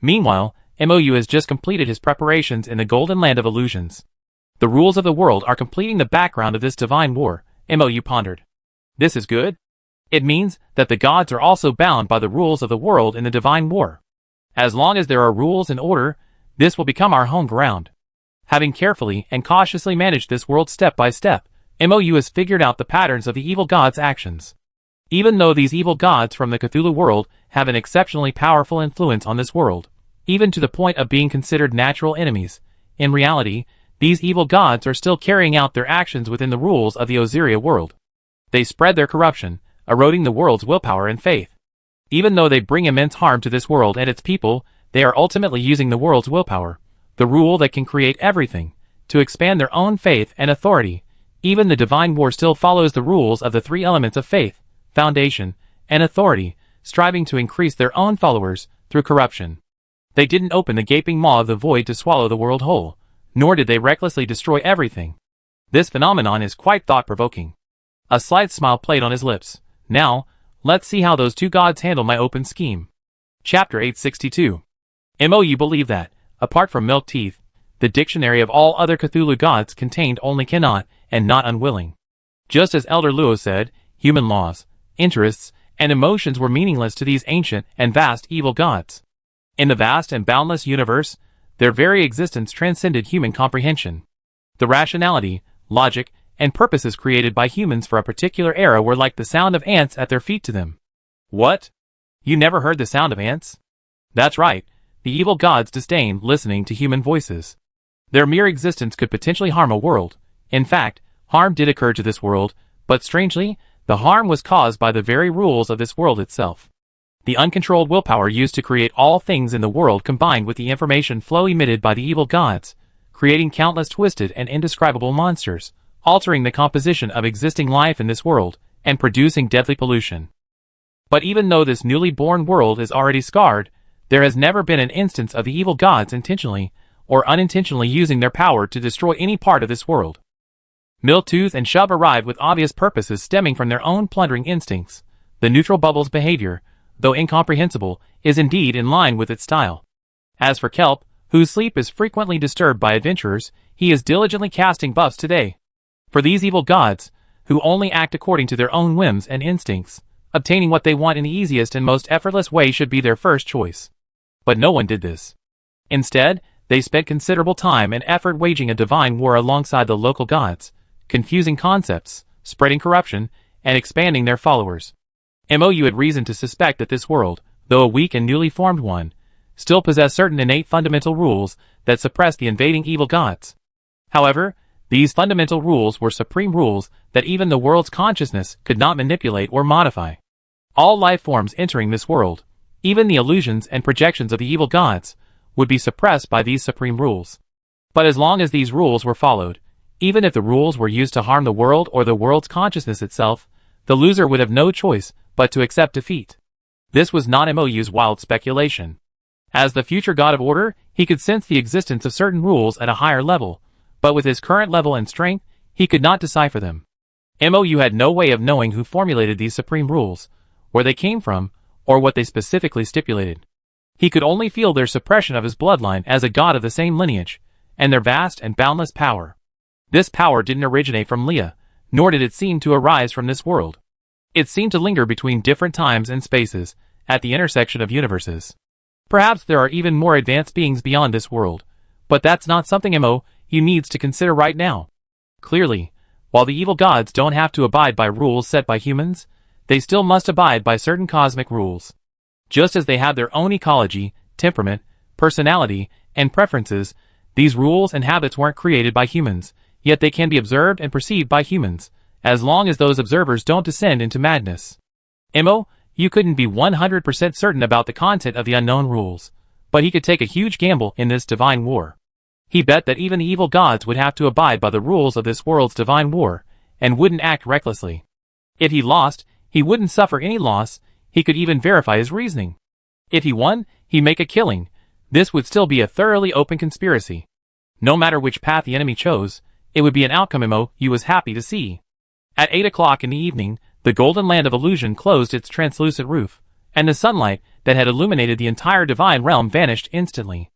Meanwhile, MOU has just completed his preparations in the Golden Land of Illusions. The rules of the world are completing the background of this divine war, MOU pondered. This is good. It means that the gods are also bound by the rules of the world in the divine war. As long as there are rules and order, this will become our home ground. Having carefully and cautiously managed this world step by step, MOU has figured out the patterns of the evil gods' actions. Even though these evil gods from the Cthulhu world have an exceptionally powerful influence on this world, even to the point of being considered natural enemies, in reality, these evil gods are still carrying out their actions within the rules of the Osiria world. They spread their corruption, eroding the world's willpower and faith. Even though they bring immense harm to this world and its people, they are ultimately using the world's willpower, the rule that can create everything, to expand their own faith and authority. Even the divine war still follows the rules of the three elements of faith, foundation, and authority, striving to increase their own followers through corruption. They didn't open the gaping maw of the void to swallow the world whole, nor did they recklessly destroy everything. This phenomenon is quite thought-provoking. A slight smile played on his lips. Now, let's see how those two gods handle my open scheme. Chapter 862. MOU believe that, apart from milk teeth, the dictionary of all other Cthulhu gods contained only cannot and not unwilling. Just as Elder Luo said, human laws, interests, and emotions were meaningless to these ancient and vast evil gods. In the vast and boundless universe, their very existence transcended human comprehension. The rationality, logic, and purposes created by humans for a particular era were like the sound of ants at their feet to them. What? You never heard the sound of ants? That's right, the evil gods disdained listening to human voices. Their mere existence could potentially harm a world. In fact, harm did occur to this world, but strangely, the harm was caused by the very rules of this world itself. The uncontrolled willpower used to create all things in the world combined with the information flow emitted by the evil gods, creating countless twisted and indescribable monsters, altering the composition of existing life in this world, and producing deadly pollution. But even though this newly born world is already scarred, there has never been an instance of the evil gods intentionally or unintentionally using their power to destroy any part of this world. Miltooth and Shub arrived with obvious purposes stemming from their own plundering instincts. The neutral bubble's behavior, though incomprehensible, is indeed in line with its style. As for Kelp, whose sleep is frequently disturbed by adventurers, he is diligently casting buffs today. For these evil gods, who only act according to their own whims and instincts, obtaining what they want in the easiest and most effortless way should be their first choice. But no one did this. Instead, they spent considerable time and effort waging a divine war alongside the local gods, confusing concepts, spreading corruption, and expanding their followers. MOU had reason to suspect that this world, though a weak and newly formed one, still possessed certain innate fundamental rules that suppressed the invading evil gods. However, these fundamental rules were supreme rules that even the world's consciousness could not manipulate or modify. All life forms entering this world, even the illusions and projections of the evil gods, would be suppressed by these supreme rules. But as long as these rules were followed, even if the rules were used to harm the world or the world's consciousness itself, the loser would have no choice but to accept defeat. This was not MOU's wild speculation. As the future god of order, he could sense the existence of certain rules at a higher level, but with his current level and strength, he could not decipher them. MOU had no way of knowing who formulated these supreme rules, where they came from, or what they specifically stipulated. He could only feel their suppression of his bloodline as a god of the same lineage, and their vast and boundless power. This power didn't originate from Leah, nor did it seem to arise from this world. It seemed to linger between different times and spaces, at the intersection of universes. Perhaps there are even more advanced beings beyond this world, but that's not something MOU needs to consider right now. Clearly, while the evil gods don't have to abide by rules set by humans, they still must abide by certain cosmic rules. Just as they have their own ecology, temperament, personality, and preferences, these rules and habits weren't created by humans, yet they can be observed and perceived by humans, as long as those observers don't descend into madness. You couldn't be 100% certain about the content of the unknown rules, but he could take a huge gamble in this divine war. He bet that even the evil gods would have to abide by the rules of this world's divine war, and wouldn't act recklessly. If he lost, he wouldn't suffer any loss. He could even verify his reasoning. If he won, he'd make a killing. This would still be a thoroughly open conspiracy. No matter which path the enemy chose, it would be an outcome MOU was happy to see. At 8 o'clock in the evening, the Golden Land of Illusion closed its translucent roof, and the sunlight that had illuminated the entire divine realm vanished instantly.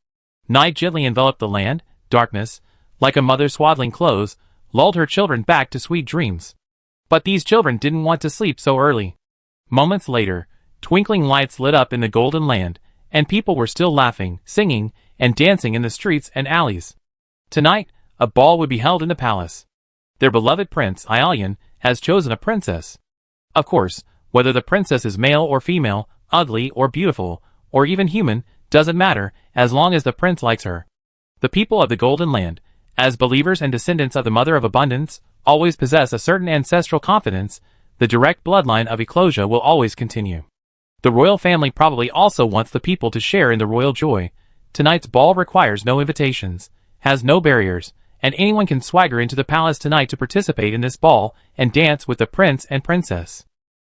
Night gently enveloped the land. Darkness, like a mother swaddling clothes, lulled her children back to sweet dreams. But these children didn't want to sleep so early. Moments later, twinkling lights lit up in the golden land, and people were still laughing, singing, and dancing in the streets and alleys. Tonight, a ball would be held in the palace. Their beloved prince, Aelian, has chosen a princess. Of course, whether the princess is male or female, ugly or beautiful, or even human, doesn't matter, as long as the prince likes her. The people of the Golden Land, as believers and descendants of the Mother of Abundance, always possess a certain ancestral confidence. The direct bloodline of Eclosia will always continue. The royal family probably also wants the people to share in the royal joy. Tonight's ball requires no invitations, has no barriers, and anyone can swagger into the palace tonight to participate in this ball and dance with the prince and princess.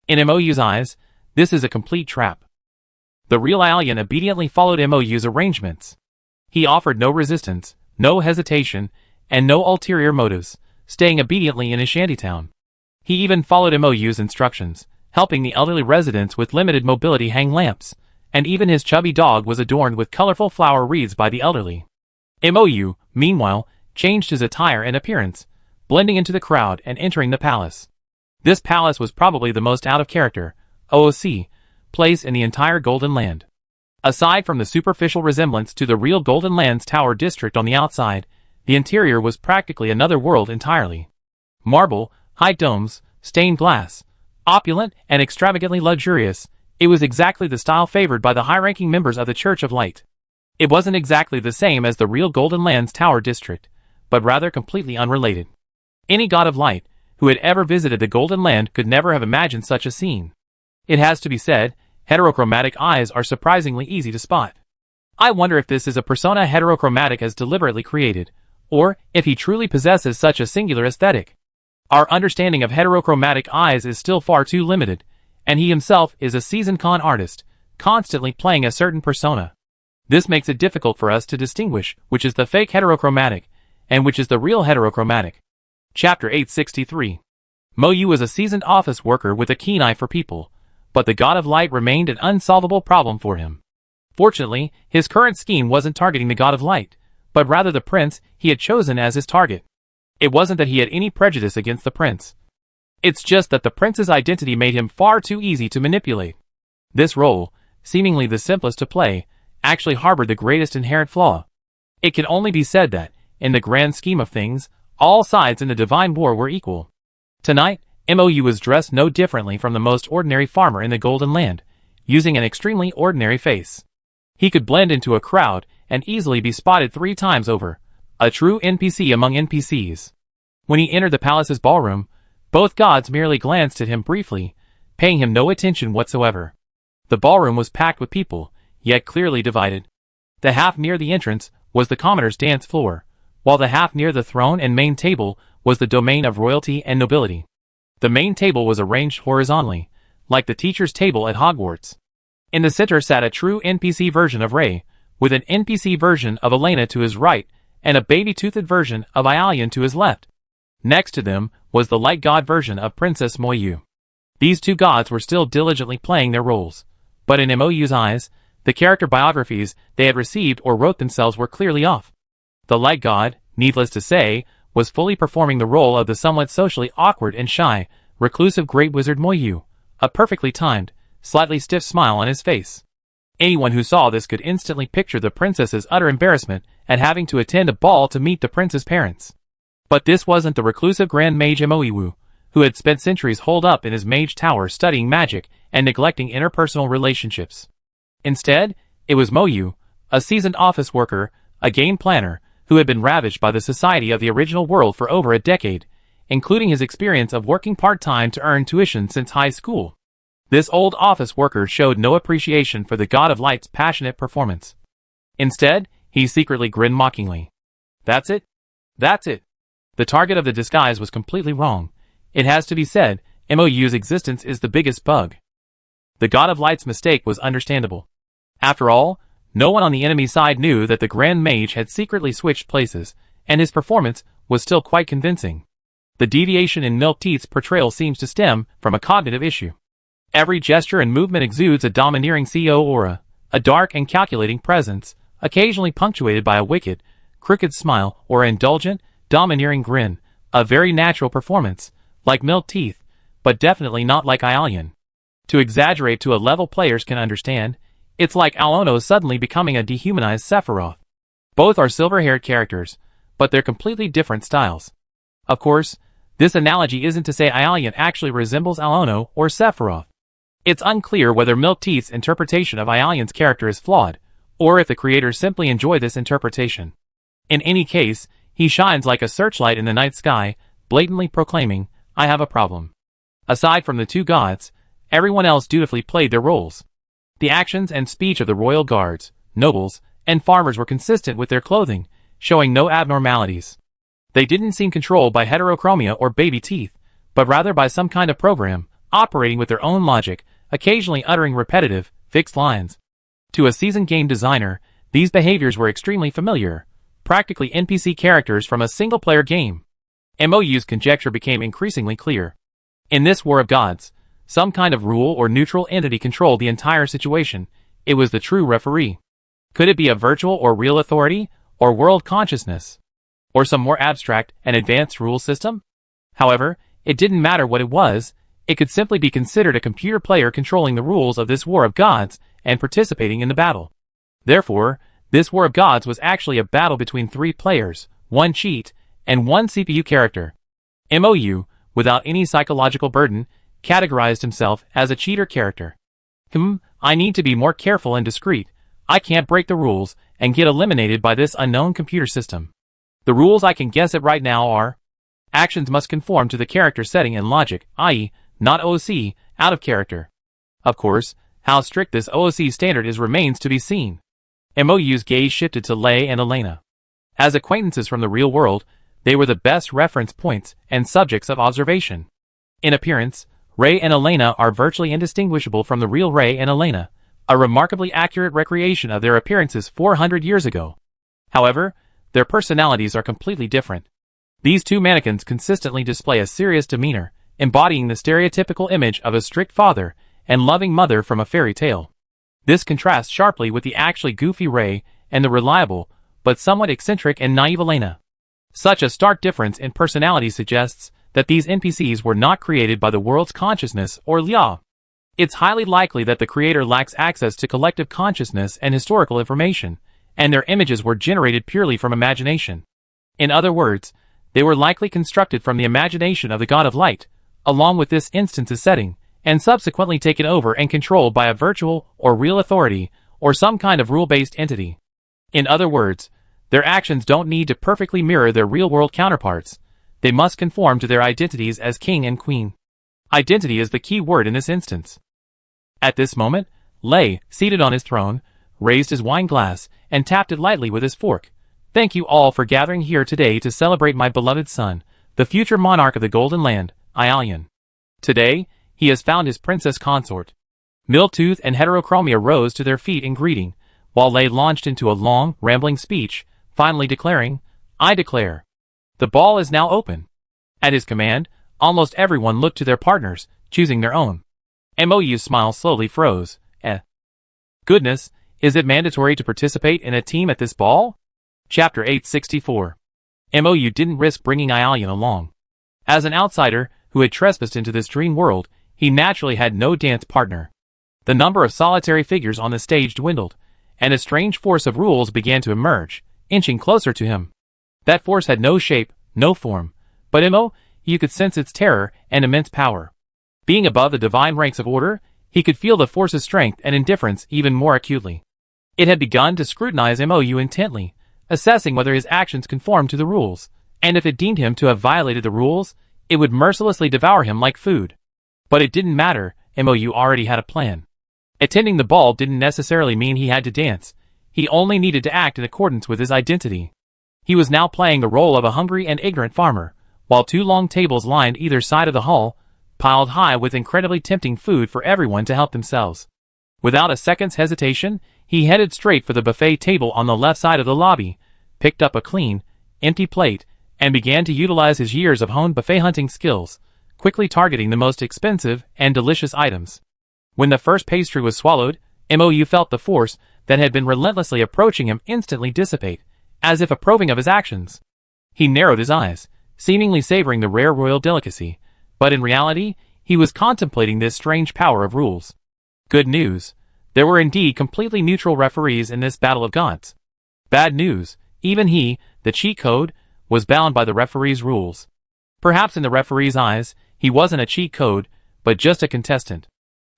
In MOU's eyes, this is a complete trap. The real Aelian obediently followed MOU's arrangements. He offered no resistance, no hesitation, and no ulterior motives, staying obediently in his shantytown. He even followed MOU's instructions, helping the elderly residents with limited mobility hang lamps, and even his chubby dog was adorned with colorful flower wreaths by the elderly. MOU, meanwhile, changed his attire and appearance, blending into the crowd and entering the palace. This palace was probably the most out-of-character, OOC, place in the entire Golden Land. Aside from the superficial resemblance to the real Golden Land's Tower District on the outside, the interior was practically another world entirely. Marble, high domes, stained glass, opulent and extravagantly luxurious, it was exactly the style favored by the high-ranking members of the Church of Light. It wasn't exactly the same as the real Golden Land's Tower District, but rather completely unrelated. Any god of light who had ever visited the Golden Land could never have imagined such a scene. It has to be said, heterochromatic eyes are surprisingly easy to spot. I wonder if this is a persona heterochromatic has deliberately created, or if he truly possesses such a singular aesthetic. Our understanding of heterochromatic eyes is still far too limited, and he himself is a seasoned con artist, constantly playing a certain persona. This makes it difficult for us to distinguish which is the fake heterochromatic, and which is the real heterochromatic. Chapter 863. MOU was a seasoned office worker with a keen eye for people, but the God of Light remained an unsolvable problem for him. Fortunately, his current scheme wasn't targeting the God of Light, but rather the prince he had chosen as his target. It wasn't that he had any prejudice against the prince. It's just that the prince's identity made him far too easy to manipulate. This role, seemingly the simplest to play, actually harbored the greatest inherent flaw. It can only be said that, in the grand scheme of things, all sides in the divine war were equal. Tonight, MOU was dressed no differently from the most ordinary farmer in the Golden Land, using an extremely ordinary face. He could blend into a crowd and easily be spotted 3 times over, a true NPC among NPCs. When he entered the palace's ballroom, both gods merely glanced at him briefly, paying him no attention whatsoever. The ballroom was packed with people, yet clearly divided. The half near the entrance was the commoner's dance floor, while the half near the throne and main table was the domain of royalty and nobility. The main table was arranged horizontally, like the teacher's table at Hogwarts. In the center sat a true NPC version of Ray, with an NPC version of Elena to his right, and a baby-toothed version of Aelian to his left. Next to them was the light god version of Princess MOU. These 2 gods were still diligently playing their roles, but in MOU's eyes, the character biographies they had received or wrote themselves were clearly off. The light god, needless to say, was fully performing the role of the somewhat socially awkward and shy, reclusive great wizard MOU, a perfectly timed, slightly stiff smile on his face. Anyone who saw this could instantly picture the princess's utter embarrassment at having to attend a ball to meet the prince's parents. But this wasn't the reclusive grand mage MOU, who had spent centuries holed up in his mage tower studying magic and neglecting interpersonal relationships. Instead, it was MOU, a seasoned office worker, a game planner, who had been ravaged by the society of the original world for over a decade, including his experience of working part-time to earn tuition since high school. This old office worker showed no appreciation for the God of Light's passionate performance. Instead, he secretly grinned mockingly. That's it? That's it. The target of the disguise was completely wrong. It has to be said, MOU's existence is the biggest bug. The God of Light's mistake was understandable. After all, no one on the enemy side knew that the Grand Mage had secretly switched places, and his performance was still quite convincing. The deviation in Milk Teeth's portrayal seems to stem from a cognitive issue. Every gesture and movement exudes a domineering CEO aura, a dark and calculating presence, occasionally punctuated by a wicked, crooked smile or indulgent, domineering grin, a very natural performance, like milled teeth, but definitely not like Aelion. To exaggerate to a level players can understand, it's like Alono suddenly becoming a dehumanized Sephiroth. Both are silver-haired characters, but they're completely different styles. Of course, this analogy isn't to say Aelion actually resembles Alono or Sephiroth. It's unclear whether Milk Teeth's interpretation of Aelion's character is flawed, or if the creators simply enjoy this interpretation. In any case, he shines like a searchlight in the night sky, blatantly proclaiming, "I have a problem." Aside from the two gods, everyone else dutifully played their roles. The actions and speech of the royal guards, nobles, and farmers were consistent with their clothing, showing no abnormalities. They didn't seem controlled by heterochromia or baby teeth, but rather by some kind of program, operating with their own logic, occasionally uttering repetitive, fixed lines. To a seasoned game designer, these behaviors were extremely familiar, practically NPC characters from a single-player game. MOU's conjecture became increasingly clear. In this war of gods, some kind of rule or neutral entity controlled the entire situation. It was the true referee. Could it be a virtual or real authority, or world consciousness, or some more abstract and advanced rule system? However, it didn't matter what it was. It could simply be considered a computer player controlling the rules of this war of gods and participating in the battle. Therefore, this war of gods was actually a battle between three players, one cheat, and one CPU character. MOU, without any psychological burden, categorized himself as a cheater character. I need to be more careful and discreet. I can't break the rules and get eliminated by this unknown computer system. The rules I can guess at right now are: actions must conform to the character setting and logic, i.e., not OC, out of character. Of course, how strict this OOC standard is remains to be seen. MOU's gaze shifted to Lei and Elena. As acquaintances from the real world, they were the best reference points and subjects of observation. In appearance, Rei and Elena are virtually indistinguishable from the real Rei and Elena, a remarkably accurate recreation of their appearances 400 years ago. However, their personalities are completely different. These two mannequins consistently display a serious demeanor, embodying the stereotypical image of a strict father and loving mother from a fairy tale. This contrasts sharply with the actually goofy Rei and the reliable, but somewhat eccentric and naive Elena. Such a stark difference in personality suggests that these NPCs were not created by the world's consciousness or Lia. It's highly likely that the creator lacks access to collective consciousness and historical information, and their images were generated purely from imagination. In other words, they were likely constructed from the imagination of the God of Light, along with this instance's setting, and subsequently taken over and controlled by a virtual or real authority, or some kind of rule-based entity. In other words, their actions don't need to perfectly mirror their real-world counterparts. They must conform to their identities as king and queen. Identity is the key word in this instance. At this moment, Lei, seated on his throne, raised his wine glass and tapped it lightly with his fork. "Thank you all for gathering here today to celebrate my beloved son, the future monarch of the Golden Land, Aelion. Today, he has found his princess consort." Miltooth and Heterochromia rose to their feet in greeting, while Lei launched into a long, rambling speech, finally declaring, "I declare. The ball is now open." At his command, almost everyone looked to their partners, choosing their own. MOU's smile slowly froze. Goodness, is it mandatory to participate in a team at this ball? Chapter 864. MOU didn't risk bringing Aelion along. As an outsider who had trespassed into this dream world, he naturally had no dance partner. The number of solitary figures on the stage dwindled, and a strange force of rules began to emerge, inching closer to him. That force had no shape, no form, but you could sense its terror and immense power. Being above the divine ranks of order, he could feel the force's strength and indifference even more acutely. It had begun to scrutinize MOU intently, assessing whether his actions conformed to the rules, and if it deemed him to have violated the rules, it would mercilessly devour him like food. But it didn't matter, MOU already had a plan. Attending the ball didn't necessarily mean he had to dance. He only needed to act in accordance with his identity. He was now playing the role of a hungry and ignorant farmer, while two long tables lined either side of the hall, piled high with incredibly tempting food for everyone to help themselves. Without a second's hesitation, he headed straight for the buffet table on the left side of the lobby, picked up a clean, empty plate, and began to utilize his years of honed buffet hunting skills, quickly targeting the most expensive and delicious items. When the first pastry was swallowed, Mou felt the force that had been relentlessly approaching him instantly dissipate, as if approving of his actions. He narrowed his eyes, seemingly savoring the rare royal delicacy, but in reality, he was contemplating this strange power of rules. Good news. There were indeed completely neutral referees in this battle of gods. Bad news. Even he, the cheat code, was bound by the referee's rules. Perhaps in the referee's eyes, he wasn't a cheat code, but just a contestant.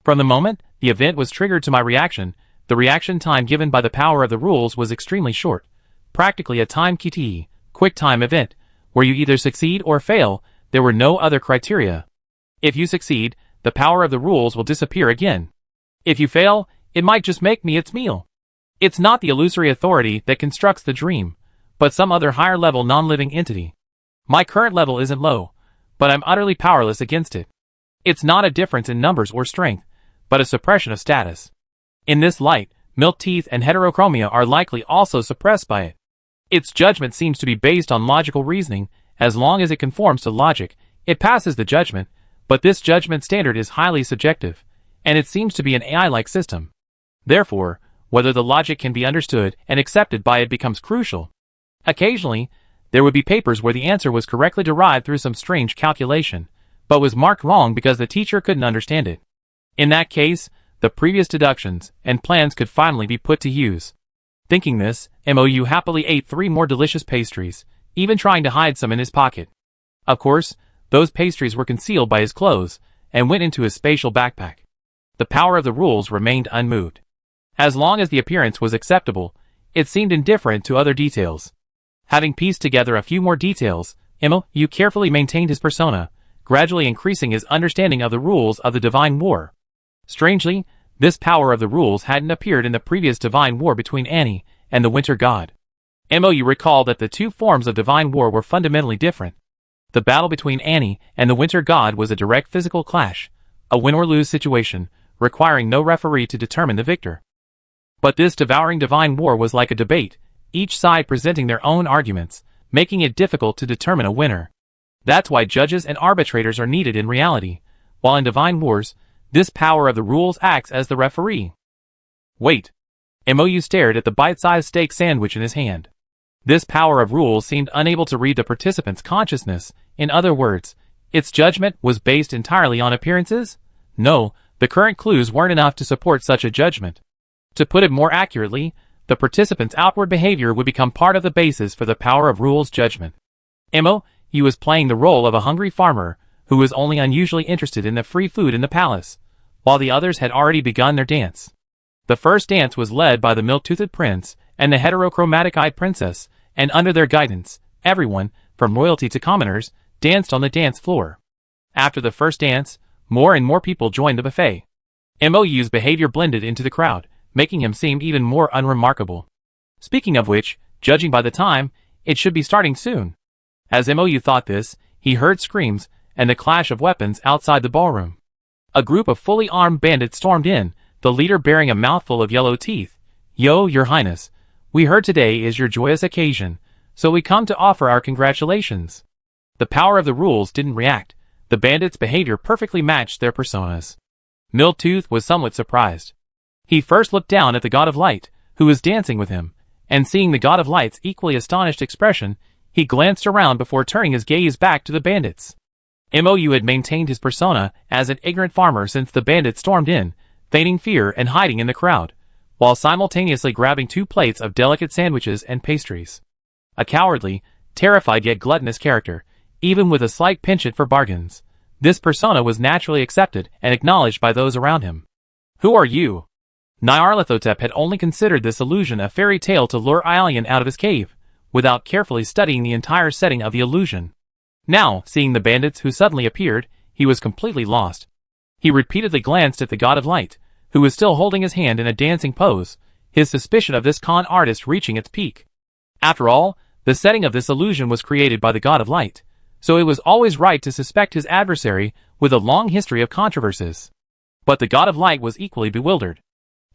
From the moment the event was triggered to my reaction, the reaction time given by the power of the rules was extremely short. Practically a time QTE, quick time event, where you either succeed or fail. There were no other criteria. If you succeed, the power of the rules will disappear again. If you fail, it might just make me its meal. It's not the illusory authority that constructs the dream, but some other higher level non-living entity. My current level isn't low, but I'm utterly powerless against it. It's not a difference in numbers or strength, but a suppression of status. In this light, milk teeth and heterochromia are likely also suppressed by it. Its judgment seems to be based on logical reasoning. As long as it conforms to logic, it passes the judgment, but this judgment standard is highly subjective, and it seems to be an AI-like system. Therefore, whether the logic can be understood and accepted by it becomes crucial. Occasionally, there would be papers where the answer was correctly derived through some strange calculation, but was marked wrong because the teacher couldn't understand it. In that case, the previous deductions and plans could finally be put to use. Thinking this, Mou happily ate 3 more delicious pastries, even trying to hide some in his pocket. Of course, those pastries were concealed by his clothes and went into his spatial backpack. The power of the rules remained unmoved. As long as the appearance was acceptable, it seemed indifferent to other details. Having pieced together a few more details, Mou carefully maintained his persona, gradually increasing his understanding of the rules of the Divine War. Strangely, this power of the rules hadn't appeared in the previous Divine War between Annie and the Winter God. Mou recalled that the two forms of Divine War were fundamentally different. The battle between Annie and the Winter God was a direct physical clash, a win-or-lose situation, requiring no referee to determine the victor. But this devouring Divine War was like a debate, each side presenting their own arguments, making it difficult to determine a winner. That's why judges and arbitrators are needed in reality, while in Divine Wars, this power of the rules acts as the referee. Wait. Mou stared at the bite-sized steak sandwich in his hand. This power of rules seemed unable to read the participant's consciousness. In other words, its judgment was based entirely on appearances? No, the current clues weren't enough to support such a judgment. To put it more accurately, the participant's outward behavior would become part of the basis for the power of rules judgment. Mou was playing the role of a hungry farmer who was only unusually interested in the free food in the palace, while the others had already begun their dance. The first dance was led by the milk-toothed prince and the heterochromatic-eyed princess, and under their guidance, everyone, from royalty to commoners, danced on the dance floor. After the first dance, more and more people joined the buffet. Mou's behavior blended into the crowd, making him seem even more unremarkable. Speaking of which, judging by the time, it should be starting soon. As Mou thought this, he heard screams and the clash of weapons outside the ballroom. A group of fully armed bandits stormed in, the leader bearing a mouthful of yellow teeth. "Yo, your highness, we heard today is your joyous occasion, so we come to offer our congratulations." The power of the rules didn't react. The bandits' behavior perfectly matched their personas. Miltooth was somewhat surprised. He first looked down at the God of Light, who was dancing with him, and seeing the God of Light's equally astonished expression, he glanced around before turning his gaze back to the bandits. Mou had maintained his persona as an ignorant farmer since the bandits stormed in, feigning fear and hiding in the crowd, while simultaneously grabbing 2 plates of delicate sandwiches and pastries. A cowardly, terrified yet gluttonous character, even with a slight penchant for bargains, this persona was naturally accepted and acknowledged by those around him. "Who are you?" Nyarlathotep had only considered this illusion a fairy tale to lure Aelion out of his cave, without carefully studying the entire setting of the illusion. Now, seeing the bandits who suddenly appeared, he was completely lost. He repeatedly glanced at the God of Light, who was still holding his hand in a dancing pose, his suspicion of this con artist reaching its peak. After all, the setting of this illusion was created by the God of Light, so it was always right to suspect his adversary with a long history of controversies. But the God of Light was equally bewildered.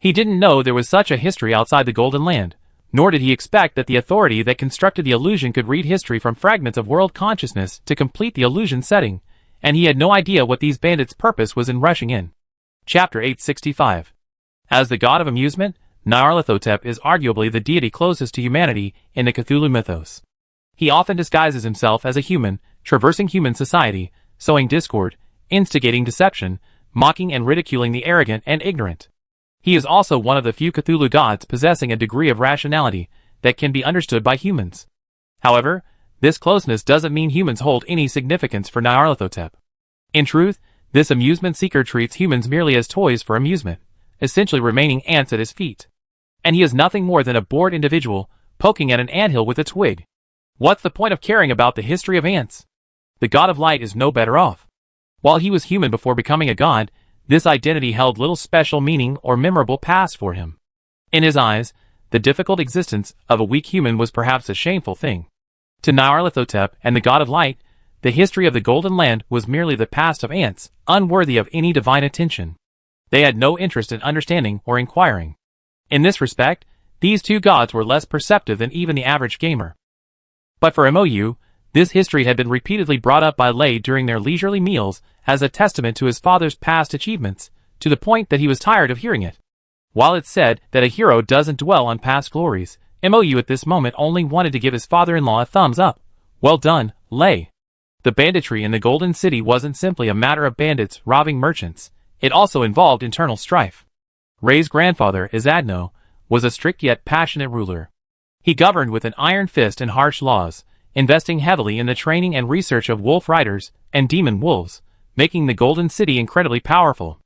He didn't know there was such a history outside the Golden Land, nor did he expect that the authority that constructed the illusion could read history from fragments of world consciousness to complete the illusion setting, and he had no idea what these bandits' purpose was in rushing in. Chapter 865. As the god of amusement, Nyarlathotep is arguably the deity closest to humanity in the Cthulhu mythos. He often disguises himself as a human, traversing human society, sowing discord, instigating deception, mocking and ridiculing the arrogant and ignorant. He is also one of the few Cthulhu gods possessing a degree of rationality that can be understood by humans. However, this closeness doesn't mean humans hold any significance for Nyarlathotep. In truth, this amusement seeker treats humans merely as toys for amusement, essentially remaining ants at his feet. And he is nothing more than a bored individual poking at an anthill with a twig. What's the point of caring about the history of ants? The god of light is no better off. While he was human before becoming a god, this identity held little special meaning or memorable past for him. In his eyes, the difficult existence of a weak human was perhaps a shameful thing. To Nyarlathotep and the god of light, the history of the Golden Land was merely the past of ants, unworthy of any divine attention. They had no interest in understanding or inquiring. In this respect, these two gods were less perceptive than even the average gamer. But for Mou, this history had been repeatedly brought up by Lay during their leisurely meals as a testament to his father's past achievements, to the point that he was tired of hearing it. While it's said that a hero doesn't dwell on past glories, Mou at this moment only wanted to give his father-in-law a thumbs up. Well done, Lay. The banditry in the Golden City wasn't simply a matter of bandits robbing merchants, it also involved internal strife. Ray's grandfather, Izadno, was a strict yet passionate ruler. He governed with an iron fist and harsh laws, investing heavily in the training and research of wolf riders and demon wolves, making the Golden City incredibly powerful.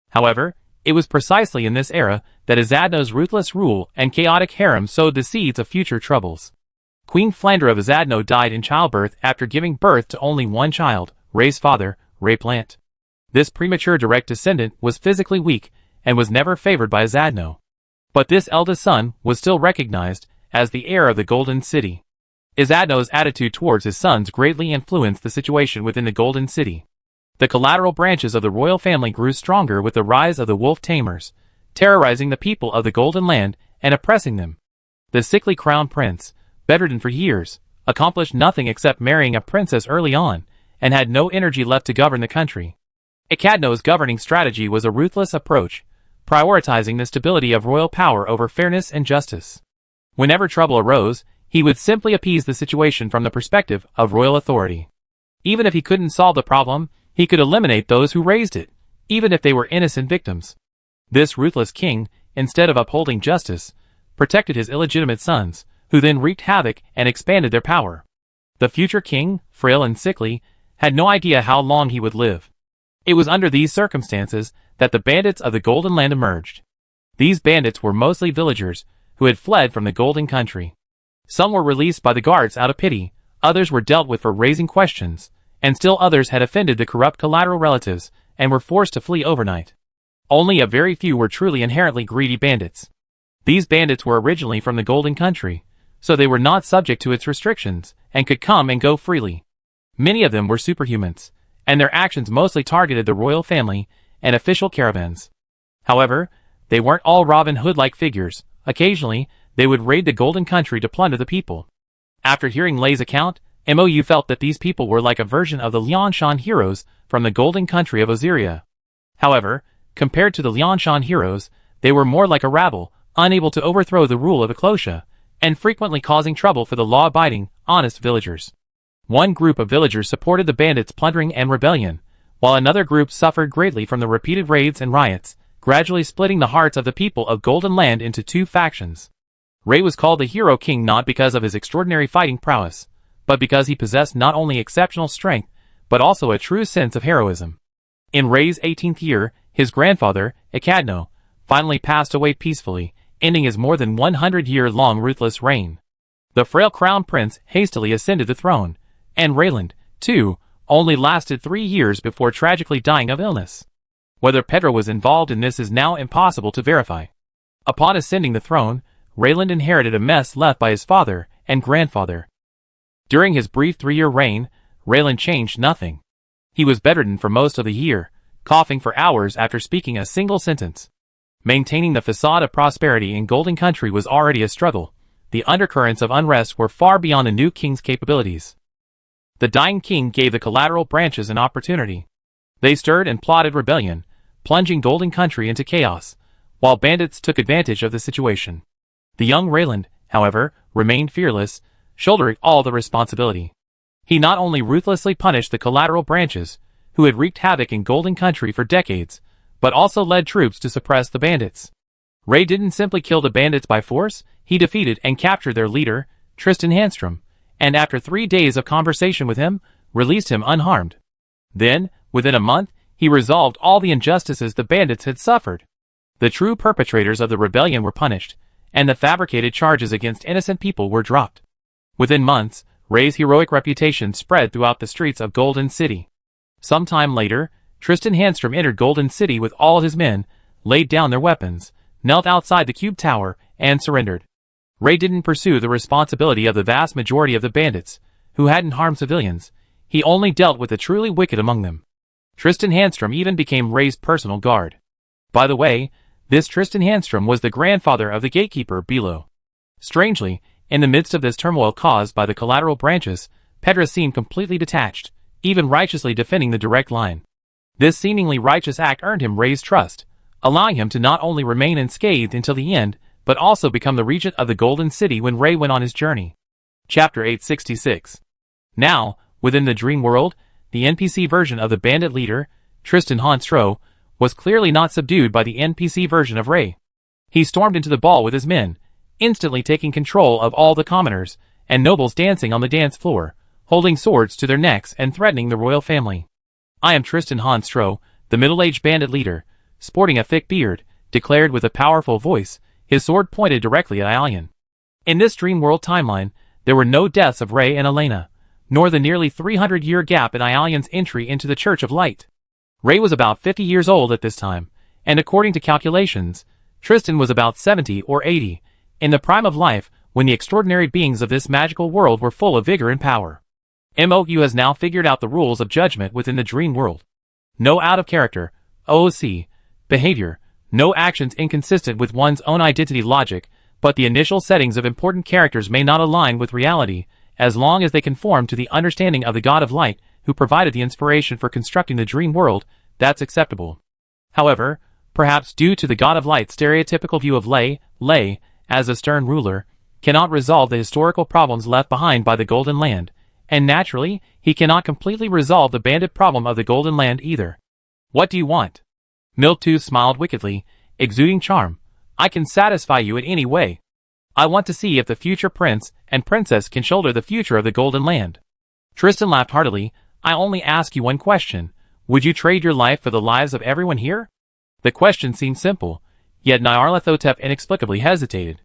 However, it was precisely in this era that Izadno's ruthless rule and chaotic harem sowed the seeds of future troubles. Queen Flandra of Izadno died in childbirth after giving birth to only one child, Ray's father, Ray Plant. This premature direct descendant was physically weak and was never favored by Izadno. But this eldest son was still recognized as the heir of the Golden City. Izadno's attitude towards his sons greatly influenced the situation within the Golden City. The collateral branches of the royal family grew stronger with the rise of the wolf tamers, terrorizing the people of the Golden Land and oppressing them. The sickly crown prince, bedridden for years, accomplished nothing except marrying a princess early on, and had no energy left to govern the country. Ecadno's governing strategy was a ruthless approach, prioritizing the stability of royal power over fairness and justice. Whenever trouble arose, he would simply appease the situation from the perspective of royal authority. Even if he couldn't solve the problem, he could eliminate those who raised it, even if they were innocent victims. This ruthless king, instead of upholding justice, protected his illegitimate sons, who then wreaked havoc and expanded their power. The future king, frail and sickly, had no idea how long he would live. It was under these circumstances that the bandits of the Golden Land emerged. These bandits were mostly villagers who had fled from the Golden Country. Some were released by the guards out of pity, others were dealt with for raising questions, and still others had offended the corrupt collateral relatives and were forced to flee overnight. Only a very few were truly inherently greedy bandits. These bandits were originally from the Golden Country, so they were not subject to its restrictions and could come and go freely. Many of them were superhumans, and their actions mostly targeted the royal family and official caravans. However, they weren't all Robin Hood-like figures. Occasionally, they would raid the Golden Country to plunder the people. After hearing Lay's account, Mou felt that these people were like a version of the Lianshan heroes from the Golden Country of Osiria. However, compared to the Lianshan heroes, they were more like a rabble, unable to overthrow the rule of Eclosia, and frequently causing trouble for the law-abiding, honest villagers. One group of villagers supported the bandits' plundering and rebellion, while another group suffered greatly from the repeated raids and riots, gradually splitting the hearts of the people of Golden Land into two factions. Ray was called the Hero King not because of his extraordinary fighting prowess, but because he possessed not only exceptional strength, but also a true sense of heroism. In Ray's 18th year, his grandfather, Ecadno, finally passed away peacefully, ending his more than 100-year-long ruthless reign. The frail crown prince hastily ascended the throne, and Rayland, too, only lasted 3 years before tragically dying of illness. Whether Pedro was involved in this is now impossible to verify. Upon ascending the throne, Rayland inherited a mess left by his father and grandfather. During his brief 3-year reign, Rayland changed nothing. He was bedridden for most of the year, coughing for hours after speaking a single sentence. Maintaining the facade of prosperity in Golden Country was already a struggle. The undercurrents of unrest were far beyond the new king's capabilities. The dying king gave the collateral branches an opportunity. They stirred and plotted rebellion, plunging Golden Country into chaos, while bandits took advantage of the situation. The young Rayland, however, remained fearless, shouldering all the responsibility. He not only ruthlessly punished the collateral branches, who had wreaked havoc in Golden Country for decades, but also led troops to suppress the bandits. Ray didn't simply kill the bandits by force, he defeated and captured their leader, Tristan Handstrom, and after 3 days of conversation with him, released him unharmed. Then, within a month, he resolved all the injustices the bandits had suffered. The true perpetrators of the rebellion were punished, and the fabricated charges against innocent people were dropped. Within months, Ray's heroic reputation spread throughout the streets of Golden City. Some time later, Tristan Handstrom entered Golden City with all his men, laid down their weapons, knelt outside the Cube Tower, and surrendered. Ray didn't pursue the responsibility of the vast majority of the bandits, who hadn't harmed civilians. He only dealt with the truly wicked among them. Tristan Handstrom even became Ray's personal guard. By the way, this Tristan Handstrom was the grandfather of the gatekeeper, Bilo. Strangely, in the midst of this turmoil caused by the collateral branches, Pedra seemed completely detached, even righteously defending the direct line. This seemingly righteous act earned him Ray's trust, allowing him to not only remain unscathed until the end, but also become the regent of the Golden City when Ray went on his journey. Chapter 866. Now, within the dream world, the NPC version of the bandit leader, Tristan Handstrom, was clearly not subdued by the NPC version of Ray. He stormed into the ball with his men, instantly taking control of all the commoners and nobles dancing on the dance floor, holding swords to their necks and threatening the royal family. I am Tristan Handstrom, the middle-aged bandit leader, sporting a thick beard, declared with a powerful voice, his sword pointed directly at Aelian. In this dream world timeline, there were no deaths of Ray and Elena, nor the nearly 300-year gap in Aelian's entry into the Church of Light. Ray was about 50 years old at this time, and according to calculations, Tristan was about 70 or 80, in the prime of life when the extraordinary beings of this magical world were full of vigor and power. MOU has now figured out the rules of judgment within the dream world. No out-of-character, OOC, behavior, no actions inconsistent with one's own identity logic, but the initial settings of important characters may not align with reality, as long as they conform to the understanding of the God of Light, who provided the inspiration for constructing the dream world, that's acceptable. However, perhaps due to the God of Light's stereotypical view of Lay, as a stern ruler, cannot resolve the historical problems left behind by the Golden Land, and naturally, he cannot completely resolve the bandit problem of the Golden Land either. What do you want? Milktooth smiled wickedly, exuding charm. I can satisfy you in any way. I want to see if the future prince and princess can shoulder the future of the Golden Land. Tristan laughed heartily. I only ask you one question. Would you trade your life for the lives of everyone here? The question seemed simple, yet Nyarlathotep inexplicably hesitated.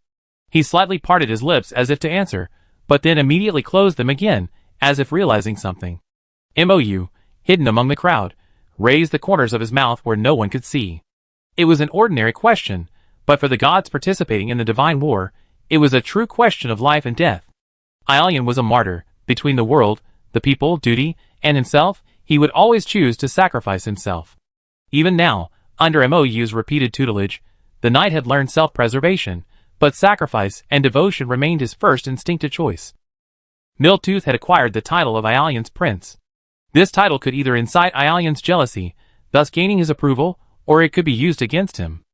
He slightly parted his lips as if to answer, but then immediately closed them again, as if realizing something. MOU, hidden among the crowd, raised the corners of his mouth where no one could see. It was an ordinary question, but for the gods participating in the divine war, it was a true question of life and death. Aelian was a martyr. Between the world, the people, duty, and himself, he would always choose to sacrifice himself. Even now, under MOU's repeated tutelage, the knight had learned self-preservation, but sacrifice and devotion remained his first instinctive choice. Milktooth had acquired the title of Aelian's prince. This title could either incite Aelian's jealousy, thus gaining his approval, or it could be used against him.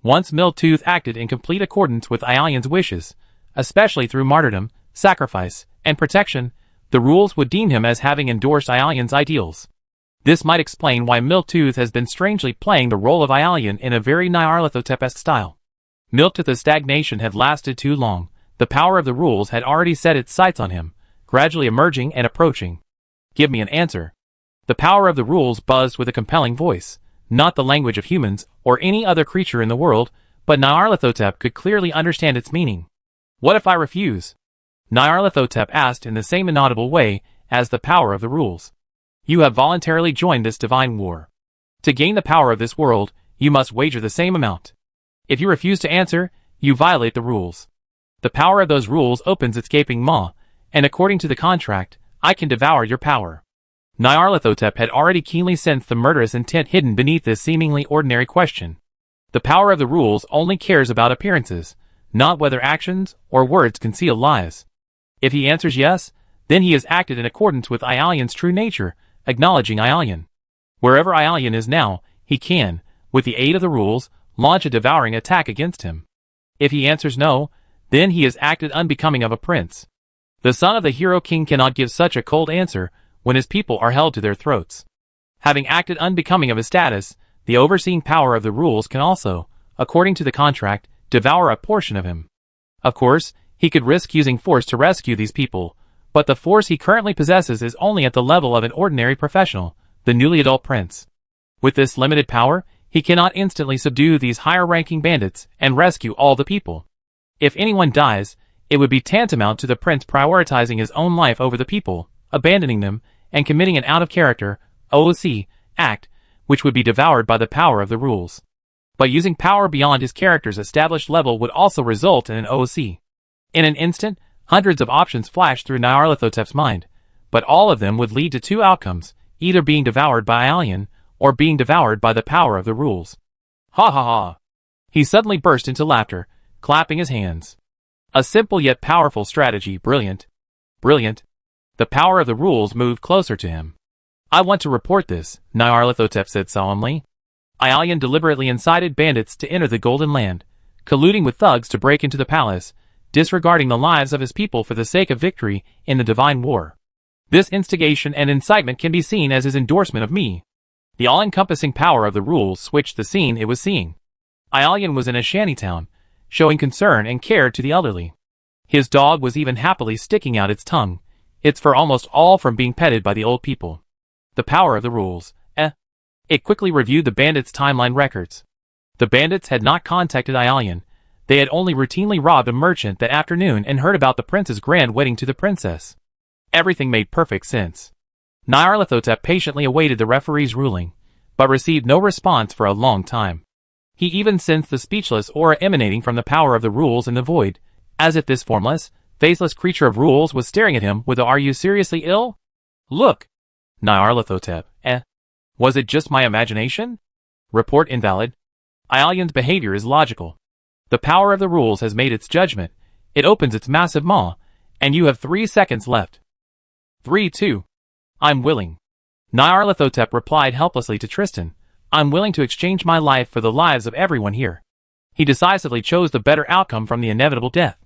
Once Milktooth acted in complete accordance with Aelian's wishes, especially through martyrdom, sacrifice, and protection, the rules would deem him as having endorsed Aelian's ideals. This might explain why Milktooth has been strangely playing the role of Aelian in a very Nyarlathotep-esque style. Milktooth's stagnation had lasted too long. The power of the rules had already set its sights on him, gradually emerging and approaching. Give me an answer. The power of the rules buzzed with a compelling voice, not the language of humans or any other creature in the world, but Nyarlathotep could clearly understand its meaning. What if I refuse? Nyarlathotep asked in the same inaudible way as the power of the rules. You have voluntarily joined this divine war. To gain the power of this world, you must wager the same amount. If you refuse to answer, you violate the rules. The power of those rules opens its gaping maw, and according to the contract, I can devour your power. Nyarlathotep had already keenly sensed the murderous intent hidden beneath this seemingly ordinary question. The power of the rules only cares about appearances, not whether actions or words conceal lies. If he answers yes, then he has acted in accordance with Aelian's true nature, acknowledging Aelian. Wherever Aelian is now, he can, with the aid of the rules, launch a devouring attack against him. If he answers no, then he has acted unbecoming of a prince. The son of the hero king cannot give such a cold answer when his people are held to their throats. Having acted unbecoming of his status, the overseeing power of the rules can also, according to the contract, devour a portion of him. Of course, he could risk using force to rescue these people, but the force he currently possesses is only at the level of an ordinary professional, the newly adult prince. With this limited power, he cannot instantly subdue these higher-ranking bandits and rescue all the people. If anyone dies, it would be tantamount to the prince prioritizing his own life over the people, abandoning them, and committing an out-of-character, OOC, act, which would be devoured by the power of the rules. But using power beyond his character's established level would also result in an OOC. In an instant, hundreds of options flashed through Nyarlathotep's mind, but all of them would lead to two outcomes, either being devoured by Aelion, or being devoured by the power of the rules. Ha ha ha! He suddenly burst into laughter, clapping his hands. A simple yet powerful strategy, brilliant. Brilliant. The power of the rules moved closer to him. I want to report this, Nyarlathotep said solemnly. Aelion deliberately incited bandits to enter the Golden Land, colluding with thugs to break into the palace, disregarding the lives of his people for the sake of victory in the divine war. This instigation and incitement can be seen as his endorsement of me. The all-encompassing power of the rules switched the scene it was seeing. Aelion was in a shantytown, showing concern and care to the elderly. His dog was even happily sticking out its tongue, its fur almost all from being petted by the old people. The power of the rules, It quickly reviewed the bandits' timeline records. The bandits had not contacted Aelion. They had only routinely robbed a merchant that afternoon and heard about the prince's grand wedding to the princess. Everything made perfect sense. Nyarlathotep patiently awaited the referee's ruling, but received no response for a long time. He even sensed the speechless aura emanating from the power of the rules in the void, as if this formless, faceless creature of rules was staring at him with a "Are you seriously ill?" look. Nyarlathotep, Was it just my imagination? Report invalid. Aelion's behavior is logical. The power of the rules has made its judgment. It opens its massive maw, and you have 3 seconds left. 3, 2. I'm willing. Nyarlathotep replied helplessly to Tristan. I'm willing to exchange my life for the lives of everyone here. He decisively chose the better outcome from the inevitable death.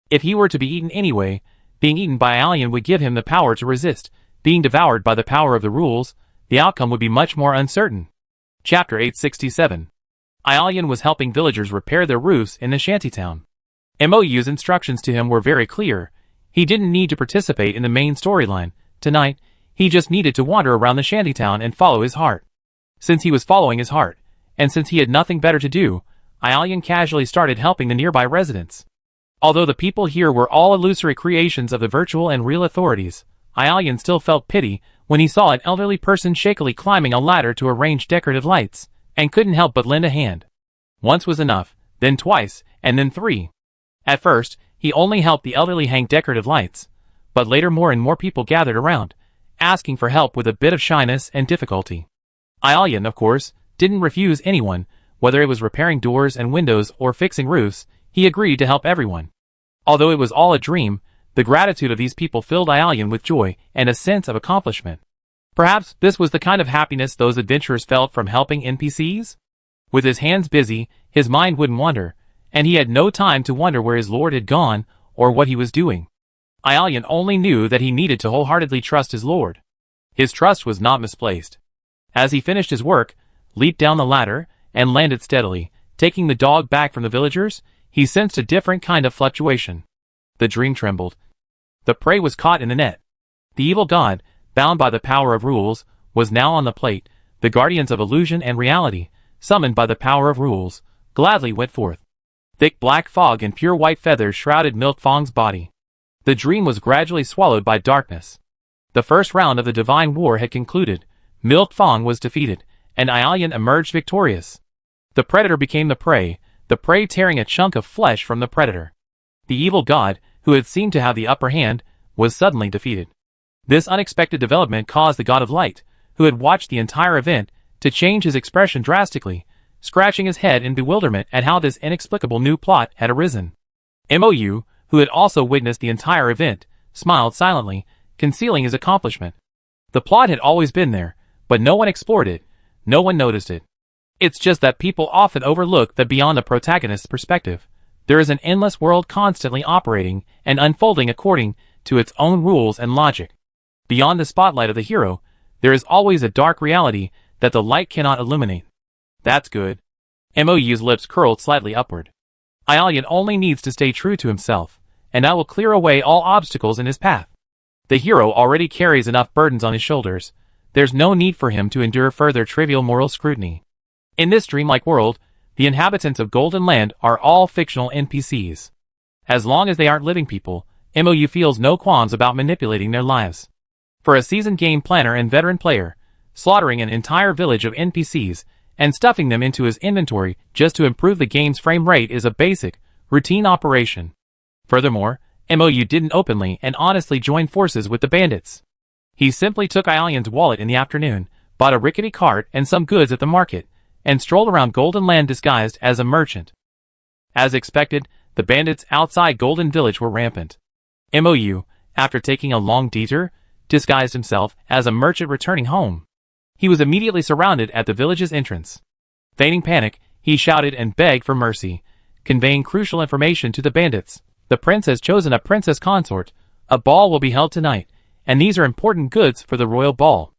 If he were to be eaten anyway, being eaten by Aelion would give him the power to resist. Being devoured by the power of the rules, the outcome would be much more uncertain. Chapter 867. Aelion was helping villagers repair their roofs in the shantytown. MOU's instructions to him were very clear. He didn't need to participate in the main storyline. Tonight, he just needed to wander around the shantytown and follow his heart. Since he was following his heart, and since he had nothing better to do, Aelion casually started helping the nearby residents. Although the people here were all illusory creations of the virtual and real authorities, Aelion still felt pity when he saw an elderly person shakily climbing a ladder to arrange decorative lights, and couldn't help but lend a hand. Once was enough, then twice, and then 3. At first, he only helped the elderly hang decorative lights, but later more and more people gathered around, asking for help with a bit of shyness and difficulty. Aelion, of course, didn't refuse anyone, whether it was repairing doors and windows or fixing roofs. He agreed to help everyone. Although it was all a dream, the gratitude of these people filled Aelion with joy and a sense of accomplishment. Perhaps this was the kind of happiness those adventurers felt from helping NPCs? With his hands busy, his mind wouldn't wander, and he had no time to wonder where his lord had gone or what he was doing. Aelion only knew that he needed to wholeheartedly trust his lord. His trust was not misplaced. As he finished his work, leaped down the ladder, and landed steadily, taking the dog back from the villagers, he sensed a different kind of fluctuation. The dream trembled. The prey was caught in the net. The evil god, bound by the power of rules, was now on the plate. The guardians of illusion and reality, summoned by the power of rules, gladly went forth. Thick black fog and pure white feathers shrouded Miltfong's body. The dream was gradually swallowed by darkness. The first round of the divine war had concluded. Miltfong was defeated, and Aelion emerged victorious. The predator became the prey tearing a chunk of flesh from the predator. The evil god, who had seemed to have the upper hand, was suddenly defeated. This unexpected development caused the god of light, who had watched the entire event, to change his expression drastically, scratching his head in bewilderment at how this inexplicable new plot had arisen. MOU, who had also witnessed the entire event, smiled silently, concealing his accomplishment. The plot had always been there, but no one explored it, no one noticed it. It's just that people often overlook that beyond the protagonist's perspective, there is an endless world constantly operating and unfolding according to its own rules and logic. Beyond the spotlight of the hero, there is always a dark reality that the light cannot illuminate. That's good. MOU's lips curled slightly upward. Aelian only needs to stay true to himself, and I will clear away all obstacles in his path. The hero already carries enough burdens on his shoulders. There's no need for him to endure further trivial moral scrutiny. In this dreamlike world, the inhabitants of Golden Land are all fictional NPCs. As long as they aren't living people, MOU feels no qualms about manipulating their lives. For a seasoned game planner and veteran player, slaughtering an entire village of NPCs and stuffing them into his inventory just to improve the game's frame rate is a basic, routine operation. Furthermore, MOU didn't openly and honestly join forces with the bandits. He simply took Aelian's wallet in the afternoon, bought a rickety cart and some goods at the market, and strolled around Golden Land disguised as a merchant. As expected, the bandits outside Golden Village were rampant. MOU, after taking a long detour, disguised himself as a merchant returning home. He was immediately surrounded at the village's entrance. Feigning panic, he shouted and begged for mercy, conveying crucial information to the bandits. The prince has chosen a princess consort. A ball will be held tonight, and these are important goods for the royal ball.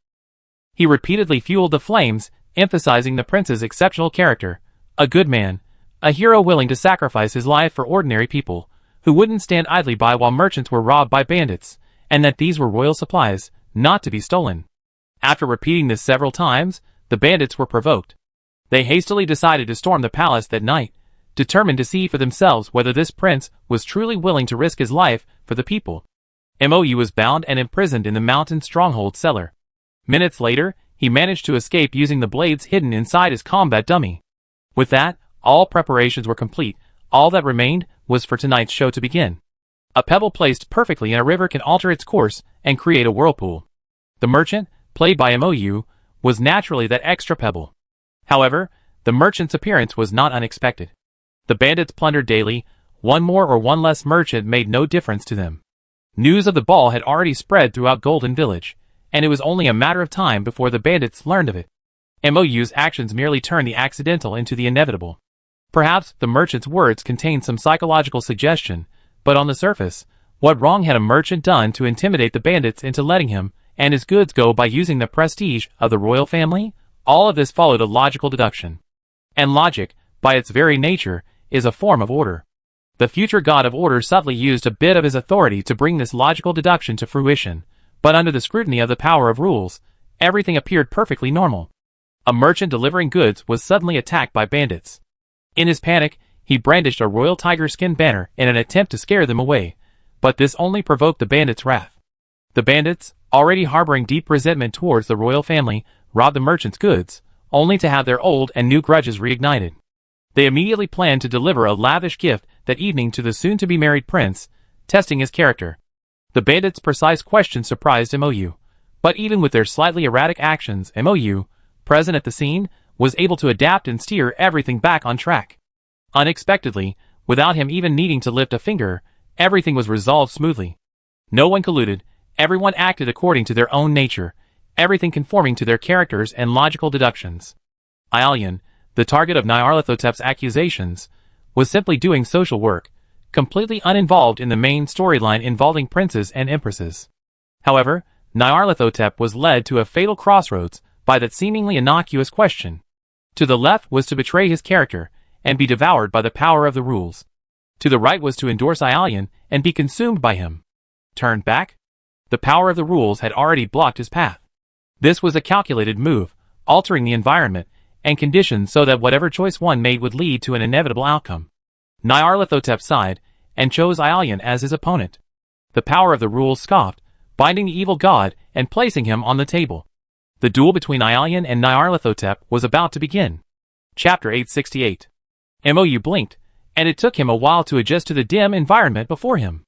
He repeatedly fueled the flames, emphasizing the prince's exceptional character, a good man, a hero willing to sacrifice his life for ordinary people, who wouldn't stand idly by while merchants were robbed by bandits, and that these were royal supplies, not to be stolen. After repeating this several times, the bandits were provoked. They hastily decided to storm the palace that night, determined to see for themselves whether this prince was truly willing to risk his life for the people. MOU was bound and imprisoned in the mountain stronghold cellar. Minutes later, he managed to escape using the blades hidden inside his combat dummy. With that, all preparations were complete. All that remained was for tonight's show to begin. A pebble placed perfectly in a river can alter its course and create a whirlpool. The merchant, played by MOU, was naturally that extra pebble. However, the merchant's appearance was not unexpected. The bandits plundered daily. One more or one less merchant made no difference to them. News of the ball had already spread throughout Golden Village, and it was only a matter of time before the bandits learned of it. MOU's actions merely turned the accidental into the inevitable. Perhaps the merchant's words contained some psychological suggestion, but on the surface, what wrong had a merchant done to intimidate the bandits into letting him and his goods go by using the prestige of the royal family? All of this followed a logical deduction. And logic, by its very nature, is a form of order. The future god of order subtly used a bit of his authority to bring this logical deduction to fruition, but under the scrutiny of the power of rules, everything appeared perfectly normal. A merchant delivering goods was suddenly attacked by bandits. In his panic, he brandished a royal tiger skin banner in an attempt to scare them away, but this only provoked the bandits' wrath. The bandits, already harboring deep resentment towards the royal family, robbed the merchant's goods, only to have their old and new grudges reignited. They immediately planned to deliver a lavish gift that evening to the soon-to-be-married prince, testing his character. The bandits' precise questions surprised MOU, but even with their slightly erratic actions, MOU, present at the scene, was able to adapt and steer everything back on track. Unexpectedly, without him even needing to lift a finger, everything was resolved smoothly. No one colluded, everyone acted according to their own nature, everything conforming to their characters and logical deductions. Aelian, the target of Nyarlathotep's accusations, was simply doing social work, completely uninvolved in the main storyline involving princes and empresses. However, Nyarlathotep was led to a fatal crossroads by that seemingly innocuous question. To the left was to betray his character and be devoured by the power of the rules. To the right was to endorse Aelian and be consumed by him. Turned back? The power of the rules had already blocked his path. This was a calculated move, altering the environment and conditions so that whatever choice one made would lead to an inevitable outcome. Nyarlathotep sighed and chose Aelian as his opponent. The power of the rules scoffed, binding the evil god and placing him on the table. The duel between Aelian and Nyarlathotep was about to begin. Chapter 868. MOU blinked, and it took him a while to adjust to the dim environment before him.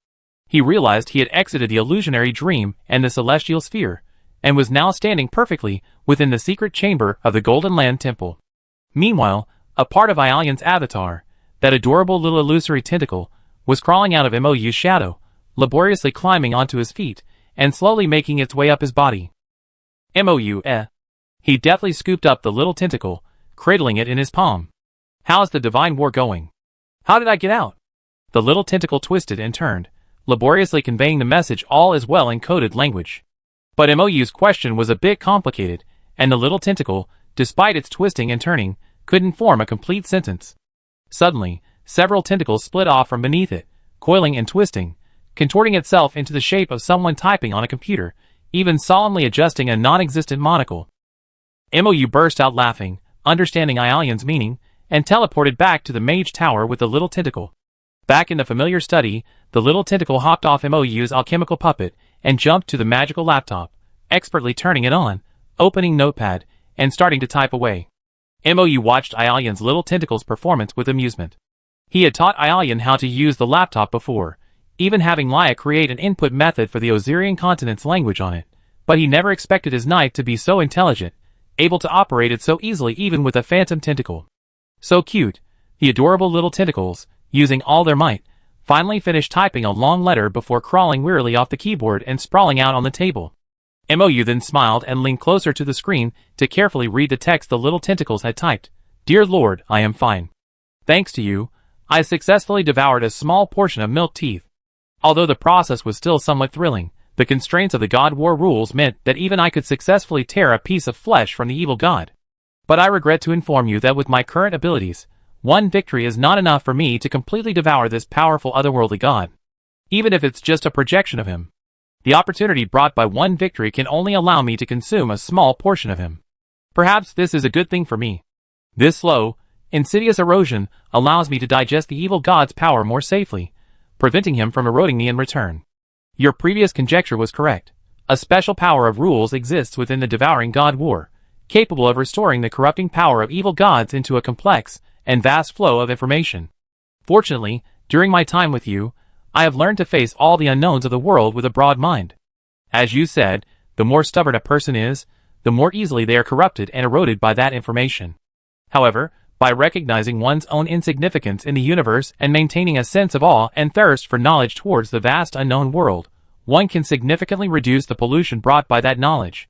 He realized he had exited the illusionary dream and the celestial sphere, and was now standing perfectly within the secret chamber of the Golden Land Temple. Meanwhile, a part of Aelian's avatar, that adorable little illusory tentacle, was crawling out of MOU's shadow, laboriously climbing onto his feet, and slowly making its way up his body. MOU, He deftly scooped up the little tentacle, cradling it in his palm. How's the divine war going? How did I get out? The little tentacle twisted and turned, laboriously conveying the message all is well in coded language. But MOU's question was a bit complicated, and the little tentacle, despite its twisting and turning, couldn't form a complete sentence. Suddenly, several tentacles split off from beneath it, coiling and twisting, contorting itself into the shape of someone typing on a computer, even solemnly adjusting a non-existent monocle. MOU burst out laughing, understanding Aelian's meaning, and teleported back to the mage tower with the little tentacle. Back in the familiar study, the little tentacle hopped off MOU's alchemical puppet and jumped to the magical laptop, expertly turning it on, opening Notepad, and starting to type away. MOU watched Aelian's little tentacle's performance with amusement. He had taught Aelian how to use the laptop before, even having Laia create an input method for the Osirian continent's language on it, but he never expected his knight to be so intelligent, able to operate it so easily even with a phantom tentacle. So cute, the adorable little tentacles, using all their might, finally finished typing a long letter before crawling wearily off the keyboard and sprawling out on the table. MOU then smiled and leaned closer to the screen to carefully read the text the little tentacles had typed. Dear Lord, I am fine. Thanks to you, I successfully devoured a small portion of milk teeth. Although the process was still somewhat thrilling, the constraints of the God War rules meant that even I could successfully tear a piece of flesh from the evil god. But I regret to inform you that with my current abilities, one victory is not enough for me to completely devour this powerful otherworldly god. Even if it's just a projection of him. The opportunity brought by one victory can only allow me to consume a small portion of him. Perhaps this is a good thing for me. This slow, insidious erosion allows me to digest the evil god's power more safely, preventing him from eroding me in return. Your previous conjecture was correct. A special power of rules exists within the devouring god war, capable of restoring the corrupting power of evil gods into a complex and vast flow of information. Fortunately, during my time with you, I have learned to face all the unknowns of the world with a broad mind. As you said, the more stubborn a person is, the more easily they are corrupted and eroded by that information. However, by recognizing one's own insignificance in the universe and maintaining a sense of awe and thirst for knowledge towards the vast unknown world, one can significantly reduce the pollution brought by that knowledge.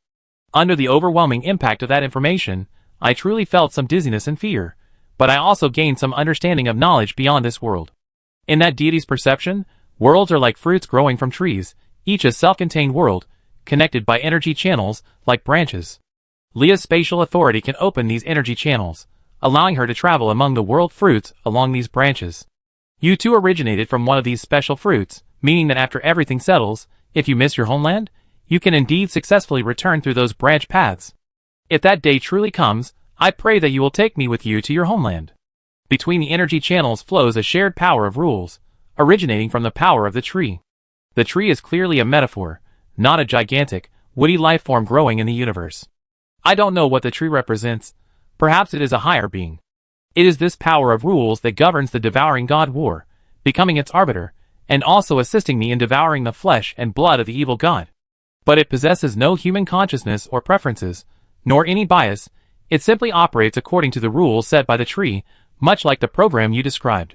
Under the overwhelming impact of that information, I truly felt some dizziness and fear, but I also gained some understanding of knowledge beyond this world. In that deity's perception, worlds are like fruits growing from trees, each a self-contained world, connected by energy channels like branches. Leah's spatial authority can open these energy channels, allowing her to travel among the world fruits along these branches. You too originated from one of these special fruits, meaning that after everything settles, if you miss your homeland, you can indeed successfully return through those branch paths. If that day truly comes, I pray that you will take me with you to your homeland. Between the energy channels flows a shared power of rules, originating from the power of the tree. The tree is clearly a metaphor, not a gigantic, woody life form growing in the universe. I don't know what the tree represents. Perhaps it is a higher being. It is this power of rules that governs the devouring god war, becoming its arbiter, and also assisting me in devouring the flesh and blood of the evil god. But it possesses no human consciousness or preferences, nor any bias. It simply operates according to the rules set by the tree, much like the program you described.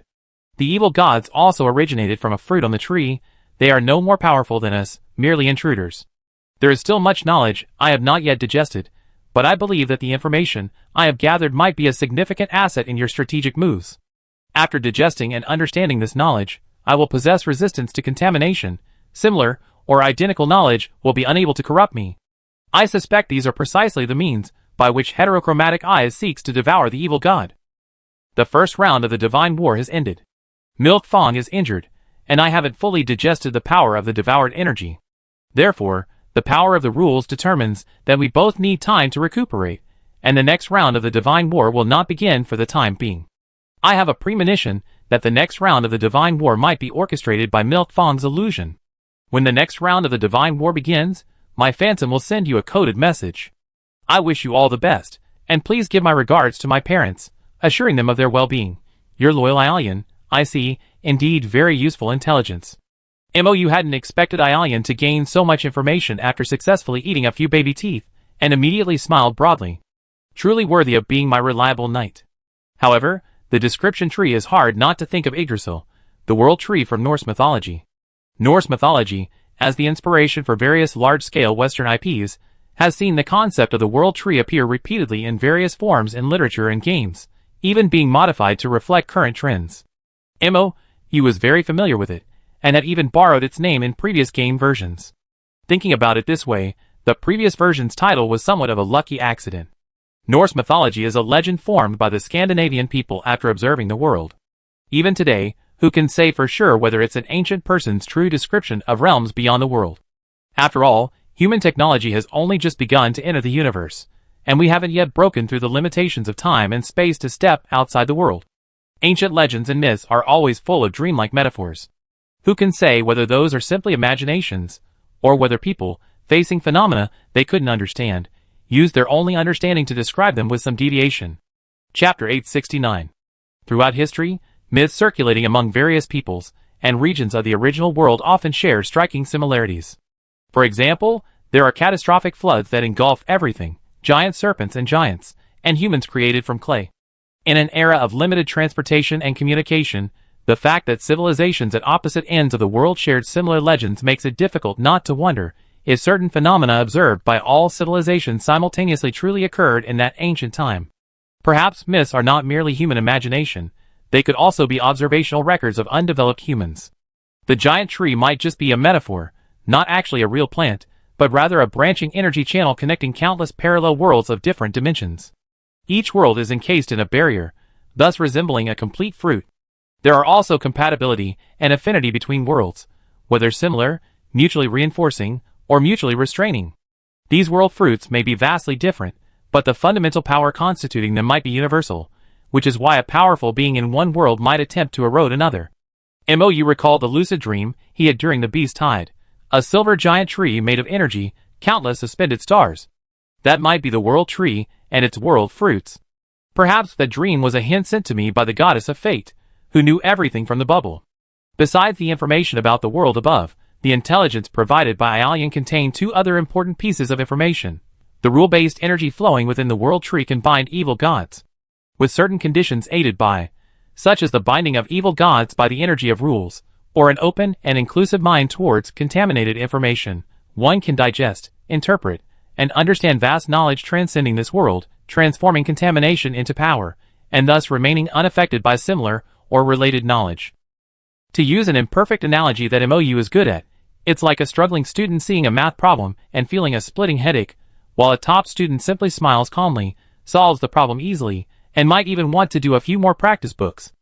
The evil gods also originated from a fruit on the tree. They are no more powerful than us, merely intruders. There is still much knowledge I have not yet digested, but I believe that the information I have gathered might be a significant asset in your strategic moves. After digesting and understanding this knowledge, I will possess resistance to contamination. Similar or identical knowledge will be unable to corrupt me. I suspect these are precisely the means by which heterochromatic eyes seeks to devour the evil god. The first round of the divine war has ended. Milk Fong is injured, and I haven't fully digested the power of the devoured energy. Therefore, the power of the rules determines that we both need time to recuperate, and the next round of the divine war will not begin for the time being. I have a premonition that the next round of the divine war might be orchestrated by Milk Fong's illusion. When the next round of the divine war begins, my phantom will send you a coded message. I wish you all the best, and please give my regards to my parents, assuring them of their well-being. Your loyal Aelian, I see, indeed very useful intelligence. MOU hadn't expected Aelian to gain so much information after successfully eating a few baby teeth, and immediately smiled broadly. Truly worthy of being my reliable knight. However, the description tree is hard not to think of Yggdrasil, the world tree from Norse mythology. Norse mythology, as the inspiration for various large-scale Western IPs, has seen the concept of the world tree appear repeatedly in various forms in literature and games, even being modified to reflect current trends. MOU was very familiar with it, and had even borrowed its name in previous game versions. Thinking about it this way, the previous version's title was somewhat of a lucky accident. Norse mythology is a legend formed by the Scandinavian people after observing the world. Even today, who can say for sure whether it's an ancient person's true description of realms beyond the world? After all, human technology has only just begun to enter the universe, and we haven't yet broken through the limitations of time and space to step outside the world. Ancient legends and myths are always full of dreamlike metaphors. Who can say whether those are simply imaginations, or whether people, facing phenomena they couldn't understand, used their only understanding to describe them with some deviation? Chapter 869. Throughout history, myths circulating among various peoples and regions of the original world often share striking similarities. For example, there are catastrophic floods that engulf everything, giant serpents and giants, and humans created from clay. In an era of limited transportation and communication, the fact that civilizations at opposite ends of the world shared similar legends makes it difficult not to wonder if certain phenomena observed by all civilizations simultaneously truly occurred in that ancient time. Perhaps myths are not merely human imagination, they could also be observational records of undeveloped humans. The giant tree might just be a metaphor, not actually a real plant, but rather a branching energy channel connecting countless parallel worlds of different dimensions. Each world is encased in a barrier, thus resembling a complete fruit. There are also compatibility and affinity between worlds, whether similar, mutually reinforcing, or mutually restraining. These world fruits may be vastly different, but the fundamental power constituting them might be universal, which is why a powerful being in one world might attempt to erode another. MOU recalled the lucid dream he had during the beast tide, a silver giant tree made of energy, countless suspended stars. That might be the world tree and its world fruits. Perhaps that dream was a hint sent to me by the goddess of fate, who knew everything from the bubble. Besides the information about the world above, the intelligence provided by Aalion contained two other important pieces of information. The rule-based energy flowing within the world tree combined evil gods with certain conditions aided by, such as the binding of evil gods by the energy of rules, or an open and inclusive mind towards contaminated information. One can digest, interpret, and understand vast knowledge transcending this world, transforming contamination into power, and thus remaining unaffected by similar or related knowledge. To use an imperfect analogy that MOU is good at, it's like a struggling student seeing a math problem and feeling a splitting headache, while a top student simply smiles calmly, solves the problem easily, and might even want to do a few more practice books.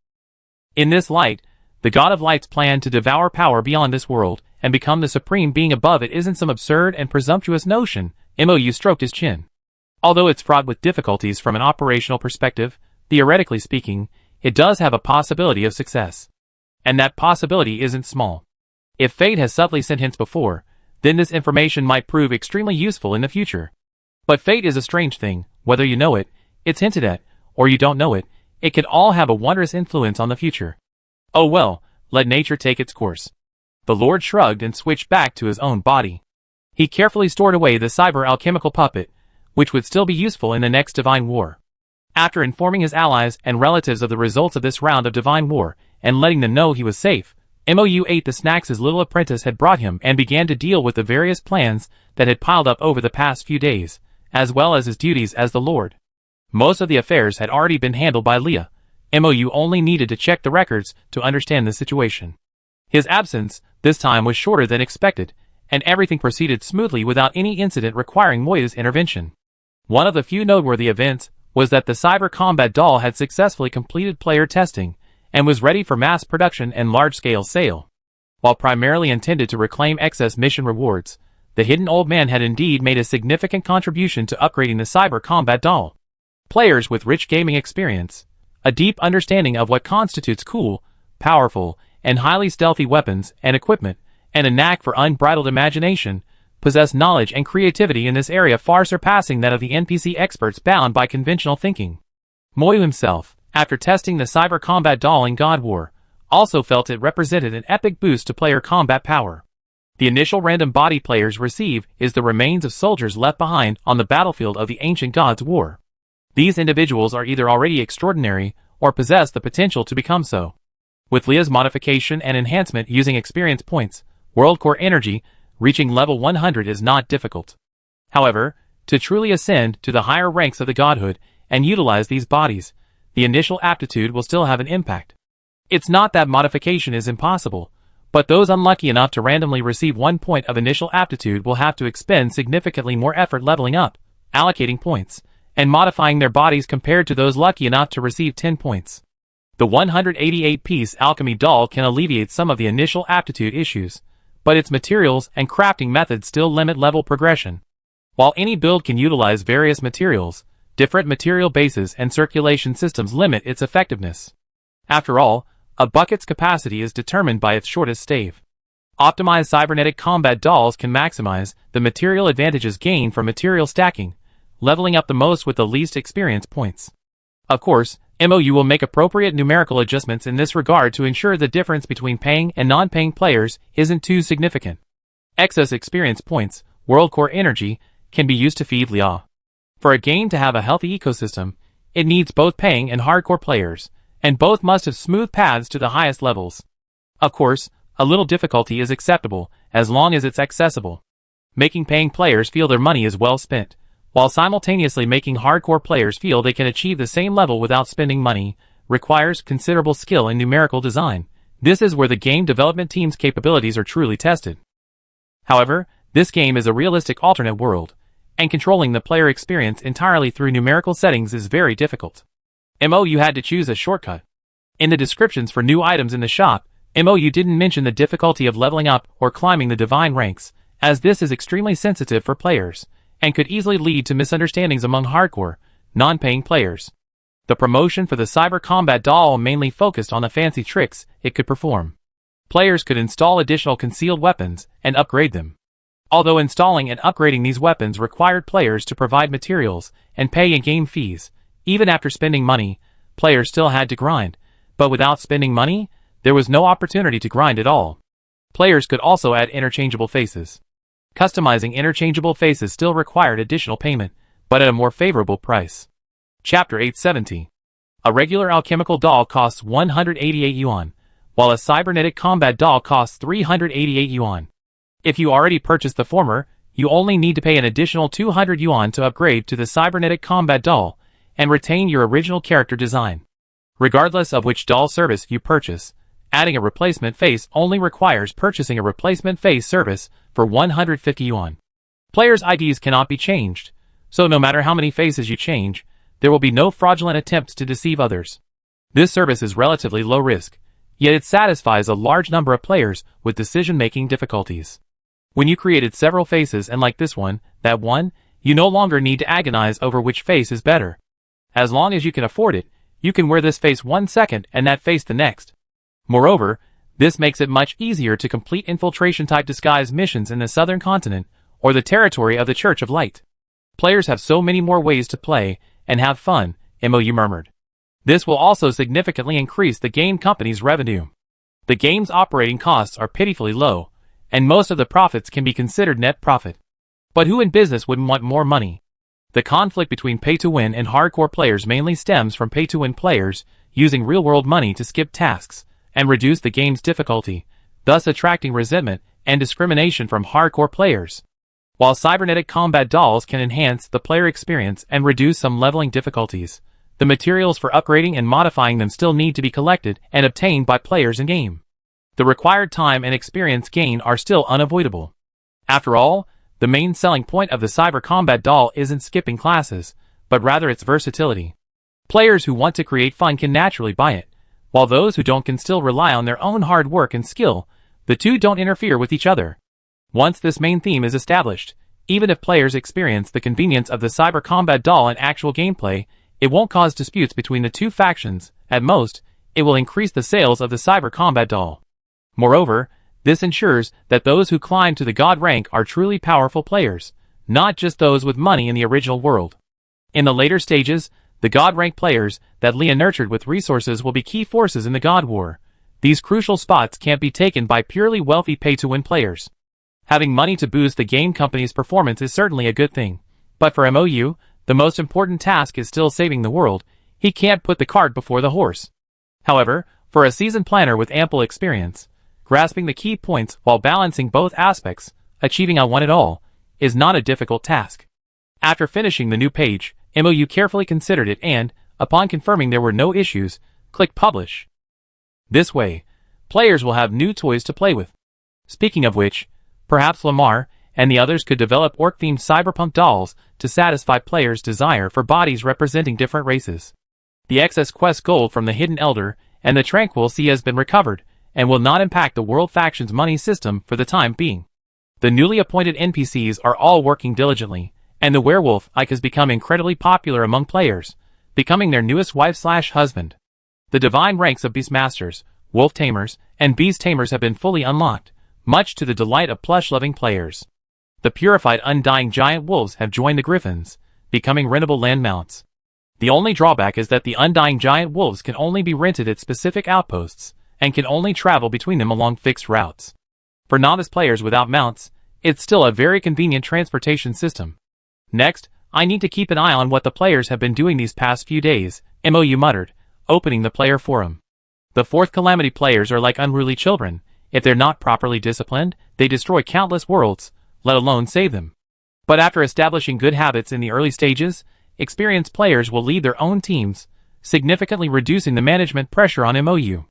In this light, the God of Light's plan to devour power beyond this world and become the supreme being above it isn't some absurd and presumptuous notion. MOU stroked his chin. Although it's fraught with difficulties from an operational perspective, theoretically speaking, it does have a possibility of success. And that possibility isn't small. If fate has subtly sent hints before, then this information might prove extremely useful in the future. But fate is a strange thing, whether you know it, it's hinted at, or you don't know it, it can all have a wondrous influence on the future. Oh well, let nature take its course. The Lord shrugged and switched back to his own body. He carefully stored away the cyber-alchemical puppet, which would still be useful in the next divine war. After informing his allies and relatives of the results of this round of divine war, and letting them know he was safe, MOU ate the snacks his little apprentice had brought him and began to deal with the various plans that had piled up over the past few days, as well as his duties as the Lord. Most of the affairs had already been handled by Leah. MOU only needed to check the records to understand the situation. His absence, this time, was shorter than expected, and everything proceeded smoothly without any incident requiring Moya's intervention. One of the few noteworthy events was that the cyber combat doll had successfully completed player testing and was ready for mass production and large-scale sale. While primarily intended to reclaim excess mission rewards, the hidden old man had indeed made a significant contribution to upgrading the cyber combat doll. Players with rich gaming experience, a deep understanding of what constitutes cool, powerful, and highly stealthy weapons and equipment, and a knack for unbridled imagination, possess knowledge and creativity in this area far surpassing that of the NPC experts bound by conventional thinking. Moyu himself, after testing the cyber combat doll in God War, also felt it represented an epic boost to player combat power. The initial random body players receive is the remains of soldiers left behind on the battlefield of the ancient gods' war. These individuals are either already extraordinary or possess the potential to become so. With Leah's modification and enhancement using experience points, World Core Energy, reaching level 100 is not difficult. However, To truly ascend to the higher ranks of the godhood and utilize these bodies, the initial aptitude will still have an impact. It's not that modification is impossible, but those unlucky enough to randomly receive 1 point of initial aptitude will have to expend significantly more effort leveling up, allocating points, and modifying their bodies compared to those lucky enough to receive 10 points. The 188-piece alchemy doll can alleviate some of the initial aptitude issues, but its materials and crafting methods still limit level progression. While any build can utilize various materials, different material bases and circulation systems limit its effectiveness. After all, a bucket's capacity is determined by its shortest stave. Optimized cybernetic combat dolls can maximize the material advantages gained from material stacking, leveling up the most with the least experience points. Of course, MOU will make appropriate numerical adjustments in this regard to ensure the difference between paying and non-paying players isn't too significant. Excess experience points, world core energy, can be used to feed Liao. For a game to have a healthy ecosystem, it needs both paying and hardcore players, and both must have smooth paths to the highest levels. Of course, a little difficulty is acceptable, as long as it's accessible. Making paying players feel their money is well spent, while simultaneously making hardcore players feel they can achieve the same level without spending money, requires considerable skill in numerical design. This is where the game development team's capabilities are truly tested. However, this game is a realistic alternate world, and controlling the player experience entirely through numerical settings is very difficult. MOU had to choose a shortcut. In the descriptions for new items in the shop, MOU didn't mention the difficulty of leveling up or climbing the divine ranks, as this is extremely sensitive for players, and could easily lead to misunderstandings among hardcore, non-paying players. The promotion for the Cyber Combat doll mainly focused on the fancy tricks it could perform. Players could install additional concealed weapons and upgrade them. Although installing and upgrading these weapons required players to provide materials and pay in-game fees, even after spending money, players still had to grind, but without spending money, there was no opportunity to grind at all. Players could also add interchangeable faces. Customizing interchangeable faces still required additional payment, but at a more favorable price. Chapter 870. A regular alchemical doll costs 188 yuan, while a cybernetic combat doll costs 388 yuan. If you already purchased the former, you only need to pay an additional 200 yuan to upgrade to the cybernetic combat doll, and retain your original character design. Regardless of which doll service you purchase, adding a replacement face only requires purchasing a replacement face service for 150 yuan. Players' IDs cannot be changed, so no matter how many faces you change, there will be no fraudulent attempts to deceive others. This service is relatively low risk, yet it satisfies a large number of players with decision-making difficulties. When you created several faces and like this one, that one, you no longer need to agonize over which face is better. As long as you can afford it, you can wear this face 1 second and that face the next. Moreover, this makes it much easier to complete infiltration-type disguise missions in the southern continent or the territory of the Church of Light. Players have so many more ways to play and have fun, MOU murmured. This will also significantly increase the game company's revenue. The game's operating costs are pitifully low, and most of the profits can be considered net profit. But who in business wouldn't want more money? The conflict between pay-to-win and hardcore players mainly stems from pay-to-win players using real-world money to skip tasks and reduce the game's difficulty, thus attracting resentment and discrimination from hardcore players. While cybernetic combat dolls can enhance the player experience and reduce some leveling difficulties, the materials for upgrading and modifying them still need to be collected and obtained by players in-game. The required time and experience gain are still unavoidable. After all, the main selling point of the Cyber Combat doll isn't skipping classes, but rather its versatility. Players who want to create fun can naturally buy it, while those who don't can still rely on their own hard work and skill. The two don't interfere with each other. Once this main theme is established, even if players experience the convenience of the Cyber Combat doll in actual gameplay, it won't cause disputes between the two factions. At most, it will increase the sales of the Cyber Combat doll. Moreover, this ensures that those who climb to the god rank are truly powerful players, not just those with money in the original world. In the later stages, the god rank players that Leah nurtured with resources will be key forces in the god war. These crucial spots can't be taken by purely wealthy pay-to-win players. Having money to boost the game company's performance is certainly a good thing, but for MOU, the most important task is still saving the world. He can't put the cart before the horse. However, for a seasoned planner with ample experience, grasping the key points while balancing both aspects, achieving I want it all, is not a difficult task. After finishing the new page, MOU carefully considered it and, upon confirming there were no issues, click Publish. This way, players will have new toys to play with. Speaking of which, perhaps Lamar and the others could develop orc-themed cyberpunk dolls to satisfy players' desire for bodies representing different races. The excess quest gold from the Hidden Elder and the Tranquil Sea has been recovered and will not impact the World Faction's money system for the time being. The newly appointed NPCs are all working diligently, and the werewolf Ike has become incredibly popular among players, becoming their newest wife/husband. The divine ranks of Beastmasters, Wolf Tamers, and Beast Tamers have been fully unlocked, much to the delight of plush-loving players. The purified undying giant wolves have joined the griffins, becoming rentable land mounts. The only drawback is that the undying giant wolves can only be rented at specific outposts, and can only travel between them along fixed routes. For novice players without mounts, it's still a very convenient transportation system. Next, I need to keep an eye on what the players have been doing these past few days, MOU muttered, opening the player forum. The fourth Calamity players are like unruly children. If they're not properly disciplined, they destroy countless worlds, let alone save them. But after establishing good habits in the early stages, experienced players will lead their own teams, significantly reducing the management pressure on MOU.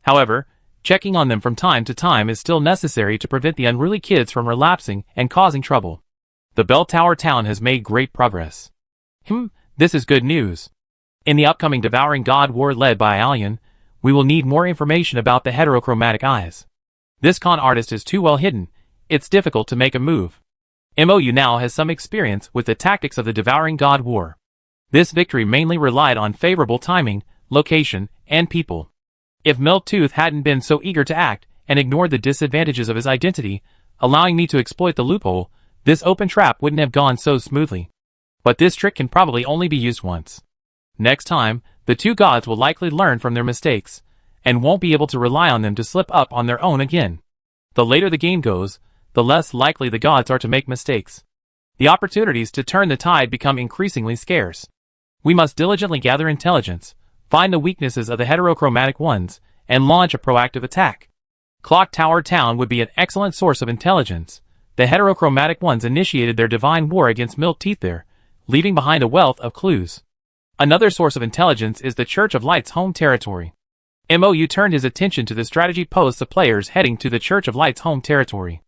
However, checking on them from time to time is still necessary to prevent the unruly kids from relapsing and causing trouble. The Bell Tower town has made great progress. This is good news. In the upcoming Devouring God War led by Alien, we will need more information about the heterochromatic eyes. This con artist is too well hidden, it's difficult to make a move. MOU now has some experience with the tactics of the Devouring God War. This victory mainly relied on favorable timing, location, and people. If Miltooth hadn't been so eager to act and ignored the disadvantages of his identity, allowing me to exploit the loophole, this open trap wouldn't have gone so smoothly. But this trick can probably only be used once. Next time, the two gods will likely learn from their mistakes, and won't be able to rely on them to slip up on their own again. The later the game goes, the less likely the gods are to make mistakes. The opportunities to turn the tide become increasingly scarce. We must diligently gather intelligence, find the weaknesses of the heterochromatic ones, and launch a proactive attack. Clock Tower Town would be an excellent source of intelligence. The heterochromatic ones initiated their divine war against Miltooth there, leaving behind a wealth of clues. Another source of intelligence is the Church of Light's home territory. MOU turned his attention to the strategy posts of players heading to the Church of Light's home territory.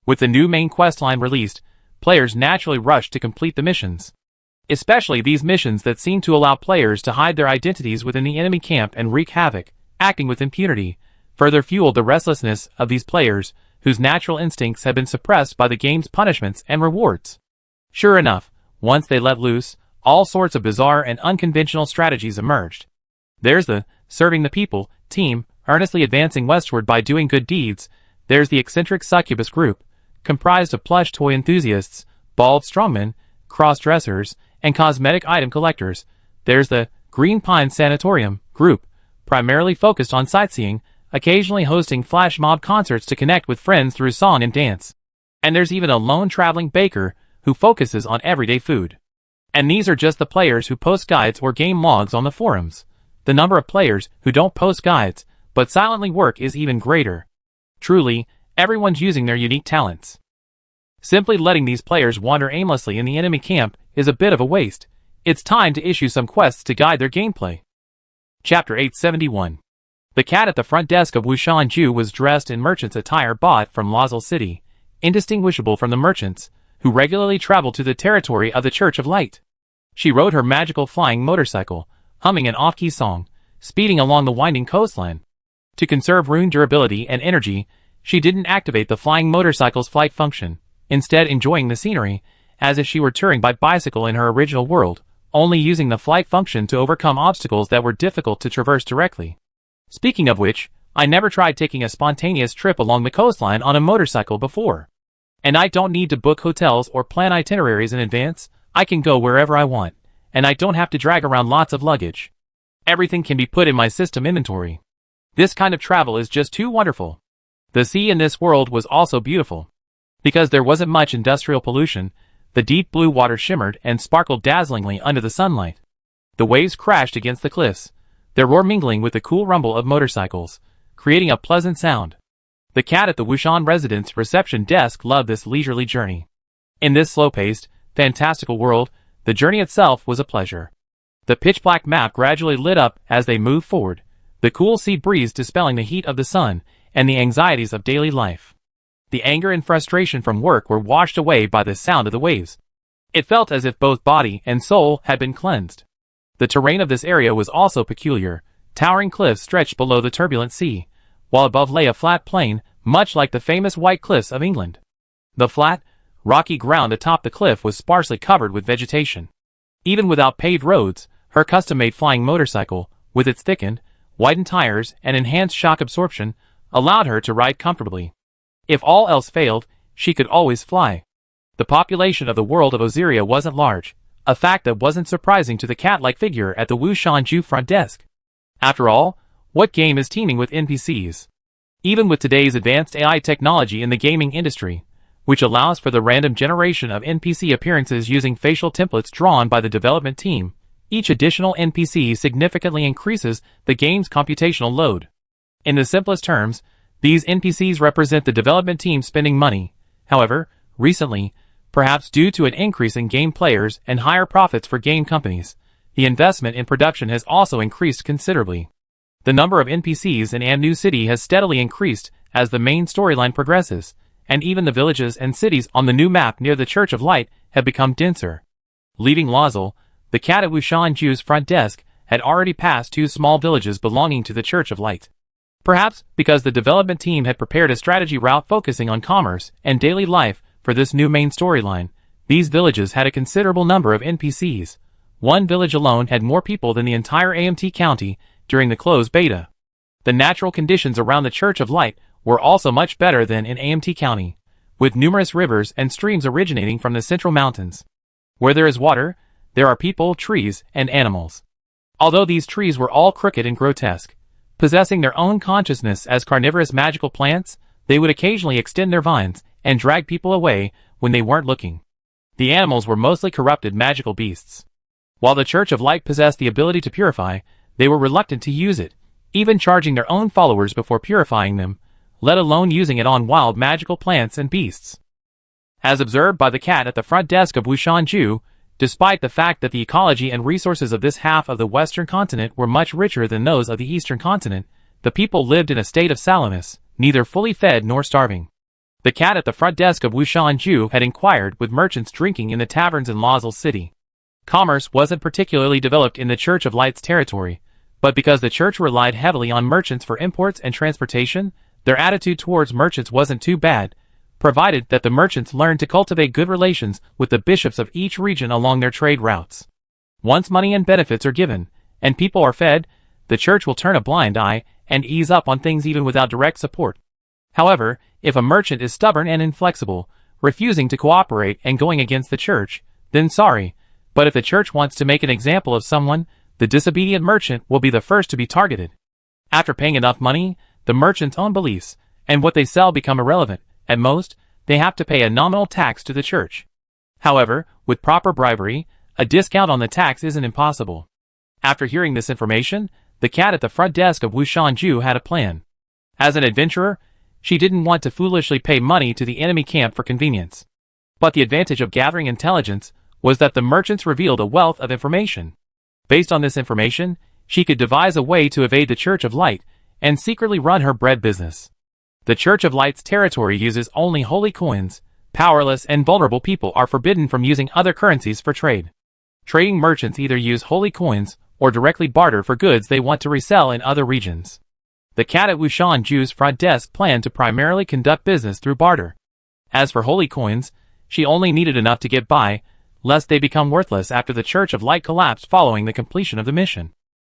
With the new main questline released, players naturally rushed to complete the missions. Especially these missions that seem to allow players to hide their identities within the enemy camp and wreak havoc, acting with impunity, further fueled the restlessness of these players, whose natural instincts had been suppressed by the game's punishments and rewards. Sure enough, once they let loose, all sorts of bizarre and unconventional strategies emerged. There's the serving the people team, earnestly advancing westward by doing good deeds. There's the eccentric succubus group, comprised of plush toy enthusiasts, bald strongmen, cross-dressers, and cosmetic item collectors. There's the Green Pine Sanatorium group, primarily focused on sightseeing, occasionally hosting flash mob concerts to connect with friends through song and dance. And there's even a lone traveling baker who focuses on everyday food. And these are just the players who post guides or game logs on the forums. The number of players who don't post guides, but silently work is even greater. Truly, everyone's using their unique talents. Simply letting these players wander aimlessly in the enemy camp is a bit of a waste. It's time to issue some quests to guide their gameplay. Chapter 871. The cat at the front desk of Wushan Ju was dressed in merchant's attire bought from Lazul City, indistinguishable from the merchants, who regularly traveled to the territory of the Church of Light. She rode her magical flying motorcycle, humming an off-key song, speeding along the winding coastline. To conserve rune durability and energy, she didn't activate the flying motorcycle's flight function, instead enjoying the scenery, as if she were touring by bicycle in her original world, only using the flight function to overcome obstacles that were difficult to traverse directly. Speaking of which, I never tried taking a spontaneous trip along the coastline on a motorcycle before. And I don't need to book hotels or plan itineraries in advance. I can go wherever I want, and I don't have to drag around lots of luggage. Everything can be put in my system inventory. This kind of travel is just too wonderful. The sea in this world was also beautiful. Because there wasn't much industrial pollution, the deep blue water shimmered and sparkled dazzlingly under the sunlight. The waves crashed against the cliffs, their roar mingling with the cool rumble of motorcycles, creating a pleasant sound. The cat at the Wushan residence reception desk loved this leisurely journey. In this slow-paced, fantastical world, the journey itself was a pleasure. The pitch-black map gradually lit up as they moved forward, the cool sea breeze dispelling the heat of the sun and the anxieties of daily life. The anger and frustration from work were washed away by the sound of the waves. It felt as if both body and soul had been cleansed. The terrain of this area was also peculiar. Towering cliffs stretched below the turbulent sea, while above lay a flat plain, much like the famous White Cliffs of England. The flat, rocky ground atop the cliff was sparsely covered with vegetation. Even without paved roads, her custom-made flying motorcycle, with its thickened, widened tires and enhanced shock absorption, allowed her to ride comfortably. If all else failed, she could always fly. The population of the world of Osiria wasn't large, a fact that wasn't surprising to the cat-like figure at the Wushanju front desk. After all, what game is teeming with NPCs? Even with today's advanced AI technology in the gaming industry, which allows for the random generation of NPC appearances using facial templates drawn by the development team, each additional NPC significantly increases the game's computational load. In the simplest terms, these NPCs represent the development team spending money. However, recently, perhaps due to an increase in game players and higher profits for game companies, the investment in production has also increased considerably. The number of NPCs in Amnu City has steadily increased as the main storyline progresses, and even the villages and cities on the new map near the Church of Light have become denser. Leaving Lawzel, the cat at Wushanju's front desk had already passed 2 small villages belonging to the Church of Light. Perhaps because the development team had prepared a strategy route focusing on commerce and daily life for this new main storyline, these villages had a considerable number of NPCs. One village alone had more people than the entire AMT County during the closed beta. The natural conditions around the Church of Light were also much better than in AMT County, with numerous rivers and streams originating from the central mountains. Where there is water, there are people, trees, and animals. Although these trees were all crooked and grotesque, possessing their own consciousness as carnivorous magical plants, they would occasionally extend their vines and drag people away when they weren't looking. The animals were mostly corrupted magical beasts. While the Church of Light possessed the ability to purify, they were reluctant to use it, even charging their own followers before purifying them, let alone using it on wild magical plants and beasts. As observed by the cat at the front desk of Wushanju, despite the fact that the ecology and resources of this half of the western continent were much richer than those of the eastern continent, the people lived in a state of salamus, neither fully fed nor starving. The cat at the front desk of Wushanju had inquired with merchants drinking in the taverns in Lawzel City. Commerce wasn't particularly developed in the Church of Light's territory, but because the church relied heavily on merchants for imports and transportation, their attitude towards merchants wasn't too bad, provided that the merchants learned to cultivate good relations with the bishops of each region along their trade routes. Once money and benefits are given, and people are fed, the church will turn a blind eye and ease up on things even without direct support. However, if a merchant is stubborn and inflexible, refusing to cooperate and going against the church, then sorry, but if the church wants to make an example of someone, the disobedient merchant will be the first to be targeted. After paying enough money, the merchant's own beliefs and what they sell become irrelevant. At most, they have to pay a nominal tax to the church. However, with proper bribery, a discount on the tax isn't impossible. After hearing this information, the cat at the front desk of Wushanju had a plan. As an adventurer, she didn't want to foolishly pay money to the enemy camp for convenience. But the advantage of gathering intelligence was that the merchants revealed a wealth of information. Based on this information, she could devise a way to evade the Church of Light and secretly run her bread business. The Church of Light's territory uses only holy coins. Powerless and vulnerable people are forbidden from using other currencies for trade. Trading merchants either use holy coins or directly barter for goods they want to resell in other regions. The cat at Wushanju's front desk planned to primarily conduct business through barter. As for holy coins, she only needed enough to get by, lest they become worthless after the Church of Light collapsed following the completion of the mission.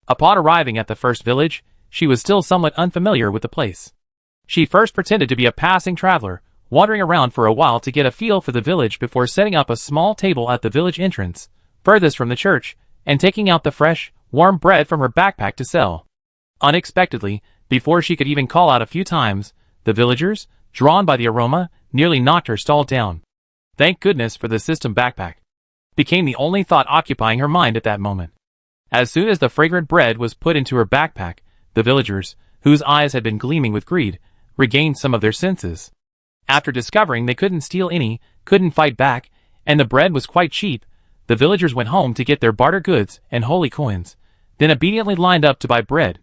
Upon arriving at the first village, she was still somewhat unfamiliar with the place. She first pretended to be a passing traveler, wandering around for a while to get a feel for the village before setting up a small table at the village entrance, furthest from the church, and taking out the fresh, warm bread from her backpack to sell. Unexpectedly, before she could even call out a few times, the villagers, drawn by the aroma, nearly knocked her stall down. Thank goodness for the system backpack. Became the only thought occupying her mind at that moment. As soon as the fragrant bread was put into her backpack, the villagers, whose eyes had been gleaming with greed, regained some of their senses. After discovering they couldn't steal any, couldn't fight back, and the bread was quite cheap, the villagers went home to get their barter goods and holy coins, then obediently lined up to buy bread.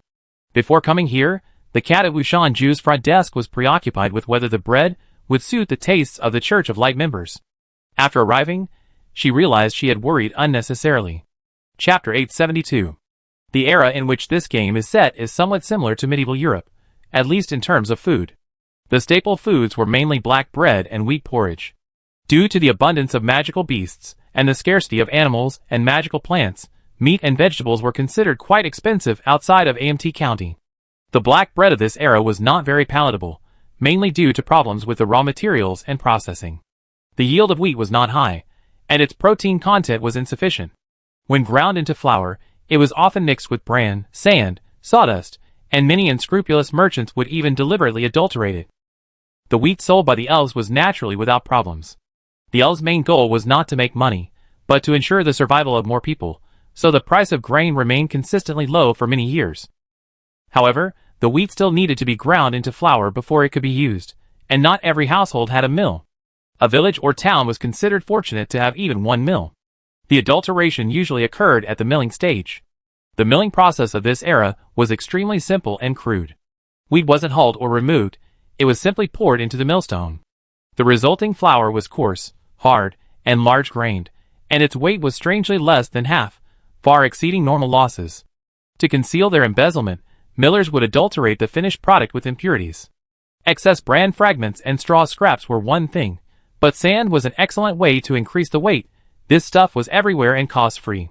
Before coming here, the cat at Wushan Ju's front desk was preoccupied with whether the bread would suit the tastes of the Church of Light members. After arriving, she realized she had worried unnecessarily. Chapter 872. The era in which this game is set is somewhat similar to medieval Europe, at least in terms of food. The staple foods were mainly black bread and wheat porridge. Due to the abundance of magical beasts and the scarcity of animals and magical plants, meat and vegetables were considered quite expensive outside of AMT County. The black bread of this era was not very palatable, mainly due to problems with the raw materials and processing. The yield of wheat was not high, and its protein content was insufficient. When ground into flour, it was often mixed with bran, sand, sawdust, and many unscrupulous merchants would even deliberately adulterate it. The wheat sold by the elves was naturally without problems. The elves' main goal was not to make money, but to ensure the survival of more people, so the price of grain remained consistently low for many years. However, the wheat still needed to be ground into flour before it could be used, and not every household had a mill. A village or town was considered fortunate to have even one mill. The adulteration usually occurred at the milling stage. The milling process of this era was extremely simple and crude. Wheat wasn't hulled or removed, it was simply poured into the millstone. The resulting flour was coarse, hard, and large-grained, and its weight was strangely less than half, far exceeding normal losses. To conceal their embezzlement, millers would adulterate the finished product with impurities. Excess bran fragments and straw scraps were one thing, but sand was an excellent way to increase the weight. This stuff was everywhere and cost-free.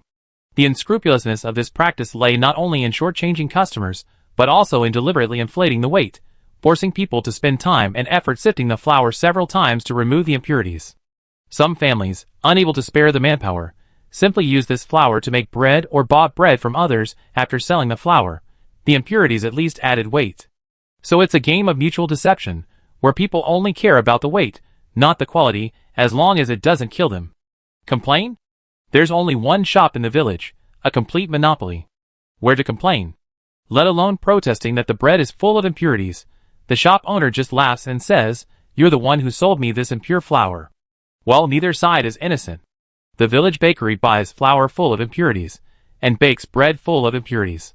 The unscrupulousness of this practice lay not only in shortchanging customers, but also in deliberately inflating the weight, forcing people to spend time and effort sifting the flour several times to remove the impurities. Some families, unable to spare the manpower, simply used this flour to make bread or bought bread from others after selling the flour. The impurities at least added weight. So it's a game of mutual deception, where people only care about the weight, not the quality, as long as it doesn't kill them. Complain? There's only one shop in the village, a complete monopoly. Where to complain? Let alone protesting that the bread is full of impurities. The shop owner just laughs and says, "You're the one who sold me this impure flour." Well, neither side is innocent. The village bakery buys flour full of impurities, and bakes bread full of impurities.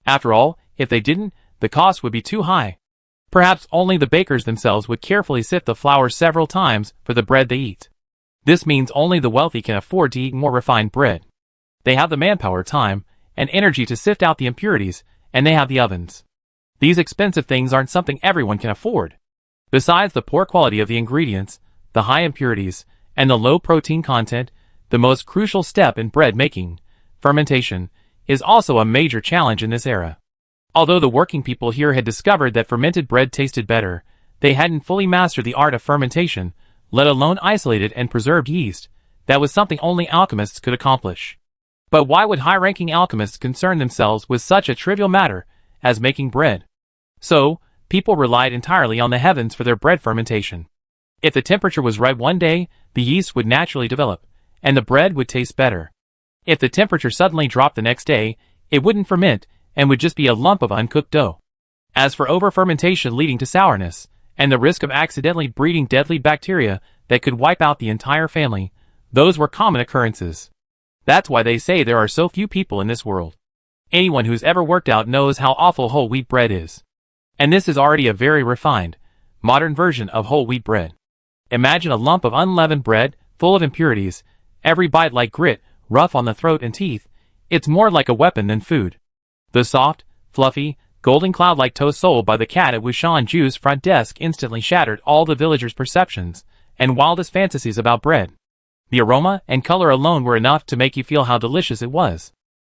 After all, if they didn't, the cost would be too high. Perhaps only the bakers themselves would carefully sift the flour several times for the bread they eat. This means only the wealthy can afford to eat more refined bread. They have the manpower, time, and energy to sift out the impurities, and they have the ovens. These expensive things aren't something everyone can afford. Besides the poor quality of the ingredients, the high impurities, and the low protein content, the most crucial step in bread making, fermentation, is also a major challenge in this era. Although the working people here had discovered that fermented bread tasted better, they hadn't fully mastered the art of fermentation, let alone isolated and preserved yeast. That was something only alchemists could accomplish. But why would high-ranking alchemists concern themselves with such a trivial matter as making bread? So, people relied entirely on the heavens for their bread fermentation. If the temperature was right one day, the yeast would naturally develop, and the bread would taste better. If the temperature suddenly dropped the next day, it wouldn't ferment, and would just be a lump of uncooked dough. As for over-fermentation leading to sourness, and the risk of accidentally breeding deadly bacteria that could wipe out the entire family, those were common occurrences. That's why they say there are so few people in this world. Anyone who's ever worked out knows how awful whole wheat bread is. And this is already a very refined, modern version of whole wheat bread. Imagine a lump of unleavened bread, full of impurities, every bite like grit, rough on the throat and teeth. It's more like a weapon than food. The soft, fluffy, golden cloud-like toast sold by the cat at Wushan Ju's front desk instantly shattered all the villagers' perceptions and wildest fantasies about bread. The aroma and color alone were enough to make you feel how delicious it was.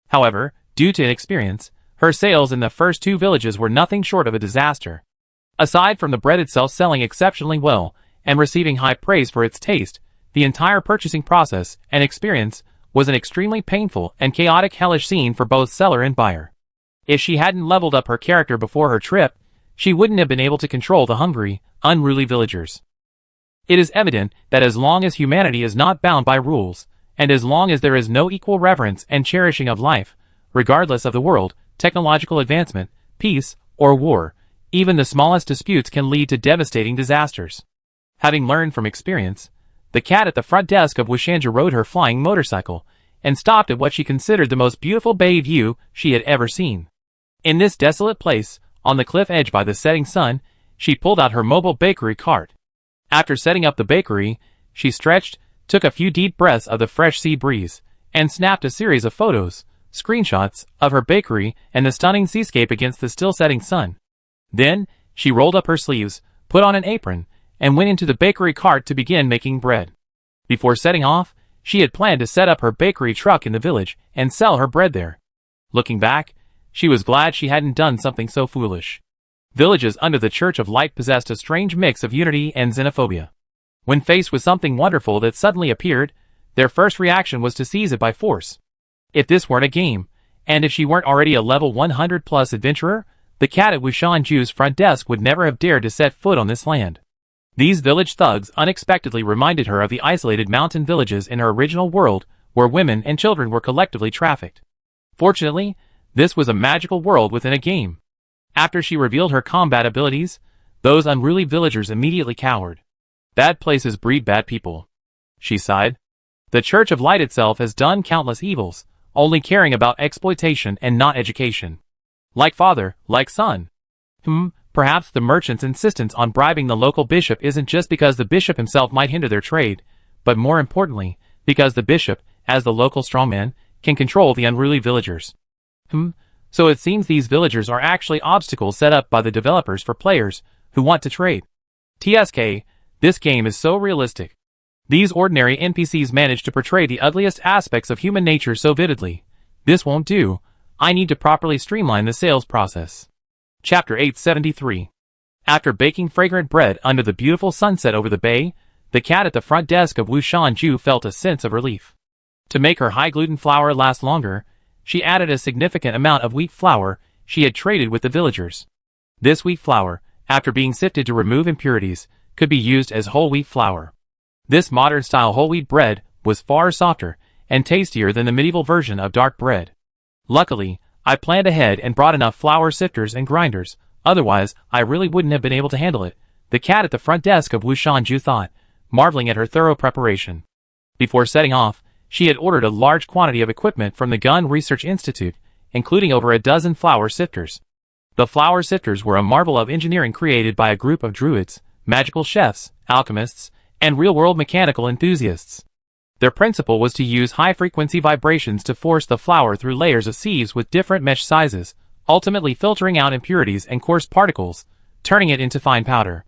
However, due to inexperience, her sales in the first two villages were nothing short of a disaster. Aside from the bread itself selling exceptionally well and receiving high praise for its taste, the entire purchasing process and experience was an extremely painful and chaotic hellish scene for both seller and buyer. If she hadn't leveled up her character before her trip, she wouldn't have been able to control the hungry, unruly villagers. It is evident that as long as humanity is not bound by rules, and as long as there is no equal reverence and cherishing of life, regardless of the world, technological advancement, peace, or war, even the smallest disputes can lead to devastating disasters. Having learned from experience, The cat at the front desk of Wishanja rode her flying motorcycle, and stopped at what she considered the most beautiful bay view she had ever seen. In this desolate place, on the cliff edge by the setting sun, she pulled out her mobile bakery cart. After setting up the bakery, she stretched, took a few deep breaths of the fresh sea breeze, and snapped a series of photos, screenshots, of her bakery and the stunning seascape against the still setting sun. Then, she rolled up her sleeves, put on an apron, and went into the bakery cart to begin making bread. Before setting off, she had planned to set up her bakery truck in the village and sell her bread there. Looking back, she was glad she hadn't done something so foolish. Villages under the Church of Light possessed a strange mix of unity and xenophobia. When faced with something wonderful that suddenly appeared, their first reaction was to seize it by force. If this weren't a game, and if she weren't already a level 100 plus adventurer, the cat at Wushanju's front desk would never have dared to set foot on this land. These village thugs unexpectedly reminded her of the isolated mountain villages in her original world, where women and children were collectively trafficked. Fortunately, this was a magical world within a game. After she revealed her combat abilities, those unruly villagers immediately cowered. Bad places breed bad people, she sighed. The Church of Light itself has done countless evils, only caring about exploitation and not education. Like father, like son. Perhaps the merchant's insistence on bribing the local bishop isn't just because the bishop himself might hinder their trade, but more importantly, because the bishop, as the local strongman, can control the unruly villagers. So it seems these villagers are actually obstacles set up by the developers for players who want to trade. TSK, this game is so realistic. These ordinary NPCs manage to portray the ugliest aspects of human nature so vividly. This won't do. I need to properly streamline the sales process. Chapter 873. After baking fragrant bread under the beautiful sunset over the bay, the cat at the front desk of Wushanju felt a sense of relief. To make her high-gluten flour last longer, she added a significant amount of wheat flour she had traded with the villagers. This wheat flour, after being sifted to remove impurities, could be used as whole wheat flour. This modern-style whole wheat bread was far softer and tastier than the medieval version of dark bread. Luckily, I planned ahead and brought enough flour sifters and grinders, otherwise I really wouldn't have been able to handle it, the cat at the front desk of Wushanju thought, marveling at her thorough preparation. Before setting off, she had ordered a large quantity of equipment from the Gun Research Institute, including over a dozen flour sifters. The flour sifters were a marvel of engineering created by a group of druids, magical chefs, alchemists, and real-world mechanical enthusiasts. Their principle was to use high-frequency vibrations to force the flour through layers of sieves with different mesh sizes, ultimately filtering out impurities and coarse particles, turning it into fine powder.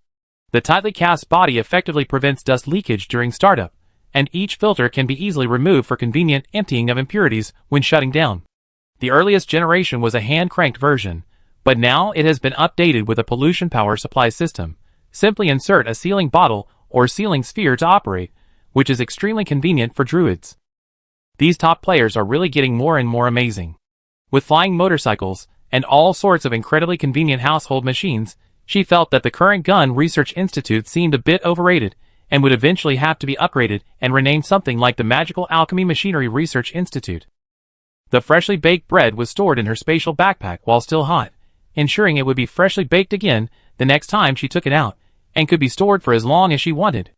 The tightly cast body effectively prevents dust leakage during startup, and each filter can be easily removed for convenient emptying of impurities when shutting down. The earliest generation was a hand-cranked version, but now it has been updated with a pollution power supply system. Simply insert a sealing bottle or sealing sphere to operate, which is extremely convenient for druids. These top players are really getting more and more amazing. With flying motorcycles and all sorts of incredibly convenient household machines, she felt that the current Gun Research Institute seemed a bit overrated and would eventually have to be upgraded and renamed something like the Magical Alchemy Machinery Research Institute. The freshly baked bread was stored in her spatial backpack while still hot, ensuring it would be freshly baked again the next time she took it out, and could be stored for as long as she wanted.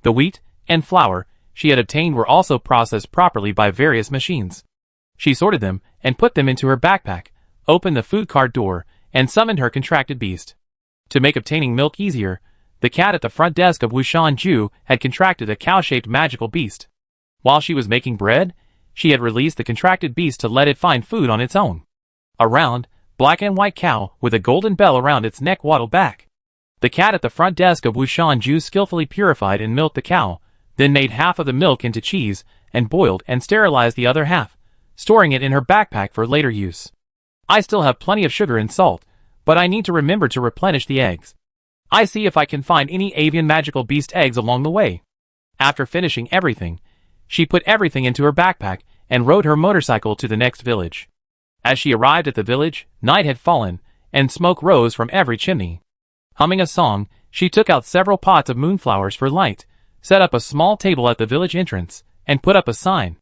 The wheat and flour she had obtained were also processed properly by various machines. She sorted them and put them into her backpack, opened the food cart door, and summoned her contracted beast. To make obtaining milk easier, the cat at the front desk of Wushanju had contracted a cow-shaped magical beast. While she was making bread, she had released the contracted beast to let it find food on its own. A round, black and white cow with a golden bell around its neck waddled back. The cat at the front desk of Wushanju skillfully purified and milked the cow, then made half of the milk into cheese, and boiled and sterilized the other half, storing it in her backpack for later use. I still have plenty of sugar and salt, but I need to remember to replenish the eggs. I see if I can find any avian magical beast eggs along the way. After finishing everything, she put everything into her backpack and rode her motorcycle to the next village. As she arrived at the village, night had fallen, and smoke rose from every chimney. Humming a song, she took out several pots of moonflowers for light, set up a small table at the village entrance, and put up a sign.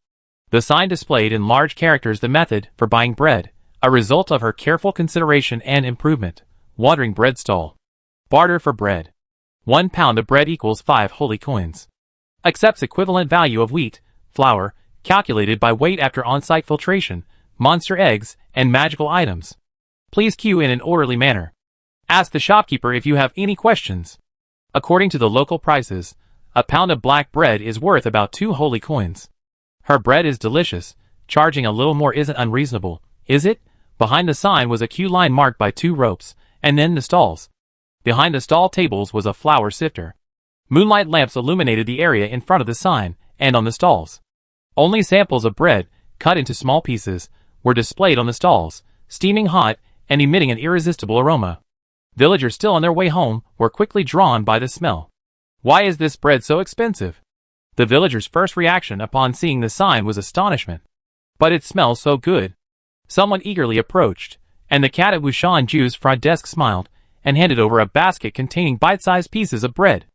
The sign displayed in large characters the method for buying bread, a result of her careful consideration and improvement. Wandering bread stall. Barter for bread. 1 pound of bread equals 5 holy coins. Accepts equivalent value of wheat, flour, calculated by weight after on-site filtration, monster eggs, and magical items. Please queue in an orderly manner. Ask the shopkeeper if you have any questions. According to the local prices, a pound of black bread is worth about 2 holy coins. Her bread is delicious. Charging a little more isn't unreasonable, is it? Behind the sign was a queue line marked by 2 ropes, and then the stalls. Behind the stall tables was a flour sifter. Moonlight lamps illuminated the area in front of the sign, and on the stalls. Only samples of bread, cut into small pieces, were displayed on the stalls, steaming hot and emitting an irresistible aroma. Villagers still on their way home were quickly drawn by the smell. Why is this bread so expensive? The villagers' first reaction upon seeing the sign was astonishment. But it smells so good. Someone eagerly approached, and the cat at Wushan Ju's front desk smiled and handed over a basket containing bite-sized pieces of bread.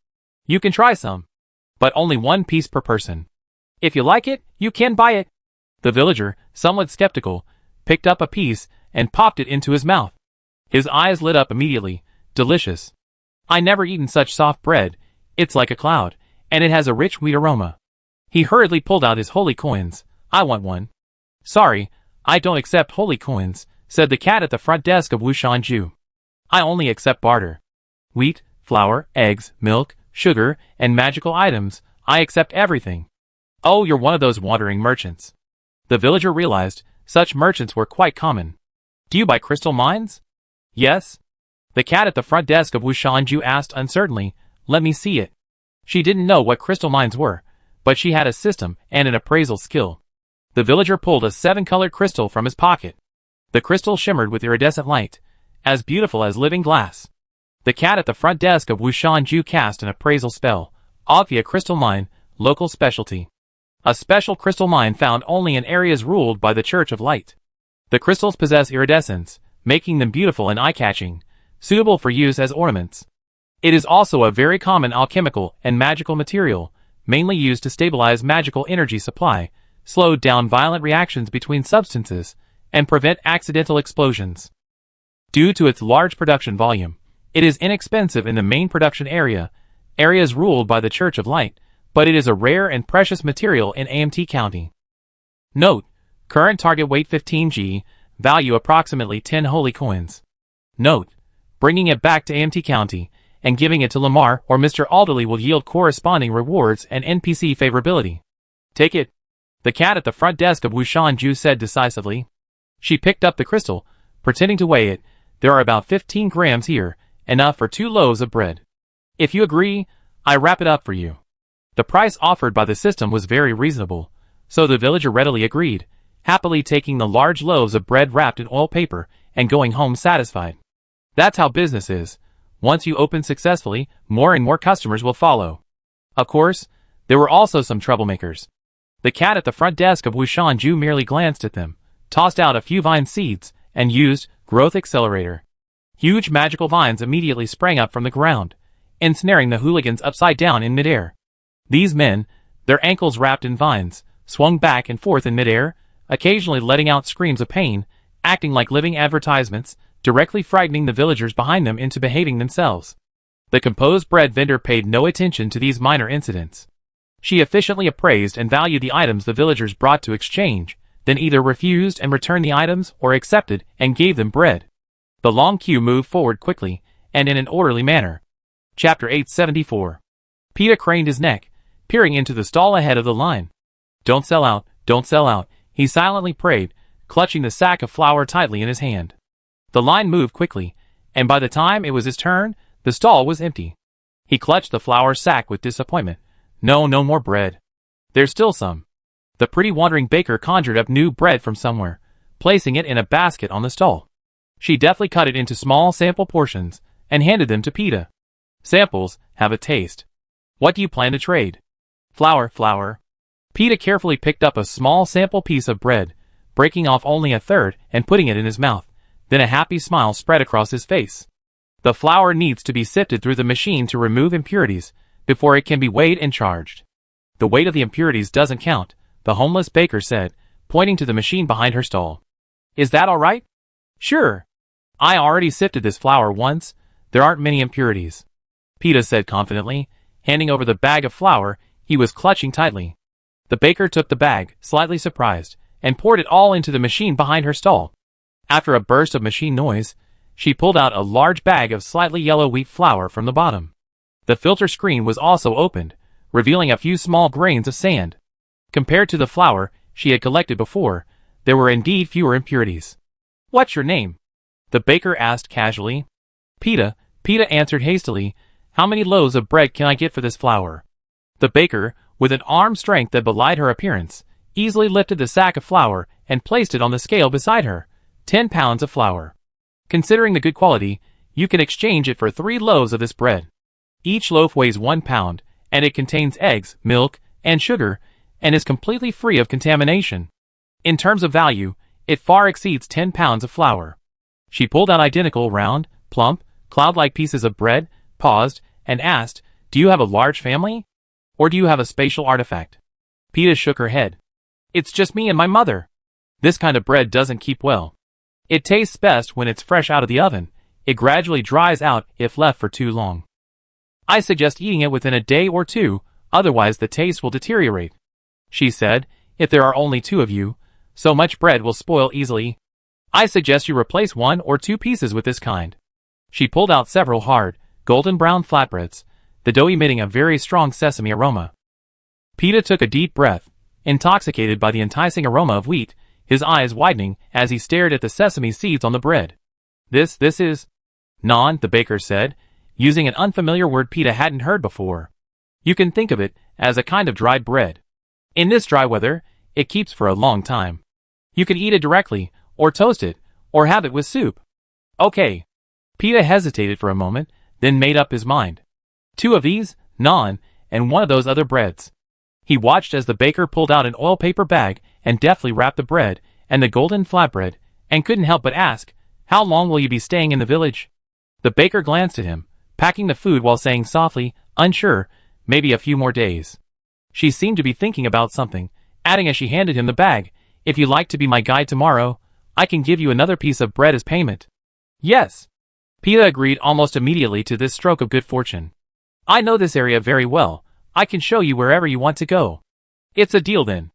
You can try some, but only 1 piece per person. If you like it, you can buy it. The villager, somewhat skeptical, picked up a piece and popped it into his mouth. His eyes lit up immediately. Delicious. I never eaten such soft bread. It's like a cloud, and it has a rich wheat aroma. He hurriedly pulled out his holy coins. I want one. Sorry, I don't accept holy coins, said the cat at the front desk of Wushan Ju. I only accept barter. Wheat, flour, eggs, milk, sugar, and magical items. I accept everything. Oh, you're one of those wandering merchants. The villager realized such merchants were quite common. Do you buy crystal mines? Yes. The cat at the front desk of Wushan Ju asked uncertainly. Let me see it. She didn't know what crystal mines were, but she had a system and an appraisal skill. The villager pulled a 7-colored crystal from his pocket. The crystal shimmered with iridescent light, as beautiful as living glass. The cat at the front desk of Wushan Ju cast an appraisal spell. Obvia crystal mine, local specialty. A special crystal mine found only in areas ruled by the Church of Light. The crystals possess iridescence, making them beautiful and eye-catching, suitable for use as ornaments. It is also a very common alchemical and magical material, mainly used to stabilize magical energy supply, slow down violent reactions between substances, and prevent accidental explosions. Due to its large production volume, it is inexpensive in the main production areas ruled by the Church of Light, but it is a rare and precious material in AMT County. Note: current target weight 15 g, value approximately 10 holy coins. Note: bringing it back to AMT County and giving it to Lamar or Mr. Alderley will yield corresponding rewards and NPC favorability. Take it. The cat at the front desk of Wushan Ju said decisively. She picked up the crystal, pretending to weigh it. There are about 15 grams here, enough for 2 loaves of bread. If you agree, I wrap it up for you. The price offered by the system was very reasonable, so the villager readily agreed, happily taking the large loaves of bread wrapped in oil paper and going home satisfied. That's how business is. Once you open successfully, more and more customers will follow. Of course, there were also some troublemakers. The cat at the front desk of Wushan Ju merely glanced at them, tossed out a few vine seeds, and used Growth Accelerator. Huge magical vines immediately sprang up from the ground, ensnaring the hooligans upside down in midair. These men, their ankles wrapped in vines, swung back and forth in midair, occasionally letting out screams of pain, acting like living advertisements, directly frightening the villagers behind them into behaving themselves. The composed bread vendor paid no attention to these minor incidents. She efficiently appraised and valued the items the villagers brought to exchange, then either refused and returned the items or accepted and gave them bread. The long queue moved forward quickly and in an orderly manner. Chapter 874. Peter craned his neck, peering into the stall ahead of the line. Don't sell out, he silently prayed, clutching the sack of flour tightly in his hand. The line moved quickly, and by the time it was his turn, the stall was empty. He clutched the flour sack with disappointment. No more bread. There's still some. The pretty wandering baker conjured up new bread from somewhere, placing it in a basket on the stall. She deftly cut it into small sample portions and handed them to Peta. Samples, have a taste. What do you plan to trade? Flour. Peta carefully picked up a small sample piece of bread, breaking off only a third and putting it in his mouth. Then a happy smile spread across his face. The flour needs to be sifted through the machine to remove impurities before it can be weighed and charged. The weight of the impurities doesn't count, the homeless baker said, pointing to the machine behind her stall. Is that all right? Sure. I already sifted this flour once. There aren't many impurities. Peta said confidently, handing over the bag of flour he was clutching tightly. The baker took the bag, slightly surprised, and poured it all into the machine behind her stall. After a burst of machine noise, she pulled out a large bag of slightly yellow wheat flour from the bottom. The filter screen was also opened, revealing a few small grains of sand. Compared to the flour she had collected before, there were indeed fewer impurities. "What's your name?" the baker asked casually. "Peeta," Peeta answered hastily. "How many loaves of bread can I get for this flour?" The baker, with an arm strength that belied her appearance, easily lifted the sack of flour and placed it on the scale beside her. 10 pounds of flour. Considering the good quality, you can exchange it for 3 loaves of this bread. Each loaf weighs 1 pound, and it contains eggs, milk, and sugar, and is completely free of contamination. In terms of value, it far exceeds 10 pounds of flour. She pulled out identical round, plump, cloud-like pieces of bread, paused, and asked, "Do you have a large family? Or do you have a spatial artifact?" Peeta shook her head. "It's just me and my mother. This kind of bread doesn't keep well. It tastes best when it's fresh out of the oven. It gradually dries out if left for too long. I suggest eating it within a day or two, otherwise the taste will deteriorate," she said. "If there are only 2 of you, so much bread will spoil easily. I suggest you replace 1 or 2 pieces with this kind." She pulled out several hard, golden brown flatbreads, the dough emitting a very strong sesame aroma. Peeta took a deep breath, intoxicated by the enticing aroma of wheat, his eyes widening as he stared at the sesame seeds on the bread. This is naan," the baker said, using an unfamiliar word Peeta hadn't heard before. "You can think of it as a kind of dried bread. In this dry weather, it keeps for a long time. You can eat it directly, or toast it, or have it with soup." "Okay." Peeta hesitated for a moment, then made up his mind. 2 of these, naan, and 1 of those other breads. He watched as the baker pulled out an oil paper bag and deftly wrapped the bread and the golden flatbread, and couldn't help but ask, "How long will you be staying in the village?" The baker glanced at him, packing the food while saying softly, unsure, "Maybe a few more days." She seemed to be thinking about something, adding as she handed him the bag, "If you like to be my guide tomorrow, I can give you another piece of bread as payment." "Yes." Peeta agreed almost immediately to this stroke of good fortune. "I know this area very well. I can show you wherever you want to go." "It's a deal then."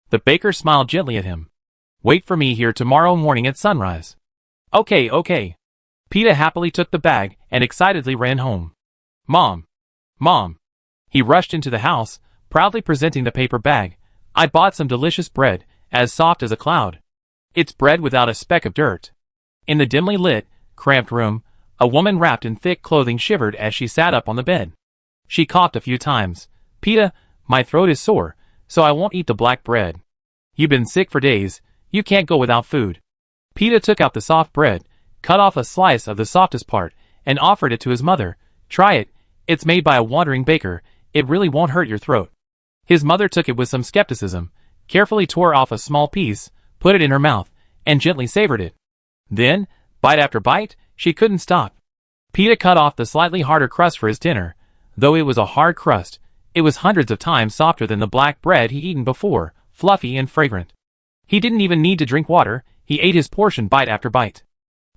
The baker smiled gently at him. "Wait for me here tomorrow morning at sunrise." Okay. Peeta happily took the bag and excitedly ran home. Mom! He rushed into the house, proudly presenting the paper bag. "I bought some delicious bread, as soft as a cloud. It's bread without a speck of dirt." In the dimly lit, cramped room, a woman wrapped in thick clothing shivered as she sat up on the bed. She coughed a few times. "Peeta, my throat is sore, so I won't eat the black bread." "You've been sick for days. You can't go without food." Peeta took out the soft bread, cut off a slice of the softest part, and offered it to his mother. "Try it. It's made by a wandering baker. It really won't hurt your throat." His mother took it with some skepticism, carefully tore off a small piece, put it in her mouth, and gently savored it. Then, bite after bite, she couldn't stop. Peeta cut off the slightly harder crust for his dinner. Though it was a hard crust, it was hundreds of times softer than the black bread he'd eaten before, fluffy and fragrant. He didn't even need to drink water, he ate his portion bite after bite.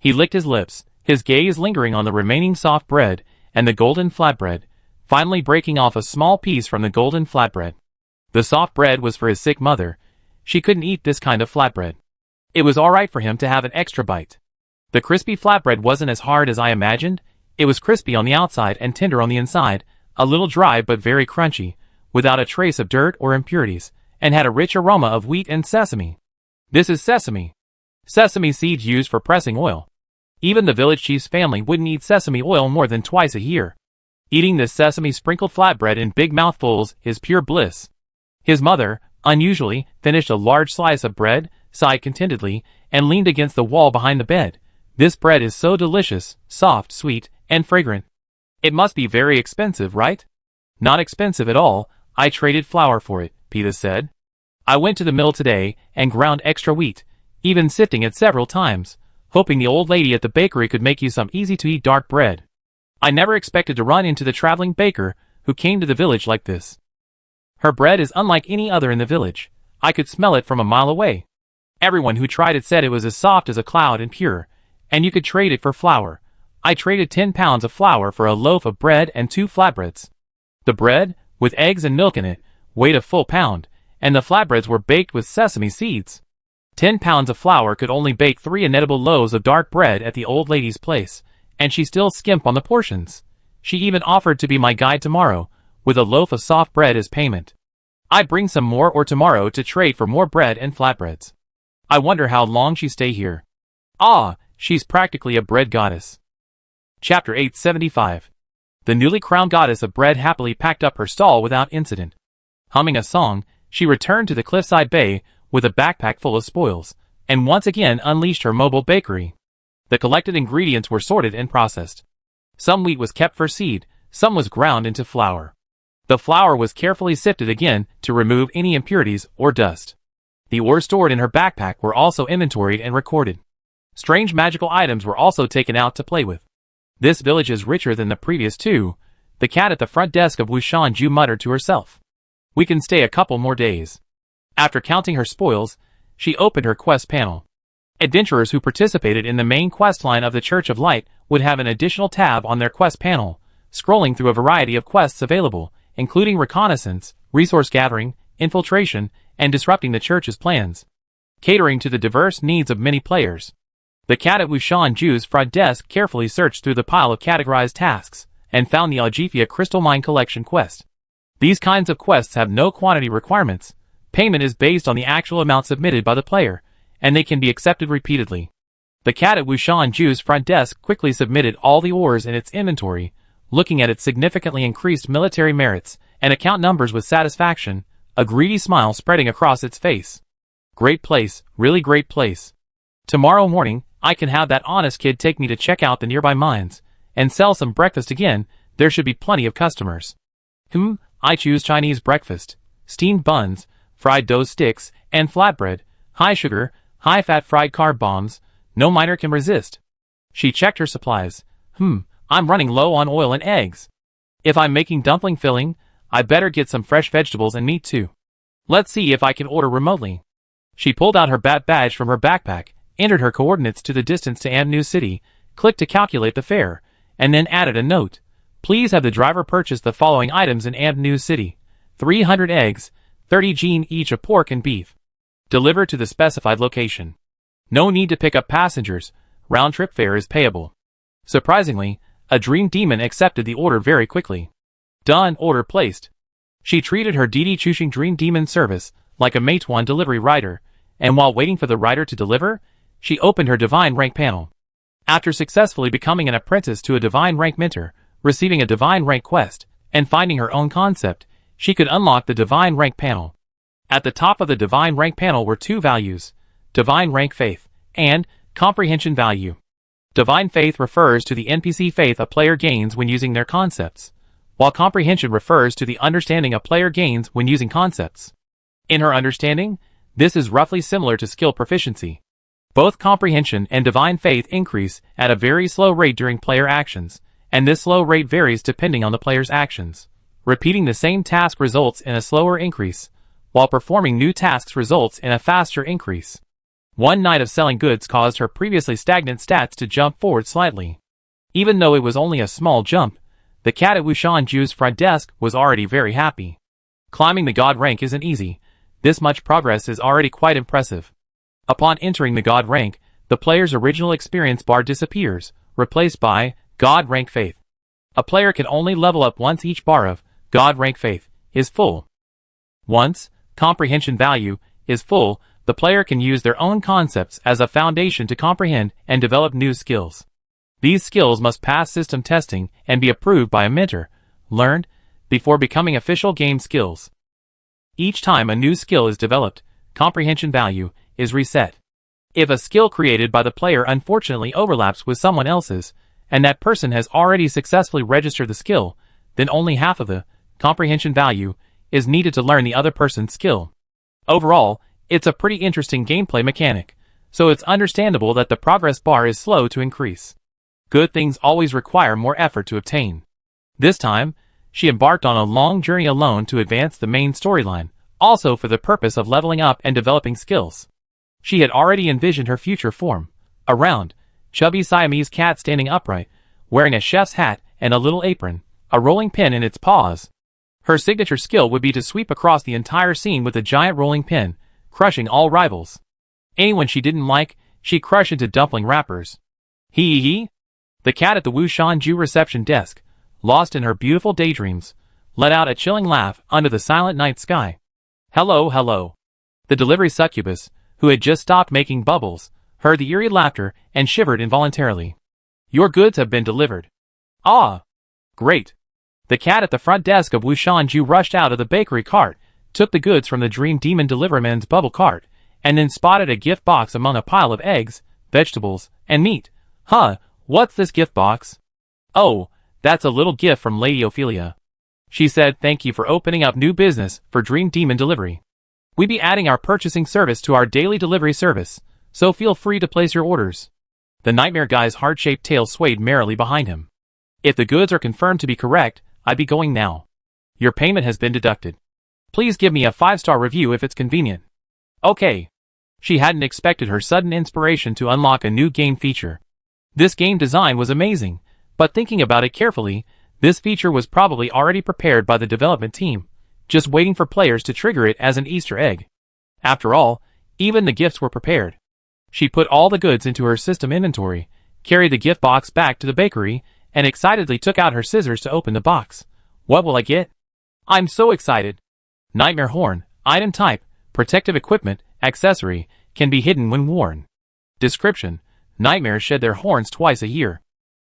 He licked his lips, his gaze lingering on the remaining soft bread and the golden flatbread, finally breaking off a small piece from the golden flatbread. The soft bread was for his sick mother. She couldn't eat this kind of flatbread. It was alright for him to have an extra bite. The crispy flatbread wasn't as hard as I imagined. It was crispy on the outside and tender on the inside, a little dry but very crunchy, without a trace of dirt or impurities, and had a rich aroma of wheat and sesame. "This is sesame. Sesame seeds used for pressing oil. Even the village chief's family wouldn't eat sesame oil more than twice a year. Eating this sesame-sprinkled flatbread in big mouthfuls is pure bliss." His mother, unusually, finished a large slice of bread, sighed contentedly, and leaned against the wall behind the bed. "This bread is so delicious, soft, sweet, and fragrant. It must be very expensive, right?" "Not expensive at all. I traded flour for it," Peeta said. "I went to the mill today and ground extra wheat, even sifting it several times, hoping the old lady at the bakery could make you some easy-to-eat dark bread. I never expected to run into the traveling baker who came to the village like this. Her bread is unlike any other in the village. I could smell it from a mile away. Everyone who tried it said it was as soft as a cloud and pure, and you could trade it for flour. I traded 10 pounds of flour for a loaf of bread and 2 flatbreads." The bread, with eggs and milk in it, weighed a full pound, and the flatbreads were baked with sesame seeds. 10 pounds of flour could only bake 3 inedible loaves of dark bread at the old lady's place, and she still skimped on the portions. She even offered to be my guide tomorrow, with a loaf of soft bread as payment. I'd bring some more or tomorrow to trade for more bread and flatbreads. I wonder how long she stay here. Ah, she's practically a bread goddess. Chapter 875. The newly crowned goddess of bread happily packed up her stall without incident. Humming a song, she returned to the cliffside bay with a backpack full of spoils, and once again unleashed her mobile bakery. The collected ingredients were sorted and processed. Some wheat was kept for seed, some was ground into flour. The flour was carefully sifted again to remove any impurities or dust. The ores stored in her backpack were also inventoried and recorded. Strange magical items were also taken out to play with. This village is richer than the previous two, the cat at the front desk of Wushan Ju muttered to herself. We can stay a couple more days. After counting her spoils, she opened her quest panel. Adventurers who participated in the main quest line of the Church of Light would have an additional tab on their quest panel, scrolling through a variety of quests available, including reconnaissance, resource gathering, infiltration, and disrupting the church's plans, catering to the diverse needs of many players. The cat at Wushan Ju's front desk carefully searched through the pile of categorized tasks, and found the Algefia Crystal Mine Collection quest. These kinds of quests have no quantity requirements. Payment is based on the actual amount submitted by the player, and they can be accepted repeatedly. The cat at Wushan Ju's front desk quickly submitted all the ores in its inventory, looking at its significantly increased military merits and account numbers with satisfaction, a greedy smile spreading across its face. Great place, really great place. Tomorrow morning, I can have that honest kid take me to check out the nearby mines, and sell some breakfast again. There should be plenty of customers. I choose Chinese breakfast. Steamed buns, fried dough sticks, and flatbread, high sugar, high fat fried carb bombs, no miner can resist. She checked her supplies. I'm running low on oil and eggs. If I'm making dumpling filling, I better get some fresh vegetables and meat too. Let's see if I can order remotely. She pulled out her bat badge from her backpack, entered her coordinates to the distance to Amnu City, clicked to calculate the fare, and then added a note. Please have the driver purchase the following items in Amnu City. 300 eggs, 30 gene each of pork and beef. Deliver to the specified location. No need to pick up passengers, round-trip fare is payable. Surprisingly, a dream demon accepted the order very quickly. Done, order placed. She treated her Didi Chuxing Dream Demon service like a Meituan delivery rider, and while waiting for the rider to deliver, she opened her divine rank panel. After successfully becoming an apprentice to a divine rank mentor, receiving a divine rank quest, and finding her own concept, she could unlock the divine rank panel. At the top of the divine rank panel were two values: divine rank faith and comprehension value. Divine faith refers to the NPC faith a player gains when using their concepts, while comprehension refers to the understanding a player gains when using concepts. In her understanding, this is roughly similar to skill proficiency. Both comprehension and divine faith increase at a very slow rate during player actions, and this slow rate varies depending on the player's actions. Repeating the same task results in a slower increase, while performing new tasks results in a faster increase. One night of selling goods caused her previously stagnant stats to jump forward slightly. Even though it was only a small jump, the cat at Wushan Ju's front desk was already very happy. Climbing the god rank isn't easy. This much progress is already quite impressive. Upon entering the god rank, the player's original experience bar disappears, replaced by God rank faith. A player can only level up once each bar of God rank faith is full. Once comprehension value is full, the player can use their own concepts as a foundation to comprehend and develop new skills. These skills must pass system testing and be approved by a mentor, learned, before becoming official game skills. Each time a new skill is developed, comprehension value is reset. If a skill created by the player unfortunately overlaps with someone else's, and that person has already successfully registered the skill, then only half of the comprehension value is needed to learn the other person's skill. Overall, it's a pretty interesting gameplay mechanic, so it's understandable that the progress bar is slow to increase. Good things always require more effort to obtain. This time, she embarked on a long journey alone to advance the main storyline, also for the purpose of leveling up and developing skills. She had already envisioned her future form, a round, chubby Siamese cat standing upright, wearing a chef's hat and a little apron, a rolling pin in its paws. Her signature skill would be to sweep across the entire scene with a giant rolling pin, crushing all rivals. Anyone she didn't like, she crushed into dumpling wrappers. Hee. The cat at the Wushanju reception desk, lost in her beautiful daydreams, let out a chilling laugh under the silent night sky. Hello. The delivery succubus, who had just stopped making bubbles, heard the eerie laughter and shivered involuntarily. Your goods have been delivered. Ah! Great. The cat at the front desk of Wushanju rushed out of the bakery cart, took the goods from the Dream Demon Deliverman's bubble cart, and then spotted a gift box among a pile of eggs, vegetables, and meat. Huh, what's this gift box? Oh, that's a little gift from Lady Ophelia. She said thank you for opening up new business for Dream Demon Delivery. We be adding our purchasing service to our daily delivery service, so feel free to place your orders. The nightmare guy's heart-shaped tail swayed merrily behind him. If the goods are confirmed to be correct, I'd be going now. Your payment has been deducted. Please give me a 5-star review if it's convenient. Okay. She hadn't expected her sudden inspiration to unlock a new game feature. This game design was amazing, but thinking about it carefully, this feature was probably already prepared by the development team, just waiting for players to trigger it as an Easter egg. After all, even the gifts were prepared. She put all the goods into her system inventory, carried the gift box back to the bakery, and excitedly took out her scissors to open the box. What will I get? I'm so excited. Nightmare horn, item type, protective equipment, accessory, can be hidden when worn. Description: nightmares shed their horns twice a year.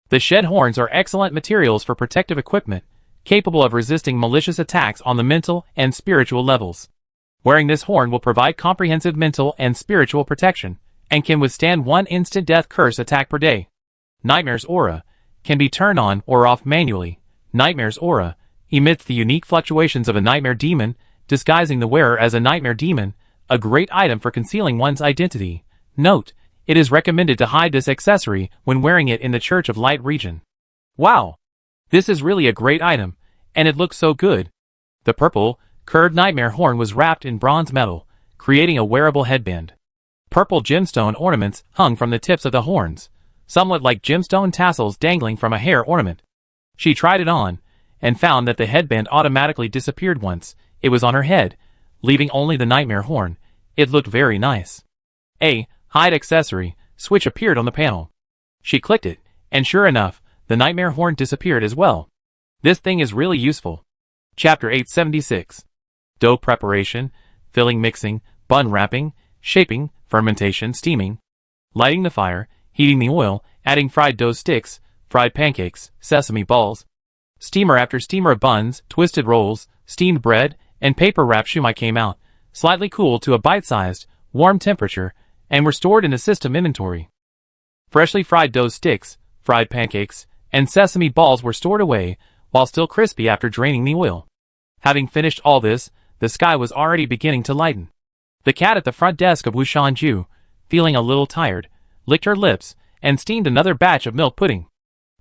The shed horns are excellent materials for protective equipment, capable of resisting malicious attacks on the mental and spiritual levels. Wearing this horn will provide comprehensive mental and spiritual protection, and can withstand one instant death curse attack per day. Nightmare's aura can be turned on or off manually. Nightmare's aura emits the unique fluctuations of a nightmare demon, disguising the wearer as a nightmare demon, a great item for concealing one's identity. Note: it is recommended to hide this accessory when wearing it in the Church of Light region. Wow! This is really a great item, and it looks so good. The purple, curved nightmare horn was wrapped in bronze metal, creating a wearable headband. Purple gemstone ornaments hung from the tips of the horns, somewhat like gemstone tassels dangling from a hair ornament. She tried it on, and found that the headband automatically disappeared once it was on her head, leaving only the nightmare horn. It looked very nice. A hide accessory switch appeared on the panel. She clicked it, and sure enough, the nightmare horn disappeared as well. This thing is really useful. Chapter 876. Dough preparation, filling, mixing, bun wrapping, shaping, fermentation, steaming, lighting the fire, heating the oil, adding fried dough sticks, fried pancakes, sesame balls, steamer after steamer of buns, twisted rolls, steamed bread, and paper wrap shumai came out, slightly cooled to a bite-sized, warm temperature, and were stored in the system inventory. Freshly fried dough sticks, fried pancakes, and sesame balls were stored away, while still crispy after draining the oil. Having finished all this, the sky was already beginning to lighten. The cat at the front desk of Wushanju, feeling a little tired, licked her lips, and steamed another batch of milk pudding.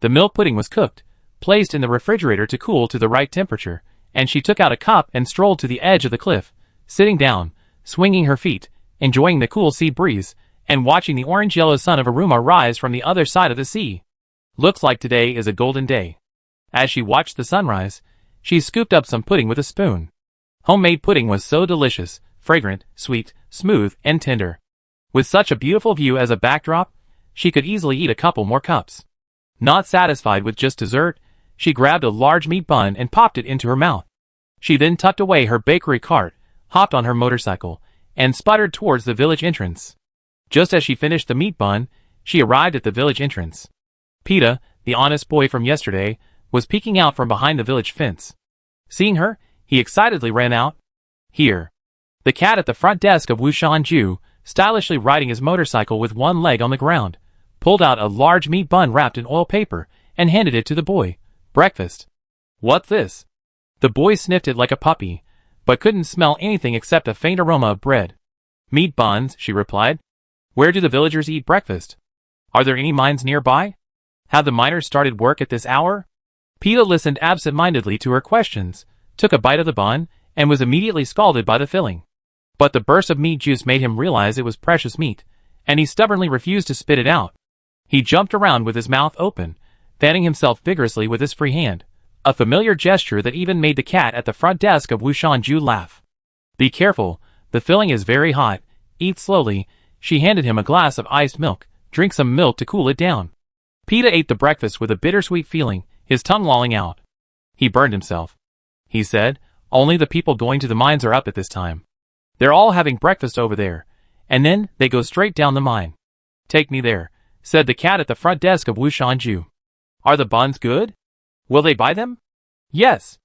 The milk pudding was cooked, placed in the refrigerator to cool to the right temperature, and she took out a cup and strolled to the edge of the cliff, sitting down, swinging her feet, enjoying the cool sea breeze, and watching the orange-yellow sun of Aruma rise from the other side of the sea. Looks like today is a golden day. As she watched the sunrise, she scooped up some pudding with a spoon. Homemade pudding was so delicious, fragrant, sweet, smooth, and tender. With such a beautiful view as a backdrop, she could easily eat a couple more cups. Not satisfied with just dessert, she grabbed a large meat bun and popped it into her mouth. She then tucked away her bakery cart, hopped on her motorcycle, and sputtered towards the village entrance. Just as she finished the meat bun, she arrived at the village entrance. Peta, the honest boy from yesterday, was peeking out from behind the village fence. Seeing her, he excitedly ran out. Here. The cat at the front desk of Wushanju, stylishly riding his motorcycle with one leg on the ground, pulled out a large meat bun wrapped in oil paper and handed it to the boy. Breakfast. What's this? The boy sniffed it like a puppy, but couldn't smell anything except a faint aroma of bread. Meat buns, she replied. Where do the villagers eat breakfast? Are there any mines nearby? Have the miners started work at this hour? Peta listened absent-mindedly to her questions, took a bite of the bun, and was immediately scalded by the filling. But the burst of meat juice made him realize it was precious meat, and he stubbornly refused to spit it out. He jumped around with his mouth open, fanning himself vigorously with his free hand. a familiar gesture that even made the cat at the front desk of Wushanju laugh. Be careful, the filling is very hot, eat slowly. She handed him a glass of iced milk. Drink some milk to cool it down. Peter ate the breakfast with a bittersweet feeling, his tongue lolling out. He burned himself. He said, only the people going to the mines are up at this time. They're all having breakfast over there, and then they go straight down the mine. Take me there, said the cat at the front desk of Wushanju. Are the buns good? Will they buy them? Yes.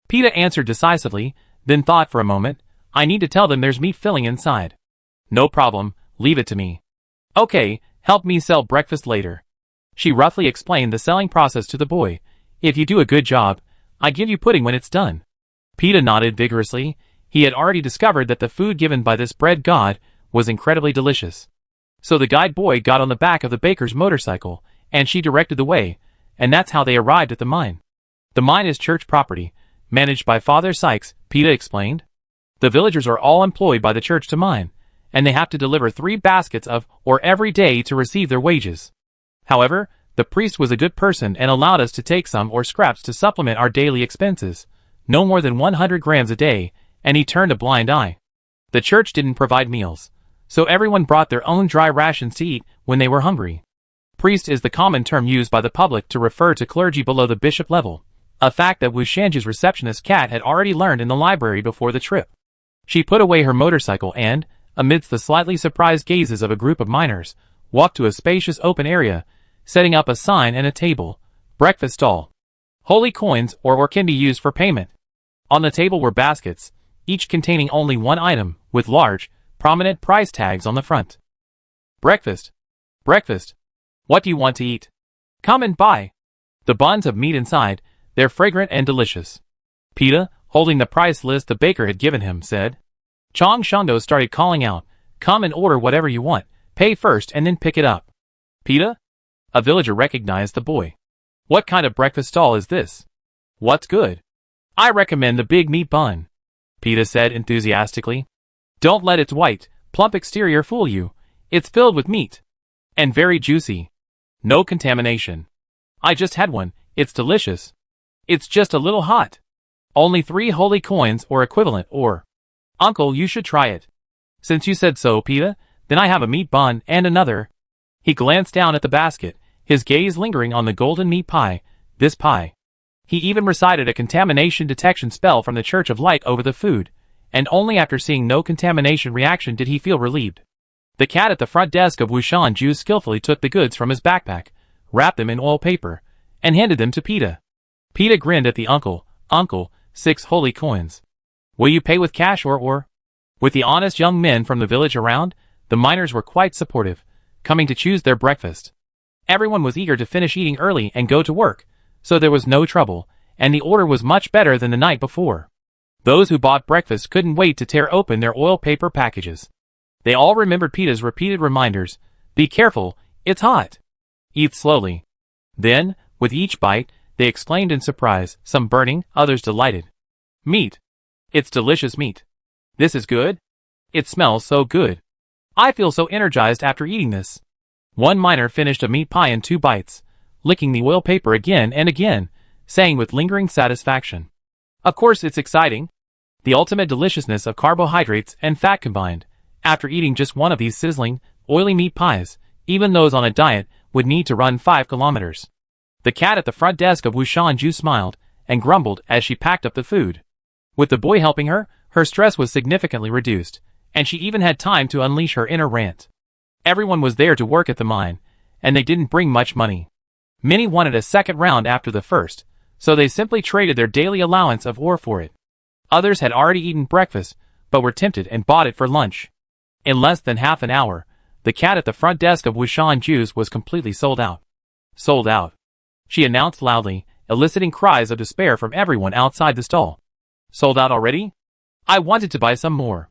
Peter answered decisively, then thought for a moment. I need to tell them there's meat filling inside. No problem, leave it to me. Okay, help me sell breakfast later. She roughly explained the selling process to the boy. If you do a good job, I give you pudding when it's done. Peter nodded vigorously. He had already discovered that the food given by this bread god was incredibly delicious. So the guide boy got on the back of the baker's motorcycle, and she directed the way, and that's how they arrived at the mine. The mine is church property, managed by Father Sykes, Peter explained. The villagers are all employed by the church to mine, and they have to deliver 3 baskets of ore every day to receive their wages. However, the priest was a good person and allowed us to take some ore scraps to supplement our daily expenses, no more than 100 grams a day, and he turned a blind eye. The church didn't provide meals, so everyone brought their own dry rations to eat when they were hungry. Priest is the common term used by the public to refer to clergy below the bishop level, a fact that Wushanju's receptionist Kat had already learned in the library before the trip. She put away her motorcycle and, amidst the slightly surprised gazes of a group of miners, walked to a spacious open area, setting up a sign and a table. Breakfast stall. Holy coins or can be used for payment. On the table were baskets, each containing only one item, with large, prominent price tags on the front. Breakfast. Breakfast. What do you want to eat? Come and buy. The buns have meat inside, they're fragrant and delicious. Peter, holding the price list the baker had given him, said. Chong Shondo started calling out, come and order whatever you want, pay first and then pick it up. Peter? A villager recognized the boy. What kind of breakfast stall is this? What's good? I recommend the big meat bun, Peter said enthusiastically. Don't let its white, plump exterior fool you. It's filled with meat. And very juicy. No contamination. I just had one, it's delicious. It's just a little hot. Only 3 holy coins or equivalent or. Uncle, you should try it. Since you said so, Peter, then I have a meat bun and another. He glanced down at the basket, his gaze lingering on the golden meat pie, this pie. He even recited a contamination detection spell from the Church of Light over the food, and only after seeing no contamination reaction did he feel relieved. The cat at the front desk of Wushanju skillfully took the goods from his backpack, wrapped them in oil paper, and handed them to Peter. Peter grinned at the uncle. Uncle, 6 holy coins. Will you pay with cash or? With the honest young men from the village around, the miners were quite supportive, coming to choose their breakfast. Everyone was eager to finish eating early and go to work, so there was no trouble, and the order was much better than the night before. Those who bought breakfast couldn't wait to tear open their oil paper packages. They all remembered Peter's repeated reminders. Be careful, it's hot. Eat slowly. Then, with each bite, they exclaimed in surprise, some burning, others delighted. Meat. It's delicious meat. This is good. It smells so good. I feel so energized after eating this. One miner finished a meat pie in 2 bites, licking the oil paper again and again, saying with lingering satisfaction. Of course it's exciting. The ultimate deliciousness of carbohydrates and fat combined. After eating just one of these sizzling, oily meat pies, even those on a diet would need to run 5 kilometers. The cat at the front desk of Wushanju smiled and grumbled as she packed up the food. With the boy helping her, her stress was significantly reduced, and she even had time to unleash her inner rant. Everyone was there to work at the mine, and they didn't bring much money. Many wanted a second round after the first, so they simply traded their daily allowance of ore for it. Others had already eaten breakfast, but were tempted and bought it for lunch. In less than half an hour, the cat at the front desk of Wushanju's was completely sold out. Sold out, she announced loudly, eliciting cries of despair from everyone outside the stall. Sold out already? I wanted to buy some more.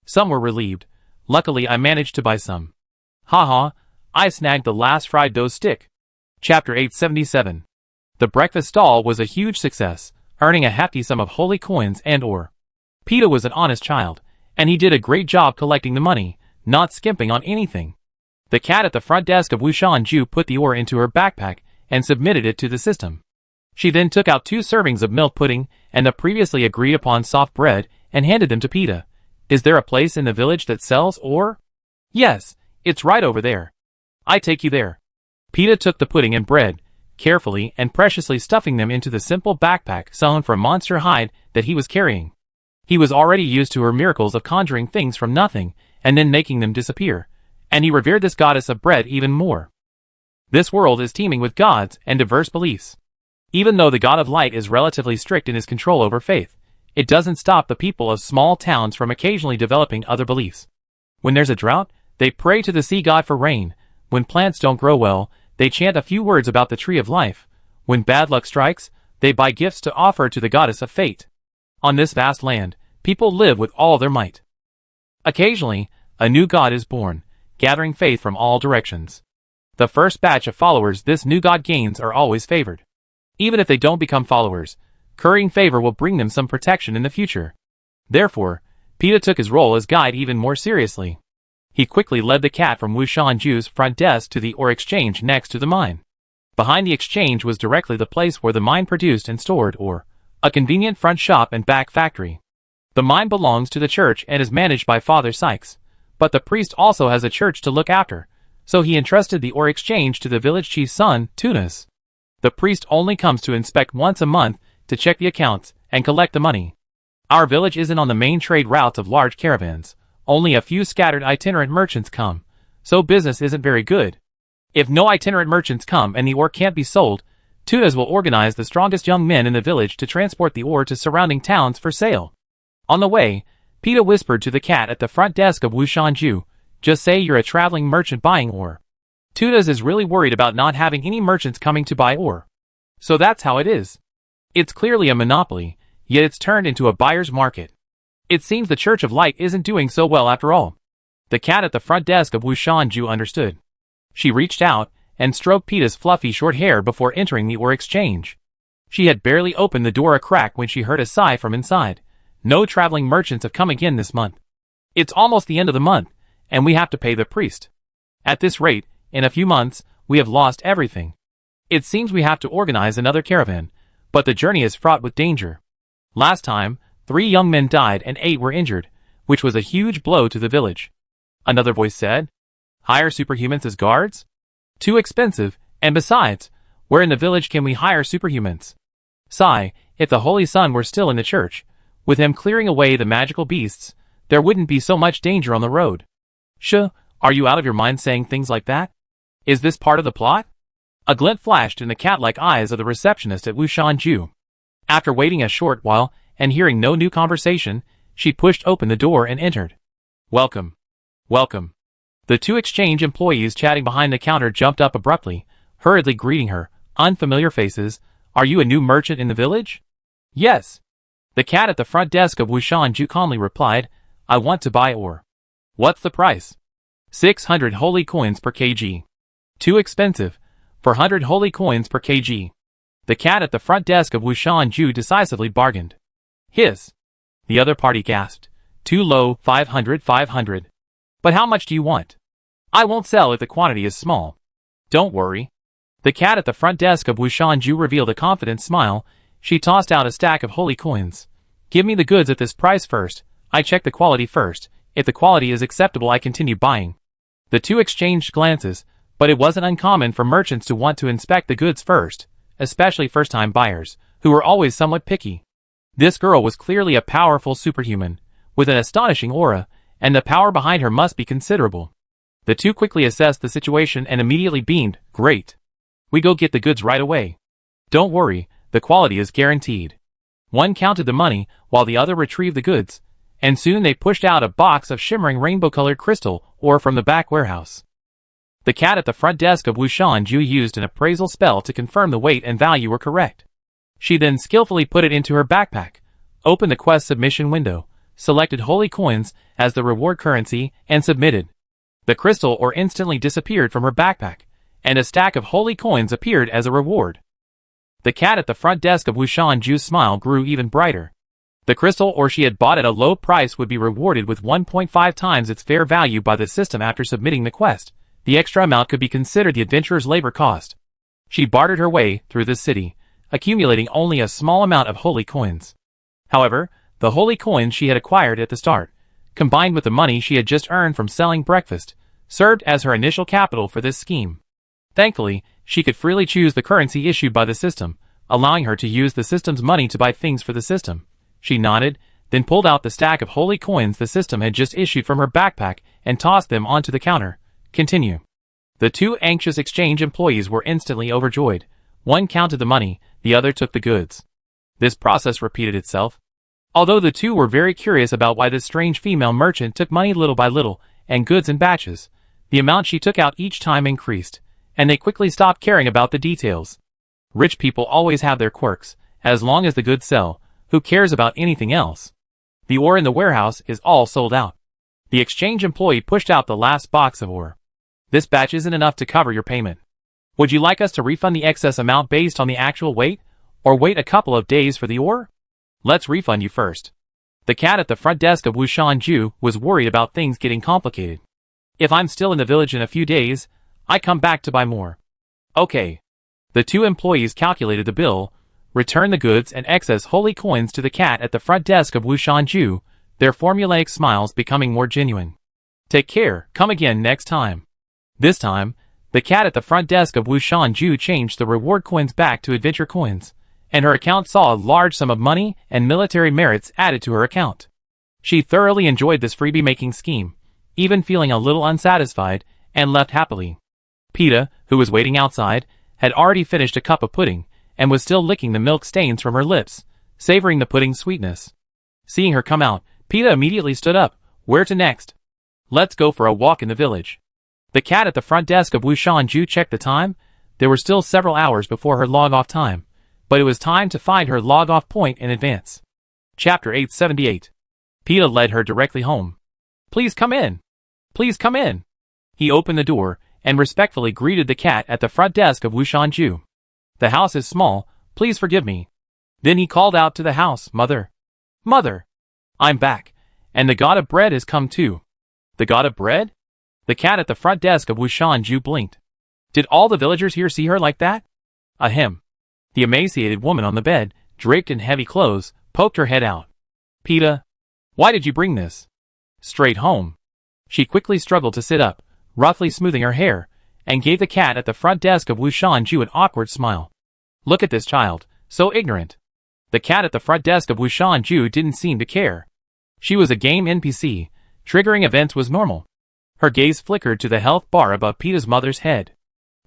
Some were relieved. Luckily I managed to buy some. Haha, I snagged the last fried dough stick. Chapter 877. The breakfast stall was a huge success, earning a hefty sum of holy coins and ore. Peter was an honest child, and he did a great job collecting the money, not skimping on anything. The cat at the front desk of Wushanju put the ore into her backpack and submitted it to the system. She then took out 2 servings of milk pudding and the previously agreed upon soft bread and handed them to Peta. Is there a place in the village that sells ore? Yes, it's right over there. I take you there. Peta took the pudding and bread, carefully and preciously stuffing them into the simple backpack sewn from monster hide that he was carrying. He was already used to her miracles of conjuring things from nothing and then making them disappear, and he revered this goddess of bread even more. This world is teeming with gods and diverse beliefs. Even though the god of light is relatively strict in his control over faith, it doesn't stop the people of small towns from occasionally developing other beliefs. When there's a drought, they pray to the sea god for rain. When plants don't grow well, they chant a few words about the tree of life. When bad luck strikes, they buy gifts to offer to the goddess of fate. On this vast land, people live with all their might. Occasionally, a new god is born, gathering faith from all directions. The first batch of followers this new god gains are always favored. Even if they don't become followers, currying favor will bring them some protection in the future. Therefore, Peta took his role as guide even more seriously. He quickly led the cat from Wushanju's front desk to the ore exchange next to the mine. Behind the exchange was directly the place where the mine produced and stored ore, a convenient front shop and back factory. The mine belongs to the church and is managed by Father Sykes, but the priest also has a church to look after, so he entrusted the ore exchange to the village chief's son, Tunis. The priest only comes to inspect once a month to check the accounts and collect the money. Our village isn't on the main trade routes of large caravans. Only a few scattered itinerant merchants come, so business isn't very good. If no itinerant merchants come and the ore can't be sold, Tunas will organize the strongest young men in the village to transport the ore to surrounding towns for sale. On the way, Peta whispered to the cat at the front desk of Wushanju, "Just say you're a traveling merchant buying ore." Tunas is really worried about not having any merchants coming to buy ore. So that's how it is. It's clearly a monopoly, yet it's turned into a buyer's market. It seems the Church of Light isn't doing so well after all. The cat at the front desk of Wushanju understood. She reached out and stroked Peta's fluffy short hair before entering the ore exchange. She had barely opened the door a crack when she heard a sigh from inside. No traveling merchants have come again this month. It's almost the end of the month, and we have to pay the priest. At this rate, in a few months, we have lost everything. It seems we have to organize another caravan, but the journey is fraught with danger. Last time, 3 young men died and 8 were injured, which was a huge blow to the village. Another voice said, "Hire superhumans as guards? Too expensive, and besides, where in the village can we hire superhumans? Sigh, if the Holy Sun were still in the church, with him clearing away the magical beasts, there wouldn't be so much danger on the road." "Shh, are you out of your mind saying things like that? Is this part of the plot?" A glint flashed in the cat-like eyes of the receptionist at Wushanju. After waiting a short while and hearing no new conversation, she pushed open the door and entered. "Welcome. Welcome." The 2 exchange employees chatting behind the counter jumped up abruptly, hurriedly greeting her. Unfamiliar faces. "Are you a new merchant in the village?" "Yes." The cat at the front desk of Wushanju calmly replied, "I want to buy ore." "What's the price?" 600 holy coins per kg. "Too expensive. 400 holy coins per kg." The cat at the front desk of Wushanju decisively bargained. "Hiss." The other party gasped. "Too low, 500. "But how much do you want?" "I won't sell if the quantity is small." "Don't worry." The cat at the front desk of Wushanju revealed a confident smile. She tossed out a stack of holy coins. "Give me the goods at this price first. I check the quality first. If the quality is acceptable, I continue buying." The 2 exchanged glances, but it wasn't uncommon for merchants to want to inspect the goods first, especially first-time buyers, who were always somewhat picky. This girl was clearly a powerful superhuman, with an astonishing aura, and the power behind her must be considerable. The 2 quickly assessed the situation and immediately beamed. "Great. We go get the goods right away. Don't worry, the quality is guaranteed." One counted the money, while the other retrieved the goods, and soon they pushed out a box of shimmering rainbow-colored crystal ore from the back warehouse. The cat at the front desk of Wushanju used an appraisal spell to confirm the weight and value were correct. She then skillfully put it into her backpack, opened the quest submission window, selected holy coins as the reward currency, and submitted. The crystal ore instantly disappeared from her backpack, and a stack of holy coins appeared as a reward. The cat at the front desk of Wushanju's smile grew even brighter. The crystal ore she had bought at a low price would be rewarded with 1.5 times its fair value by the system after submitting the quest. The extra amount could be considered the adventurer's labor cost. She bartered her way through the city, accumulating only a small amount of holy coins. However, the holy coins she had acquired at the start, combined with the money she had just earned from selling breakfast, served as her initial capital for this scheme. Thankfully, she could freely choose the currency issued by the system, allowing her to use the system's money to buy things for the system. She nodded, then pulled out the stack of holy coins the system had just issued from her backpack and tossed them onto the counter. Continue. The two anxious exchange employees were instantly overjoyed. One counted the money, the other took the goods. This process repeated itself. Although the two were very curious about why this strange female merchant took money little by little and goods in batches, the amount she took out each time increased, and they quickly stopped caring about the details. Rich people always have their quirks. As long as the goods sell, who cares about anything else? The ore in the warehouse is all sold out. The exchange employee pushed out the last box of ore. This batch isn't enough to cover your payment. Would you like us to refund the excess amount based on the actual weight, or wait a couple of days for the ore? Let's refund you first. The cat at the front desk of Wushanju was worried about things getting complicated. If I'm still in the village in a few days, I come back to buy more. Okay. The two employees calculated the bill, returned the goods and excess holy coins to the cat at the front desk of Wushanju, their formulaic smiles becoming more genuine. Take care, come again next time. This time, the cat at the front desk of Wushanju changed the reward coins back to adventure coins, and her account saw a large sum of money and military merits added to her account. She thoroughly enjoyed this freebie-making scheme, even feeling a little unsatisfied, and left happily. Peta, who was waiting outside, had already finished a cup of pudding, and was still licking the milk stains from her lips, savoring the pudding's sweetness. Seeing her come out, Peta immediately stood up. Where to next? Let's go for a walk in the village. The cat at the front desk of Wushanju checked the time. There were still several hours before her log-off time, but it was time to find her log-off point in advance. Chapter 878. Peta led her directly home. Please come in. Please come in. He opened the door, and respectfully greeted the cat at the front desk of Wushanju. The house is small, please forgive me. Then he called out to the house, Mother. Mother! I'm back, and the god of bread has come too. The god of bread? The cat at the front desk of Wushanju blinked. Did all the villagers here see her like that? Ahem. The emaciated woman on the bed, draped in heavy clothes, poked her head out. Peta, why did you bring this? Straight home. She quickly struggled to sit up, roughly smoothing her hair, and gave the cat at the front desk of Wushanju an awkward smile. Look at this child, so ignorant. The cat at the front desk of Wushanju didn't seem to care. She was a game NPC, triggering events was normal. Her gaze flickered to the health bar above Peta's mother's head.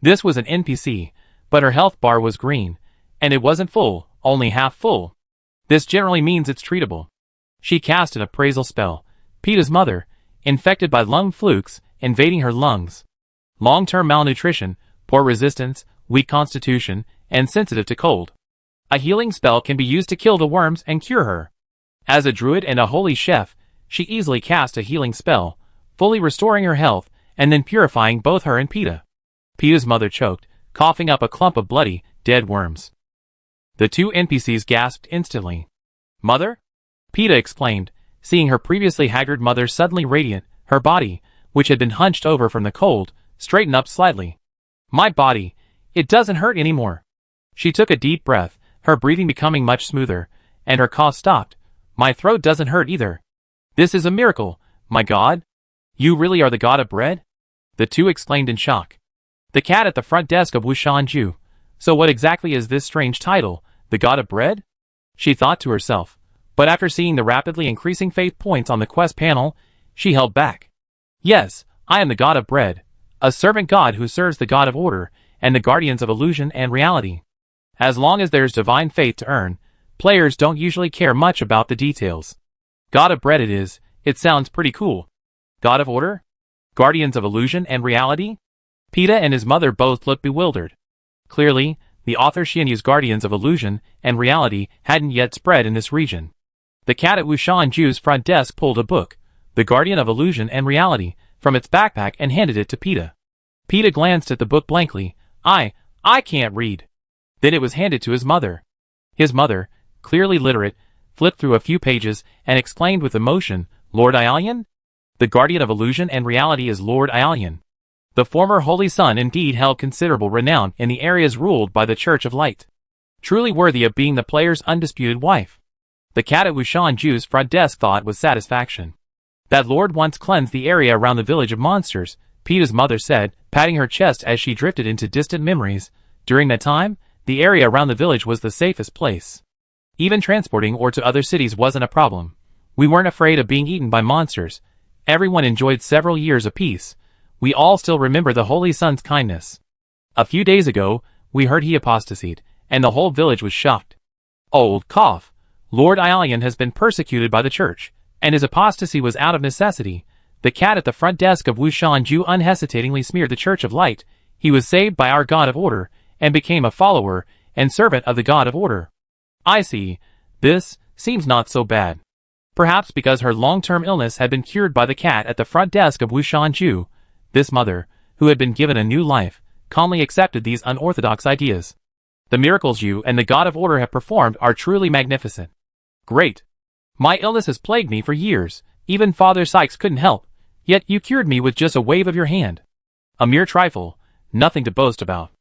This was an NPC, but her health bar was green, and it wasn't full, only half full. This generally means it's treatable. She cast an appraisal spell. Peta's mother, infected by lung flukes, invading her lungs. Long-term malnutrition, poor resistance, weak constitution, and sensitive to cold. A healing spell can be used to kill the worms and cure her. As a druid and a holy chef, she easily cast a healing spell, fully restoring her health, and then purifying both her and Peta. Peta's mother choked, coughing up a clump of bloody, dead worms. The two NPCs gasped instantly. Mother? Peta exclaimed, seeing her previously haggard mother suddenly radiant, her body, which had been hunched over from the cold, straightened up slightly. My body, it doesn't hurt anymore. She took a deep breath, her breathing becoming much smoother, and her cough stopped. My throat doesn't hurt either. This is a miracle, my god. You really are the god of bread? The two exclaimed in shock. The cat at the front desk of Wushanju. So what exactly is this strange title, the god of bread? She thought to herself, but after seeing the rapidly increasing faith points on the quest panel, she held back. Yes, I am the god of bread, a servant god who serves the god of order and the guardians of illusion and reality. As long as there's divine faith to earn, players don't usually care much about the details. God of bread it is, it sounds pretty cool. God of order? Guardians of illusion and reality? Peta and his mother both looked bewildered. Clearly, the author Xianyu's guardians of illusion and reality hadn't yet spread in this region. The cat at Wushanju's front desk pulled a book, The Guardian of Illusion and Reality, from its backpack and handed it to Peta. Peta glanced at the book blankly. I can't read. Then it was handed to his mother. His mother, clearly literate, flipped through a few pages and exclaimed with emotion, Lord Ialian? The guardian of illusion and reality is Lord Ialian. The former Holy Son indeed held considerable renown in the areas ruled by the Church of Light. truly worthy of being the player's undisputed wife. The cat at Wushanju's front desk thought with satisfaction. That lord once cleansed the area around the village of monsters, Peta's mother said, patting her chest as she drifted into distant memories. During that time, the area around the village was the safest place. Even transporting or to other cities wasn't a problem. We weren't afraid of being eaten by monsters. Everyone enjoyed several years of peace. We all still remember the Holy Son's kindness. A few days ago, we heard he apostasied, and the whole village was shocked. Old cough. Lord Ialian has been persecuted by the church, and his apostasy was out of necessity. The cat at the front desk of Wushanju unhesitatingly smeared the Church of Light. He was saved by our God of Order, and became a follower and servant of the God of Order. I see. This seems not so bad. Perhaps because her long-term illness had been cured by the cat at the front desk of Wushanju. This mother, who had been given a new life, calmly accepted these unorthodox ideas. The miracles you and the God of Order have performed are truly magnificent. Great. My illness has plagued me for years. Even Father Sykes couldn't help. Yet you cured me with just a wave of your hand. A mere trifle. Nothing to boast about.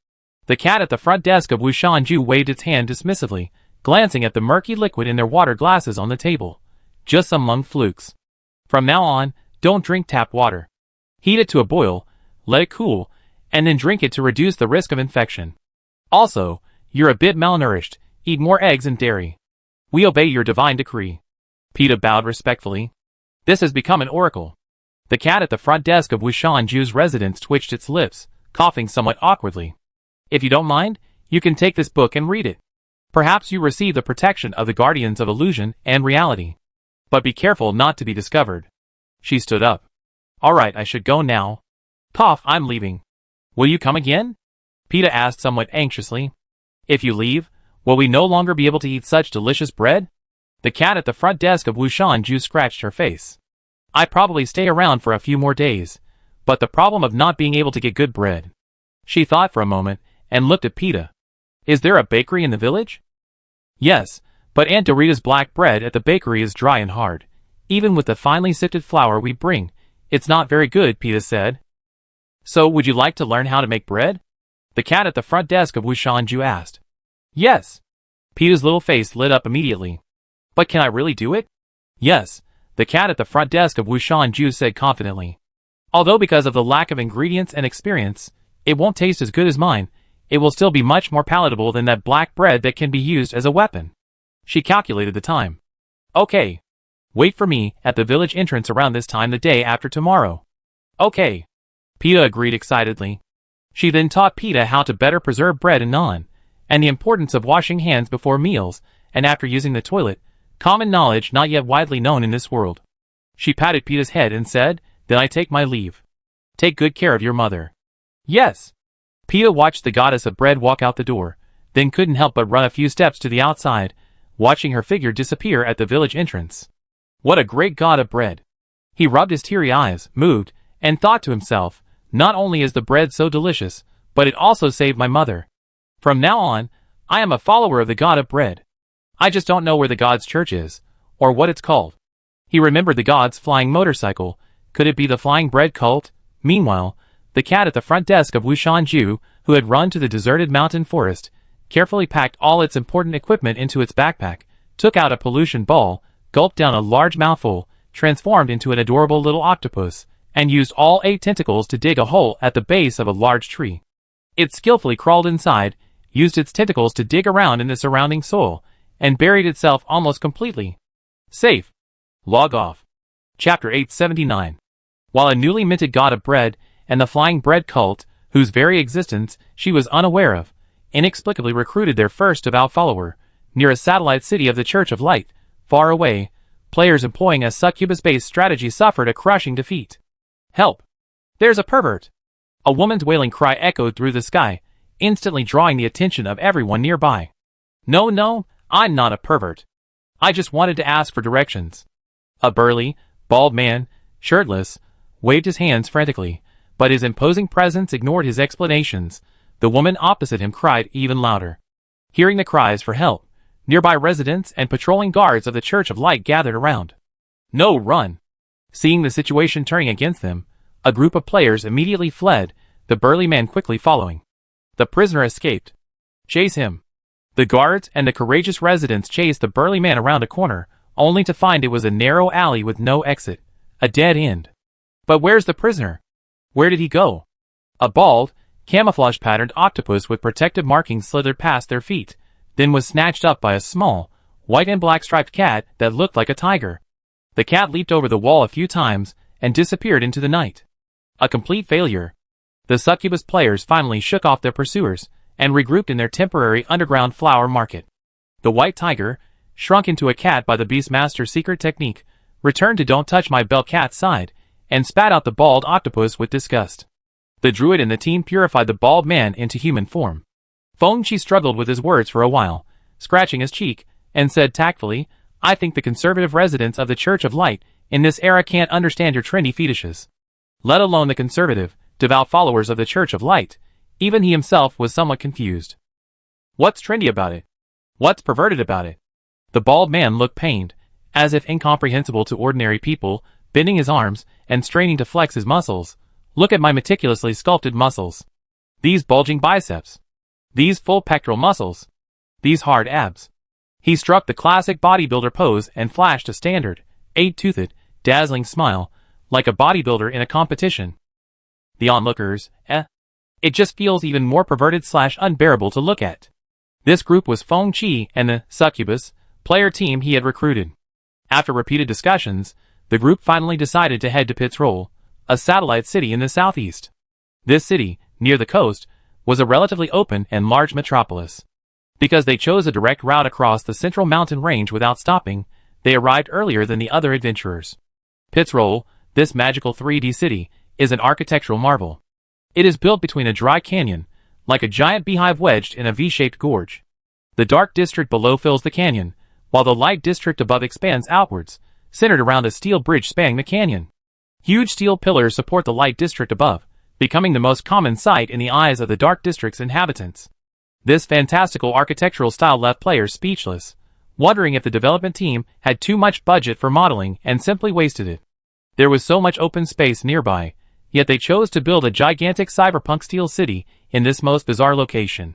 The cat at the front desk of Wushanju waved its hand dismissively, glancing at the murky liquid in their water glasses on the table. Just some lung flukes. From now on, don't drink tap water. Heat it to a boil, let it cool, and then drink it to reduce the risk of infection. Also, you're a bit malnourished. Eat more eggs and dairy. We obey your divine decree. Peta bowed respectfully. This has become an oracle. The cat at the front desk of Wushanju's residence twitched its lips, coughing somewhat awkwardly. If you don't mind, you can take this book and read it. Perhaps you receive the protection of the guardians of illusion and reality. But be careful not to be discovered. She stood up. All right, I should go now. Cough, I'm leaving. Will you come again? Peta asked somewhat anxiously. If you leave, will we no longer be able to eat such delicious bread? The cat at the front desk of Wushanju scratched her face. I'd probably stay around for a few more days, but the problem of not being able to get good bread. She thought for a moment, and looked at Peta. Is there a bakery in the village? Yes, but Aunt Dorita's black bread at the bakery is dry and hard. Even with the finely sifted flour we bring, it's not very good, Peta said. So would you like to learn how to make bread? The cat at the front desk of Wushanju asked. Yes. Peta's little face lit up immediately. But can I really do it? Yes, the cat at the front desk of Wushanju said confidently. Although because of the lack of ingredients and experience, it won't taste as good as mine, it will still be much more palatable than that black bread that can be used as a weapon. She calculated the time. Okay. Wait for me at the village entrance around this time the day after tomorrow. Okay. Peta agreed excitedly. She then taught Peta how to better preserve bread and naan, and the importance of washing hands before meals and after using the toilet, common knowledge not yet widely known in this world. She patted Peta's head and said, Then I take my leave. Take good care of your mother. Yes. Peta watched the goddess of bread walk out the door, then couldn't help but run a few steps to the outside, watching her figure disappear at the village entrance. What a great god of bread. He rubbed his teary eyes, moved, and thought to himself, not only is the bread so delicious, but it also saved my mother. From now on, I am a follower of the god of bread. I just don't know where the god's church is, or what it's called. He remembered the god's flying motorcycle. Could it be the flying bread cult? Meanwhile, the cat at the front desk of Wushanju, who had run to the deserted mountain forest, carefully packed all its important equipment into its backpack, took out a pollution ball, gulped down a large mouthful, transformed into an adorable little octopus, and used all 8 tentacles to dig a hole at the base of a large tree. It skillfully crawled inside, used its tentacles to dig around in the surrounding soil, and buried itself almost completely. Safe. Log off. Chapter 879. While a newly minted god of bread, and the flying bread cult, whose very existence she was unaware of, inexplicably recruited their first devout follower, near a satellite city of the Church of Light, far away, players employing a succubus-based strategy suffered a crushing defeat. Help! There's a pervert! A woman's wailing cry echoed through the sky, instantly drawing the attention of everyone nearby. No, I'm not a pervert. I just wanted to ask for directions. A burly, bald man, shirtless, waved his hands frantically, but his imposing presence ignored his explanations. The woman opposite him cried even louder. Hearing the cries for help, nearby residents and patrolling guards of the Church of Light gathered around. No, run! Seeing the situation turning against them, a group of players immediately fled, the burly man quickly following. The prisoner escaped. Chase him. The guards and the courageous residents chased the burly man around a corner, only to find it was a narrow alley with no exit. A dead end. But where's the prisoner? Where did he go? A bald, camouflage-patterned octopus with protective markings slithered past their feet, then was snatched up by a small, white and black striped cat that looked like a tiger. The cat leaped over the wall a few times and disappeared into the night. A complete failure. The succubus players finally shook off their pursuers and regrouped in their temporary underground flower market. The white tiger, shrunk into a cat by the Beastmaster's secret technique, returned to Don't Touch My Bell Cat's side and spat out the bald octopus with disgust. The druid and the team purified the bald man into human form. Feng Qi struggled with his words for a while, scratching his cheek, and said tactfully, I think the conservative residents of the Church of Light in this era can't understand your trendy fetishes. Let alone the conservative, devout followers of the Church of Light. Even he himself was somewhat confused. What's trendy about it? What's perverted about it? The bald man looked pained, as if incomprehensible to ordinary people, bending his arms and straining to flex his muscles. Look at my meticulously sculpted muscles. These bulging biceps. These full pectoral muscles. These hard abs. He struck the classic bodybuilder pose and flashed a standard, 8-toothed, dazzling smile, like a bodybuilder in a competition. The onlookers, It just feels even more perverted/unbearable to look at. This group was Feng Qi and the succubus player team he had recruited. After repeated discussions, the group finally decided to head to Pitzroll, a satellite city in the southeast. This city, near the coast, was a relatively open and large metropolis. Because they chose a direct route across the central mountain range without stopping, they arrived earlier than the other adventurers. Pitzroll, this magical 3D city, is an architectural marvel. It is built between a dry canyon, like a giant beehive wedged in a V-shaped gorge. The dark district below fills the canyon, while the light district above expands outwards, centered around a steel bridge spanning the canyon. Huge steel pillars support the light district above, becoming the most common sight in the eyes of the dark district's inhabitants. This fantastical architectural style left players speechless, wondering if the development team had too much budget for modeling and simply wasted it. There was so much open space nearby, yet they chose to build a gigantic cyberpunk steel city in this most bizarre location.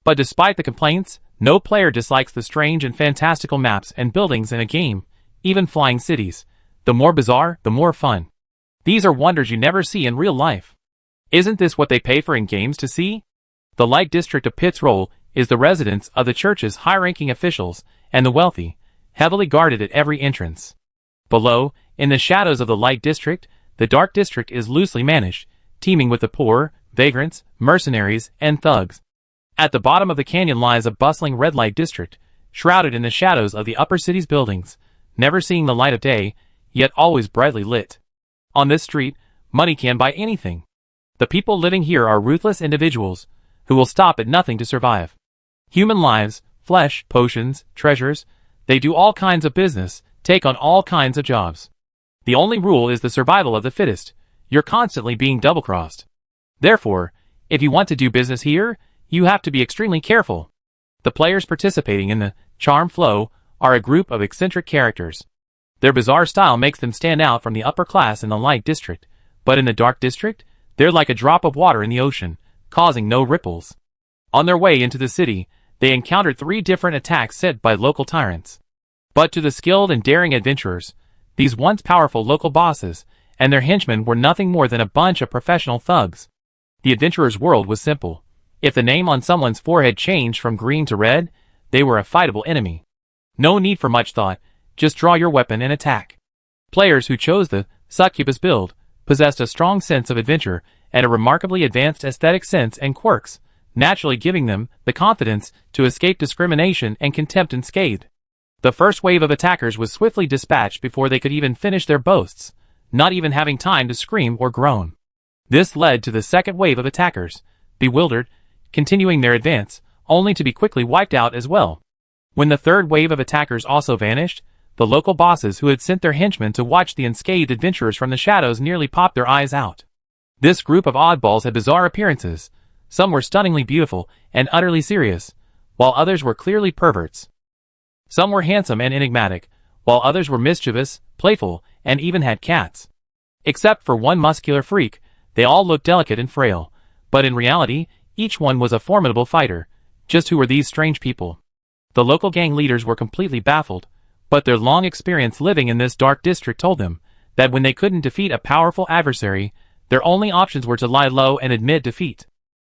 But despite the complaints, no player dislikes the strange and fantastical maps and buildings in a game, even flying cities. The more bizarre, the more fun. These are wonders you never see in real life. Isn't this what they pay for in games to see? The light district of Pitzroll is the residence of the church's high-ranking officials and the wealthy, heavily guarded at every entrance. Below, in the shadows of the light district, the dark district is loosely managed, teeming with the poor, vagrants, mercenaries, and thugs. At the bottom of the canyon lies a bustling red light district, shrouded in the shadows of the upper city's buildings, never seeing the light of day, yet always brightly lit. On this street, money can buy anything. The people living here are ruthless individuals, who will stop at nothing to survive. Human lives, flesh, potions, treasures, they do all kinds of business, take on all kinds of jobs. The only rule is the survival of the fittest. You're constantly being double-crossed. Therefore, if you want to do business here, you have to be extremely careful. The players participating in the Charm Flow are a group of eccentric characters. Their bizarre style makes them stand out from the upper class in the light district, but in the dark district, they're like a drop of water in the ocean, causing no ripples. On their way into the city, they encountered 3 different attacks set by local tyrants. But to the skilled and daring adventurers, these once powerful local bosses and their henchmen were nothing more than a bunch of professional thugs. The adventurers' world was simple. If the name on someone's forehead changed from green to red, they were a fightable enemy. No need for much thought, just draw your weapon and attack. Players who chose the succubus build possessed a strong sense of adventure and a remarkably advanced aesthetic sense and quirks, naturally giving them the confidence to escape discrimination and contempt unscathed. The first wave of attackers was swiftly dispatched before they could even finish their boasts, not even having time to scream or groan. This led to the second wave of attackers, bewildered, continuing their advance, only to be quickly wiped out as well. When the third wave of attackers also vanished, the local bosses who had sent their henchmen to watch the unscathed adventurers from the shadows nearly popped their eyes out. This group of oddballs had bizarre appearances. Some were stunningly beautiful and utterly serious, while others were clearly perverts. Some were handsome and enigmatic, while others were mischievous, playful, and even had cats. Except for one muscular freak, they all looked delicate and frail, but in reality, each one was a formidable fighter. Just who were these strange people? The local gang leaders were completely baffled, but their long experience living in this dark district told them that when they couldn't defeat a powerful adversary, their only options were to lie low and admit defeat.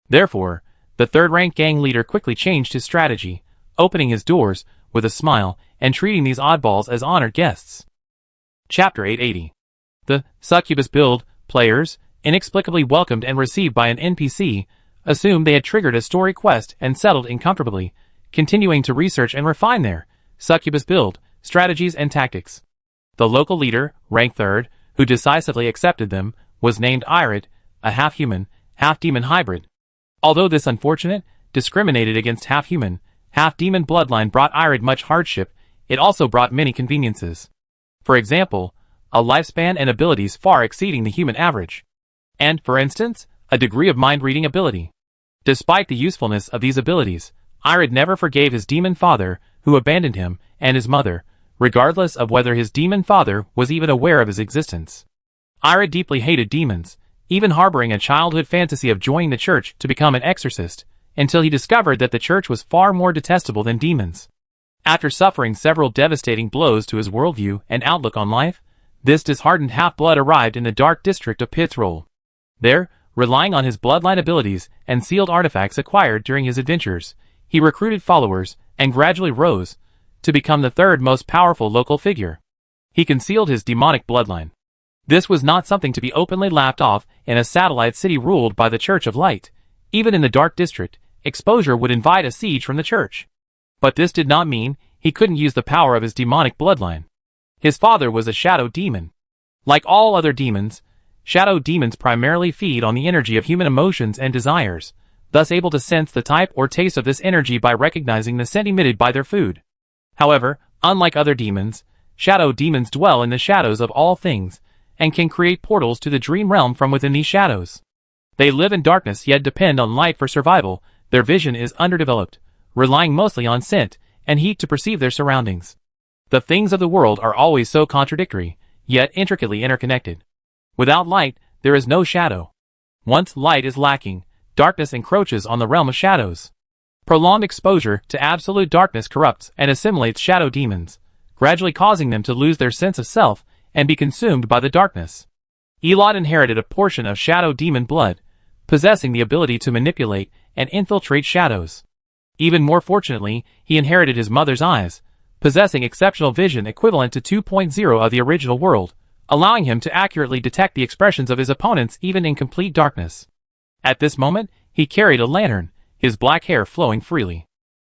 Therefore, the third-rank gang leader quickly changed his strategy, opening his doors with a smile and treating these oddballs as honored guests. Chapter 880. The Succubus build players, inexplicably welcomed and received by an NPC, assumed they had triggered a story quest and settled in comfortably, continuing to research and refine their Succubus build strategies and tactics. The local leader, rank 3rd, who decisively accepted them, was named Irid, a half-human, half-demon hybrid. Although this unfortunate, discriminated against half-human, half-demon bloodline brought Irid much hardship, it also brought many conveniences. For example, a lifespan and abilities far exceeding the human average. And, for instance, a degree of mind-reading ability. Despite the usefulness of these abilities, Irid never forgave his demon father, who abandoned him, and his mother, regardless of whether his demon father was even aware of his existence. Irid deeply hated demons, even harboring a childhood fantasy of joining the church to become an exorcist, until he discovered that the church was far more detestable than demons. After suffering several devastating blows to his worldview and outlook on life, this disheartened half-blood arrived in the dark district of Pitzroll. There, relying on his bloodline abilities and sealed artifacts acquired during his adventures, he recruited followers and gradually rose to become the third most powerful local figure. He concealed his demonic bloodline. This was not something to be openly laughed off in a satellite city ruled by the Church of Light. Even in the dark district, exposure would invite a siege from the church. But this did not mean he couldn't use the power of his demonic bloodline. His father was a shadow demon. Like all other demons, shadow demons primarily feed on the energy of human emotions and desires, thus able to sense the type or taste of this energy by recognizing the scent emitted by their food. However, unlike other demons, shadow demons dwell in the shadows of all things, and can create portals to the dream realm from within these shadows. They live in darkness yet depend on light for survival. Their vision is underdeveloped, relying mostly on scent and heat to perceive their surroundings. The things of the world are always so contradictory, yet intricately interconnected. Without light, there is no shadow. Once light is lacking, darkness encroaches on the realm of shadows. Prolonged exposure to absolute darkness corrupts and assimilates shadow demons, gradually causing them to lose their sense of self and be consumed by the darkness. Elot inherited a portion of shadow demon blood, possessing the ability to manipulate and infiltrate shadows. Even more fortunately, he inherited his mother's eyes, possessing exceptional vision equivalent to 2.0 of the original world, allowing him to accurately detect the expressions of his opponents even in complete darkness. At this moment, he carried a lantern, his black hair flowing freely.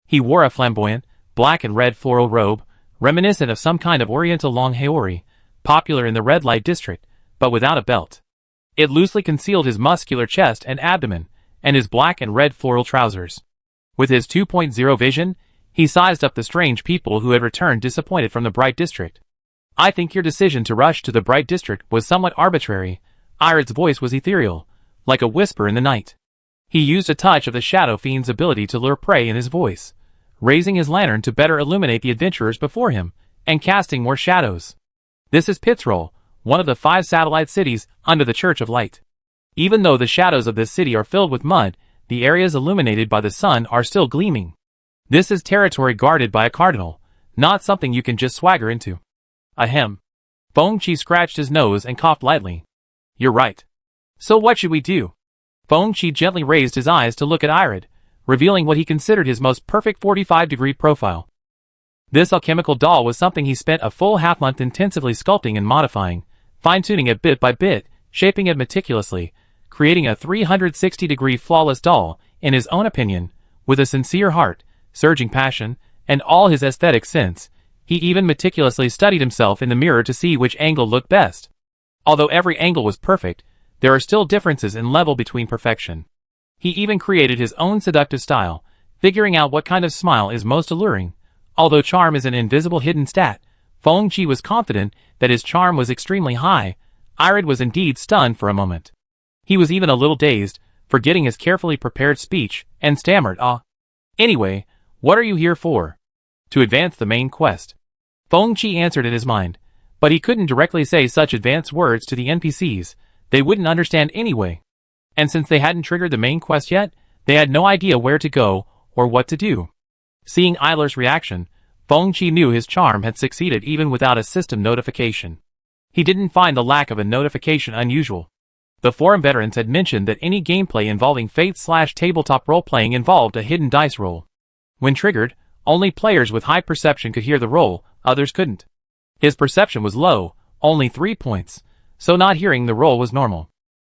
He wore a flamboyant, black and red floral robe, reminiscent of some kind of oriental long haori, popular in the red light district, but without a belt. It loosely concealed his muscular chest and abdomen, and his black and red floral trousers. With his 2.0 vision, he sized up the strange people who had returned disappointed from the Bright District. I think your decision to rush to the Bright District was somewhat arbitrary. Irid's voice was ethereal, like a whisper in the night. He used a touch of the Shadow Fiend's ability to lure prey in his voice, raising his lantern to better illuminate the adventurers before him, and casting more shadows. This is Pitzroll, one of the 5 satellite cities under the Church of Light. Even though the shadows of this city are filled with mud, the areas illuminated by the sun are still gleaming. This is territory guarded by a cardinal, not something you can just swagger into. Ahem. Feng-Chi scratched his nose and coughed lightly. You're right. So what should we do? Feng-Chi gently raised his eyes to look at Irid, revealing what he considered his most perfect 45-degree profile. This alchemical doll was something he spent a full half-month intensively sculpting and modifying, fine-tuning it bit by bit, shaping it meticulously, creating a 360-degree flawless doll, in his own opinion, with a sincere heart, surging passion, and all his aesthetic sense. He even meticulously studied himself in the mirror to see which angle looked best. Although every angle was perfect, there are still differences in level between perfection. He even created his own seductive style, figuring out what kind of smile is most alluring. Although charm is an invisible hidden stat, Feng-Chi was confident that his charm was extremely high. Irid was indeed stunned for a moment. He was even a little dazed, forgetting his carefully prepared speech, and stammered, Anyway, what are you here for? To advance the main quest. Feng-Chi answered in his mind, but he couldn't directly say such advanced words to the NPCs. They wouldn't understand anyway. And since they hadn't triggered the main quest yet, they had no idea where to go or what to do. Seeing Eiler's reaction, Feng Qi knew his charm had succeeded even without a system notification. He didn't find the lack of a notification unusual. The forum veterans had mentioned that any gameplay involving Fate/tabletop role-playing involved a hidden dice roll. When triggered, only players with high perception could hear the roll, others couldn't. His perception was low, only 3 points, so not hearing the roll was normal.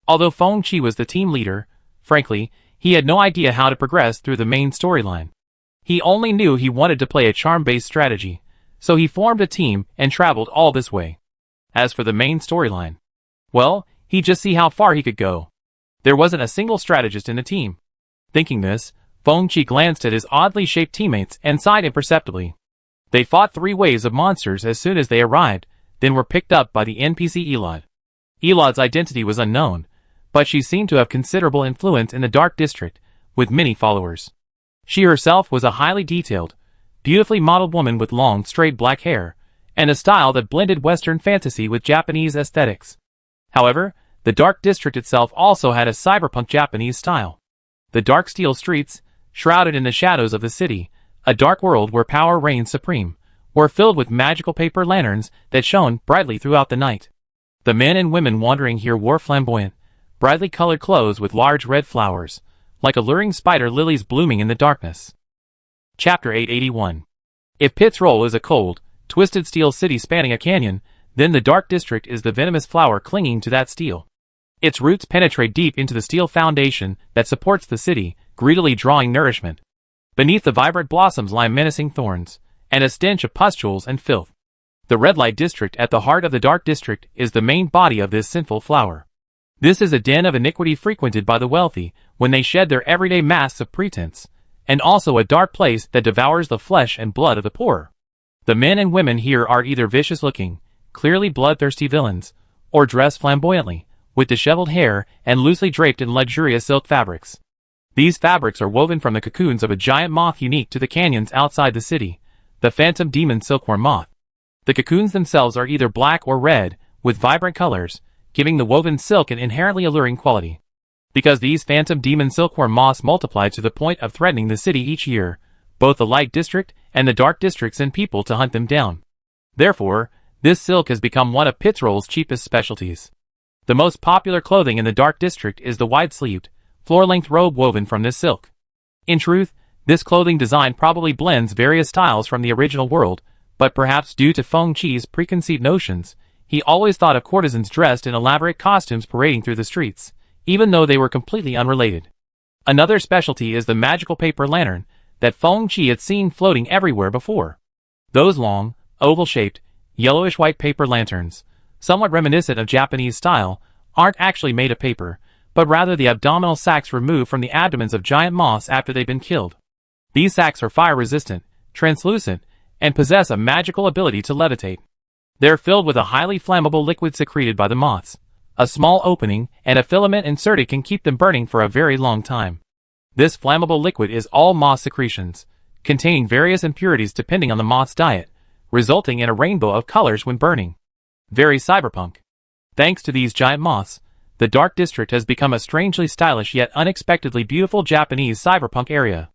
Although Feng Qi was the team leader, frankly, he had no idea how to progress through the main storyline. He only knew he wanted to play a charm-based strategy, so he formed a team and traveled all this way. As for the main storyline, well, he'd just see how far he could go. There wasn't a single strategist in the team. Thinking this, Feng Qi glanced at his oddly shaped teammates and sighed imperceptibly. They fought 3 waves of monsters as soon as they arrived, then were picked up by the NPC Elod. Elod's identity was unknown, but she seemed to have considerable influence in the Dark District, with many followers. She herself was a highly detailed, beautifully modeled woman with long, straight black hair, and a style that blended Western fantasy with Japanese aesthetics. However, the Dark District itself also had a cyberpunk Japanese style. The dark steel streets, shrouded in the shadows of the city, a dark world where power reigns supreme, were filled with magical paper lanterns that shone brightly throughout the night. The men and women wandering here wore flamboyant, brightly colored clothes with large red flowers, like alluring spider lilies blooming in the darkness. Chapter 881. If Pitt's role is a cold, twisted steel city spanning a canyon, then the Dark District is the venomous flower clinging to that steel. Its roots penetrate deep into the steel foundation that supports the city, greedily drawing nourishment. Beneath the vibrant blossoms lie menacing thorns, and a stench of pustules and filth. The Red Light District at the heart of the Dark District is the main body of this sinful flower. This is a den of iniquity frequented by the wealthy when they shed their everyday masks of pretense, and also a dark place that devours the flesh and blood of the poor. The men and women here are either vicious-looking, clearly bloodthirsty villains, or dress flamboyantly, with disheveled hair and loosely draped in luxurious silk fabrics. These fabrics are woven from the cocoons of a giant moth unique to the canyons outside the city, the phantom demon silkworm moth. The cocoons themselves are either black or red, with vibrant colors, giving the woven silk an inherently alluring quality. Because these phantom demon silkworm moths multiply to the point of threatening the city each year, both the Light District and the Dark District send people to hunt them down. Therefore, this silk has become one of Pittsroll's cheapest specialties. The most popular clothing in the Dark District is the wide-sleeved, floor-length robe woven from this silk. In truth, this clothing design probably blends various styles from the original world, but perhaps due to Feng Qi's preconceived notions, he always thought of courtesans dressed in elaborate costumes parading through the streets, even though they were completely unrelated. Another specialty is the magical paper lantern that Feng Qi had seen floating everywhere before. Those long, oval-shaped, yellowish-white paper lanterns, somewhat reminiscent of Japanese style, aren't actually made of paper, but rather the abdominal sacs removed from the abdomens of giant moths after they've been killed. These sacs are fire-resistant, translucent, and possess a magical ability to levitate. They're filled with a highly flammable liquid secreted by the moths. A small opening and a filament inserted can keep them burning for a very long time. This flammable liquid is all moth secretions, containing various impurities depending on the moth's diet, resulting in a rainbow of colors when burning. Very cyberpunk. Thanks to these giant moths, the Dark District has become a strangely stylish yet unexpectedly beautiful Japanese cyberpunk area.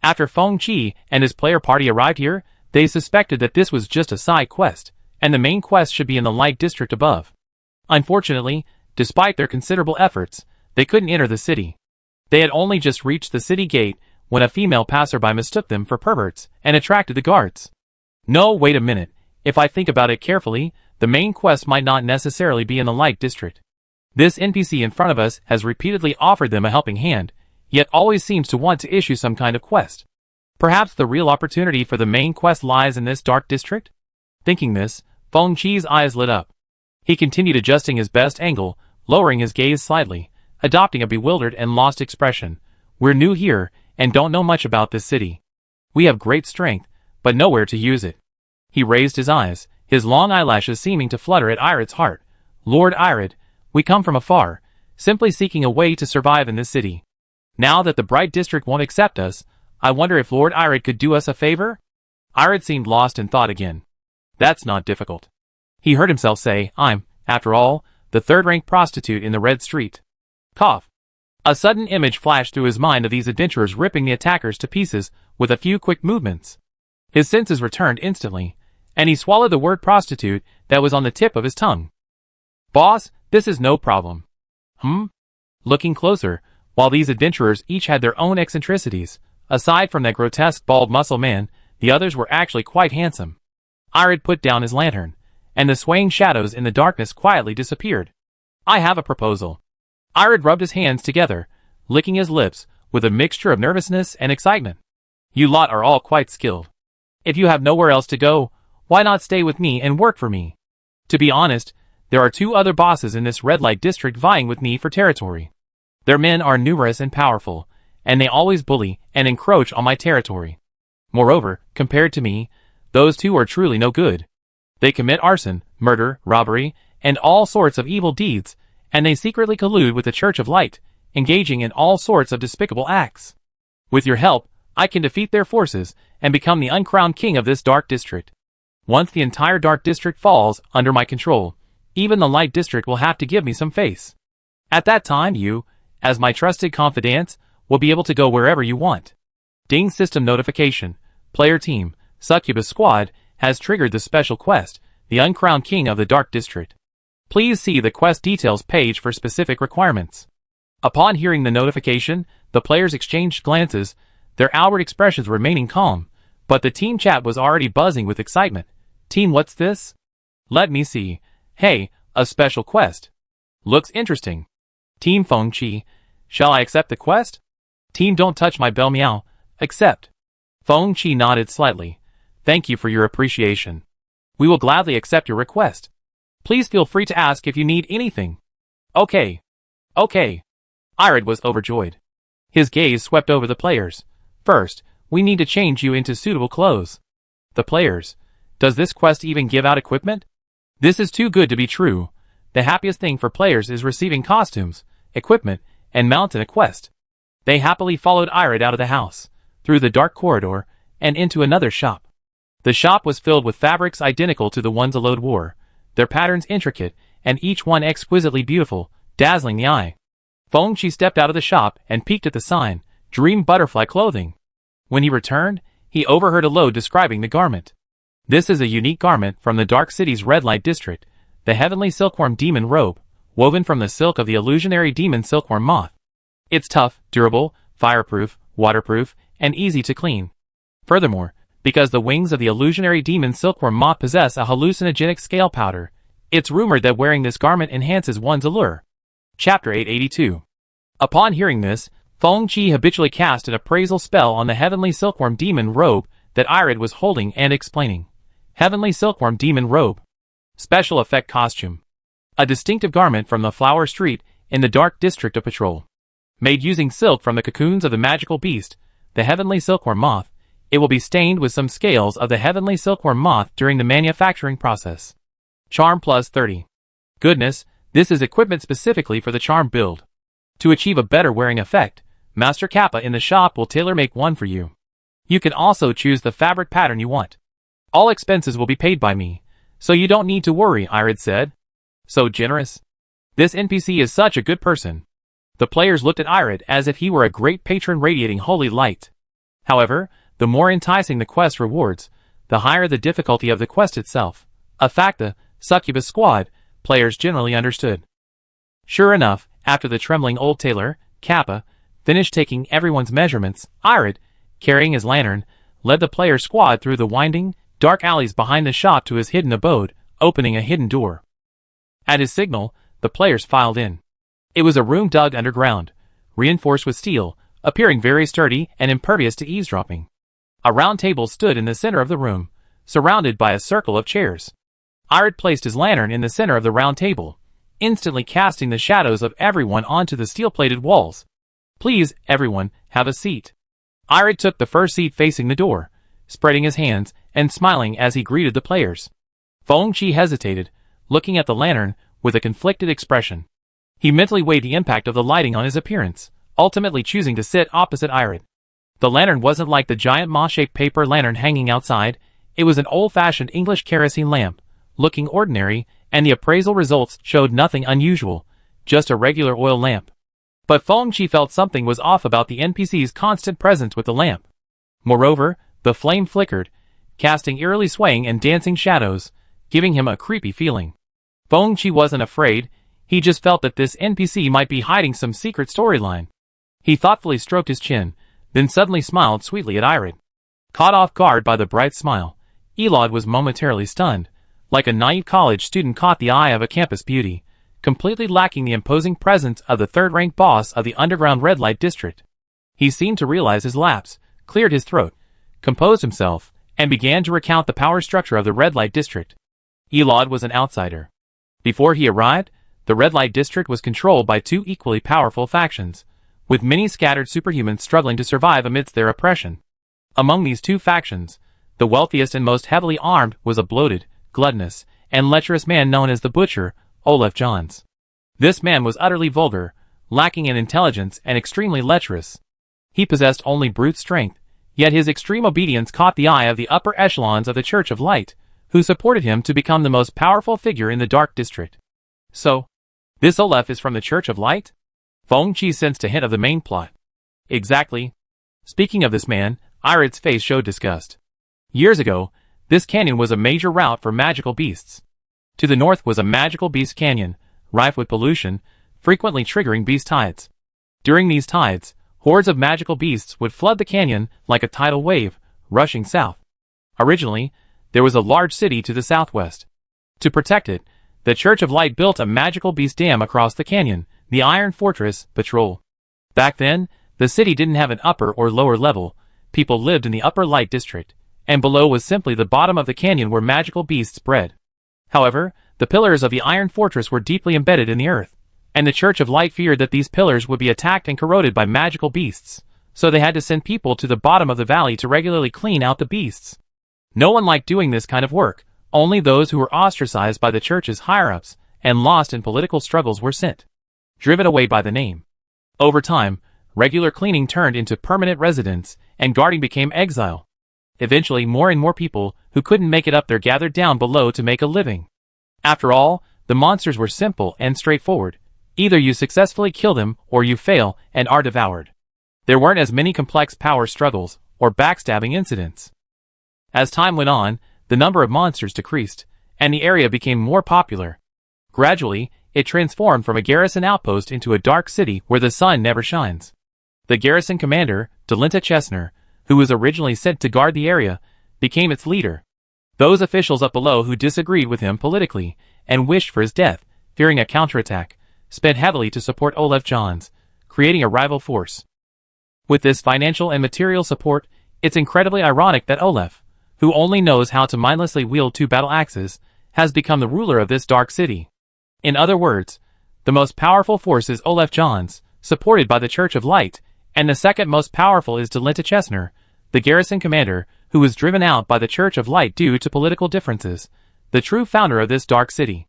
After Feng Qi and his player party arrived here, they suspected that this was just a side quest, and the main quest should be in the Light District above. Unfortunately, despite their considerable efforts, they couldn't enter the city. They had only just reached the city gate when a female passerby mistook them for perverts and attracted the guards. No, wait a minute. If I think about it carefully, the main quest might not necessarily be in the Light District. This NPC in front of us has repeatedly offered them a helping hand, yet always seems to want to issue some kind of quest. Perhaps the real opportunity for the main quest lies in this Dark District? Thinking this, Feng Qi's eyes lit up. He continued adjusting his best angle, lowering his gaze slightly, adopting a bewildered and lost expression. We're new here, and don't know much about this city. We have great strength, but nowhere to use it. He raised his eyes, his long eyelashes seeming to flutter at Irid's heart. Lord Irid, we come from afar, simply seeking a way to survive in this city. Now that the Bright District won't accept us, I wonder if Lord Irid could do us a favor? Irid seemed lost in thought again. That's not difficult. He heard himself say, I'm, after all, the third-rank prostitute in the Red Street. Cough. A sudden image flashed through his mind of these adventurers ripping the attackers to pieces with a few quick movements. His senses returned instantly, and he swallowed the word prostitute that was on the tip of his tongue. Boss, this is no problem. Looking closer, while these adventurers each had their own eccentricities, aside from that grotesque bald muscle man, the others were actually quite handsome. Irid put down his lantern, and the swaying shadows in the darkness quietly disappeared. I have a proposal. Irid rubbed his hands together, licking his lips with a mixture of nervousness and excitement. You lot are all quite skilled. If you have nowhere else to go, why not stay with me and work for me? To be honest, there are 2 other bosses in this red light district vying with me for territory. Their men are numerous and powerful, and they always bully and encroach on my territory. Moreover, compared to me, those 2 are truly no good. They commit arson, murder, robbery, and all sorts of evil deeds, and they secretly collude with the Church of Light, engaging in all sorts of despicable acts. With your help, I can defeat their forces and become the uncrowned king of this dark district. Once the entire dark district falls under my control, even the light district will have to give me some face. At that time you, as my trusted confidant, will be able to go wherever you want. Ding system notification. Player team, Succubus Squad, has triggered the special quest, the uncrowned king of the dark district. Please see the quest details page for specific requirements. Upon hearing the notification, the players exchanged glances, their outward expressions remaining calm, but the team chat was already buzzing with excitement. Team, what's this? Let me see. Hey, a special quest. Looks interesting. Team Feng Chi, shall I accept the quest? Team Don't Touch My Bell Meow, accept. Feng Chi nodded slightly. Thank you for your appreciation. We will gladly accept your request. Please feel free to ask if you need anything. Okay. Irid was overjoyed. His gaze swept over the players. First, we need to change you into suitable clothes. The players. Does this quest even give out equipment? This is too good to be true. The happiest thing for players is receiving costumes, equipment, and mount in a quest. They happily followed Irid out of the house, through the dark corridor, and into another shop. The shop was filled with fabrics identical to the ones Alode wore, their patterns intricate, and each one exquisitely beautiful, dazzling the eye. Feng Chi stepped out of the shop and peeked at the sign, Dream Butterfly Clothing. When he returned, he overheard Alode describing the garment. This is a unique garment from the Dark City's red light district, the Heavenly Silkworm Demon Robe, woven from the silk of the illusionary demon silkworm moth. It's tough, durable, fireproof, waterproof, and easy to clean. Furthermore, because the wings of the illusionary demon silkworm moth possess a hallucinogenic scale powder, it's rumored that wearing this garment enhances one's allure. Chapter 882. Upon hearing this, Feng Chi habitually cast an appraisal spell on the Heavenly Silkworm Demon Robe that Irid was holding and explaining. Heavenly Silkworm Demon Robe. Special effect costume. A distinctive garment from the Flower Street in the Dark District of Patrol. Made using silk from the cocoons of the magical beast, the Heavenly Silkworm Moth, it will be stained with some scales of the Heavenly Silkworm Moth during the manufacturing process. Charm plus 30. Goodness, this is equipment specifically for the charm build. To achieve a better wearing effect, Master Kappa in the shop will tailor-make one for you. You can also choose the fabric pattern you want. All expenses will be paid by me, so you don't need to worry, Irid said. So generous. This NPC is such a good person. The players looked at Irid as if he were a great patron radiating holy light. However, the more enticing the quest rewards, the higher the difficulty of the quest itself. A fact the Succubus Squad players generally understood. Sure enough, after the trembling old tailor, Kappa, finished taking everyone's measurements, Irid, carrying his lantern, led the player squad through the winding, dark alleys behind the shop to his hidden abode, opening a hidden door. At his signal, the players filed in. It was a room dug underground, reinforced with steel, appearing very sturdy and impervious to eavesdropping. A round table stood in the center of the room, surrounded by a circle of chairs. Irid placed his lantern in the center of the round table, instantly casting the shadows of everyone onto the steel-plated walls. Please, everyone, have a seat. Irid took the first seat facing the door, spreading his hands and smiling as he greeted the players. Feng Chi hesitated, looking at the lantern with a conflicted expression. He mentally weighed the impact of the lighting on his appearance, ultimately choosing to sit opposite Irid. The lantern wasn't like the giant moth-shaped paper lantern hanging outside. It was an old-fashioned English kerosene lamp, looking ordinary, and the appraisal results showed nothing unusual, just a regular oil lamp. But Feng Qi felt something was off about the NPC's constant presence with the lamp. Moreover, the flame flickered, casting eerily swaying and dancing shadows, giving him a creepy feeling. Feng Qi wasn't afraid, he just felt that this NPC might be hiding some secret storyline. He thoughtfully stroked his chin, then suddenly smiled sweetly at Irid. Caught off guard by the bright smile, Elod was momentarily stunned, like a naive college student caught the eye of a campus beauty, completely lacking the imposing presence of the third-rank boss of the underground red light district. He seemed to realize his lapse, cleared his throat, composed himself, and began to recount the power structure of the red light district. Elod was an outsider. Before he arrived, the red light district was controlled by two equally powerful factions, with many scattered superhumans struggling to survive amidst their oppression. Among these two factions, the wealthiest and most heavily armed was a bloated, gluttonous, and lecherous man known as the Butcher, Olaf Johns. This man was utterly vulgar, lacking in intelligence and extremely lecherous. He possessed only brute strength, yet his extreme obedience caught the eye of the upper echelons of the Church of Light, who supported him to become the most powerful figure in the Dark District. So, this Olaf is from the Church of Light? Feng Qi sensed a hint of the main plot. Exactly. Speaking of this man, Irid's face showed disgust. Years ago, this canyon was a major route for magical beasts. To the north was a magical beast canyon, rife with pollution, frequently triggering beast tides. During these tides, hordes of magical beasts would flood the canyon like a tidal wave, rushing south. Originally, there was a large city to the southwest. To protect it, the Church of Light built a magical beast dam across the canyon, the Iron Fortress Patrol. Back then, the city didn't have an upper or lower level. People lived in the upper light district, and below was simply the bottom of the canyon where magical beasts bred. However, the pillars of the Iron Fortress were deeply embedded in the earth, and the Church of Light feared that these pillars would be attacked and corroded by magical beasts, so they had to send people to the bottom of the valley to regularly clean out the beasts. No one liked doing this kind of work, only those who were ostracized by the church's higher-ups and lost in political struggles were sent. Driven away by the name. Over time, regular cleaning turned into permanent residence, and guarding became exile. Eventually, more and more people who couldn't make it up there gathered down below to make a living. After all, the monsters were simple and straightforward. Either you successfully kill them, or you fail and are devoured. There weren't as many complex power struggles or backstabbing incidents. As time went on, the number of monsters decreased, and the area became more popular. Gradually, it transformed from a garrison outpost into a dark city where the sun never shines. The garrison commander, Delinta Chesner, who was originally sent to guard the area, became its leader. Those officials up below who disagreed with him politically and wished for his death, fearing a counterattack, spent heavily to support Olaf Johns, creating a rival force. With this financial and material support, it's incredibly ironic that Olaf, who only knows how to mindlessly wield two battle axes, has become the ruler of this dark city. In other words, the most powerful force is Olaf Johns, supported by the Church of Light, and the second most powerful is Delinta Chesner, the garrison commander, who was driven out by the Church of Light due to political differences, the true founder of this dark city.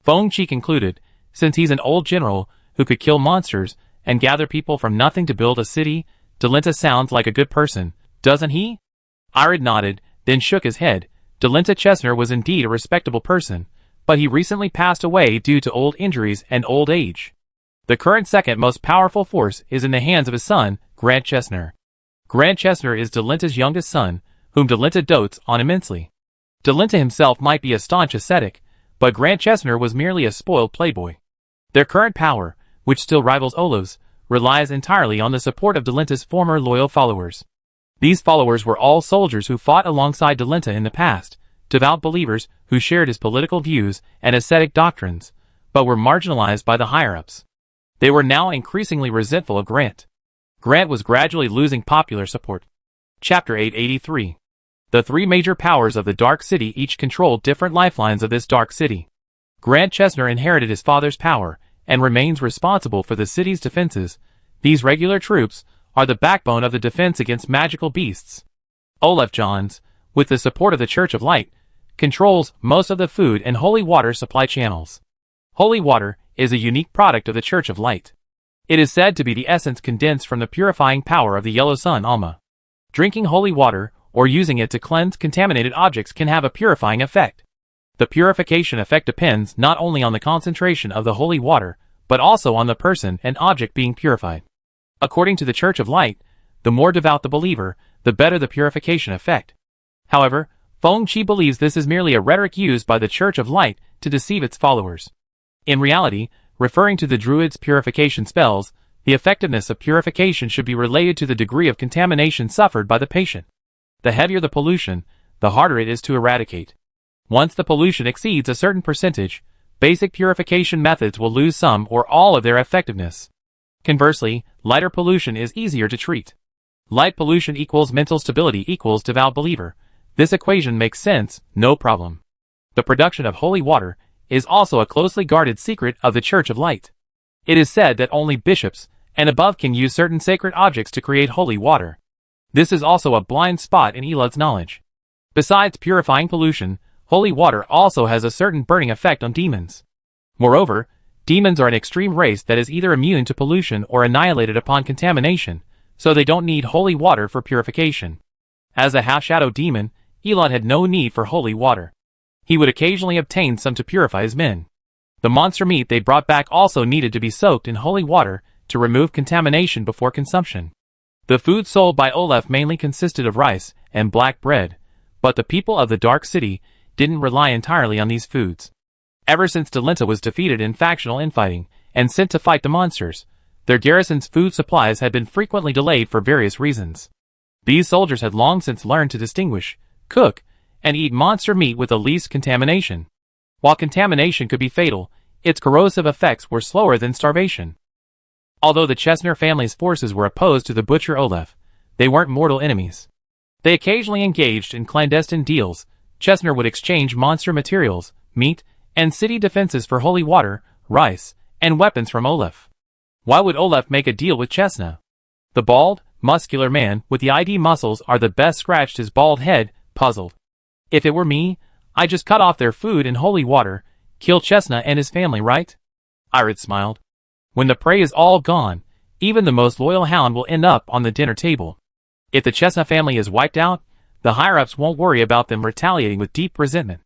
Feng Qi concluded, since he's an old general who could kill monsters and gather people from nothing to build a city, Delinta sounds like a good person, doesn't he? Irid nodded, then shook his head. Delinta Chesner was indeed a respectable person, but he recently passed away due to old injuries and old age. The current second most powerful force is in the hands of his son, Grant Chesner. Grant Chesner is Delinta's youngest son, whom Delinta dotes on immensely. Delinta himself might be a staunch ascetic, but Grant Chesner was merely a spoiled playboy. Their current power, which still rivals Olaf's, relies entirely on the support of Delinta's former loyal followers. These followers were all soldiers who fought alongside Delinta in the past, devout believers who shared his political views and ascetic doctrines, but were marginalized by the higher-ups. They were now increasingly resentful of Grant. Grant was gradually losing popular support. Chapter 883. The three major powers of the Dark City each controlled different lifelines of this dark city. Grant Chesner inherited his father's power and remains responsible for the city's defenses. These regular troops are the backbone of the defense against magical beasts. Olaf Johns, with the support of the Church of Light, controls most of the food and holy water supply channels. Holy water is a unique product of the Church of Light. It is said to be the essence condensed from the purifying power of the yellow sun Alma. Drinking holy water or using it to cleanse contaminated objects can have a purifying effect. The purification effect depends not only on the concentration of the holy water, but also on the person and object being purified. According to the Church of Light, the more devout the believer, the better the purification effect. However, Feng Qi believes this is merely a rhetoric used by the Church of Light to deceive its followers. In reality, referring to the Druids' purification spells, the effectiveness of purification should be related to the degree of contamination suffered by the patient. The heavier the pollution, the harder it is to eradicate. Once the pollution exceeds a certain percentage, basic purification methods will lose some or all of their effectiveness. Conversely, lighter pollution is easier to treat. Light pollution equals mental stability equals devout believer. This equation makes sense, no problem. The production of holy water is also a closely guarded secret of the Church of Light. It is said that only bishops and above can use certain sacred objects to create holy water. This is also a blind spot in Elod's knowledge. Besides purifying pollution, holy water also has a certain burning effect on demons. Moreover, demons are an extreme race that is either immune to pollution or annihilated upon contamination, so they don't need holy water for purification. As a half-shadow demon, Elod had no need for holy water. He would occasionally obtain some to purify his men. The monster meat they brought back also needed to be soaked in holy water to remove contamination before consumption. The food sold by Olaf mainly consisted of rice and black bread, but the people of the Dark City didn't rely entirely on these foods. Ever since Delenta was defeated in factional infighting and sent to fight the monsters, their garrison's food supplies had been frequently delayed for various reasons. These soldiers had long since learned to distinguish, cook, and eat monster meat with the least contamination. While contamination could be fatal, its corrosive effects were slower than starvation. Although the Chesner family's forces were opposed to the butcher Olaf, they weren't mortal enemies. They occasionally engaged in clandestine deals. Chesner would exchange monster materials, meat, and city defenses for holy water, rice, and weapons from Olaf. Why would Olaf make a deal with Chesna? The bald, muscular man with the ID muscles are the best scratched his bald head, puzzled. If it were me, I'd just cut off their food and holy water, kill Chesna and his family, right? Irid smiled. When the prey is all gone, even the most loyal hound will end up on the dinner table. If the Chesna family is wiped out, the higher-ups won't worry about them retaliating with deep resentment.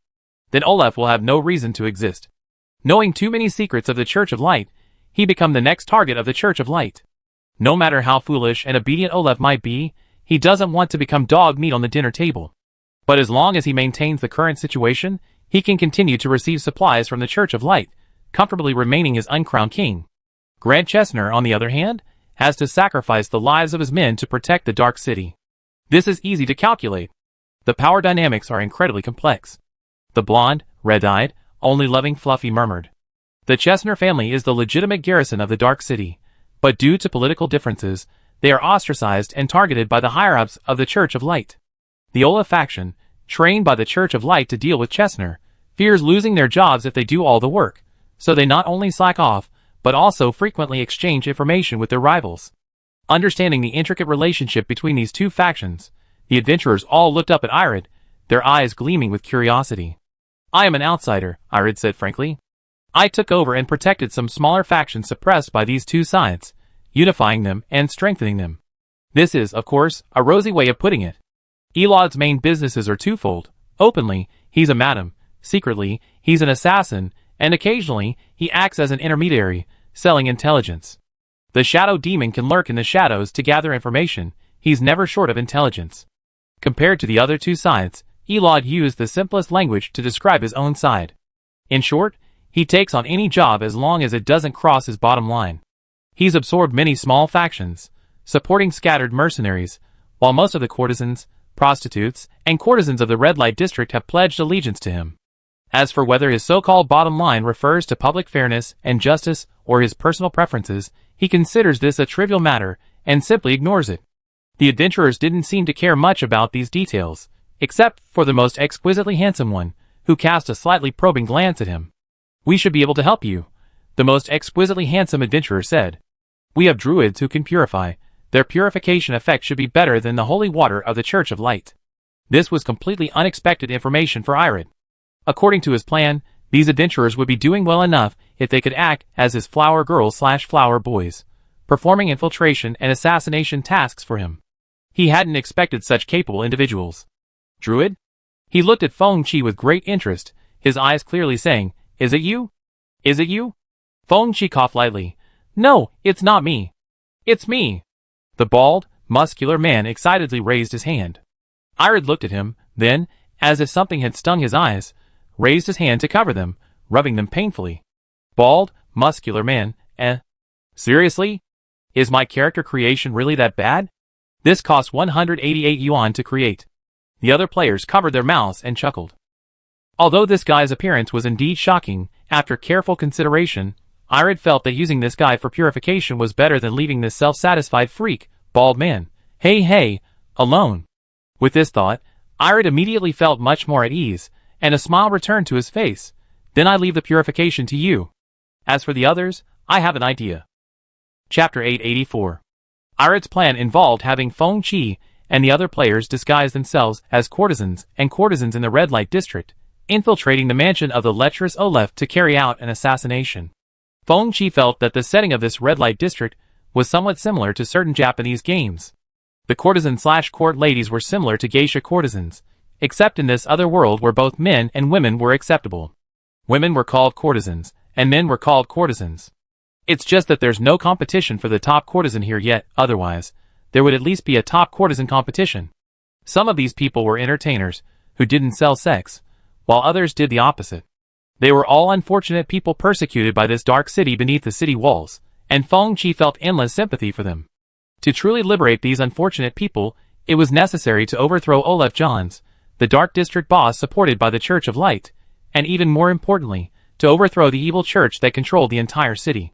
Then Olaf will have no reason to exist. Knowing too many secrets of the Church of Light, he become the next target of the Church of Light. No matter how foolish and obedient Olaf might be, he doesn't want to become dog meat on the dinner table. But as long as he maintains the current situation, he can continue to receive supplies from the Church of Light, comfortably remaining as uncrowned king. Grant Chesner, on the other hand, has to sacrifice the lives of his men to protect the Dark City. This is easy to calculate. The power dynamics are incredibly complex. The blonde, red-eyed, only loving Fluffy murmured. The Chesner family is the legitimate garrison of the Dark City, but due to political differences, they are ostracized and targeted by the higher-ups of the Church of Light. The Olaf faction, trained by the Church of Light to deal with Chesner, fears losing their jobs if they do all the work, so they not only slack off, but also frequently exchange information with their rivals. Understanding the intricate relationship between these two factions, the adventurers all looked up at Irid, their eyes gleaming with curiosity. I am an outsider, Irid said frankly. I took over and protected some smaller factions suppressed by these two sides, unifying them and strengthening them. This is, of course, a rosy way of putting it. Elod's main businesses are twofold. Openly, he's a madam. Secretly, he's an assassin, and occasionally, he acts as an intermediary, selling intelligence. The shadow demon can lurk in the shadows to gather information. He's never short of intelligence. Compared to the other two sides, Elod used the simplest language to describe his own side. In short, he takes on any job as long as it doesn't cross his bottom line. He's absorbed many small factions, supporting scattered mercenaries, while most of the courtesans, prostitutes, and courtesans of the red light district have pledged allegiance to him. As for whether his so-called bottom line refers to public fairness and justice or his personal preferences, he considers this a trivial matter and simply ignores it. The adventurers didn't seem to care much about these details, except for the most exquisitely handsome one, who cast a slightly probing glance at him. We should be able to help you, the most exquisitely handsome adventurer said. We have druids who can purify. Their purification effect should be better than the holy water of the Church of Light. This was completely unexpected information for Irid. According to his plan, these adventurers would be doing well enough if they could act as his flower girls/flower boys, performing infiltration and assassination tasks for him. He hadn't expected such capable individuals. Druid? He looked at Feng Qi with great interest, his eyes clearly saying, Is it you? Is it you? Feng Qi coughed lightly. No, it's not me. It's me. The bald, muscular man excitedly raised his hand. Irid looked at him, then, as if something had stung his eyes, raised his hand to cover them, rubbing them painfully. Bald, muscular man, Seriously? Is my character creation really that bad? This cost 188 yuan to create. The other players covered their mouths and chuckled. Although this guy's appearance was indeed shocking, after careful consideration, Irid felt that using this guy for purification was better than leaving this self-satisfied freak, bald man, hey, alone. With this thought, Irid immediately felt much more at ease, and a smile returned to his face. Then I leave the purification to you. As for the others, I have an idea. Chapter 884. Irid's plan involved having Feng Qi and the other players disguise themselves as courtesans and courtesans in the red light district, infiltrating the mansion of the lecherous Olaf to carry out an assassination. Feng Qi felt that the setting of this red light district was somewhat similar to certain Japanese games. The courtesan/court ladies were similar to geisha courtesans, except in this other world where both men and women were acceptable. Women were called courtesans, and men were called courtesans. It's just that there's no competition for the top courtesan here yet, otherwise, there would at least be a top courtesan competition. Some of these people were entertainers, who didn't sell sex, while others did the opposite. They were all unfortunate people persecuted by this dark city beneath the city walls, and Feng Qi felt endless sympathy for them. To truly liberate these unfortunate people, it was necessary to overthrow Olaf Johns, the Dark District boss supported by the Church of Light, and even more importantly, to overthrow the evil church that controlled the entire city.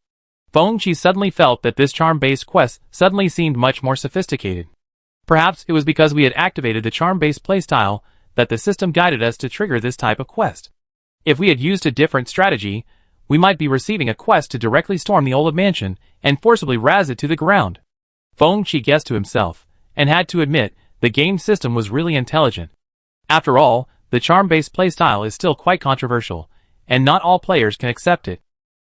Feng Qi suddenly felt that this charm-based quest suddenly seemed much more sophisticated. Perhaps it was because we had activated the charm-based playstyle that the system guided us to trigger this type of quest. If we had used a different strategy, we might be receiving a quest to directly storm the Olaf mansion and forcibly razz it to the ground. Feng Qi guessed to himself, and had to admit, the game system was really intelligent. After all, the charm-based playstyle is still quite controversial, and not all players can accept it.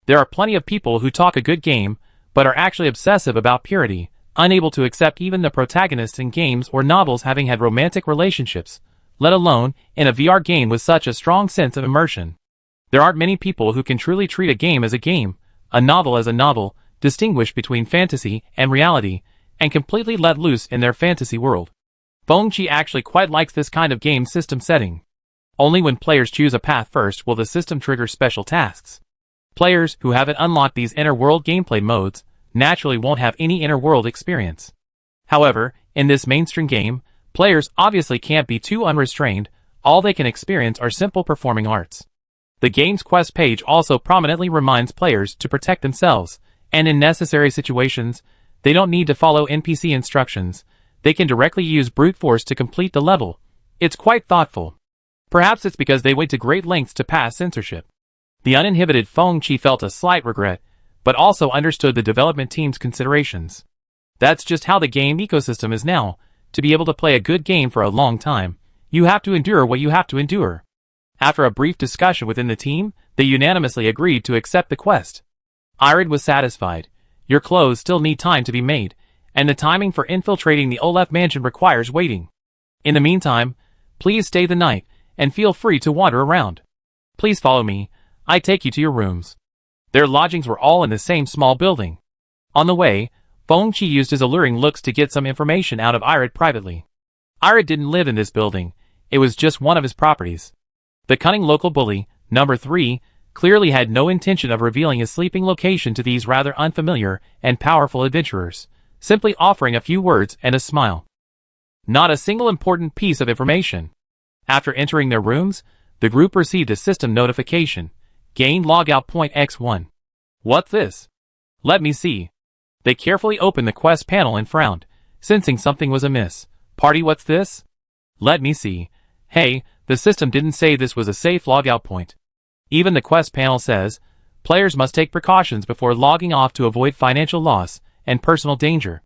There are plenty of people who talk a good game, but are actually obsessive about purity, unable to accept even the protagonists in games or novels having had romantic relationships, let alone in a VR game with such a strong sense of immersion. There aren't many people who can truly treat a game as a game, a novel as a novel, distinguish between fantasy and reality, and completely let loose in their fantasy world. Feng Qi actually quite likes this kind of game system setting. Only when players choose a path first will the system trigger special tasks. Players who haven't unlocked these inner world gameplay modes naturally won't have any inner world experience. However, in this mainstream game, players obviously can't be too unrestrained, all they can experience are simple performing arts. The game's quest page also prominently reminds players to protect themselves, and in necessary situations, they don't need to follow NPC instructions, they can directly use brute force to complete the level. It's quite thoughtful. Perhaps it's because they went to great lengths to pass censorship. The uninhibited Feng Qi felt a slight regret, but also understood the development team's considerations. That's just how the game ecosystem is now. To be able to play a good game for a long time, you have to endure what you have to endure. After a brief discussion within the team, they unanimously agreed to accept the quest. Irid was satisfied. Your clothes still need time to be made, and the timing for infiltrating the Olaf mansion requires waiting. In the meantime, please stay the night, and feel free to wander around. Please follow me. I take you to your rooms. Their lodgings were all in the same small building. On the way, Feng Qi used his alluring looks to get some information out of Irid privately. Irid didn't live in this building, it was just one of his properties. The cunning local bully, number 3, clearly had no intention of revealing his sleeping location to these rather unfamiliar and powerful adventurers, simply offering a few words and a smile. Not a single important piece of information. After entering their rooms, the group received a system notification. Gain logout point X1. What's this? Let me see. They carefully opened the quest panel and frowned, sensing something was amiss. Party, what's this? Let me see. Hey, the system didn't say this was a safe logout point. Even the quest panel says, players must take precautions before logging off to avoid financial loss and personal danger.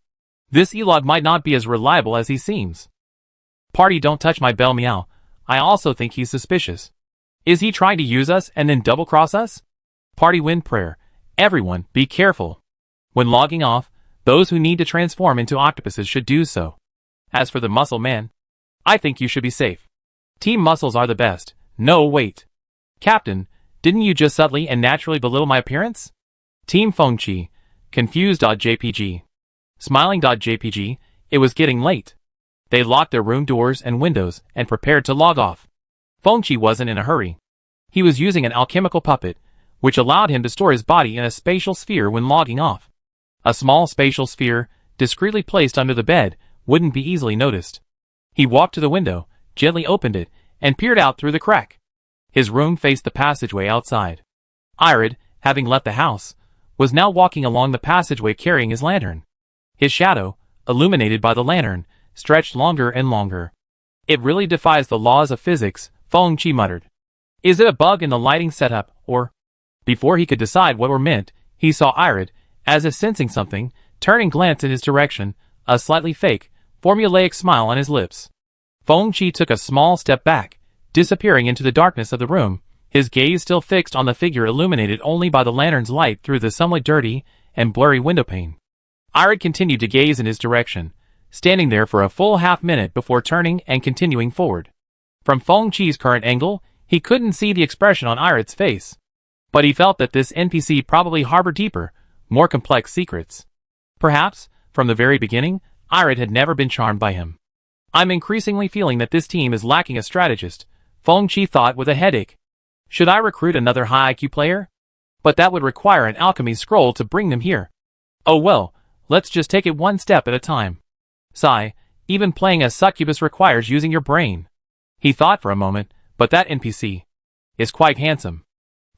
This Elod might not be as reliable as he seems. Party, don't touch my bell, meow. I also think he's suspicious. Is he trying to use us and then double-cross us? Party, win prayer. Everyone, be careful. When logging off, those who need to transform into octopuses should do so. As for the muscle man, I think you should be safe. Team muscles are the best. No, wait. Captain, didn't you just subtly and naturally belittle my appearance? Team Fengqi, confused.jpg. Smiling.jpg, it was getting late. They locked their room doors and windows and prepared to log off. Fengqi wasn't in a hurry. He was using an alchemical puppet, which allowed him to store his body in a spatial sphere when logging off. A small spatial sphere, discreetly placed under the bed, wouldn't be easily noticed. He walked to the window, gently opened it, and peered out through the crack. His room faced the passageway outside. Irid, having left the house, was now walking along the passageway carrying his lantern. His shadow, illuminated by the lantern, stretched longer and longer. It really defies the laws of physics, Fengqi muttered. Is it a bug in the lighting setup, or... Before he could decide what were meant, he saw Irid, as if sensing something, turning glance in his direction, a slightly fake, formulaic smile on his lips. Fengqi took a small step back, disappearing into the darkness of the room, his gaze still fixed on the figure illuminated only by the lantern's light through the somewhat dirty and blurry windowpane. Irid continued to gaze in his direction, standing there for a full half-minute before turning and continuing forward. From Fengqi's current angle, he couldn't see the expression on Irid's face, but he felt that this NPC probably harbored deeper, more complex secrets. Perhaps, from the very beginning, Irid had never been charmed by him. I'm increasingly feeling that this team is lacking a strategist, Fengqi thought with a headache. Should I recruit another high IQ player? But that would require an alchemy scroll to bring them here. Oh well, let's just take it one step at a time. Sigh, even playing as succubus requires using your brain. He thought for a moment, but that NPC is quite handsome.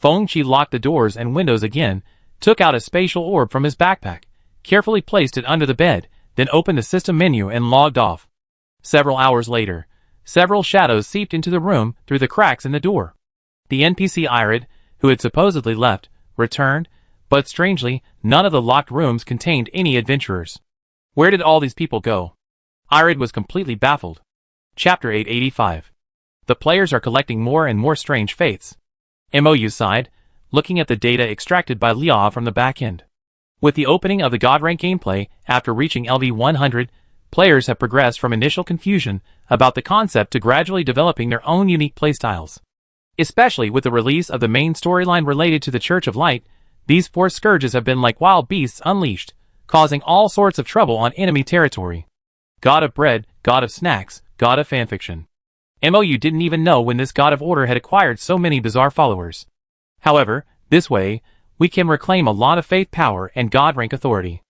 Fengqi locked the doors and windows again, took out a spatial orb from his backpack, carefully placed it under the bed, then opened the system menu and logged off. Several hours later, several shadows seeped into the room through the cracks in the door. The NPC Irid, who had supposedly left, returned, but strangely, none of the locked rooms contained any adventurers. Where did all these people go? Irid was completely baffled. Chapter 885. The players are collecting more and more strange faiths. MOU sighed, looking at the data extracted by Lia from the back end. With the opening of the God rank gameplay after reaching LV100, players have progressed from initial confusion about the concept to gradually developing their own unique playstyles. Especially with the release of the main storyline related to the Church of Light, these four scourges have been like wild beasts unleashed, causing all sorts of trouble on enemy territory. God of bread, God of snacks, God of fanfiction. MOU didn't even know when this God of Order had acquired so many bizarre followers. However, this way, we can reclaim a lot of faith power and God rank authority.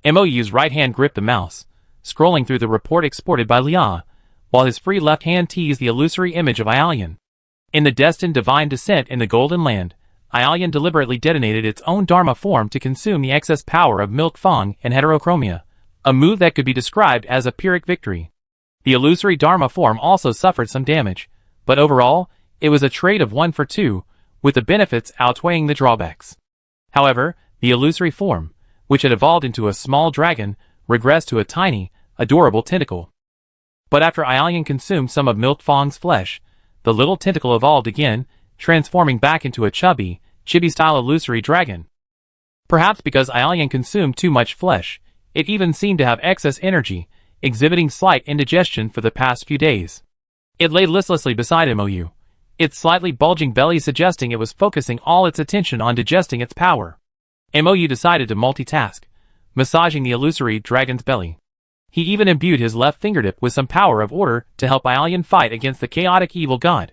MOU's right hand gripped the mouse, scrolling through the report exported by Lia, while his free left hand teased the illusory image of Ialian. In the destined divine descent in the Golden Land, Ialian deliberately detonated its own Dharma form to consume the excess power of Milk Fang and Heterochromia, a move that could be described as a Pyrrhic victory. The illusory Dharma form also suffered some damage, but overall, it was a trade of 1 for 2, with the benefits outweighing the drawbacks. However, the illusory form, which had evolved into a small dragon, regressed to a tiny, adorable tentacle. But after Ialian consumed some of Milk Fang's flesh, the little tentacle evolved again, transforming back into a chubby, chibi-style illusory dragon. Perhaps because Ialian consumed too much flesh, it even seemed to have excess energy, exhibiting slight indigestion for the past few days. It lay listlessly beside MOU, its slightly bulging belly suggesting it was focusing all its attention on digesting its power. MOU decided to multitask, massaging the illusory dragon's belly. He even imbued his left fingertip with some power of order to help Ialian fight against the chaotic evil god.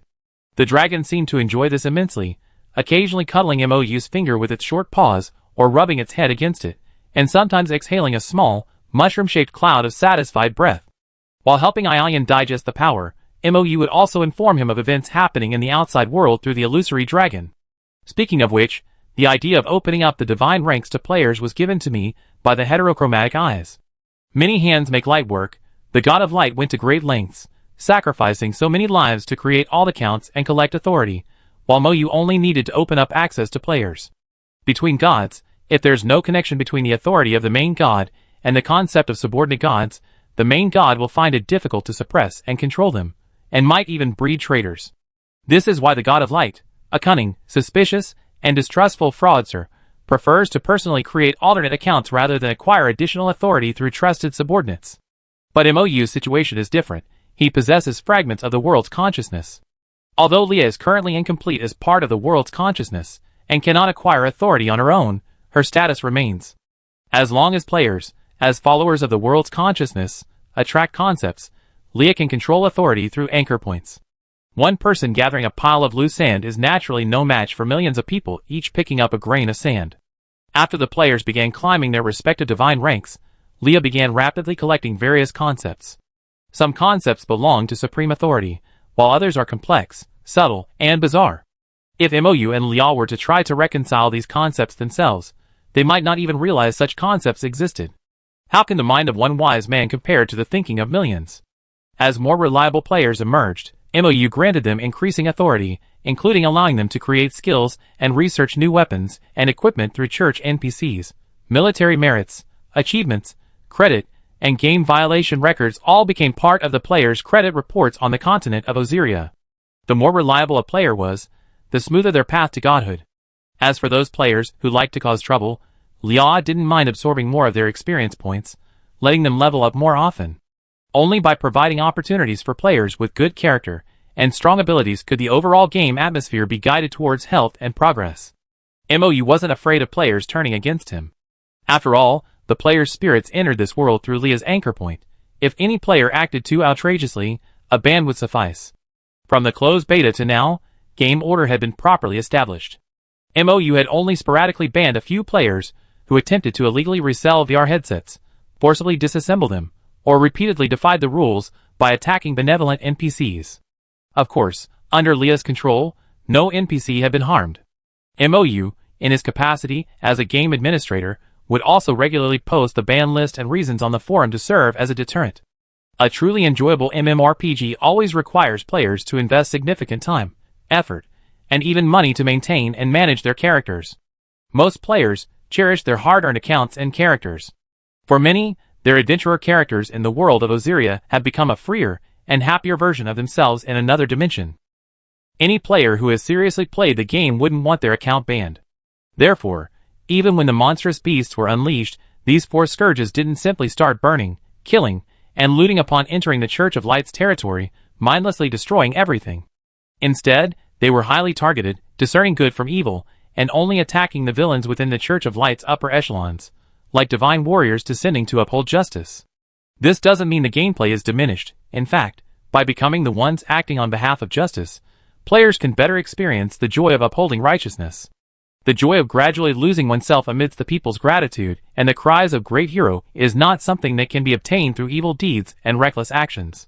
The dragon seemed to enjoy this immensely, occasionally cuddling MOU's finger with its short paws or rubbing its head against it, and sometimes exhaling a small, mushroom-shaped cloud of satisfied breath. While helping Ialian digest the power, MOU would also inform him of events happening in the outside world through the illusory dragon. Speaking of which, the idea of opening up the divine ranks to players was given to me by the heterochromatic eyes. Many hands make light work. The God of Light went to great lengths, sacrificing so many lives to create all the counts and collect authority, while MOU only needed to open up access to players. Between gods, if there's no connection between the authority of the main god and the concept of subordinate gods, the main god will find it difficult to suppress and control them, and might even breed traitors. This is why the God of Light, a cunning, suspicious, and distrustful fraudster, prefers to personally create alternate accounts rather than acquire additional authority through trusted subordinates. But MOU's situation is different. He possesses fragments of the world's consciousness. Although Lia is currently incomplete as part of the world's consciousness, and cannot acquire authority on her own, her status remains. As long as players, as followers of the world's consciousness, attract concepts, Leah can control authority through anchor points. One person gathering a pile of loose sand is naturally no match for millions of people each picking up a grain of sand. After the players began climbing their respective divine ranks, Leah began rapidly collecting various concepts. Some concepts belong to supreme authority, while others are complex, subtle, and bizarre. If Mou and Leah were to try to reconcile these concepts themselves, they might not even realize such concepts existed. How can the mind of one wise man compare to the thinking of millions? As more reliable players emerged, Mou granted them increasing authority, including allowing them to create skills and research new weapons and equipment through church NPCs, military merits, achievements, credit, and game violation records all became part of the players' credit reports on the continent of Osiria. The more reliable a player was, the smoother their path to godhood. As for those players who liked to cause trouble, Leah didn't mind absorbing more of their experience points, letting them level up more often. Only by providing opportunities for players with good character and strong abilities could the overall game atmosphere be guided towards health and progress. Mou wasn't afraid of players turning against him. After all, the players' spirits entered this world through Leah's anchor point. If any player acted too outrageously, a ban would suffice. From the closed beta to now, game order had been properly established. Mou had only sporadically banned a few players who attempted to illegally resell VR headsets, forcibly disassemble them, or repeatedly defied the rules by attacking benevolent NPCs. Of course, under Leah's control, no NPC had been harmed. Mou, in his capacity as a game administrator, would also regularly post the ban list and reasons on the forum to serve as a deterrent. A truly enjoyable MMORPG always requires players to invest significant time, effort, and even money to maintain and manage their characters. Most players cherish their hard-earned accounts and characters. For many, their adventurer characters in the world of Osiria have become a freer and happier version of themselves in another dimension. Any player who has seriously played the game wouldn't want their account banned. Therefore, even when the monstrous beasts were unleashed, these four scourges didn't simply start burning, killing, and looting upon entering the Church of Light's territory, mindlessly destroying everything. Instead, they were highly targeted, discerning good from evil, and only attacking the villains within the Church of Light's upper echelons, like divine warriors descending to uphold justice. This doesn't mean the gameplay is diminished. In fact, by becoming the ones acting on behalf of justice, players can better experience the joy of upholding righteousness. The joy of gradually losing oneself amidst the people's gratitude and the cries of great hero is not something that can be obtained through evil deeds and reckless actions.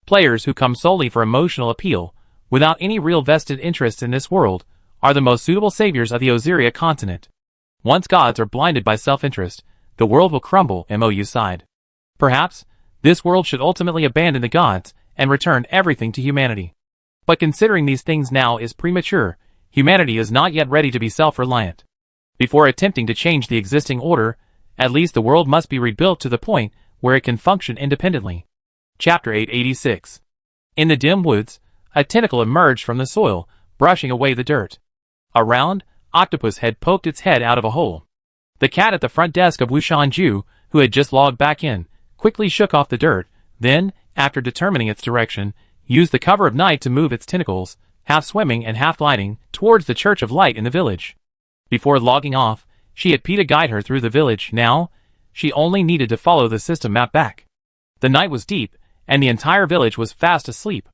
Players who come solely for emotional appeal, without any real vested interests in this world, are the most suitable saviors of the Osiria continent. Once gods are blinded by self-interest, the world will crumble, Mou sighed. Perhaps, this world should ultimately abandon the gods and return everything to humanity. But considering these things now is premature. Humanity is not yet ready to be self-reliant. Before attempting to change the existing order, at least the world must be rebuilt to the point where it can function independently. Chapter 886. In the dim woods, a tentacle emerged from the soil, brushing away the dirt. A round, octopus had poked its head out of a hole. The cat at the front desk of Wushanju, who had just logged back in, quickly shook off the dirt, then, after determining its direction, used the cover of night to move its tentacles, half swimming and half gliding, towards the Church of Light in the village. Before logging off, she had Peta guide her through the village. Now, she only needed to follow the system map back. The night was deep, and the entire village was fast asleep.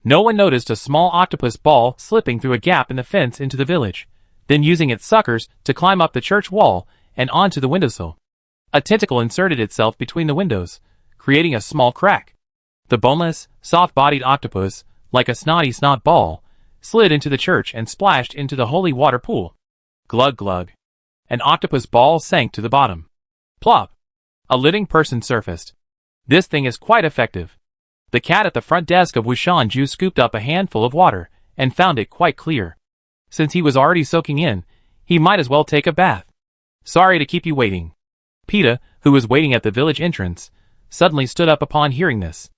No one noticed a small octopus ball slipping through a gap in the fence into the village, then using its suckers to climb up the church wall and onto the windowsill. A tentacle inserted itself between the windows, creating a small crack. The boneless, soft-bodied octopus, like a snotty snot ball, slid into the church and splashed into the holy water pool. Glug glug. An octopus ball sank to the bottom. Plop. A living person surfaced. This thing is quite effective. The cat at the front desk of Wushanju scooped up a handful of water, and found it quite clear. Since he was already soaking in, he might as well take a bath. Sorry to keep you waiting. Peta, who was waiting at the village entrance, suddenly stood up upon hearing this.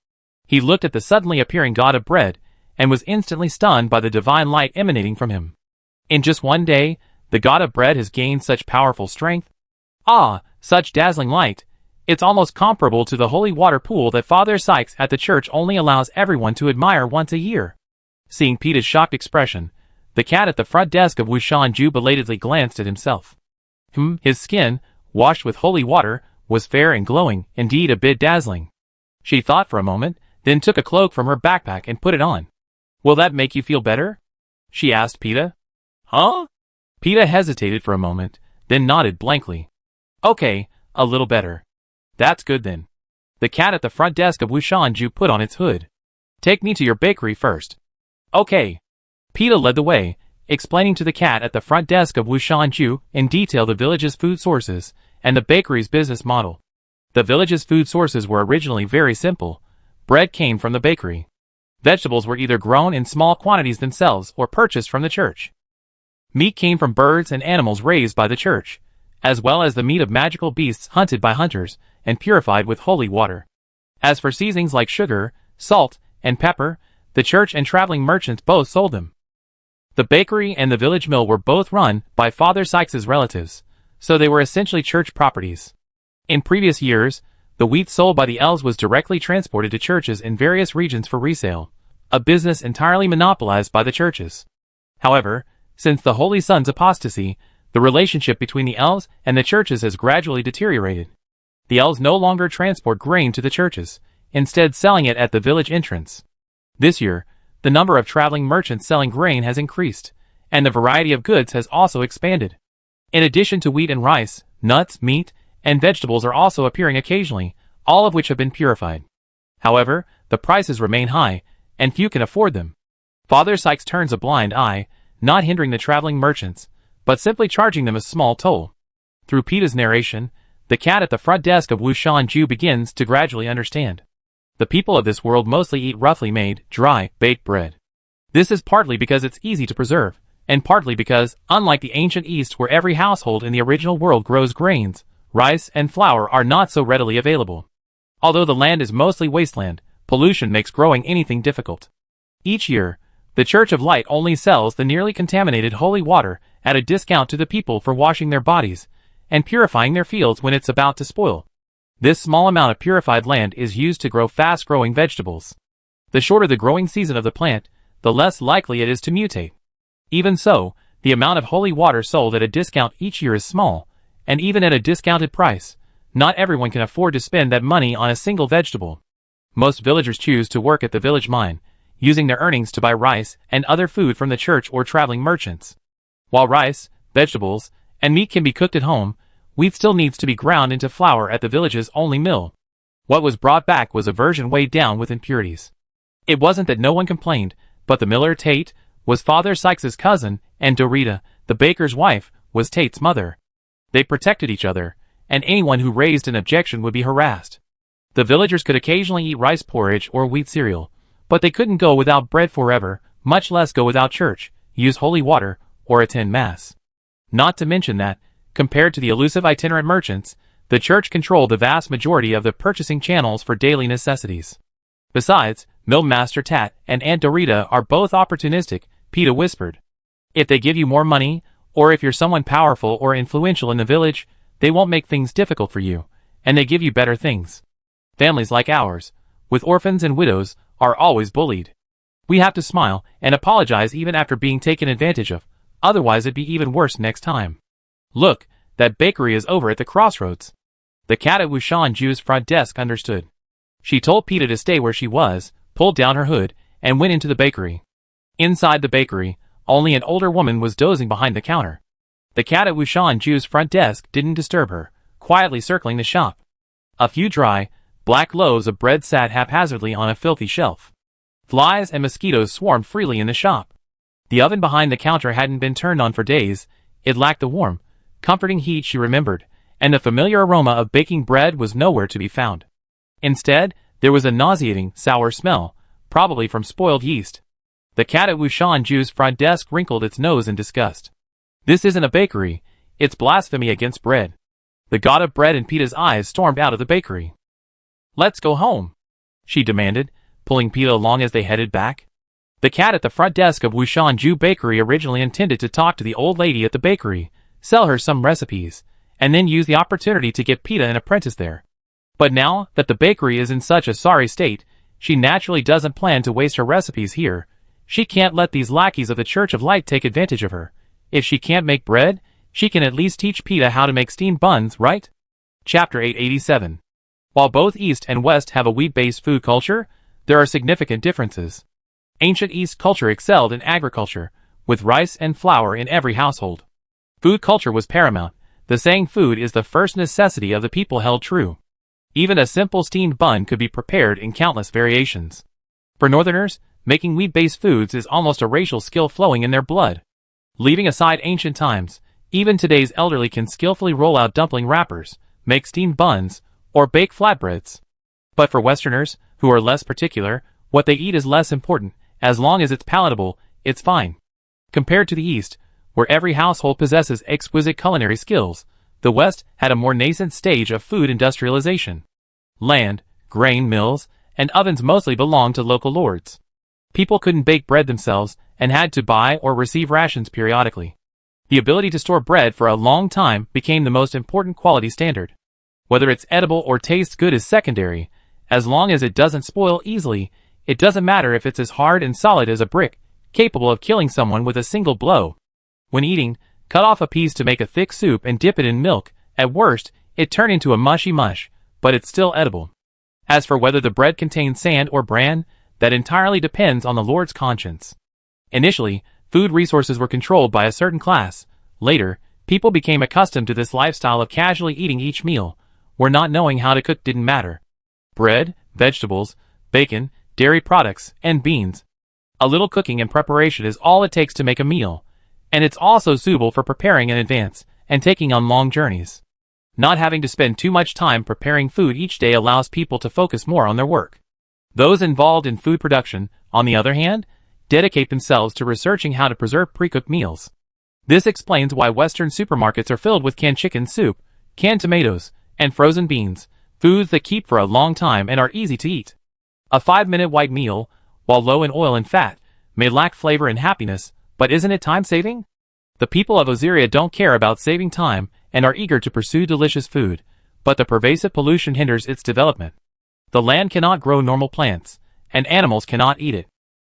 He looked at the suddenly appearing god of bread, and was instantly stunned by the divine light emanating from him. In just one day, the god of bread has gained such powerful strength. Ah, such dazzling light. It's almost comparable to the holy water pool that Father Sykes at the church only allows everyone to admire once a year. Seeing Peta's shocked expression, the cat at the front desk of Wushanju belatedly glanced at himself. His skin, washed with holy water, was fair and glowing, indeed a bit dazzling. She thought for a moment, then took a cloak from her backpack and put it on. Will that make you feel better? She asked Peeta. Huh? Peeta hesitated for a moment, then nodded blankly. Okay, a little better. That's good then. The cat at the front desk of Wushanju put on its hood. Take me to your bakery first. Okay. Peeta led the way, explaining to the cat at the front desk of Wushanju in detail the village's food sources and the bakery's business model. The village's food sources were originally very simple. Bread came from the bakery. Vegetables were either grown in small quantities themselves or purchased from the church. Meat came from birds and animals raised by the church, as well as the meat of magical beasts hunted by hunters and purified with holy water. As for seasonings like sugar, salt, and pepper, the church and traveling merchants both sold them. The bakery and the village mill were both run by Father Sykes's relatives, so they were essentially church properties. In previous years, the wheat sold by the elves was directly transported to churches in various regions for resale, a business entirely monopolized by the churches. However, since the Holy Son's apostasy, the relationship between the elves and the churches has gradually deteriorated. The elves no longer transport grain to the churches, instead selling it at the village entrance. This year, the number of traveling merchants selling grain has increased, and the variety of goods has also expanded. In addition to wheat and rice, nuts, meat, and vegetables are also appearing occasionally, all of which have been purified. However, the prices remain high, and few can afford them. Father Sykes turns a blind eye, not hindering the traveling merchants, but simply charging them a small toll. Through Peeta's narration, the cat at the front desk of Wushanju begins to gradually understand. The people of this world mostly eat roughly made, dry, baked bread. This is partly because it's easy to preserve, and partly because, unlike the ancient East where every household in the original world grows grains, rice and flour are not so readily available. Although the land is mostly wasteland, pollution makes growing anything difficult. Each year, the Church of Light only sells the nearly contaminated holy water at a discount to the people for washing their bodies and purifying their fields when it's about to spoil. This small amount of purified land is used to grow fast-growing vegetables. The shorter the growing season of the plant, the less likely it is to mutate. Even so, the amount of holy water sold at a discount each year is small, and even at a discounted price, not everyone can afford to spend that money on a single vegetable. Most villagers choose to work at the village mine, using their earnings to buy rice and other food from the church or traveling merchants. While rice, vegetables, and meat can be cooked at home, wheat still needs to be ground into flour at the village's only mill. What was brought back was a version weighed down with impurities. It wasn't that no one complained, but the miller, Tate, was Father Sykes's cousin, and Dorita, the baker's wife, was Tate's mother. They protected each other, and anyone who raised an objection would be harassed. The villagers could occasionally eat rice porridge or wheat cereal, but they couldn't go without bread forever, much less go without church, use holy water, or attend mass. Not to mention that, compared to the elusive itinerant merchants, the church controlled the vast majority of the purchasing channels for daily necessities. Besides, Mill Master Tat and Aunt Dorita are both opportunistic, Peeta whispered. If they give you more money, or if you're someone powerful or influential in the village, they won't make things difficult for you, and they give you better things. Families like ours, with orphans and widows, are always bullied. We have to smile and apologize even after being taken advantage of, otherwise it'd be even worse next time. Look, that bakery is over at the crossroads. The cat at Wushanju's front desk understood. She told Peeta to stay where she was, pulled down her hood, and went into the bakery. Inside the bakery, only an older woman was dozing behind the counter. The cat at Wushanju's front desk didn't disturb her, quietly circling the shop. A few dry, black loaves of bread sat haphazardly on a filthy shelf. Flies and mosquitoes swarmed freely in the shop. The oven behind the counter hadn't been turned on for days. It lacked the warm, comforting heat she remembered, and the familiar aroma of baking bread was nowhere to be found. Instead, there was a nauseating, sour smell, probably from spoiled yeast. The cat at Wushanju's front desk wrinkled its nose in disgust. This isn't a bakery, it's blasphemy against bread. The god of bread in Peeta's eyes stormed out of the bakery. Let's go home, she demanded, pulling Peeta along as they headed back. The cat at the front desk of Wushanju Bakery originally intended to talk to the old lady at the bakery, sell her some recipes, and then use the opportunity to get Peeta an apprentice there. But now that the bakery is in such a sorry state, she naturally doesn't plan to waste her recipes here. She can't let these lackeys of the Church of Light take advantage of her. If she can't make bread, She can at least teach Peta how to make steamed buns, right? Chapter 887. While both East and West have a wheat-based food culture, there are significant differences. Ancient East culture excelled in agriculture, with rice and flour in every household. Food culture was paramount. The saying food is the first necessity of the people held true. Even a simple steamed bun could be prepared in countless variations. For Northerners, making wheat-based foods is almost a racial skill flowing in their blood. Leaving aside ancient times, even today's elderly can skillfully roll out dumpling wrappers, make steamed buns, or bake flatbreads. But for Westerners, who are less particular, what they eat is less important. As long as it's palatable, it's fine. Compared to the East, where every household possesses exquisite culinary skills, the West had a more nascent stage of food industrialization. Land, grain mills, and ovens mostly belonged to local lords. People couldn't bake bread themselves and had to buy or receive rations periodically. The ability to store bread for a long time became the most important quality standard. Whether it's edible or tastes good is secondary. As long as it doesn't spoil easily, it doesn't matter if it's as hard and solid as a brick, capable of killing someone with a single blow. When eating, cut off a piece to make a thick soup and dip it in milk. At worst, it turned into a mushy mush, but it's still edible. As for whether the bread contains sand or bran, that entirely depends on the Lord's conscience. Initially, food resources were controlled by a certain class. Later, people became accustomed to this lifestyle of casually eating each meal, where not knowing how to cook didn't matter. Bread, vegetables, bacon, dairy products, and beans. A little cooking and preparation is all it takes to make a meal, and it's also suitable for preparing in advance and taking on long journeys. Not having to spend too much time preparing food each day allows people to focus more on their work. Those involved in food production, on the other hand, dedicate themselves to researching how to preserve pre-cooked meals. This explains why Western supermarkets are filled with canned chicken soup, canned tomatoes, and frozen beans, foods that keep for a long time and are easy to eat. A 5-minute white meal, while low in oil and fat, may lack flavor and happiness, but isn't it time-saving? The people of Oziria don't care about saving time and are eager to pursue delicious food, but the pervasive pollution hinders its development. The land cannot grow normal plants, and animals cannot eat it.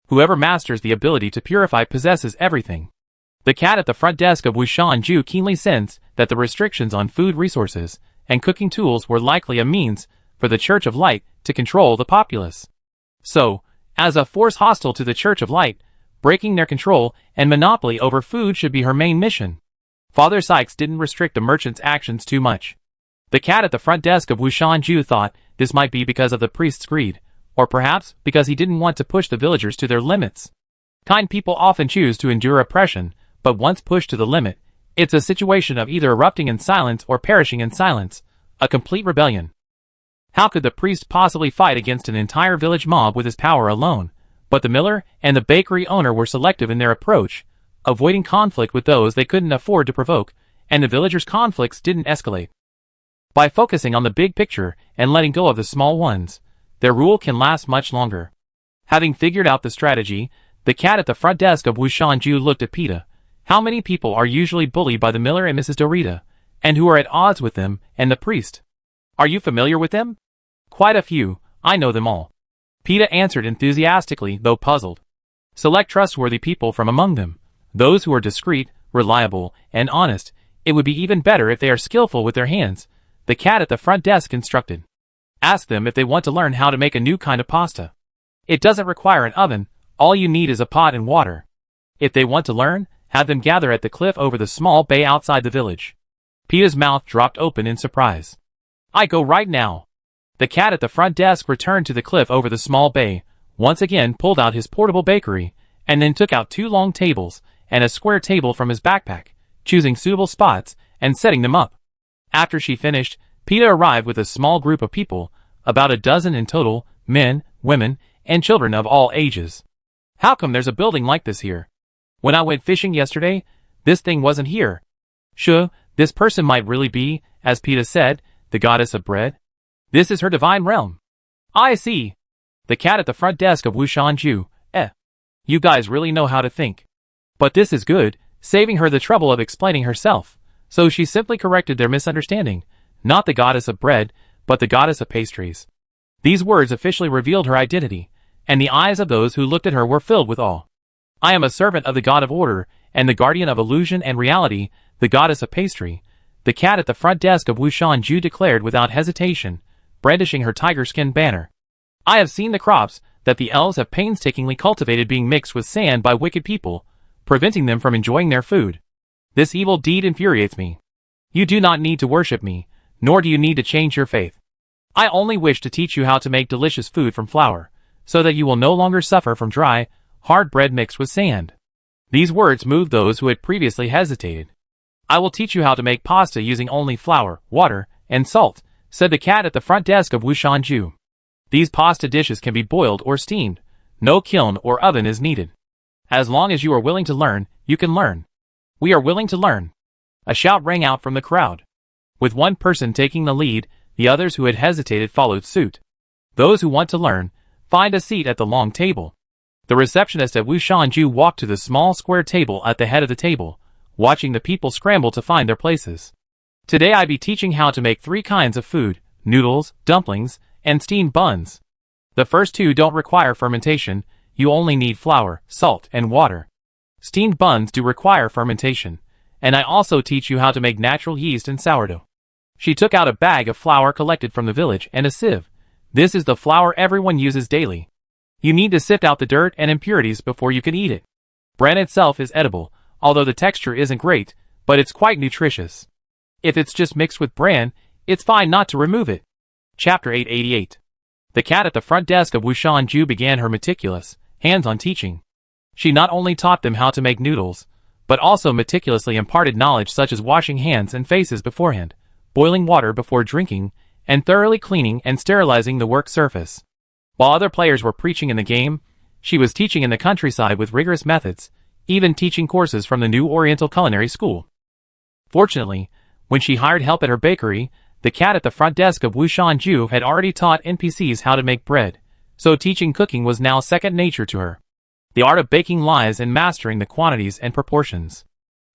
Whoever masters the ability to purify possesses everything. The cat at the front desk of Wushanju keenly sensed that the restrictions on food resources and cooking tools were likely a means for the Church of Light to control the populace. So, as a force hostile to the Church of Light, breaking their control and monopoly over food should be her main mission. Father Sykes didn't restrict the merchant's actions too much. The cat at the front desk of Wushanju thought this might be because of the priest's greed, or perhaps because he didn't want to push the villagers to their limits. Kind people often choose to endure oppression, but once pushed to the limit, it's a situation of either erupting in silence or perishing in silence, a complete rebellion. How could the priest possibly fight against an entire village mob with his power alone? But the miller and the bakery owner were selective in their approach, avoiding conflict with those they couldn't afford to provoke, and the villagers' conflicts didn't escalate. By focusing on the big picture and letting go of the small ones, their rule can last much longer. Having figured out the strategy, the cat at the front desk of Wushanju looked at Peta. How many people are usually bullied by the miller and Mrs. Dorita, and who are at odds with them and the priest? Are you familiar with them? Quite a few, I know them all. Peta answered enthusiastically, though puzzled. Select trustworthy people from among them. Those who are discreet, reliable, and honest. It would be even better if they are skillful with their hands, the cat at the front desk instructed. Ask them if they want to learn how to make a new kind of pasta. It doesn't require an oven, all you need is a pot and water. If they want to learn, have them gather at the cliff over the small bay outside the village. Peta's mouth dropped open in surprise. I go right now. The cat at the front desk returned to the cliff over the small bay, once again pulled out his portable bakery, and then took out 2 long tables and a square table from his backpack, choosing suitable spots and setting them up. After she finished, Peta arrived with a small group of people, about a dozen in total, men, women, and children of all ages. How come there's a building like this here? When I went fishing yesterday, this thing wasn't here. Sure, this person might really be, as Peta said, the goddess of bread. This is her divine realm. I see. The cat at the front desk of Wushanju. You guys really know how to think. But this is good, saving her the trouble of explaining herself. So she simply corrected their misunderstanding. Not the goddess of bread, but the goddess of pastries. These words officially revealed her identity, and the eyes of those who looked at her were filled with awe. I am a servant of the god of order, and the guardian of illusion and reality, the goddess of pastry, the cat at the front desk of Wushanju declared without hesitation, brandishing her tiger-skin banner. I have seen the crops that the elves have painstakingly cultivated being mixed with sand by wicked people, preventing them from enjoying their food. This evil deed infuriates me. You do not need to worship me, nor do you need to change your faith. I only wish to teach you how to make delicious food from flour, so that you will no longer suffer from dry, hard bread mixed with sand. These words moved those who had previously hesitated. I will teach you how to make pasta using only flour, water, and salt, said the cat at the front desk of Wushanju. These pasta dishes can be boiled or steamed. No kiln or oven is needed. As long as you are willing to learn, you can learn. We are willing to learn. A shout rang out from the crowd. With one person taking the lead, the others who had hesitated followed suit. Those who want to learn, find a seat at the long table. The receptionist at Wushanju walked to the small square table at the head of the table, watching the people scramble to find their places. Today I be teaching how to make 3 kinds of food: noodles, dumplings, and steamed buns. The first 2 don't require fermentation, you only need flour, salt, and water. Steamed buns do require fermentation, and I also teach you how to make natural yeast and sourdough. She took out a bag of flour collected from the village and a sieve. This is the flour everyone uses daily. You need to sift out the dirt and impurities before you can eat it. Bran itself is edible, although the texture isn't great, but it's quite nutritious. If it's just mixed with bran, it's fine not to remove it. Chapter 888. The cat at the front desk of Wushanju began her meticulous, hands-on teaching. She not only taught them how to make noodles, but also meticulously imparted knowledge such as washing hands and faces beforehand, boiling water before drinking, and thoroughly cleaning and sterilizing the work surface. While other players were preaching in the game, she was teaching in the countryside with rigorous methods, even teaching courses from the New Oriental Culinary School. Fortunately, when she hired help at her bakery, the cat at the front desk of Wushanju had already taught NPCs how to make bread, so teaching cooking was now second nature to her. The art of baking lies in mastering the quantities and proportions.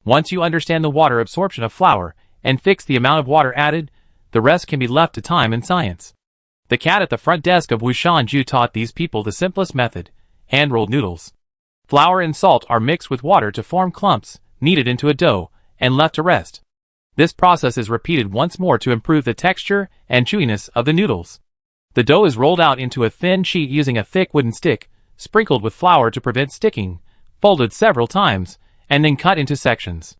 Once you understand the water absorption of flour and fix the amount of water added, the rest can be left to time and science. The cat at the front desk of Wushanju taught these people the simplest method: hand-rolled noodles. Flour and salt are mixed with water to form clumps, kneaded into a dough, and left to rest. This process is repeated once more to improve the texture and chewiness of the noodles. The dough is rolled out into a thin sheet using a thick wooden stick, sprinkled with flour to prevent sticking, folded several times, and then cut into sections.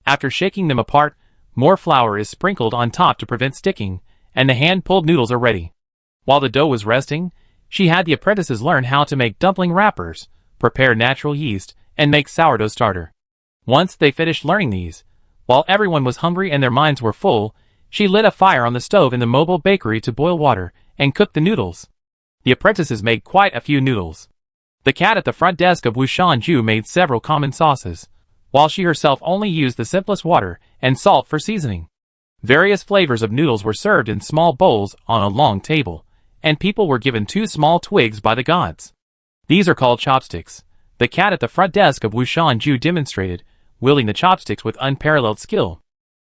After shaking them apart, more flour is sprinkled on top to prevent sticking, and the hand-pulled noodles are ready. While the dough was resting, she had the apprentices learn how to make dumpling wrappers, prepare natural yeast, and make sourdough starter. Once they finished learning these, while everyone was hungry and their minds were full, she lit a fire on the stove in the mobile bakery to boil water and cook the noodles. The apprentices made quite a few noodles. The cat at the front desk of Wushanju made several common sauces, while she herself only used the simplest water and salt for seasoning. Various flavors of noodles were served in small bowls on a long table, and people were given 2 small twigs by the gods. These are called chopsticks. The cat at the front desk of Wushanju demonstrated, wielding the chopsticks with unparalleled skill.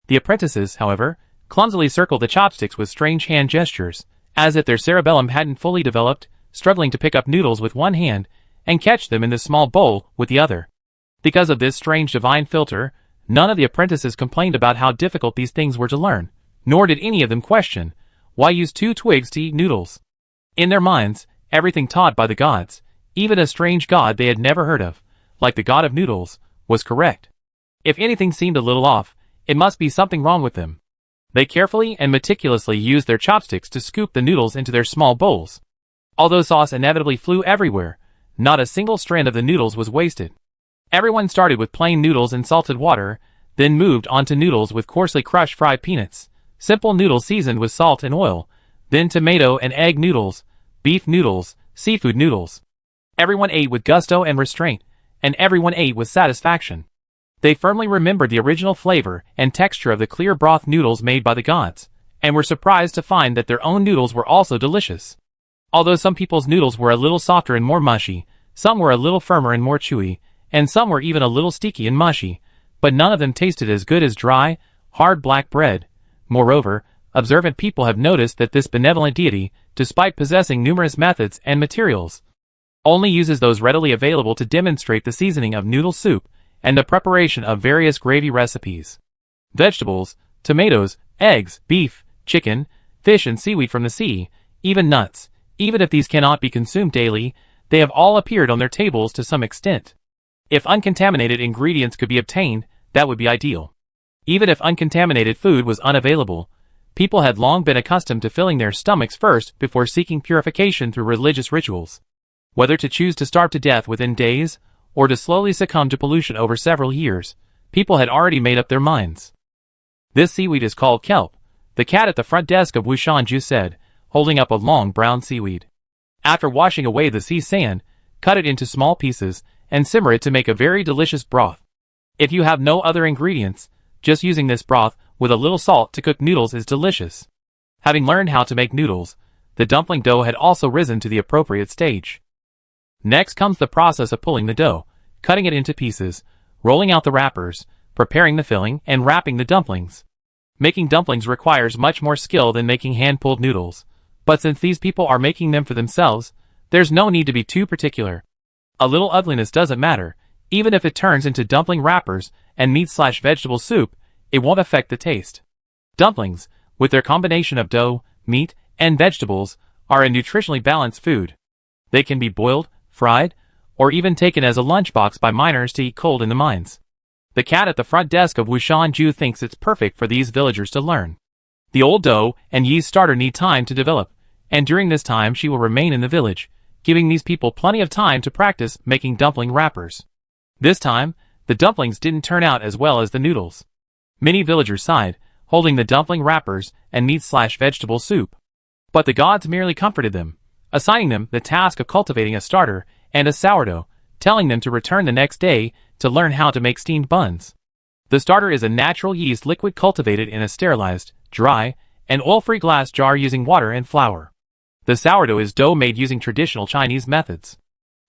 The apprentices, however, clumsily circled the chopsticks with strange hand gestures, as if their cerebellum hadn't fully developed, struggling to pick up noodles with one hand and catch them in the small bowl with the other. Because of this strange divine filter, none of the apprentices complained about how difficult these things were to learn, nor did any of them question, why use 2 twigs to eat noodles? In their minds, everything taught by the gods, even a strange god they had never heard of, like the god of noodles, was correct. If anything seemed a little off, it must be something wrong with them. They carefully and meticulously used their chopsticks to scoop the noodles into their small bowls. Although sauce inevitably flew everywhere, not a single strand of the noodles was wasted. Everyone started with plain noodles in salted water, then moved on to noodles with coarsely crushed fried peanuts, simple noodles seasoned with salt and oil, then tomato and egg noodles, beef noodles, seafood noodles. Everyone ate with gusto and restraint, and everyone ate with satisfaction. They firmly remembered the original flavor and texture of the clear broth noodles made by the gods, and were surprised to find that their own noodles were also delicious. Although some people's noodles were a little softer and more mushy, some were a little firmer and more chewy, and some were even a little sticky and mushy, but none of them tasted as good as dry, hard black bread. Moreover, observant people have noticed that this benevolent deity, despite possessing numerous methods and materials, only uses those readily available to demonstrate the seasoning of noodle soup and the preparation of various gravy recipes. vegetables, tomatoes, eggs, beef, chicken, fish and seaweed from the sea, even nuts. Even if these cannot be consumed daily, they have all appeared on their tables to some extent. If uncontaminated ingredients could be obtained, that would be ideal. Even if uncontaminated food was unavailable, people had long been accustomed to filling their stomachs first before seeking purification through religious rituals. Whether to choose to starve to death within days, or to slowly succumb to pollution over several years, people had already made up their minds. This seaweed is called kelp, the cat at the front desk of Wushanju said, holding up a long brown seaweed. After washing away the sea sand, cut it into small pieces, and simmer it to make a very delicious broth. If you have no other ingredients, just using this broth with a little salt to cook noodles is delicious. Having learned how to make noodles, the dumpling dough had also risen to the appropriate stage. Next comes the process of pulling the dough, cutting it into pieces, rolling out the wrappers, preparing the filling, and wrapping the dumplings. Making dumplings requires much more skill than making hand-pulled noodles, but since these people are making them for themselves, there's no need to be too particular. A little ugliness doesn't matter, even if it turns into dumpling wrappers and meat/vegetable soup, it won't affect the taste. Dumplings, with their combination of dough, meat, and vegetables, are a nutritionally balanced food. They can be boiled, fried, or even taken as a lunchbox by miners to eat cold in the mines. The cat at the front desk of Wushanju thinks it's perfect for these villagers to learn. The old dough and yeast starter need time to develop, and during this time she will remain in the village, giving these people plenty of time to practice making dumpling wrappers. This time, the dumplings didn't turn out as well as the noodles. Many villagers sighed, holding the dumpling wrappers and meat/vegetable soup. But the gods merely comforted them, assigning them the task of cultivating a starter and a sourdough, telling them to return the next day to learn how to make steamed buns. The starter is a natural yeast liquid cultivated in a sterilized, dry, and oil-free glass jar using water and flour. The sourdough is dough made using traditional Chinese methods.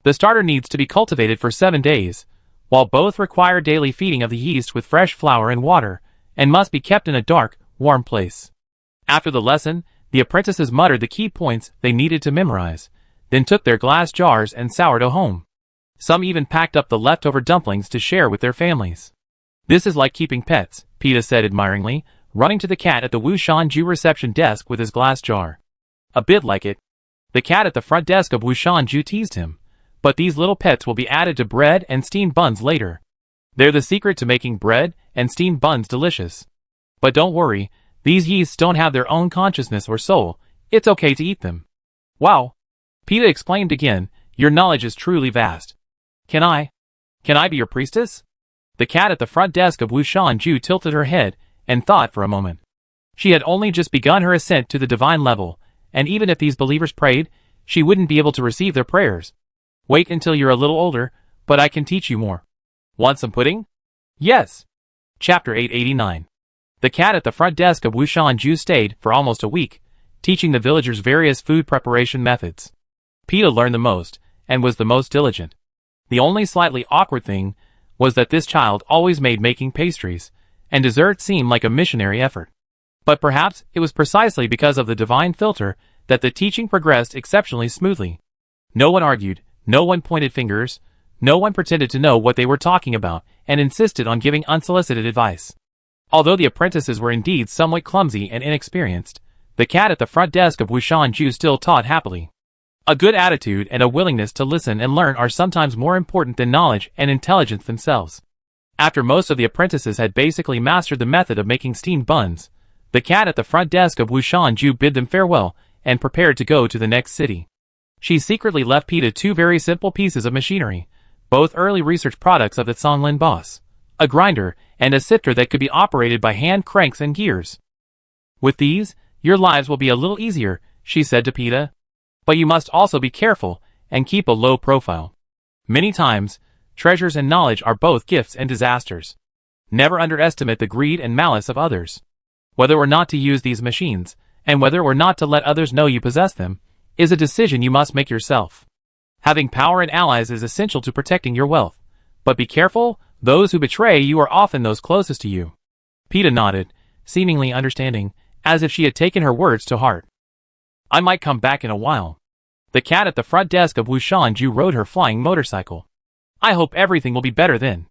The starter needs to be cultivated for 7 days, while both require daily feeding of the yeast with fresh flour and water, and must be kept in a dark, warm place. After the lesson, the apprentices muttered the key points they needed to memorize, then took their glass jars and sourdough home. Some even packed up the leftover dumplings to share with their families. This is like keeping pets, Peta said admiringly, running to the cat at the Wushanju reception desk with his glass jar. A bit like it. The cat at the front desk of Wushanju teased him, but these little pets will be added to bread and steamed buns later. They're the secret to making bread and steamed buns delicious. But don't worry, these yeasts don't have their own consciousness or soul, it's okay to eat them. Wow! Peta exclaimed again, your knowledge is truly vast. Can I be your priestess? The cat at the front desk of Wushanju tilted her head and thought for a moment. She had only just begun her ascent to the divine level, and even if these believers prayed, she wouldn't be able to receive their prayers. Wait until you're a little older, but I can teach you more. Want some pudding? Yes. Chapter 889. The cat at the front desk of Wushanju stayed for almost a week, teaching the villagers various food preparation methods. Peta learned the most, and was the most diligent. The only slightly awkward thing was that this child always made making pastries, and dessert seemed like a missionary effort. But perhaps it was precisely because of the divine filter that the teaching progressed exceptionally smoothly. No one argued, no one pointed fingers, no one pretended to know what they were talking about, and insisted on giving unsolicited advice. Although the apprentices were indeed somewhat clumsy and inexperienced, the cat at the front desk of Wushanju still taught happily. A good attitude and a willingness to listen and learn are sometimes more important than knowledge and intelligence themselves. After most of the apprentices had basically mastered the method of making steamed buns, the cat at the front desk of Wushanju bid them farewell and prepared to go to the next city. She secretly left Peta 2 very simple pieces of machinery, both early research products of the Songlin boss, a grinder and a sifter that could be operated by hand cranks and gears. With these, your lives will be a little easier, she said to Peta. But you must also be careful and keep a low profile. Many times, treasures and knowledge are both gifts and disasters. Never underestimate the greed and malice of others. Whether or not to use these machines, and whether or not to let others know you possess them, is a decision you must make yourself. Having power and allies is essential to protecting your wealth, but be careful, those who betray you are often those closest to you. Peta nodded, seemingly understanding, as if she had taken her words to heart. I might come back in a while. The cat at the front desk of Wushanju rode her flying motorcycle. I hope everything will be better then.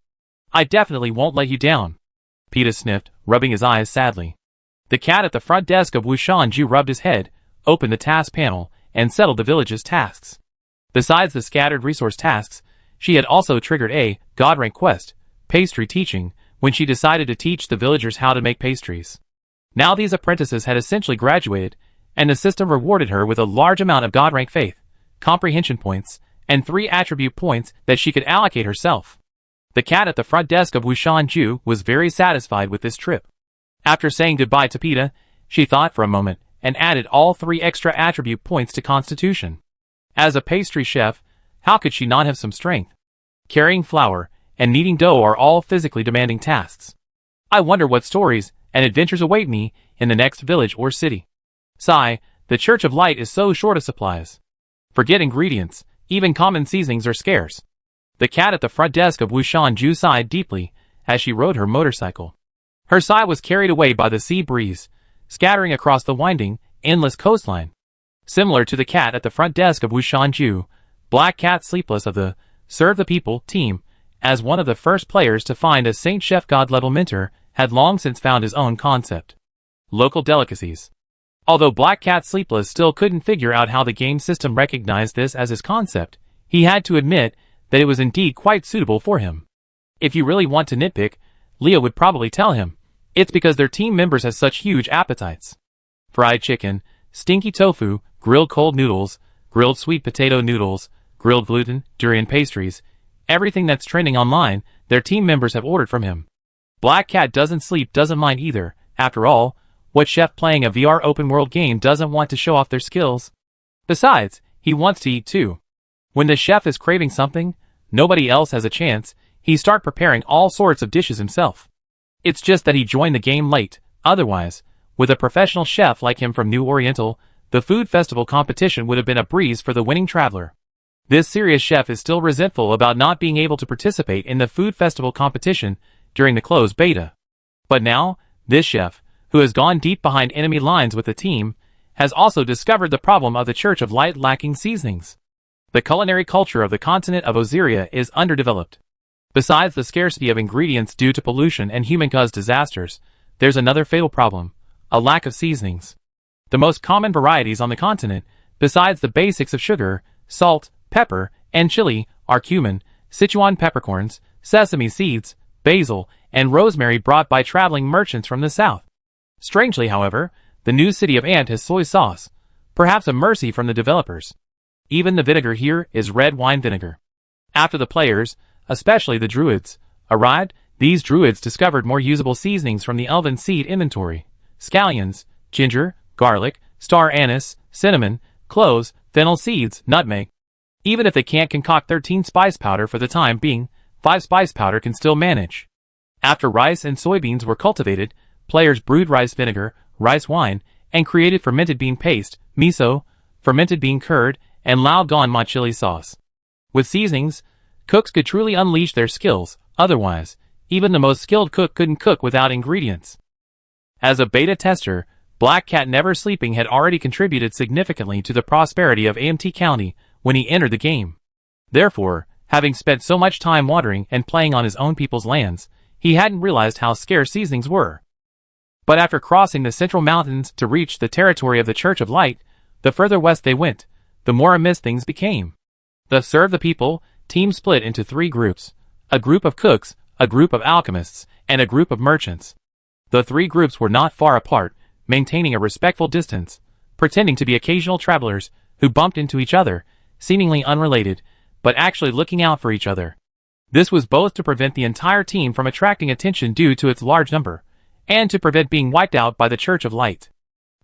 I definitely won't let you down. Peta sniffed, rubbing his eyes sadly. The cat at the front desk of Wushanju rubbed his head, opened the task panel, and settled the village's tasks. Besides the scattered resource tasks, she had also triggered a God rank quest, pastry teaching, when she decided to teach the villagers how to make pastries. Now these apprentices had essentially graduated, and the system rewarded her with a large amount of God rank faith, comprehension points, and 3 attribute points that she could allocate herself. The cat at the front desk of Wushanju was very satisfied with this trip. After saying goodbye to Peta, she thought for a moment and added all 3 extra attribute points to Constitution. As a pastry chef, how could she not have some strength? Carrying flour and kneading dough are all physically demanding tasks. I wonder what stories and adventures await me in the next village or city. Sigh, the Church of Light is so short of supplies. Forget ingredients, even common seasonings are scarce. The cat at the front desk of Wushanju sighed deeply as she rode her motorcycle. Her sigh was carried away by the sea breeze, scattering across the winding, endless coastline. Similar to the cat at the front desk of Wushanju, Black Cat Sleepless of the Serve the People team, as one of the first players to find a Saint Chef God-level mentor, had long since found his own concept. Local delicacies. Although Black Cat Sleepless still couldn't figure out how the game system recognized this as his concept, he had to admit that it was indeed quite suitable for him. If you really want to nitpick, Leo would probably tell him, it's because their team members have such huge appetites. Fried chicken, stinky tofu, grilled cold noodles, grilled sweet potato noodles, grilled gluten, durian pastries, everything that's trending online, their team members have ordered from him. Black Cat doesn't sleep, doesn't mind either. After all, what chef playing a VR open world game doesn't want to show off their skills? Besides, he wants to eat too. When the chef is craving something, nobody else has a chance, he start preparing all sorts of dishes himself. It's just that he joined the game late. Otherwise, with a professional chef like him from New Oriental, the food festival competition would have been a breeze for the winning traveler. This serious chef is still resentful about not being able to participate in the food festival competition during the closed beta. But now, this chef, who has gone deep behind enemy lines with the team, has also discovered the problem of the Church of Light lacking seasonings. The culinary culture of the continent of Osiria is underdeveloped. Besides the scarcity of ingredients due to pollution and human-caused disasters, there's another fatal problem: a lack of seasonings. The most common varieties on the continent, besides the basics of sugar, salt, pepper, and chili, are cumin, Sichuan peppercorns, sesame seeds, basil, and rosemary brought by traveling merchants from the south. Strangely, however, the new city of Ant has soy sauce, perhaps a mercy from the developers. Even the vinegar here is red wine vinegar. After the players, especially the druids, arrived, these druids discovered more usable seasonings from the elven seed inventory: scallions, ginger, garlic, star anise, cinnamon, cloves, fennel seeds, nutmeg. Even if they can't concoct 13 spice powder for the time being, 5 spice powder can still manage. After rice and soybeans were cultivated, players brewed rice vinegar, rice wine, and created fermented bean paste, miso, fermented bean curd, and lao gan ma chili sauce. With seasonings, cooks could truly unleash their skills. Otherwise, even the most skilled cook couldn't cook without ingredients. As a beta tester, Black Cat Never Sleeping had already contributed significantly to the prosperity of AMT County when he entered the game. Therefore, having spent so much time watering and playing on his own people's lands, he hadn't realized how scarce seasonings were. But after crossing the central mountains to reach the territory of the Church of Light, the further west they went, the more amiss things became. The Serve the People team split into 3 groups: a group of cooks, a group of alchemists, and a group of merchants. The 3 groups were not far apart, maintaining a respectful distance, pretending to be occasional travelers who bumped into each other, seemingly unrelated, but actually looking out for each other. This was both to prevent the entire team from attracting attention due to its large number, and to prevent being wiped out by the Church of Light.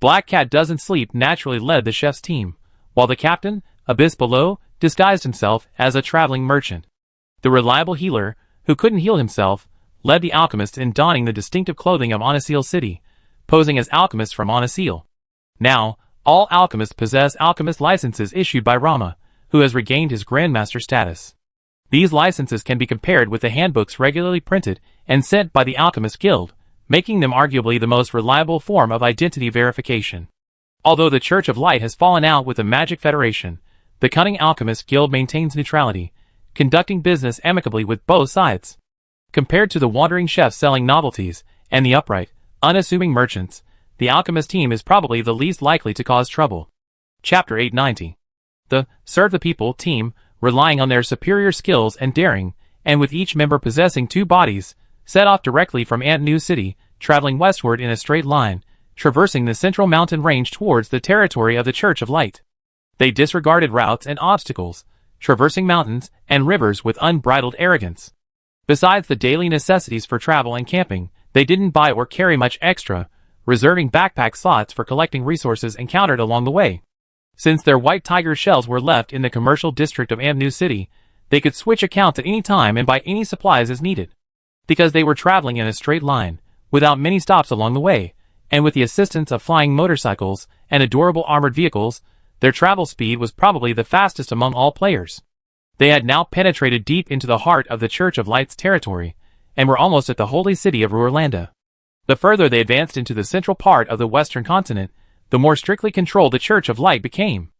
Black Cat Doesn't Sleep naturally led the chef's team, while the captain, Abyss Below, disguised himself as a traveling merchant. The reliable healer, who couldn't heal himself, led the alchemists in donning the distinctive clothing of Onasil City, posing as alchemists from Onasil. Now, all alchemists possess alchemist licenses issued by Rama, who has regained his Grandmaster status. These licenses can be compared with the handbooks regularly printed and sent by the Alchemist Guild, making them arguably the most reliable form of identity verification. Although the Church of Light has fallen out with the Magic Federation, the Cunning Alchemist Guild maintains neutrality, conducting business amicably with both sides. Compared to the wandering chefs selling novelties and the upright, unassuming merchants, the alchemist team is probably the least likely to cause trouble. Chapter 890. The Serve the People team, relying on their superior skills and daring, and with each member possessing 2 bodies, set off directly from Ant New City, traveling westward in a straight line, traversing the central mountain range towards the territory of the Church of Light. They disregarded routes and obstacles, traversing mountains and rivers with unbridled arrogance. Besides the daily necessities for travel and camping, they didn't buy or carry much extra, reserving backpack slots for collecting resources encountered along the way. Since their white tiger shells were left in the commercial district of Ant New City, they could switch accounts at any time and buy any supplies as needed. Because they were traveling in a straight line, without many stops along the way, and with the assistance of flying motorcycles and adorable armored vehicles, their travel speed was probably the fastest among all players. They had now penetrated deep into the heart of the Church of Light's territory, and were almost at the holy city of Ruerlanda. The further they advanced into the central part of the western continent, the more strictly controlled the Church of Light became.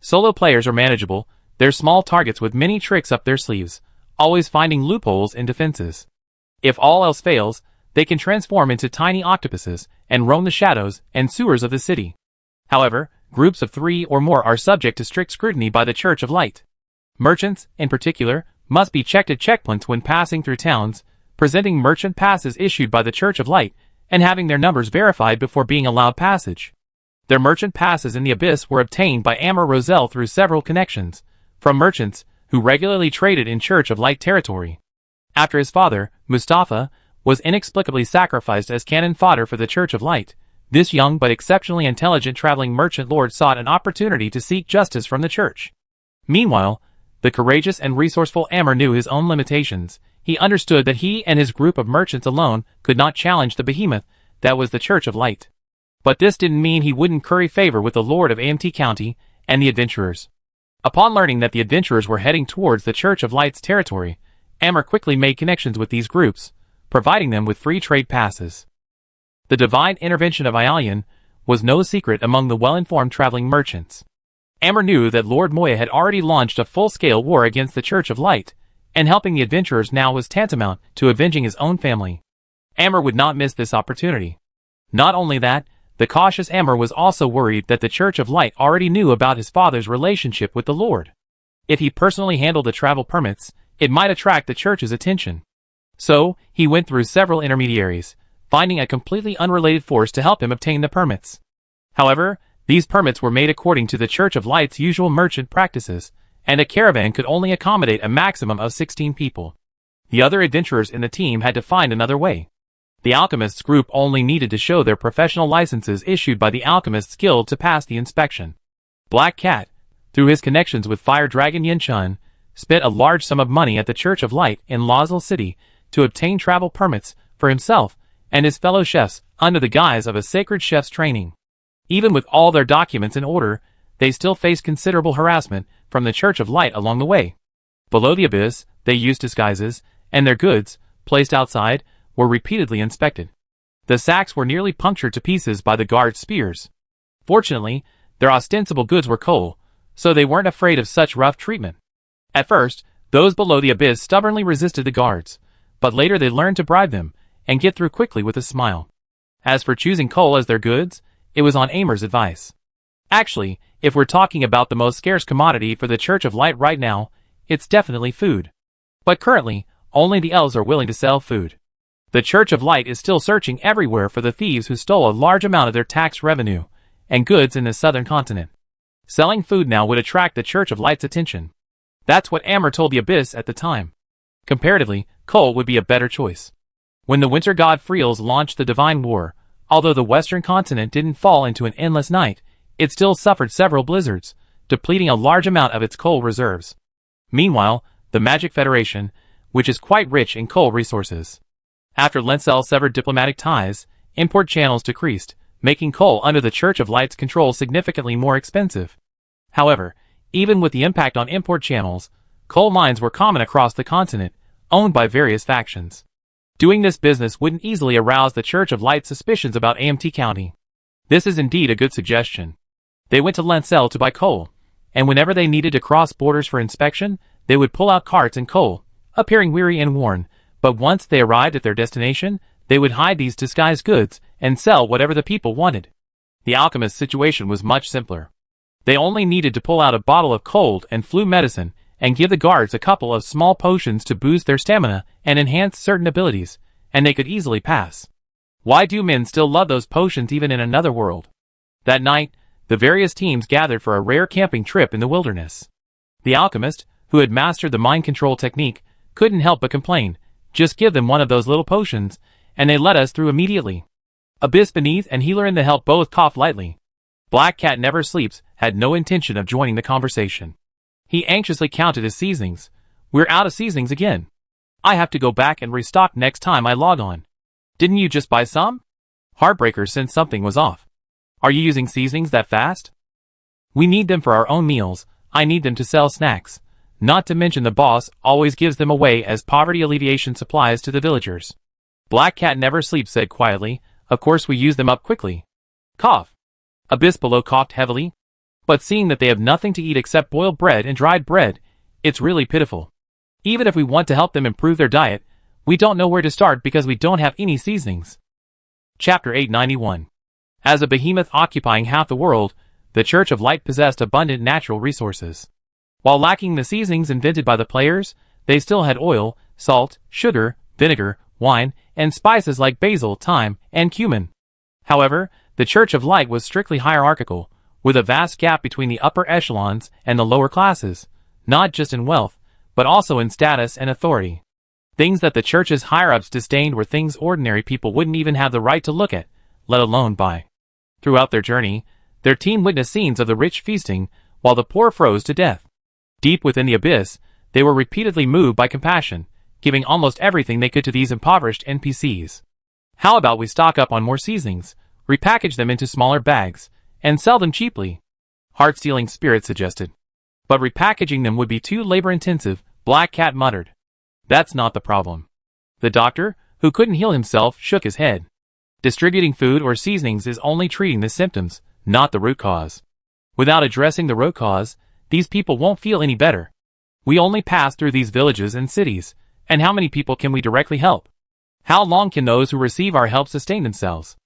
Solo players are manageable, they're small targets with many tricks up their sleeves, always finding loopholes in defenses. If all else fails, they can transform into tiny octopuses and roam the shadows and sewers of the city. However, groups of 3 or more are subject to strict scrutiny by the Church of Light. Merchants, in particular, must be checked at checkpoints when passing through towns, presenting merchant passes issued by the Church of Light, and having their numbers verified before being allowed passage. Their merchant passes in the Abyss were obtained by Amr Roselle through several connections, from merchants who regularly traded in Church of Light territory. After his father, Mustafa, was inexplicably sacrificed as cannon fodder for the Church of Light, this young but exceptionally intelligent traveling merchant lord sought an opportunity to seek justice from the church. Meanwhile, the courageous and resourceful Amr knew his own limitations. He understood that he and his group of merchants alone could not challenge the behemoth that was the Church of Light. But this didn't mean he wouldn't curry favor with the Lord of AMT County and the adventurers. Upon learning that the adventurers were heading towards the Church of Light's territory, Amr quickly made connections with these groups, providing them with free trade passes. The divine intervention of Ialian was no secret among the well-informed traveling merchants. Amr knew that Lord Moya had already launched a full-scale war against the Church of Light, and helping the adventurers now was tantamount to avenging his own family. Amr would not miss this opportunity. Not only that, the cautious Amr was also worried that the Church of Light already knew about his father's relationship with the Lord. If he personally handled the travel permits, it might attract the church's attention. So, he went through several intermediaries, finding a completely unrelated force to help him obtain the permits. However, these permits were made according to the Church of Light's usual merchant practices, and a caravan could only accommodate a maximum of 16 people. The other adventurers in the team had to find another way. The Alchemists group only needed to show their professional licenses issued by the Alchemists Guild to pass the inspection. Black Cat, through his connections with Fire Dragon Yin Chun, spent a large sum of money at the Church of Light in Lawsville City to obtain travel permits for himself and his fellow chefs under the guise of a sacred chef's training. Even with all their documents in order, they still faced considerable harassment from the Church of Light along the way. Below the Abyss, they used disguises, and their goods, placed outside, were repeatedly inspected. The sacks were nearly punctured to pieces by the guards' spears. Fortunately, their ostensible goods were coal, so they weren't afraid of such rough treatment. At first, those below the Abyss stubbornly resisted the guards, but later they learned to bribe them, and get through quickly with a smile. As for choosing coal as their goods, it was on Amr's advice. Actually, if we're talking about the most scarce commodity for the Church of Light right now, it's definitely food. But currently, only the elves are willing to sell food. The Church of Light is still searching everywhere for the thieves who stole a large amount of their tax revenue and goods in the southern continent. Selling food now would attract the Church of Light's attention. That's what Amr told the Abyss at the time. Comparatively, coal would be a better choice. When the winter god Friels launched the Divine War, although the western continent didn't fall into an endless night, it still suffered several blizzards, depleting a large amount of its coal reserves. Meanwhile, the Magic Federation, which is quite rich in coal resources. After Lencel severed diplomatic ties, import channels decreased, making coal under the Church of Light's control significantly more expensive. However, even with the impact on import channels, coal mines were common across the continent, owned by various factions. Doing this business wouldn't easily arouse the Church of Light's suspicions about AMT County. This is indeed a good suggestion. They went to Lencel to buy coal, and whenever they needed to cross borders for inspection, they would pull out carts and coal, appearing weary and worn, but once they arrived at their destination, they would hide these disguised goods and sell whatever the people wanted. The alchemist's situation was much simpler. They only needed to pull out a bottle of cold and flu medicine and give the guards a couple of small potions to boost their stamina and enhance certain abilities, and they could easily pass. Why do men still love those potions even in another world? That night, the various teams gathered for a rare camping trip in the wilderness. The alchemist, who had mastered the mind control technique, couldn't help but complain, "Just give them one of those little potions, and they let us through immediately." Abyss beneath and Healer in the help both coughed lightly. Black Cat Never Sleeps had no intention of joining the conversation. He anxiously counted his seasonings. "We're out of seasonings again. I have to go back and restock next time I log on." "Didn't you just buy some?" Heartbreaker sensed something was off. "Are you using seasonings that fast?" "We need them for our own meals. I need them to sell snacks. Not to mention the boss always gives them away as poverty alleviation supplies to the villagers." Black Cat Never Sleeps said quietly, "Of course we use them up quickly." Cough. Abyss below coughed heavily. "But seeing that they have nothing to eat except boiled bread and dried bread, it's really pitiful. Even if we want to help them improve their diet, we don't know where to start because we don't have any seasonings." Chapter 891. As a behemoth occupying half the world, the Church of Light possessed abundant natural resources. While lacking the seasonings invented by the players, they still had oil, salt, sugar, vinegar, wine, and spices like basil, thyme, and cumin. However, the Church of Light was strictly hierarchical, with a vast gap between the upper echelons and the lower classes, not just in wealth, but also in status and authority. Things that the church's higher-ups disdained were things ordinary people wouldn't even have the right to look at, let alone buy. Throughout their journey, their team witnessed scenes of the rich feasting, while the poor froze to death. Deep within the abyss, they were repeatedly moved by compassion, giving almost everything they could to these impoverished NPCs. "How about we stock up on more seasonings, repackage them into smaller bags, and sell them cheaply?" Heart-stealing Spirit suggested. "But repackaging them would be too labor-intensive," Black Cat muttered. "That's not the problem." The doctor, who couldn't heal himself, shook his head. "Distributing food or seasonings is only treating the symptoms, not the root cause. Without addressing the root cause, these people won't feel any better. We only pass through these villages and cities, and how many people can we directly help? How long can those who receive our help sustain themselves?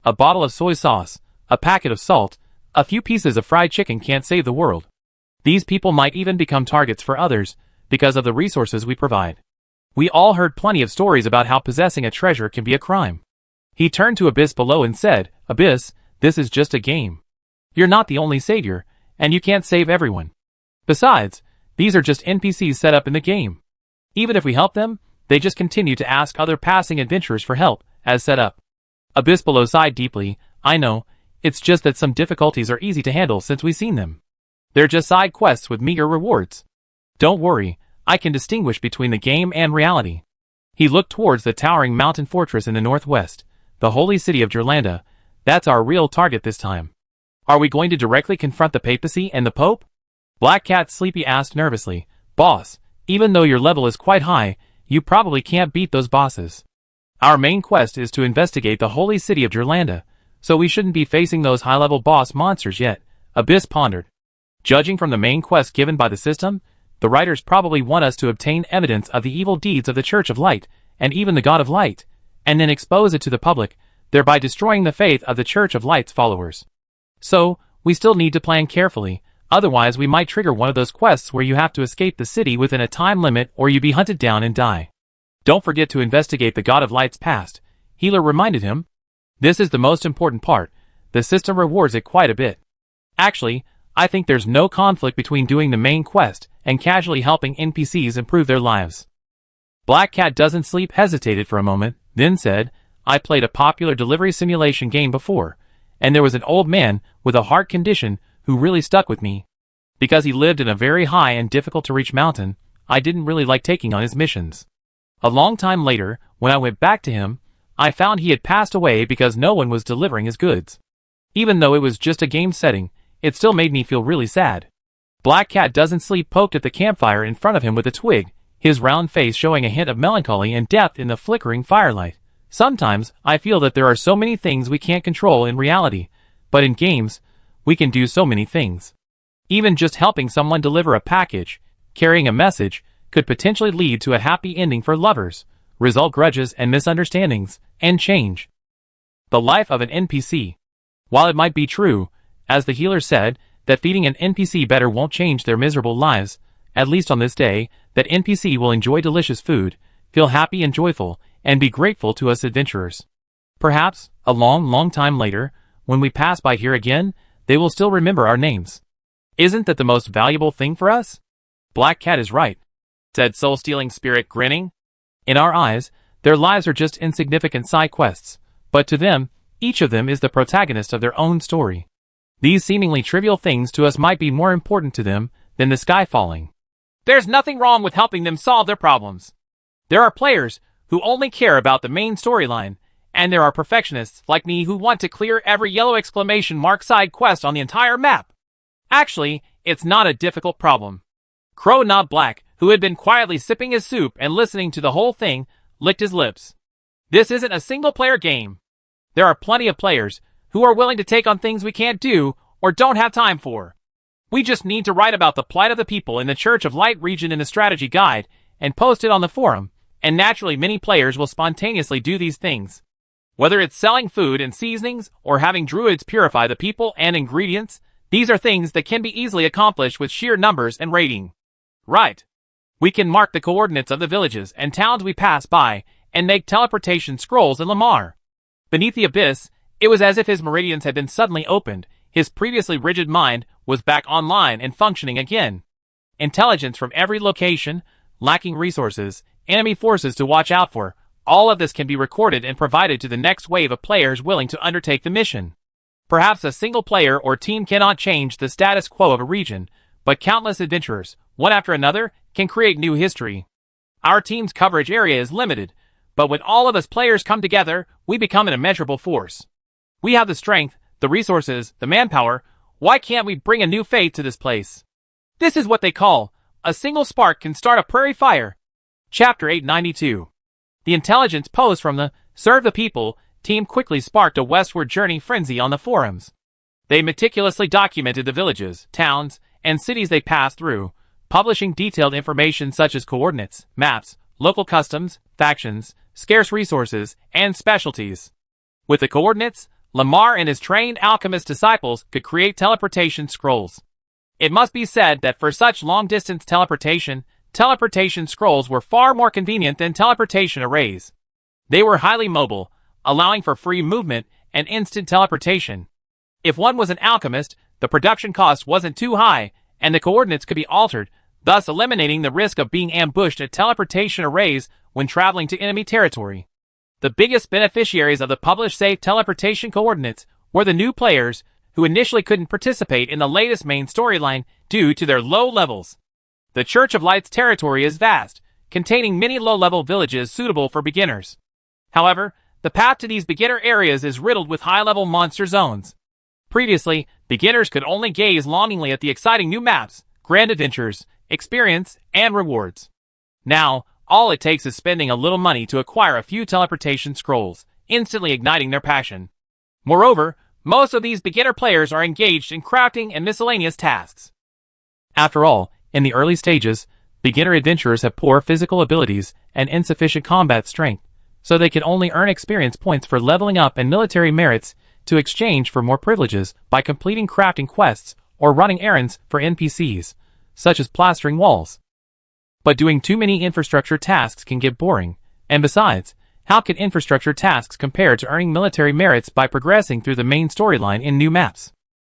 A bottle of soy sauce, a packet of salt, a few pieces of fried chicken can't save the world. These people might even become targets for others, because of the resources we provide. We all heard plenty of stories about how possessing a treasure can be a crime." He turned to Abyss below and said, "Abyss, this is just a game. You're not the only savior, and you can't save everyone. Besides, these are just NPCs set up in the game. Even if we help them, they just continue to ask other passing adventurers for help, as set up." Abyss below sighed deeply. "I know, it's just that some difficulties are easy to handle since we've seen them. They're just side quests with meager rewards. Don't worry, I can distinguish between the game and reality." He looked towards the towering mountain fortress in the northwest, the holy city of Gerlanda. "That's our real target this time." "Are we going to directly confront the papacy and the Pope?" Black Cat Sleepy asked nervously. "Boss, even though your level is quite high, you probably can't beat those bosses. Our main quest is to investigate the holy city of Gerlanda, so we shouldn't be facing those high-level boss monsters yet," Abyss pondered. "Judging from the main quest given by the system, the writers probably want us to obtain evidence of the evil deeds of the Church of Light, and even the God of Light, and then expose it to the public, thereby destroying the faith of the Church of Light's followers. So, we still need to plan carefully, otherwise we might trigger one of those quests where you have to escape the city within a time limit or you be hunted down and die. Don't forget to investigate the God of Light's past," Healer reminded him. "This is the most important part. The system rewards it quite a bit. Actually, I think there's no conflict between doing the main quest and casually helping NPCs improve their lives." Black Cat Doesn't Sleep hesitated for a moment, then said, "I played a popular delivery simulation game before, and there was an old man with a heart condition who really stuck with me. Because he lived in a very high and difficult-to-reach mountain, I didn't really like taking on his missions. A long time later, when I went back to him, I found he had passed away because no one was delivering his goods. Even though it was just a game setting, it still made me feel really sad." Black Cat Doesn't Sleep poked at the campfire in front of him with a twig, his round face showing a hint of melancholy and depth in the flickering firelight. "Sometimes, I feel that there are so many things we can't control in reality, but in games, we can do so many things. Even just helping someone deliver a package, carrying a message, could potentially lead to a happy ending for lovers, result grudges and misunderstandings, and change. The life of an NPC. While it might be true, as the healer said, that feeding an NPC better won't change their miserable lives, at least on this day, that NPC will enjoy delicious food, feel happy and joyful, and be grateful to us adventurers. Perhaps, a long time later, when we pass by here again, they will still remember our names. Isn't that the most valuable thing for us? Black Cat is right, said Soul-Stealing Spirit, grinning. In our eyes, their lives are just insignificant side quests, but to them, each of them is the protagonist of their own story. These seemingly trivial things to us might be more important to them than the sky falling. There's nothing wrong with helping them solve their problems. There are players who only care about the main storyline, and there are perfectionists like me who want to clear every yellow exclamation mark side quest on the entire map. Actually, it's not a difficult problem. Crow Knob Black, who had been quietly sipping his soup and listening to the whole thing, licked his lips. This isn't a single-player game. There are plenty of players who are willing to take on things we can't do or don't have time for. We just need to write about the plight of the people in the Church of Light region in the strategy guide and post it on the forum, and naturally many players will spontaneously do these things. Whether it's selling food and seasonings or having druids purify the people and ingredients, these are things that can be easily accomplished with sheer numbers and rating. Right. We can mark the coordinates of the villages and towns we pass by and make teleportation scrolls in Lamar. Beneath the abyss, it was as if his meridians had been suddenly opened. His previously rigid mind was back online and functioning again. Intelligence from every location, lacking resources, enemy forces to watch out for, all of this can be recorded and provided to the next wave of players willing to undertake the mission. Perhaps a single player or team cannot change the status quo of a region, but countless adventurers, one after another, can create new history. Our team's coverage area is limited, but when all of us players come together, we become an immeasurable force. We have the strength, the resources, the manpower. Why can't we bring a new faith to this place? This is what they call, a single spark can start a prairie fire. Chapter 892. The intelligence post from the Serve the People team quickly sparked a westward journey frenzy on the forums. They meticulously documented the villages, towns, and cities they passed through, publishing detailed information such as coordinates, maps, local customs, factions, scarce resources, and specialties. With the coordinates, Lamar and his trained alchemist disciples could create teleportation scrolls. It must be said that for such long-distance teleportation scrolls were far more convenient than teleportation arrays. They were highly mobile, allowing for free movement and instant teleportation. If one was an alchemist, the production cost wasn't too high, and the coordinates could be altered, thus eliminating the risk of being ambushed at teleportation arrays when traveling to enemy territory. The biggest beneficiaries of the published safe teleportation coordinates were the new players, who initially couldn't participate in the latest main storyline due to their low levels. The Church of Light's territory is vast, containing many low-level villages suitable for beginners. However, the path to these beginner areas is riddled with high-level monster zones. Previously, beginners could only gaze longingly at the exciting new maps, grand adventures, experience, and rewards. Now, all it takes is spending a little money to acquire a few teleportation scrolls, instantly igniting their passion. Moreover, most of these beginner players are engaged in crafting and miscellaneous tasks. After all, in the early stages, beginner adventurers have poor physical abilities and insufficient combat strength, so they can only earn experience points for leveling up and military merits to exchange for more privileges by completing crafting quests or running errands for NPCs, such as plastering walls. But doing too many infrastructure tasks can get boring, and besides, how can infrastructure tasks compare to earning military merits by progressing through the main storyline in new maps?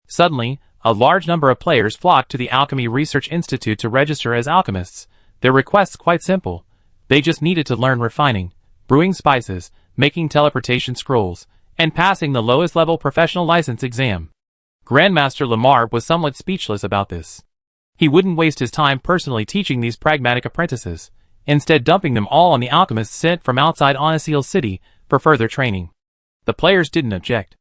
Suddenly, a large number of players flocked to the Alchemy Research Institute to register as alchemists. Their requests quite simple. They just needed to learn refining, brewing spices, making teleportation scrolls, and passing the lowest level professional license exam. Grandmaster Lamar was somewhat speechless about this. He wouldn't waste his time personally teaching these pragmatic apprentices, instead dumping them all on the alchemists sent from outside Onasil City for further training. The players didn't object.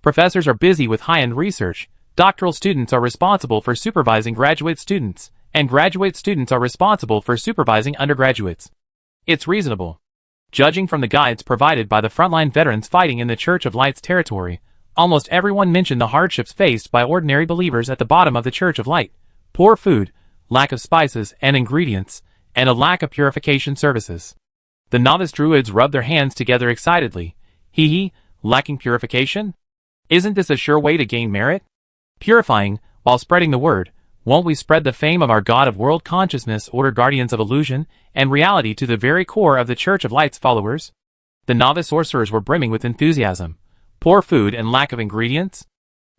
Professors are busy with high-end research, doctoral students are responsible for supervising graduate students, and graduate students are responsible for supervising undergraduates. It's reasonable. Judging from the guides provided by the frontline veterans fighting in the Church of Light's territory, almost everyone mentioned the hardships faced by ordinary believers at the bottom of the Church of Light. Poor food, lack of spices and ingredients, and a lack of purification services. The novice druids rubbed their hands together excitedly. Hee hee, lacking purification? Isn't this a sure way to gain merit? Purifying, while spreading the word, won't we spread the fame of our God of world consciousness, order guardians of illusion and reality to the very core of the Church of Light's followers? The novice sorcerers were brimming with enthusiasm. Poor food and lack of ingredients?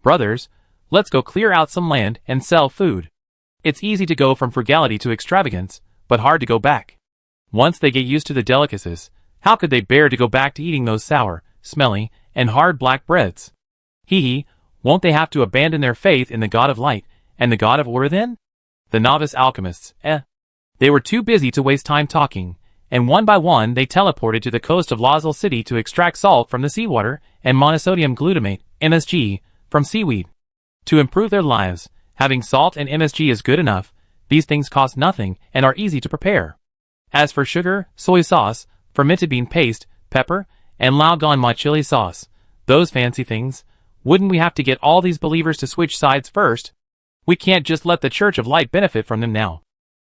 Brothers, let's go clear out some land and sell food. It's easy to go from frugality to extravagance, but hard to go back. Once they get used to the delicacies, how could they bear to go back to eating those sour, smelly, and hard black breads? Hee hee, won't they have to abandon their faith in the God of Light and the God of Order then? The novice alchemists, They were too busy to waste time talking, and one by one they teleported to the coast of Lozelle City to extract salt from the seawater and monosodium glutamate, MSG, from seaweed. To improve their lives, having salt and MSG is good enough. These things cost nothing and are easy to prepare. As for sugar, soy sauce, fermented bean paste, pepper, and lao gan ma chili sauce, those fancy things, wouldn't we have to get all these believers to switch sides first? We can't just let the Church of Light benefit from them now.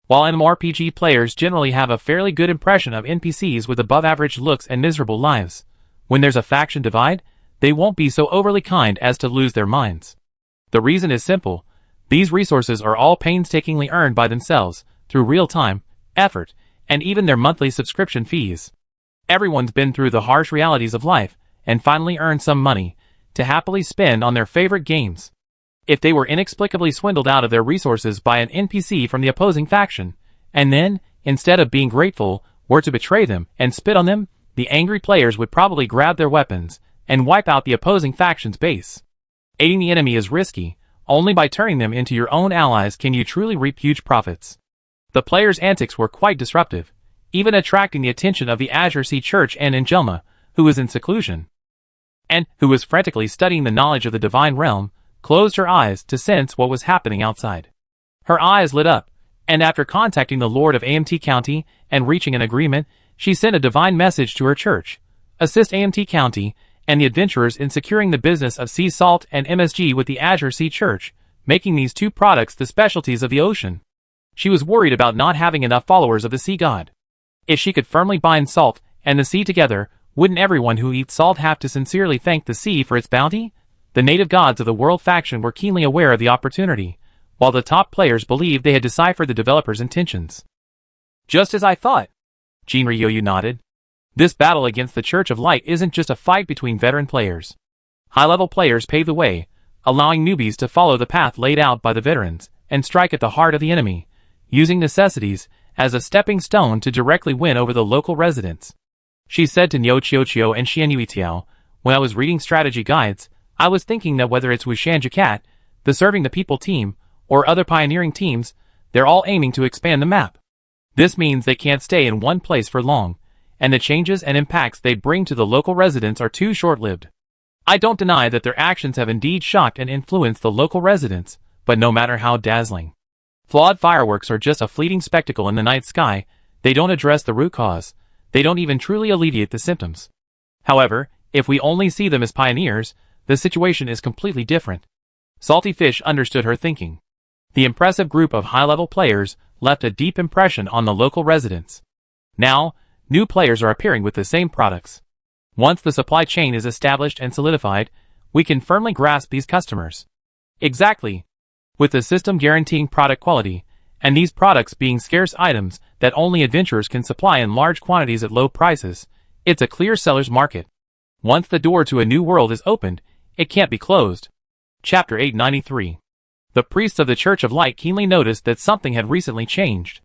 While MMORPG players generally have a fairly good impression of NPCs with above-average looks and miserable lives, when there's a faction divide, they won't be so overly kind as to lose their minds. The reason is simple. These resources are all painstakingly earned by themselves, through real time, effort, and even their monthly subscription fees. Everyone's been through the harsh realities of life, and finally earned some money, to happily spend on their favorite games. If they were inexplicably swindled out of their resources by an NPC from the opposing faction, and then, instead of being grateful, were to betray them and spit on them, the angry players would probably grab their weapons and wipe out the opposing faction's base. Aiding the enemy is risky. Only by turning them into your own allies can you truly reap huge profits. The players' antics were quite disruptive, even attracting the attention of the Azure Sea Church and Angelma, who was in seclusion, and who was frantically studying the knowledge of the divine realm, closed her eyes to sense what was happening outside. Her eyes lit up, and after contacting the Lord of AMT County and reaching an agreement, she sent a divine message to her church. Assist AMT County and the adventurers in securing the business of sea salt and MSG with the Azure Sea Church, making these two products the specialties of the ocean. She was worried about not having enough followers of the sea god. If she could firmly bind salt and the sea together, wouldn't everyone who eats salt have to sincerely thank the sea for its bounty? The native gods of the world faction were keenly aware of the opportunity, while the top players believed they had deciphered the developers' intentions. Just as I thought. Jinryu nodded. This battle against the Church of Light isn't just a fight between veteran players. High-level players pave the way, allowing newbies to follow the path laid out by the veterans, and strike at the heart of the enemy, using necessities as a stepping stone to directly win over the local residents. She said to Niu Chiochio and Xian Yuitiao, when I was reading strategy guides, I was thinking that whether it's Wushan Jacat, the Serving the People team, or other pioneering teams, they're all aiming to expand the map. This means they can't stay in one place for long, and the changes and impacts they bring to the local residents are too short-lived. I don't deny that their actions have indeed shocked and influenced the local residents, but no matter how dazzling, flawed fireworks are just a fleeting spectacle in the night sky. They don't address the root cause. They don't even truly alleviate the symptoms. However, if we only see them as pioneers, the situation is completely different. Salty Fish understood her thinking. The impressive group of high-level players left a deep impression on the local residents. Now, new players are appearing with the same products. Once the supply chain is established and solidified, we can firmly grasp these customers. Exactly. With the system guaranteeing product quality, and these products being scarce items that only adventurers can supply in large quantities at low prices, it's a clear seller's market. Once the door to a new world is opened, it can't be closed. Chapter 893. The priests of the Church of Light keenly noticed that something had recently changed.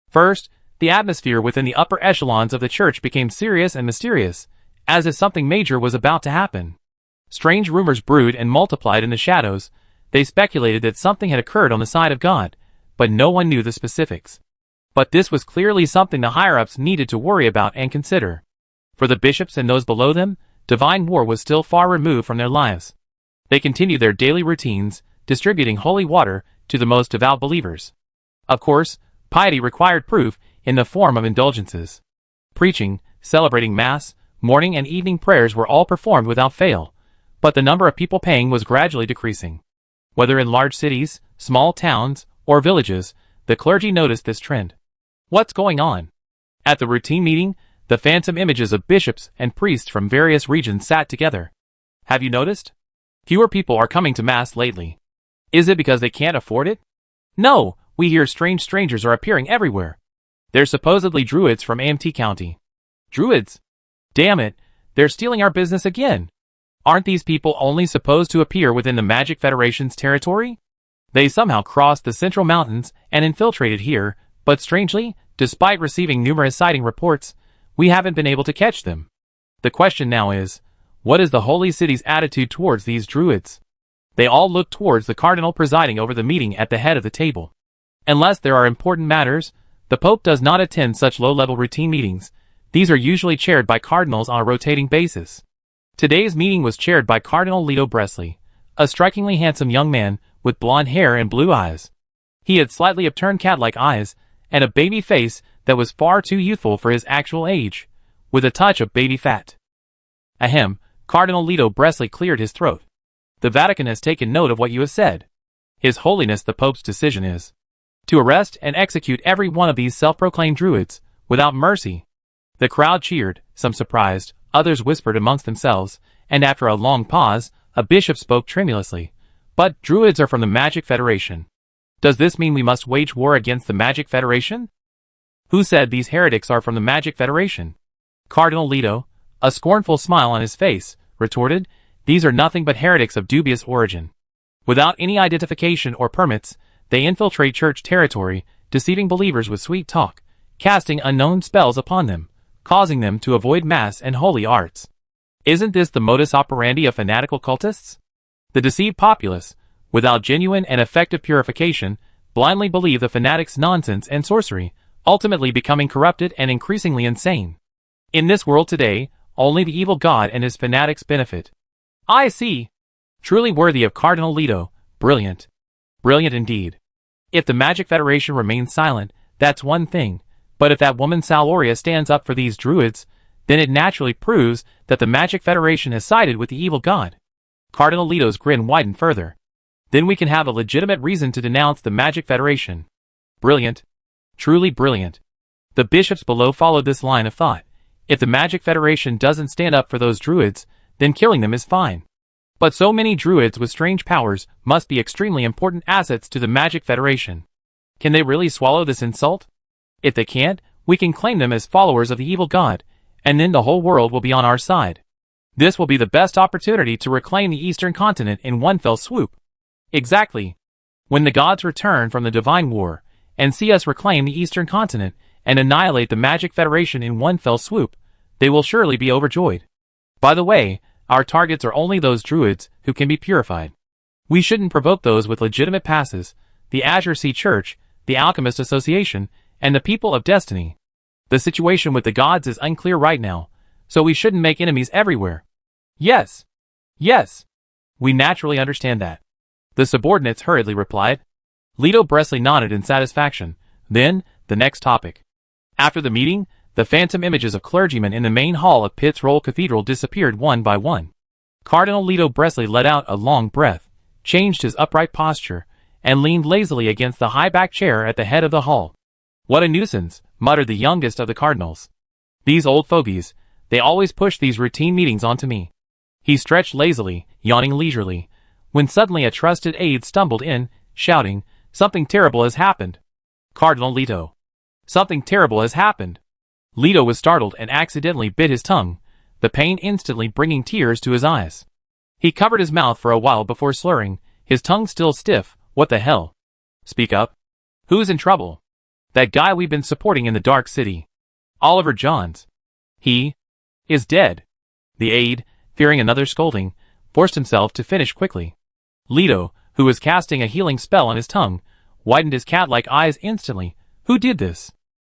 First, the atmosphere within the upper echelons of the church became serious and mysterious, as if something major was about to happen. Strange rumors brewed and multiplied in the shadows. They speculated that something had occurred on the side of God, but no one knew the specifics. But this was clearly something the higher-ups needed to worry about and consider. For the bishops and those below them, divine war was still far removed from their lives. They continued their daily routines, distributing holy water to the most devout believers. Of course, piety required proof in the form of indulgences. Preaching, celebrating Mass, morning and evening prayers were all performed without fail, but the number of people paying was gradually decreasing. Whether in large cities, small towns, or villages, the clergy noticed this trend. What's going on? At the routine meeting, The phantom images of bishops and priests from various regions sat together. Have you noticed? Fewer people are coming to Mass lately. Is it because they can't afford it? No, we hear strange strangers are appearing everywhere. They're supposedly druids from AMT County. Druids? Damn it, they're stealing our business again. Aren't these people only supposed to appear within the Magic Federation's territory? They somehow crossed the Central Mountains and infiltrated here, but strangely, despite receiving numerous sighting reports, we haven't been able to catch them. The question now is, what is the Holy City's attitude towards these druids? They all look towards the cardinal presiding over the meeting at the head of the table. Unless there are important matters, the Pope does not attend such low-level routine meetings. These are usually chaired by cardinals on a rotating basis. Today's meeting was chaired by Cardinal Leto Bresley, a strikingly handsome young man with blonde hair and blue eyes. He had slightly upturned cat-like eyes and a baby face that was far too youthful for his actual age, with a touch of baby fat. Ahem, Cardinal Leto Bresley cleared his throat. The Vatican has taken note of what you have said. His Holiness the Pope's decision is to arrest and execute every one of these self-proclaimed druids, without mercy. The crowd cheered, some surprised, others whispered amongst themselves, and after a long pause, a bishop spoke tremulously. But druids are from the Magic Federation. Does this mean we must wage war against the Magic Federation? Who said these heretics are from the Magic Federation? Cardinal Leto, a scornful smile on his face, retorted, these are nothing but heretics of dubious origin. Without any identification or permits, they infiltrate church territory, deceiving believers with sweet talk, casting unknown spells upon them, causing them to avoid Mass and holy arts. Isn't this the modus operandi of fanatical cultists? The deceived populace, without genuine and effective purification, blindly believe the fanatics' nonsense and sorcery, ultimately becoming corrupted and increasingly insane. In this world today, only the evil god and his fanatics benefit. I see. Truly worthy of Cardinal Leto, brilliant. Brilliant indeed. If the Magic Federation remains silent, that's one thing, but if that woman Saloria stands up for these druids, then it naturally proves that the Magic Federation has sided with the evil god. Cardinal Leto's grin widened further. Then we can have a legitimate reason to denounce the Magic Federation. Brilliant. Truly brilliant. The bishops below followed this line of thought. If the Magic Federation doesn't stand up for those druids, then killing them is fine. But so many druids with strange powers must be extremely important assets to the Magic Federation. Can they really swallow this insult? If they can't, we can claim them as followers of the evil god, and then the whole world will be on our side. This will be the best opportunity to reclaim the Eastern continent in one fell swoop. Exactly. When the gods return from the divine war, and see us reclaim the Eastern continent, and annihilate the Magic Federation in one fell swoop, they will surely be overjoyed. By the way, our targets are only those druids who can be purified. We shouldn't provoke those with legitimate passes, the Azure Sea Church, the Alchemist Association, and the People of Destiny. The situation with the gods is unclear right now, so we shouldn't make enemies everywhere. Yes. Yes. We naturally understand that. The subordinates hurriedly replied. Leto Bresley nodded in satisfaction. Then, the next topic. After the meeting, the phantom images of clergymen in the main hall of Pitt's Roll Cathedral disappeared one by one. Cardinal Leto Bresley let out a long breath, changed his upright posture, and leaned lazily against the high-backed chair at the head of the hall. What a nuisance, muttered the youngest of the cardinals. These old fogies, they always push these routine meetings onto me. He stretched lazily, yawning leisurely, when suddenly a trusted aide stumbled in, shouting, something terrible has happened. Cardinal Leto. Something terrible has happened. Leto was startled and accidentally bit his tongue, the pain instantly bringing tears to his eyes. He covered his mouth for a while before slurring, his tongue still stiff. What the hell? Speak up. Who's in trouble? That guy we've been supporting in the Dark City. Oliver Johns. He is dead. The aide, fearing another scolding, forced himself to finish quickly. Leto, who was casting a healing spell on his tongue, widened his cat-like eyes instantly. Who did this?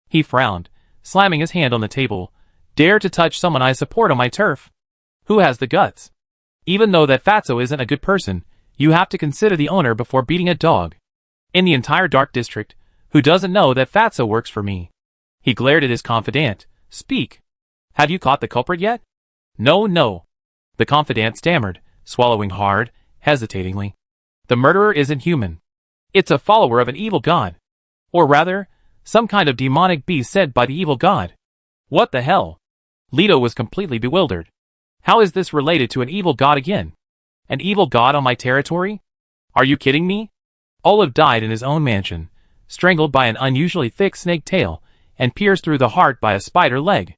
He frowned, slamming his hand on the table. Dare to touch someone I support on my turf? Who has the guts? Even though that Fatso isn't a good person, you have to consider the owner before beating a dog. In the entire Dark District, who doesn't know that Fatso works for me? He glared at his confidant. Speak. Have you caught the culprit yet? No. The confidant stammered, swallowing hard, hesitatingly. The murderer isn't human. It's a follower of an evil god. Or rather, some kind of demonic beast sent by the evil god. What the hell? Leto was completely bewildered. How is this related to an evil god again? An evil god on my territory? Are you kidding me? Olive died in his own mansion, strangled by an unusually thick snake tail, and pierced through the heart by a spider leg.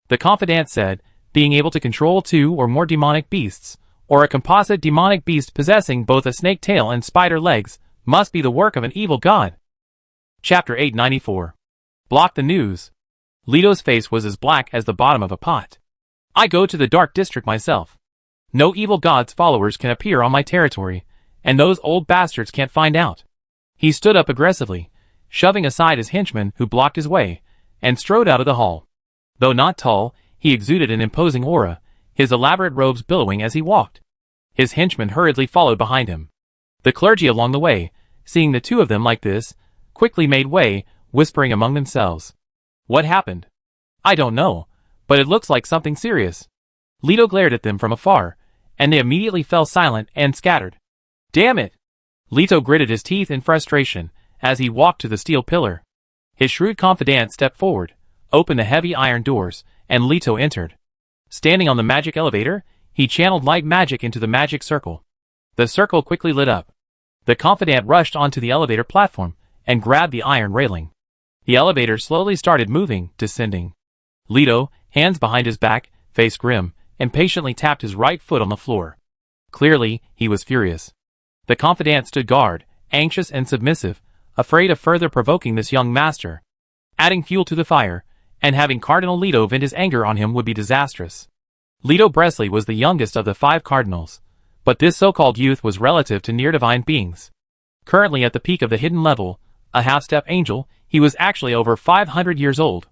The confidant said, being able to control 2 or more demonic beasts, or a composite demonic beast possessing both a snake tail and spider legs, must be the work of an evil god. Chapter 894. Block the news. Leto's face was as black as the bottom of a pot. I go to the Dark District myself. No evil god's followers can appear on my territory, and those old bastards can't find out. He stood up aggressively, shoving aside his henchmen who blocked his way, and strode out of the hall. Though not tall, he exuded an imposing aura, his elaborate robes billowing as he walked. His henchmen hurriedly followed behind him. The clergy along the way, seeing the two of them like this, quickly made way, whispering among themselves. What happened? I don't know, but it looks like something serious. Leto glared at them from afar, and they immediately fell silent and scattered. Damn it! Leto gritted his teeth in frustration as he walked to the steel pillar. His shrewd confidant stepped forward, opened the heavy iron doors, and Leto entered. Standing on the magic elevator, he channeled light magic into the magic circle. The circle quickly lit up. The confidant rushed onto the elevator platform and grabbed the iron railing. The elevator slowly started moving, descending. Leto, hands behind his back, face grim, impatiently tapped his right foot on the floor. Clearly, he was furious. The confidant stood guard, anxious and submissive, afraid of further provoking this young master. Adding fuel to the fire, and having Cardinal Leto vent his anger on him would be disastrous. Leto Bresley was the youngest of the 5 cardinals, but this so-called youth was relative to near-divine beings. Currently at the peak of the hidden level, a half-step angel, he was actually over 500 years old.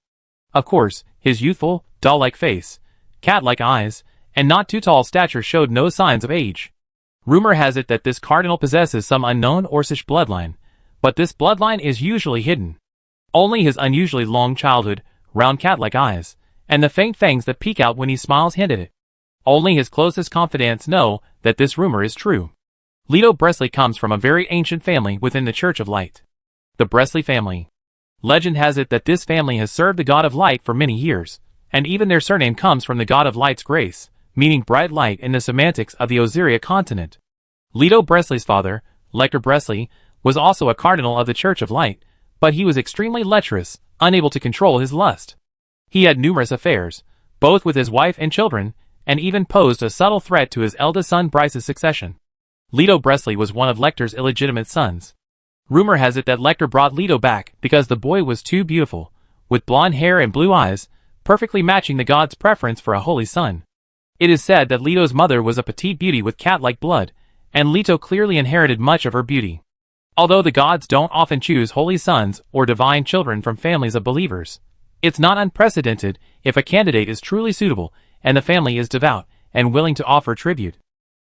Of course, his youthful, doll-like face, cat-like eyes, and not too tall stature showed no signs of age. Rumor has it that this cardinal possesses some unknown Orcish bloodline, but this bloodline is usually hidden. Only his unusually long childhood, round cat-like eyes, and the faint fangs that peek out when he smiles hint at it. Only his closest confidants know that this rumor is true. Leto Bresley comes from a very ancient family within the Church of Light. The Bresley family. Legend has it that this family has served the God of Light for many years, and even their surname comes from the God of Light's grace, meaning bright light in the semantics of the Osiria continent. Leto Bresley's father, Lector Bresley, was also a cardinal of the Church of Light, but he was extremely lecherous, unable to control his lust. He had numerous affairs, both with his wife and children, and even posed a subtle threat to his eldest son Bryce's succession. Leto Bresley was one of Lecter's illegitimate sons. Rumor has it that Lecter brought Leto back because the boy was too beautiful, with blonde hair and blue eyes, perfectly matching the god's preference for a holy son. It is said that Leto's mother was a petite beauty with cat-like blood, and Leto clearly inherited much of her beauty. Although the gods don't often choose holy sons or divine children from families of believers, it's not unprecedented if a candidate is truly suitable and the family is devout and willing to offer tribute.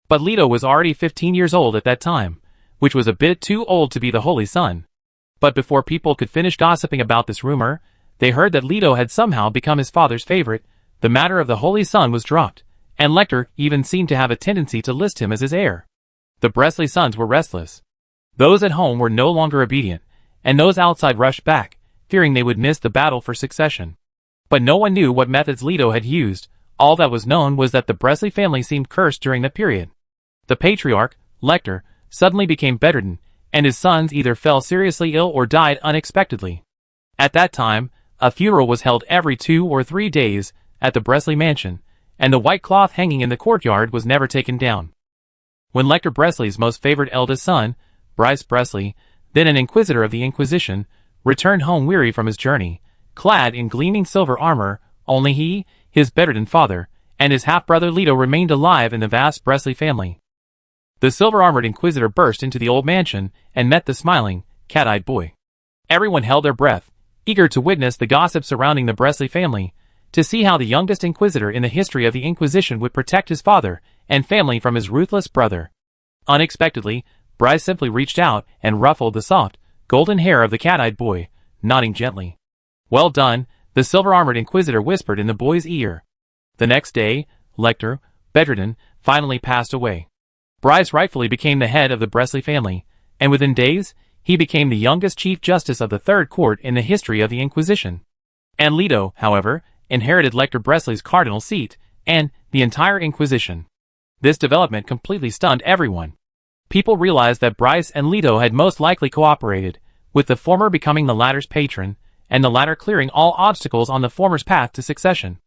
But Leto was already 15 years old at that time, which was a bit too old to be the holy son. But before people could finish gossiping about this rumor, they heard that Leto had somehow become his father's favorite, the matter of the holy son was dropped, and Lecter even seemed to have a tendency to list him as his heir. The Bresley sons were restless. Those at home were no longer obedient, and those outside rushed back, fearing they would miss the battle for succession. But no one knew what methods Leto had used. All that was known was that the Bresley family seemed cursed during the period. The patriarch, Lecter, suddenly became bedridden, and his sons either fell seriously ill or died unexpectedly. At that time, a funeral was held every 2 or 3 days at the Bresley mansion, and the white cloth hanging in the courtyard was never taken down. When Lecter Bresley's most favored eldest son, Bryce Bresley, then an inquisitor of the Inquisition, returned home weary from his journey, clad in gleaming silver armor, only he, his bedridden father, and his half-brother Leto remained alive in the vast Bresley family. The silver-armored inquisitor burst into the old mansion and met the smiling, cat-eyed boy. Everyone held their breath, eager to witness the gossip surrounding the Bresley family, to see how the youngest inquisitor in the history of the Inquisition would protect his father and family from his ruthless brother. Unexpectedly, Bryce simply reached out and ruffled the soft, golden hair of the cat-eyed boy, nodding gently. Well done, the silver-armored inquisitor whispered in the boy's ear. The next day, Lecter, bedridden, finally passed away. Bryce rightfully became the head of the Bresley family, and within days, he became the youngest Chief Justice of the Third Court in the history of the Inquisition. And Leto, however, inherited Lector Bresley's cardinal seat, and the entire Inquisition. This development completely stunned everyone. People realized that Bryce and Leto had most likely cooperated, with the former becoming the latter's patron, and the latter clearing all obstacles on the former's path to succession.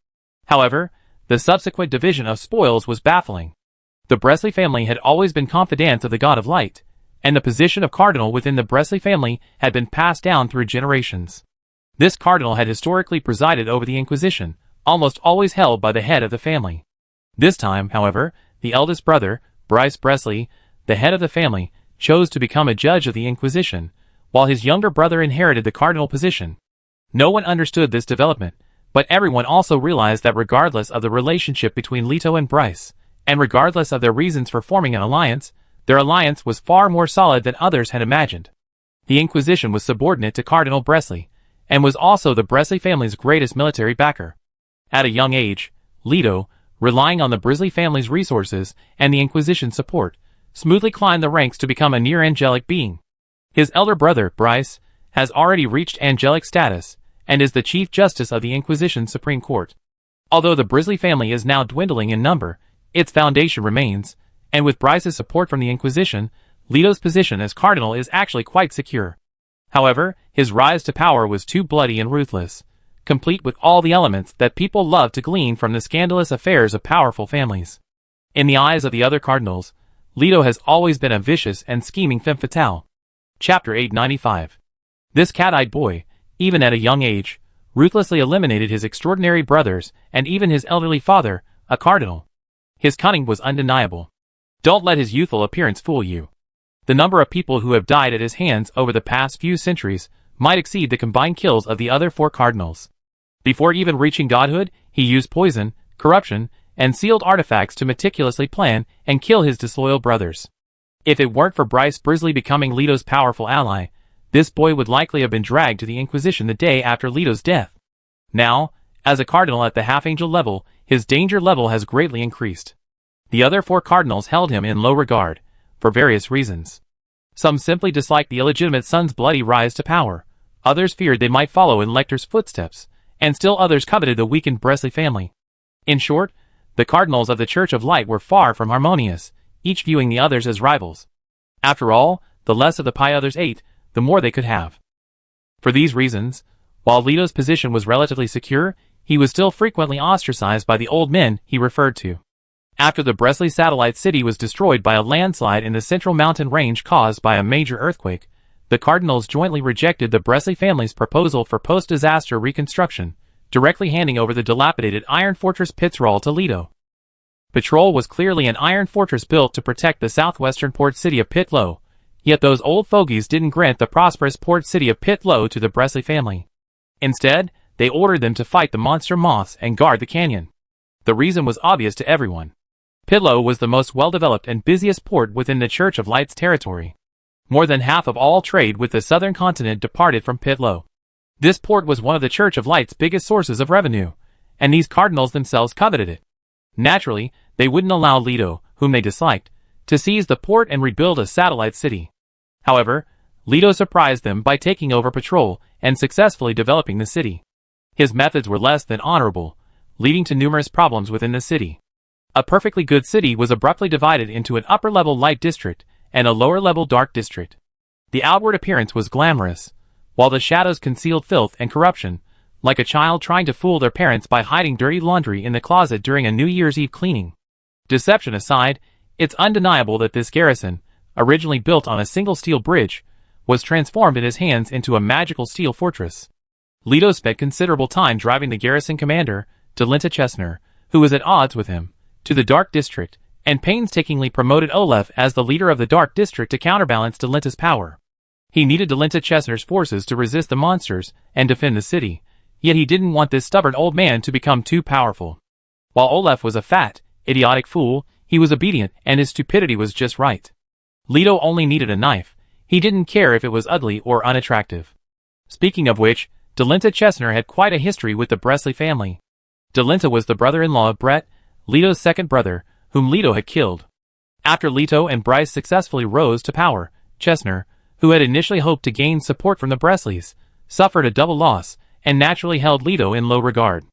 However, the subsequent division of spoils was baffling. The Bresley family had always been confidants of the God of Light, and the position of cardinal within the Bresley family had been passed down through generations. This cardinal had historically presided over the Inquisition, almost always held by the head of the family. This time, however, the eldest brother, Bryce Bresley, the head of the family, chose to become a judge of the Inquisition, while his younger brother inherited the cardinal position. No one understood this development, but everyone also realized that regardless of the relationship between Leto and Bryce, and regardless of their reasons for forming an alliance, their alliance was far more solid than others had imagined. The Inquisition was subordinate to Cardinal Bresley, and was also the Bresley family's greatest military backer. At a young age, Leto, relying on the Bresley family's resources and the Inquisition's support, smoothly climbed the ranks to become a near-angelic being. His elder brother, Bryce, has already reached angelic status, and is the Chief Justice of the Inquisition's Supreme Court. Although the Bresley family is now dwindling in number, its foundation remains, and with Bryce's support from the Inquisition, Leto's position as cardinal is actually quite secure. However, his rise to power was too bloody and ruthless, complete with all the elements that people love to glean from the scandalous affairs of powerful families. In the eyes of the other cardinals, Leto has always been a vicious and scheming femme fatale. Chapter 895. This cat-eyed boy, even at a young age, ruthlessly eliminated his extraordinary brothers and even his elderly father, a cardinal. His cunning was undeniable. Don't let his youthful appearance fool you. The number of people who have died at his hands over the past few centuries might exceed the combined kills of the other 4 cardinals. Before even reaching godhood, he used poison, corruption, and sealed artifacts to meticulously plan and kill his disloyal brothers. If it weren't for Bryce Bresley becoming Leto's powerful ally, this boy would likely have been dragged to the Inquisition the day after Leto's death. Now, as a cardinal at the half-angel level, his danger level has greatly increased. The other 4 cardinals held him in low regard, for various reasons. Some simply disliked the illegitimate son's bloody rise to power, others feared they might follow in Lecter's footsteps, and still others coveted the weakened Bresley family. In short, the cardinals of the Church of Light were far from harmonious, each viewing the others as rivals. After all, the less of the pie others ate, the more they could have. For these reasons, while Leto's position was relatively secure, he was still frequently ostracized by the old men he referred to. After the Bresley satellite city was destroyed by a landslide in the central mountain range caused by a major earthquake, the cardinals jointly rejected the Bresley family's proposal for post-disaster reconstruction, directly handing over the dilapidated iron fortress Pitzroll to Leto. Pitzroll was clearly an iron fortress built to protect the southwestern port city of Pitlow, yet those old fogies didn't grant the prosperous port city of Pitlow to the Bresley family. Instead, they ordered them to fight the monster moths and guard the canyon. The reason was obvious to everyone. Pitlow was the most well-developed and busiest port within the Church of Light's territory. More than half of all trade with the southern continent departed from Pitlow. This port was one of the Church of Light's biggest sources of revenue, and these cardinals themselves coveted it. Naturally, they wouldn't allow Leto, whom they disliked, to seize the port and rebuild a satellite city. However, Leto surprised them by taking over patrol and successfully developing the city. His methods were less than honorable, leading to numerous problems within the city. A perfectly good city was abruptly divided into an upper-level light district and a lower-level dark district. The outward appearance was glamorous, while the shadows concealed filth and corruption, like a child trying to fool their parents by hiding dirty laundry in the closet during a New Year's Eve cleaning. Deception aside, it's undeniable that this garrison, originally built on a single steel bridge, was transformed in his hands into a magical steel fortress. Leto spent considerable time driving the garrison commander, Delinta Chesner, who was at odds with him, to the Dark District, and painstakingly promoted Olaf as the leader of the Dark District to counterbalance Delinta's power. He needed Delinta Chesner's forces to resist the monsters and defend the city, yet he didn't want this stubborn old man to become too powerful. While Olaf was a fat, idiotic fool, he was obedient and his stupidity was just right. Leto only needed a knife. He didn't care if it was ugly or unattractive. Speaking of which, Delinta Chesner had quite a history with the Bresley family. Delinta was the brother-in-law of Brett, Leto's second brother, whom Leto had killed. After Leto and Bryce successfully rose to power, Chesner, who had initially hoped to gain support from the Bresleys, suffered a double loss, and naturally held Leto in low regard.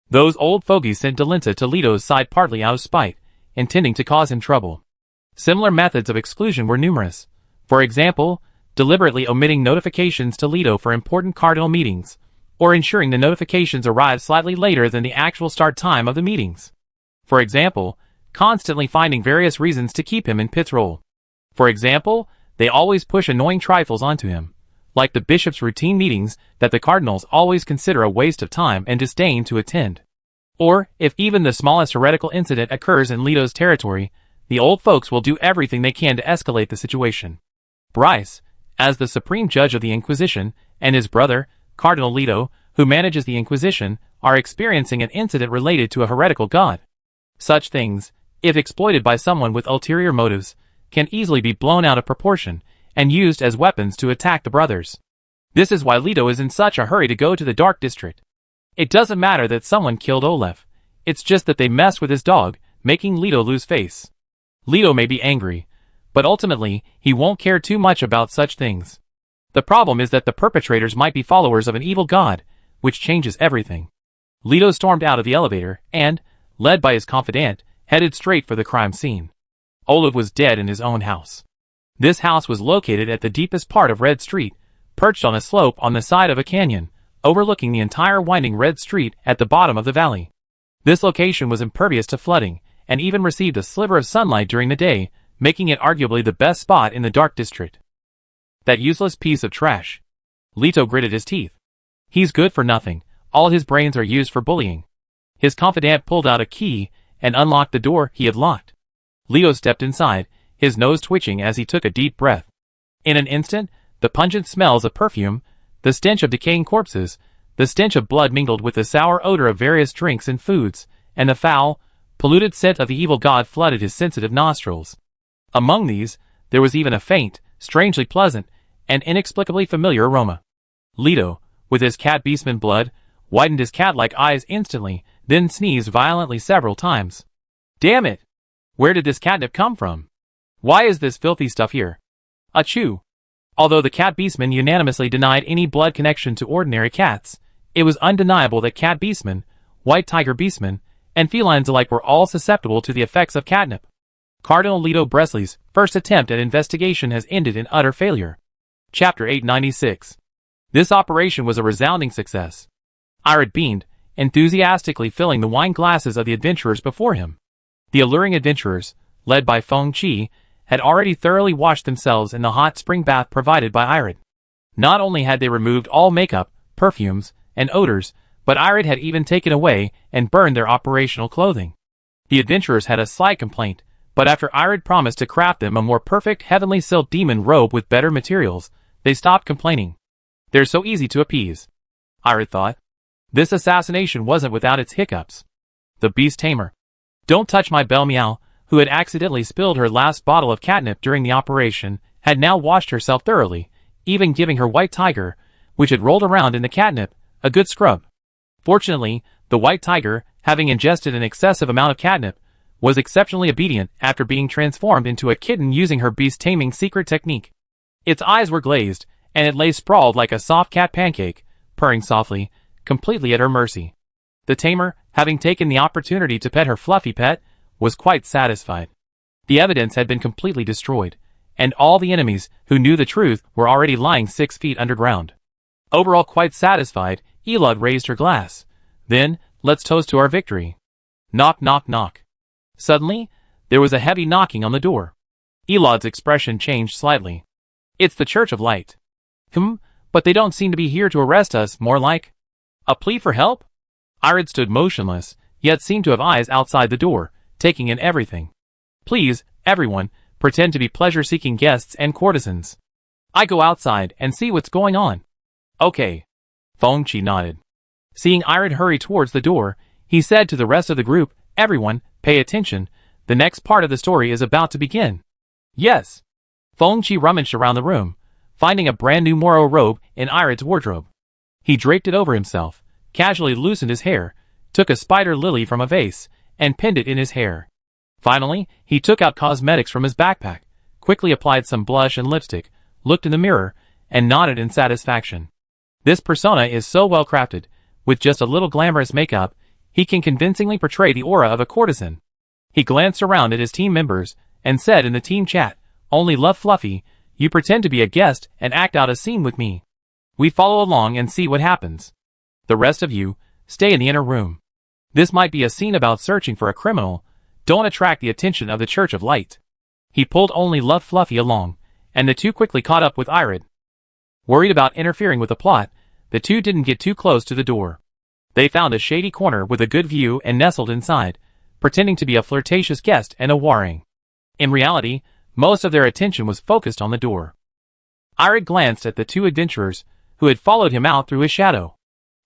Those old fogies sent Delinta to Leto's side partly out of spite, intending to cause him trouble. Similar methods of exclusion were numerous. For example, deliberately omitting notifications to Leto for important cardinal meetings, or ensuring the notifications arrive slightly later than the actual start time of the meetings. For example, constantly finding various reasons to keep him in Pitt's role. For example, they always push annoying trifles onto him, like the bishop's routine meetings that the cardinals always consider a waste of time and disdain to attend. Or, if even the smallest heretical incident occurs in Leto's territory, the old folks will do everything they can to escalate the situation. Bryce, as the supreme judge of the Inquisition, and his brother, Cardinal Leto, who manages the Inquisition, are experiencing an incident related to a heretical god. Such things, if exploited by someone with ulterior motives, can easily be blown out of proportion and used as weapons to attack the brothers. This is why Leto is in such a hurry to go to the Dark District. It doesn't matter that someone killed Olaf, it's just that they messed with his dog, making Leto lose face. Leto may be angry, but ultimately, he won't care too much about such things. The problem is that the perpetrators might be followers of an evil god, which changes everything. Leto stormed out of the elevator and, led by his confidant, headed straight for the crime scene. Olaf was dead in his own house. This house was located at the deepest part of Red Street, perched on a slope on the side of a canyon, overlooking the entire winding Red Street at the bottom of the valley. This location was impervious to flooding, and even received a sliver of sunlight during the day, making it arguably the best spot in the Dark District. That useless piece of trash. Leto gritted his teeth. He's good for nothing, all his brains are used for bullying. His confidant pulled out a key and unlocked the door he had locked. Leto stepped inside, his nose twitching as he took a deep breath. In an instant, the pungent smells of perfume, the stench of decaying corpses, the stench of blood mingled with the sour odor of various drinks and foods, and the foul, polluted scent of the evil god flooded his sensitive nostrils. Among these, there was even a faint, strangely pleasant, and inexplicably familiar aroma. Leto, with his cat beastman blood, widened his cat-like eyes instantly, then sneezed violently several times. Damn it! Where did this catnip come from? Why is this filthy stuff here? Achoo! Although the cat beastmen unanimously denied any blood connection to ordinary cats, it was undeniable that cat beastmen, white tiger beastmen, and felines alike were all susceptible to the effects of catnip. Cardinal Leto Bresley's first attempt at investigation has ended in utter failure. Chapter 896. This operation was a resounding success. Irid beamed, enthusiastically filling the wine glasses of the adventurers before him. The alluring adventurers, led by Feng Qi, had already thoroughly washed themselves in the hot spring bath provided by Irid. Not only had they removed all makeup, perfumes, and odors, but Irid had even taken away and burned their operational clothing. The adventurers had a slight complaint, but after Irid promised to craft them a more perfect heavenly silk demon robe with better materials, they stopped complaining. They're so easy to appease, Irid thought. This assassination wasn't without its hiccups. The beast tamer. Don't touch my Belle Meow, who had accidentally spilled her last bottle of catnip during the operation, had now washed herself thoroughly, even giving her white tiger, which had rolled around in the catnip, a good scrub. Fortunately, the white tiger, having ingested an excessive amount of catnip, was exceptionally obedient after being transformed into a kitten using her beast-taming secret technique. Its eyes were glazed, and it lay sprawled like a soft cat pancake, purring softly, completely at her mercy. The tamer, having taken the opportunity to pet her fluffy pet, was quite satisfied. The evidence had been completely destroyed, and all the enemies who knew the truth were already lying 6 feet underground. Overall quite satisfied, Elod raised her glass. Then, let's toast to our victory. Knock, knock, knock. Suddenly, there was a heavy knocking on the door. Elod's expression changed slightly. It's the Church of Light. But they don't seem to be here to arrest us, more like a plea for help? Irid stood motionless, yet seemed to have eyes outside the door, taking in everything. Please, everyone, pretend to be pleasure-seeking guests and courtesans. I go outside and see what's going on. Okay. Feng Qi nodded. Seeing Irid hurry towards the door, he said to the rest of the group, everyone, pay attention, the next part of the story is about to begin. Yes. Feng Qi rummaged around the room, finding a brand new Moro robe in Irid's wardrobe. He draped it over himself, casually loosened his hair, took a spider lily from a vase, and pinned it in his hair. Finally, he took out cosmetics from his backpack, quickly applied some blush and lipstick, looked in the mirror, and nodded in satisfaction. This persona is so well crafted, with just a little glamorous makeup, He can convincingly portray the aura of a courtesan. He glanced around at his team members and said in the team chat, "Only love Fluffy, you pretend to be a guest and act out a scene with me. We follow along and see what happens. The rest of you, stay in the inner room. This might be a scene about searching for a criminal. Don't attract the attention of the Church of Light." He pulled Only Love Fluffy along, and the two quickly caught up with Irid. Worried about interfering with the plot, the two didn't get too close to the door. They found a shady corner with a good view and nestled inside, pretending to be a flirtatious guest and a warring. In reality, most of their attention was focused on the door. Irid glanced at the two adventurers, who had followed him out through his shadow.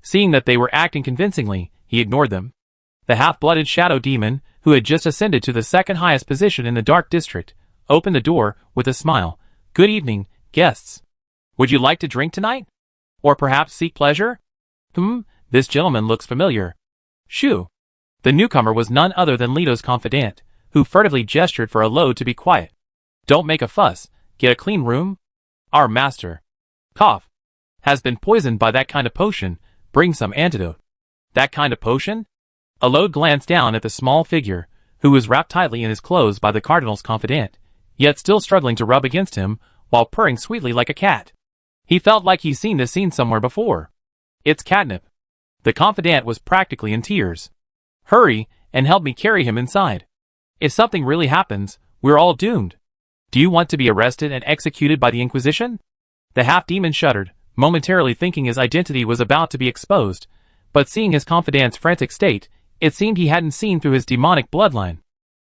Seeing that they were acting convincingly, he ignored them. The half-blooded shadow demon, who had just ascended to the second highest position in the Dark District, opened the door with a smile. "Good evening, guests. Would you like to drink tonight? Or perhaps seek pleasure? This gentleman looks familiar." Shoo! The newcomer was none other than Leto's confidant, who furtively gestured for a load to be quiet. "Don't make a fuss, get a clean room. Our master, cough, has been poisoned by that kind of potion. Bring some antidote." "That kind of potion?" Alode glanced down at the small figure, who was wrapped tightly in his clothes by the cardinal's confidant, yet still struggling to rub against him, while purring sweetly like a cat. He felt like he'd seen this scene somewhere before. "It's catnip." The confidant was practically in tears. "Hurry, and help me carry him inside. If something really happens, we're all doomed. Do you want to be arrested and executed by the Inquisition?" The half-demon shuddered, momentarily thinking his identity was about to be exposed, but seeing his confidant's frantic state, it seemed he hadn't seen through his demonic bloodline.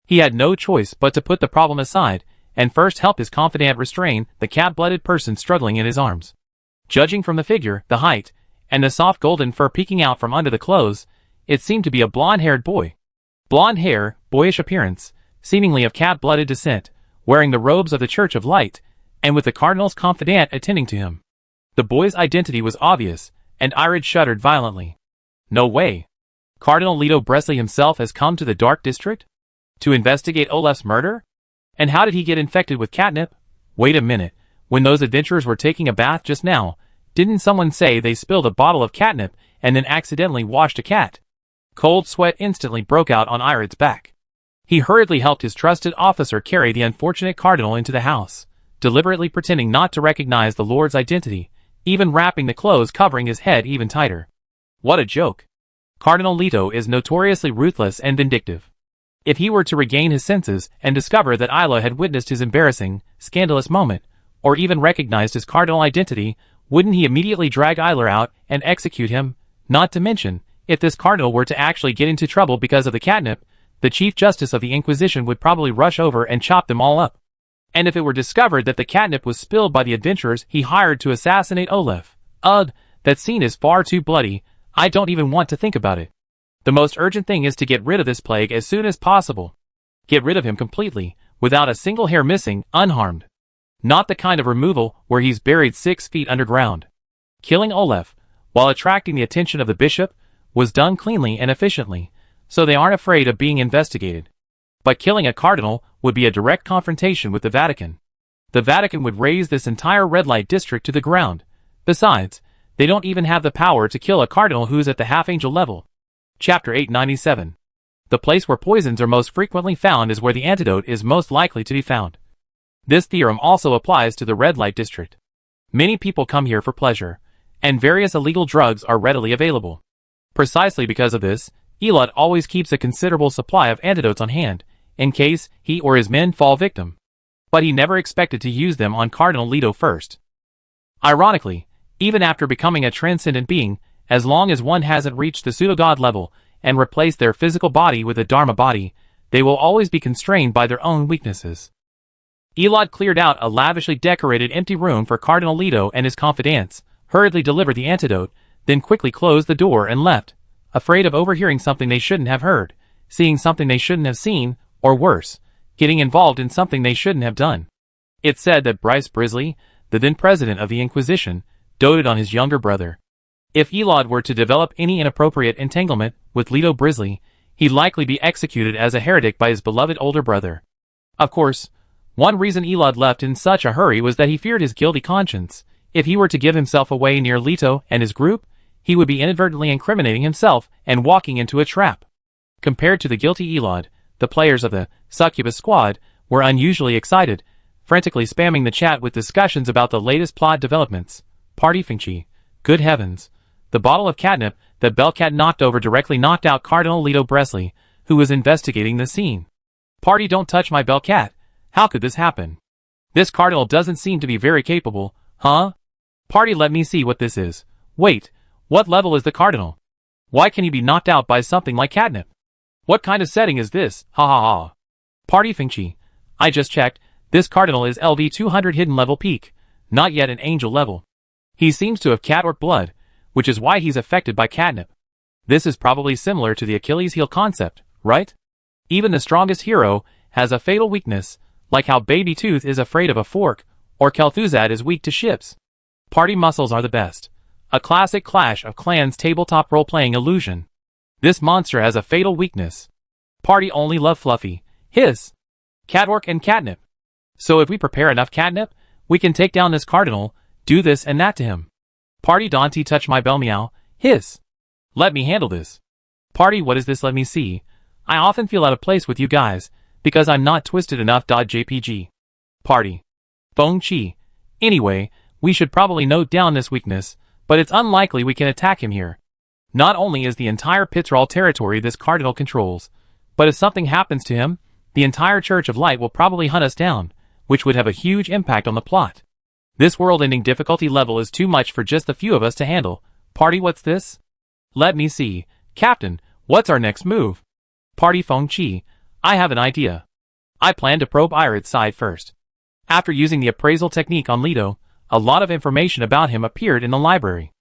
He had no choice but to put the problem aside, and first help his confidant restrain the cat-blooded person struggling in his arms. Judging from the figure, the height, and the soft golden fur peeking out from under the clothes, it seemed to be a blonde-haired boy. Blonde hair, boyish appearance, seemingly of cat-blooded descent, wearing the robes of the Church of Light, and with the cardinal's confidant attending to him. The boy's identity was obvious, and Irid shuddered violently. "No way. Cardinal Leto Bresley himself has come to the Dark District? To investigate Olaf's murder? And how did he get infected with catnip? Wait a minute, when those adventurers were taking a bath just now, didn't someone say they spilled a bottle of catnip and then accidentally washed a cat?" Cold sweat instantly broke out on Irid's back. He hurriedly helped his trusted officer carry the unfortunate cardinal into the house, deliberately pretending not to recognize the Lord's identity, even wrapping the clothes covering his head even tighter. What a joke. Cardinal Leto is notoriously ruthless and vindictive. If he were to regain his senses and discover that Isla had witnessed his embarrassing, scandalous moment, or even recognized his cardinal identity, wouldn't he immediately drag Isla out and execute him? Not to mention, if this cardinal were to actually get into trouble because of the catnip, the Chief Justice of the Inquisition would probably rush over and chop them all up. And if it were discovered that the catnip was spilled by the adventurers he hired to assassinate Olaf, that scene is far too bloody. I don't even want to think about it. The most urgent thing is to get rid of this plague as soon as possible. Get rid of him completely, without a single hair missing, unharmed. Not the kind of removal where he's buried 6 feet underground. Killing Olaf, while attracting the attention of the bishop, was done cleanly and efficiently, so they aren't afraid of being investigated. But killing a cardinal would be a direct confrontation with the Vatican. The Vatican would raise this entire red light district to the ground. Besides, they don't even have the power to kill a cardinal who's at the half-angel level. Chapter 897. The place where poisons are most frequently found is where the antidote is most likely to be found. This theorem also applies to the red light district. Many people come here for pleasure, and various illegal drugs are readily available. Precisely because of this, Elot always keeps a considerable supply of antidotes on hand, in case he or his men fall victim. But he never expected to use them on Cardinal Leto first. Ironically, even after becoming a transcendent being, as long as one hasn't reached the pseudo-god level and replaced their physical body with a dharma body, they will always be constrained by their own weaknesses. Elot cleared out a lavishly decorated empty room for Cardinal Leto and his confidants, hurriedly delivered the antidote, then quickly closed the door and left, afraid of overhearing something they shouldn't have heard, seeing something they shouldn't have seen, or worse, getting involved in something they shouldn't have done. It's said that Bryce Brisley, the then president of the Inquisition, doted on his younger brother. If Elot were to develop any inappropriate entanglement with Leto Brisley, he'd likely be executed as a heretic by his beloved older brother. Of course, one reason Elot left in such a hurry was that he feared his guilty conscience. If he were to give himself away near Leto and his group, he would be inadvertently incriminating himself and walking into a trap. Compared to the guilty Elod, the players of the Succubus squad were unusually excited, frantically spamming the chat with discussions about the latest plot developments. Party Finchy. Good heavens. The bottle of catnip that Bellcat knocked over directly knocked out Cardinal Leto Bresley, who was investigating the scene. Party, don't touch my Bellcat. How could this happen? This cardinal doesn't seem to be very capable, huh? Party, let me see what this is. Wait, what level is the cardinal? Why can he be knocked out by something like catnip? What kind of setting is this? Ha ha ha. Party Finchy. I just checked, this cardinal is LV 200 hidden level peak, not yet an angel level. He seems to have cat orc blood, which is why he's affected by catnip. This is probably similar to the Achilles heel concept, right? Even the strongest hero has a fatal weakness, like how Baby Tooth is afraid of a fork, or Kel'Thuzad is weak to ships. Party muscles are the best. A classic Clash of Clans tabletop role-playing illusion. This monster has a fatal weakness. Party only love Fluffy, his, cat orc and catnip. So if we prepare enough catnip, we can take down this cardinal, do this and that to him. Party, Dante, touch my bell meow, his. Let me handle this. Party, what is this? Let me see. I often feel out of place with you guys, because I'm not twisted enough. JPG. Party. Feng Chi. Anyway, we should probably note down this weakness, but it's unlikely we can attack him here. Not only is the entire Pitral territory this cardinal controls, but if something happens to him, the entire Church of Light will probably hunt us down, which would have a huge impact on the plot. This world-ending difficulty level is too much for just a few of us to handle. Party, what's this? Let me see. Captain, what's our next move? Party Feng Chi. I have an idea. I plan to probe Irid's side first. After using the appraisal technique on Leto, a lot of information about him appeared in the library.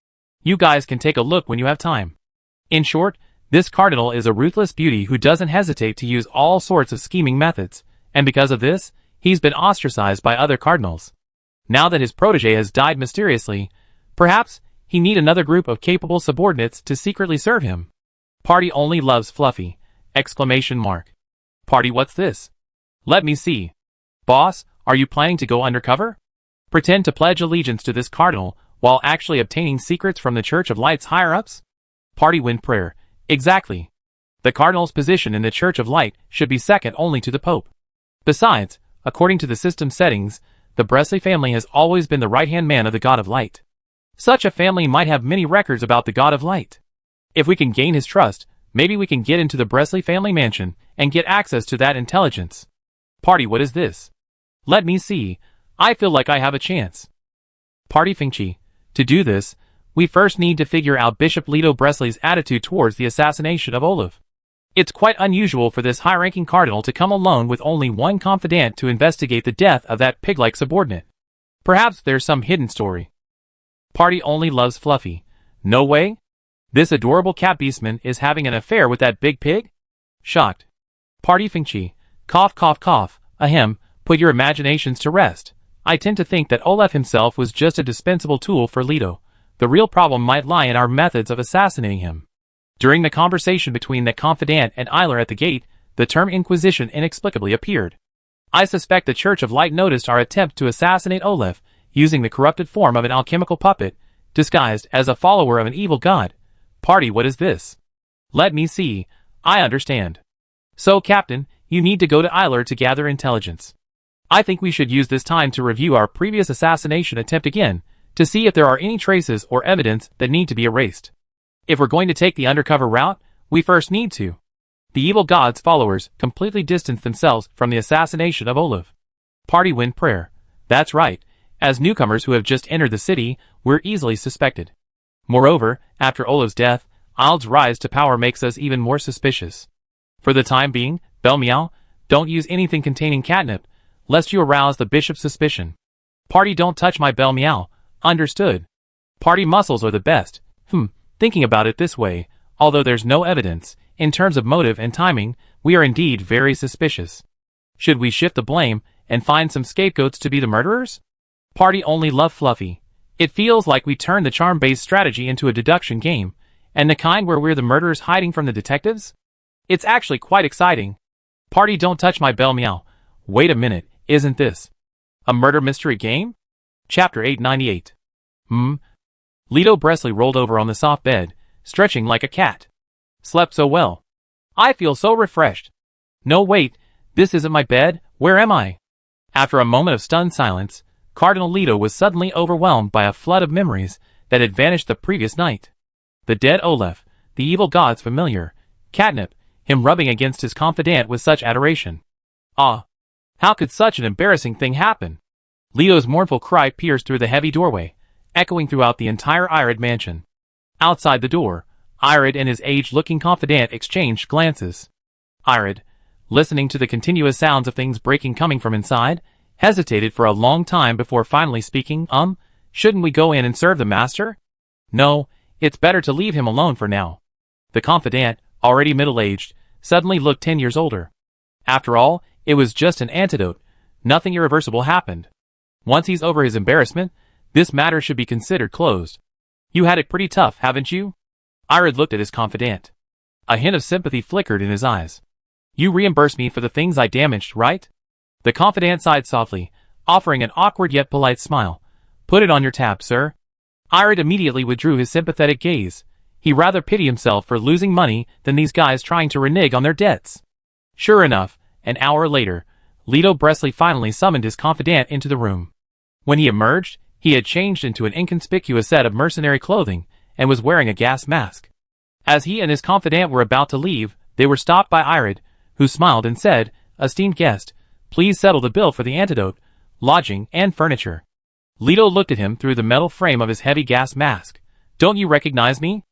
You guys can take a look when you have time. In short, this cardinal is a ruthless beauty who doesn't hesitate to use all sorts of scheming methods, and because of this, he's been ostracized by other cardinals. Now that his protege has died mysteriously, perhaps he need another group of capable subordinates to secretly serve him. Party only loves Fluffy! Exclamation mark. Party, what's this? Let me see. Boss, are you planning to go undercover? Pretend to pledge allegiance to this cardinal while actually obtaining secrets from the Church of Light's higher-ups? Party, wind prayer. Exactly. The cardinal's position in the Church of Light should be second only to the Pope. Besides, according to the system settings, the Bresley family has always been the right-hand man of the God of Light. Such a family might have many records about the God of Light. If we can gain his trust, maybe we can get into the Bresley family mansion and get access to that intelligence. Party, what is this? Let me see. I feel like I have a chance. Party Finchy. To do this, we first need to figure out Bishop Leto Bresley's attitude towards the assassination of Olaf. It's quite unusual for this high-ranking cardinal to come alone with only one confidant to investigate the death of that pig-like subordinate. Perhaps there's some hidden story. Party only loves Fluffy. No way? This adorable cat beastman is having an affair with that big pig? Shocked. Party Finchy. Cough cough cough. Ahem, put your imaginations to rest. I tend to think that Olaf himself was just a dispensable tool for Leto. The real problem might lie in our methods of assassinating him. During the conversation between the confidant and Eiler at the gate, the term Inquisition inexplicably appeared. I suspect the Church of Light noticed our attempt to assassinate Olaf, using the corrupted form of an alchemical puppet, disguised as a follower of an evil god. Party, what is this? Let me see. I understand. So, Captain, you need to go to Eiler to gather intelligence. I think we should use this time to review our previous assassination attempt again, to see if there are any traces or evidence that need to be erased. If we're going to take the undercover route, we first need to. The evil god's followers completely distanced themselves from the assassination of Olaf. Party wind prayer. That's right. As newcomers who have just entered the city, we're easily suspected. Moreover, after Olaf's death, Ald's rise to power makes us even more suspicious. For the time being, Bell Meow, don't use anything containing catnip, lest you arouse the bishop's suspicion. Party, don't touch my Bell Meow. Understood. Party muscles are the best. Thinking about it this way, although there's no evidence, in terms of motive and timing, we are indeed very suspicious. Should we shift the blame and find some scapegoats to be the murderers? Party only love Fluffy. It feels like we turned the charm-based strategy into a deduction game, and the kind where we're the murderers hiding from the detectives? It's actually quite exciting. Party, don't touch my Bell Meow. Wait a minute, isn't this a murder mystery game? Chapter 898. Leto Bresley rolled over on the soft bed, stretching like a cat. Slept so well. I feel so refreshed. No wait, this isn't my bed, where am I? After a moment of stunned silence, Cardinal Leto was suddenly overwhelmed by a flood of memories that had vanished the previous night. The dead Olaf, the evil god's familiar, catnip, him rubbing against his confidant with such adoration. Ah! How could such an embarrassing thing happen? Leto's mournful cry pierced through the heavy doorway, echoing throughout the entire Irid mansion. Outside the door, Irid and his aged-looking confidant exchanged glances. Irid, listening to the continuous sounds of things breaking coming from inside, hesitated for a long time before finally speaking. Shouldn't we go in and serve the master? No, it's better to leave him alone for now. The confidant, already middle-aged, suddenly looked 10 years older. After all, it was just an antidote. Nothing irreversible happened. Once he's over his embarrassment, this matter should be considered closed. You had it pretty tough, haven't you? Irid looked at his confidant. A hint of sympathy flickered in his eyes. You reimburse me for the things I damaged, right? The confidant sighed softly, offering an awkward yet polite smile. Put it on your tab, sir. Irid immediately withdrew his sympathetic gaze. He rather pitied himself for losing money than these guys trying to renege on their debts. Sure enough, an hour later, Leto Bresley finally summoned his confidant into the room. When he emerged, he had changed into an inconspicuous set of mercenary clothing and was wearing a gas mask. As he and his confidant were about to leave, they were stopped by Irid, who smiled and said, Esteemed guest, please settle the bill for the antidote, lodging, and furniture. Leto looked at him through the metal frame of his heavy gas mask. Don't you recognize me?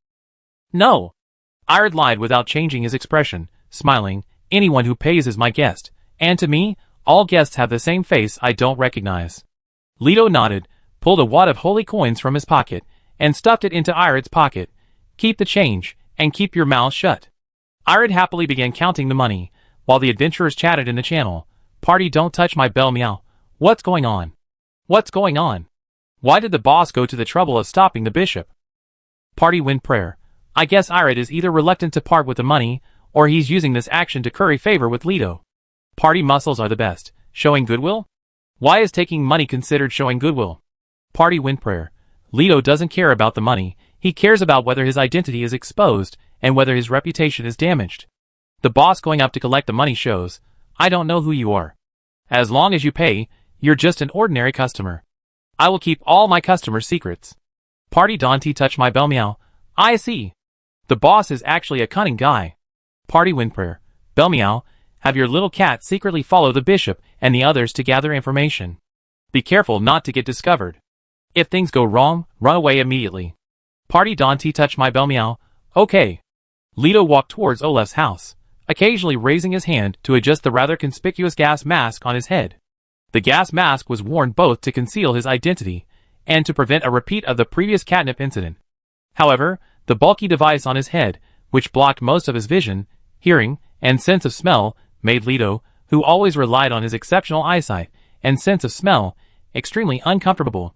No. Irid lied without changing his expression, smiling. Anyone who pays is my guest, and to me, all guests have the same face I don't recognize. Leto nodded, pulled a wad of holy coins from his pocket, and stuffed it into Irid's pocket. Keep the change, and keep your mouth shut. Irid happily began counting the money, while the adventurers chatted in the channel. Party, don't touch my bell, meow. What's going on? What's going on? Why did the boss go to the trouble of stopping the bishop? Party win prayer. I guess Irid is either reluctant to part with the money, or he's using this action to curry favor with Leto. Party muscles are the best. Showing goodwill? Why is taking money considered showing goodwill? Party win prayer. Leto doesn't care about the money, he cares about whether his identity is exposed, and whether his reputation is damaged. The boss going up to collect the money shows, I don't know who you are. As long as you pay, you're just an ordinary customer. I will keep all my customers' secrets. Party Dante touch my bell, meow. I see. The boss is actually a cunning guy. Party win prayer. Bell, meow. Have your little cat secretly follow the bishop and the others to gather information. Be careful not to get discovered. If things go wrong, run away immediately. Party Dante touch my bell, meow. Okay. Leto walked towards Olaf's house, occasionally raising his hand to adjust the rather conspicuous gas mask on his head. The gas mask was worn both to conceal his identity and to prevent a repeat of the previous catnip incident. However, the bulky device on his head, which blocked most of his vision, hearing, and sense of smell, made Leto, who always relied on his exceptional eyesight and sense of smell, extremely uncomfortable.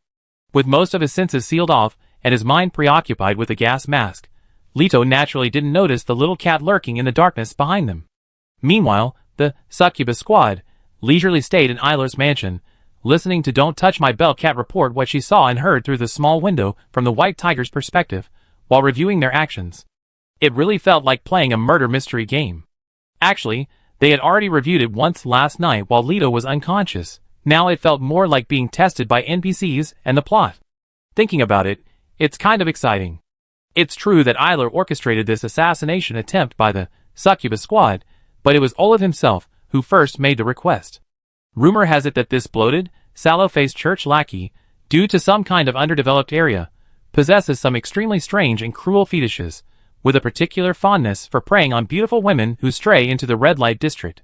With most of his senses sealed off and his mind preoccupied with the gas mask, Leto naturally didn't notice the little cat lurking in the darkness behind them. Meanwhile, the succubus squad leisurely stayed in Isler's mansion, listening to Don't Touch My Bell cat report what she saw and heard through the small window from the White Tiger's perspective, while reviewing their actions. It really felt like playing a murder mystery game. Actually, they had already reviewed it once last night while Leto was unconscious. Now it felt more like being tested by NPCs and the plot. Thinking about it, it's kind of exciting. It's true that Isler orchestrated this assassination attempt by the succubus squad, but it was Olaf himself who first made the request. Rumor has it that this bloated, sallow-faced church lackey, due to some kind of underdeveloped area, possesses some extremely strange and cruel fetishes, with a particular fondness for preying on beautiful women who stray into the red light district.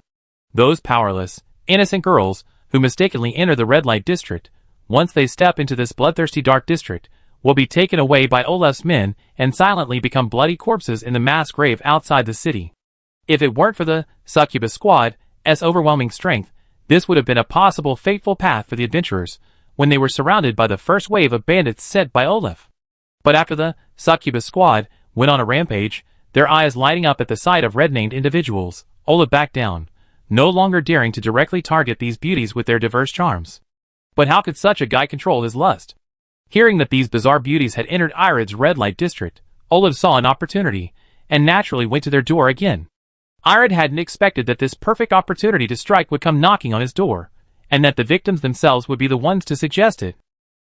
Those powerless, innocent girls who mistakenly enter the red light district, once they step into this bloodthirsty dark district, will be taken away by Olaf's men and silently become bloody corpses in the mass grave outside the city. If it weren't for the succubus squad's overwhelming strength, this would have been a possible fateful path for the adventurers when they were surrounded by the first wave of bandits sent by Olaf. But after the succubus squad went on a rampage, their eyes lighting up at the sight of red-named individuals, Olaf backed down, no longer daring to directly target these beauties with their diverse charms. But how could such a guy control his lust? Hearing that these bizarre beauties had entered Ired's red light district, Olav saw an opportunity, and naturally went to their door again. Ired hadn't expected that this perfect opportunity to strike would come knocking on his door, and that the victims themselves would be the ones to suggest it.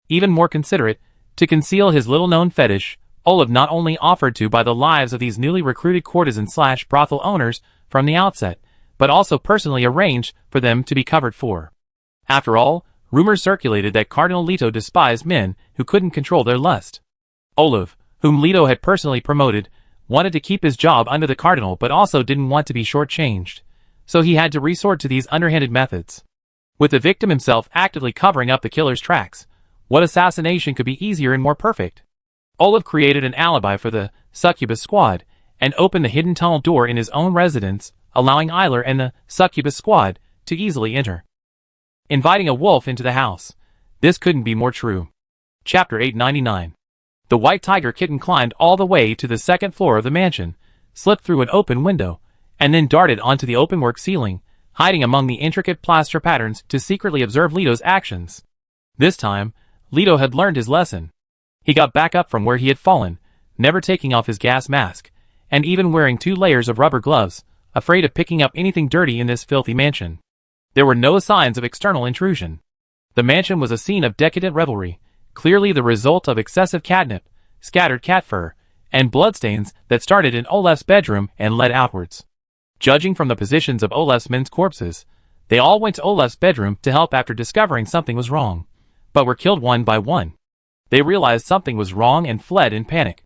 Even more considerate, to conceal his little-known fetish, Olav not only offered to buy the lives of these newly recruited courtesan/brothel owners from the outset, but also personally arranged for them to be covered for. After all, rumors circulated that Cardinal Leto despised men who couldn't control their lust. Olav, whom Leto had personally promoted, wanted to keep his job under the Cardinal but also didn't want to be shortchanged, so he had to resort to these underhanded methods. With the victim himself actively covering up the killer's tracks, what assassination could be easier and more perfect? Olav created an alibi for the succubus squad, and opened the hidden tunnel door in his own residence, allowing Eiler and the succubus squad to easily enter. Inviting a wolf into the house. This couldn't be more true. Chapter 899. The white tiger kitten climbed all the way to the second floor of the mansion, slipped through an open window, and then darted onto the openwork ceiling, hiding among the intricate plaster patterns to secretly observe Leto's actions. This time, Leto had learned his lesson. He got back up from where he had fallen, never taking off his gas mask, and even wearing 2 layers of rubber gloves, afraid of picking up anything dirty in this filthy mansion. There were no signs of external intrusion. The mansion was a scene of decadent revelry, clearly the result of excessive catnip, scattered cat fur, and bloodstains that started in Olaf's bedroom and led outwards. Judging from the positions of Olaf's men's corpses, they all went to Olaf's bedroom to help after discovering something was wrong, but were killed one by one. They realized something was wrong and fled in panic.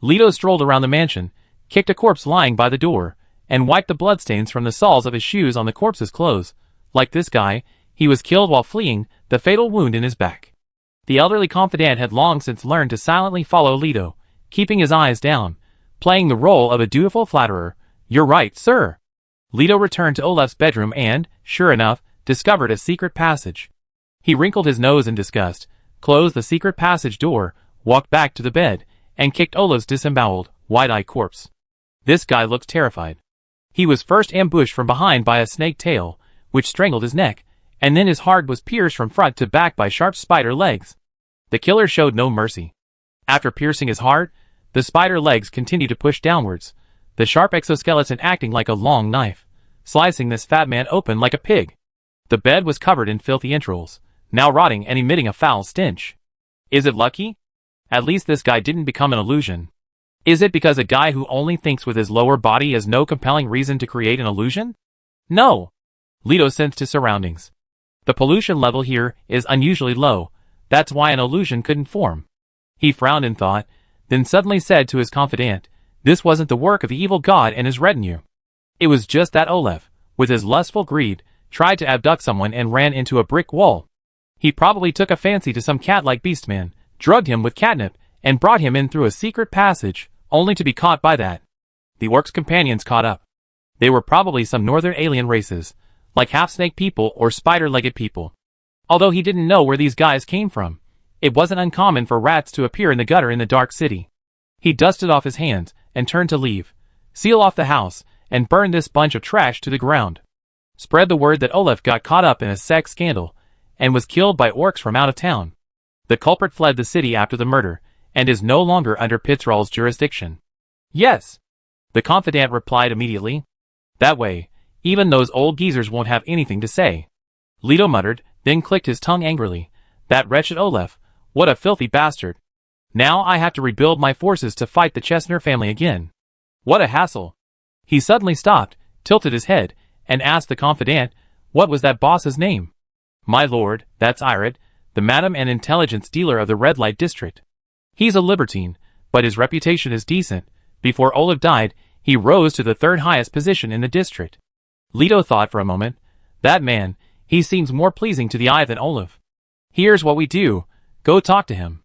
Leto strolled around the mansion, kicked a corpse lying by the door, and wiped the bloodstains from the soles of his shoes on the corpse's clothes. Like this guy, he was killed while fleeing the fatal wound in his back. The elderly confidant had long since learned to silently follow Leto, keeping his eyes down, playing the role of a dutiful flatterer. "You're right, sir." Leto returned to Olaf's bedroom and, sure enough, discovered a secret passage. He wrinkled his nose in disgust, closed the secret passage door, walked back to the bed, and kicked Olaf's disemboweled, wide-eyed corpse. This guy looked terrified. He was first ambushed from behind by a snake tail, which strangled his neck, and then his heart was pierced from front to back by sharp spider legs. The killer showed no mercy. After piercing his heart, the spider legs continued to push downwards, the sharp exoskeleton acting like a long knife, slicing this fat man open like a pig. The bed was covered in filthy entrails, now rotting and emitting a foul stench. Is it lucky? At least this guy didn't become an illusion. Is it because a guy who only thinks with his lower body has no compelling reason to create an illusion? No. Leto sensed his surroundings. The pollution level here is unusually low, that's why an illusion couldn't form. He frowned in thought, then suddenly said to his confidant, this wasn't the work of the evil god and his retinue. It was just that Olaf, with his lustful greed, tried to abduct someone and ran into a brick wall. He probably took a fancy to some cat-like beastman, drugged him with catnip, and brought him in through a secret passage, only to be caught by that. The orc's companions caught up. They were probably some northern alien races, like half-snake people or spider-legged people. Although he didn't know where these guys came from, it wasn't uncommon for rats to appear in the gutter in the dark city. He dusted off his hands and turned to leave, seal off the house, and burn this bunch of trash to the ground. Spread the word that Olaf got caught up in a sex scandal and was killed by orcs from out of town. The culprit fled the city after the murder and is no longer under Pitzral's jurisdiction. Yes, the confidant replied immediately. That way, even those old geezers won't have anything to say. Leto muttered, then clicked his tongue angrily. That wretched Olaf, what a filthy bastard. Now I have to rebuild my forces to fight the Chestnut family again. What a hassle. He suddenly stopped, tilted his head, and asked the confidant, what was that boss's name? My lord, that's Ired, the madam and intelligence dealer of the red light district. He's a libertine, but his reputation is decent. Before Olaf died, he rose to the third highest position in the district. Leto thought for a moment. That man, he seems more pleasing to the eye than Olaf. Here's what we do. Go talk to him.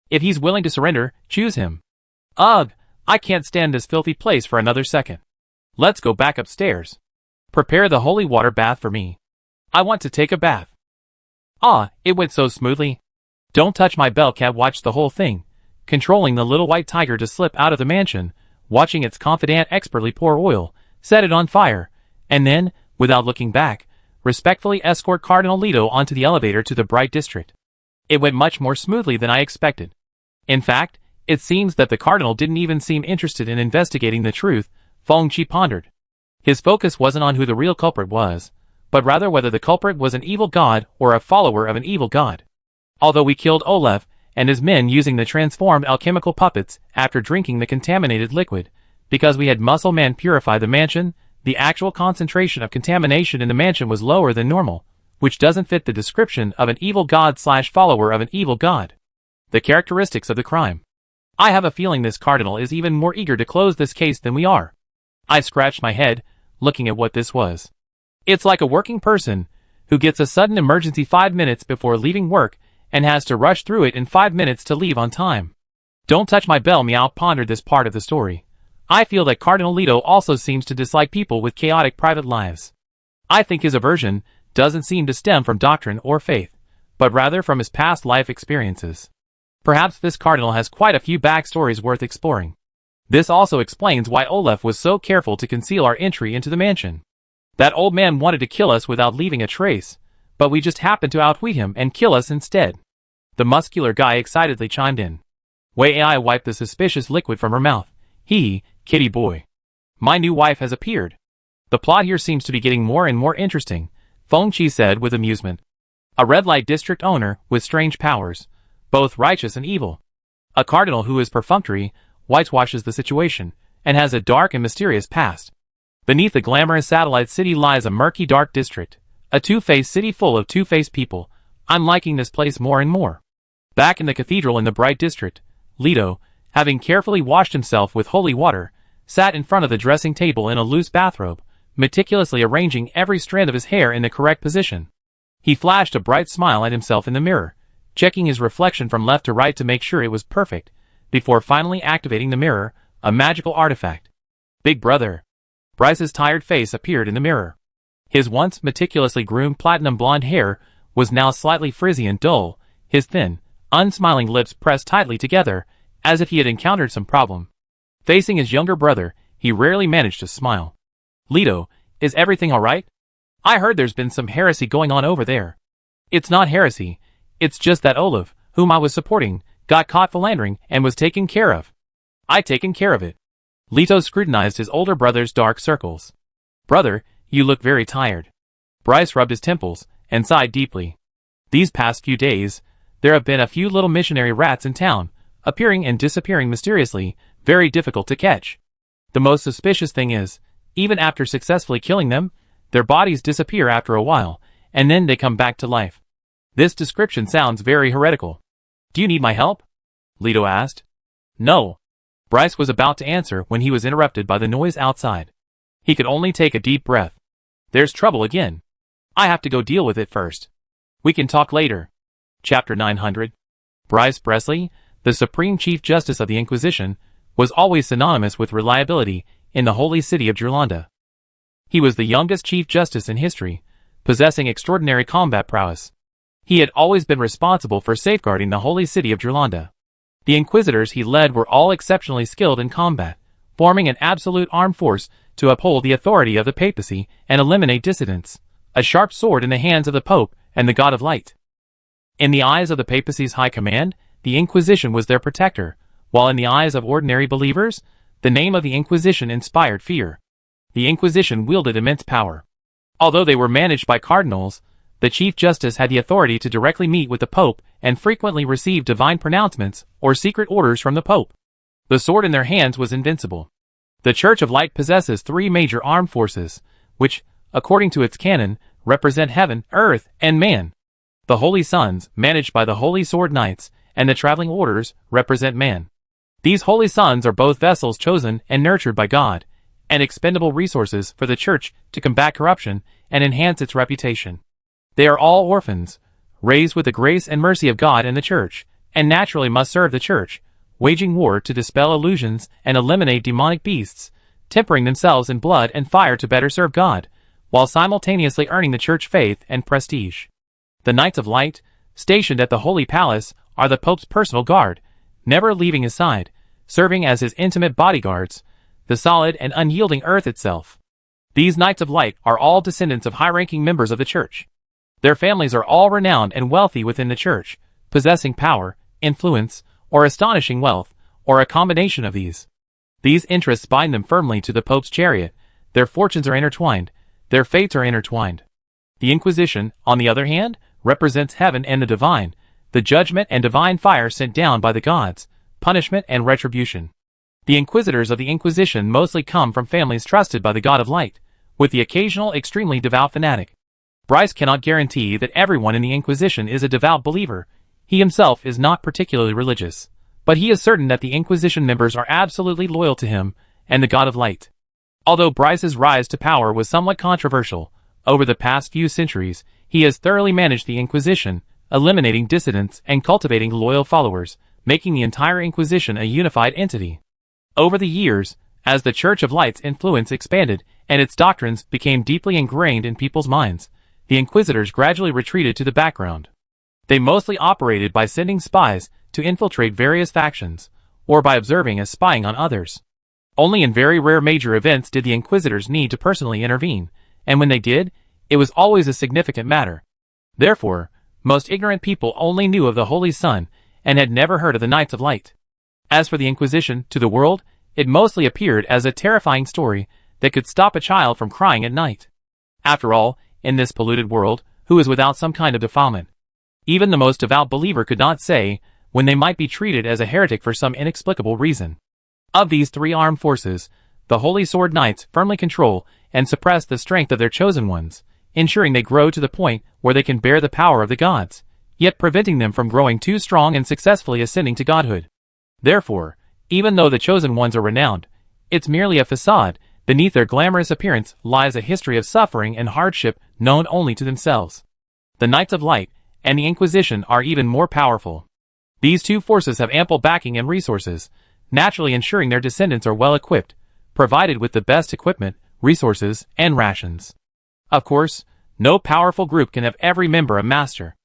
If he's willing to surrender, choose him. Ugh, I can't stand this filthy place for another second. Let's go back upstairs. Prepare the holy water bath for me. I want to take a bath. Ah, it went so smoothly. Don't touch my bellcat watched the whole thing, controlling the little white tiger to slip out of the mansion, watching its confidant expertly pour oil, set it on fire, and then, without looking back, respectfully escort Cardinal Leto onto the elevator to the bright district. It went much more smoothly than I expected. In fact, it seems that the cardinal didn't even seem interested in investigating the truth, Feng Qi pondered. His focus wasn't on who the real culprit was, but rather whether the culprit was an evil god or a follower of an evil god. Although we killed Olaf and his men using the transformed alchemical puppets after drinking the contaminated liquid, because we had Muscle Man purify the mansion, the actual concentration of contamination in the mansion was lower than normal, which doesn't fit the description of an evil god/follower of an evil god. The characteristics of the crime. I have a feeling this cardinal is even more eager to close this case than we are. I scratched my head, looking at what this was. It's like a working person who gets a sudden emergency 5 minutes before leaving work and has to rush through it in 5 minutes to leave on time. Don't touch my bell, Meow pondered this part of the story. I feel that Cardinal Leto also seems to dislike people with chaotic private lives. I think his aversion doesn't seem to stem from doctrine or faith, but rather from his past life experiences. Perhaps this cardinal has quite a few backstories worth exploring. This also explains why Olaf was so careful to conceal our entry into the mansion. That old man wanted to kill us without leaving a trace, but we just happened to outwit him and kill us instead. The muscular guy excitedly chimed in. Wei Ai wiped the suspicious liquid from her mouth. Kitty boy. My new wife has appeared. The plot here seems to be getting more and more interesting, Feng Qi said with amusement. A red light district owner with strange powers, both righteous and evil. A cardinal who is perfunctory, whitewashes the situation, and has a dark and mysterious past. Beneath the glamorous satellite city lies a murky dark district, a two-faced city full of two-faced people. I'm liking this place more and more. Back in the cathedral in the bright district, Leto, having carefully washed himself with holy water, sat in front of the dressing table in a loose bathrobe, meticulously arranging every strand of his hair in the correct position. He flashed a bright smile at himself in the mirror, checking his reflection from left to right to make sure it was perfect, before finally activating the mirror, a magical artifact. Big brother. Bryce's tired face appeared in the mirror. His once meticulously groomed platinum blonde hair was now slightly frizzy and dull, his thin, unsmiling lips pressed tightly together, as if he had encountered some problem. Facing his younger brother, he rarely managed to smile. Leto, is everything alright? I heard there's been some heresy going on over there. It's not heresy, it's just that Olaf, whom I was supporting, got caught philandering and was taken care of. I taken care of it. Leto scrutinized his older brother's dark circles. Brother, you look very tired. Bryce rubbed his temples and sighed deeply. These past few days, there have been a few little missionary rats in town, appearing and disappearing mysteriously, very difficult to catch. The most suspicious thing is, even after successfully killing them, their bodies disappear after a while, and then they come back to life. This description sounds very heretical. Do you need my help? Leto asked. No. Bryce was about to answer when he was interrupted by the noise outside. He could only take a deep breath. There's trouble again. I have to go deal with it first. We can talk later. Chapter 900. Bryce Bresley, the Supreme Chief Justice of the Inquisition, was always synonymous with reliability in the holy city of Jurlanda. He was the youngest Chief Justice in history, possessing extraordinary combat prowess. He had always been responsible for safeguarding the holy city of Jurlanda. The Inquisitors he led were all exceptionally skilled in combat, forming an absolute armed force to uphold the authority of the papacy and eliminate dissidents, a sharp sword in the hands of the Pope and the God of Light. In the eyes of the papacy's high command, the Inquisition was their protector, while in the eyes of ordinary believers, the name of the Inquisition inspired fear. The Inquisition wielded immense power. Although they were managed by cardinals, the Chief Justice had the authority to directly meet with the Pope and frequently receive divine pronouncements or secret orders from the Pope. The sword in their hands was invincible. The Church of Light possesses 3 major armed forces, which, according to its canon, represent heaven, earth, and man. The Holy Sons, managed by the Holy Sword Knights, and the Traveling Orders, represent man. These Holy Sons are both vessels chosen and nurtured by God, and expendable resources for the Church to combat corruption and enhance its reputation. They are all orphans, raised with the grace and mercy of God and the Church, and naturally must serve the Church, waging war to dispel illusions and eliminate demonic beasts, tempering themselves in blood and fire to better serve God, while simultaneously earning the Church faith and prestige. The Knights of Light, stationed at the Holy Palace, are the Pope's personal guard, never leaving his side, serving as his intimate bodyguards, the solid and unyielding earth itself. These Knights of Light are all descendants of high-ranking members of the Church. Their families are all renowned and wealthy within the Church, possessing power, influence, or astonishing wealth, or a combination of these. These interests bind them firmly to the Pope's chariot, their fortunes are intertwined, their fates are intertwined. The Inquisition, on the other hand, represents heaven and the divine, the judgment and divine fire sent down by the gods, punishment and retribution. The inquisitors of the Inquisition mostly come from families trusted by the God of Light, with the occasional extremely devout fanatic. Bryce cannot guarantee that everyone in the Inquisition is a devout believer. He himself is not particularly religious, but he is certain that the Inquisition members are absolutely loyal to him and the God of Light. Although Bryce's rise to power was somewhat controversial, over the past few centuries, he has thoroughly managed the Inquisition, eliminating dissidents and cultivating loyal followers, making the entire Inquisition a unified entity. Over the years, as the Church of Light's influence expanded and its doctrines became deeply ingrained in people's minds, the Inquisitors gradually retreated to the background. They mostly operated by sending spies to infiltrate various factions, or by observing and spying on others. Only in very rare major events did the Inquisitors need to personally intervene, and when they did, it was always a significant matter. Therefore, most ignorant people only knew of the Holy Sun and had never heard of the Knights of Light. As for the Inquisition, to the world, it mostly appeared as a terrifying story that could stop a child from crying at night. After all, in this polluted world, who is without some kind of defilement? Even the most devout believer could not say when they might be treated as a heretic for some inexplicable reason. Of these three armed forces, the Holy Sword Knights firmly control and suppress the strength of their chosen ones, ensuring they grow to the point where they can bear the power of the gods, yet preventing them from growing too strong and successfully ascending to godhood. Therefore, even though the chosen ones are renowned, it's merely a facade. Beneath their glamorous appearance lies a history of suffering and hardship known only to themselves. The Knights of Light and the Inquisition are even more powerful. These two forces have ample backing and resources, naturally ensuring their descendants are well equipped, provided with the best equipment, resources, and rations. Of course, no powerful group can have every member a master.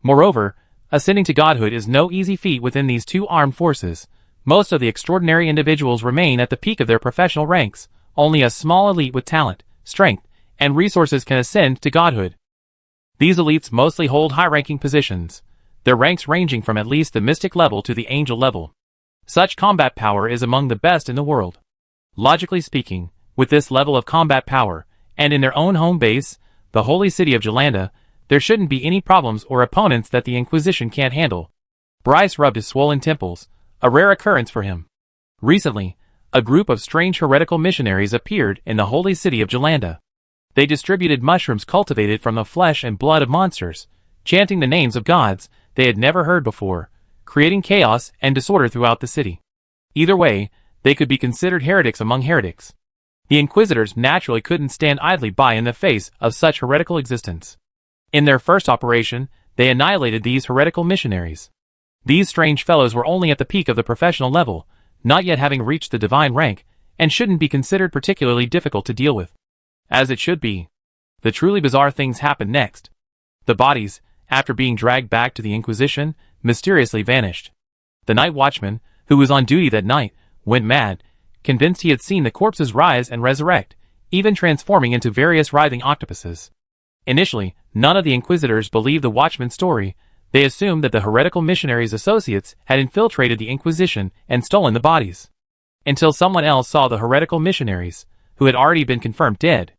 Moreover, ascending to godhood is no easy feat within these two armed forces. Most of the extraordinary individuals remain at the peak of their professional ranks. Only a small elite with talent, strength, and resources can ascend to godhood. These elites mostly hold high-ranking positions, their ranks ranging from at least the mystic level to the angel level. Such combat power is among the best in the world. Logically speaking, with this level of combat power, and in their own home base, the holy city of Jolanda, there shouldn't be any problems or opponents that the Inquisition can't handle. Bryce rubbed his swollen temples, a rare occurrence for him. Recently, a group of strange heretical missionaries appeared in the holy city of Jolanda. They distributed mushrooms cultivated from the flesh and blood of monsters, chanting the names of gods they had never heard before, creating chaos and disorder throughout the city. Either way, they could be considered heretics among heretics. The Inquisitors naturally couldn't stand idly by in the face of such heretical existence. In their first operation, they annihilated these heretical missionaries. These strange fellows were only at the peak of the professional level, not yet having reached the divine rank, and shouldn't be considered particularly difficult to deal with. As it should be. The truly bizarre things happened next. The bodies, after being dragged back to the Inquisition, mysteriously vanished. The night watchman, who was on duty that night, went mad, convinced he had seen the corpses rise and resurrect, even transforming into various writhing octopuses. Initially, none of the Inquisitors believed the watchman's story. They assumed that the heretical missionaries' associates had infiltrated the Inquisition and stolen the bodies. Until someone else saw the heretical missionaries, who had already been confirmed dead,